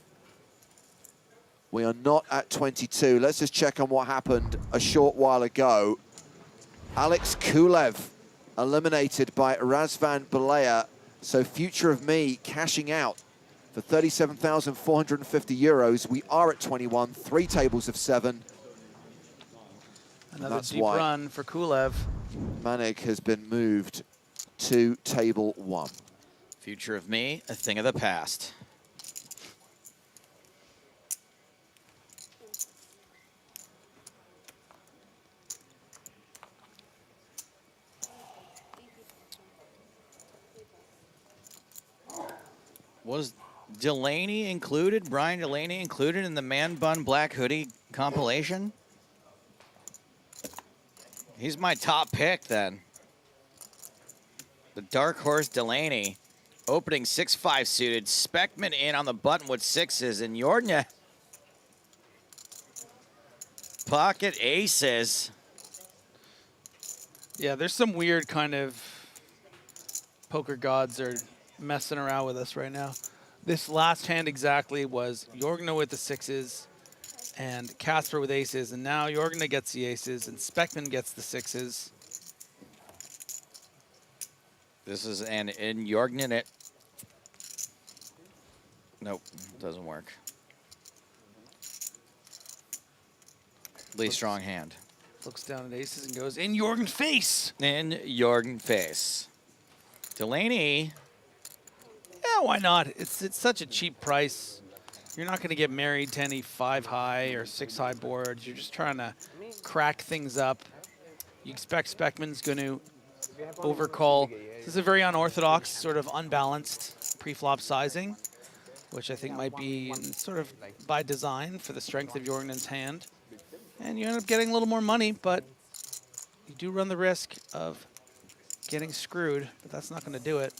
We are not at 22. Let's just check on what happened a short while ago. Alex Kulev eliminated by Razvan Balea. So Future of Me cashing out for 37,450 euros. We are at 21, 3 tables of 7. Another deep run for Kulev. Manic has been moved to table 1. Future of Me, a thing of the past. Was Delaney included, Brian Delaney included in the Man Bun Black Hoodie compilation? He's my top pick then. The Dark Horse Delaney, opening 6-5 suited, Speckman in on the button with 6s, and Jordan pocket aces. Yeah, there's some weird kind of poker gods are messing around with us right now. This last hand exactly was Jorgen with the 6s and Casper with aces, and now Jorgen gets the aces and Speckman gets the 6s. This is an in Jorgen it. Nope, doesn't work. Lee strong hand. Looks down at aces and goes in Jorgen's face. In Jorgen face. Delaney. Yeah, why not? It's such a cheap price. You're not going to get married to any 5-high or 6-high boards. You're just trying to crack things up. You expect Speckman's going to overcall. This is a very unorthodox, sort of unbalanced pre-flop sizing, which I think might be sort of by design for the strength of Jorgen's hand. And you end up getting a little more money, but you do run the risk of getting screwed, but that's not going to do it.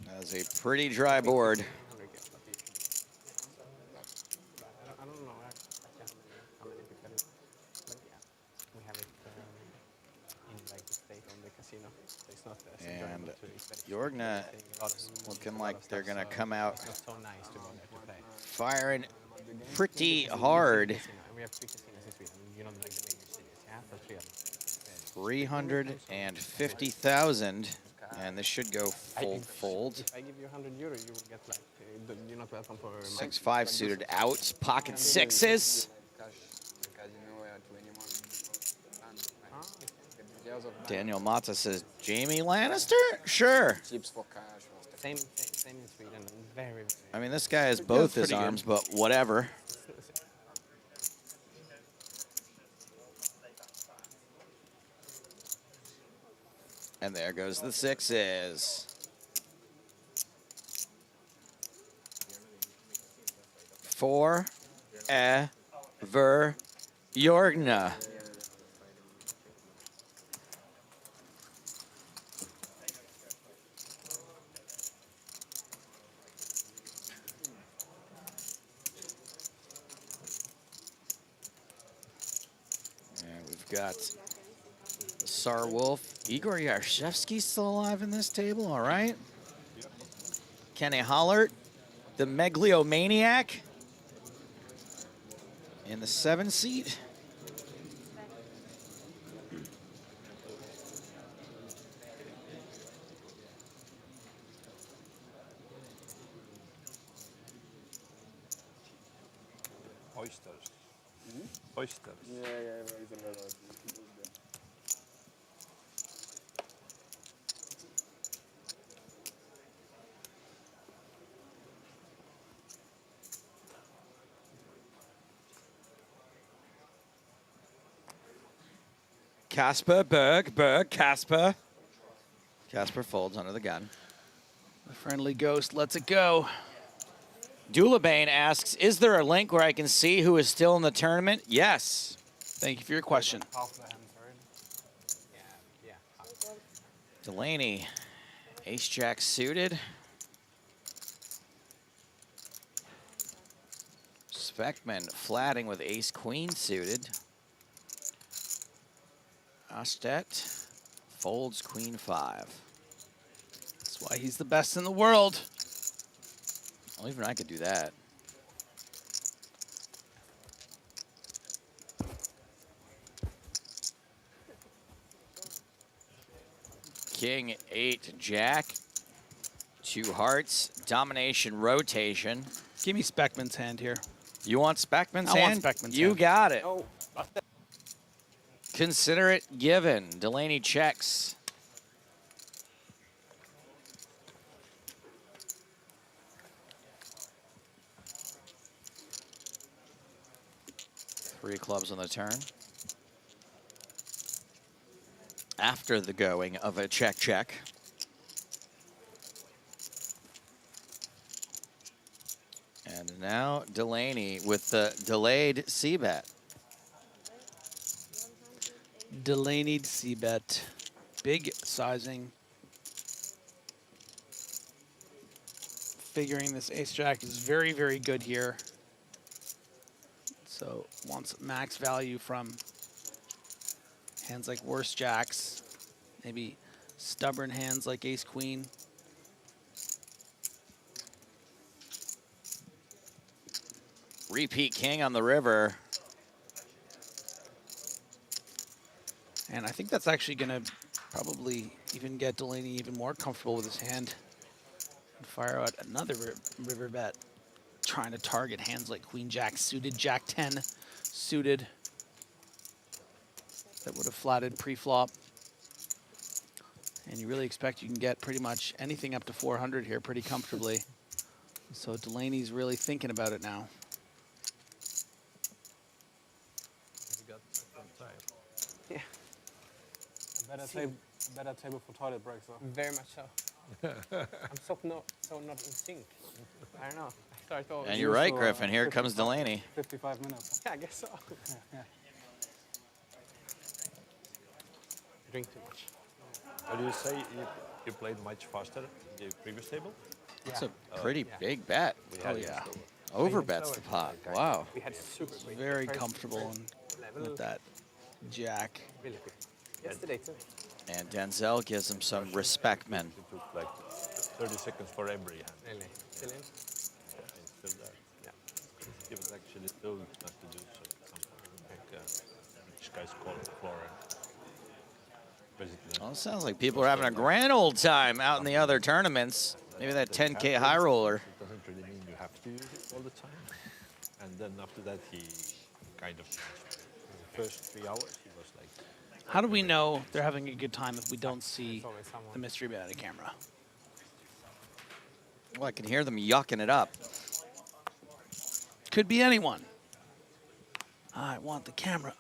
That's a pretty dry board. And Jorgen looking like they're going to come out firing pretty hard. 350,000, and this should go full fold. If I give you 100 euro, you will get like, you're not welcome for 6-5 suited out, pocket 6s. Daniel Mata says, Jamie Lannister? Sure. Same in Sweden. Very. I mean, this guy has both his arms, but whatever. And there goes the 6s. Forever Jorgen. Got Sar Wolf. Igor Yarshevsky still alive in this table, all right. Kenny Hollert, the megalomaniac, in the 7 seat. Oysters. Oysters. Casper, Berg, Casper. Casper folds under the gun. The friendly ghost lets it go. Dulabane asks, is there a link where I can see who is still in the tournament? Yes. Thank you for your question. Delaney, ace-jack suited. Speckman flatting with ace queen suited. Astet folds queen 5. That's why he's the best in the world. Well, even I could do that. King 8 Jack. 2 hearts. Domination rotation. Give me Speckman's hand here. You want Speckman's I hand? want Speckman's you hand. got it. Oh, Consider it given. Delaney checks. Three clubs on the turn. After the going of a check. And now Delaney with the delayed C-bet. Delaney'd C-bet. Big sizing. Figuring this ace-jack is very, very good here. So wants max value from hands like worse jacks. Maybe stubborn hands like ace-queen. Repeat king on the river. And I think that's actually going to probably even get Delaney even more comfortable with his hand. And fire out another river bet, trying to target hands like queen jack suited, jack 10 suited. That would have flatted pre-flop. And you really expect you can get pretty much anything up to 400 here pretty comfortably. So Delaney's really thinking about it now. Yeah. A better table for toilet breaks, though. very much so. I'm so not in sync. I don't know. I start to And you're right, Griffin. Here comes Delaney. 55 minutes. Yeah, I guess so. Yeah. Drink too much. What do you say? You played much faster in the previous table? That's a pretty big bet. Oh, yeah. Overbets the pot. Wow. We had super great. Very first comfortable level. with that jack. Really quick. Yesterday too. And Denzel gives him some respect, man. It took like 30 seconds for every hand. Really. Still in? Yeah, it's still there. Yeah. He was actually told not to do something like which guys call the floor. Basically. Well, it sounds like people are having a grand old time out in the other tournaments. Maybe that 10K high roller. It doesn't really mean you have to use it all the time. And then after that, he kind of changed. The first 3 hours, he was like. How do we know they're having a good time if we don't see the mystery bet on a camera? Well, I can hear them yucking it up. Could be anyone. I want the camera.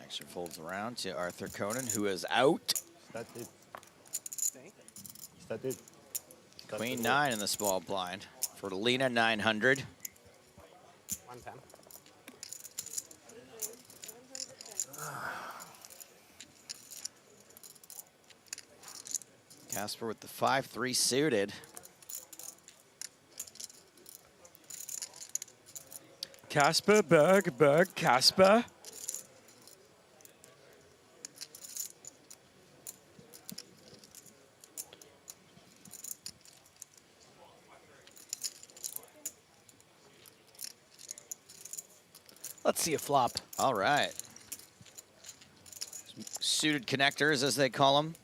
Extra folds around to Arthur Conan, who is out. Is that it? Is that it? Queen 9 in the small blind for Lena 900. 110. Casper with the 5-3 suited. Casper, Berg, Casper. Let's see a flop. All right. Suited connectors, as they call them.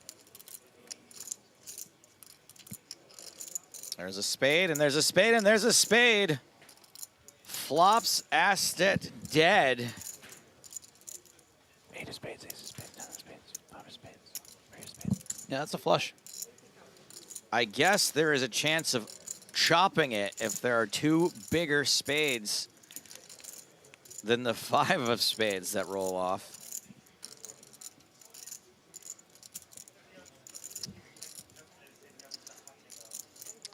There's a spade, and there's a spade, and there's a spade. Flops, Astet, dead. 8 of spades, ace of spades, 10 of spades, 5 of spades, 3 of spades. Yeah, that's a flush. I guess there is a chance of chopping it if there are 2 bigger spades than the 5 of spades that roll off.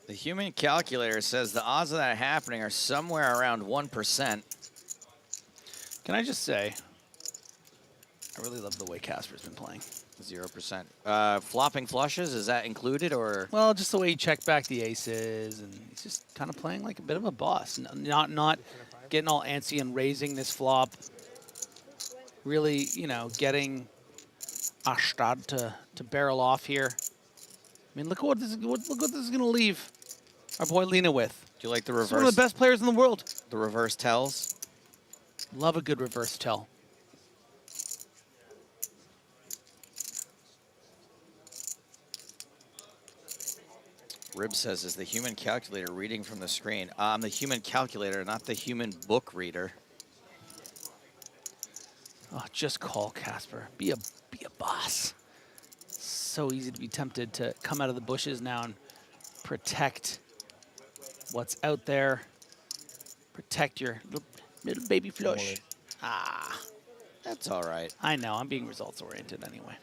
The human calculator says the odds of that happening are somewhere around 1%. Can I just say, I I really love the way Casper's been playing. 0%. Flopping flushes, is that included or? Well, just the way he checked back the aces, and he's just kind of playing like a bit of a boss. Not getting all antsy and raising this flop. Really, you know, getting Ashtad to barrel off here. I mean, look what this is going to leave our boy Lena with. Do you like the He's reverse? one of the best players in the world. The reverse tells? Love a good reverse tell. Rib says, is the human calculator reading from the screen? I'm the human calculator, not the human book reader. Oh, just call Casper. Be a boss. So easy to be tempted to come out of the bushes now and protect what's out there. Protect your little baby flush. Ah, that's all right. I know, I'm being results oriented anyway.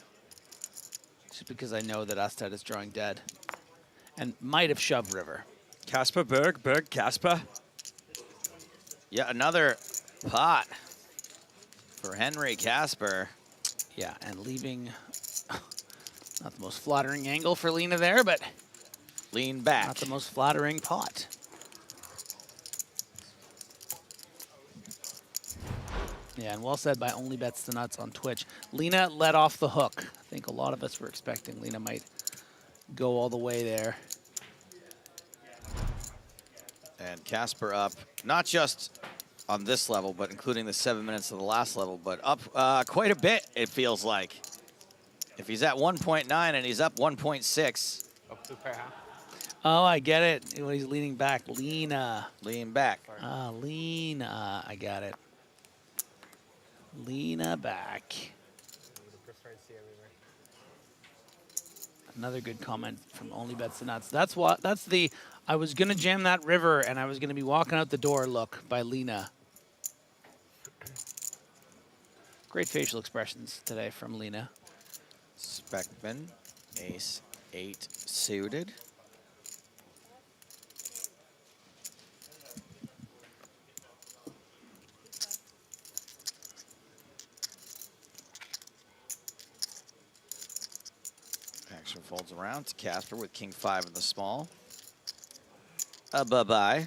Just because I know that Astad is drawing dead and might have shoved river. Casper, Berg, Casper. Yeah, another pot for Henry Casper. Yeah, and leaving not the most flattering angle for Lena there, but lean back. Not the most flattering pot. Yeah, and well said by Only Bets the Nuts on Twitch. Lena let off the hook. I think a lot of us were expecting Lena might go all the way there. And Casper up, not just on this level, but including the 7 minutes of the last level, but up quite a bit, it feels like. If he's at 1.9 and he's up 1.6. Up to pair half. Oh, I get it. When he's leaning back. Lena. Lean back. Lena. I got it. Lena back. Another good comment from Only Bets the Nuts. That's the I was gonna jam that river and I was gonna be walking out the door look by Lena. Great facial expressions today from Lena. Speckman, ace 8 suited. Action folds around to Casper with king 5 in the small. Bye-bye.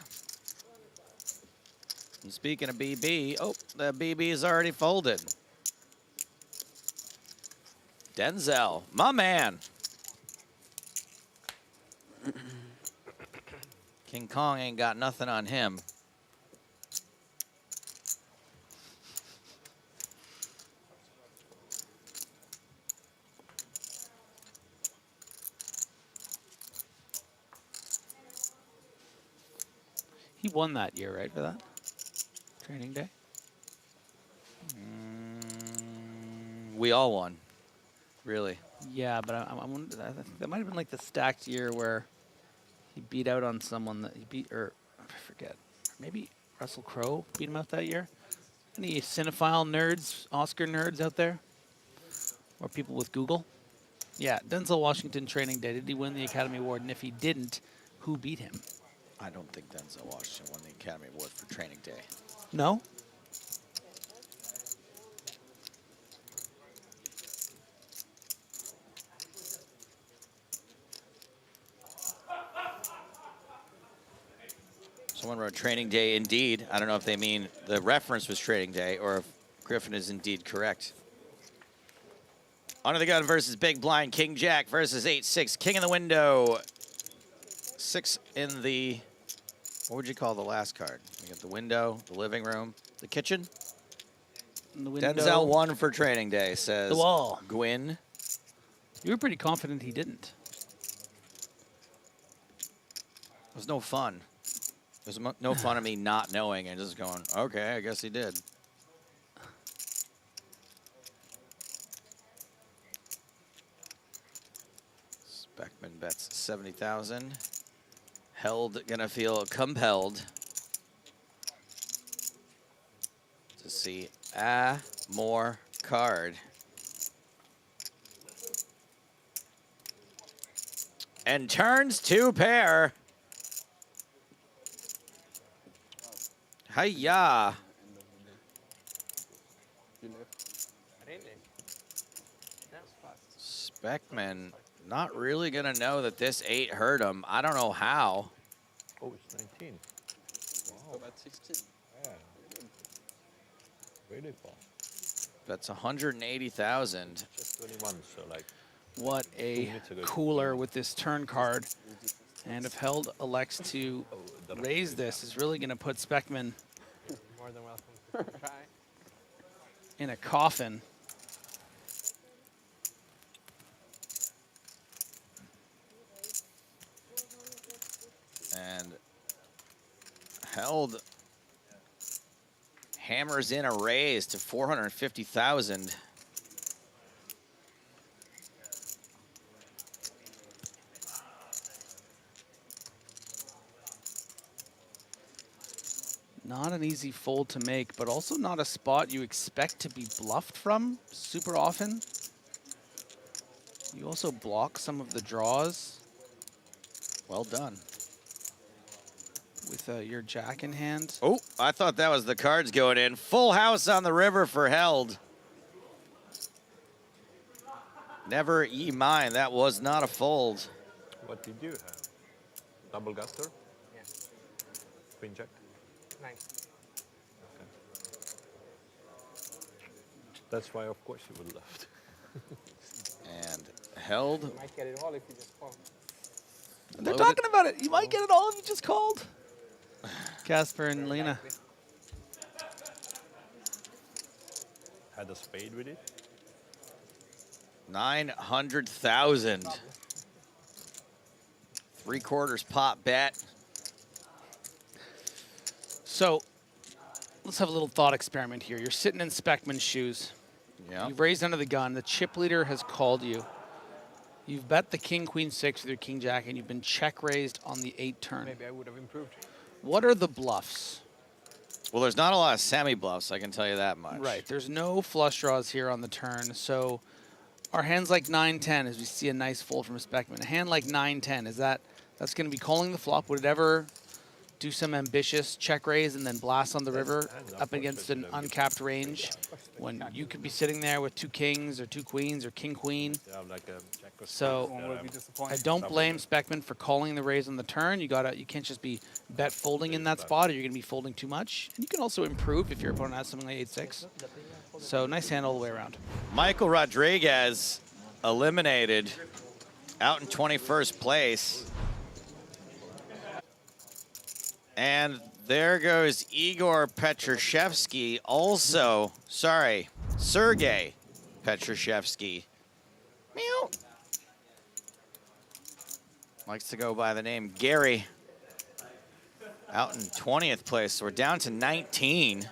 And speaking of BB, oh, the BB is already folded. Denzel, my man. King Kong ain't got nothing on him. He won that year, right, for that? Training day? We all won, really. Yeah, but I think that might have been like the stacked year where he beat out on someone that he beat, or I forget. Maybe Russell Crowe beat him out that year. Any cinephile nerds, Oscar nerds out there? Or people with Google? Yeah, Denzel Washington training day. Did he win the Academy Award? And if he didn't, who beat him? I don't think Denzel Washington won the Academy Award for Training Day. No? Someone wrote Training Day indeed. I don't know if they mean the reference was Training Day or if Griffin is indeed correct. Under the gun versus Big Blind. King Jack versus 8-6. King in the window. 6 in the... What would you call the last card? We got the window, the living room, the kitchen. The window. Denzel won for Training Day, says the wall. Gwyn. You were pretty confident he didn't. It was no fun. It was no fun of me not knowing and just going, okay, I guess he did. Speckman bets 70,000. Held gonna feel compelled to see a more card. And turns 2 pair. Hiya. Speckman not really going to know that this 8 hurt him. I don't know how. Oh, it's 19. Wow. About 16. Yeah. Really far. That's 180,000. Just 21, so like. What a cooler with this turn card. And if Held elects to raise this, is really going to put Speckman More than welcome to try. in a coffin. And Held hammers in a raise to 450,000. Not an easy fold to make, but also not a spot you expect to be bluffed from super often. You also block some of the draws. Well done. With your jack in hand. Oh, I thought that was the cards going in. Full house on the river for Held. Never mine. That was not a fold. What did you have? Double gutter? Yeah. Queen jack? Nice. Okay. That's why, of course, you would left. And Held. You might get it all if you just call. They're talking about it. You might get it all if you just called. Casper and Lena. Had a spade with it? 900,000. 3/4 pot bet. So let's have a little thought experiment here. You're sitting in Speckman's shoes. Yeah. You've raised under the gun. The chip leader has called you. You've bet the king, queen, 6 with your king, jack, and you've been check raised on the 8 turn. Maybe I would have improved. What are the bluffs? Well, there's not a lot of semi-bluffs, I can tell you that much. Right. There's no flush draws here on the turn. So our hands like 9-10, as we see a nice fold from a Speckman. A hand like 9-10, that's going to be calling the flop? Would it ever do some ambitious check raise and then blast on the river up against an uncapped range when you could be sitting there with 2 kings or 2 queens or king, queen? So I don't blame Speckman for calling the raise on the turn. You can't just be bet folding in that spot or you're going to be folding too much. And you can also improve if your opponent has something like 8-6. So nice hand all the way around. Michael Rodriguez eliminated out in 21st place. And there goes Igor Petrushevsky, also, sorry, Sergey Petrushevsky. Meow. Likes to go by the name Gary. Out in 20th place, so we're down to 19.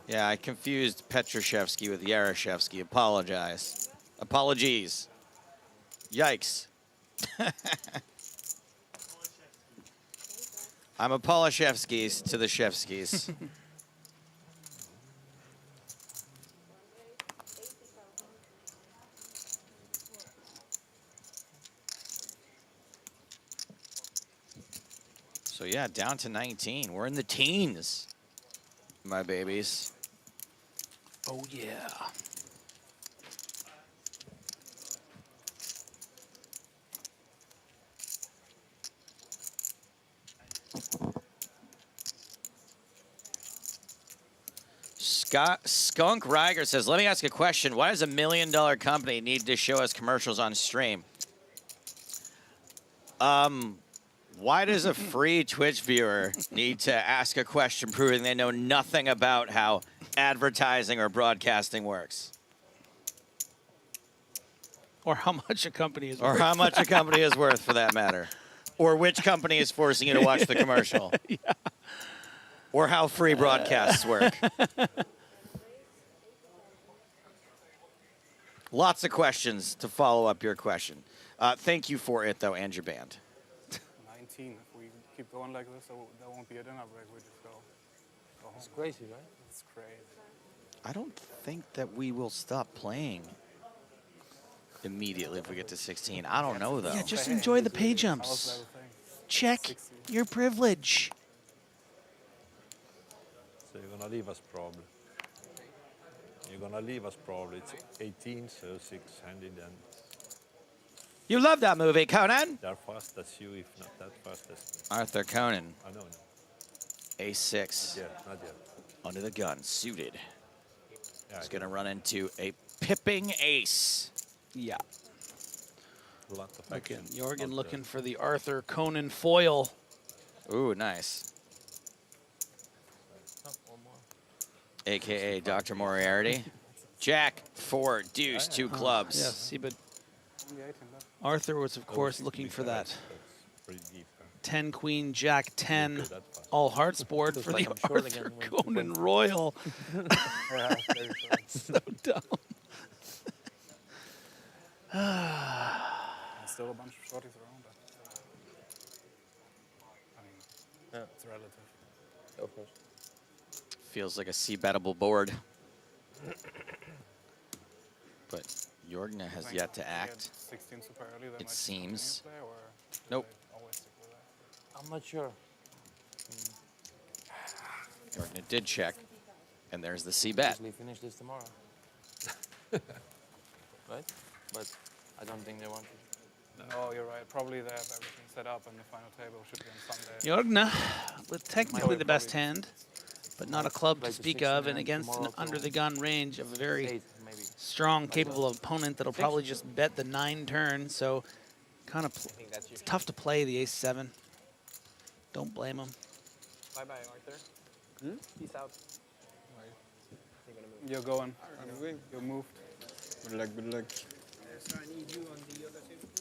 Yeah, I confused Petrushevsky with Yaroshevsky. Apologies. Yikes. I'm a Polishevskis to the Shevskis. So yeah, down to 19. We're in the teens, my babies. Oh yeah. Skunk Riger says, let me ask a question. Why does $1 million company need to show us commercials on stream? Why does a free Twitch viewer need to ask a question proving they know nothing about how advertising or broadcasting works? Or how much a company is worth. Or how much a company is worth, for that matter. Or which company is forcing you to watch the commercial. Yeah. Or how free broadcasts work. Lots of questions to follow up your question. Thank you for it, though, and your band. 19. If we keep going like this, there won't be a dinner break. We just go home. It's crazy, right? It's crazy. I don't think that we will stop playing immediately if we get to 16. I don't know, though. Yeah, just enjoy the pay jumps. Check your privilege. So you're gonna leave us, probably. You're gonna leave us probably. It's 18, so 6-handed, and You love that movie, Conan. they're fast. That's you. If not that fast, that's me. Arthur Conan. I know. No. Ace-6. Yeah, not yet. Under the gun, suited. Yeah, He's going to run into a pipping ace. Yeah. Lot of Looking, action. Jorgen looking for the Arthur Conan foil. Ooh, nice. AKA Dr. Moriarty. Jack, 4, deuce, 2 clubs. Yes, see, but Arthur was, of course, looking for that Pretty deep. 10 Queen Jack 10 all hearts board for the Arthur Conan Royal. So dumb. Still a bunch of shorties around, but I mean, it's relative. Of course. Feels like a C-bettable board. But Jorgen has yet to act. 16 super early, It seems. play, or Nope. always stick with that? I'm not sure. Jorgen did check. And there's the C-bet. Usually finish this tomorrow. Right? But I don't think they want to. No, you're right. Probably they have everything set up and the final table should be on Sunday. Jorgen with technically the best hand, but not a club to Like the speak 16 of, and and against an tomorrow under the gun range of a very 8 maybe. strong, capable opponent that'll probably just bet the 9 turn. So kind of it's tough to play the ace-7. Don't blame him. Bye-bye, Arthur. Peace out. You're going. You're moved. Good luck, good luck.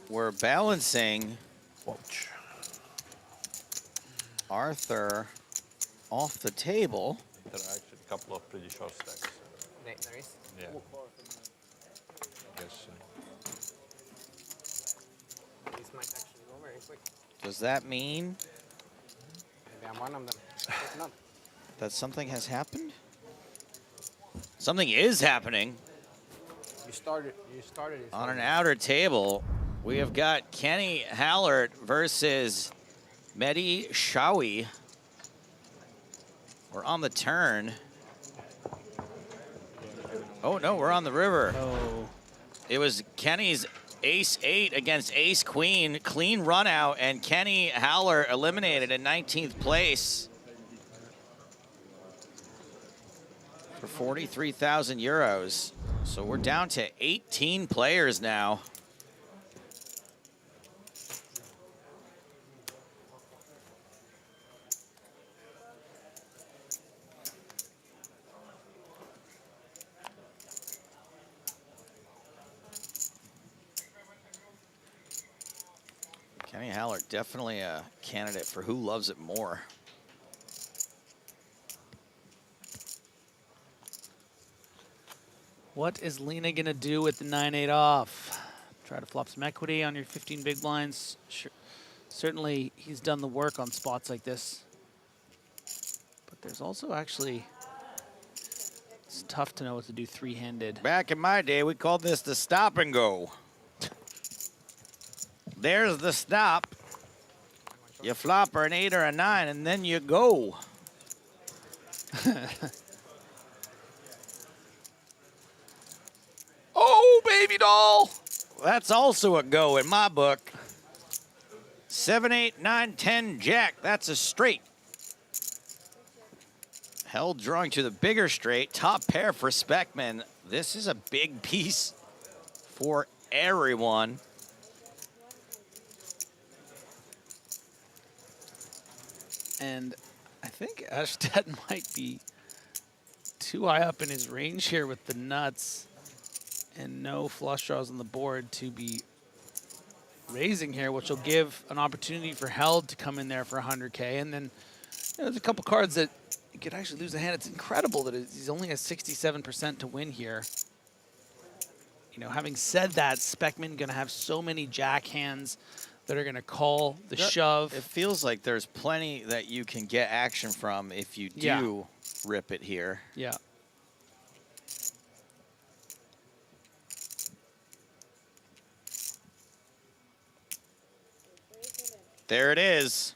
We're balancing Arthur off the table. There are actually a couple of pretty short stacks. There is? Yeah. Guess. These might actually go very quick. Does that mean Maybe I'm one of them. Maybe not. that something has happened? Something is happening. You started it. On an outer table, we have got Kenny Hallert versus Mehdi Shawi. We're on the turn. Oh, no, we're on the river. Oh. It was Kenny's ace-8 against ace-queen. Clean run out, and Kenny Hallert eliminated in 19th place for 43,000 euros. So we're down to 18 players now. Kenny Hallert, definitely a candidate for who loves it more. What is Lena going to do with the 9-8 off? Try to flop some equity on your 15 big blinds. Sure. Certainly, he's done the work on spots like this. But there's also actually, it's tough to know what to do three-handed. Back in my day, we called this the stop and go. There's the stop. You flop or an 8 or a 9, and then you go. Oh, baby doll. That's also a go in my book. 7, 8, 9, 10, jack. That's a straight. Held drawing to the bigger straight. Top pair for Speckman. This is a big piece for everyone. And I think Ashtat might be too high up in his range here with the nuts and no flush draws on the board to be raising here, which will give an opportunity for Held to come in there for 100K. And then there's a couple cards that you could actually lose a hand. It's incredible that he's only at 67% to win here. You know, having said that, Speckman going to have so many jack hands that are going to call the shove. It feels like there's plenty that you can get action from if you do rip it here. Yeah. There it is.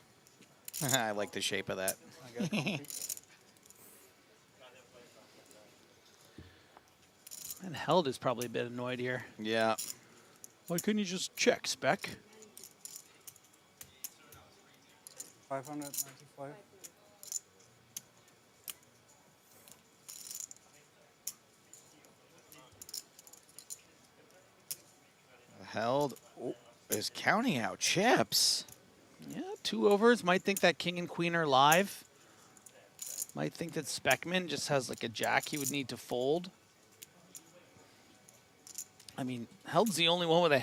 I like the shape of that. And Held is probably a bit annoyed here. Yeah. Why couldn't you just check, Spec? 595. Held is counting out chips. Yeah, 2 overs. Might think that king and queen are live. Might think that Speckman just has like a jack he would need to fold. I mean, Held's the only one with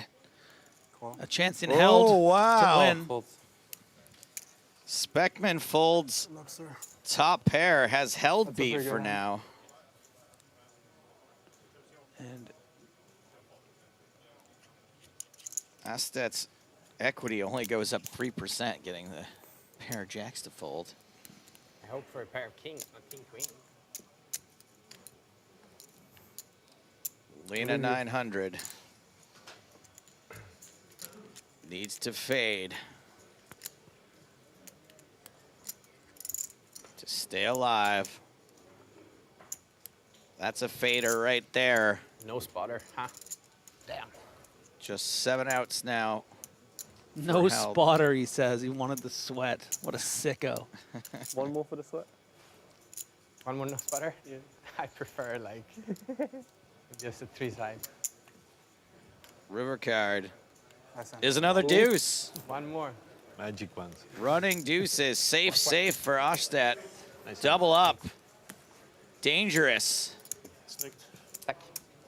a chance in Held to win. Speckman folds top pair, has Held beat for now. And Astet's equity only goes up 3%, getting the pair of jacks to fold. I hope for a pair of kings, not king queen. Lena 900 needs to fade to stay alive. That's a fader right there. No spotter, huh? Damn. Just 7 outs now. no spotter, he says. He wanted the sweat. What a sicko. One more for the sweat. One more no spotter? Yeah. I prefer like just a 3-side. River card is another deuce. One more. Magic ones. Running deuces. Safe for Oshtet. Double up. Dangerous.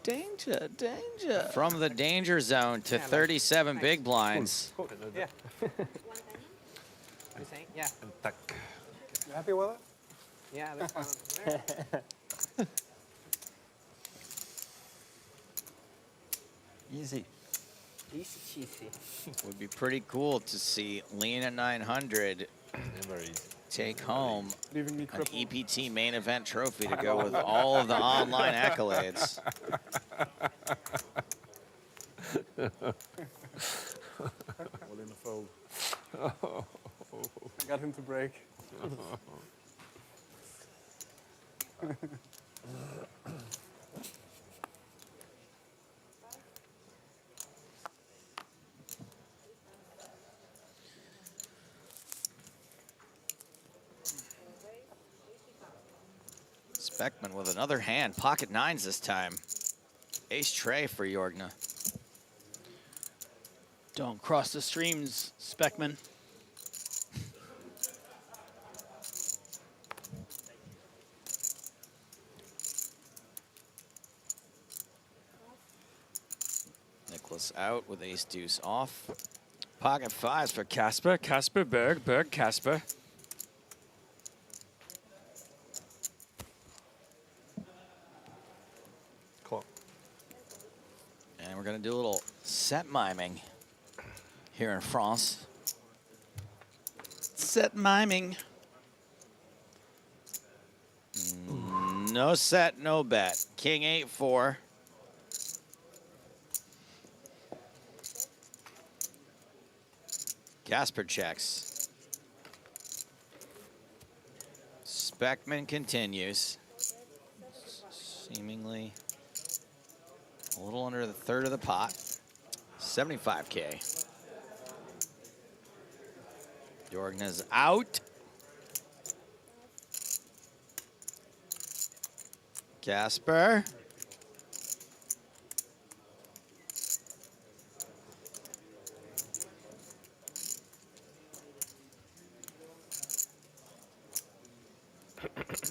Danger. From the danger zone to 37 big blinds. Cool. Yeah. What are you saying? Yeah. You happy with it? Yeah, that's fine. Easy. Easy cheesy. Would be pretty cool to see Lena 900 take home an EPT main event trophy to go with all of the online accolades. All in the fold. I got him to break. Speckman with another hand. Pocket nines this time. Ace tray for Jorgna. Don't cross the streams, Speckman. Nicholas out with ace deuce off. Pocket fives for Casper. Casper, Berg, Casper. Cool. And we're gonna do a little set miming here in France. Set miming. No set, no bet. King 8-4. Casper checks. Speckman continues. Seemingly a little under the third of the pot. 75K. Jorgna's out. Casper.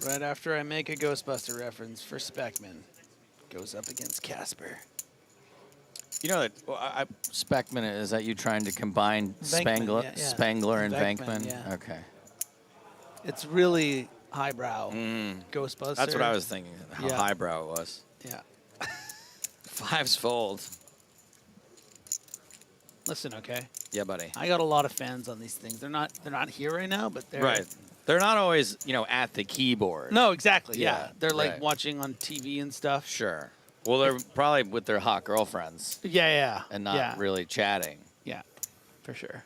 Right after I make a Ghostbuster reference for Speckman, goes up against Casper. You know that Speckman, is that you trying to combine Spangler, yeah. Spangler and Venkman, Venkman? yeah. Okay. It's really highbrow. Ghostbuster. That's what I was thinking, how Yeah. highbrow it was. Yeah. Fives fold. Listen, okay. Yeah, buddy. I got a lot of fans on these things. They're not here right now, but they're Right. They're not always, at the keyboard. No, exactly. Yeah. They're like right. watching on TV and stuff. Sure. Well, they're probably with their hot girlfriends. Yeah. And not really chatting. Yeah, for sure.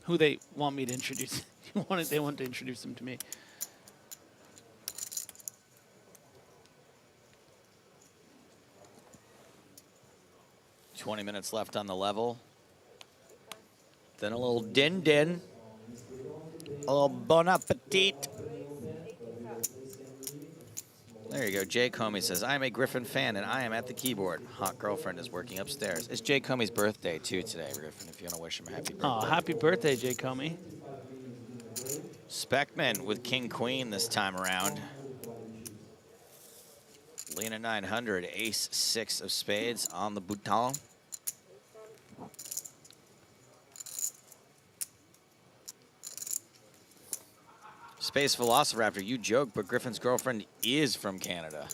Who they want me to introduce? They want to introduce them to me. 20 minutes left on the level. Then a little din-din. A little bon appetit. There you go. Jay Comey says, I'm a Griffin fan, and I am at the keyboard. Hot girlfriend is working upstairs. It's Jay Comey's birthday, too, today, Griffin, if you want to wish him a happy birthday. Oh, happy birthday, Jay Comey. Speckman with King Queen this time around. Lena 900, ace 6 of spades on the bouton. Space Velociraptor, you joke, but Griffin's girlfriend is from Canada.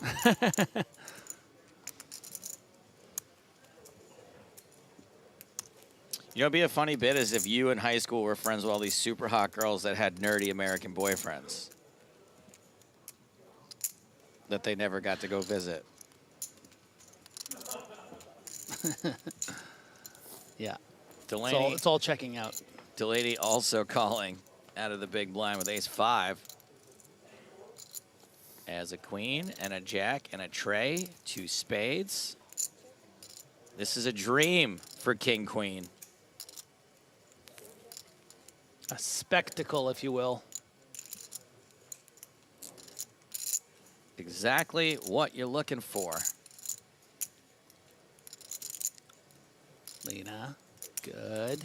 You know, it'd be a funny bit as if you in high school were friends with all these super hot girls that had nerdy American boyfriends that they never got to go visit. Yeah. Delaney, It's all checking out. Delaney also calling out of the big blind with ace 5. As a queen and a jack and a tray, 2 spades. This is a dream for King Queen. A spectacle, if you will. Exactly what you're looking for. Lena, good.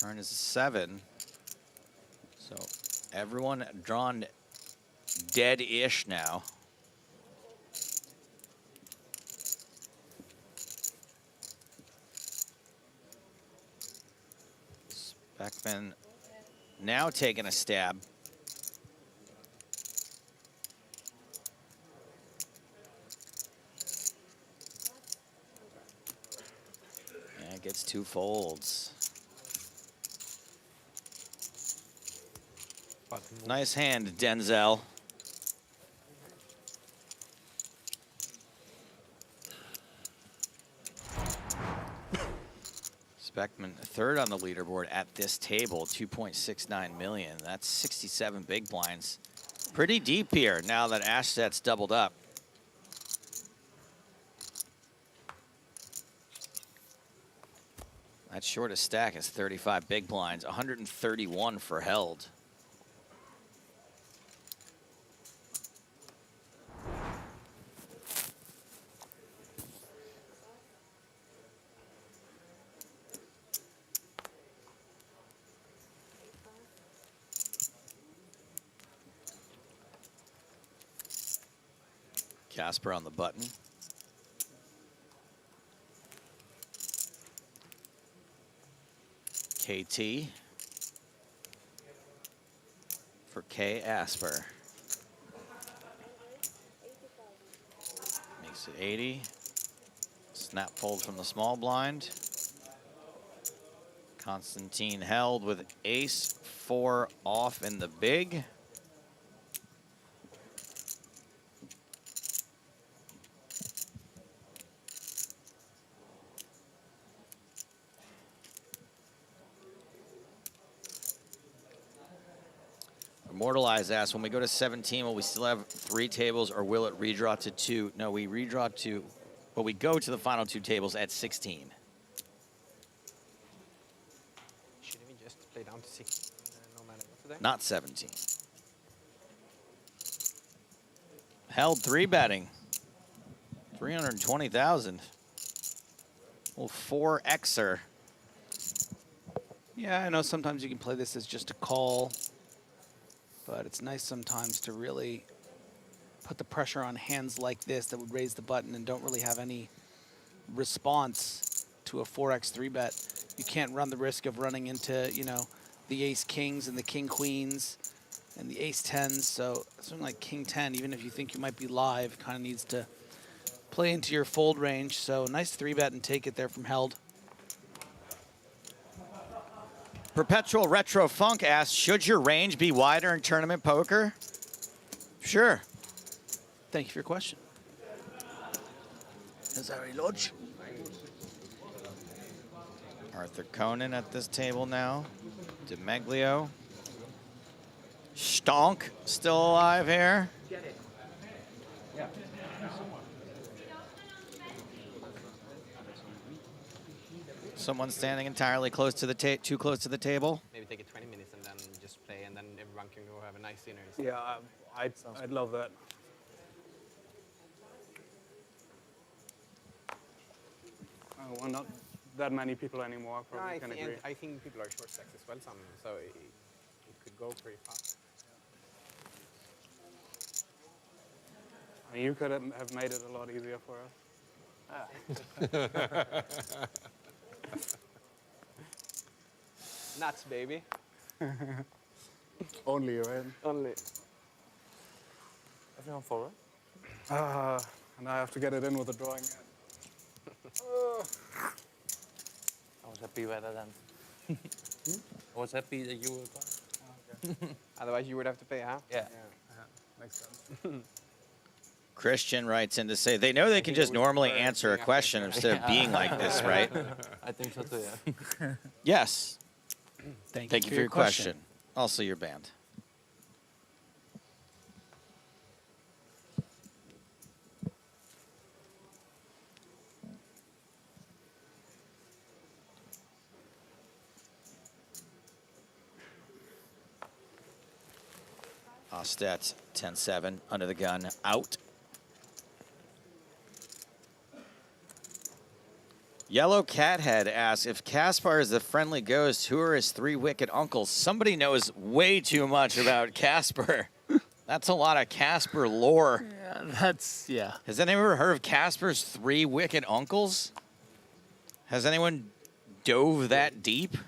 Turn is a 7. So everyone drawn dead-ish now. Speckman now taking a stab. And gets 2 folds. Nice hand, Denzel. Speckman, third on the leaderboard at this table, 2.69 million. That's 67 big blinds. Pretty deep here now that Ashset's doubled up. That shortest stack is 35 big blinds, 131 for held. Casper on the button. KT for K. Asper. Makes it 80. Snap fold from the small blind. Constantine held with ace 4 off in the big. Immortalize asks, when we go to 17, will we still have 3 tables or will it redraw to 2? No, we redraw to, well, we go to the final 2 tables at 16. Shouldn't we just play down to 16 no matter what today? Not 17. Held 3 betting. 320,000. Well, 4Xer. Yeah, I know sometimes you can play this as just a call, but it's nice sometimes to really put the pressure on hands like this that would raise the button and don't really have any response to a 4x 3-bet. You can't run the risk of running into, you know, the ace kings and the king queens and the ace 10s. So something like king 10, even if you think you might be live, kind of needs to play into your fold range. So nice 3-bet and take it there from held. Perpetual Retro Funk asks, should your range be wider in tournament poker? Sure. Thank you for your question. Azari Lodge. Arthur Conan at this table now. DeMeglio. Stonk still alive here. Someone standing entirely close to the too close to the table. Maybe take it 20 minutes and then just play, and then everyone can go have a nice dinner. Yeah, I'd love that. Well, not that many people anymore. No, Probably can agree. I think people are short stacks as well, so it could go pretty fast. I mean, you could have made it a lot easier for us. Nuts, baby. Only, right? Only. Everyone forward. And I have to get it in with the drawing. I was happy rather than. I was happy that you were gone. Otherwise, you would have to pay half. Yeah. Makes sense. Christian writes in to say they know they can just normally answer a question instead of being like this, right? I think so too, yeah. Yes. Thank you for your question. Also your band. Ostet 10-7 under the gun out. Yellow Cathead asks, if Caspar is the friendly ghost, who are his 3 wicked uncles? Somebody knows way too much about Casper. That's a lot of Casper lore. Yeah, yeah. Has anyone ever heard of Casper's 3 wicked uncles? Has anyone dove that deep?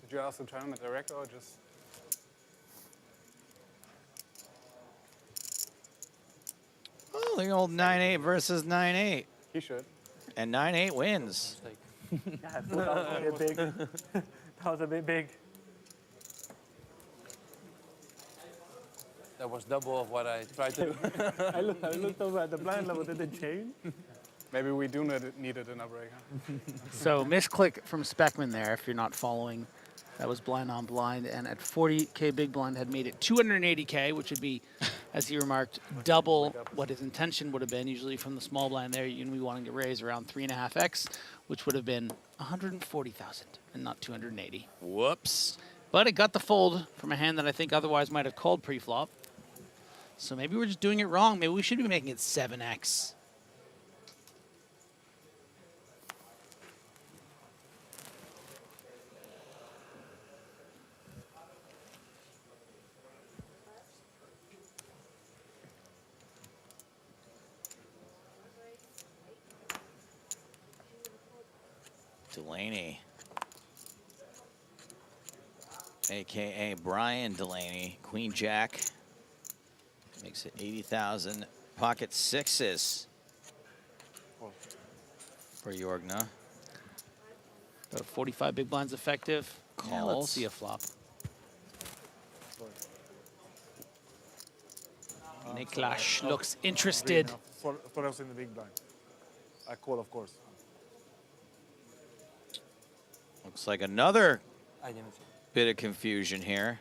Did you ask the tournament director or just? Oh, the old 9-8 versus 9-8. He should. And 9-8 wins. Yeah, that was a bit big. That was a bit big. That was double of what I tried to do. I looked over at the blind level. Did it change? Maybe we do need it in a break. Huh? So misclick from Speckman there, if you're not following. That was blind on blind, and at 40K big blind had made it 280K, which would be, as he remarked, double what his intention would have been. Usually from the small blind there, you'd be wanting to raise around 3.5x, which would have been 140,000 and not 280. Whoops. But it got the fold from a hand that I think otherwise might have called pre-flop. So maybe we're just doing it wrong. Maybe we should be making it 7x. Delaney, a.k.a. Brian Delaney, Queen Jack, makes it 80,000. Pocket sixes for Jorgna. About 45 big blinds effective. Yeah, let's Calls. see a flop. Niklash looks interested. For us in the big blind. I call, of course. Looks like another I didn't see. bit of confusion here.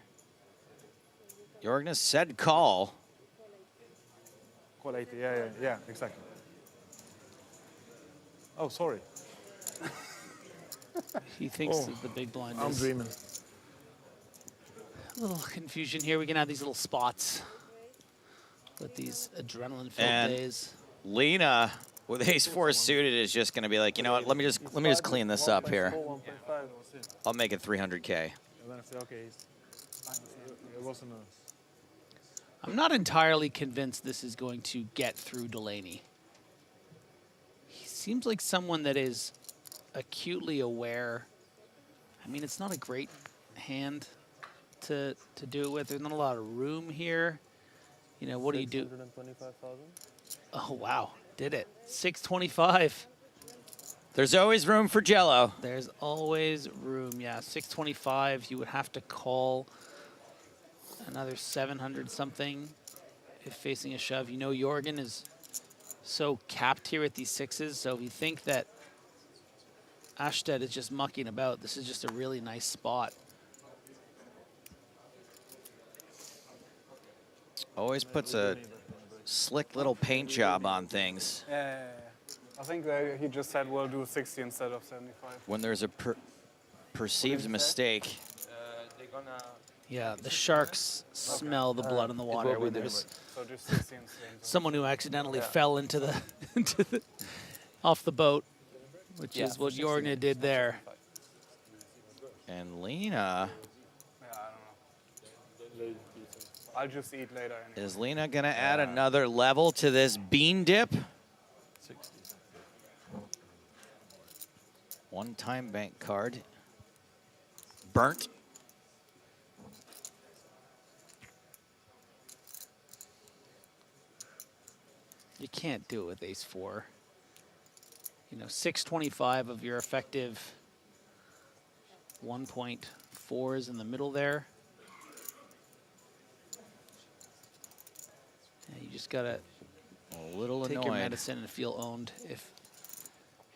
Jorgna said call. Call 80, yeah, exactly. Oh, sorry. He thinks that the big blind I'm is dreaming. a little confusion here. We can have these little spots with these adrenaline-filled And days. Lena with ace-4 suited is just going to be like, you know what? Let me just clean this up here. I'll make it 300K. And then I say, okay, it wasn't a... I'm not entirely convinced this is going to get through Delaney. He seems like someone that is acutely aware. I mean, it's not a great hand to do it with. There's not a lot of room here. You know, what do you do? 625,000. Oh, wow. Did it. 625. There's always room for Jello. There's always room. Yeah, 625. You would have to call another 700 something if facing a shove. You know, Jorgen is so capped here at these sixes. So if you think that Ashted is just mucking about, this is just a really nice spot. Always puts a slick little paint job on things. Yeah. I think he just said we'll do 60 instead of 75. When there's a perceived mistake. They're gonna. Yeah, the sharks smell the blood in the water when there's So just 60 and 70. someone who accidentally fell into the off the boat, which is what Jorgne did there. And Lena. Yeah, I don't know. I'll just eat later. Anyway. Is Lena going to add another level to this bean dip? 60. One-time bank card. Burnt. You can't do it with ace-4. You know, 625 of your effective 1.4 is in the middle there. Yeah, you just gotta a little take annoyed. your medicine and feel owned if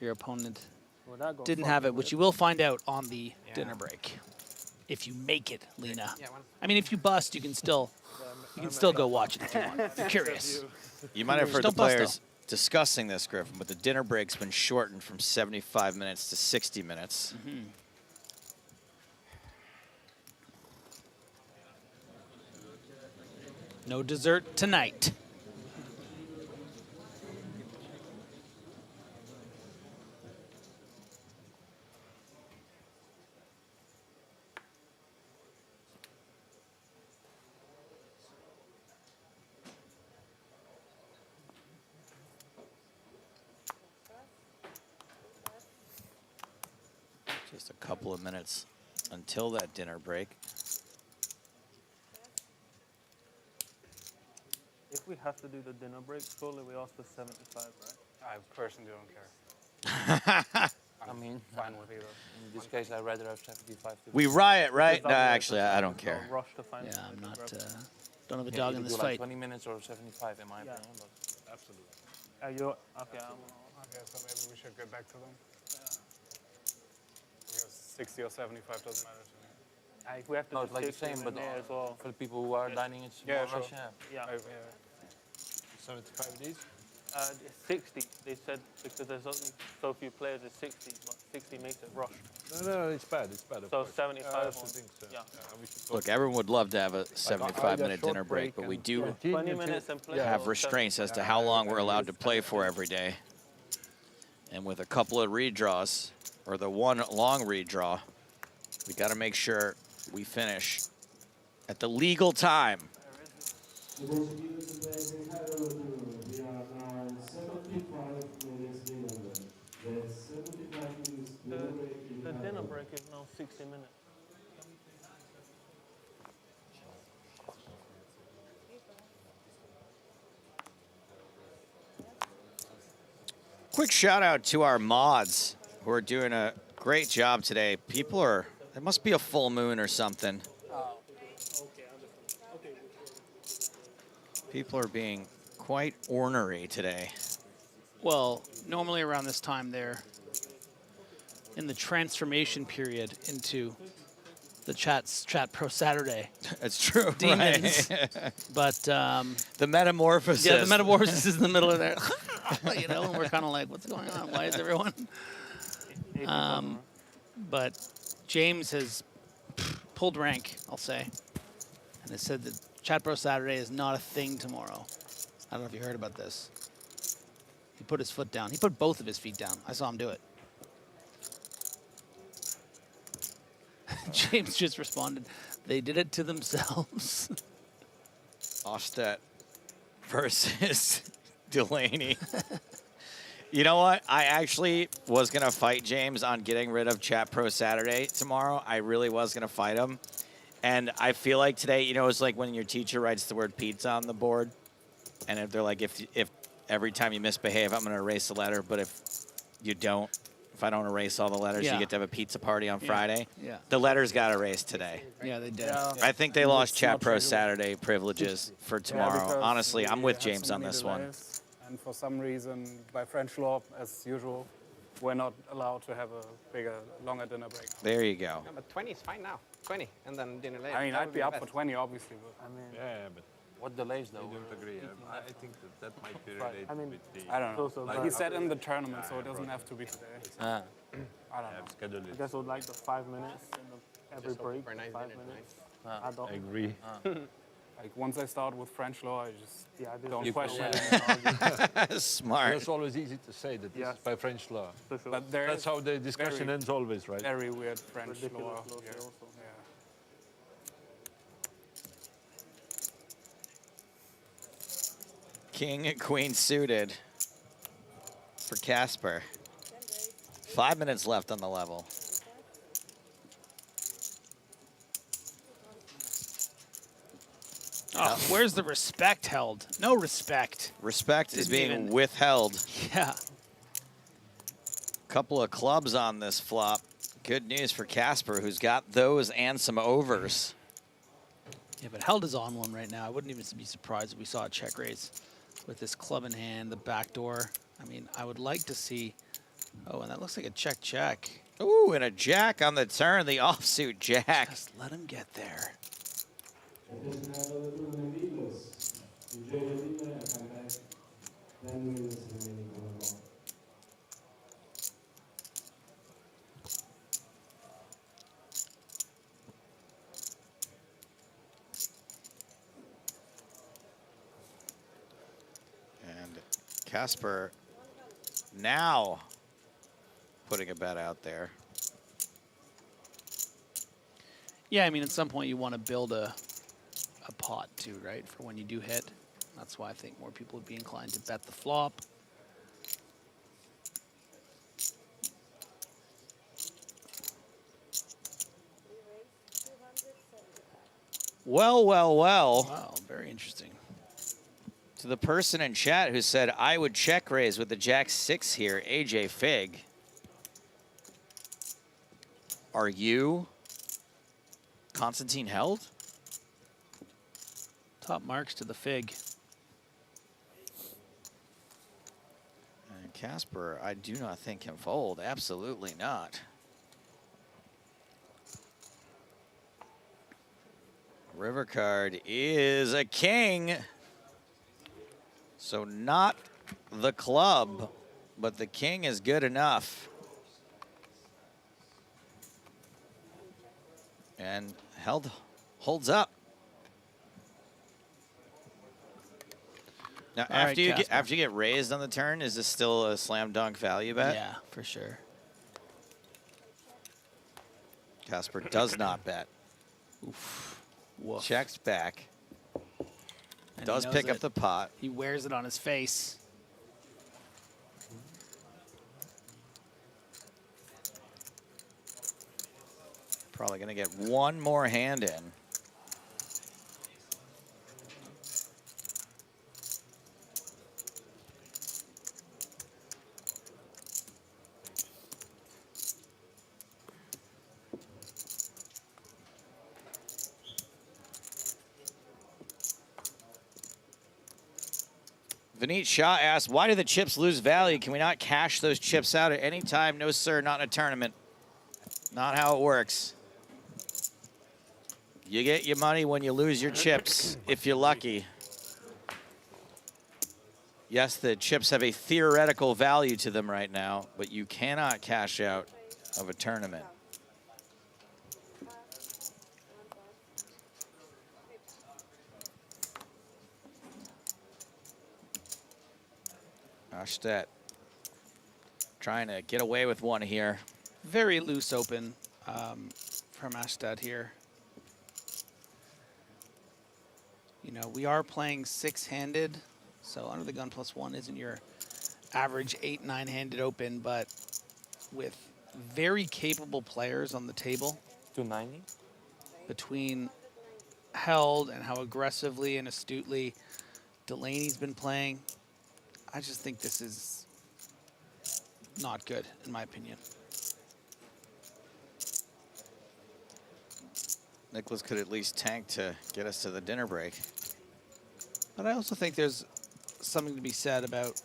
your opponent Well, that got didn't fucked have it, with which you will find out on the dinner break. If you make it, Lena. Yeah, I mean, if you bust, you can still go watch it if you want. If you're curious. You might have heard the Don't bust, players discussing this, Griffin, but the dinner break's been shortened from 75 minutes to 60 minutes. No dessert tonight. Just a couple of minutes until that dinner break. If we have to do the dinner break, surely we ask for 75, right? I personally don't care. I mean, fine with either. In this case, I'd rather have 75. We riot, right? No, actually, I don't care. Rush to find Yeah, I'm not. grab. Don't have a Yeah, dog you in could this do like fight. 20 minutes or 75, in my opinion. But Absolutely. you're okay. Okay, so maybe we should get back to them. Because 60 or 75 doesn't matter to me. If we have to No, do it's like the 60 same, but there as well. for the people who are dining, it's Yeah, more or less, sure. yeah. Yeah. 75 it is. It's 60. They said because there's only so few players, it's 60, but 60 makes it rush. No, it's bad. It's bad. of So course. 75 I also on- think so. yeah. We should Look, talk- everyone would love to have a either 75-minute short dinner break, but we and do 20 minutes and play. have restraints as to how long we're allowed to play for every day. And with a couple of redraws, or the one long redraw, we got to make sure we finish at the legal time. The most beautiful place in Hyatt, we are now 75 minutes below. That's 75 minutes below. The dinner break is now 60 minutes. Quick shout out to our mods who are doing a great job today. People are, there must be a full moon or something. People are being quite ornery today. Well, normally around this time they're in the transformation period into the Chat Pro Saturday. That's true. Demons. Right? But the metamorphosis. Yeah, the metamorphosis is in the middle of there. You know, and we're kind of like, what's going on? Why is everyone? But James has pulled rank, I'll say, and has said that Chat Pro Saturday is not a thing tomorrow. I don't know if you heard about this. He put his foot down. He put both of his feet down. I saw him do it. James just responded, they did it to themselves. Ostead versus Delaney. You know what? I actually was going to fight James on getting rid of Chat Pro Saturday tomorrow. I really was going to fight him. And I feel like today, you know, it's like when your teacher writes the word pizza on the board. And if they're like, if every time you misbehave, I'm going to erase the letter. But if you don't, if I don't erase all the letters, you get to have a pizza party on Friday. Yeah. The letters got erased today. Yeah, they did. I think they lost Chat Pro Saturday privileges for tomorrow. Honestly, I'm with James on this one. And for some reason, by French law, as usual, we're not allowed to have a bigger, longer dinner break. There you go. Yeah, but 20 is fine now. 20, and then dinner later. I mean, That I'd would be up best. for 20, obviously. But I mean, Yeah, but What delays though? I don't agree. I think that might be related I mean, with the. I don't know. like He said in the tournament, so it doesn't have to be today. Ah. I don't know. Schedule I it. guess with like the 5 minutes in every Just break, for a nice 5 dinner minutes. tonight. I don't. I agree. Like once I start with French law, I just don't You question can- it. Smart. It's always easy to say that this Yes. is by French law. But there That's is how the discussion very- ends always, right? Very weird French law. Ridiculous here. also. Yeah. King, queen suited for Casper. 5 minutes left on the level. Oh, where's the respect held? No respect. Respect is Didn't being even- withheld. Yeah. Couple of clubs on this flop. Good news for Casper, who's got those and some overs. Yeah, but held is on one right now. I wouldn't even be surprised if we saw a check raise with this club in hand, the back door. I mean, I would like to see. Oh, and that looks like a check. Ooh, and a jack on the turn, the offsuit jack. Just let him get there. Enjoy the dinner and come back. 10 minutes remaining on the clock. And Casper now putting a bet out there. Yeah, I mean, at some point you want to build a pot too, right, for when you do hit. That's why I think more people would be inclined to bet the flop. Well. Wow, very interesting. To the person in chat who said, I would check raise with the jack-6 here, AJ Fig. Are you Constantine held? Top marks to the Fig. And Casper, I do not think can fold. Absolutely not. River card is a king. So not the club, but the king is good enough. And holds up. Now, All right, after you get raised on the turn, is this still a slam dunk value bet? Yeah, for sure. Casper does not bet. Oof. Woof. Checks back. And Does he knows pick up it. the pot. He wears it on his face. Probably going to get one more hand in. Vineet Shah asks, why do the chips lose value? Can we not cash those chips out at any time? No, sir, not in a tournament. Not how it works. You get your money when you lose your chips, if you're lucky. Yes, the chips have a theoretical value to them right now, but you cannot cash out of a tournament. Ashtet trying to get away with one here. Very loose open from Ashtet here. You know, we are playing 6-handed, so under the gun +1 isn't your average 8, 9-handed open, but with very capable players on the table. 290. Between held and how aggressively and astutely Delaney's been playing, I just think this is not good, in my opinion. Nicholas could at least tank to get us to the dinner break. But I also think there's something to be said about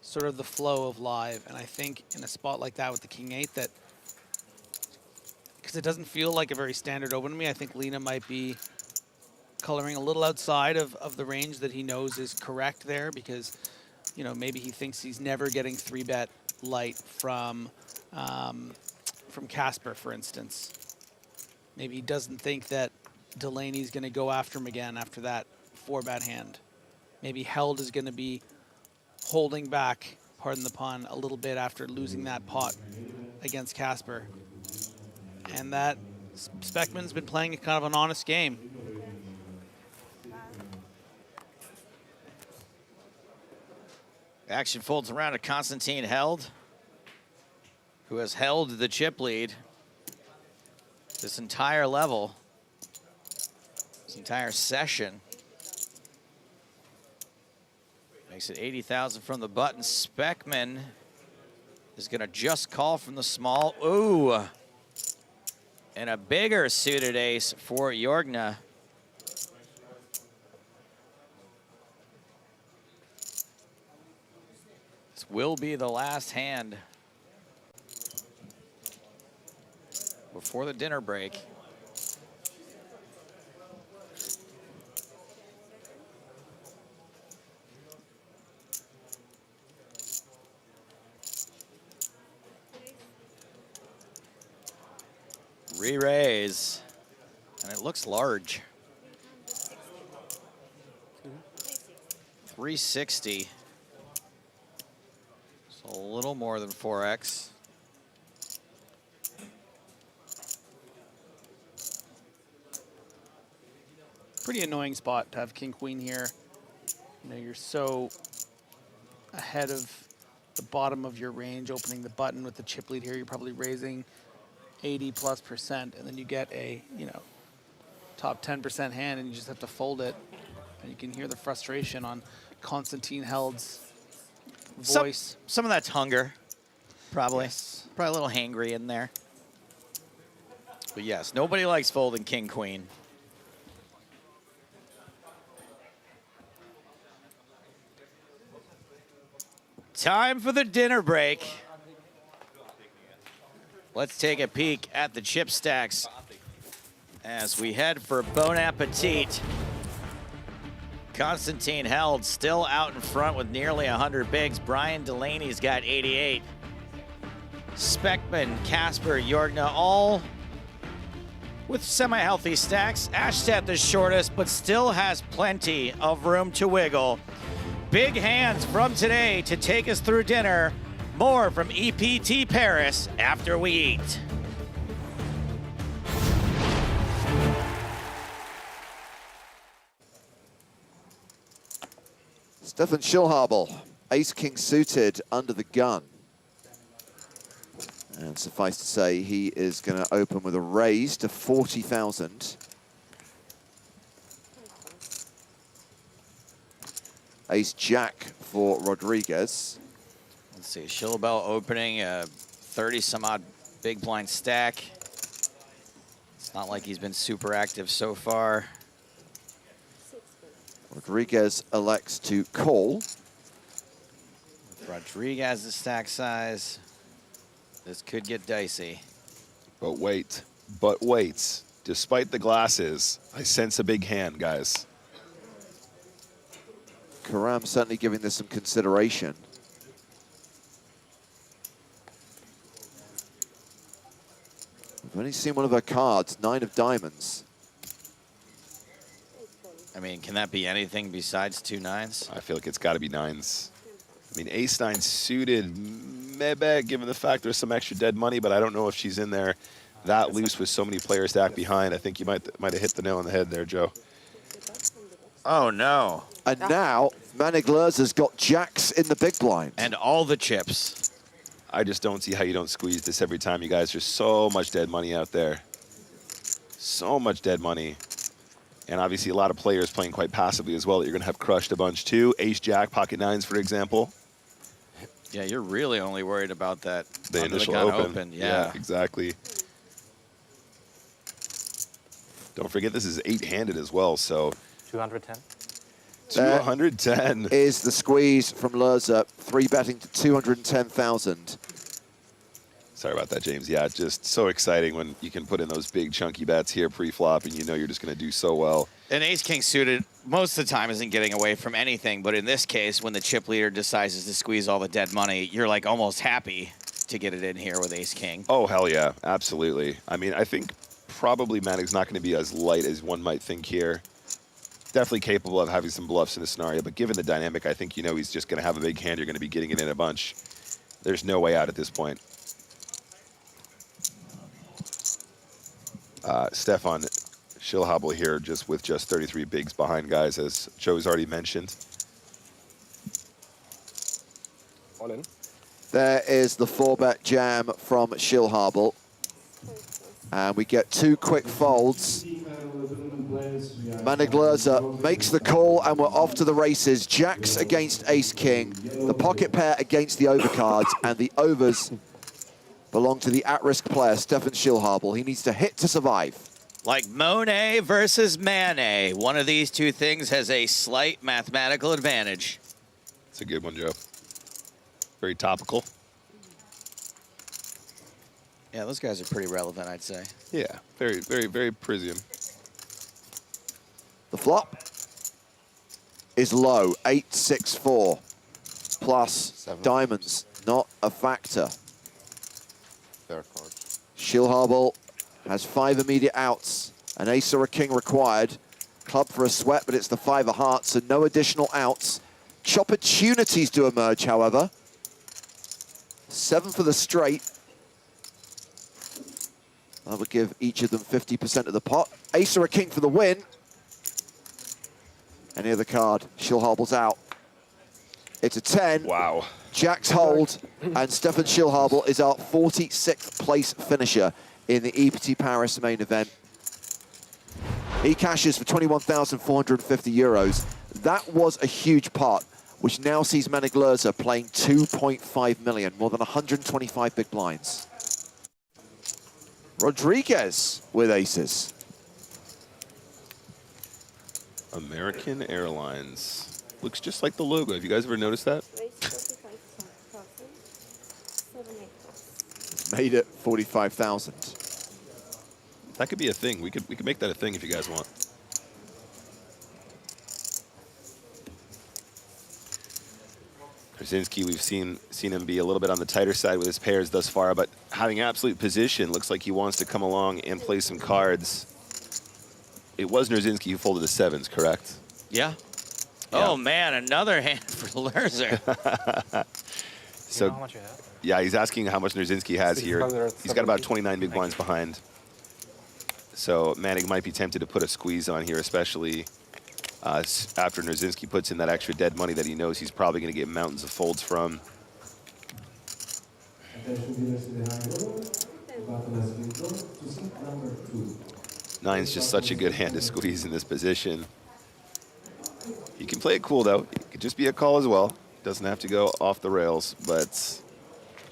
sort of the flow of live. And I think in a spot like that with the King-8 that, because it doesn't feel like a very standard open to me, I think Lena might be coloring a little outside of the range that he knows is correct there, because, you know, maybe he thinks he's never getting 3-bet light from Casper, for instance. Maybe he doesn't think that Delaney's going to go after him again after that 4-bet hand. Maybe Held is going to be holding back, pardon the pun, a little bit after losing that pot against Casper. And that Speckman's been playing kind of an honest game. Action folds around to Constantine Held, who has held the chip lead this entire level, this entire session. Makes it 80,000 from the button. Speckman is gonna just call from the small. Ooh, and a bigger suited ace for Jorgna. This will be the last hand before the dinner break. Re-raise, and it looks large. 360. So a little more than 4x. Pretty annoying spot to have King Queen here. You know, you're so ahead of the bottom of your range, opening the button with the chip lead here. You're probably raising 80+%, and then you get a, you know, top 10% hand, and you just have to fold it. And you can hear the frustration on Constantine Held's voice. Some of that's hunger, probably. Yes. Probably a little hangry in there. But yes, nobody likes folding King Queen. Time for the dinner break. Let's take a peek at the chip stacks as we head for Bon Appetit. Constantine Held still out in front with nearly 100 bigs. Brian Delaney's got 88. Speckman, Casper, Jorgna, all with semi-healthy stacks. Ashtat the shortest, but still has plenty of room to wiggle. Big hands from today to take us through dinner. More from EPT Paris after we eat. Stefan Schillhabel, ace-king suited under the gun. And suffice to say, he is going to open with a raise to 40,000. Ace-jack for Rodriguez. Let's see, Schillhabel opening a 30-some-odd big blind stack. It's not like he's been super active so far. Rodriguez elects to call. With Rodriguez's stack size, this could get dicey. But wait. Despite the glasses, I sense a big hand, guys. Karam certainly giving this some consideration. We've only seen one of her cards, 9 of diamonds. I mean, can that be anything besides 2 nines? I feel like it's got to be nines. I mean, ace-9 suited, maybe, given the fact there's some extra dead money, but I don't know if she's in there that loose with so many players stacked behind. I think you might have hit the nail on the head there, Joe. Oh, no. And now, Manic has got jacks in the big blind. And all the chips. I just don't see how you don't squeeze this every time, you guys. There's so much dead money out there. So much dead money. And obviously a lot of players playing quite passively as well that you're going to have crushed a bunch too. Ace-jack, pocket nines, for example. Yeah, you're really only worried about that. The initial open. Yeah, exactly. Don't forget this is 8-handed as well, so. 210. 210 is the squeeze from Lerza, 3-betting to 210,000. Sorry about that, James. Yeah, just so exciting when you can put in those big chunky bets here pre-flop and you know you're just going to do so well. An ace-king suited most of the time isn't getting away from anything, but in this case, when the chip leader decides to squeeze all the dead money, you're like almost happy to get it in here with ace-king. Oh, hell yeah, absolutely. I mean, I think probably Manic's not going to be as light as one might think here. Definitely capable of having some bluffs in the scenario, but given the dynamic, I think you know he's just going to have a big hand. You're going to be getting it in a bunch. There's no way out at this point. Stefan Schillhabel here just with just 33 bigs behind, guys, as Joe's already mentioned. All in. There is the 4-bet jam from Schillhabel. And we get 2 quick folds. Manic makes the call, and we're off to the races. Jacks against ace-king, the pocket pair against the overcards, and the overs belong to the at-risk player, Stefan Schillhabel. He needs to hit to survive. Like Monet versus Manet. One of these two things has a slight mathematical advantage. It's a good one, Joe. Very topical. Yeah, those guys are pretty relevant, I'd say. Yeah, very, very, very Prisium. The flop is low, 8-6-4, plus diamonds, not a factor. Fair card. Schillhabel has 5 immediate outs, an ace or a king required. Club for a sweat, but it's the 5 of hearts, so no additional outs. Opportunities do emerge, however. 7 for the straight. That would give each of them 50% of the pot. Ace or a king for the win. Any other card, Schillhabel's out. It's a 10. Wow. Jacks hold, and Stefan Schillhabel is our 46th place finisher in the EPT Paris main event. He cashes for 21,450 euros. That was a huge pot, which now sees Manic playing 2.5 million, more than 125 big blinds. Rodriguez with aces. American Airlines. Looks just like the logo. Have you guys ever noticed that? Made it 45,000. That could be a thing. We could make that a thing if you guys want. Krasinski, we've seen him be a little bit on the tighter side with his pairs thus far, but having absolute position, looks like he wants to come along and play some cards. It was Nerzinski who folded the 7s, correct? Yeah. Oh man, another hand for Lerzer. So, how much you have? yeah, he's asking how much Nerzinski has here. He's got about 29 big blinds behind. So Manic might be tempted to put a squeeze on here, especially after Nerzinski puts in that extra dead money that he knows he's probably going to get mountains of folds from. Nine's just such a good hand to squeeze in this position. He can play it cool, though. It could just be a call as well. Doesn't have to go off the rails, but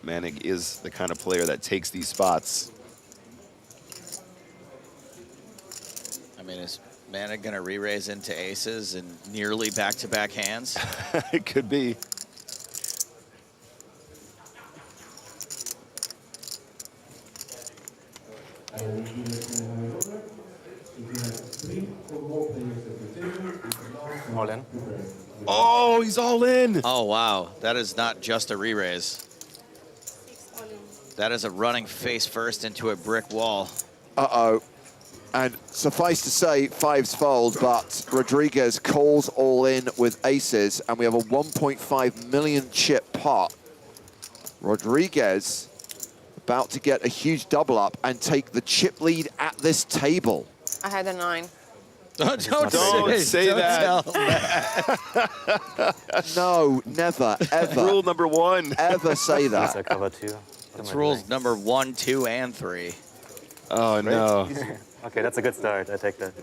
Manic is the kind of player that takes these spots. I mean, is Manic going to re-raise into aces and nearly back-to-back hands? It could be. All in. Oh, he's all in. Oh, wow. That is not just a re-raise. That is a running face first into a brick wall. Uh-oh. And suffice to say, 5s fold, but Rodriguez calls all in with aces, and we have a 1.5 million chip pot. Rodriguez about to get a huge double up and take the chip lead at this table. I had a 9. Don't say that. No, never, ever. Rule number 1. Ever say That's that. a cover 2. That's rules number 1, 2, and 3. Oh, no. Okay, that's a good start. I take that.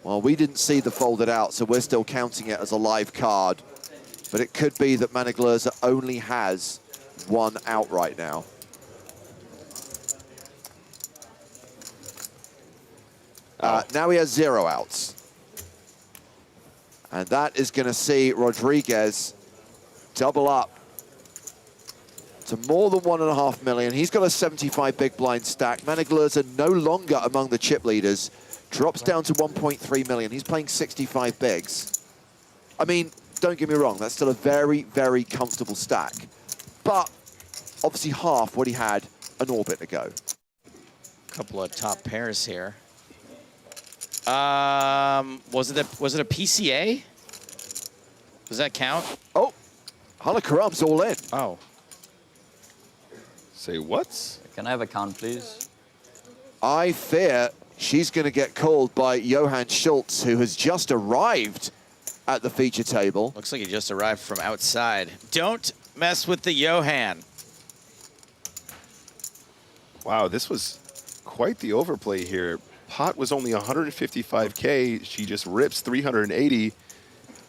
Well, we didn't see the folded out, so we're still counting it as a live card. But it could be that Manic only has 1 out right now. Now he has 0 outs. And that is going to see Rodriguez double up to more than 1.5 million. He's got a 75 big blind stack. Manic are no longer among the chip leaders. Drops down to 1.3 million. He's playing 65 bigs. I mean, don't get me wrong, that's still a very, very comfortable stack. But obviously half what he had an orbit ago. Couple of top pairs here. Was it a PCA? Does that count? Oh, Hala Karam's all in. Oh. Say what? Can I have a count, please? I fear she's going to get called by Johann Schultz, who has just arrived at the feature table. Looks like he just arrived from outside. Don't mess with the Johann. Wow, this was quite the overplay here. Pot was only 155K. She just rips 380,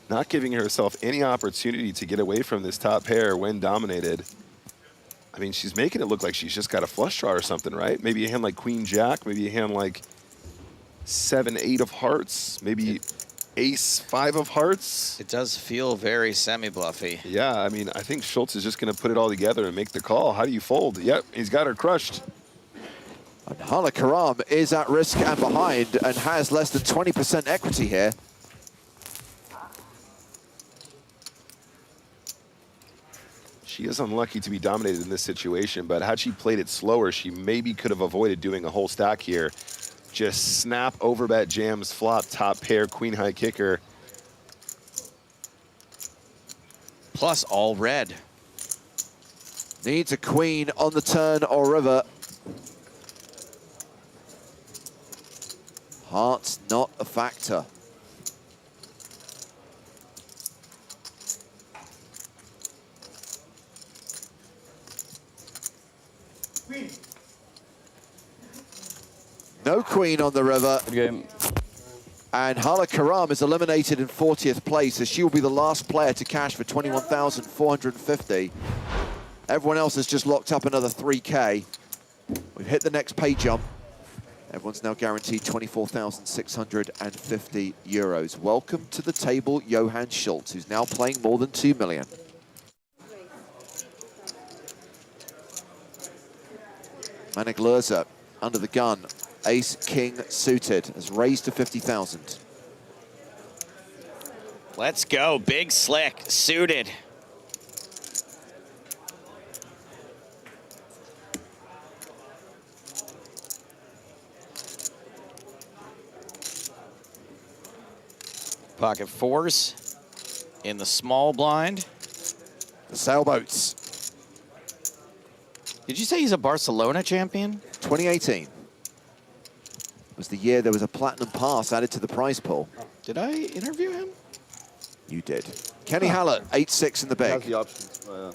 not giving herself any opportunity to get away from this top pair when dominated. I mean, she's making it look like she's just got a flush draw or something, right? Maybe a hand like Queen Jack, maybe a hand like 7-8 of hearts, maybe Ace 5 of hearts. It does feel very semi-bluffy. Yeah, I mean, I think Schultz is just going to put it all together and make the call. How do you fold? Yep, he's got her crushed. And Hala Karam is at risk and behind and has less than 20% equity here. She is unlucky to be dominated in this situation, but had she played it slower, she maybe could have avoided doing a whole stack here. Just snap, overbet, jams, flop, top pair, queen high kicker. Plus all red. Needs a queen on the turn or river. Hearts not a factor. Queen. No queen on the river. Good game. And Hala Karam is eliminated in 40th place, as she will be the last player to cash for 21,450. Everyone else has just locked up another 3K. We've hit the next pay jump. Everyone's now guaranteed 24,650 euros. Welcome to the table, Johann Schultz, who's now playing more than 2 million. Manic under the gun. Ace, king suited, has raised to 50,000. Let's go, big slick, suited. Pocket fours in the small blind. The sailboats. Did you say he's a Barcelona champion? 2018 was the year there was a platinum pass added to the prize pool. Did I interview him? You did. Kenny Hallett, 8-6 in the big. Has the options. Oh,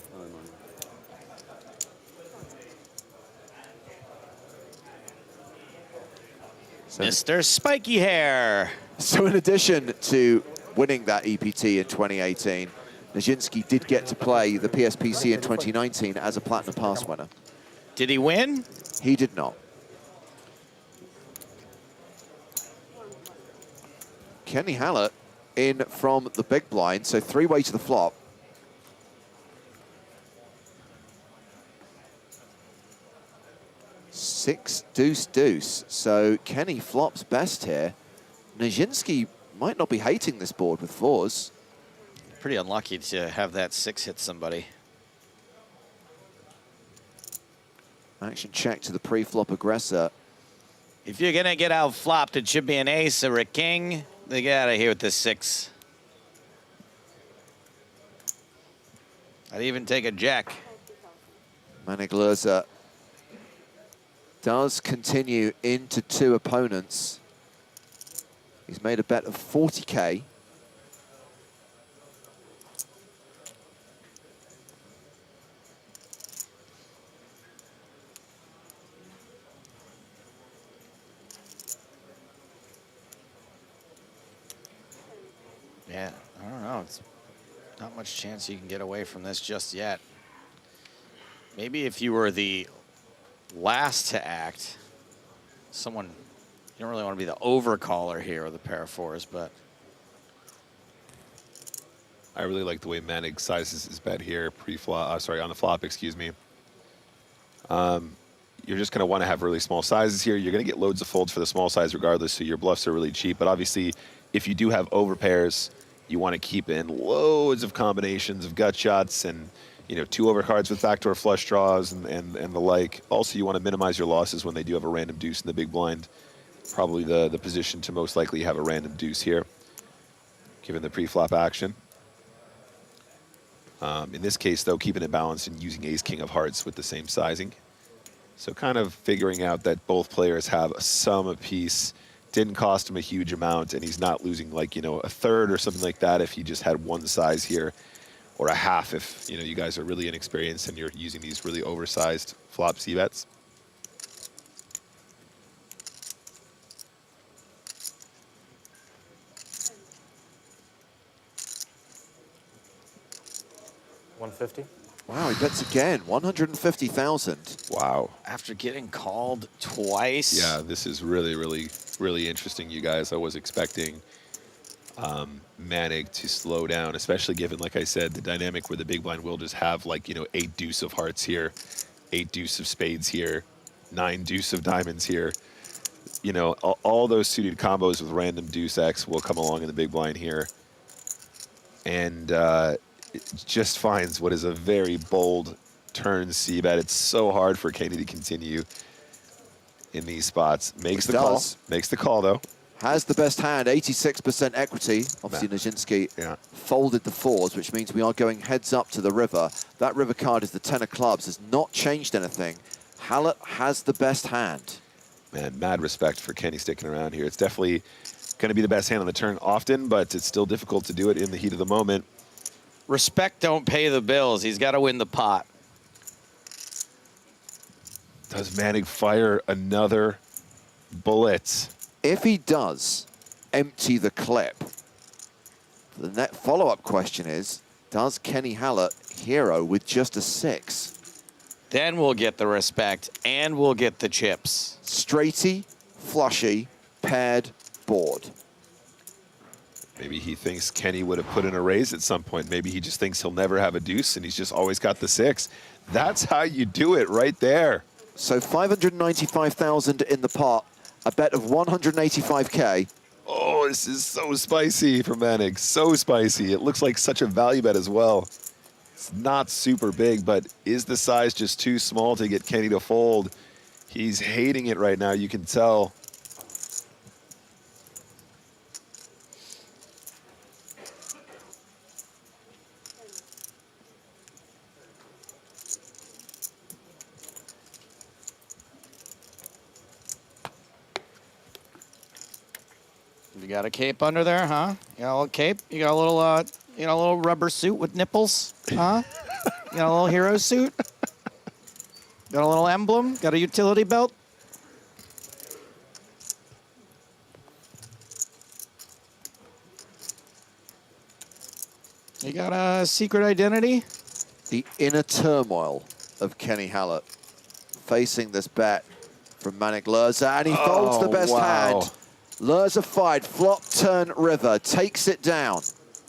yeah. Mr. Spiky Hair. So in addition to winning that EPT in 2018, Nijinsky did get to play the PSPC in 2019 as a Platinum Pass winner. Did he win? He did not. Kenny Hallett in from the big blind, so three-way to the flop. Six, deuce, deuce. So Kenny flops best here. Nijinsky might not be hating this board with fours. Pretty unlucky to have that six hit somebody. Action check to the pre-flop aggressor. If you're gonna get out flopped, it should be an ace or a king. They get out of here with the six. I'd even take a jack. Manic does continue into two opponents. He's made a bet of 40K. Yeah, I don't know. It's not much chance you can get away from this just yet. Maybe if you were the last to act, someone, you don't really want to be the overcaller here with a pair of fours, but. I really like the way Manic sizes his bet here pre-flop, sorry, on the flop, excuse me. You're just going to want to have really small sizes here. You're going to get loads of folds for the small size regardless, so your bluffs are really cheap. But obviously, if you do have overpairs, you want to keep in loads of combinations of gut shots and, you know, 2 overcards with backdoor flush draws and the like. Also, you want to minimize your losses when they do have a random deuce in the big blind. Probably the position to most likely have a random deuce here, given the pre-flop action. In this case, though, keeping it balanced and using ace-king of hearts with the same sizing. So kind of figuring out that both players have a sum apiece. Didn't cost him a huge amount, and he's not losing like, you know, a third or something like that if he just had one size here, or a half if, you know, you guys are really inexperienced and you're using these really oversized flop c-bets. $150. Wow, he bets again. 150,000. Wow. After getting called twice. Yeah, this is really, really, really interesting, you guys. I was expecting Manic to slow down, especially given, like I said, the dynamic where the big blind will just have, like, you know, 8 deuce of hearts here, 8 deuce of spades here, 9 deuce of diamonds here. You know, all those suited combos with random deuce X will come along in the big blind here. And it just finds what is a very bold turn c-bet. It's so hard for Kenny to continue in these spots. Makes the call. Makes the call, though. Has the best hand, 86% equity. Obviously, Nijinsky folded the 4s, which means we are going heads up to the river. That river card is the 10 of clubs. Has not changed anything. Hala has the best hand. Man, mad respect for Kenny sticking around here. It's definitely going to be the best hand on the turn often, but it's still difficult to do it in the heat of the moment. Respect don't pay the bills. He's got to win the pot. Does Manic fire another bullet? If he does empty the clip, the net follow-up question is, does Kenny Hala hero with just a 6? Then we'll get the respect and we'll get the chips. Straighty, flushy, paired, board. Maybe he thinks Kenny would have put in a raise at some point. Maybe he just thinks he'll never have a deuce and he's just always got the 6. That's how you do it right there. So 595,000 in the pot, a bet of 185K. Oh, this is so spicy for Manic, so spicy. It looks like such a value bet as well. It's not super big, but is the size just too small to get Kenny to fold? He's hating it right now, you can tell. You got a cape under there, huh? You got a little cape? You got a little rubber suit with nipples, huh? You got a little hero suit? Got a little emblem? Got a utility belt? You got a secret identity? The inner turmoil of Kenny Hala facing this bet from Manic Lerza, and he folds the best hand. Lerza fired, flop, turn, river, takes it down.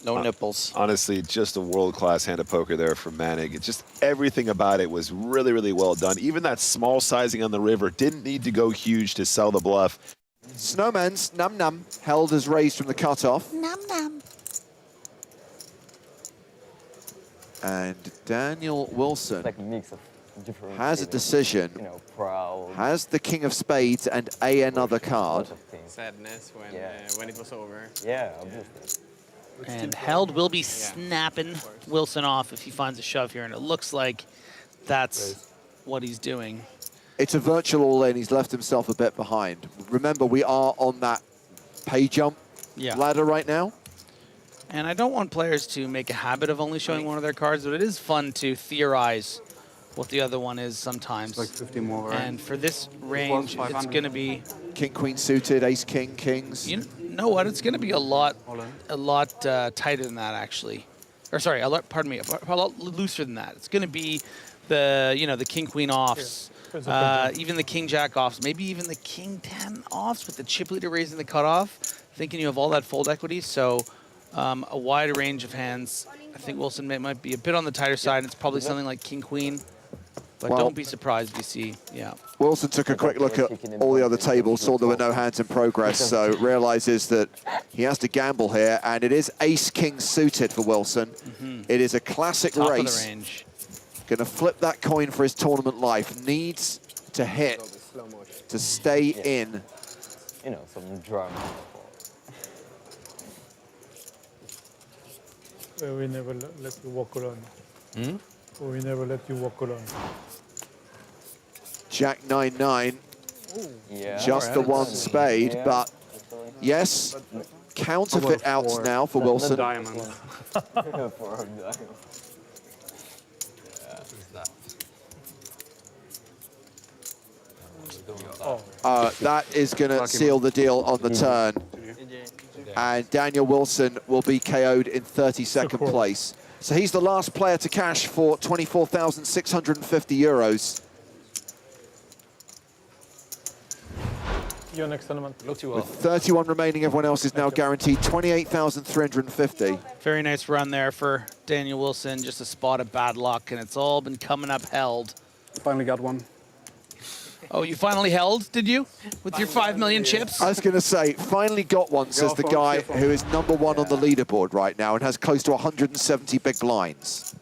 No nipples. Honestly, just a world-class hand of poker there from Manic. It's just everything about it was really, really well done. Even that small sizing on the river didn't need to go huge to sell the bluff. Snowman's Num Num held as raised from the cutoff. Num Num. And Daniel Wilson Like a mix of different has a decision, you know, proud. has the king of spades and another card. Sadness when it was over. Yeah, obviously. And Held will be snapping Wilson off if he finds a shove here, and it looks like that's what he's doing. It's a virtual all-in. He's left himself a bit behind. Remember, we are on that pay jump ladder right now. And I don't want players to make a habit of only showing one of their cards, but it is fun to theorize what the other one is sometimes. Like 50 more, right? And for this range, it's going to be... King, queen suited, ace, king, kings. You know what? It's going to be a lot tighter than that, actually. Or sorry, a lot looser than that. It's going to be the, the king, queen offs, even the king, jack offs, maybe even the king, 10 offs with the chip leader raising the cutoff, thinking you have all that fold equity. So a wide range of hands. I think Wilson might be a bit on the tighter side. It's probably something like king, queen. But Well, don't be surprised if you see, yeah. Wilson took a quick look at all the other tables, saw there were no hands in progress, so realizes that he has to gamble here, and it is ace-king suited for Wilson. It is a classic Top race. of the range. Going to flip that coin for his tournament life. Needs to hit to stay in. You know, some drama. We never let you walk alone. Hmm? We never let you walk alone. Jack 9-9. Yeah. Just the one spade, Yeah. but yes, counterfeit outs now for Wilson. Diamonds. That is going to seal the deal on the turn. And Daniel Wilson will be KO'd in 32nd place. So he's the last player to cash for 24,650 euros. Your next tournament. With 31 remaining, everyone else is now guaranteed 28,350. Very nice run there for Daniel Wilson. Just a spot of bad luck, and it's all been coming up held. Finally got one. Oh, you finally held, did you? With your 5 million chips? I was going to say, finally got one, says the guy who is #1 on the leaderboard right now and has close to 170 big blinds.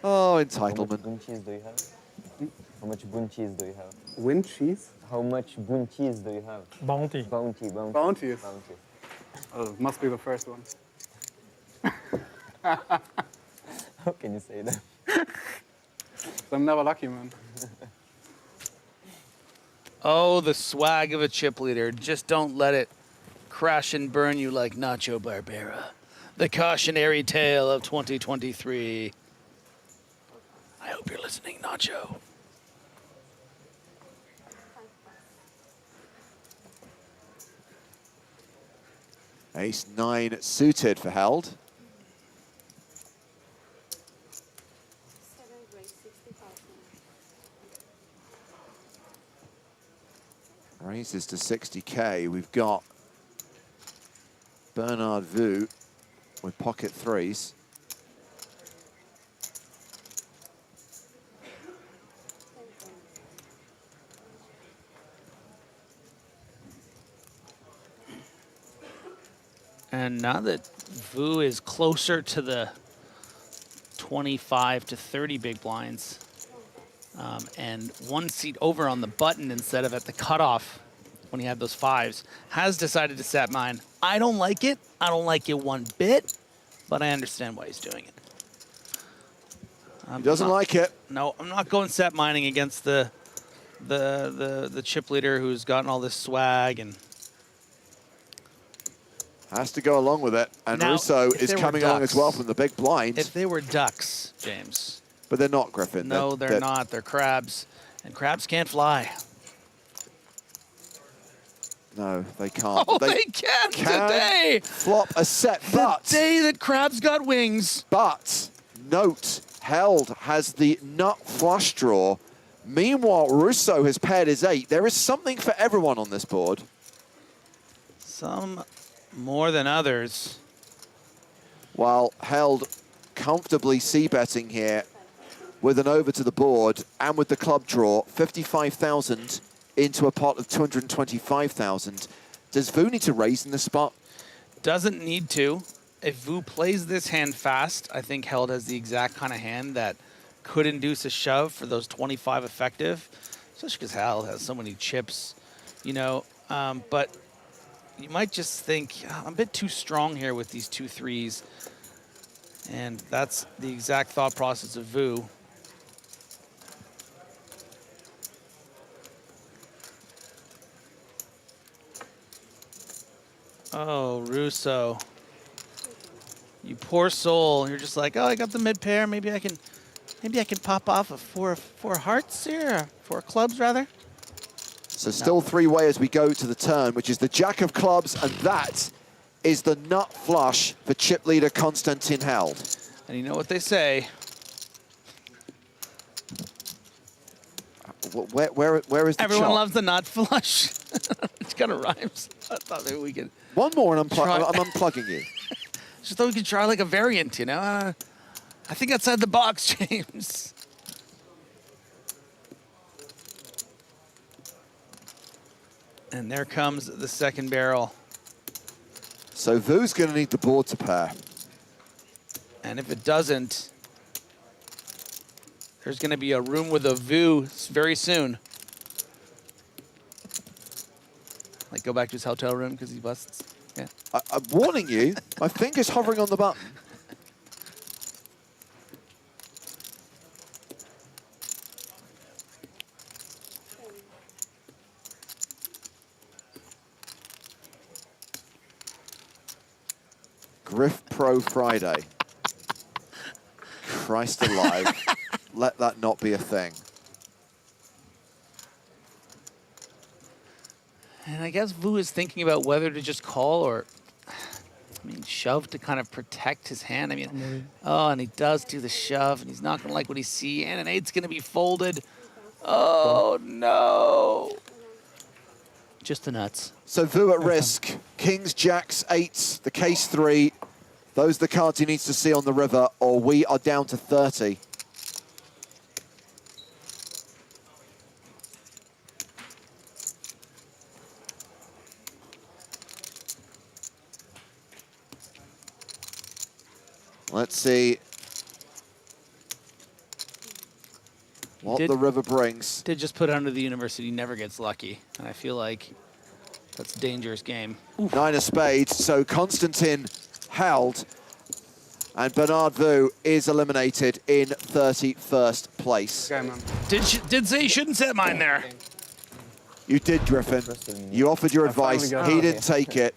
Oh, entitlement. How much cheese do you have? How much bun cheese do you have? Wind cheese? How much bun cheese do you have? Bounty. Bounty. Bounties. Oh, must be the first one. How can you say that? I'm never lucky, man. Oh, the swag of a chip leader. Just don't let it crash and burn you like Nacho Barbera. The cautionary tale of 2023. I hope you're listening, Nacho. Ace-9 suited for held. Raises to 60K. We've got Bernard Vu with pocket threes. And now that Vu is closer to the 25 to 30 big blinds, and one seat over on the button instead of at the cutoff when he had those fives, has decided to set mine. I don't like it. I don't like it one bit, but I understand why he's doing it. He doesn't like it. No, I'm not going set mining against the chip leader who's gotten all this swag and has to go along with it. And now, Russo is coming along as well from the big blind. If they were ducks, James. But they're not, Griffin. No, they're not. They're crabs. And crabs can't fly. No, they can't. Oh, they can today. Flop a set, but the day that crabs got wings. But note, held has the nut flush draw. Meanwhile, Russo has paired his 8. There is something for everyone on this board. Some more than others. While held comfortably c-betting here with an over to the board and with the club draw, 55,000 into a pot of 225,000. Does Vu need to raise in this spot? Doesn't need to. If Vu plays this hand fast, I think held has the exact kind of hand that could induce a shove for those 25 effective, especially because held has so many chips, you know, but you might just think, I'm a bit too strong here with these 2 threes. And that's the exact thought process of Vu. Oh, Russo. You poor soul. You're just like, oh, I got the mid pair. Maybe I can pop off a four hearts here, 4 clubs rather. So still 3-way as we go to the turn, which is the jack of clubs, and that is the nut flush for chip leader Konstantin Held. And you know what they say. Where is the Everyone chop? loves the nut flush. It's kind of rhymes. I thought maybe we could. One more and I'm unplugging you. Just thought we could try like a variant, you know? I think outside the box, James. And there comes the second barrel. So Vu's going to need the board to pair. And if it doesn't, there's going to be a room with a Vu very soon. Like go back to his hotel room because he busts. Yeah. I'm warning you, my finger's hovering on the button. Griff Pro Friday. Christ alive. Let that not be a thing. And I guess Vu is thinking about whether to just call or, I mean, shove to kind of protect his hand. I mean, oh, and he does do the shove, and he's not going to like what he sees, and an 8's going to be folded. Oh, no. Just the nuts. So Vu at risk. Kings, jacks, 8s, the case 3. Those are the cards he needs to see on the river, or we are down to 30. Let's see what the river brings. Did just put under the university, never gets lucky. And I feel like that's a dangerous game. Oof. 9 of spades, so Konstantin held, and Bernard Vu is eliminated in 31st place. Okay, man. Did say you shouldn't set mine there. You did, Griffin. You offered your advice. He didn't take it.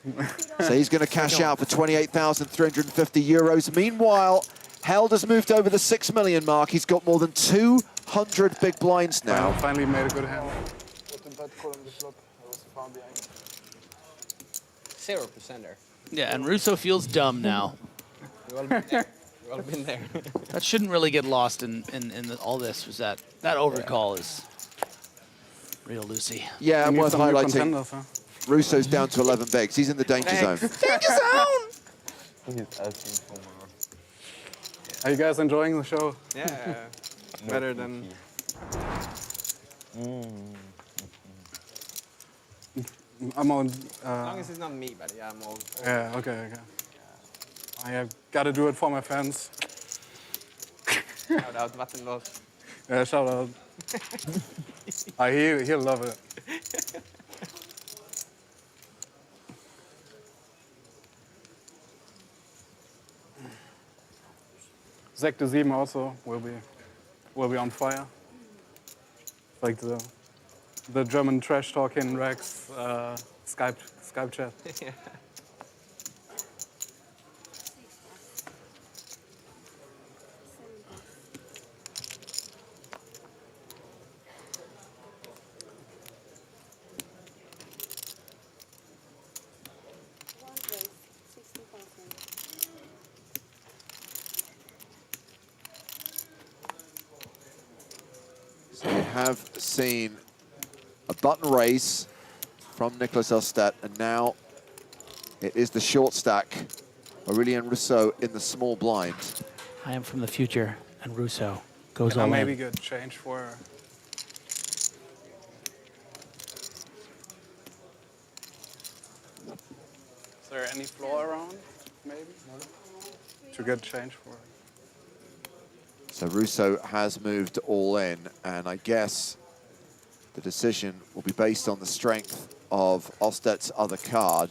So he's going to cash out for 28,350 euros. Meanwhile, Held has moved over the 6 million mark. He's got more than 200 big blinds now. Finally made a good hand. 0%er. Yeah, and Russo feels dumb now. We've all been there. We've all been there. That shouldn't really get lost in all this, was that overcall is real Lucy. Yeah, and worth highlighting. Huh? Russo's down to 11 bigs. He's in the danger zone. Danger zone! Are you guys enjoying the show? Yeah. Better than... I'm on... as long as it's not me, but yeah, I'm all... Yeah, okay. I have got to do it for my fans. Shout out, Vattenlos. Yeah, shout out. He'll love it. Zach de 7 also will be on fire. Like the German trash talking Rex Skype chat. Yeah. So we have seen a button raise from Nicholas Ostedt, and now it is the short stack. Aurelien Rousseau in the small blind. I am from the future, and Russo goes Can I all maybe in. good change for... Is there any floor around, maybe? To get change for... So Russo has moved all in, and I guess the decision will be based on the strength of Ostedt's other card.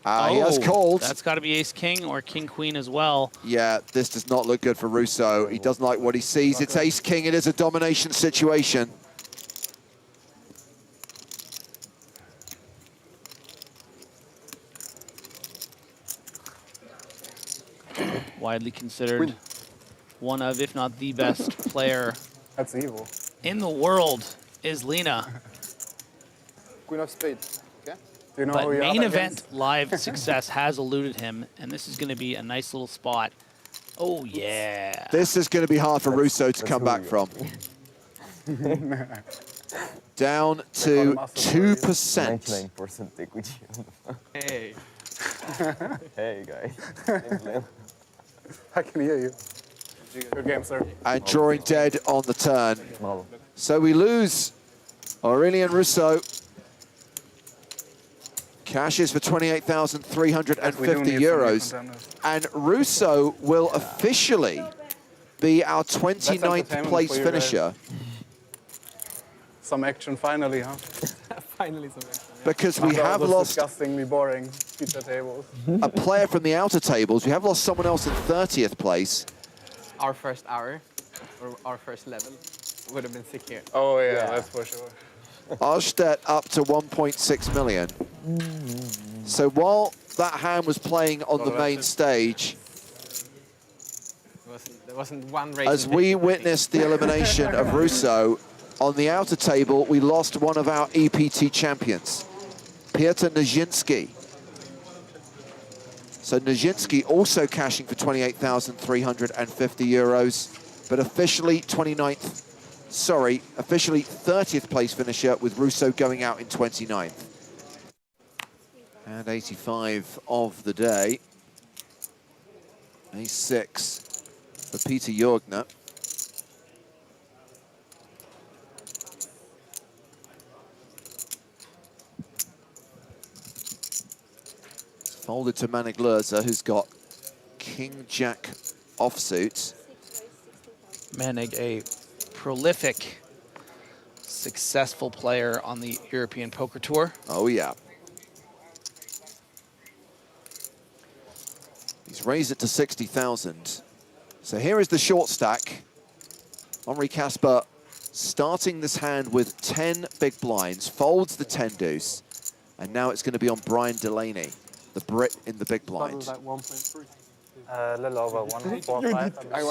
He has called. That's got to be ace-king or king-queen as well. Yeah, this does not look good for Russo. He doesn't like what he sees. It's ace-king. It is a domination situation. Widely considered one of, if not the best player That's evil. in the world is Lena. Queen of spades. Okay. Do you know But who you're main up event against? live success has eluded him, and this is going to be a nice little spot. Oh, yeah. This is going to be hard for Russo to come back from. Down to 2%. 99% equity. Hey. Hey, guys. Thanks, man. I can hear you. Good game, sir. And drawing dead on the turn. So we lose Aurélien Rousseau. Cashes for 28,350 euros. And Rousseau will officially be our 29th place finisher. Some action finally, huh? Finally some action. Because we have lost disgustingly boring pizza tables. a player from the outer tables. We have lost someone else in 30th place. Our first hour, or our first level, would have been sick here. Oh yeah, that's for sure. Arstedt up to 1.6 million. So while that hand was playing on the main stage, There wasn't one race. as we witnessed the elimination of Rousseau, on the outer table, we lost one of our EPT champions, Piotr Nijinsky. So Nijinsky also cashing for 28,350 euros, but officially 30th place finisher with Rousseau going out in 29th. And 85 of the day. A6 for Peter Jorgner. Folded to Manic, who's got King-Jack offsuit. Manic, a prolific, successful player on the European Poker Tour. Oh, yeah. He's raised it to 60,000. So here is the short stack. Henri Casper starting this hand with 10 big blinds, folds the 10 deuce, and now it's going to be on Brian Delaney, the Brit in the big blind. Like 1.3. A little over 145. I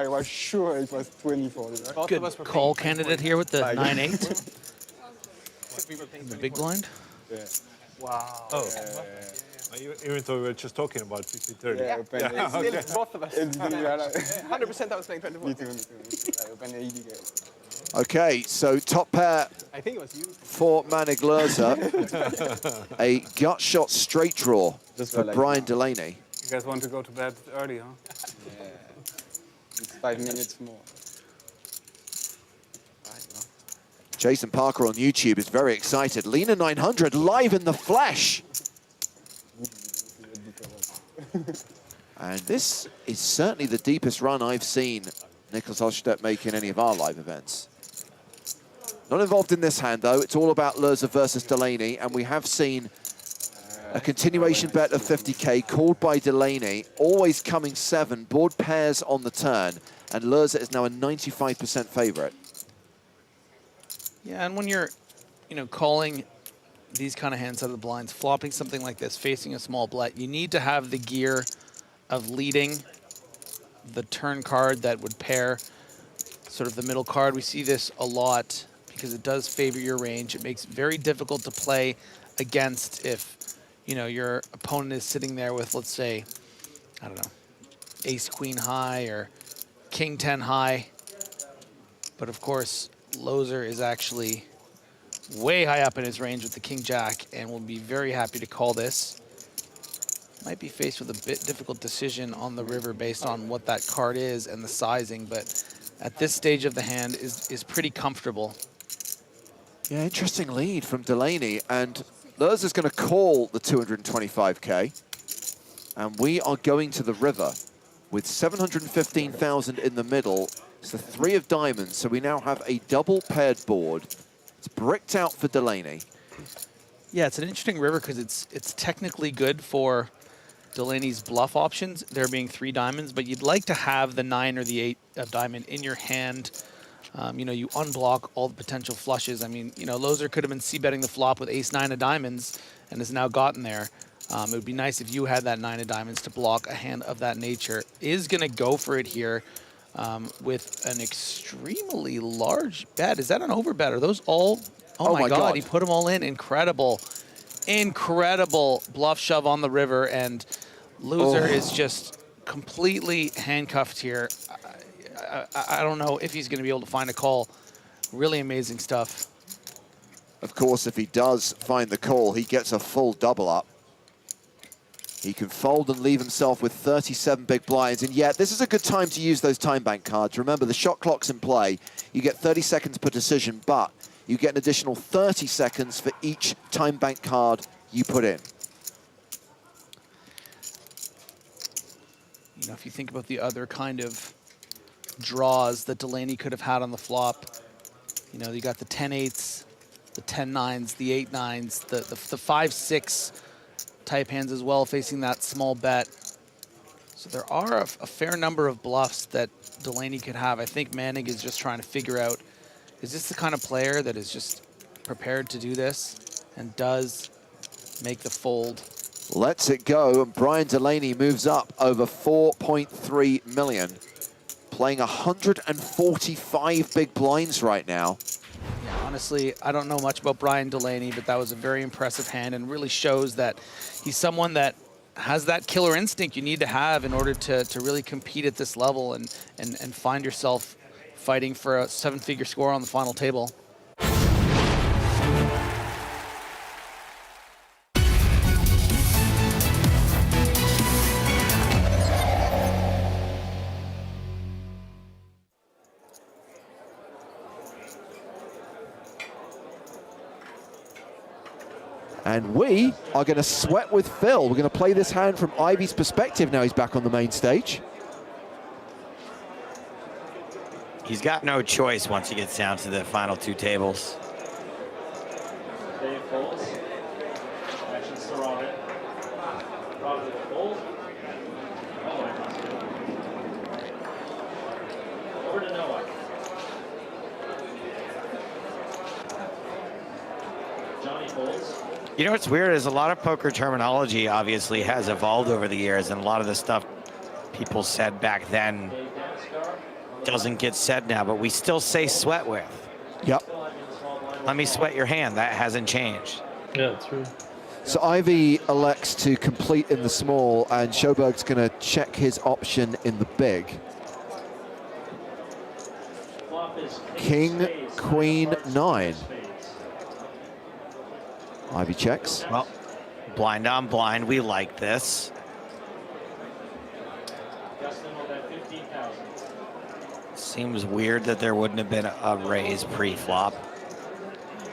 was sure it was 24. Right? Good call candidate here with the 9-8. The big blind. Yeah. Wow. Oh. Even though we were just talking about 50-30. Yeah, okay. both of us. 100% I was playing 24. Okay, so top pair I think it was you. for Manic Lerza. A gut shot straight draw for Brian Delaney. You guys want to go to bed early, huh? Yeah. It's 5 minutes more. Jason Parker on YouTube is very excited. Lena 900 live in the flesh. And this is certainly the deepest run I've seen Nicholas Arstedt make in any of our live events. Not involved in this hand, though. It's all about Lerza versus Delaney, and we have seen a continuation bet of 50K called by Delaney, always coming 7, board pairs on the turn, and Lerza is now a 95% favorite. Yeah, and when you're, calling these kind of hands out of the blinds, flopping something like this, facing a small bet, you need to have the gear of leading the turn card that would pair sort of the middle card. We see this a lot because it does favor your range. It makes it very difficult to play against if, your opponent is sitting there with, let's say, I don't know, ace-queen high or king-10 high. But of course, Loser is actually way high up in his range with the king-jack and will be very happy to call this. Might be faced with a bit difficult decision on the river based on what that card is and the sizing, but at this stage of the hand is pretty comfortable. Yeah, interesting lead from Delaney, and Lerza's going to call the 225K, and we are going to the river with 715,000 in the middle. It's the 3 of diamonds, so we now have a double paired board. It's bricked out for Delaney. Yeah, it's an interesting river because it's technically good for Delaney's bluff options, there being 3 diamonds, but you'd like to have the 9 or the 8 of diamond in your hand. You unblock all the potential flushes. I mean, Loser could have been c-betting the flop with ace-9 of diamonds and has now gotten there. It would be nice if you had that 9 of diamonds to block a hand of that nature. Is going to go for it here with an extremely large bet. Is that an overbet? Are those all? Oh my God, he put them all in. Incredible. Incredible bluff shove on the river, and Loser is just completely handcuffed here. I don't know if he's going to be able to find a call. Really amazing stuff. Of course, if he does find the call, he gets a full double up. He can fold and leave himself with 37 big blinds, and yet this is a good time to use those time bank cards. Remember, the shot clock's in play. You get 30 seconds per decision, but you get an additional 30 seconds for each time bank card you put in. You know, if you think about the other kind of draws that Delaney could have had on the flop, you know, you got the 10-8s, the 10-9s, the 8-9s, the 5-6 type hands as well, facing that small bet. So there are a fair number of bluffs that Delaney could have. I think Manic is just trying to figure out, is this the kind of player that is just prepared to do this and does make the fold? Lets it go, and Brian Delaney moves up over 4.3 million, playing 145 big blinds right now. Yeah, honestly, I don't know much about Brian Delaney, but that was a very impressive hand and really shows that he's someone that has that killer instinct you need to have in order to really compete at this level and find yourself fighting for a 7-figure score on the final table. And we are going to sweat with Phil. We're going to play this hand from Ivey's perspective now he's back on the main stage. He's got no choice once he gets down to the final two tables. Dave folds. Actions to Robin. Robin with a fold. Over to Noah. Johnny folds. You know what's weird is a lot of poker terminology obviously has evolved over the years, and a lot of the stuff people said back then doesn't get said now, but we still say sweat with. Yep. Let me sweat your hand. That hasn't changed. Yeah, true. So Ivey elects to complete in the small, and Sjoberg's going to check his option in the big. King, Queen, 9. Ivey checks. Well, blind on blind, we like this. Seems weird that there wouldn't have been a raise pre-flop.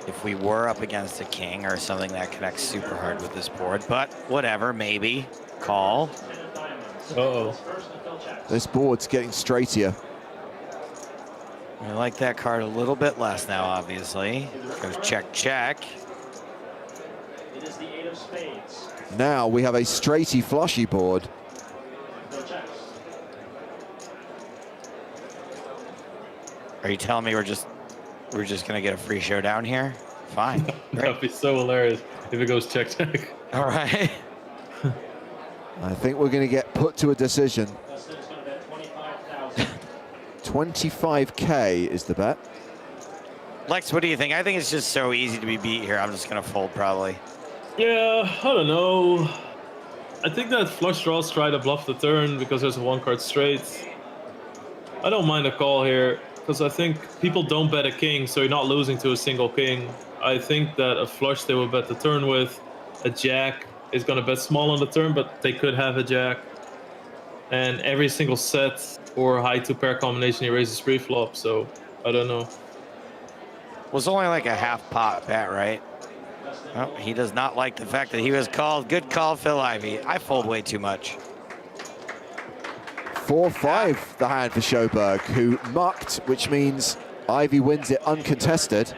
If we were up against a king or something that connects super hard with this board, but whatever, maybe. Call. Uh-oh. This board's getting straightier. I like that card a little bit less now, obviously. Goes check, check. It is the 8 of spades. Now we have a straighty flushy board. Are you telling me we're just gonna get a free showdown here? Fine. That'd be so hilarious if it goes check check. All right. I think we're going to get put to a decision. 25K is the bet. Lex, what do you think? I think it's just so easy to be beat here. I'm just gonna fold probably. Yeah, I don't know. I think that flush draws try to bluff the turn because there's a 1-card straight. I don't mind a call here because I think people don't bet a king, so you're not losing to a single king. I think that a flush they will bet the turn with. A jack is going to bet small on the turn, but they could have a jack. And every single set or high 2-pair combination he raises pre-flop, so I don't know. Was only like a half pot bet, right? Oh, he does not like the fact that he was called. Good call, Phil Ivey. I fold way too much. 4-5 the hand for Sjoberg, who mucked, which means Ivey wins it uncontested.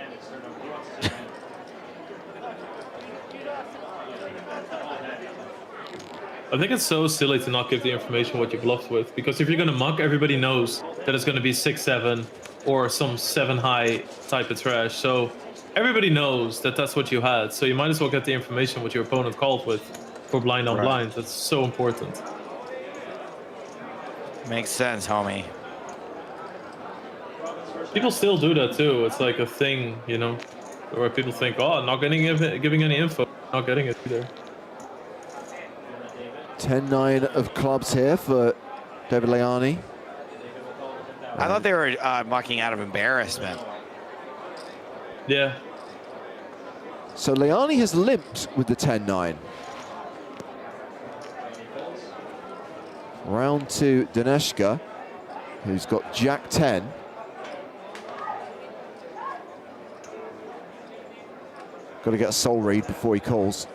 I think it's so silly to not give the information what you bluffed with, because if you're going to muck, everybody knows that it's going to be 6-7 or some 7-high type of trash. So everybody knows that that's what you had. So you might as well get the information what your opponent called with for blind on blind. That's so important. Makes sense, homie. People still do that too. It's like a thing, you know, where people think, oh, I'm not giving any info, not getting it either. 10-9 of clubs here for David Leani. I thought they were mucking out of embarrassment. Yeah. So Leani has limped with the 10-9. Round to Daneshka, who's got Jack 10. Got to get a soul read before he calls.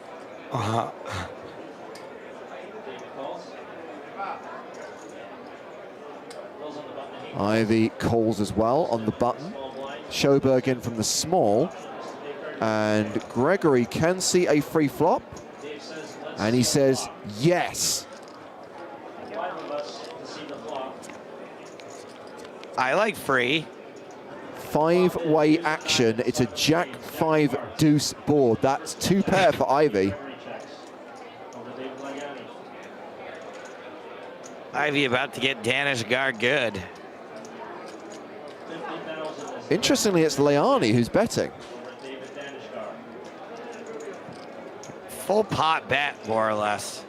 Ivey calls as well on the button. Sjoberg in from the small. And Gregory can see a free flop. And he says, yes. I like free. 5-way action. It's a Jack 5 deuce board. That's 2 pair for Ivey. Ivey about to get Danishgar good. Interestingly, it's Leani who's betting. Full pot bet, more or less.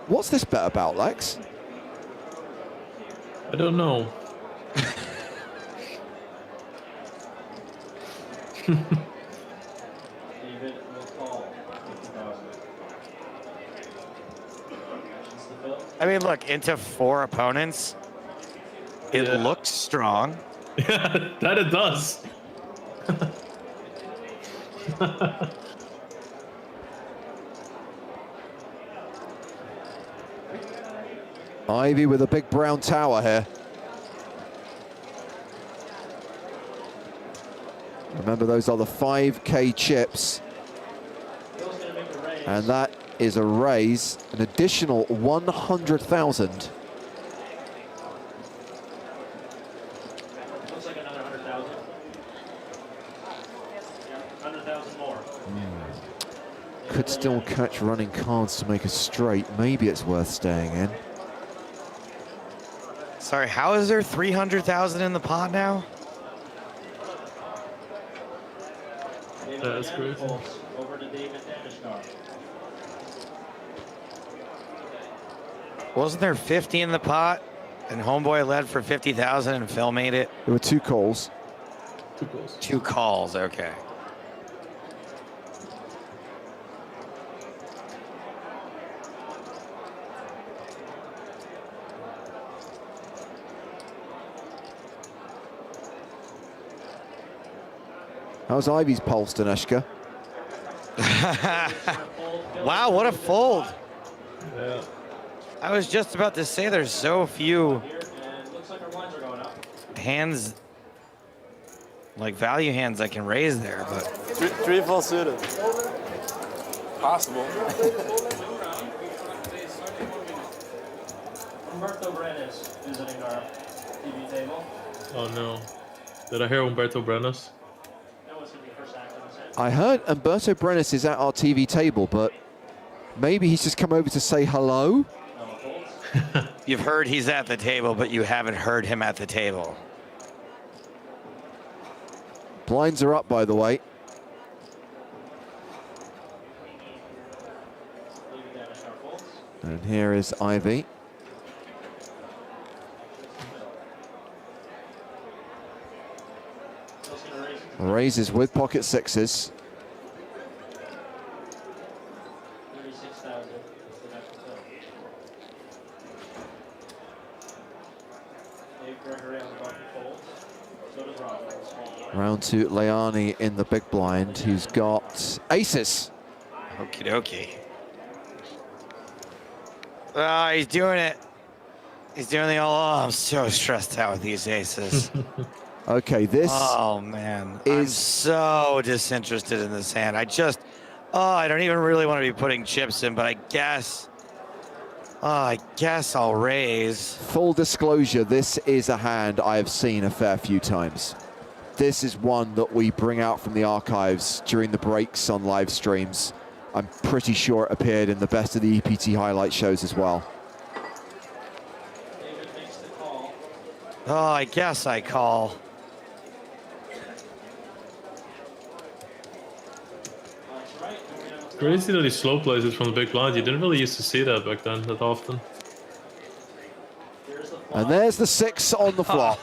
What's this bet about, Lex? I don't know. I mean, look, into 4 opponents, it looks strong. Yeah, that it does. Ivey with a big brown tower here. Remember, those are the 5K chips. And that is a raise, an additional 100,000. Looks like another 100,000. Yeah, 100,000 more. Could still catch running cards to make a straight. Maybe it's worth staying in. Sorry, how is there 300,000 in the pot now? That's crazy. Over to David Danishgar. Wasn't there 50 in the pot? And Homeboy led for 50,000 and Phil made it? There were 2 calls. 2 calls. 2 calls, okay. How's Ivey's pulse, Daneshka? Wow, what a fold. Yeah. I was just about to say there's so few hands, like value hands I can raise there, but. Three full suited. Possible. Umberto Brenes visiting our TV table. Oh no. Did I hear Umberto Brenes? I heard Umberto Brenes is at our TV table, but maybe he's just come over to say hello. You've heard he's at the table, but you haven't heard him at the table. Blinds are up, by the way. And here is Ivey. Raises with pocket sixes. 36,000. Dave Gregory on the button folds. So does Rob. Round to Leani in the big blind, who's got aces. Okie dokie. Ah, he's doing it. He's doing the all. Oh, I'm so stressed out with these aces. Okay, this oh man, I'm so disinterested in this hand. I don't even really want to be putting chips in, but I guess I'll raise. Full disclosure, this is a hand I have seen a fair few times. This is one that we bring out from the archives during the breaks on live streams. I'm pretty sure it appeared in the best of the EPT highlight shows as well. Oh, I guess I call. Crazy that he slow plays it from the big blind. You didn't really used to see that back then that often. And there's the 6 on the flop.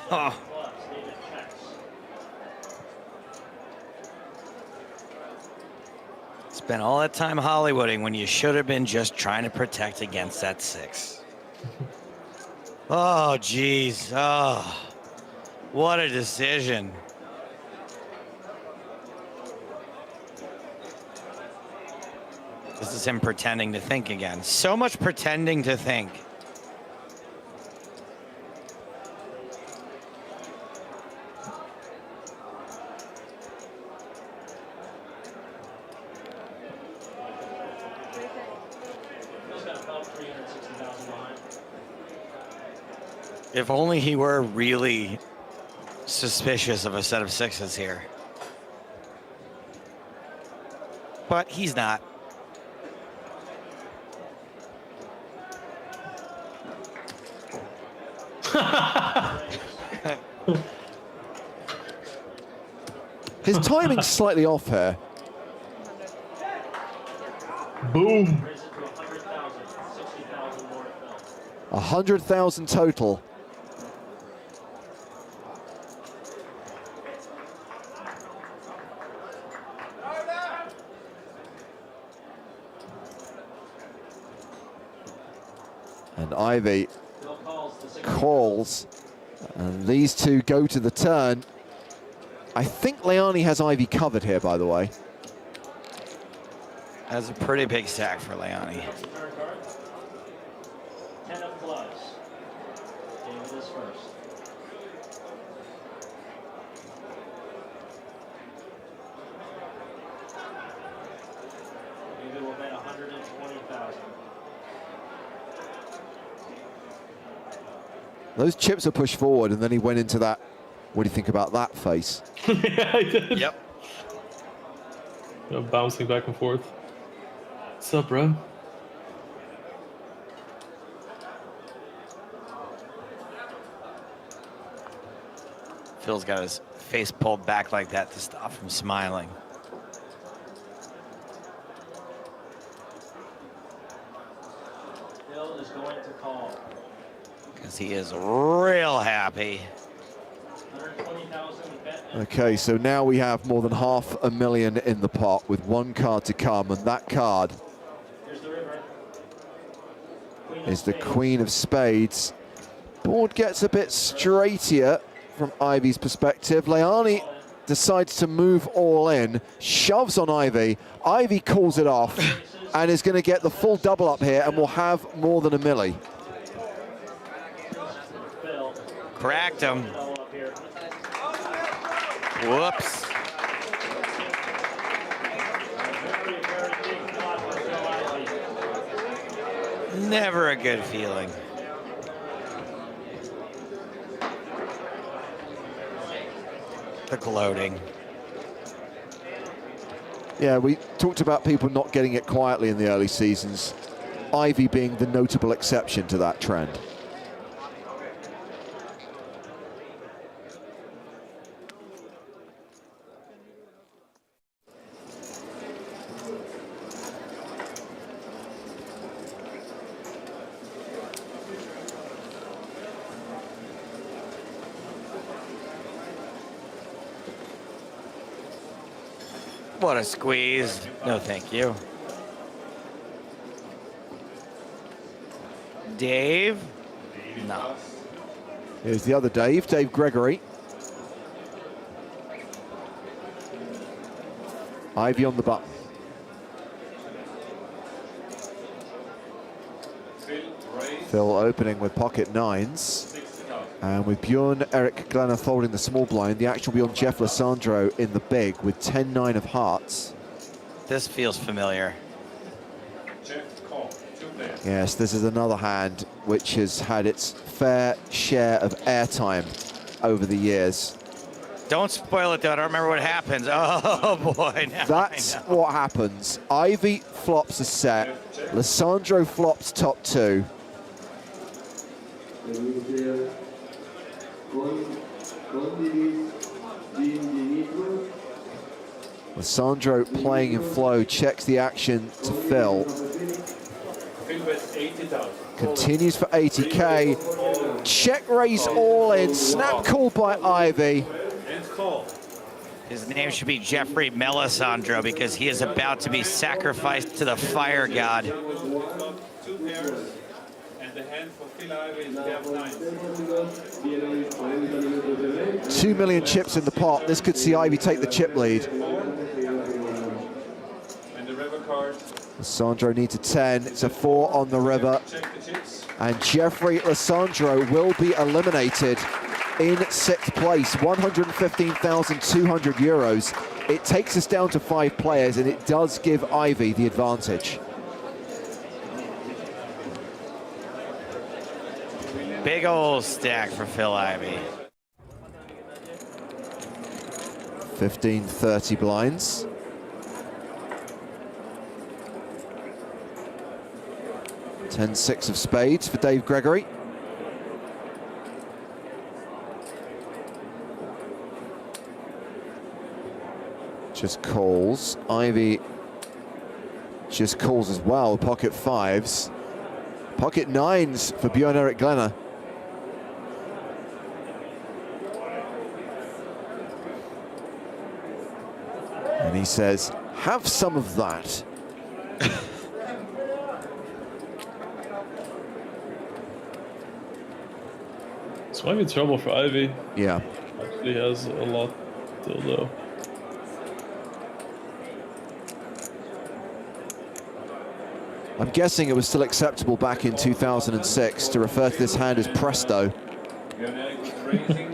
It's Spent all that time Hollywooding when you should have been just trying to protect against that 6. Oh, geez. Oh, what a decision. This is him pretending to think again. So much pretending to think. If only he were really suspicious of a set of 6s here. But he's not. His timing's slightly off here. Boom. 100,000 total. And Ivey calls, and these two go to the turn. I think Leani has Ivey covered here, by the way. That's a pretty big stack for Leani. 10 of clubs. David is first. David will bet 120,000. Those chips are pushed forward, and then he went into that. What do you think about that face? Yeah, I did. Yep. You know, bouncing back and forth. What's up, bro? Phil's got his face pulled back like that to stop from smiling. Phil is going to call. Because he is real happy. 120,000 bet. Okay, so now we have more than $500,000 in the pot with one card to come, and that card Here's the river. is the Queen of Spades. Board gets a bit straightier from Ivey's perspective. Leani decides to move all in, shoves on Ivey. Ivey calls it off and is going to get the full double up here and will have more than a milli. Cracked him. Whoops. Never a good feeling. The gloating. Yeah, we talked about people not getting it quietly in the early seasons. Ivey being the notable exception to that trend. What a squeeze. No, thank you. Dave? No. Here's the other Dave, Dave Gregory. Ivey on the button. Phil opening with pocket nines. And with Bjorn Eric Glenna folding the small blind, the action will be on Jeff Lissandro in the big with 10-9 of hearts. This feels familiar. Yes, this is another hand which has had its fair share of airtime over the years. Don't spoil it, though. I don't remember what happens. Oh, boy. That's what happens. Ivey flops a set. Lissandro flops top two. Lissandro playing in flow, checks the action to Phil. Continues for 80K. Check raise all in. Snap call by Ivey. His name should be Jeffrey Melisandro because he is about to be sacrificed to the fire god. 2 pairs, and the hand for Phil Ivey is pair of 9. 2 million chips in the pot. This could see Ivey take the chip lead. And the river card. Lissandro needs a 10. It's a 4 on the river. And Jeffrey Lissandro will be eliminated in 6th place, 115,200 euros. It takes us down to 5 players, and it does give Ivey the advantage. Big old stack for Phil Ivey. 15-30 blinds. Ten-6 of spades for Dave Gregory. Just calls. Ivey just calls as well. Pocket 5s. Pocket 9s for Bjorn Erik Glenner. And he says, have some of that. This might be trouble for Ivey. Yeah. Actually has a lot still though. I'm guessing it was still acceptable back in 2006 to refer to this hand as Presto.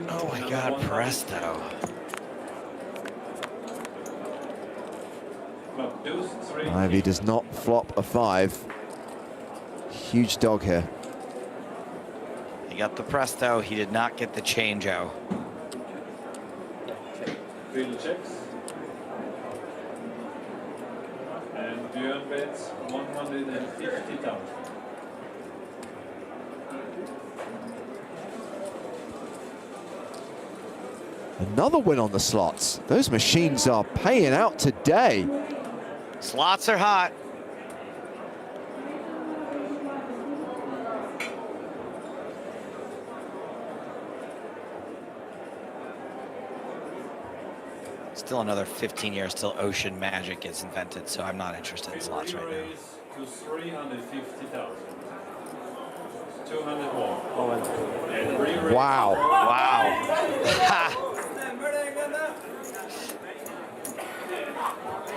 Oh my God, Presto. Ivey does not flop a 5. Huge dog here. He got the Presto, he did not get the change-o. Bill checks. And Björn bets 150,000. Another win on the slots. Those machines are paying out today. Slots are hot. Still another 15 years till Ocean Magic gets invented, so I'm not interested in slots right now. To 350,000. 200 more. Wow. Wow.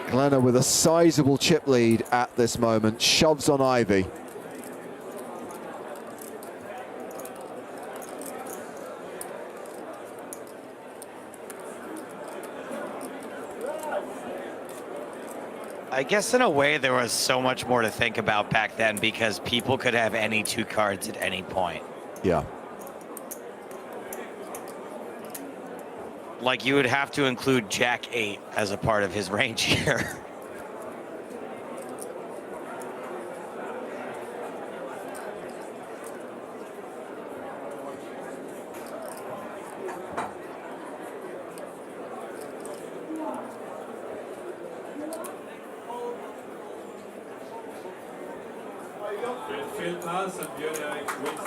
Glenner with a sizable chip lead at this moment, shoves on Ivey. I guess in a way there was so much more to think about back then because people could have any 2 cards at any point. Yeah. Like you would have to include Jack 8 as a part of his range here. Phil pass and Björn Erik wins.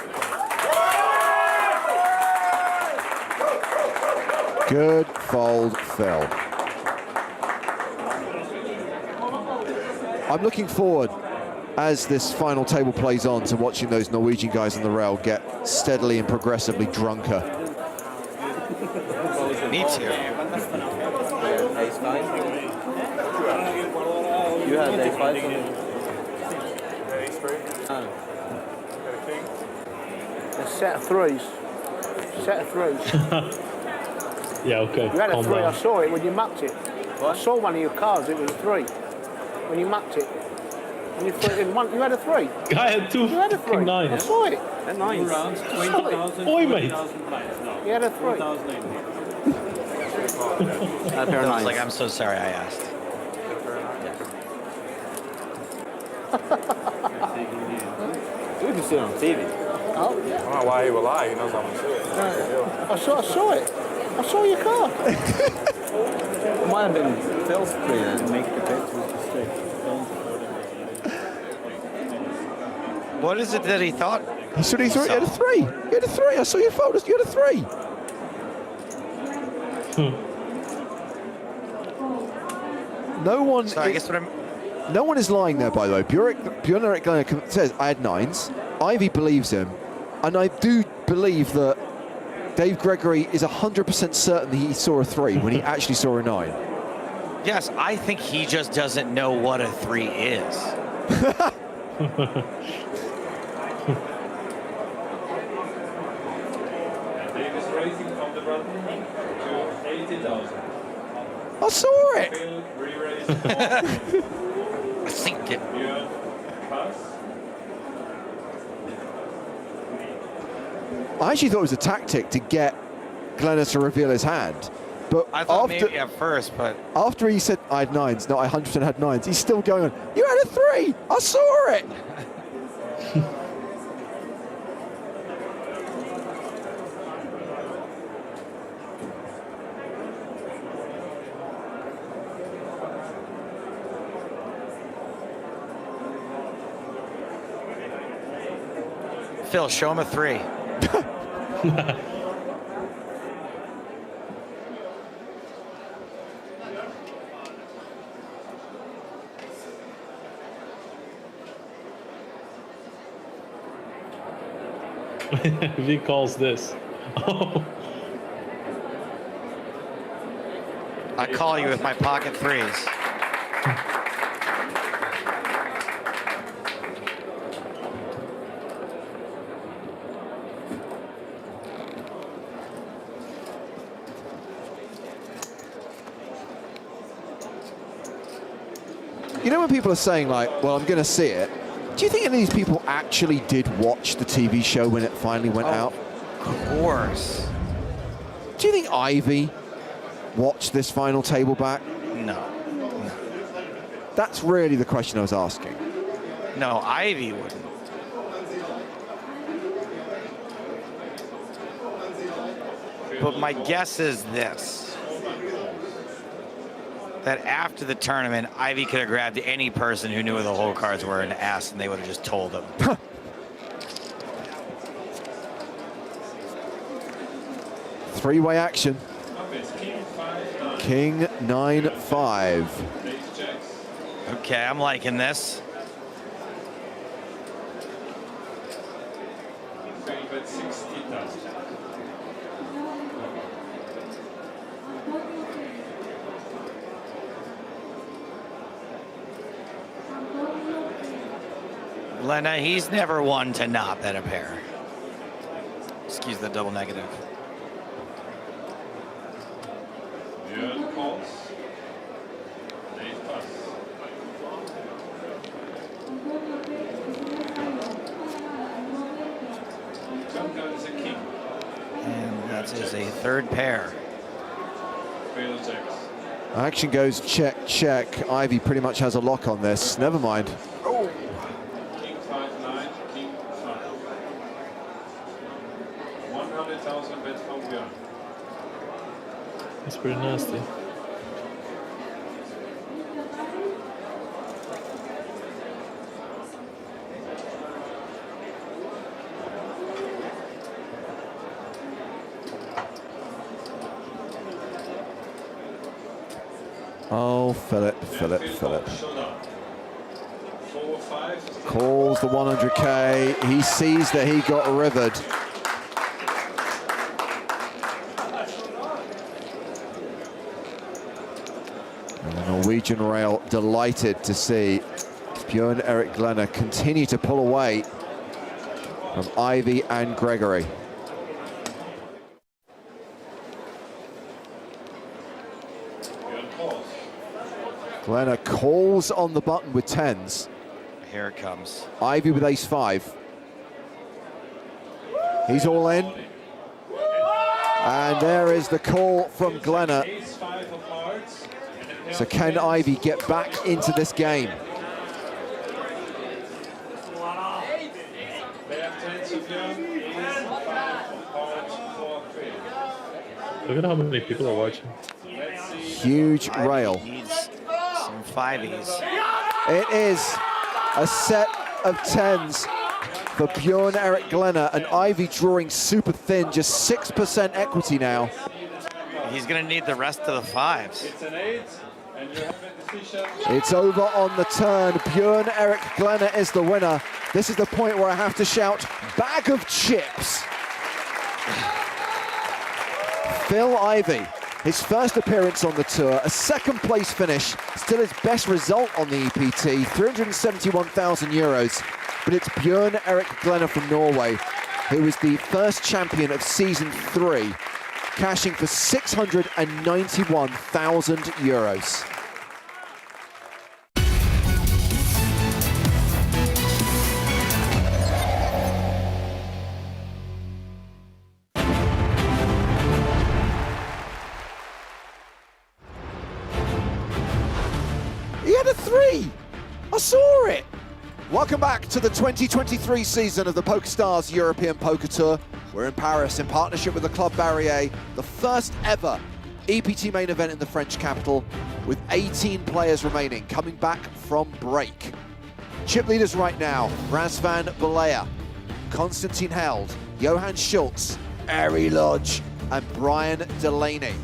Good fold, Phil. I'm looking forward, as this final table plays on, to watching those Norwegian guys on the rail get steadily and progressively drunker. Me too. Ace 5. You had ace 5. Ace 3. Oh. A set of 3s. Set of 3s. Yeah, okay. You had a calm 3, down. I saw it when you mapped it. I saw one of your cards, it was a 3. When you mapped it. When you put it in one, you had a 3. Guy had 2 You had a 3. nines. I saw it. At 9 rounds, 20,000. Oi, mate. You had a 3. 4,000. I was like, I'm so sorry I asked. You can see it on TV. Oh, yeah. I don't know why he would lie. He knows I'm gonna see it. I saw it. I saw your card. It might have been Phil's 3 then. Make the bets with the stick. What is it that he thought? He said he had a 3. He had a 3. I saw your photos. You had a 3. No one. So I guess what I'm. No one is lying there, by the way. Bjorn Erik Glenna says, I had 9s. Ivy believes him. And I do believe that Dave Gregory is 100% certain that he saw a 3 when he actually saw a 9. Yes, I think he just doesn't know what a 3 is. Dave is raising from the button to 80,000. I saw it. Phil re-raised. I think it. Björn, pass. I actually thought it was a tactic to get Glenna to reveal his hand. But I thought after, maybe at first, but after he said, I had 9s, no, I 100% had 9s, he's still going on, you had a 3! I saw it! Phil, show him a 3. If he calls this. Oh. I call you with my pocket 3s. You know when people are saying like, well, I'm going to see it, do you think any of these people actually did watch the TV show when it finally went out? Of course. Do you think Ivy watched this final table back? No. That's really the question I was asking. No, Ivy wouldn't. But my guess is this. That after the tournament, Ivy could have grabbed any person who knew where the hole cards were and asked, and they would have just told them. Three-way action. King 9-5. Okay, I'm liking this. Lena, he's never one to not bet a pair. Excuse the double negative. Björn calls. Dave pass. Turn card is a king. And that is a third pair. Phil checks. Action goes check, check. Ivy pretty much has a lock on this. Never mind. Oh. King 5-9, king 5. 100,000 bet from Björn. That's pretty nasty. Oh, Philip. Showdown. 4-5. Calls the 100K. He sees that he got rivered. And the Norwegian Rail delighted to see Bjorn Erik Glenna continue to pull away from Ivy and Gregory. Glenna calls on the button with 10s. Here it comes. Ivy with ace-5. He's all in. And there is the call from Glenna. So can Ivy get back into this game? Look at how many people are watching. Huge rail. Needs some 5s. It is a set of 10s for Bjorn Erik Glenna, and Ivy drawing super thin, just 6% equity now. He's going to need the rest of the 5s. It's an 8. It's over on the turn. Björn Erik Glenner is the winner. This is the point where I have to shout, bag of chips. Phil Ivey, his first appearance on the tour, a second place finish, still his best result on the EPT, 371,000 euros. But it's Björn Erik Glenner from Norway, who was the first champion of season 3, cashing for 691,000 euros. He had a 3! I saw it! Welcome back to the 2023 season of the PokerStars European Poker Tour. We're in Paris in partnership with the Club Barrier, the first ever EPT main event in the French capital, with 18 players remaining, coming back from break. Chip leaders right now, Razvan Balea, Konstantin Held, Johan Schultz, Ari Lodge, and Brian Delaney.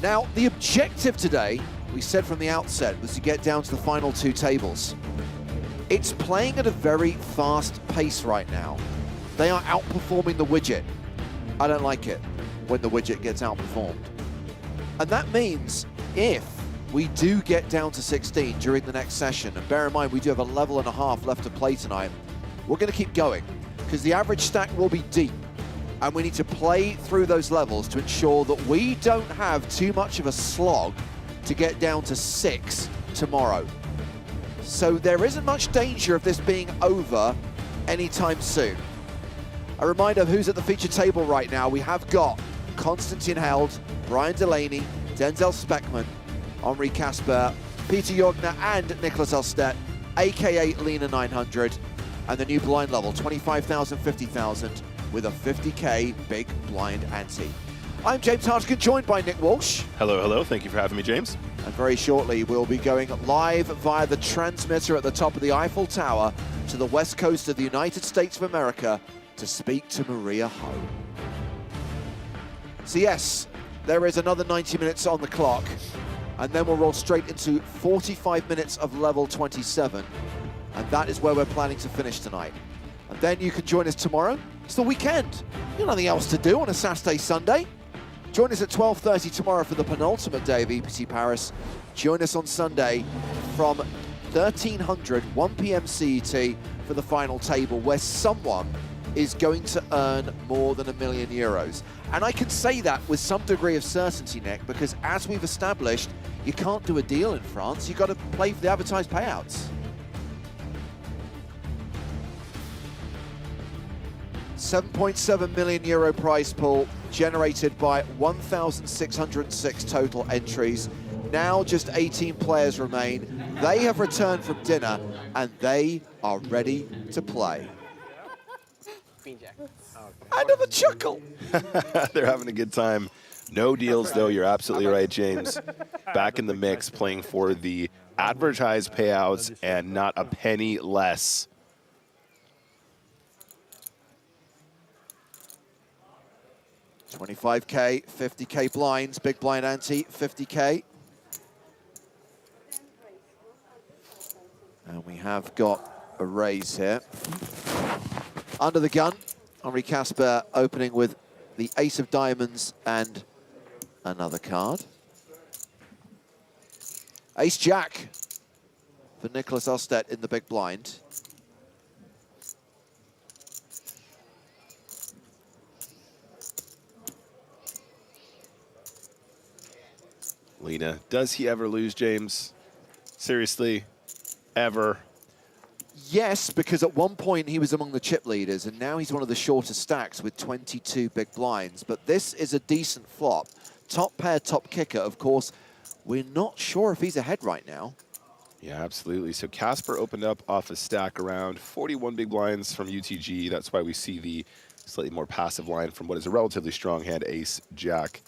Now, the objective today, we said from the outset, was to get down to the final 2 tables. It's playing at a very fast pace right now. They are outperforming the widget. I don't like it when the widget gets outperformed. And that means if we do get down to 16 during the next session, and bear in mind we do have a level and a half left to play tonight, we're going to keep going because the average stack will be deep. And we need to play through those levels to ensure that we don't have too much of a slog to get down to 6 tomorrow. So there isn't much danger of this being over anytime soon. A reminder of who's at the feature table right now. We have got Konstantin Held, Brian Delaney, Denzel Speckman, Henri Casper, Peter Jorgner and Nicholas Elstedt, aka Lena 900, and the new blind level, 25,000, 50,000, with a 50K big blind ante. I'm James Hartigan, joined by Nick Walsh. Hello, hello. Thank you for having me, James. And very shortly, we'll be going live via the transmitter at the top of the Eiffel Tower to the west coast of the United States of America to speak to Maria Ho. So yes, there is another 90 minutes on the clock, and then we'll roll straight into 45 minutes of level 27, and that is where we're planning to finish tonight. And then you can join us tomorrow. It's the weekend. You've nothing else to do on a Saturday, Sunday. Join us at 12:30 tomorrow for the penultimate day of EPT Paris. Join us on Sunday from 1300, 1 p.m. CET for the final table, where someone is going to earn more than €1 million. And I can say that with some degree of certainty, Nick, because as we've established, you can't do a deal in France. You've got to play for the advertised payouts. €7.7 million prize pool generated by 1,606 total entries. Now just 18 players remain. They have returned from dinner and they are ready to play. Another chuckle. They're having a good time. No deals, though. You're absolutely right, James. Back in the mix, playing for the advertised payouts and not a penny less. $25K, 50K blinds, big blind ante, 50K. And we have got a raise here. Under the gun, Henri Casper opening with the ace of diamonds and another card. Ace Jack for Nicholas Elstedt in the big blind. Lena, does he ever lose, James? Seriously, ever? Yes, because at one point he was among the chip leaders, and now he's one of the shortest stacks with 22 big blinds. But this is a decent flop. Top pair, top kicker, of course. We're not sure if he's ahead right now. Yeah, absolutely. So Casper opened up off a stack around 41 big blinds from UTG. That's why we see the slightly more passive line from what is a relatively strong hand, Ace Jack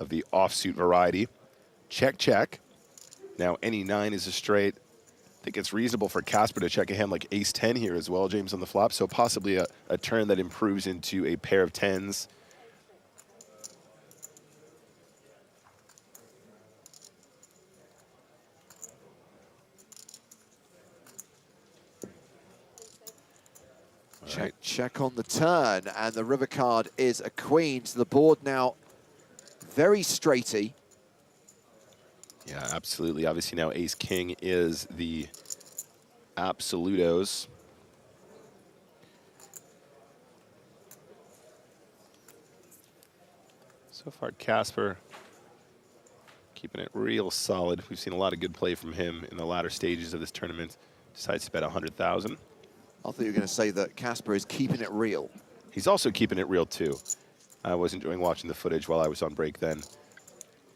of the offsuit variety. Check, check. Now any 9 is a straight. I think it's reasonable for Casper to check a hand like Ace 10 here as well, James, on the flop. So possibly a turn that improves into a pair of 10s. Check on the turn, and the river card is a queen. So the board now very straighty. Yeah, absolutely. Obviously now ace-king is the absolutos. So far, Casper keeping it real solid. We've seen a lot of good play from him in the latter stages of this tournament. Decides to bet 100,000. I thought you were going to say that Casper is keeping it real. He's also keeping it real, too. I was enjoying watching the footage while I was on break then.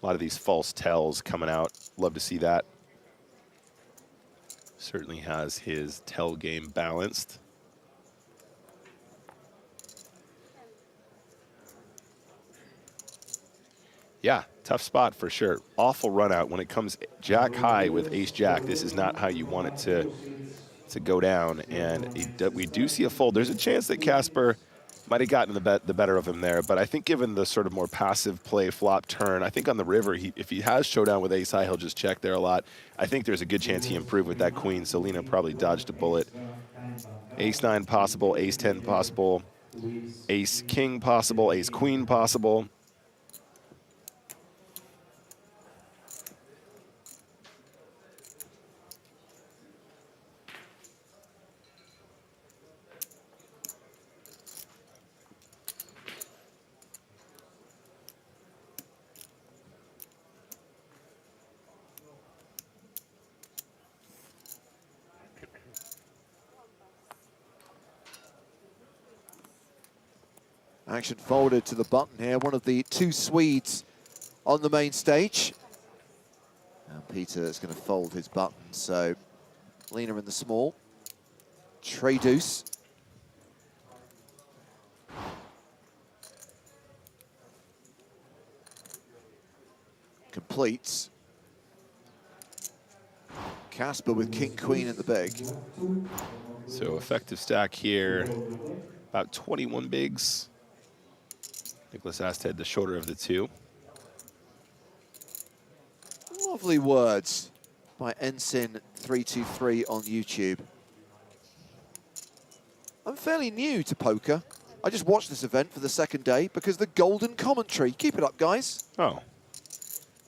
A lot of these false tells coming out. Love to see that. Certainly has his tell game balanced. Yeah, tough spot for sure. Awful run out when it comes jack high with ace jack. This is not how you want it to go down, and we do see a fold. There's a chance that Casper might have gotten the better of him there, but I think given the sort of more passive play flop turn, I think on the river, if he has showdown with ace high, he'll just check there a lot. I think there's a good chance he improved with that queen, so Lena probably dodged a bullet. Ace 9 possible, ace 10 possible, ace king possible, ace queen possible. Action folded to the button here. One of the two Swedes on the main stage. And Peter is going to fold his button. So Lena in the small. Trey deuce. Completes. Casper with king queen in the big. So effective stack here, about 21 bigs. Nicholas Asted, the shorter of the two. Lovely words by Ensign323 on YouTube. I'm fairly new to poker. I just watched this event for the second day because the golden commentary. Keep it up, guys. Oh,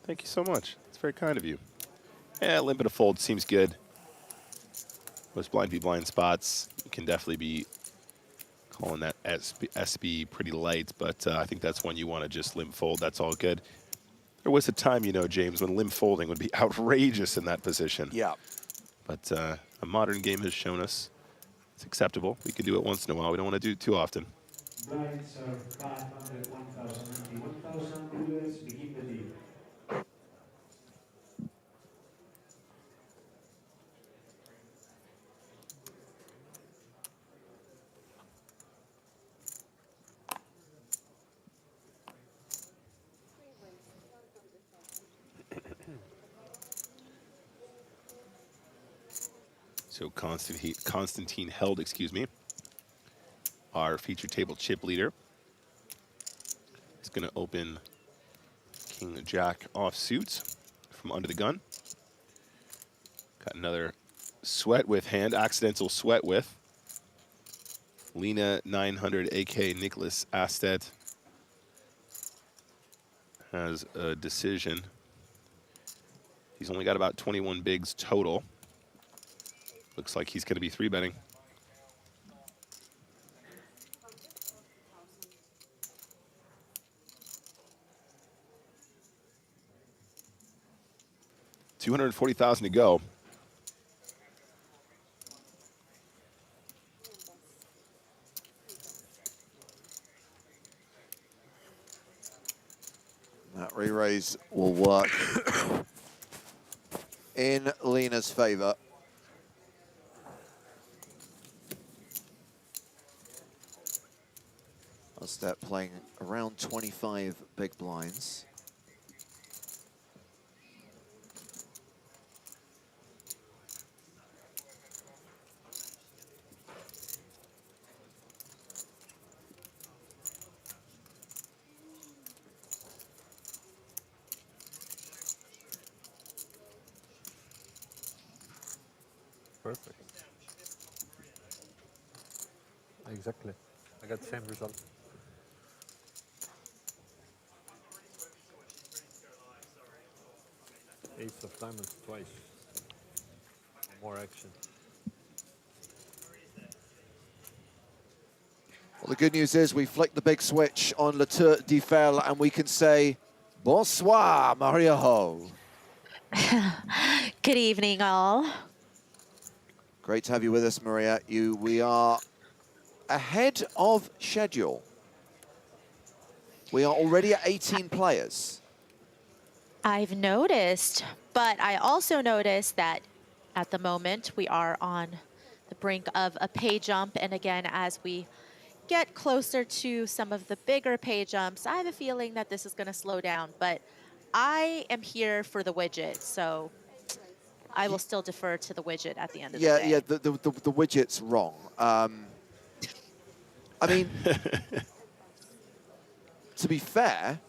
thank you so much. It's very kind of you. Yeah, limp and a fold seems good. Most blind v blind spots, you can definitely be calling that SB pretty light, but I think that's one you want to just limp fold. That's all good. There was a time, you know, James, when limp folding would be outrageous in that position. Yeah. But a modern game has shown us it's acceptable. We can do it once in a while. We don't want to do it too often. Blinds are 500, 1,000, 1,000. Viewers begin the deal. So Constantine held, excuse me, our feature table chip leader. He's going to open King Jack offsuit from under the gun. Got another sweat with hand, accidental sweat with. Lena 900, AK Nicholas Asted has a decision. He's only got about 21 bigs total. Looks like he's going to be 3-betting. $240,000 to go. That re-raise will work in Lena's favor. I'll start playing around 25 big blinds. Perfect. Exactly. I got the same result. Ace of diamonds twice. More action. Well, the good news is we flick the big switch on Le Tour d'Eiffel and we can say, bonsoir, Maria Ho. Good evening, all. Great to have you with us, Maria. We are ahead of schedule. We are already at 18 players. I've noticed, but I also noticed that at the moment we are on the brink of a pay jump. And again, as we get closer to some of the bigger pay jumps, I have a feeling that this is going to slow down. But I am here for the widget, so I will still defer to the widget at the end of the day. Yeah, the widget's wrong. I mean, to be fair,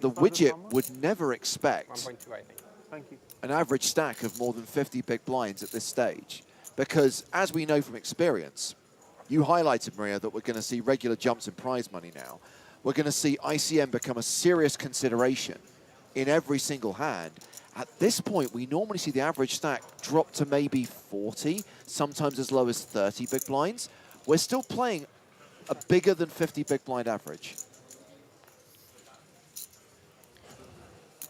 the widget would never expect 1.2, I think. Thank you. an average stack of more than 50 big blinds at this stage. Because as we know from experience, you highlighted, Maria, that we're going to see regular jumps in prize money now. We're going to see ICM become a serious consideration in every single hand. At this point, we normally see the average stack drop to maybe 40, sometimes as low as 30 big blinds. We're still playing a bigger than 50 big blind average.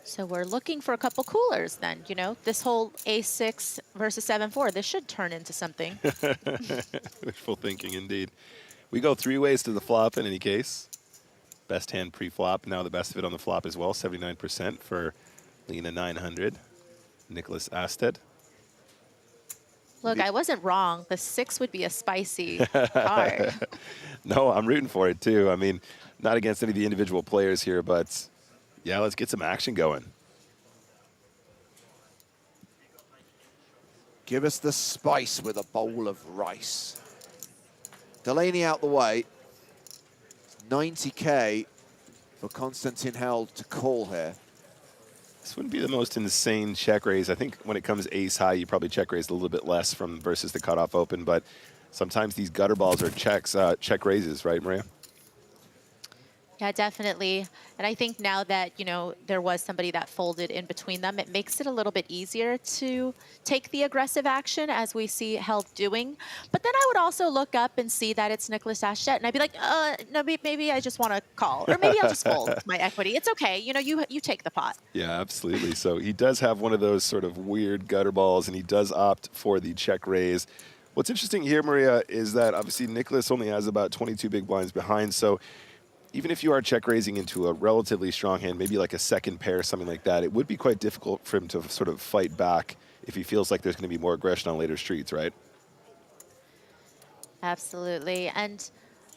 So we're looking for a couple coolers then, you know, this whole ace-6 versus 7-4, this should turn into something. Wishful thinking, indeed. We go 3 ways to the flop in any case. Best hand pre-flop, now the best of it on the flop as well, 79% for Lena 900, Nicholas Asted. Look, I wasn't wrong. The 6 would be a spicy card. No, I'm rooting for it too. I mean, not against any of the individual players here, but yeah, let's get some action going. Give us the spice with a bowl of rice. Delaney out the way. 90K for Konstantin Held to call here. This wouldn't be the most insane check raise. I think when it comes ace high, you probably check raise a little bit less from versus the cutoff open, but sometimes these gutter balls are checks, check raises, right, Maria? Yeah, definitely. And I think now that, you know, there was somebody that folded in between them, it makes it a little bit easier to take the aggressive action as we see Held doing. But then I would also look up and see that it's Nicholas Astet, and I'd be like, no, maybe I just want to call, or maybe I'll just fold my equity. It's okay. You know, you take the pot. Yeah, absolutely. So he does have one of those sort of weird gutter balls, and he does opt for the check raise. What's interesting here, Maria, is that obviously Nicholas only has about 22 big blinds behind, so even if you are check raising into a relatively strong hand, maybe like a second pair, something like that, it would be quite difficult for him to sort of fight back if he feels like there's going to be more aggression on later streets, right? Absolutely. And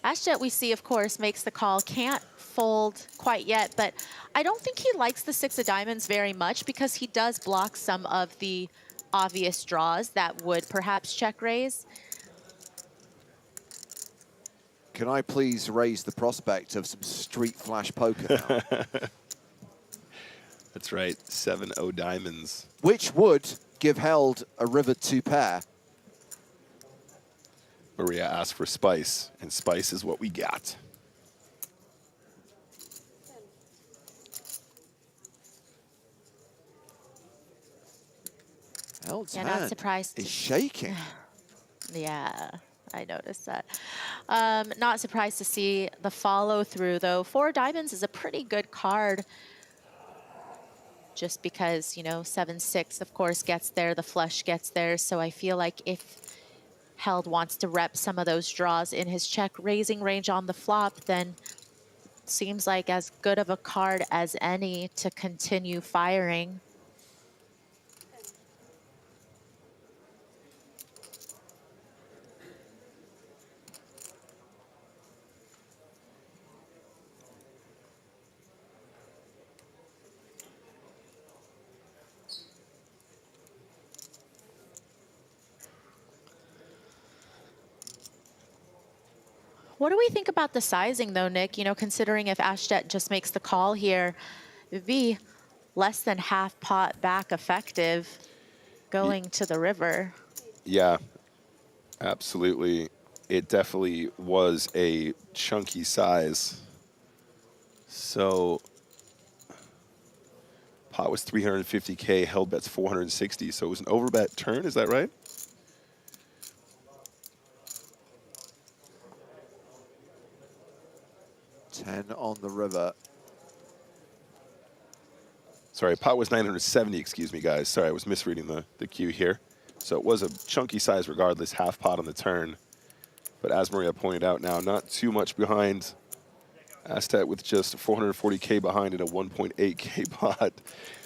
Astet, we see, of course, makes the call, can't fold quite yet, but I don't think he likes the 6 of diamonds very much because he does block some of the obvious draws that would perhaps check raise. Can I please raise the prospect of some street flash poker now? That's right, 7-0 diamonds. Which would give Held a river 2 pair. Maria asked for spice, and spice is what we got. Held's Yeah, not hand surprised. is shaking. Yeah, I noticed that. Not surprised to see the follow through, though. 4 diamonds is a pretty good card. Just because, you know, 7-6, of course, gets there. The flush gets there. So I feel like if Held wants to rep some of those draws in his check raising range on the flop, then seems like as good of a card as any to continue firing. What do we think about the sizing, though, Nick? You know, considering if Astet just makes the call here, it would be less than half pot back effective going to the river. Yeah, absolutely. it definitely was a chunky size. So pot was 350K, held bet's 460. So it was an overbet turn, is that right? $10 on the river. Sorry, pot was 970, excuse me, guys. Sorry, I was misreading the cue here. So it was a chunky size regardless, half pot on the turn. But as Maria pointed out now, not too much behind. Aztet with just 440K behind in a 1.8K pot.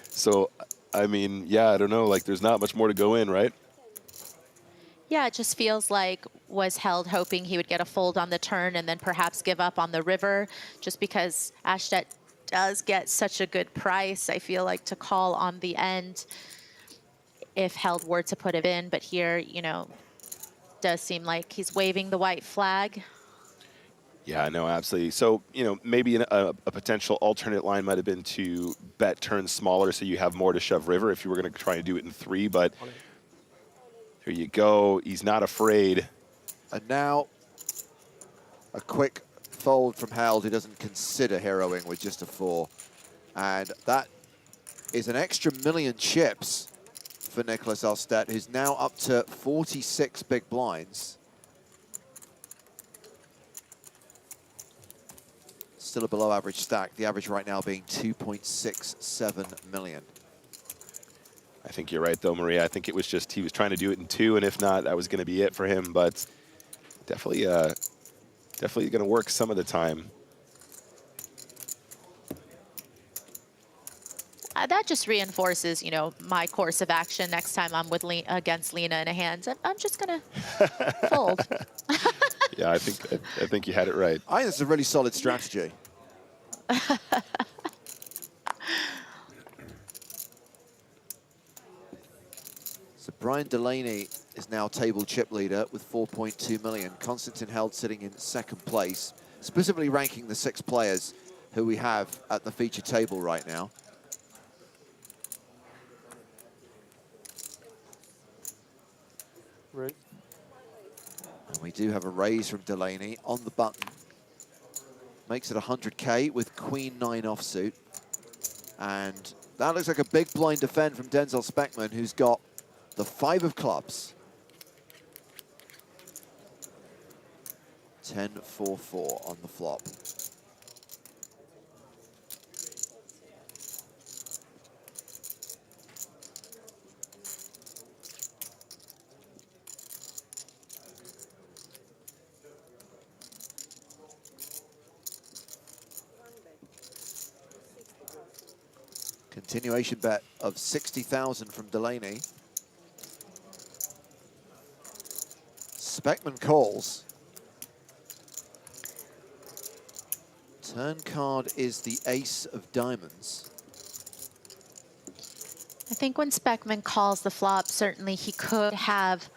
So, I mean, yeah, I don't know. Like, there's not much more to go in, right? Yeah, it just feels like was held hoping he would get a fold on the turn and then perhaps give up on the river, just because Aztet does get such a good price, I feel like, to call on the end if held were to put it in. But here, you know, does seem like he's waving the white flag. Yeah, no, absolutely. So, you know, maybe a potential alternate line might have been to bet turn smaller so you have more to shove river if you were going to try to do it in 3. But here you go. He's not afraid. And now a quick fold from Held, who doesn't consider heroing with just a 4. And that is an extra million chips for Nicholas Aztet, who's now up to 46 big blinds. Still a below average stack, the average right now being 2.67 million. I think you're right, though, Maria. I think it was just he was trying to do it in 2, and if not, that was going to be it for him. But definitely, definitely going to work some of the time. That just reinforces, you know, my course of action next time I'm with against Lena in a hand. I'm just gonna fold. Yeah, I think you had it right. I think it's a really solid strategy. So Brian Delaney is now table chip leader with 4.2 million. Konstantin Held sitting in second place, specifically ranking the 6 players who we have at the feature table right now. Right. And we do have a raise from Delaney on the button. Makes it 100K with Queen 9 offsuit. And that looks like a big blind defend from Denzel Speckman, who's got the 5 of clubs. 10-4-4 on the flop. Continuation bet of 60,000 from Delaney. Speckman calls. Turn card is the ace of diamonds. I think when Speckman calls the flop, certainly he could have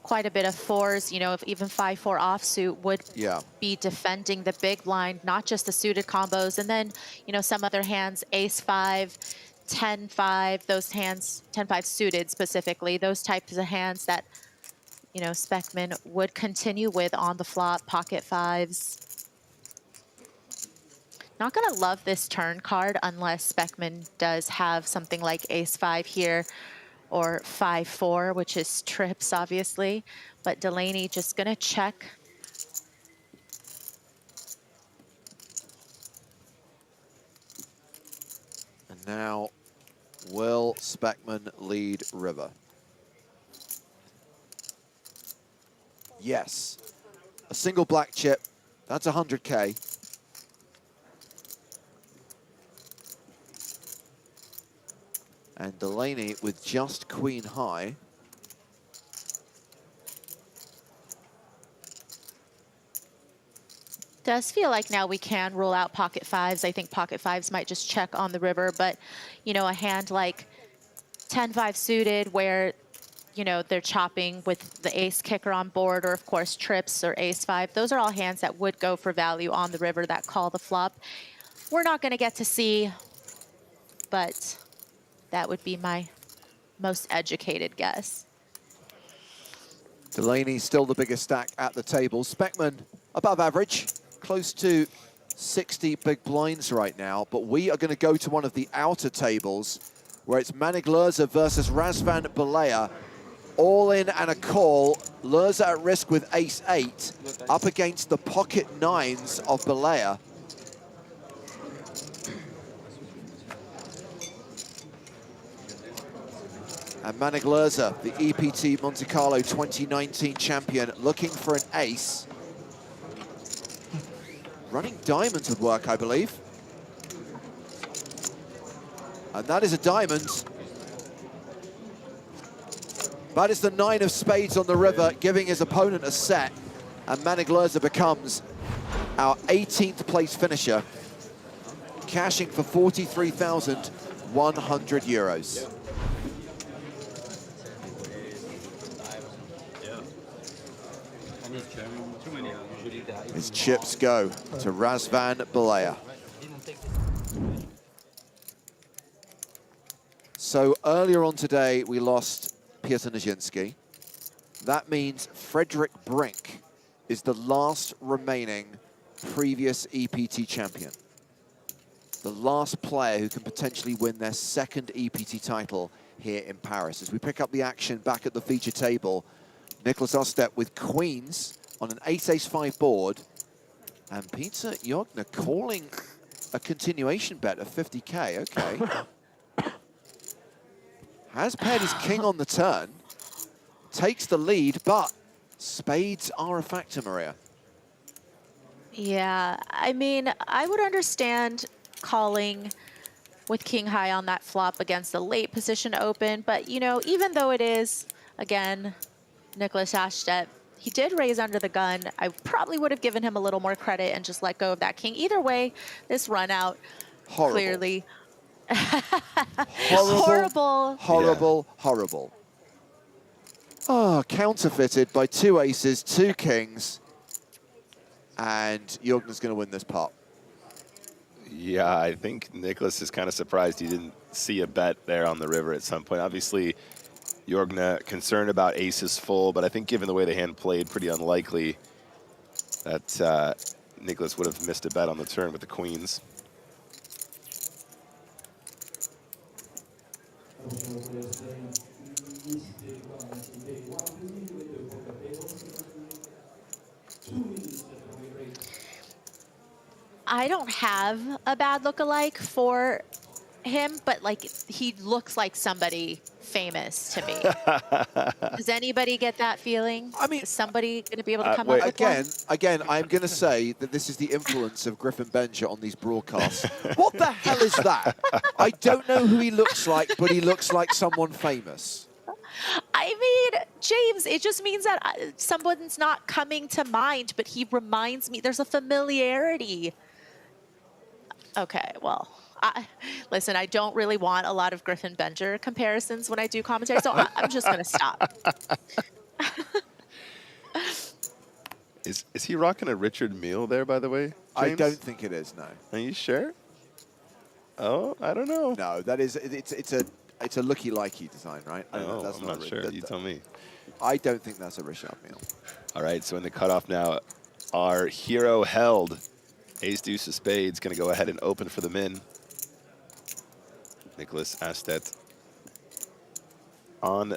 quite a bit of 4s, you know, if even 5-4 offsuit would be defending the big blind, not just the suited combos. And then, you know, some other hands, ace-5, 10-5, those hands, 10-5 suited specifically, those types of hands that, you know, Speckman would continue with on the flop, pocket 5s. Not gonna love this turn card unless Speckman does have something like ace-5 here, or 5-4, which is trips, obviously. But Delaney just gonna check. And now, will Speckman lead river? Yes. A single black chip, that's 100K. And Delaney with just queen high. Does feel like now we can rule out pocket 5s. I think pocket 5s might just check on the river, but, you know, a hand like 10-5 suited where, you know, they're chopping with the ace kicker on board, or of course trips or ace-5. Those are all hands that would go for value on the river that call the flop. We're not gonna get to see, but that would be my most educated guess. Delaney still the biggest stack at the table. Speckman above average, close to 60 big blinds right now, but we are going to go to one of the outer tables where it's Manic versus Razvan Balea. All in and a call. Lerza at risk with ace-8 up against the pocket nines of Balea. And Manic Lerza, the EPT Monte Carlo 2019 champion, looking for an ace. Running diamonds would work, I believe. And that is a diamond. That is the 9 of spades on the river, giving his opponent a set. And Manic Lerza becomes our 18th place finisher, cashing for 43,100 euros. His chips go to Razvan Balea. So earlier on today, we lost Piotr Nijinsky. That means Frederick Brink is the last remaining previous EPT champion. The last player who can potentially win their second EPT title here in Paris. As we pick up the action back at the feature table, Nicholas Ostep with queens on an ace-ace-5 board, and Peter Jogner calling a continuation bet of 50K, okay. Has paired his king on the turn, takes the lead, but spades are a factor, Maria. Yeah, I mean, I would understand calling with king high on that flop against a late position open, but, you know, even though it is, again, Nicholas Ostep, he did raise under the gun. I probably would have given him a little more credit and just let go of that king. Either way, this run out clearly... Horrible. Horrible, yeah. Horrible. Oh, counterfeited by 2 aces, 2 kings, and Jogner's going to win this pot. Yeah, I think Nicholas is kind of surprised he didn't see a bet there on the river at some point. Obviously, Jogner concerned about aces full, but I think given the way the hand played, pretty unlikely that Nicholas would have missed a bet on the turn with the queens. I don't have a bad look-alike for him, but like he looks like somebody famous to me. Does anybody get that feeling? I mean, is somebody going to be able to come up with one? Again, I'm going to say that this is the influence of Griffin Benja on these broadcasts. What the hell is that? I don't know who he looks like, but he looks like someone famous. I mean, James, it just means that someone's not coming to mind, but he reminds me. There's a familiarity. Okay, well, listen, I don't really want a lot of Griffin Benja comparisons when I do commentary, so I'm just going to stop. Is he rocking a Richard Mille there, by the way, James? I don't think it is, no. Are you sure? Oh, I don't know. No, that is, it's a looky-likey design, right? Oh, I'm not sure. You tell me. I don't think that's a Richard Mille. All right, so in the cutoff now, our hero held. Ace deuce of spades going to go ahead and open for the min. Nicholas Ostep on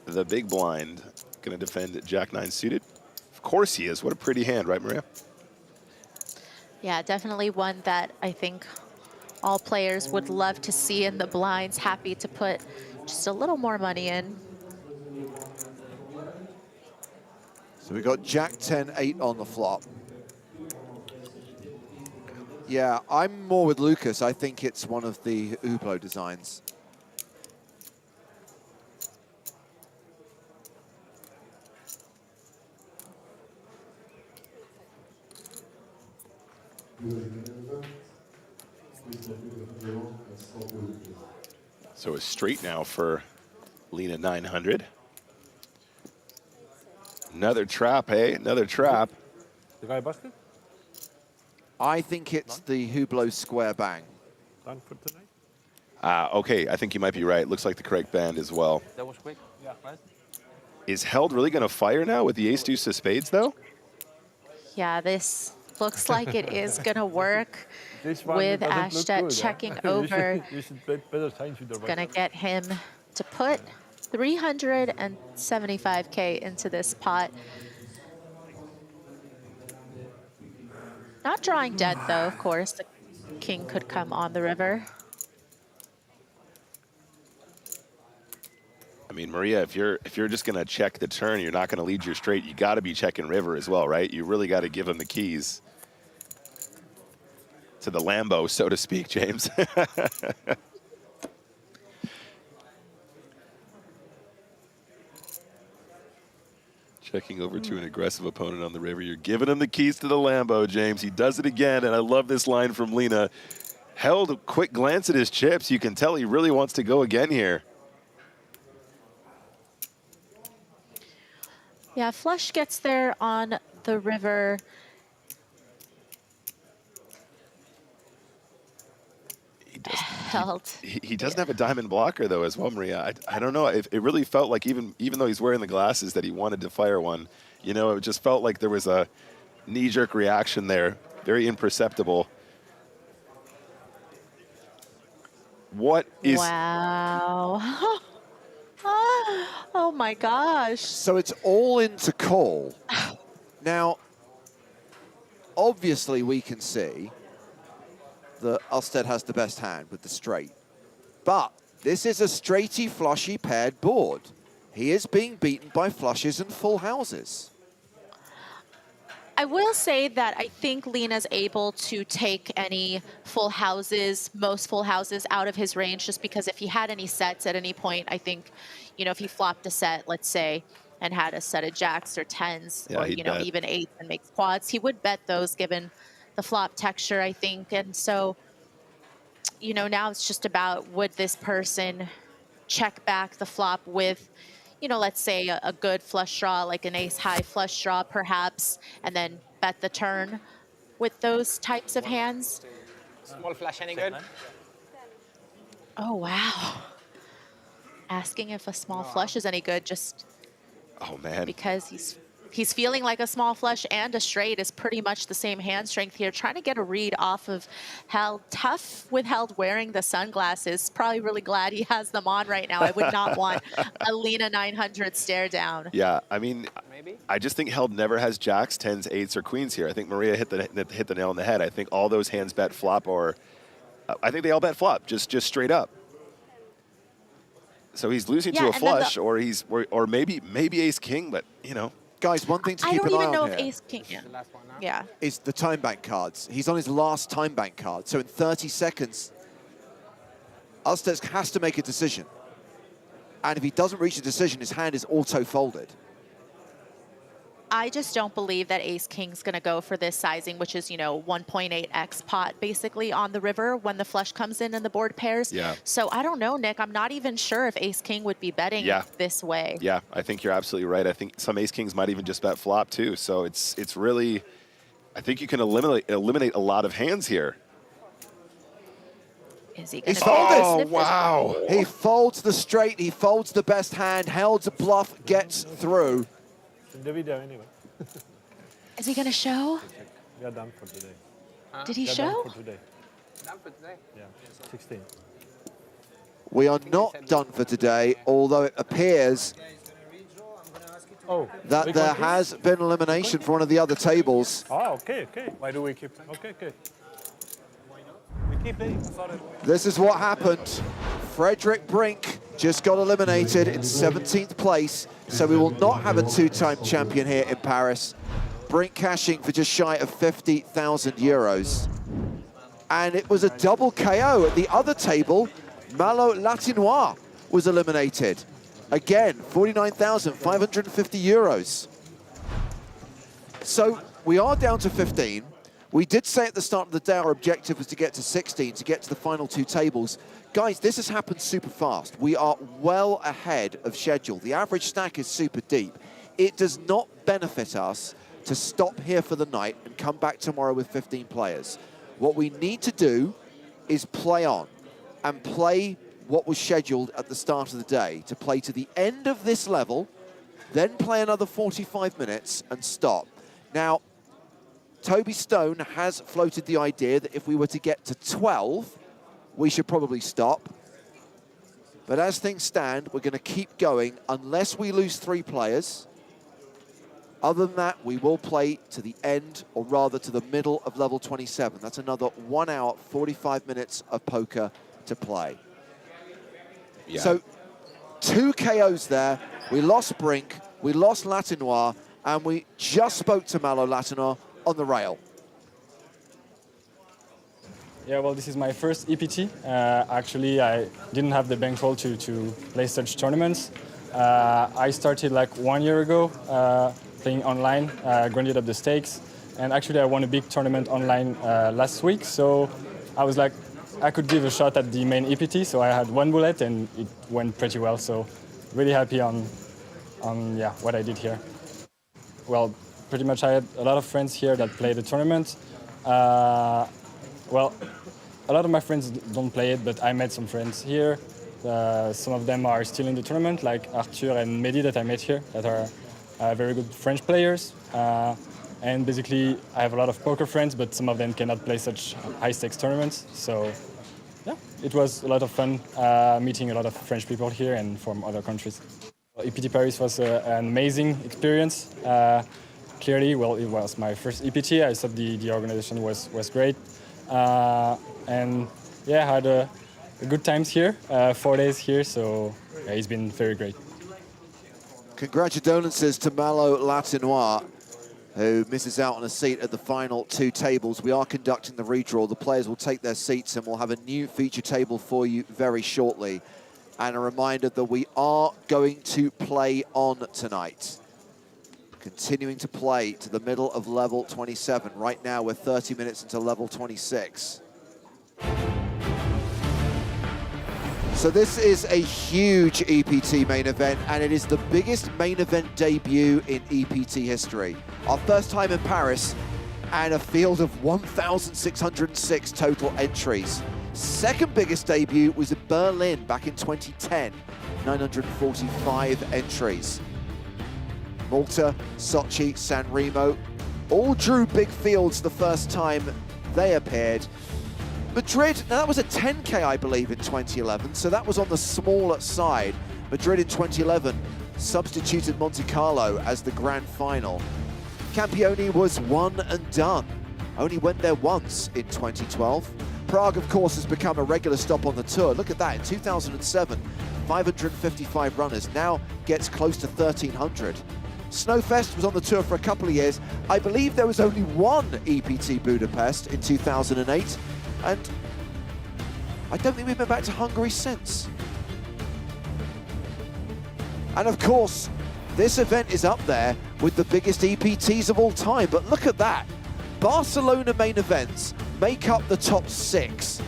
the big blind, going to defend Jack 9 suited. Of course he is. What a pretty hand, right, Maria? Yeah, definitely one that I think all players would love to see in the blinds. Happy to put just a little more money in. So we got Jack 10-8 on the flop. Yeah, I'm more with Lucas. I think it's one of the Hublot designs. So a straight now for Lena 900. Another trap, hey? Another trap. The guy busted? I think it's the Hublot square bang. Done for tonight? Okay, I think you might be right. Looks like the correct band as well. That was quick. Yeah, right? Is Held really going to fire now with the ace-deuce of spades, though? Yeah, this looks like it is going to work with Ashtet checking over. It's going to get him to put 375K into this pot. Not drawing dead, though, of course. The king could come on the river. I mean, Maria, if you're just going to check the turn, you're not going to lead your straight. You got to be checking river as well, right? You really got to give him the keys to the Lambo, so to speak, James. Checking over to an aggressive opponent on the river. You're giving him the keys to the Lambo, James. He does it again, and I love this line from Lena. Held a quick glance at his chips. You can tell he really wants to go again here. Yeah, flush gets there on the river. Held. He doesn't have a diamond blocker, though, as well, Maria. I don't know. It really felt like even though he's wearing the glasses that he wanted to fire one, you know, it just felt like there was a knee-jerk reaction there. Very imperceptible. What is... Wow. Oh my gosh. So it's all into call. Now, obviously we can see that Usted has the best hand with the straight. But this is a straighty, flushy paired board. He is being beaten by flushes and full houses. I will say that I think Lena's able to take any full houses, most full houses out of his range, just because if he had any sets at any point, I think, you know, if he flopped a set, let's say, and had a set of jacks or tens, yeah, or, you know, even eights and makes quads, he would bet those given the flop texture, I think. And so, you know, now it's just about, would this person check back the flop with, you know, let's say a good flush draw, like an ace-high flush draw, perhaps, and then bet the turn with those types of hands? Small flush, any good? Oh, wow. Asking if a small flush is any good, just because he's feeling like a small flush and a straight is pretty much the same hand strength here. Trying to get a read off of Held. Tough with Held wearing the sunglasses. Probably really glad he has them on right now. I would not want a Lena 900 stare down. Yeah, I mean, I just think Held never has jacks, tens, eights, or queens here. I think Maria hit the nail on the head. I think all those hands bet flop, or I think they all bet flop, just straight up. So he's losing to a flush, or maybe ace king, but you know. Guys, one thing to keep an eye on I don't even know here if ace king. Yeah. is the time bank cards. He's on his last time bank card. So in 30 seconds, Usted has to make a decision. And if he doesn't reach a decision, his hand is auto-folded. I just don't believe that ace king's going to go for this sizing, which is, you know, 1.8x pot basically on the river when the flush comes in and the board pairs. Yeah. So I don't know, Nick. I'm not even sure if ace king would be betting this way. Yeah, I think you're absolutely right. I think some ace kings might even just bet flop too. So it's really, I think you can eliminate a lot of hands here. Is he going to? Oh, wow. He folds the straight. He folds the best hand. Held's bluff gets through. The video anyway. Is he going to show? We are done for today. Did he We are show? Done for today. Done for today? Yeah, 16. We are not done for today, although it appears that there has been elimination for one of the other tables. Oh, okay. Why do we keep? Okay. We keep playing. This is what happened. Frederick Brink just got eliminated in 17th place, so we will not have a two-time champion here in Paris. Brink cashing for just shy of 50,000 euros. And it was a double KO at the other table. Malo Latinois was eliminated. Again, 49,550 euros. So we are down to 15. We did say at the start of the day our objective was to get to 16, to get to the final two tables. Guys, this has happened super fast. We are well ahead of schedule. The average stack is super deep. It does not benefit us to stop here for the night and come back tomorrow with 15 players. What we need to do is play on and play what was scheduled at the start of the day, to play to the end of this level then play another 45 minutes and stop. Now, Toby Stone has floated the idea that if we were to get to 12, we should probably stop. But as things stand, we're going to keep going unless we lose 3 players. Other than that, we will play to the end, or rather to the middle of level 27. That's another 1 hour, 45 minutes of poker to play. Yeah. So 2 KOs there. We lost Brink, we lost Latinois, and we just spoke to Malo Latinois on the rail. Yeah, well, this is my first EPT. Actually, I didn't have the bankroll to play such tournaments. I started like 1 year ago playing online, grinded up the stakes, and actually I won a big tournament online last week, so I was like, I could give a shot at the main EPT, so I had 1 bullet and it went pretty well, so really happy on yeah, what I did here. Well, pretty much I had a lot of friends here that play the tournament. Well, a lot of my friends don't play it, but I met some friends here. Some of them are still in the tournament, like Arthur and Mehdi that I met here, that are very good French players. And basically, I have a lot of poker friends, but some of them cannot play such high-stakes tournaments. So, yeah, it was a lot of fun meeting a lot of French people here and from other countries. EPT Paris was an amazing experience. Clearly, well, it was my first EPT. I thought the organization was great. And yeah, I had a good times here, 4 days here, so yeah, it's been very great. Congratulations to Malo Latinois, who misses out on a seat at the final 2 tables. We are conducting the redraw. The players will take their seats and we'll have a new feature table for you very shortly. And a reminder that we are going to play on tonight. Continuing to play to the middle of level 27. Right now, we're 30 minutes into level 26. So this is a huge EPT main event, and it is the biggest main event debut in EPT history. Our first time in Paris, and a field of 1,606 total entries. Second biggest debut was in Berlin back in 2010, 945 entries. Malta, Sochi, San Remo, all drew big fields the first time they appeared. Madrid, now that was a 10K, I believe, in 2011, so that was on the smaller side. Madrid in 2011 substituted Monte Carlo as the grand final. Campione was one and done, only went there once in 2012. Prague, of course, has become a regular stop on the tour. Look at that, in 2007, 555 runners, now gets close to 1,300. Snowfest was on the tour for a couple of years. I believe there was only one EPT Budapest in 2008, and I don't think we've been back to Hungary since. And of course, this event is up there with the biggest EPTs of all time, but look at that. Barcelona main events make up the top 6.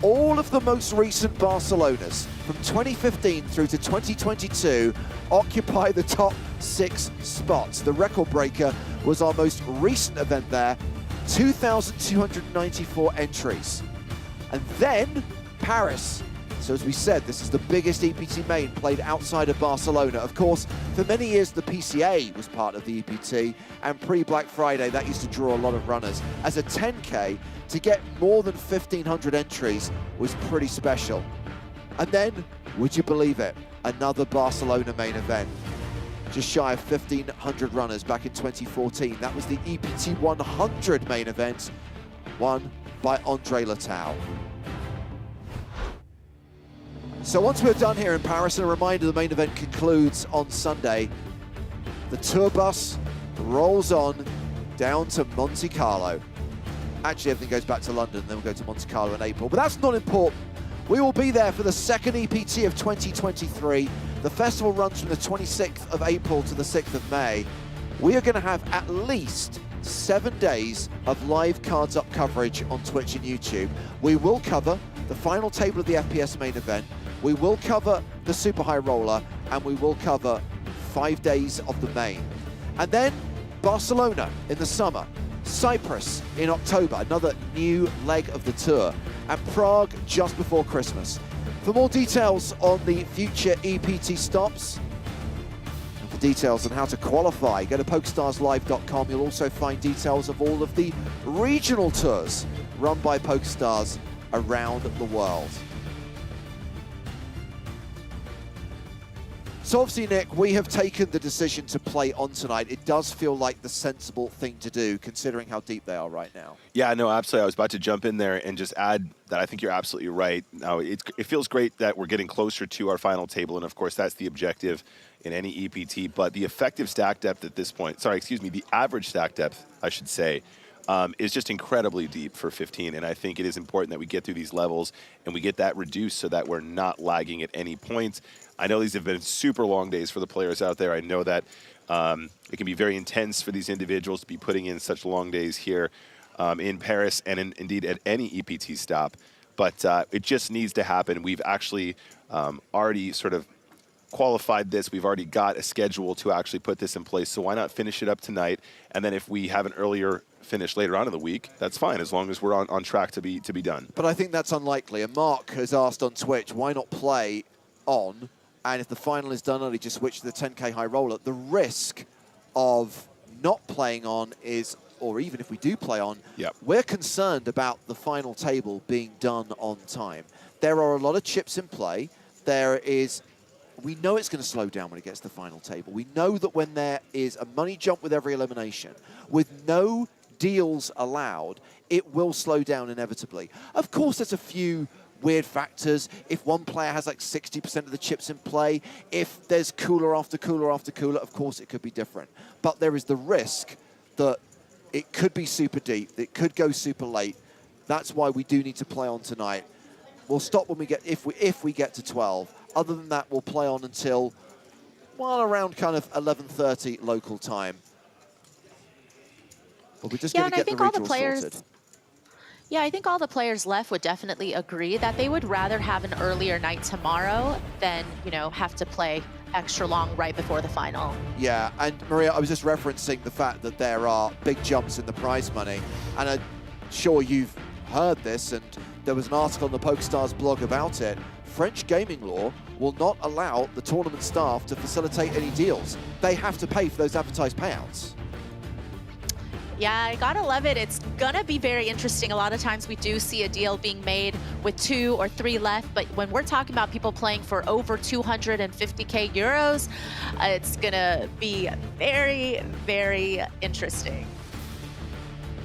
All of the most recent Barcelonas from 2015 through to 2022 occupy the top 6 spots. The record breaker was our most recent event there, 2,294 entries. And then Paris. So as we said, this is the biggest EPT main played outside of Barcelona. Of course, for many years, the PCA was part of the EPT, and pre-Black Friday, that used to draw a lot of runners. As a 10K, to get more than 1,500 entries was pretty special. And then, would you believe it, another Barcelona main event. Just shy of 1,500 runners back in 2014. That was the EPT 100 main event, won by Andre Latau. So once we're done here in Paris, and a reminder the main event concludes on Sunday, the tour bus rolls on down to Monte Carlo. Actually, everything goes back to London, then we'll go to Monte Carlo in April, but that's not important. We will be there for the second EPT of 2023. The festival runs from the 26th of April to the 6th of May. We are going to have at least 7 days of live cards up coverage on Twitch and YouTube. We will cover the final table of the FPS main event. We will cover the Super High Roller, and we will cover 5 days of the main. And then Barcelona in the summer, Cyprus in October, another new leg of the tour, and Prague just before Christmas. For more details on the future EPT stops, and for details on how to qualify, go to PokerStarsLive.com. You'll also find details of all of the regional tours run by PokerStars around the world. So obviously, Nick, we have taken the decision to play on tonight. It does feel like the sensible thing to do, considering how deep they are right now. Yeah, no, absolutely. I was about to jump in there and just add that I think you're absolutely right. Now, it feels great that we're getting closer to our final table, and of course, that's the objective in any EPT. But the effective stack depth at this point, sorry, excuse me, the average stack depth, I should say, is just incredibly deep for 15. And I think it is important that we get through these levels and we get that reduced so that we're not lagging at any point. I know these have been super long days for the players out there. I know that it can be very intense for these individuals to be putting in such long days here in Paris and indeed at any EPT stop. But it just needs to happen. We've actually already sort of qualified this. We've already got a schedule to actually put this in place. So why not finish it up tonight? And then if we have an earlier finish later on in the week, that's fine, as long as we're on track to be done. But I think that's unlikely. And Mark has asked on Twitch, why not play on? And if the final is done early, just switch to the 10K high roller. The risk of not playing on is, or even if we do play on, we're concerned about the final table being done on time. There are a lot of chips in play. We know it's going to slow down when it gets to the final table. We know that when there is a money jump with every elimination, with no deals allowed, it will slow down inevitably. Of course, there's a few weird factors. If one player has like 60% of the chips in play, if there's cooler after cooler after cooler, of course it could be different. But there is the risk that it could be super deep, it could go super late. That's why we do need to play on tonight. We'll stop when we get, if we get to 12. Other than that, we'll play on until, well, around kind of 11:30 local time. But we're just going to get the regional sorted. Yeah, I think all the players left would definitely agree that they would rather have an earlier night tomorrow than, you know, have to play extra long right before the final. Yeah, and Maria, I was just referencing the fact that there are big jumps in the prize money, and I'm sure you've heard this, and there was an article on the PokerStars blog about it. French gaming law will not allow the tournament staff to facilitate any deals. They have to pay for those advertised payouts. Yeah, I gotta love it. It's gonna be very interesting. A lot of times we do see a deal being made with 2 or 3 left, but when we're talking about people playing for over 250K euros, it's gonna be very, very interesting.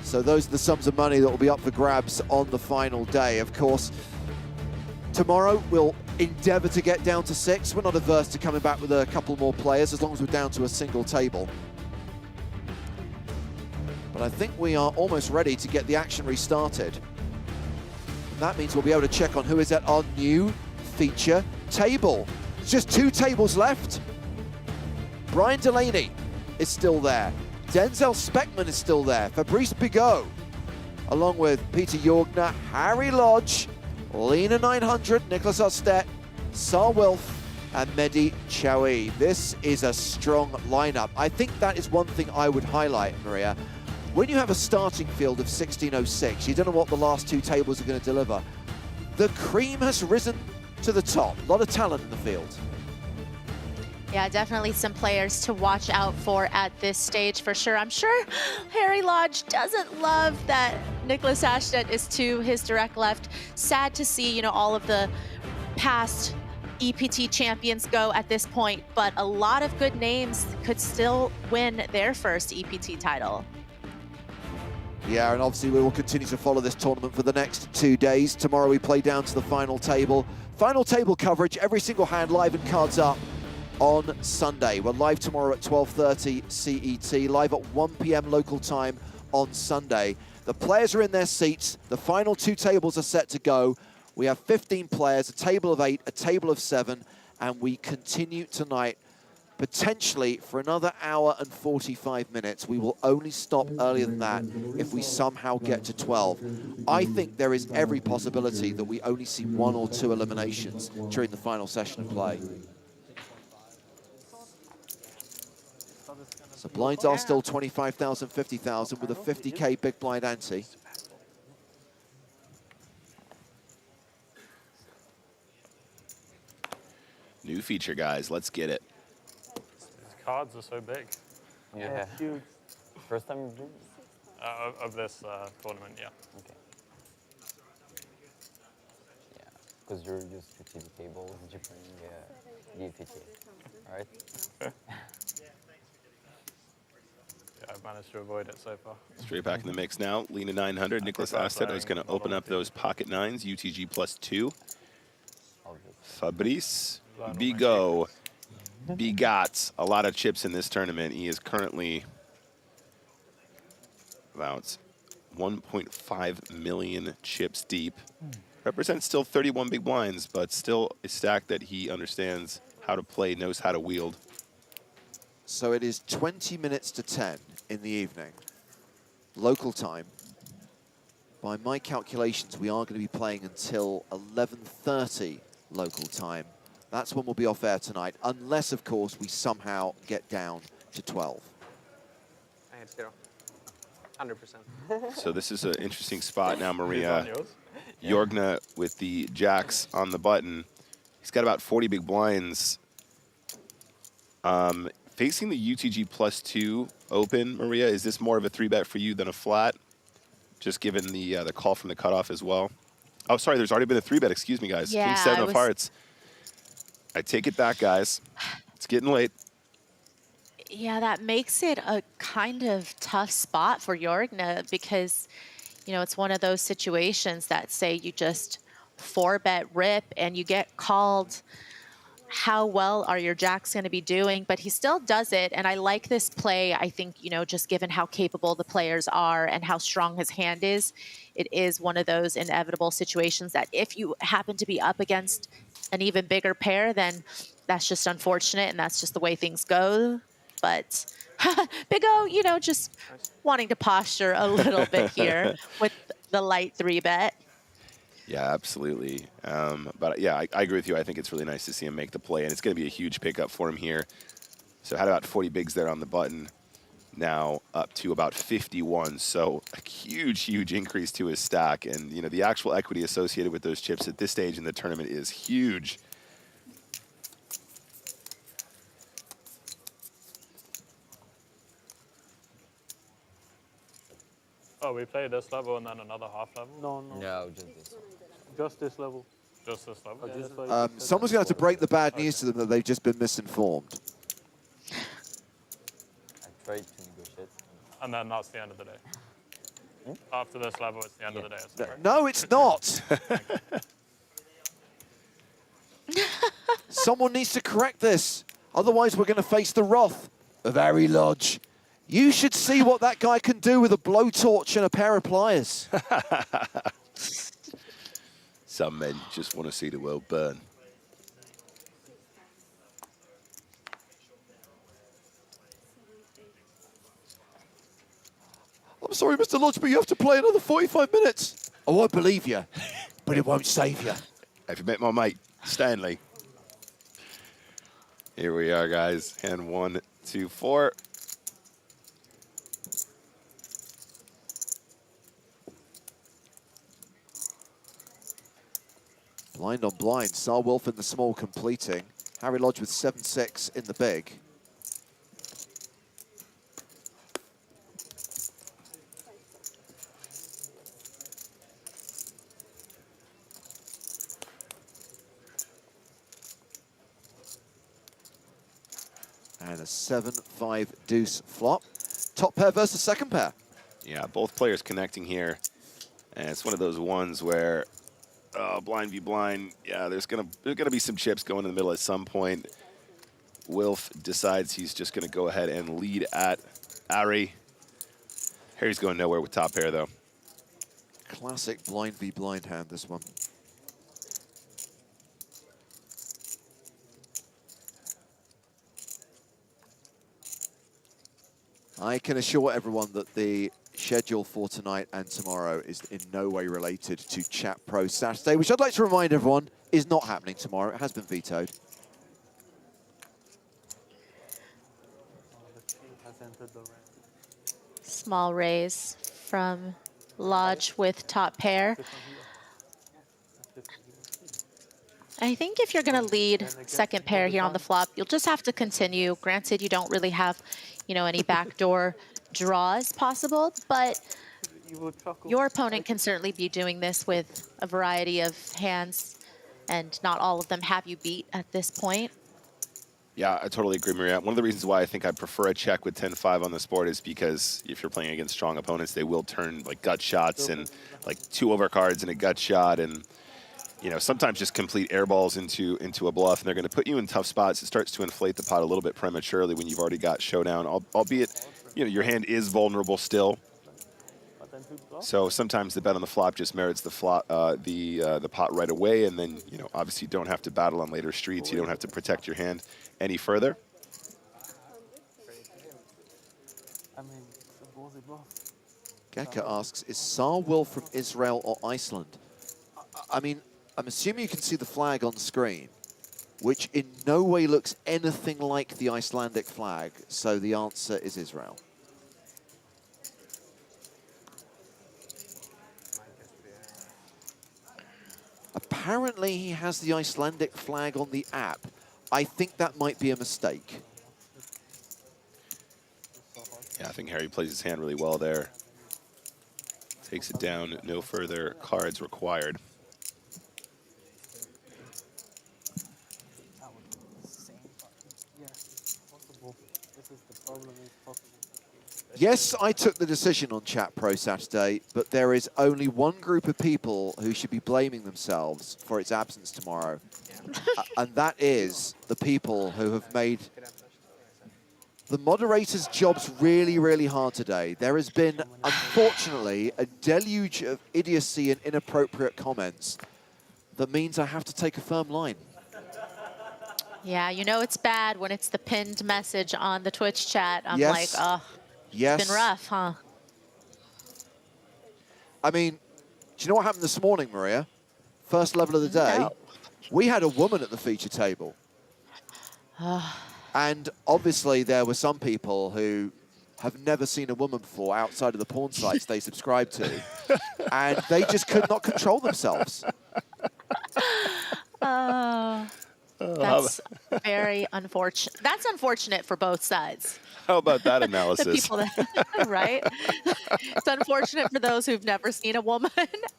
So those are the sums of money that will be up for grabs on the final day. Of course, tomorrow we'll endeavor to get down to 6. We're not averse to coming back with a couple more players as long as we're down to a single table. But I think we are almost ready to get the action restarted. And that means we'll be able to check on who is at our new feature table. There's just 2 tables left. Brian Delaney is still there. Denzel Speckman is still there. Fabrice Bigot, along with Peter Jorgner, Harry Lodge, Lena 900, Nicholas Ostet, Sar Wilf, and Mehdi Chaoui. This is a strong lineup. I think that is one thing I would highlight, Maria. When you have a starting field of 1606, you don't know what the last 2 tables are going to deliver. The cream has risen to the top. A lot of talent in the field. Yeah, definitely some players to watch out for at this stage for sure. I'm sure Harry Lodge doesn't love that Nicholas Ashton is to his direct left. Sad to see, you know, all of the past EPT champions go at this point, but a lot of good names could still win their first EPT title. Yeah, and obviously we will continue to follow this tournament for the next 2 days. Tomorrow we play down to the final table. Final table coverage, every single hand live and cards up on Sunday. We're live tomorrow at 12:30 CET, live at 1 p.m. local time on Sunday. The players are in their seats. The final 2 tables are set to go. We have 15 players, a table of 8, a table of 7, and we continue tonight potentially for another hour and 45 minutes. We will only stop earlier than that if we somehow get to 12. I think there is every possibility that we only see 1 or 2 eliminations during the final session of play. So blinds are still 25,000, 50,000 with a 50K big blind ante. New feature, guys. Let's get it. cards are so big. Yeah. Huge. First time you've been? Of this tournament, yeah. Okay. Yeah, because you're used to TV tables, did you bring the EPT, right? Yeah, I've managed to avoid it so far. Straight back in the mix now. Lena 900. Nicholas Asted is going to open up those pocket nines. UTG +2. Fabrice Bigot begot a lot of chips in this tournament. He is currently about 1.5 million chips deep. Represents still 31 big blinds, but still a stack that he understands how to play, knows how to wield. So it is 20 minutes to 10 in the evening, local time. By my calculations, we are going to be playing until 11:30 local time. That's when we'll be off air tonight, unless, of course, we somehow get down to 12. I had 0. 100%. So this is an interesting spot now, Maria. Jorgna with the jacks on the button. He's got about 40 big blinds. Facing the UTG +2 open, Maria, is this more of a 3-bet for you than a flat? Just given the call from the cutoff as well. Oh, sorry, there's already been a 3-bet. Excuse me, guys. Yeah, King 7 of hearts. I take it back, guys. It's getting late. Yeah, that makes it a kind of tough spot for Jorgna because, you know, it's one of those situations that say you just 4-bet rip and you get called. How well are your jacks going to be doing? But he still does it, and I like this play. I think, you know, just given how capable the players are and how strong his hand is, it is one of those inevitable situations that if you happen to be up against an even bigger pair, then that's just unfortunate, and that's just the way things go. But Big O, you know, just wanting to posture a little bit here with the light 3-bet. Yeah, absolutely. But yeah, I agree with you. I think it's really nice to see him make the play, and it's going to be a huge pickup for him here. So had about 40 bigs there on the button, now up to about 51. So a huge, huge increase to his stack. And, you know, the actual equity associated with those chips at this stage in the tournament is huge. Oh, we play this level and then another half level? No, just this. Just this level. Just this level? Someone's going to have to break the bad news to them that they've just been misinformed. I tried to negotiate. And then that's the end of the day. After this level, it's the end of the day. Is that right? No, it's not. Someone needs to correct this. Otherwise, we're going to face the wrath of Harry Lodge. You should see what that guy can do with a blowtorch and a pair of pliers. Some men just want to see the world burn. I'm sorry, Mr. Lodge, but you have to play another 45 minutes. Oh, I believe you, but it won't save you. Have you met my mate, Stanley? Here we are, guys. Hand 1, 2, 4. Blind on blind. Sar Wolf in the small completing. Harry Lodge with 7-6 in the big. And a 7-5 deuce flop. Top pair versus second pair. Yeah, both players connecting here. And it's one of those ones where blind v blind, yeah, there's gonna be some chips going in the middle at some point. Wilf decides he's just gonna go ahead and lead at Ari. Harry's going nowhere with top pair though. Classic blind v blind hand, this one. I can assure everyone that the schedule for tonight and tomorrow is in no way related to Chat Pro Saturday, which I'd like to remind everyone is not happening tomorrow. It has been vetoed. Small raise from Lodge with top pair. I think if you're going to lead second pair here on the flop, you'll just have to continue. Granted, you don't really have, you know, any backdoor draws possible, but your opponent can certainly be doing this with a variety of hands, and not all of them have you beat at this point. Yeah, I totally agree, Maria. One of the reasons why I think I prefer a check with 10-5 on this board is because if you're playing against strong opponents, they will turn like gut shots and like 2 overcards and a gut shot, and you know, sometimes just complete air balls into a bluff, and they're going to put you in tough spots. It starts to inflate the pot a little bit prematurely when you've already got showdown, albeit, you know, your hand is vulnerable still. So sometimes the bet on the flop just merits the flop, the pot right away, and then, you know, obviously you don't have to battle on later streets. You don't have to protect your hand any further. Gecko asks, is Sar Will from Israel or Iceland? I mean, I'm assuming you can see the flag on screen, which in no way looks anything like the Icelandic flag, so the answer is Israel. Apparently he has the Icelandic flag on the app. I think that might be a mistake. Yeah, I think Harry plays his hand really well there. Takes it down, no further cards required. Yes, I took the decision on Chat Pro Saturday, but there is only one group of people who should be blaming themselves for its absence tomorrow. And that is the people who have made the moderators' jobs really, really hard today. There has been, unfortunately, a deluge of idiocy and inappropriate comments that means I have to take a firm line. Yeah, you know it's bad when it's the pinned message on the Twitch chat. I'm like, oh, yes. It's been rough, huh? I mean, do you know what happened this morning, Maria? First level of the day, No. we had a woman at the feature table. And obviously there were some people who have never seen a woman before outside of the porn sites they subscribe to. And they just could not control themselves. That's very unfortunate. That's unfortunate for both sides. How about that The analysis? people that, right? It's unfortunate for those who've never seen a woman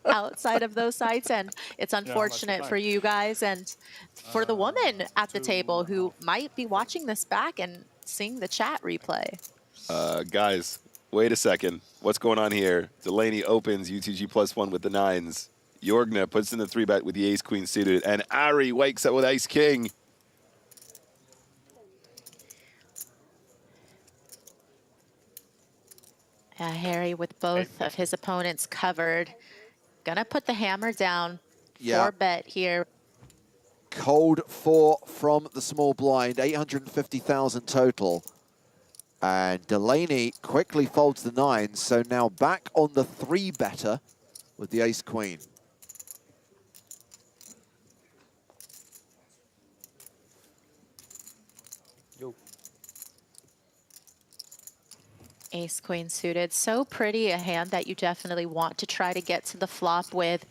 outside of those sites, and it's unfortunate for you guys and for the woman at the table who might be watching this back and seeing the chat replay. Guys, wait a second. What's going on here? Delaney opens UTG +1 with the 9s. Jorgna puts in the 3-bet with the ace-queen suited, and Ari wakes up with ace-king. Harry with both of his opponents covered. Gonna put the hammer down. Yeah. 4-bet here. Cold 4 from the small blind, 850,000 total. And Delaney quickly folds the 9s, so now back on the 3-better with the ace-queen. Ace queen suited, so pretty, a hand that you definitely want to try to get to the flop with.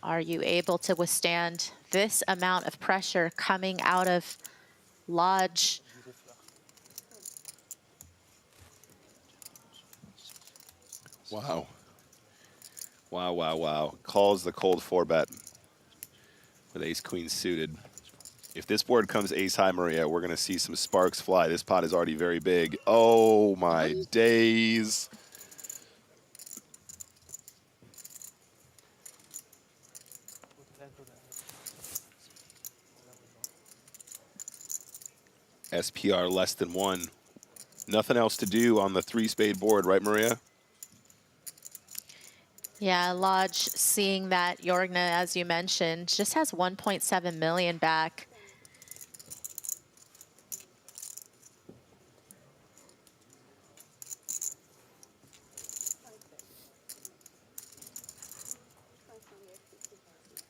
Are you able to withstand this amount of pressure coming out of Lodge? Wow. Wow, wow, wow. Calls the cold 4-bet with ace-queen suited. If this board comes ace-high, Maria, we're going to see some sparks fly. This pot is already very big. Oh, my days. SPR less than 1. Nothing else to do on the 3-spade board, right, Maria? Yeah, Lodge, seeing that Jorgna, as you mentioned, just has 1.7 million back.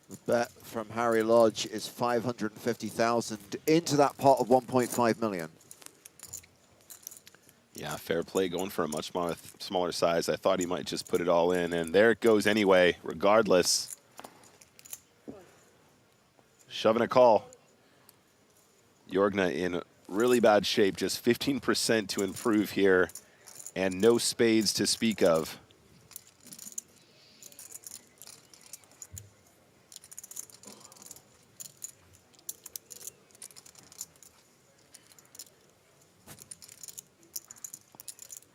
The bet from Harry Lodge is 550,000 into that pot of 1.5 million. Yeah, fair play, going for a much smaller size. I thought he might just put it all in, and there it goes anyway, regardless. Shoving a call. Jorgna in really bad shape, just 15% to improve here, and no spades to speak of.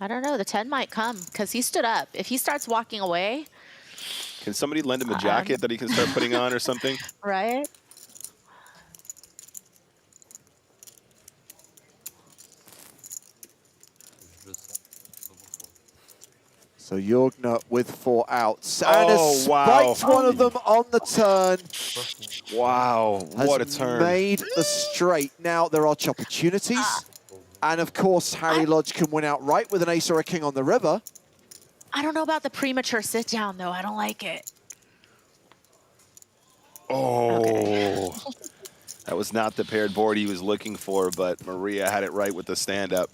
I don't know. The 10 might come because he stood up. If he starts walking away. Can somebody lend him a jacket that he can start putting on or something? Right? So Jorgna with 4 outs. And Oh, wow. spiked one of them on the turn. Wow, what a turn. Made the straight. Now there are opportunities. And of course, Harry Lodge can win outright with an ace or a king on the river. I don't know about the premature sit down though. I don't like it. Oh, okay. That was not the paired board he was looking for, but Maria had it right with the stand-up.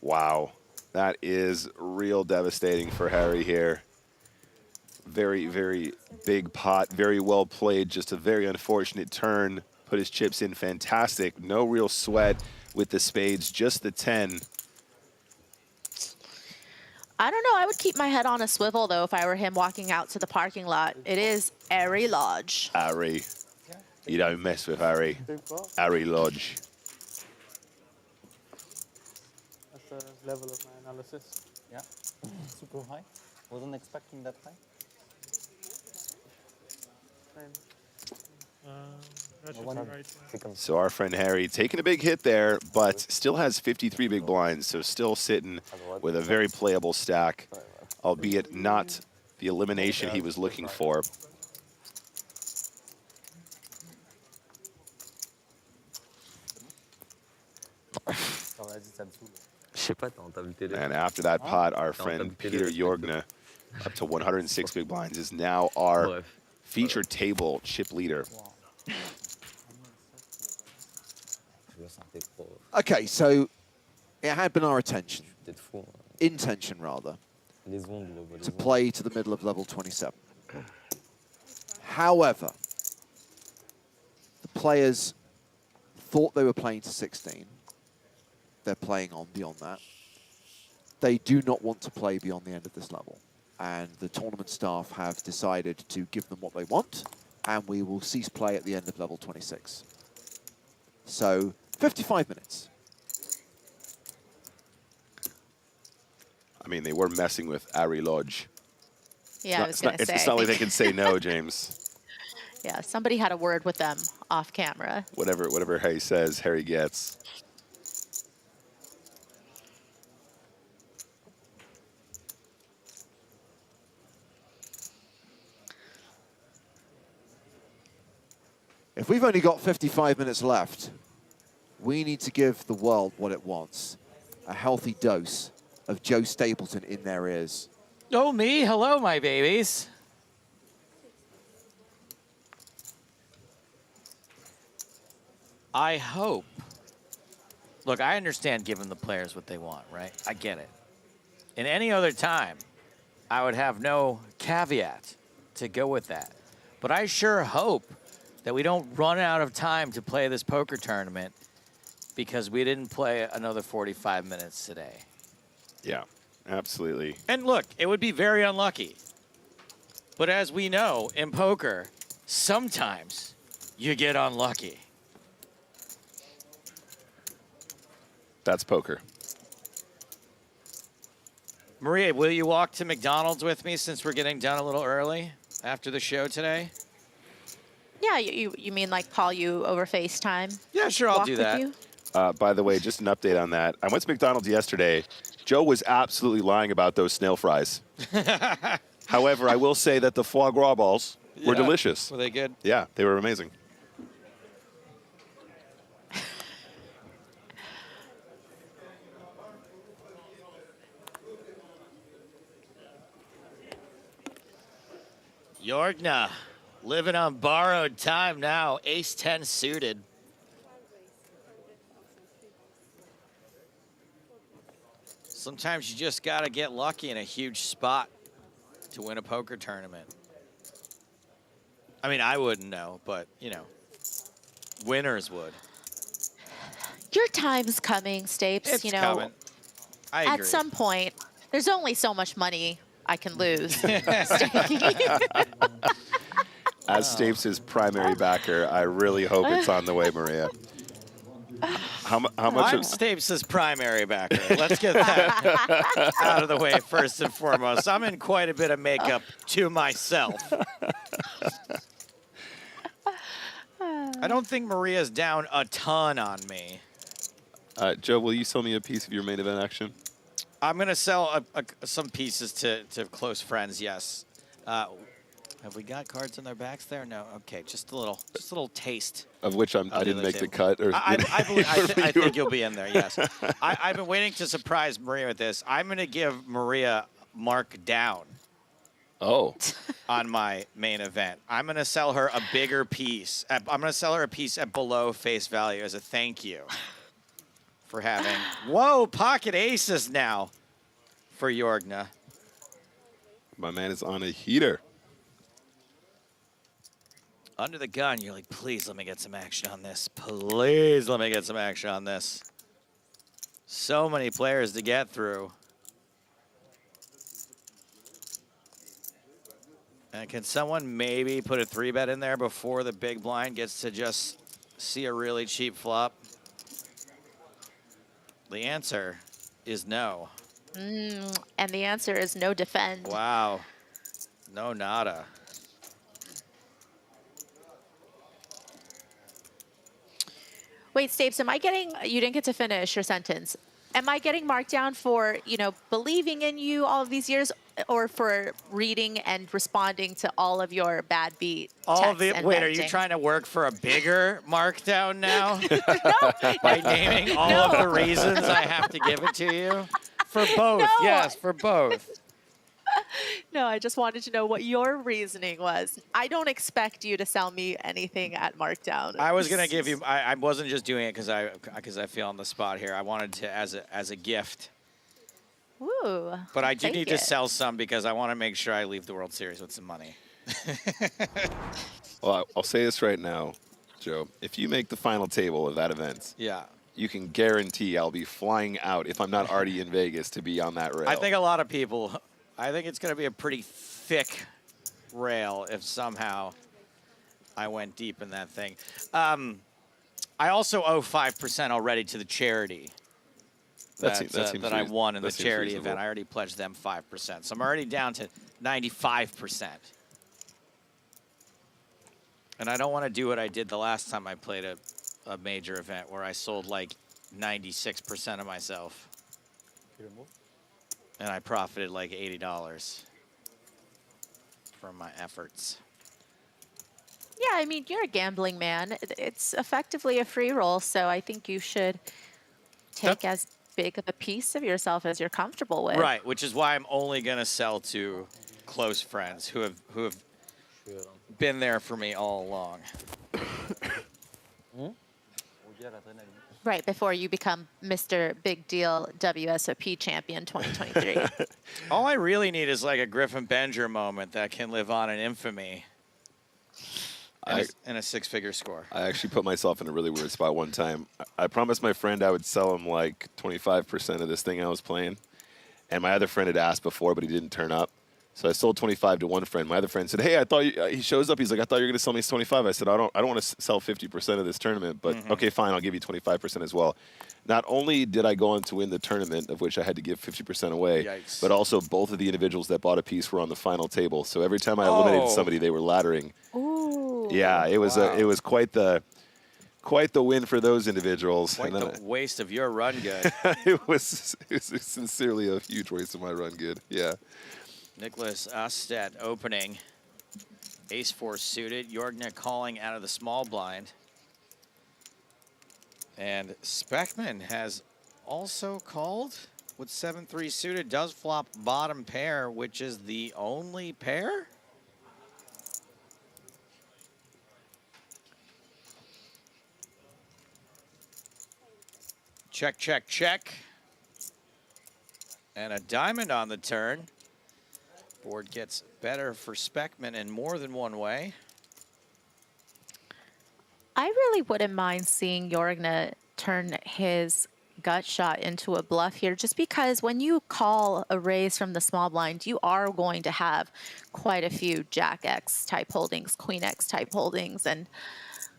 Wow, that is real devastating for Harry here. Very, very big pot, very well played, just a very unfortunate turn. Put his chips in fantastic, no real sweat with the spades, just the 10. I don't know. I would keep my head on a swivel though if I were him walking out to the parking lot. It is Harry Lodge. Harry, you don't mess with Harry. Harry Lodge. That's the level of my analysis. Yeah, super high. Wasn't expecting that high. So our friend Harry taking a big hit there, but still has 53 big blinds, so still sitting with a very playable stack, albeit not the elimination he was looking for. And after that pot, our friend Peter Jorgna, up to 106 big blinds, is now our featured table chip leader. Okay, so it had been our intention, rather, to play to the middle of level 27. However, the players thought they were playing to 16. They're playing on beyond that. They do not want to play beyond the end of this level. And the tournament staff have decided to give them what they want, and we will cease play at the end of level 26. So, 55 minutes. I mean, they were messing with Harry Lodge. Yeah, I was going to say. It's not like they can say no, James. Yeah, somebody had a word with them off camera. Whatever Harry says, Harry gets. If we've only got 55 minutes left, we need to give the world what it wants. A healthy dose of Joe Stapleton in their ears. Oh, me? Hello, my babies. I hope. Look, I understand giving the players what they want, right? I get it. In any other time, I would have no caveat to go with that. But I sure hope that we don't run out of time to play this poker tournament because we didn't play another 45 minutes today. Yeah, absolutely. And look, it would be very unlucky. But as we know, in poker, sometimes you get unlucky. That's poker. Maria, will you walk to McDonald's with me since we're getting done a little early after the show today? Yeah, you mean like call you over FaceTime? Yeah, sure, I'll do that. By the way, just an update on that. I went to McDonald's yesterday. Joe was absolutely lying about those snail fries. However, I will say that the foie gras balls were delicious. Were they good? Yeah, they were amazing. Jorgna, living on borrowed time now. Ace-10 suited. Sometimes you just got to get lucky in a huge spot to win a poker tournament. I mean, I wouldn't know, but, you know, winners would. Your time's coming, Stapes. It's you know, coming. I agree. At some point, there's only so much money I can lose. As Stapes' primary backer, I really hope it's on the way, Maria. How much? I'm Stapes' primary backer. Let's get that out of the way first and foremost. I'm in quite a bit of makeup to myself. I don't think Maria's down a ton on me. Joe, will you sell me a piece of your main event action? I'm going to sell some pieces to close friends, yes. Have we got cards on their backs there? No. Okay, just a little taste. Of which I didn't make the cut. Or I think you'll be in there, yes. I've been waiting to surprise Maria with this. I'm going to give Maria mark down. Oh. On my main event. I'm going to sell her a bigger piece. I'm going to sell her a piece at below face value as a thank you for having, whoa, pocket aces now for Jorgna. My man is on a heater. Under the gun, you're like, please let me get some action on this. Please let me get some action on this. So many players to get through. And can someone maybe put a 3-bet in there before the big blind gets to just see a really cheap flop? The answer is no. And the answer is no defend. Wow. No nada. Wait, Stapes, am I getting, you didn't get to finish your sentence. Am I getting marked down for, you know, believing in you all of these years, or for reading and responding to all of your bad beat texts and wait, venting? are you trying to work for a bigger markdown now? By naming all of the reasons I have to give it to you? For both, yes, for both. No, I just wanted to know what your reasoning was. I don't expect you to sell me anything at markdown. I was gonna give you. I wasn't just doing it because I feel on the spot here. I wanted to as a gift. Ooh. But I do need to sell some because I want to make sure I leave the World Series with some money. Well, I'll say this right now, Joe. If you make the final table of that event, yeah, you can guarantee I'll be flying out if I'm not already in Vegas to be on that rail. I think a lot of people. I think it's going to be a pretty thick rail if somehow I went deep in that thing. I also owe 5% already to the charity that I won in the charity event. I already pledged them 5%. So I'm already down to 95%. And I don't want to do what I did the last time I played a major event where I sold like 96% of myself. And I profited like $80 from my efforts. Yeah, I mean, you're a gambling man. It's effectively a free roll, so I think you should take as big of a piece of yourself as you're comfortable with. Right, which is why I'm only going to sell to close friends who have been there for me all along. Right, before you become Mr. Big Deal WSOP champion 2023. All I really need is like a Griffin Benger moment that can live on in infamy and a six-figure score. I actually put myself in a really weird spot one time. I promised my friend I would sell him like 25% of this thing I was playing. And my other friend had asked before, but he didn't turn up. So I sold 25 to one friend. My other friend said, hey, I thought he shows up. He's like, I thought you were going to sell me 25. I said, I don't want to sell 50% of this tournament, but okay, fine. I'll give you 25% as well. Not only did I go on to win the tournament, of which I had to give 50% away, but also both of the individuals that bought a piece were on the final table. So every time I eliminated somebody, they were laddering. Ooh. Yeah, it was it was quite the win for those individuals. Quite the waste of your run good. It was sincerely a huge waste of my run good. Yeah. Nicholas Ostedt opening. Ace-4 suited. Jorgna calling out of the small blind. And Speckman has also called with 7-3 suited. Does flop bottom pair, which is the only pair? Check, check, check. And a diamond on the turn. Board gets better for Speckman in more than one way. I really wouldn't mind seeing Jorgna turn his gut shot into a bluff here, just because when you call a raise from the small blind, you are going to have quite a few Jack X type holdings, Queen X type holdings, and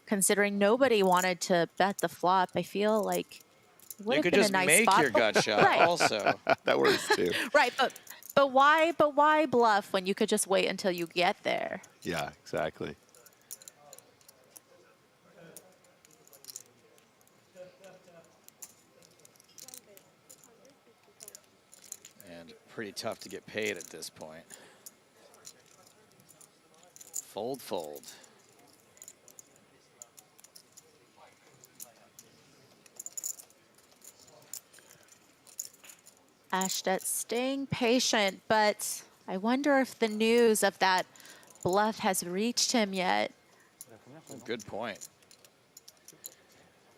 considering nobody wanted to bet the flop, I feel like it would You have could been just a nice make spot. your gut shot Right. also. That works too. Right, but why bluff when you could just wait until you get there? Yeah, exactly. And pretty tough to get paid at this point. Fold, fold. Ashtet staying patient, but I wonder if the news of that bluff has reached him yet. Good point.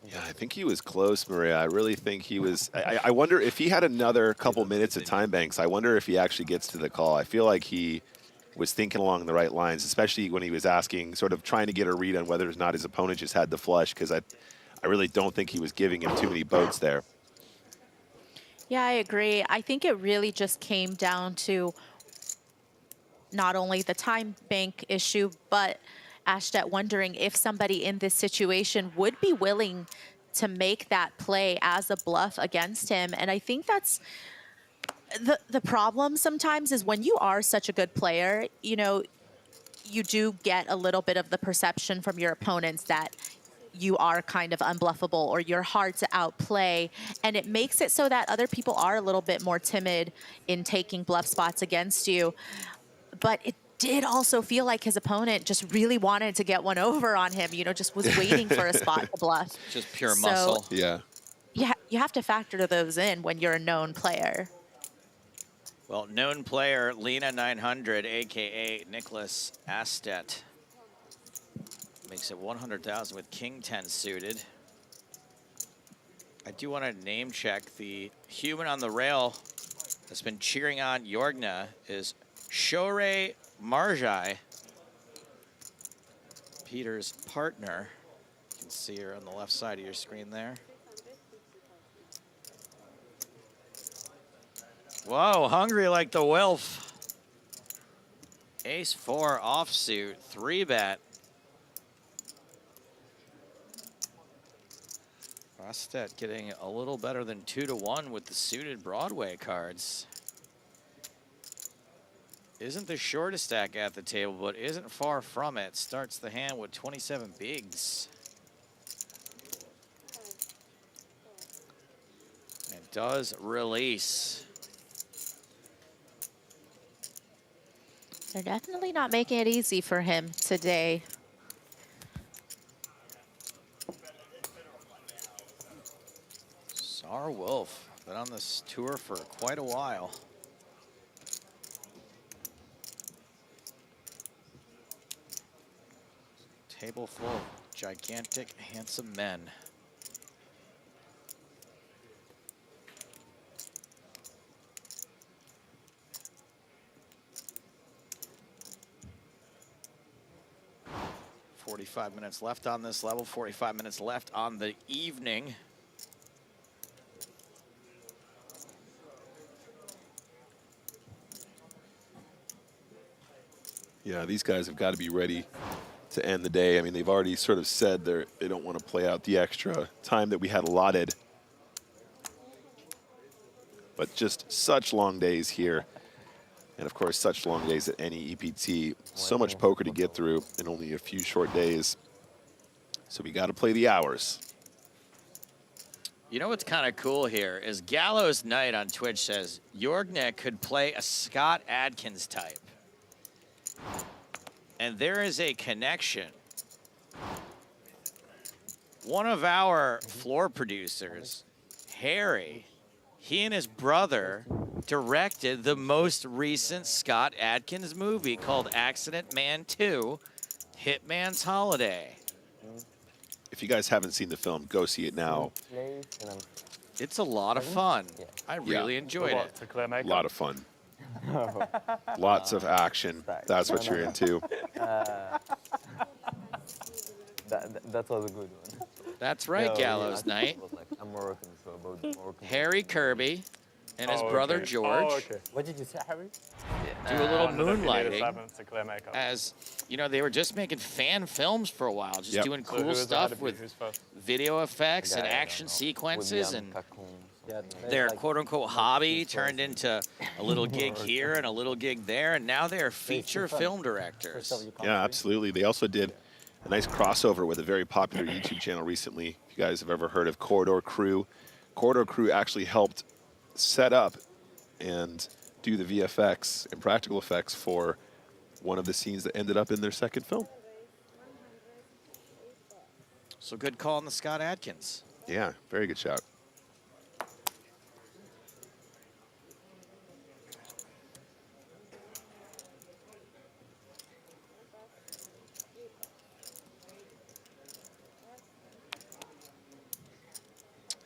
Yeah, I think he was close, Maria. I really think he was. I wonder if he had another couple minutes at time banks. I wonder if he actually gets to the call. I feel like he was thinking along the right lines, especially when he was asking, sort of trying to get a read on whether or not his opponent just had the flush, because I really don't think he was giving him too many boats there. Yeah, I agree. I think it really just came down to not only the time bank issue, but Ashtet wondering if somebody in this situation would be willing to make that play as a bluff against him. And I think that's the problem sometimes is when you are such a good player, you know, you do get a little bit of the perception from your opponents that you are kind of unbluffable or you're hard to outplay. And it makes it so that other people are a little bit more timid in taking bluff spots against you. But it did also feel like his opponent just really wanted to get one over on him, you know, just was waiting for a spot to bluff. Just pure muscle. Yeah. You have to factor those in when you're a known player. Well, known player Lena 900, aka Nicholas Astet, makes it 100,000 with King 10 suited. I do want to name check the human on the rail that's been cheering on Jorgna is Shore Marjai, Peter's partner. You can see her on the left side of your screen there. Whoa, hungry like the Wilf. Ace-4 offsuit, 3-bet. Astet getting a little better than 2-1 with the suited Broadway cards. Isn't the shortest stack at the table, but isn't far from it. Starts the hand with 27 bigs. And does release. They're definitely not making it easy for him today. Sar Wolf, been on this tour for quite a while. Table full of gigantic, handsome men. "45 minutes left on this level, 45 minutes left on the evening." Yeah, these guys have got to be ready to end the day. I mean, they've already sort of said they don't want to play out the extra time that we had allotted. But just such long days here. And of course, such long days at any EPT. So much poker to get through in only a few short days. So we got to play the hours. You know what's kind of cool here is Gallows Knight on Twitch says Jorgna could play a Scott Adkins type. And there is a connection. One of our floor producers, Harry, he and his brother directed the most recent Scott Adkins movie called Accident Man 2, Hitman's Holiday. If you guys haven't seen the film, go see it now. It's a lot of fun. I really enjoyed it. To clear A makeup? lot of fun. Lots of action. That's what you're into. That was a good one. That's right, No, Gallows yeah, Night. was like, I'm Moroccan, so about Moroccan. Harry Kirby and his brother George What did you say, Harry? do a little moonlighting. moonlighting To clear makeup. as, you know, they were just making fan films for a while, just Yep. doing So who cool is ahead stuff of you? with Who's first? video effects and Yeah, I don't action know. sequences, William and Cacon, their quote-unquote hobby turned into a little gig here and a little gig there, and now they're feature film directors. Yeah, absolutely. They also did a nice crossover with a very popular YouTube channel recently. If you guys have ever heard of Corridor Crew, Corridor Crew actually helped set up and do the VFX and practical effects for one of the scenes that ended up in their second film. So good call on the Scott Adkins. Yeah, very good shot.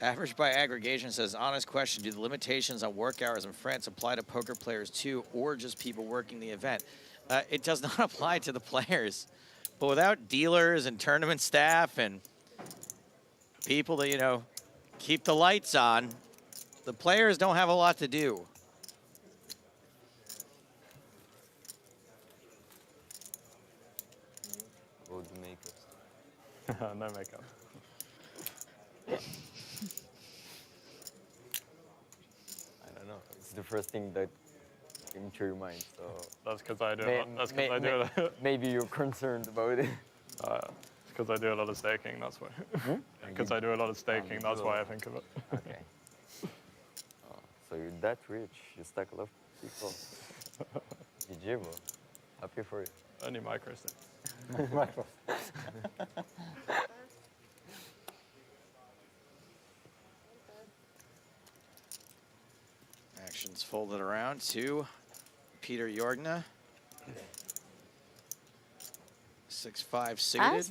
Average by aggregation says, honest question, do the limitations on work hours in France apply to poker players too, or just people working the event? It does not apply to the players. But without dealers and tournament staff and people that, you know, keep the lights on, the players don't have a lot to do. About the makeup. No makeup. I don't know. It's the first thing that came to your mind. So That's because I do. That's because I do. Maybe you're concerned about it. It's because I do a lot of staking. That's why. Because I do a lot of staking. That's why I think of it. Okay. So you're that rich. You stack a lot of people. GG, bro. Happy for you. Only micro stakes. Micro. Actions folded around to Peter Jorgna. 6-5 suited.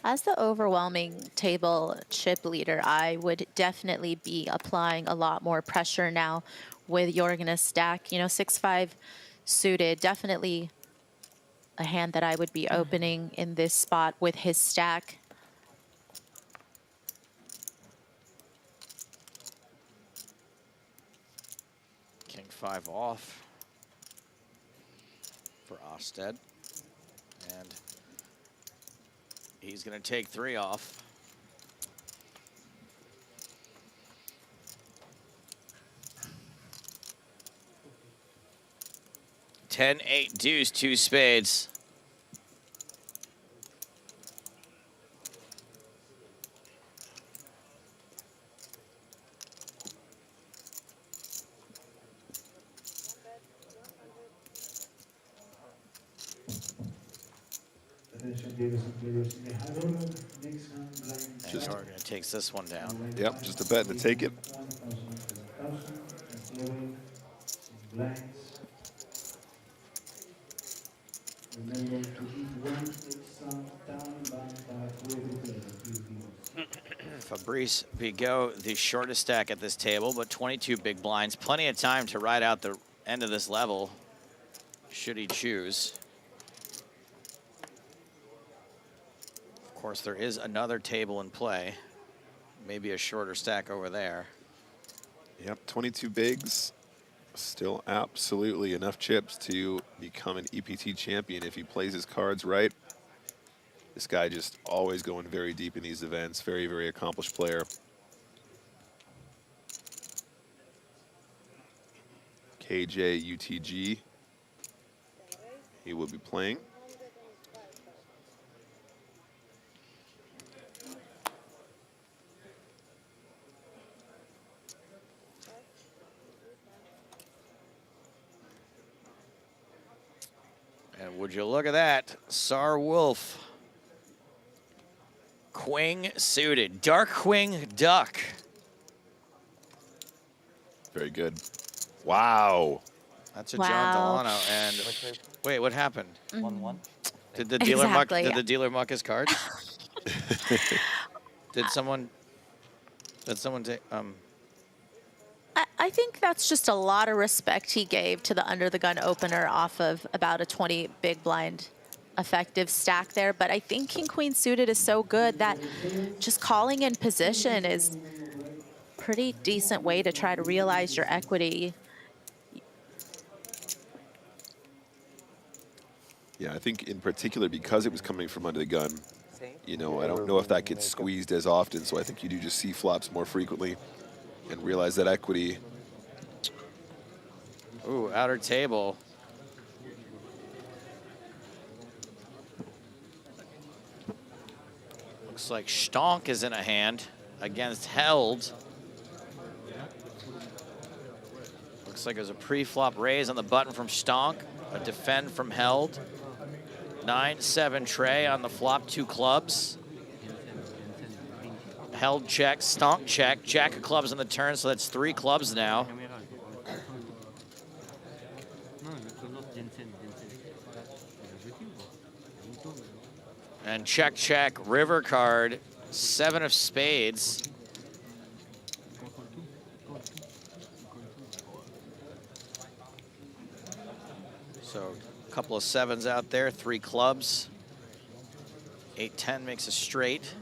As the overwhelming table chip leader, I would definitely be applying a lot more pressure now with Jorgna's stack. You know, 6-5 suited, definitely a hand that I would be opening in this spot with his stack. King 5 off for Osted. And he's going to take 3 off. Ten, 8, deuce, 2 spades. Just Jorgna takes this one down. Yep, just a bet to take it. Fabrice Bigot, the shortest stack at this table, but 22 big blinds. Plenty of time to ride out the end of this level, should he choose. Of course, there is another table in play. Maybe a shorter stack over there. Yep, 22 bigs. Still absolutely enough chips to become an EPT champion if he plays his cards right. This guy just always going very deep in these events. Very, very accomplished player. KJ UTG. He will be playing. And would you look at that, Sar Wolf. Queen suited, dark queen duck. Very good. Wow. That's a Wow. John Delano. And wait, what happened? 1-1. Did the dealer Exactly. muck? Did the dealer muck his cards? Did someone? Did someone take? I think that's just a lot of respect he gave to the under the gun opener off of about a 20 big blind effective stack there. But I think king queen suited is so good that just calling in position is pretty decent way to try to realize your equity. Yeah, I think in particular because it was coming from under the gun, you know, I don't know if that gets squeezed as often, so I think you do just see flops more frequently and realize that equity. Ooh, outer table. Looks like Stonk is in a hand against Held. Looks like there's a pre-flop raise on the button from Stonk, a defend from Held. 9-7 tray on the flop, 2 clubs. Held check, Stonk check, jack of clubs on the turn, so that's 3 clubs now. And check, check, river card, 7 of spades. So a couple of 7s out there, 3 clubs. 8-10 makes a straight.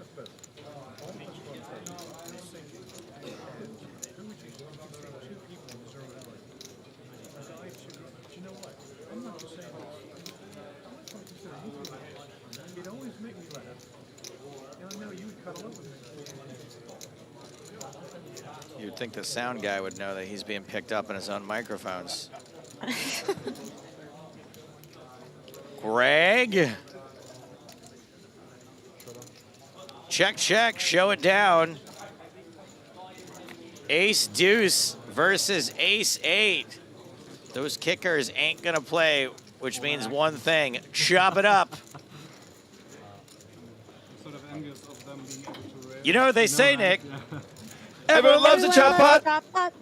You'd think the sound guy would know that he's being picked up in his own microphones. Greg. Check, check, show it down. Ace deuce versus ace 8. Those kickers ain't gonna play, which means one thing, chop it up. You know what they say, Nick? Everyone loves a chop pot.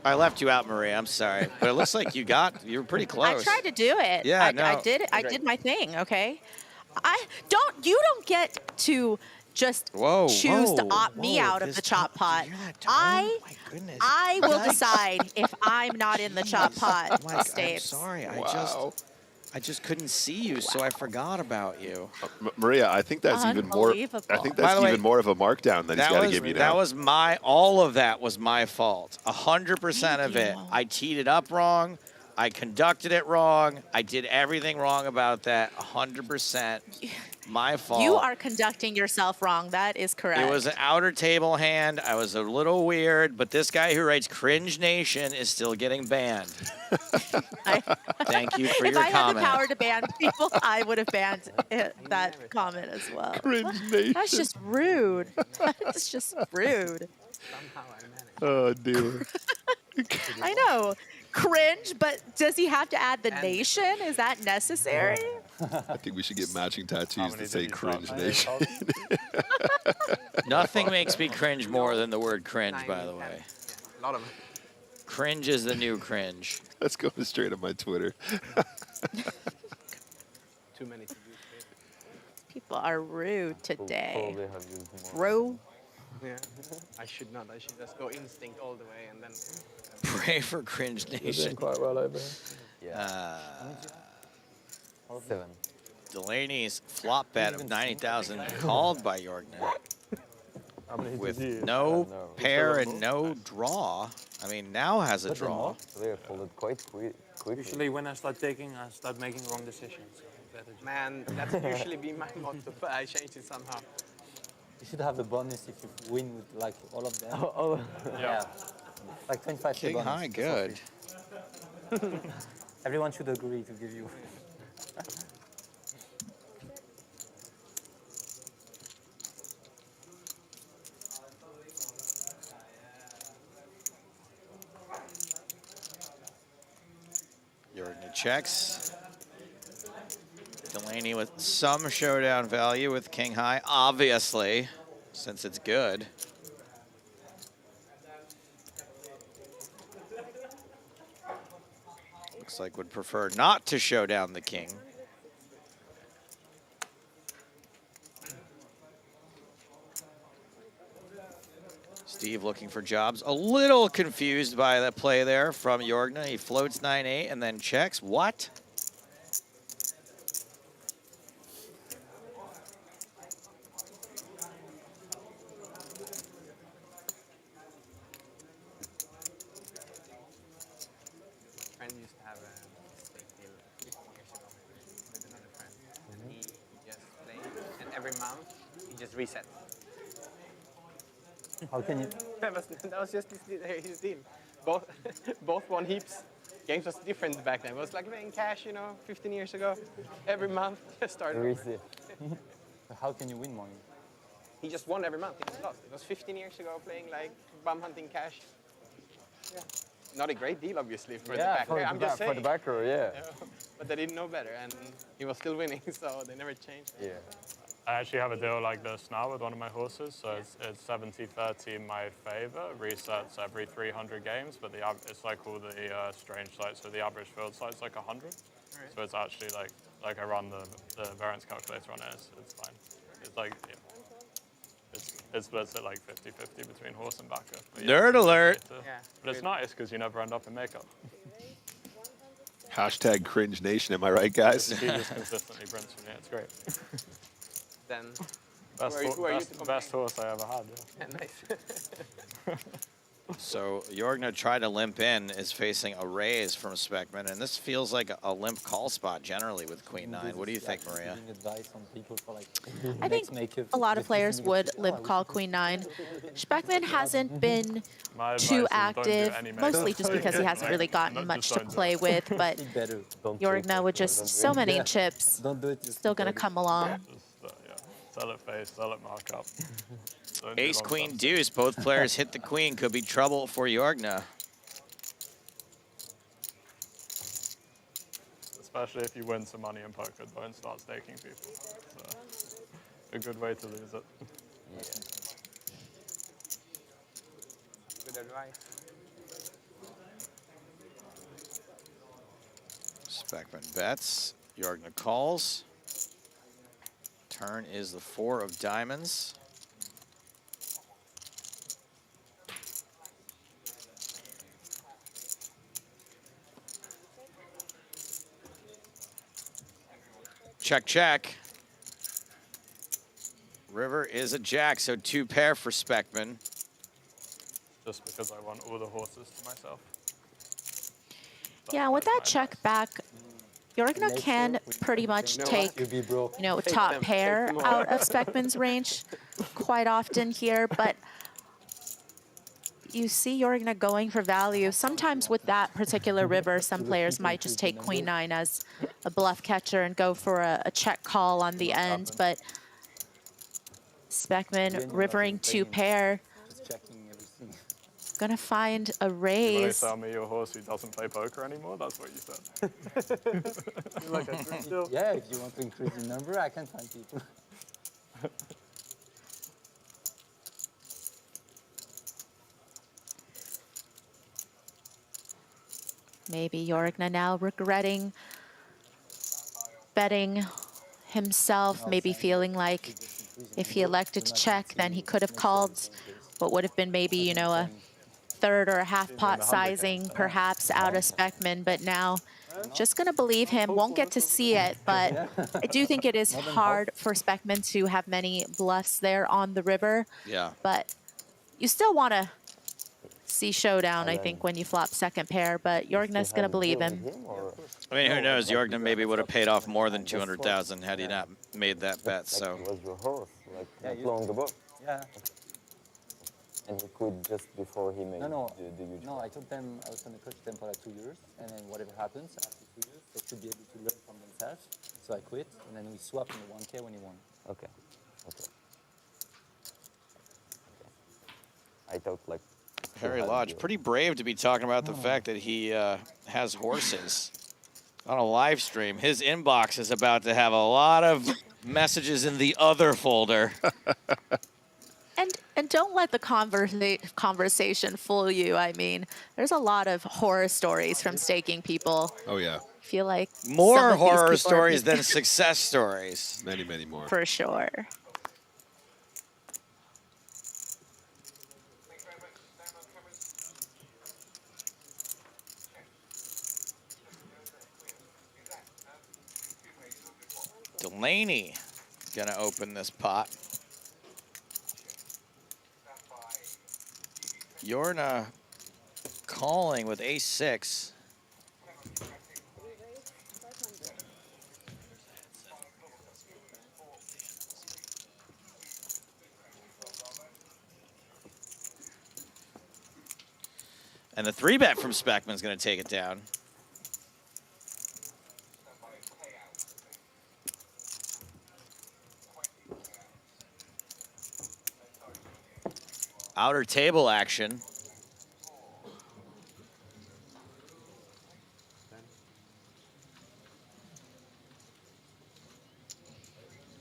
I left you out, Maria. I'm sorry, but it looks like you were pretty close. I tried to do it. Yeah, I did it. I did my thing. Okay. You don't get to just choose to opt me out of the chop pot. I will decide if I'm not in the chop pot. I'm sorry. I just couldn't see you, so I forgot about you. Maria, I think that's even more. I think that's even more of a markdown that he's got to give you now. That was all of that was my fault. 100% of it. I teed it up wrong. I conducted it wrong. I did everything wrong about that. 100% my fault. You are conducting yourself wrong. That is correct. It was an outer table hand. I was a little weird, but this guy who writes Cringe Nation is still getting banned. Thank you for your comment. If I had the power to ban people, I would have banned that comment as well. Cringe Nation. That's just rude. That's just rude. Oh, dear. I know. Cringe, but does he have to add the nation? Is that necessary? I think we should get matching tattoos that say Cringe Nation. Nothing makes me cringe more than the word cringe, by the way. A lot of them. Cringe is the new cringe. Let's go straight on my Twitter. Too many to use. People are rude today. Bro. Yeah. I should not. I should just go instinct all the way and then. Pray for Cringe Nation. You're doing quite well over here. Yeah. 7. Delaney's flop bet of 90,000 called by Jorgner. With no pair and no draw. I mean, now has a draw. They have folded quite quickly. Usually when I start taking, I start making wrong decisions. Man, that's usually been my motto, but I changed it somehow. You should have the bonus if you win with like all of them. Oh. Yeah. Like 25 King bonus. high, good. Everyone should agree to give you. Jorgner checks. Delaney with some showdown value with king high, obviously, since it's good. Looks like would prefer not to show down the king. Steve looking for jobs. A little confused by the play there from Jorgna. He floats 9-8 and then checks. What? Friend used to have a stake deal 15 years ago with another friend. And he just played, and every month he just resets. How can you? that was just his deal. Both won heaps. Games was different back then. It was like playing cash, 15 years ago. Every month just started. Easy. How can you win money? He just won every month. He just lost. It was 15 years ago playing like bum hunting cash. Yeah. Not a great deal, obviously, for the backer. I'm just saying. For the backer, yeah. But they didn't know better, and he was still winning, so they never changed. Yeah. I actually have a deal like this now with one of my horses, so it's 70-30 in my favor. Resets every 300 games, but it's like all the strange sites, so the average field site's like 100. Right. So it's actually like I run the variance calculator on it, it's fine. It's like, it splits at like 50-50 between horse and backer. Nerd alert! But it's nice because you never end up in makeup. Hashtag cringe nation, am I right, guys? He just consistently prints for me, it's great. Then, best horse I ever had, yeah. Nice. So Jorgna tried to limp in, is facing a raise from Speckman, and this feels like a limp call spot generally with Queen 9. What do you think, Maria? I think a lot of players would limp call Queen 9. Speckman hasn't been too active, mostly just because he hasn't really gotten much to play with, but Jorgna with just so many chips, still going to come along. Sell it face, sell it markup. Ace, queen, deuce. Both players hit the queen. Could be trouble for Jorgna. Especially if you win some money in poker, don't start staking people. It's a good way to lose it. Yeah. Good advice. Speckman bets. Jorgna calls. Turn is the 4 of diamonds. Check, check. River is a jack, so 2 pair for Speckman. Just because I want all the horses to myself. Yeah, with that check back, Jorgna can pretty much take, top pair out of Speckman's range quite often here, but you see Jorgna going for value. Sometimes with that particular river, some players might just take Queen 9 as a bluff catcher and go for a check call on the end, but Speckman rivering 2 pair. Gonna find a raise. You want to tell me your horse who doesn't play poker anymore? That's what you said. Yeah, if you want to increase the number, I can find people. Maybe Jorgna now regretting betting himself, maybe feeling like if he elected to check, then he could have called what would have been maybe, a third or a half pot sizing perhaps out of Speckman, but now just going to believe him. Won't get to see it, but I do think it is hard for Speckman to have many bluffs there on the river. Yeah. But you still want to see showdown, I think, when you flop second pair, but Jorgna's going to believe him. I mean, who knows? Jorgna maybe would have paid off more than 200,000 had he not made that bet, so. Was your horse, like not long ago? Yeah. And he quit just before he made No, the huge no, I told them I was going to coach them for like 2 years, and then whatever happens after 2 years, they should be able to learn from themselves. So I quit, and then we swapped in the 1K when he won. Okay. I thought like... Harry Lodge, pretty brave to be talking about the fact that he has horses on a live stream. His inbox is about to have a lot of messages in the other folder. And don't let the conversation fool you. I mean, there's a lot of horror stories from staking people. Oh, yeah. I feel like more horror stories than success stories. Many, many more. For sure. Delaney gonna open this pot. Yorna calling with ace-6. And the 3-bet from Speckman's going to take it down. Outer table action.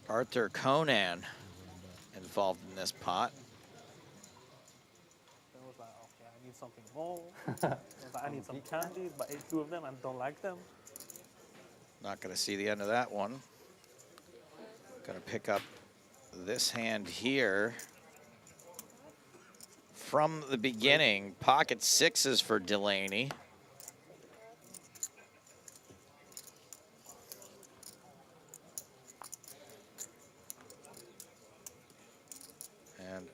Arthur Conan involved in this pot. I was like, okay, I need something more. I was like, I need some candies, but I ate 2 of them and don't like them. Not going to see the end of that one. Going to pick up this hand here. From the beginning, pocket 6s for Delaney. And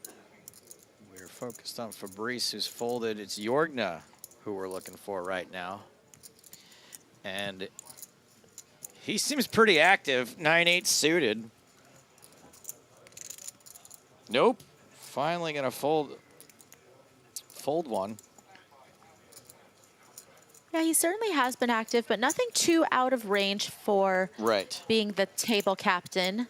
we're focused on Fabrice, who's folded. It's Yorgna who we're looking for right now. And he seems pretty active, 9-8 suited. Nope, finally gonna fold one. Yeah, he certainly has been active, but nothing too out of range for being the table captain.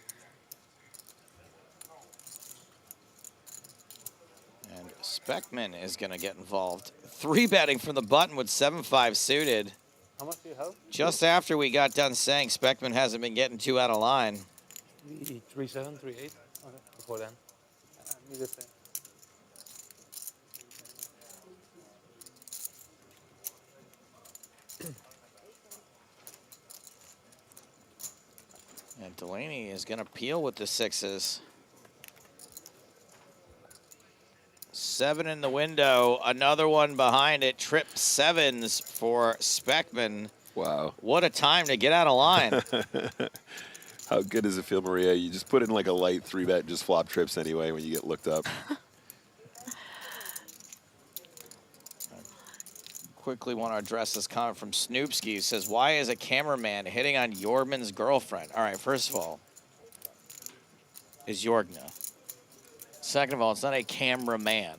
And Speckman is going to get involved. 3-betting from the button with 7-5 suited. How much do you have? Just after we got done saying Speckman hasn't been getting too out of line. 3-7, 3-8. Okay. Before then. Me the same. And Delaney is going to peel with the 6s. 7 in the window. Another one behind it. Trip 7s for Speckman. Wow. What a time to get out of line. How good does it feel, Maria? You just put in like a light 3-bet and just flop trips anyway when you get looked up. Quickly want to address this comment from Snoopski, who says, why is a cameraman hitting on Yorman's girlfriend? All right, first of all, is Yorgna. Second of all, it's not a cameraman.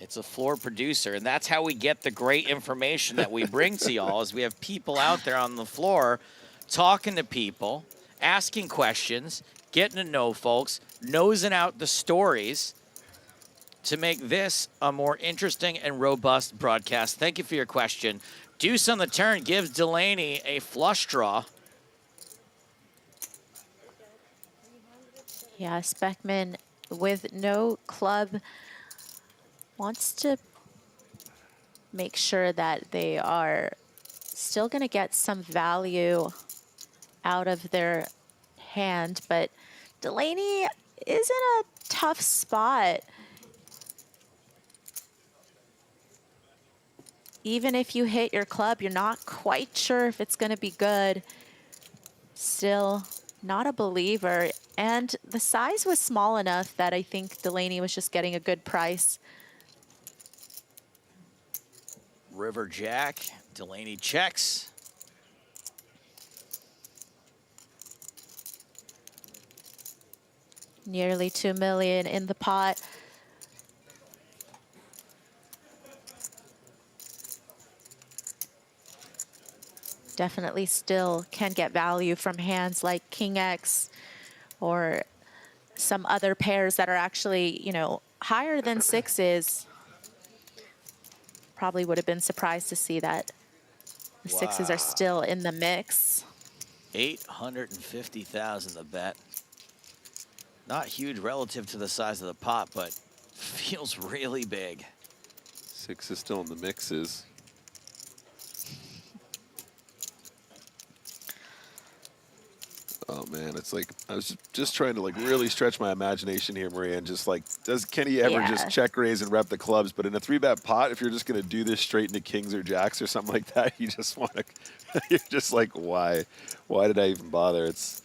It's a floor producer, and that's how we get the great information that we bring to y'all, is we have people out there on the floor talking to people, asking questions, getting to know folks, nosing out the stories, to make this a more interesting and robust broadcast. Thank you for your question. Deuce on the turn gives Delaney a flush draw. Yeah, Speckman with no club wants to make sure that they are still going to get some value out of their hand, but Delaney is in a tough spot. Even if you hit your club, you're not quite sure if it's going to be good. Still not a believer. And the size was small enough that I think Delaney was just getting a good price. River Jack, Delaney checks. Nearly 2 million in the pot. Definitely still can get value from hands like King X or some other pairs that are actually, you know, higher than 6s. Probably would have been surprised to see that the 6s are still in the mix. 850,000 the bet. Not huge relative to the size of the pot, but feels really big. 6 is still in the mixes. Oh man, it's like I was just trying to like really stretch my imagination here, Maria, and just like, can he ever just check raise and rep the clubs? But in a 3-bet pot, if you're just gonna do this straight into kings or jacks or something like that, you just want to, you're just like, why did I even bother? It's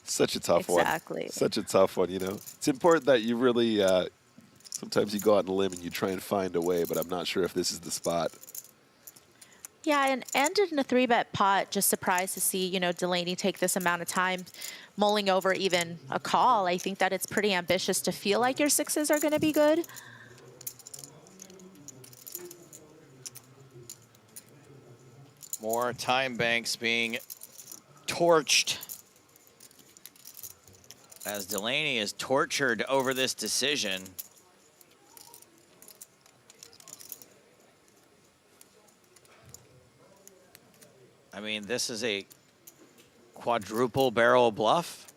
Such a tough one. Exactly. Such a tough one, you know. It's important that you really, sometimes you go out on a limb and you try and find a way, but I'm not sure if this is the spot. Yeah, and ended in a 3-bet pot. Just surprised to see, you know, Delaney take this amount of time mulling over even a call. I think that it's pretty ambitious to feel like your sixes are going to be good. More time banks being torched as Delaney is tortured over this decision. I mean, this is a quadruple barrel bluff.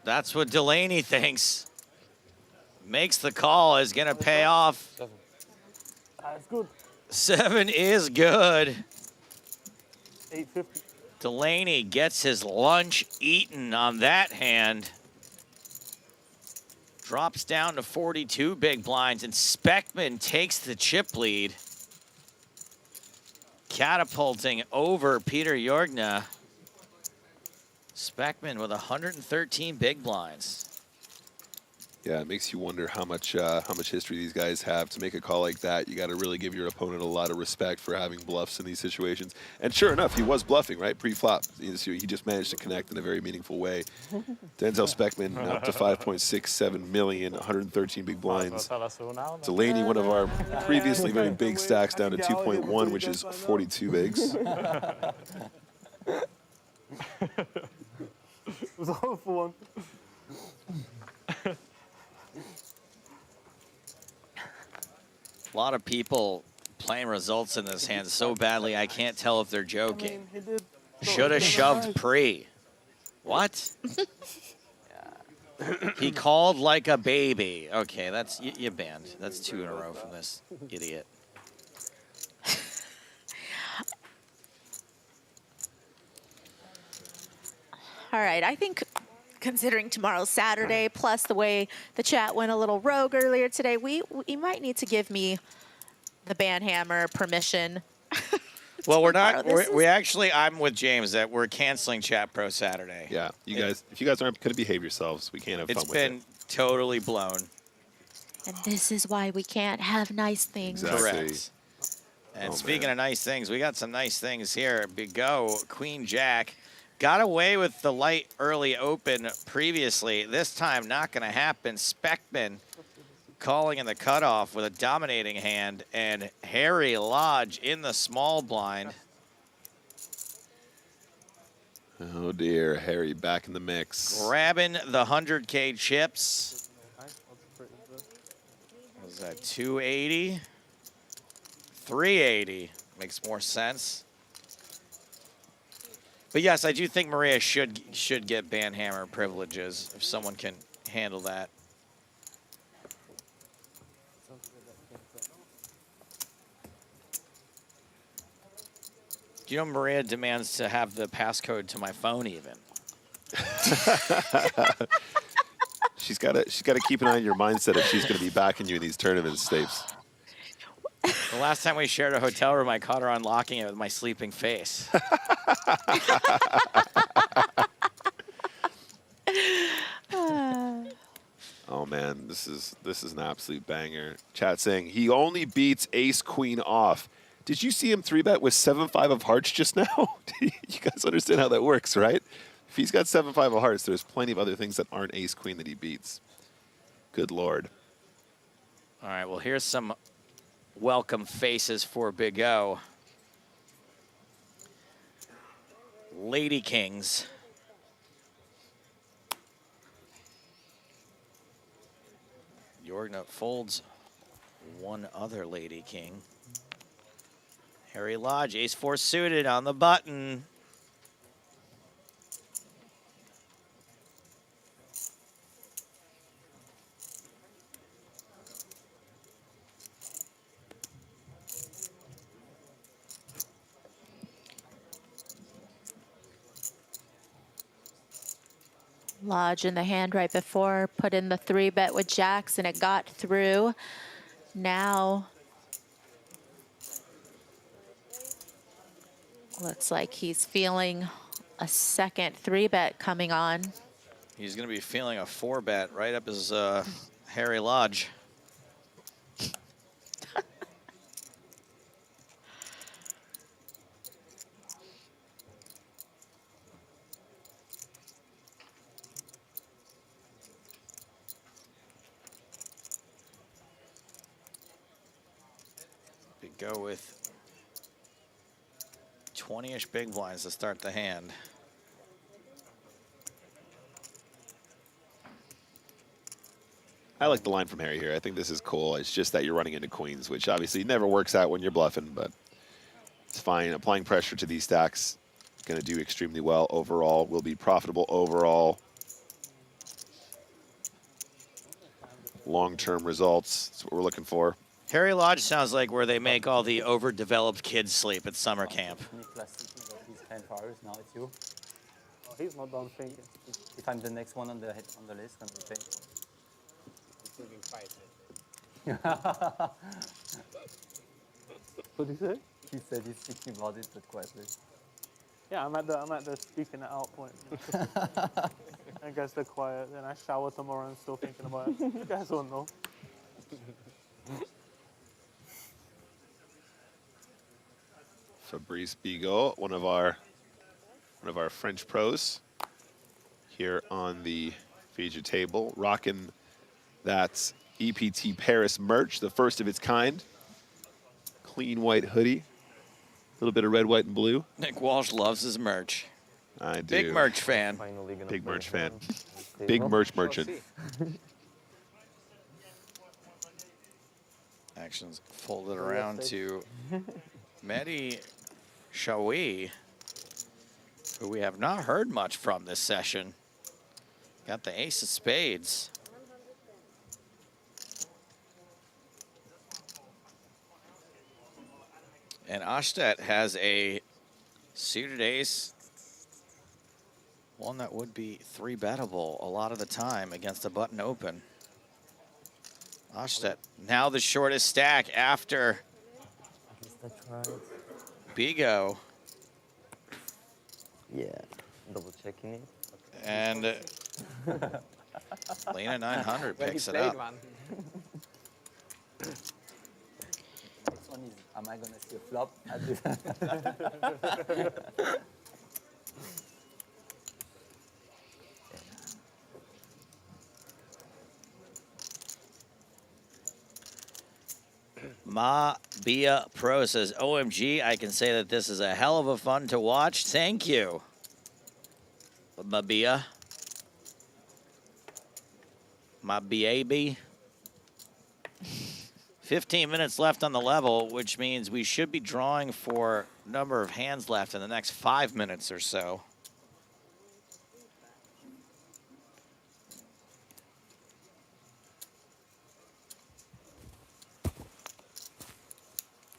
That's what Delaney thinks. Makes the call, is gonna pay off. That's good. 7 is good. 850. Delaney gets his lunch eaten on that hand. Drops down to 42 big blinds, and Speckman takes the chip lead. Catapulting over Peter Jorgna. Speckman with 113 big blinds. Yeah, it makes you wonder how much history these guys have. To make a call like that, you got to really give your opponent a lot of respect for having bluffs in these situations. And sure enough, he was bluffing, right? Pre-flop. He just managed to connect in a very meaningful way. Denzel Speckman up to 5.67 million, 113 big blinds. Delaney, one of our previously very big stacks, down to 2.1, which is 42 bigs. It was all for one. A lot of people playing results in this hand so badly, I can't tell if they're joking. Should have shoved pre. What? He called like a baby. Okay, that's you banned. That's 2 in a row from this idiot. All right, I think considering tomorrow's Saturday, plus the way the chat went a little rogue earlier today, we might need to give me the Banhammer permission. Well, we're not. We actually, I'm with James that we're canceling Chat Pro Saturday. Yeah, you guys, if you guys aren't going to behave yourselves, we can't have fun with it. It's been totally blown. And this is why we can't have nice things. Exactly. Correct. And speaking of nice things, we got some nice things here. Big go, Queen Jack. Got away with the light early open previously. This time, not going to happen. Speckman calling in the cutoff with a dominating hand, and Harry Lodge in the small blind. Oh dear, Harry back in the mix. Grabbing the 100K chips. What was that, 280? 380 makes more sense. But yes, I do think Maria should get Banhammer privileges if someone can handle that. Do you know Maria demands to have the passcode to my phone even? She's got to keep an eye on your mindset if she's going to be backing you in these tournaments, Stapes. The last time we shared a hotel room, I caught her unlocking it with my sleeping face. Oh man, this is an absolute banger. Chat saying he only beats ace queen off. Did you see him 3-bet with 7-5 of hearts just now? You guys understand how that works, right? If he's got 7-5 of hearts, there's plenty of other things that aren't ace queen that he beats. Good lord. All right, well, here's some welcome faces for Big O. Lady Kings. Jorgna folds one other Lady King. Harry Lodge, ace-4 suited on the button. Lodge in the hand right before, put in the 3-bet with jacks, and it got through. Now, looks like he's feeling a second 3-bet coming on. He's going to be feeling a 4-bet right up his hairy lodge. We go with 20-ish big blinds to start the hand. I like the line from Harry here. I think this is cool. It's just that you're running into queens, which obviously never works out when you're bluffing, but it's fine. Applying pressure to these stacks, going to do extremely well overall, will be profitable overall. Long-term results, that's what we're looking for. Harry Lodge sounds like where they make all the overdeveloped kids sleep at summer camp. Nicholas thinking about his 10 hours, now it's you. Oh, he's not done thinking. If I'm the next one on the list, when we pay. What did he say? He said he's thinking about it, but quietly. Yeah, I'm at the speaking it out point. I guess they're quiet. Then I shower tomorrow and still thinking about it. You guys don't know. Fabrice Bigot, one of our French pros here on the feature table, rocking that EPT Paris merch, the first of its kind. Clean white hoodie, a little bit of red, white, and blue. Nick Walsh loves his merch. I do. Big merch fan. Big merch fan. Big merch merchant. Actions folded around to Mehdi Shawi, who we have not heard much from this session. Got the ace of spades. And Ashtet has a suited ace, one that would be 3-bettable a lot of the time against a button open. Ashtet now the shortest stack after Bigot. Yeah, double checking it. And Lena 900 picks it up. Next one is, am I going to see a flop at this? Ma Bia Pro says, OMG, I can say that this is a hell of a fun to watch. Thank you, Ma Bia. My BAB. 15 minutes left on the level, which means we should be drawing for number of hands left in the next 5 minutes or so.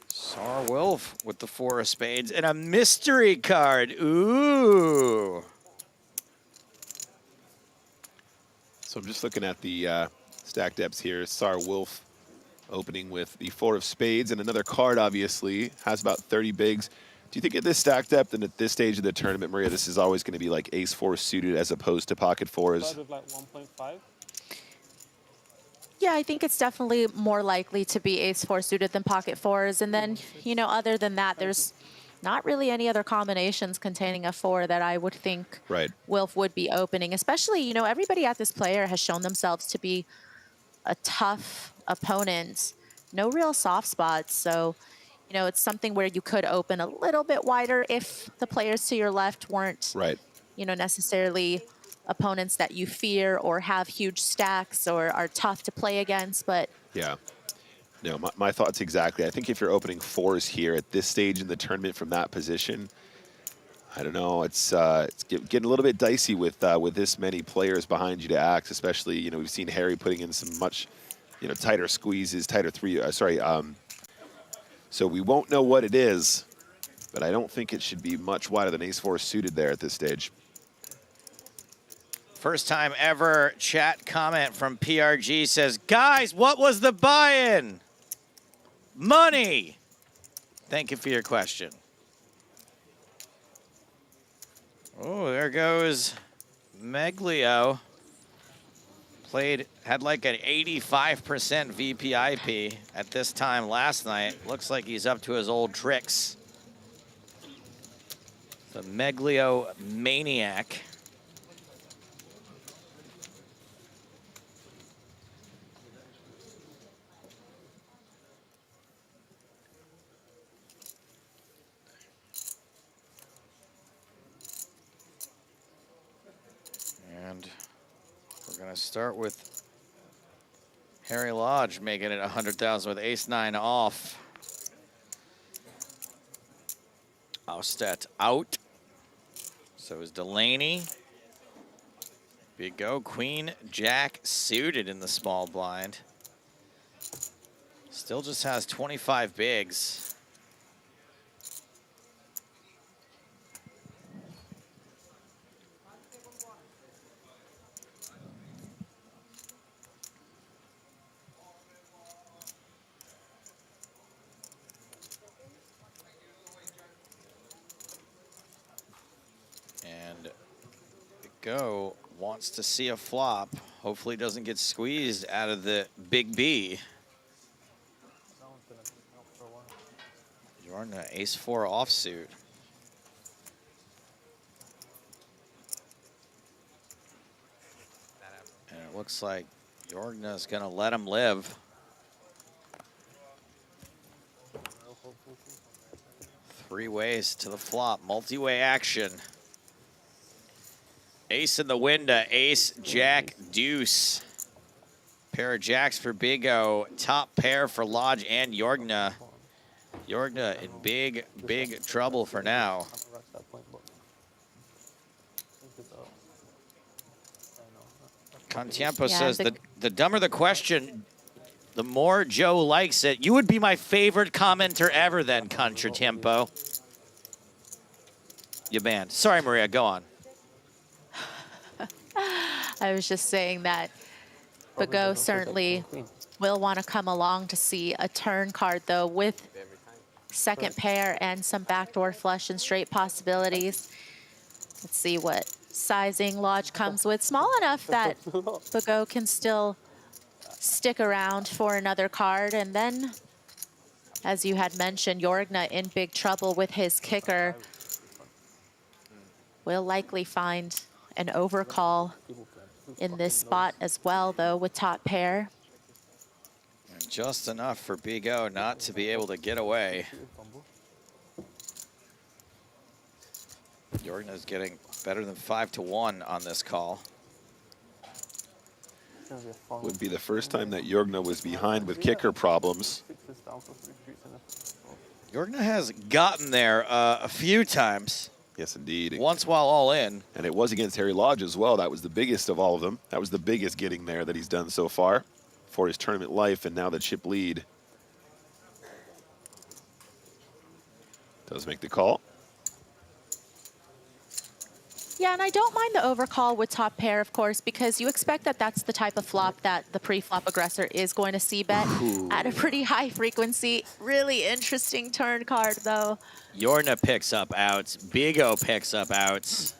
Sar Wolf with the 4 of spades and a mystery card. Ooh. So I'm just looking at the stack depths here. Sar Wolf opening with the 4 of spades and another card, obviously, has about 30 bigs. Do you think at this stack depth and at this stage of the tournament, Maria, this is always going to be like ace-4 suited as opposed to pocket 4s? With like 1.5. Yeah, I think it's definitely more likely to be ace-4 suited than pocket 4s. And then, you know, other than that, there's not really any other combinations containing a 4 that I would think Wilf would be opening. Especially, you know, everybody at this player has shown themselves to be a tough opponent. No real soft spots. So, you know, it's something where you could open a little bit wider if the players to your left weren't, you know, necessarily opponents that you fear or have huge stacks or are tough to play against. But yeah. No, my thoughts exactly. I think if you're opening 4s here at this stage in the tournament from that position, I don't know. It's getting a little bit dicey with this many players behind you to act. Especially, you know, we've seen Harry putting in some much, you know, tighter squeezes, tighter so we won't know what it is, but I don't think it should be much wider than ace-4 suited there at this stage. First time ever chat comment from PRG says, guys, what was the buy-in? Money. Thank you for your question. Oh, there goes Meglio. Had like an 85% VPIP at this time last night. Looks like he's up to his old tricks. The Meglio Maniac. And we're gonna start with Harry Lodge making it 100,000 with ace-9 off. Austet out. So is Delaney. Big go. Queen, Jack suited in the small blind. Still just has 25 bigs. And Go wants to see a flop. Hopefully doesn't get squeezed out of the big B. You're on the ace-4 offsuit. And it looks like Jorgna's gonna let him live. Three ways to the flop, multi-way action. Ace in the window, ace, jack, deuce. Pair of jacks for Big O. Top pair for Lodge and Jorgna. Jorgna in big, big trouble for now. Contiempo says the dumber the question, the more Joe likes it. You would be my favorite commenter ever then, Contiempo. You banned. Sorry, Maria, go on. I was just saying that Bago certainly will want to come along to see a turn card, though, with second pair and some backdoor flush and straight possibilities. Let's see what sizing Lodge comes with. Small enough that Bago can still stick around for another card. And then, as you had mentioned, Jorgna in big trouble with his kicker. Will likely find an overcall in this spot as well, though, with top pair. And just enough for Big O not to be able to get away. Jorgna's getting better than 5-1 on this call. Would be the first time that Jorgna was behind with kicker problems. Jorgna has gotten there a few times. Yes, indeed. Once while all in. And it was against Harry Lodge as well. That was the biggest of all of them. That was the biggest getting there that he's done so far for his tournament life, and now the chip lead. Does make the call. Yeah, and I don't mind the overcall with top pair, of course, because you expect that that's the type of flop that the pre-flop aggressor is going to see bet at a pretty high frequency. Really interesting turn card, though. Jorgna picks up outs. Big O picks up outs.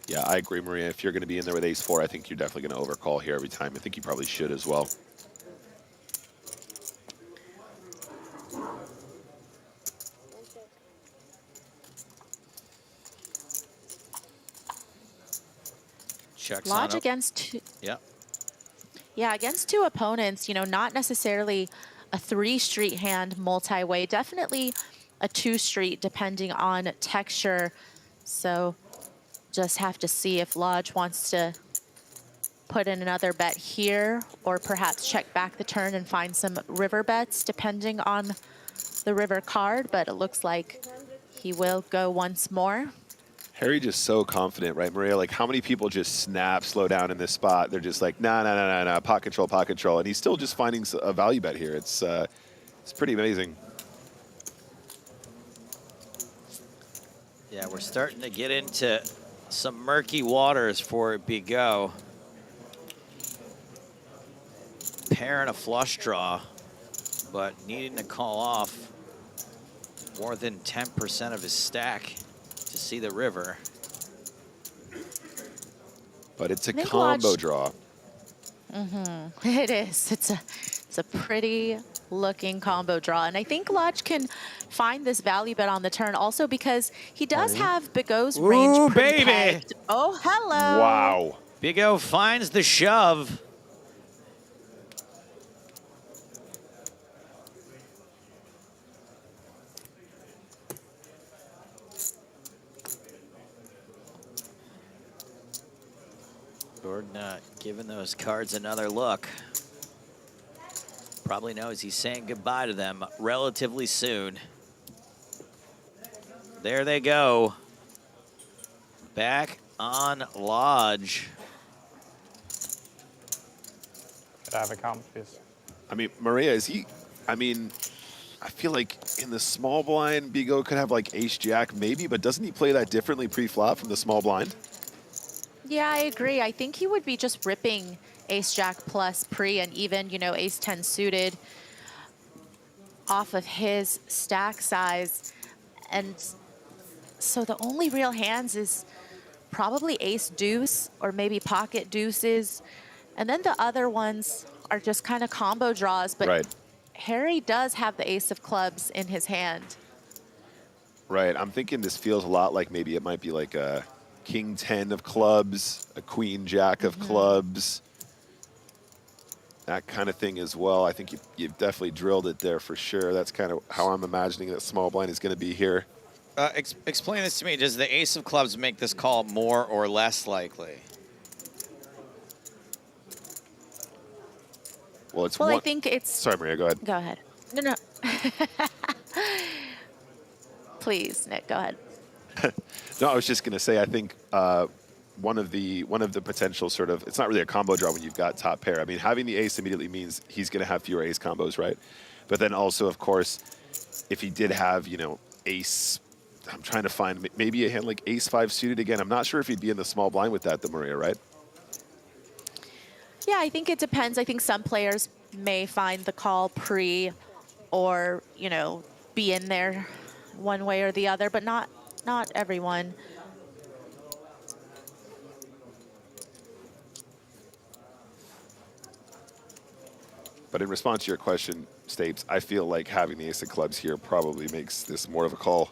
Yeah, I agree, Maria. If you're going to be in there with ace-4, I think you're definitely going to overcall here every time. I think you probably should as well. Checks Lodge on up. against two. Yep. Yeah, against two opponents, you know, not necessarily a 3-street hand multi-way, definitely a 2-street depending on texture. So just have to see if Lodge wants to put in another bet here or perhaps check back the turn and find some river bets depending on the river card, but it looks like he will go once more. Harry just so confident, right, Maria? Like, how many people just snap, slow down in this spot? They're just like, nah, pot control. And he's still just finding a value bet here. It's pretty amazing. Yeah, we're starting to get into some murky waters for Big O. Pair and a flush draw, but needing to call off more than 10% of his stack to see the river. But it's a think combo Lodge- draw. It is. It's a pretty looking combo draw. And I think Lodge can find this value bet on the turn also because he does have Bigo's range Ooh, pretty baby. pegged. Oh, hello. Wow. Big O finds the shove. Jordan giving those cards another look. Probably knows he's saying goodbye to them relatively soon. There they go. Back on Lodge. Could I have a count, please? I mean, Maria, is he? I mean, I feel like in the small blind, Bigo could have like ace jack maybe, but doesn't he play that differently pre-flop from the small blind? Yeah, I agree. I think he would be just ripping ace jack plus pre and even, you know, ace 10 suited off of his stack size. And so the only real hands is probably ace deuce or maybe pocket deuces. And then the other ones are just kind of combo draws. But right. Harry does have the ace of clubs in his hand. Right. I'm thinking this feels a lot like maybe it might be like a king 10 of clubs, a queen jack of clubs, that kind of thing as well. I think you've definitely drilled it there for sure. That's kind of how I'm imagining that small blind is going to be here. Explain this to me. Does the ace of clubs make this call more or less likely? Well, it's Well, one. I think it's... Sorry, Maria, go ahead. Go ahead. No. Please, Nick, go ahead. No, I was just going to say, I think one of the potential sort of, it's not really a combo draw when you've got top pair. I mean, having the ace immediately means he's going to have fewer ace combos, right? But then also, of course, if he did have, you know, ace, I'm trying to find maybe a hand like ace 5 suited again. I'm not sure if he'd be in the small blind with that, though, Maria, right? Yeah, I think it depends. I think some players may find the call pre or, you know, be in there one way or the other, but not everyone. But in response to your question, Stapes, I feel like having the ace of clubs here probably makes this more of a call.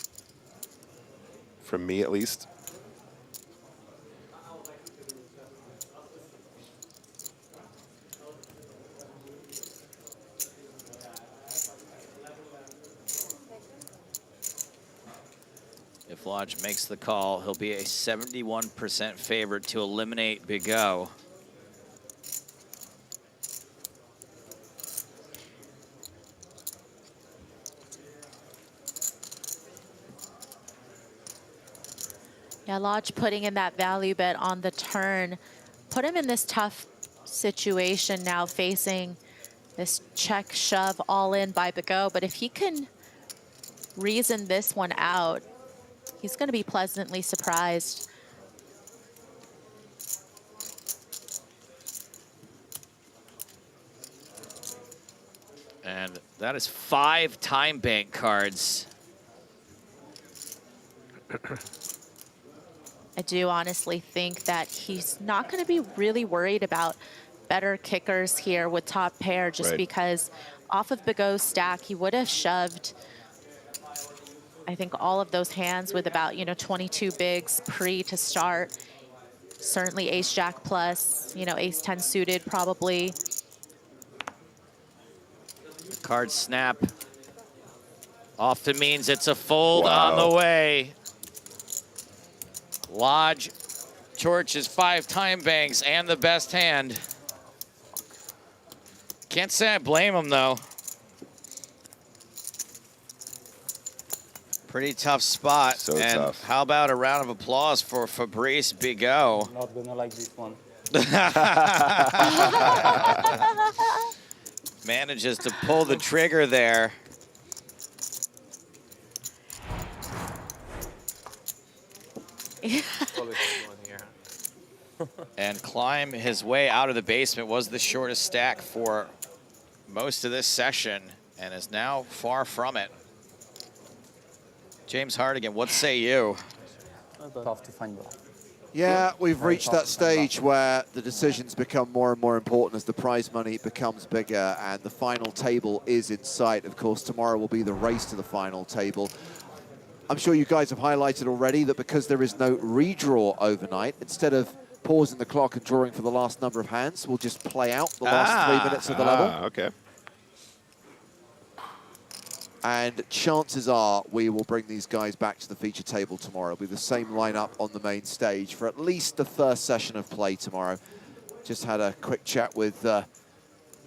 From me, at least. If Lodge makes the call, he'll be a 71% favorite to eliminate Big O. Yeah, Lodge putting in that value bet on the turn, put him in this tough situation now facing this check shove all in by Bigot. But if he can reason this one out, he's going to be pleasantly surprised. And that is 5 time bank cards. I do honestly think that he's not going to be really worried about better kickers here with top pair, just because off of Bigot's stack, he would have shoved, I think, all of those hands with about, you know, 22 bigs pre to start. Certainly ace jack plus, you know, ace 10 suited probably. Card snap often means it's a fold on the way. Lodge torches 5 time banks and the best hand. Can't say I blame him, though. Pretty tough spot. So and tough. How about a round of applause for Fabrice Bigot? Not gonna like this one. Manages to pull the trigger there. And climb his way out of the basement. Was the shortest stack for most of this session and is now far from it. James Hardigan, what say you? Tough to find bluff. Yeah, we've reached that stage where the decisions become more and more important as the prize money becomes bigger and the final table is in sight. Of course, tomorrow will be the race to the final table. I'm sure you guys have highlighted already that because there is no redraw overnight, instead of pausing the clock and drawing for the last number of hands, we'll just play out the last 3 minutes of the level. Okay. And chances are we will bring these guys back to the feature table tomorrow. It'll be the same lineup on the main stage for at least the first session of play tomorrow. Just had a quick chat with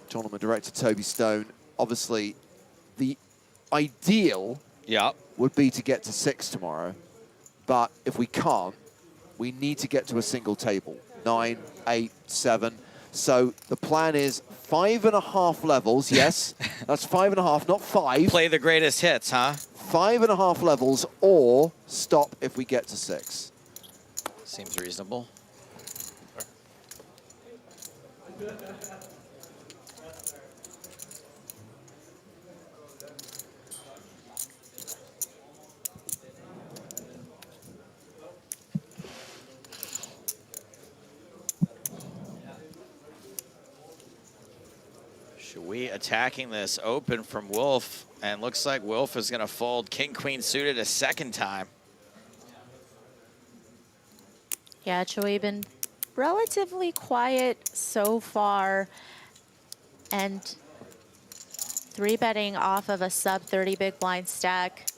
tournament director Toby Stone. Obviously, the ideal would be to get to 6 tomorrow. But if we can't, we need to get to a single table, 9, 8, 7. So the plan is 5.5 levels, yes. That's 5.5, not 5. Play the greatest hits, huh? 5.5 levels, or stop if we get to 6. Seems reasonable. We attacking this open from Wolf, and looks like Wolf is going to fold King Queen suited a second time. Yeah, Joey been relatively quiet so far, and 3-betting off of a sub 30 big blind stack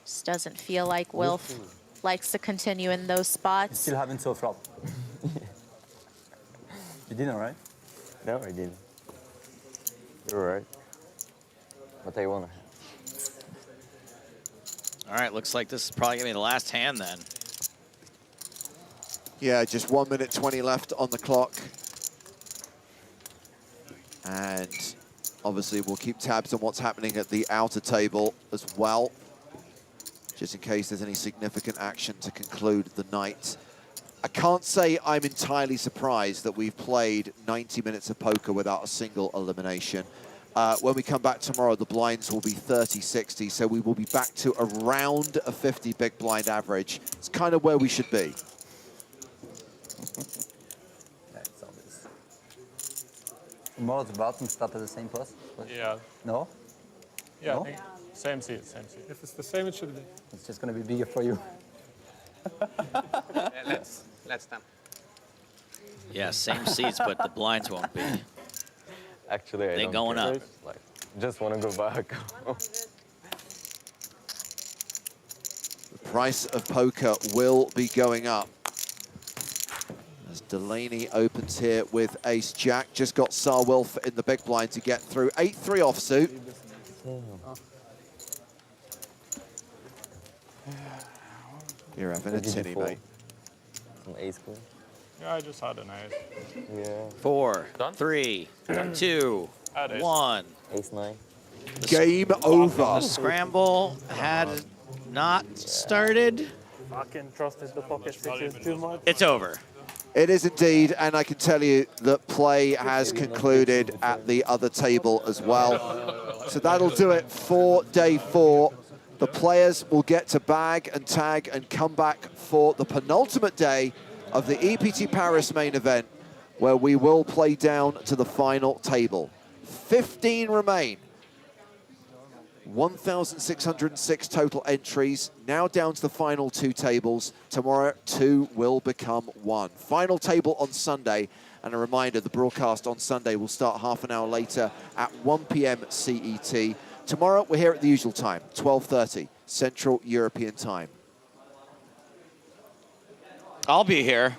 just doesn't feel like Wolf likes to continue in those spots. Still haven't so flop. You didn't, right? No, I didn't. You're right. But I wanna. All right, looks like this is probably going to be the last hand then. Yeah, just 1 minute 20 left on the clock. And obviously we'll keep tabs on what's happening at the outer table as well, just in case there's any significant action to conclude the night. I can't say I'm entirely surprised that we've played 90 minutes of poker without a single elimination. When we come back tomorrow, the blinds will be 30-60, so we will be back to around a 50 big blind average. It's kind of where we should be. Tomorrow the bottom start at the same post? Yeah. No? Yeah, No? I think same seat, same seat. If it's the same, it should be. It's just going to be bigger for you. Let's them. Yeah, same seats, but the blinds won't be. Actually, I They don't going care. up. Like, just want to go back. The price of poker will be going up. As Delaney opens here with ace-jack. Just got Sir Wilf in the big blind to get through. 8-3 offsuit. You're having a tinny, mate. An ace queen. Yeah, I just had an ace. Yeah. 4, 3, 2, 1. Ace 9. Game over. The scramble had not started. Fucking trusted the pocket sixes too much. It's over. It is indeed, and I can tell you that play has concluded at the other table as well. So that'll do it for day 4. The players will get to bag and tag and come back for the penultimate day of the EPT Paris main event, where we will play down to the final table. 15 remain. 1,606 total entries, now down to the final 2 tables. Tomorrow, 2 will become 1. Final table on Sunday, and a reminder, the broadcast on Sunday will start half an hour later at 1 p.m. CET. Tomorrow, we're here at the usual time, 12:30 Central European Time. I'll be here.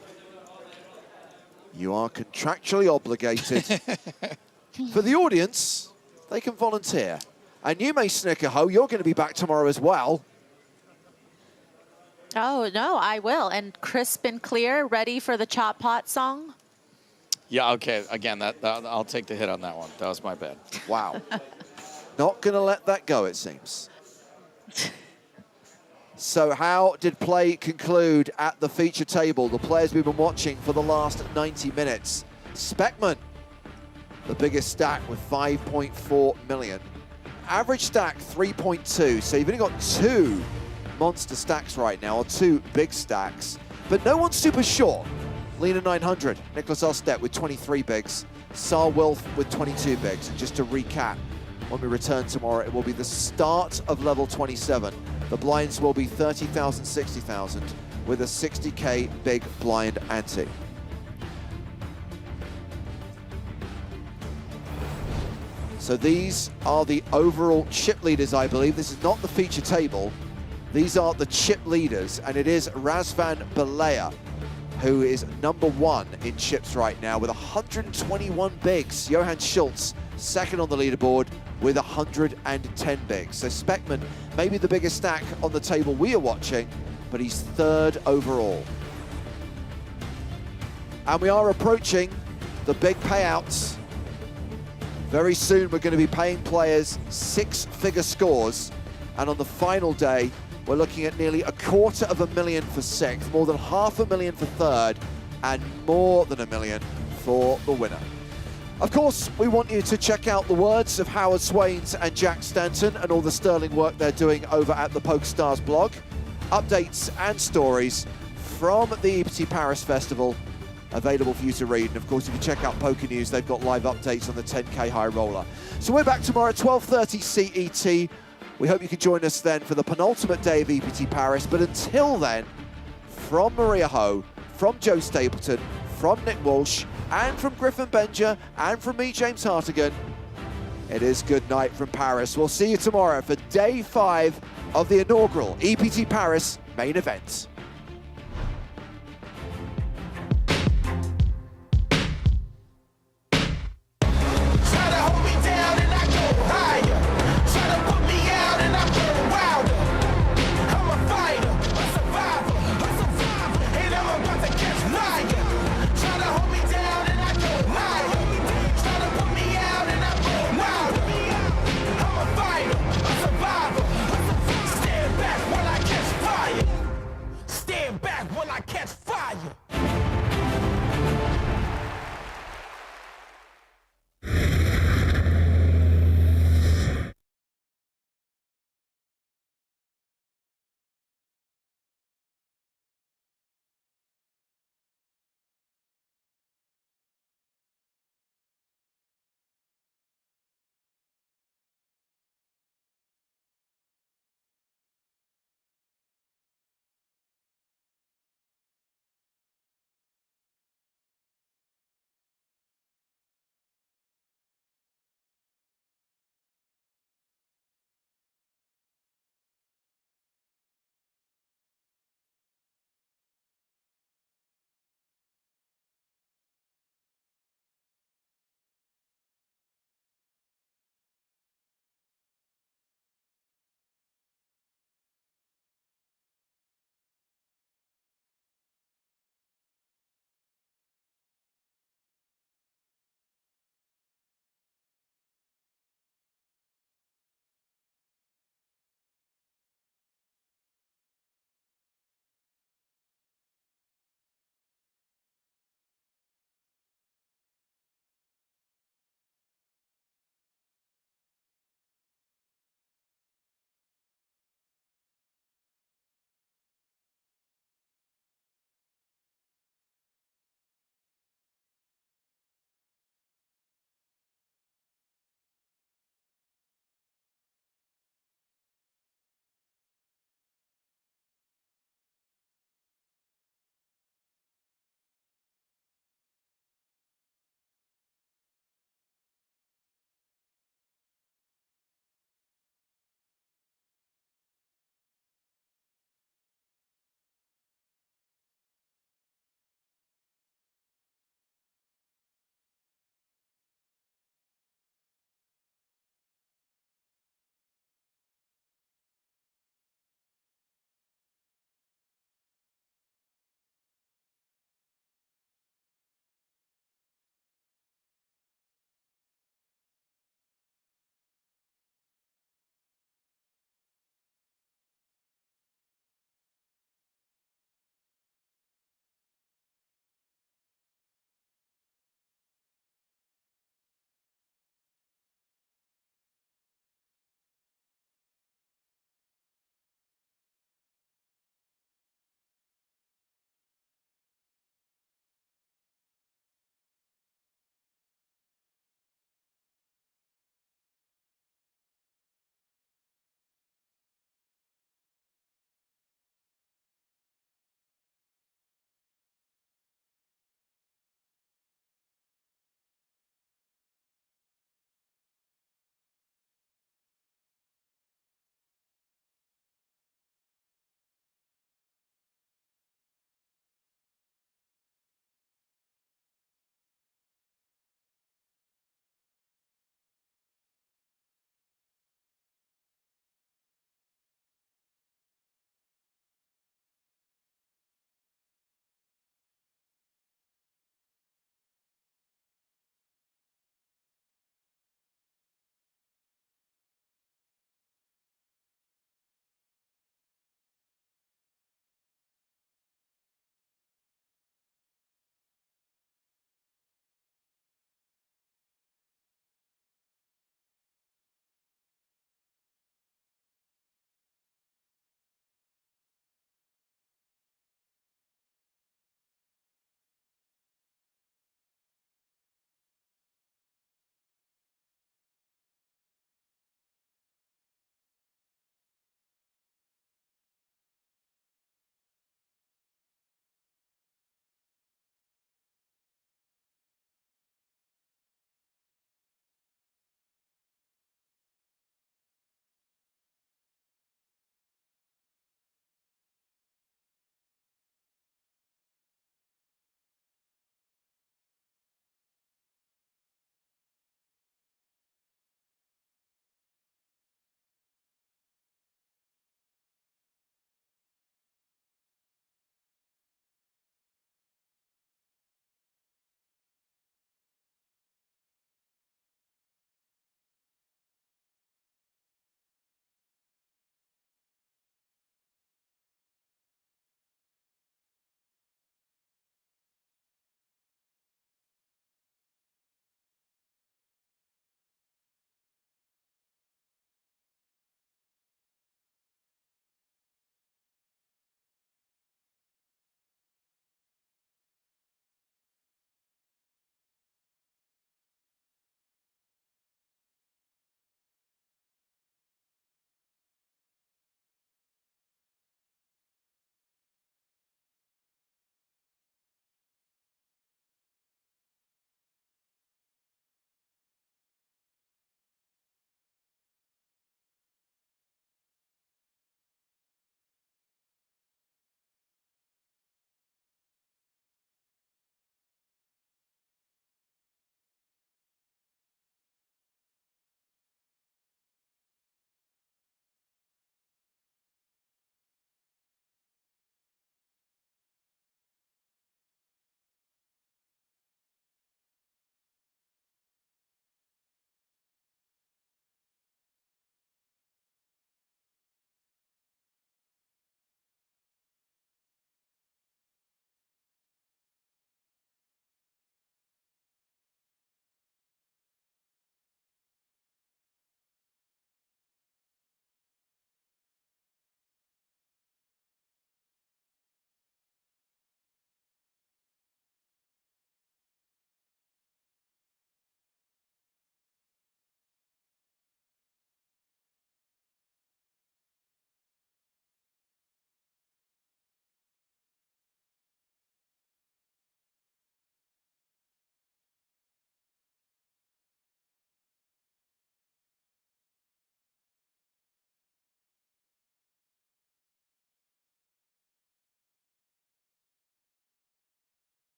You are contractually obligated. For the audience, they can volunteer. And you may snicker, Ho, you're going to be back tomorrow as well. Oh, no, I will. And crisp and clear, ready for the Chop Pot song? Yeah, okay. Again, I'll take the hit on that one. That was my bad. Wow. Not going to let that go, it seems. So how did play conclude at the feature table? The players we've been watching for the last 90 minutes. Speckman, the biggest stack with 5.4 million. Average stack, 3.2. So you've only got 2 monster stacks right now, or 2 big stacks. but no one's super sure. Lena 900, Nicholas Ostedt with 23 bigs, Sar Wilf with 22 bigs. And just to recap, when we return tomorrow, it will be the start of level 27. The blinds will be 30,000, 60,000 with a 60K big blind ante. So these are the overall chip leaders, I believe. This is not the feature table. These are the chip leaders, and it is Razvan Balea, who is #1 in chips right now with 121 bigs. Johann Schultz, second on the leaderboard with 110 bigs. So Speckman, maybe the biggest stack on the table we are watching, but he's third overall. And we are approaching the big payouts. Very soon we're going to be paying players 6-figure scores, and on the final day we're looking at nearly $250,000 for 6th, more than $500,000 for 3rd, and more than $1 million for the winner. Of course, we want you to check out the words of Howard Swains and Jack Stanton and all the sterling work they're doing over at the PokerStars blog. Updates and stories from the EPT Paris Festival available for you to read. And of course, if you check out Poker News, they've got live updates on the 10K high roller. So we're back tomorrow at 12:30 CET. We hope you can join us then for the penultimate day of EPT Paris. But until then, from Maria Ho, from Joe Stapleton, from Nick Walsh, and from Griffin Benja, and from me, James Hartigan, it is good night from Paris. We'll see you tomorrow for day 5 of the inaugural EPT Paris main event.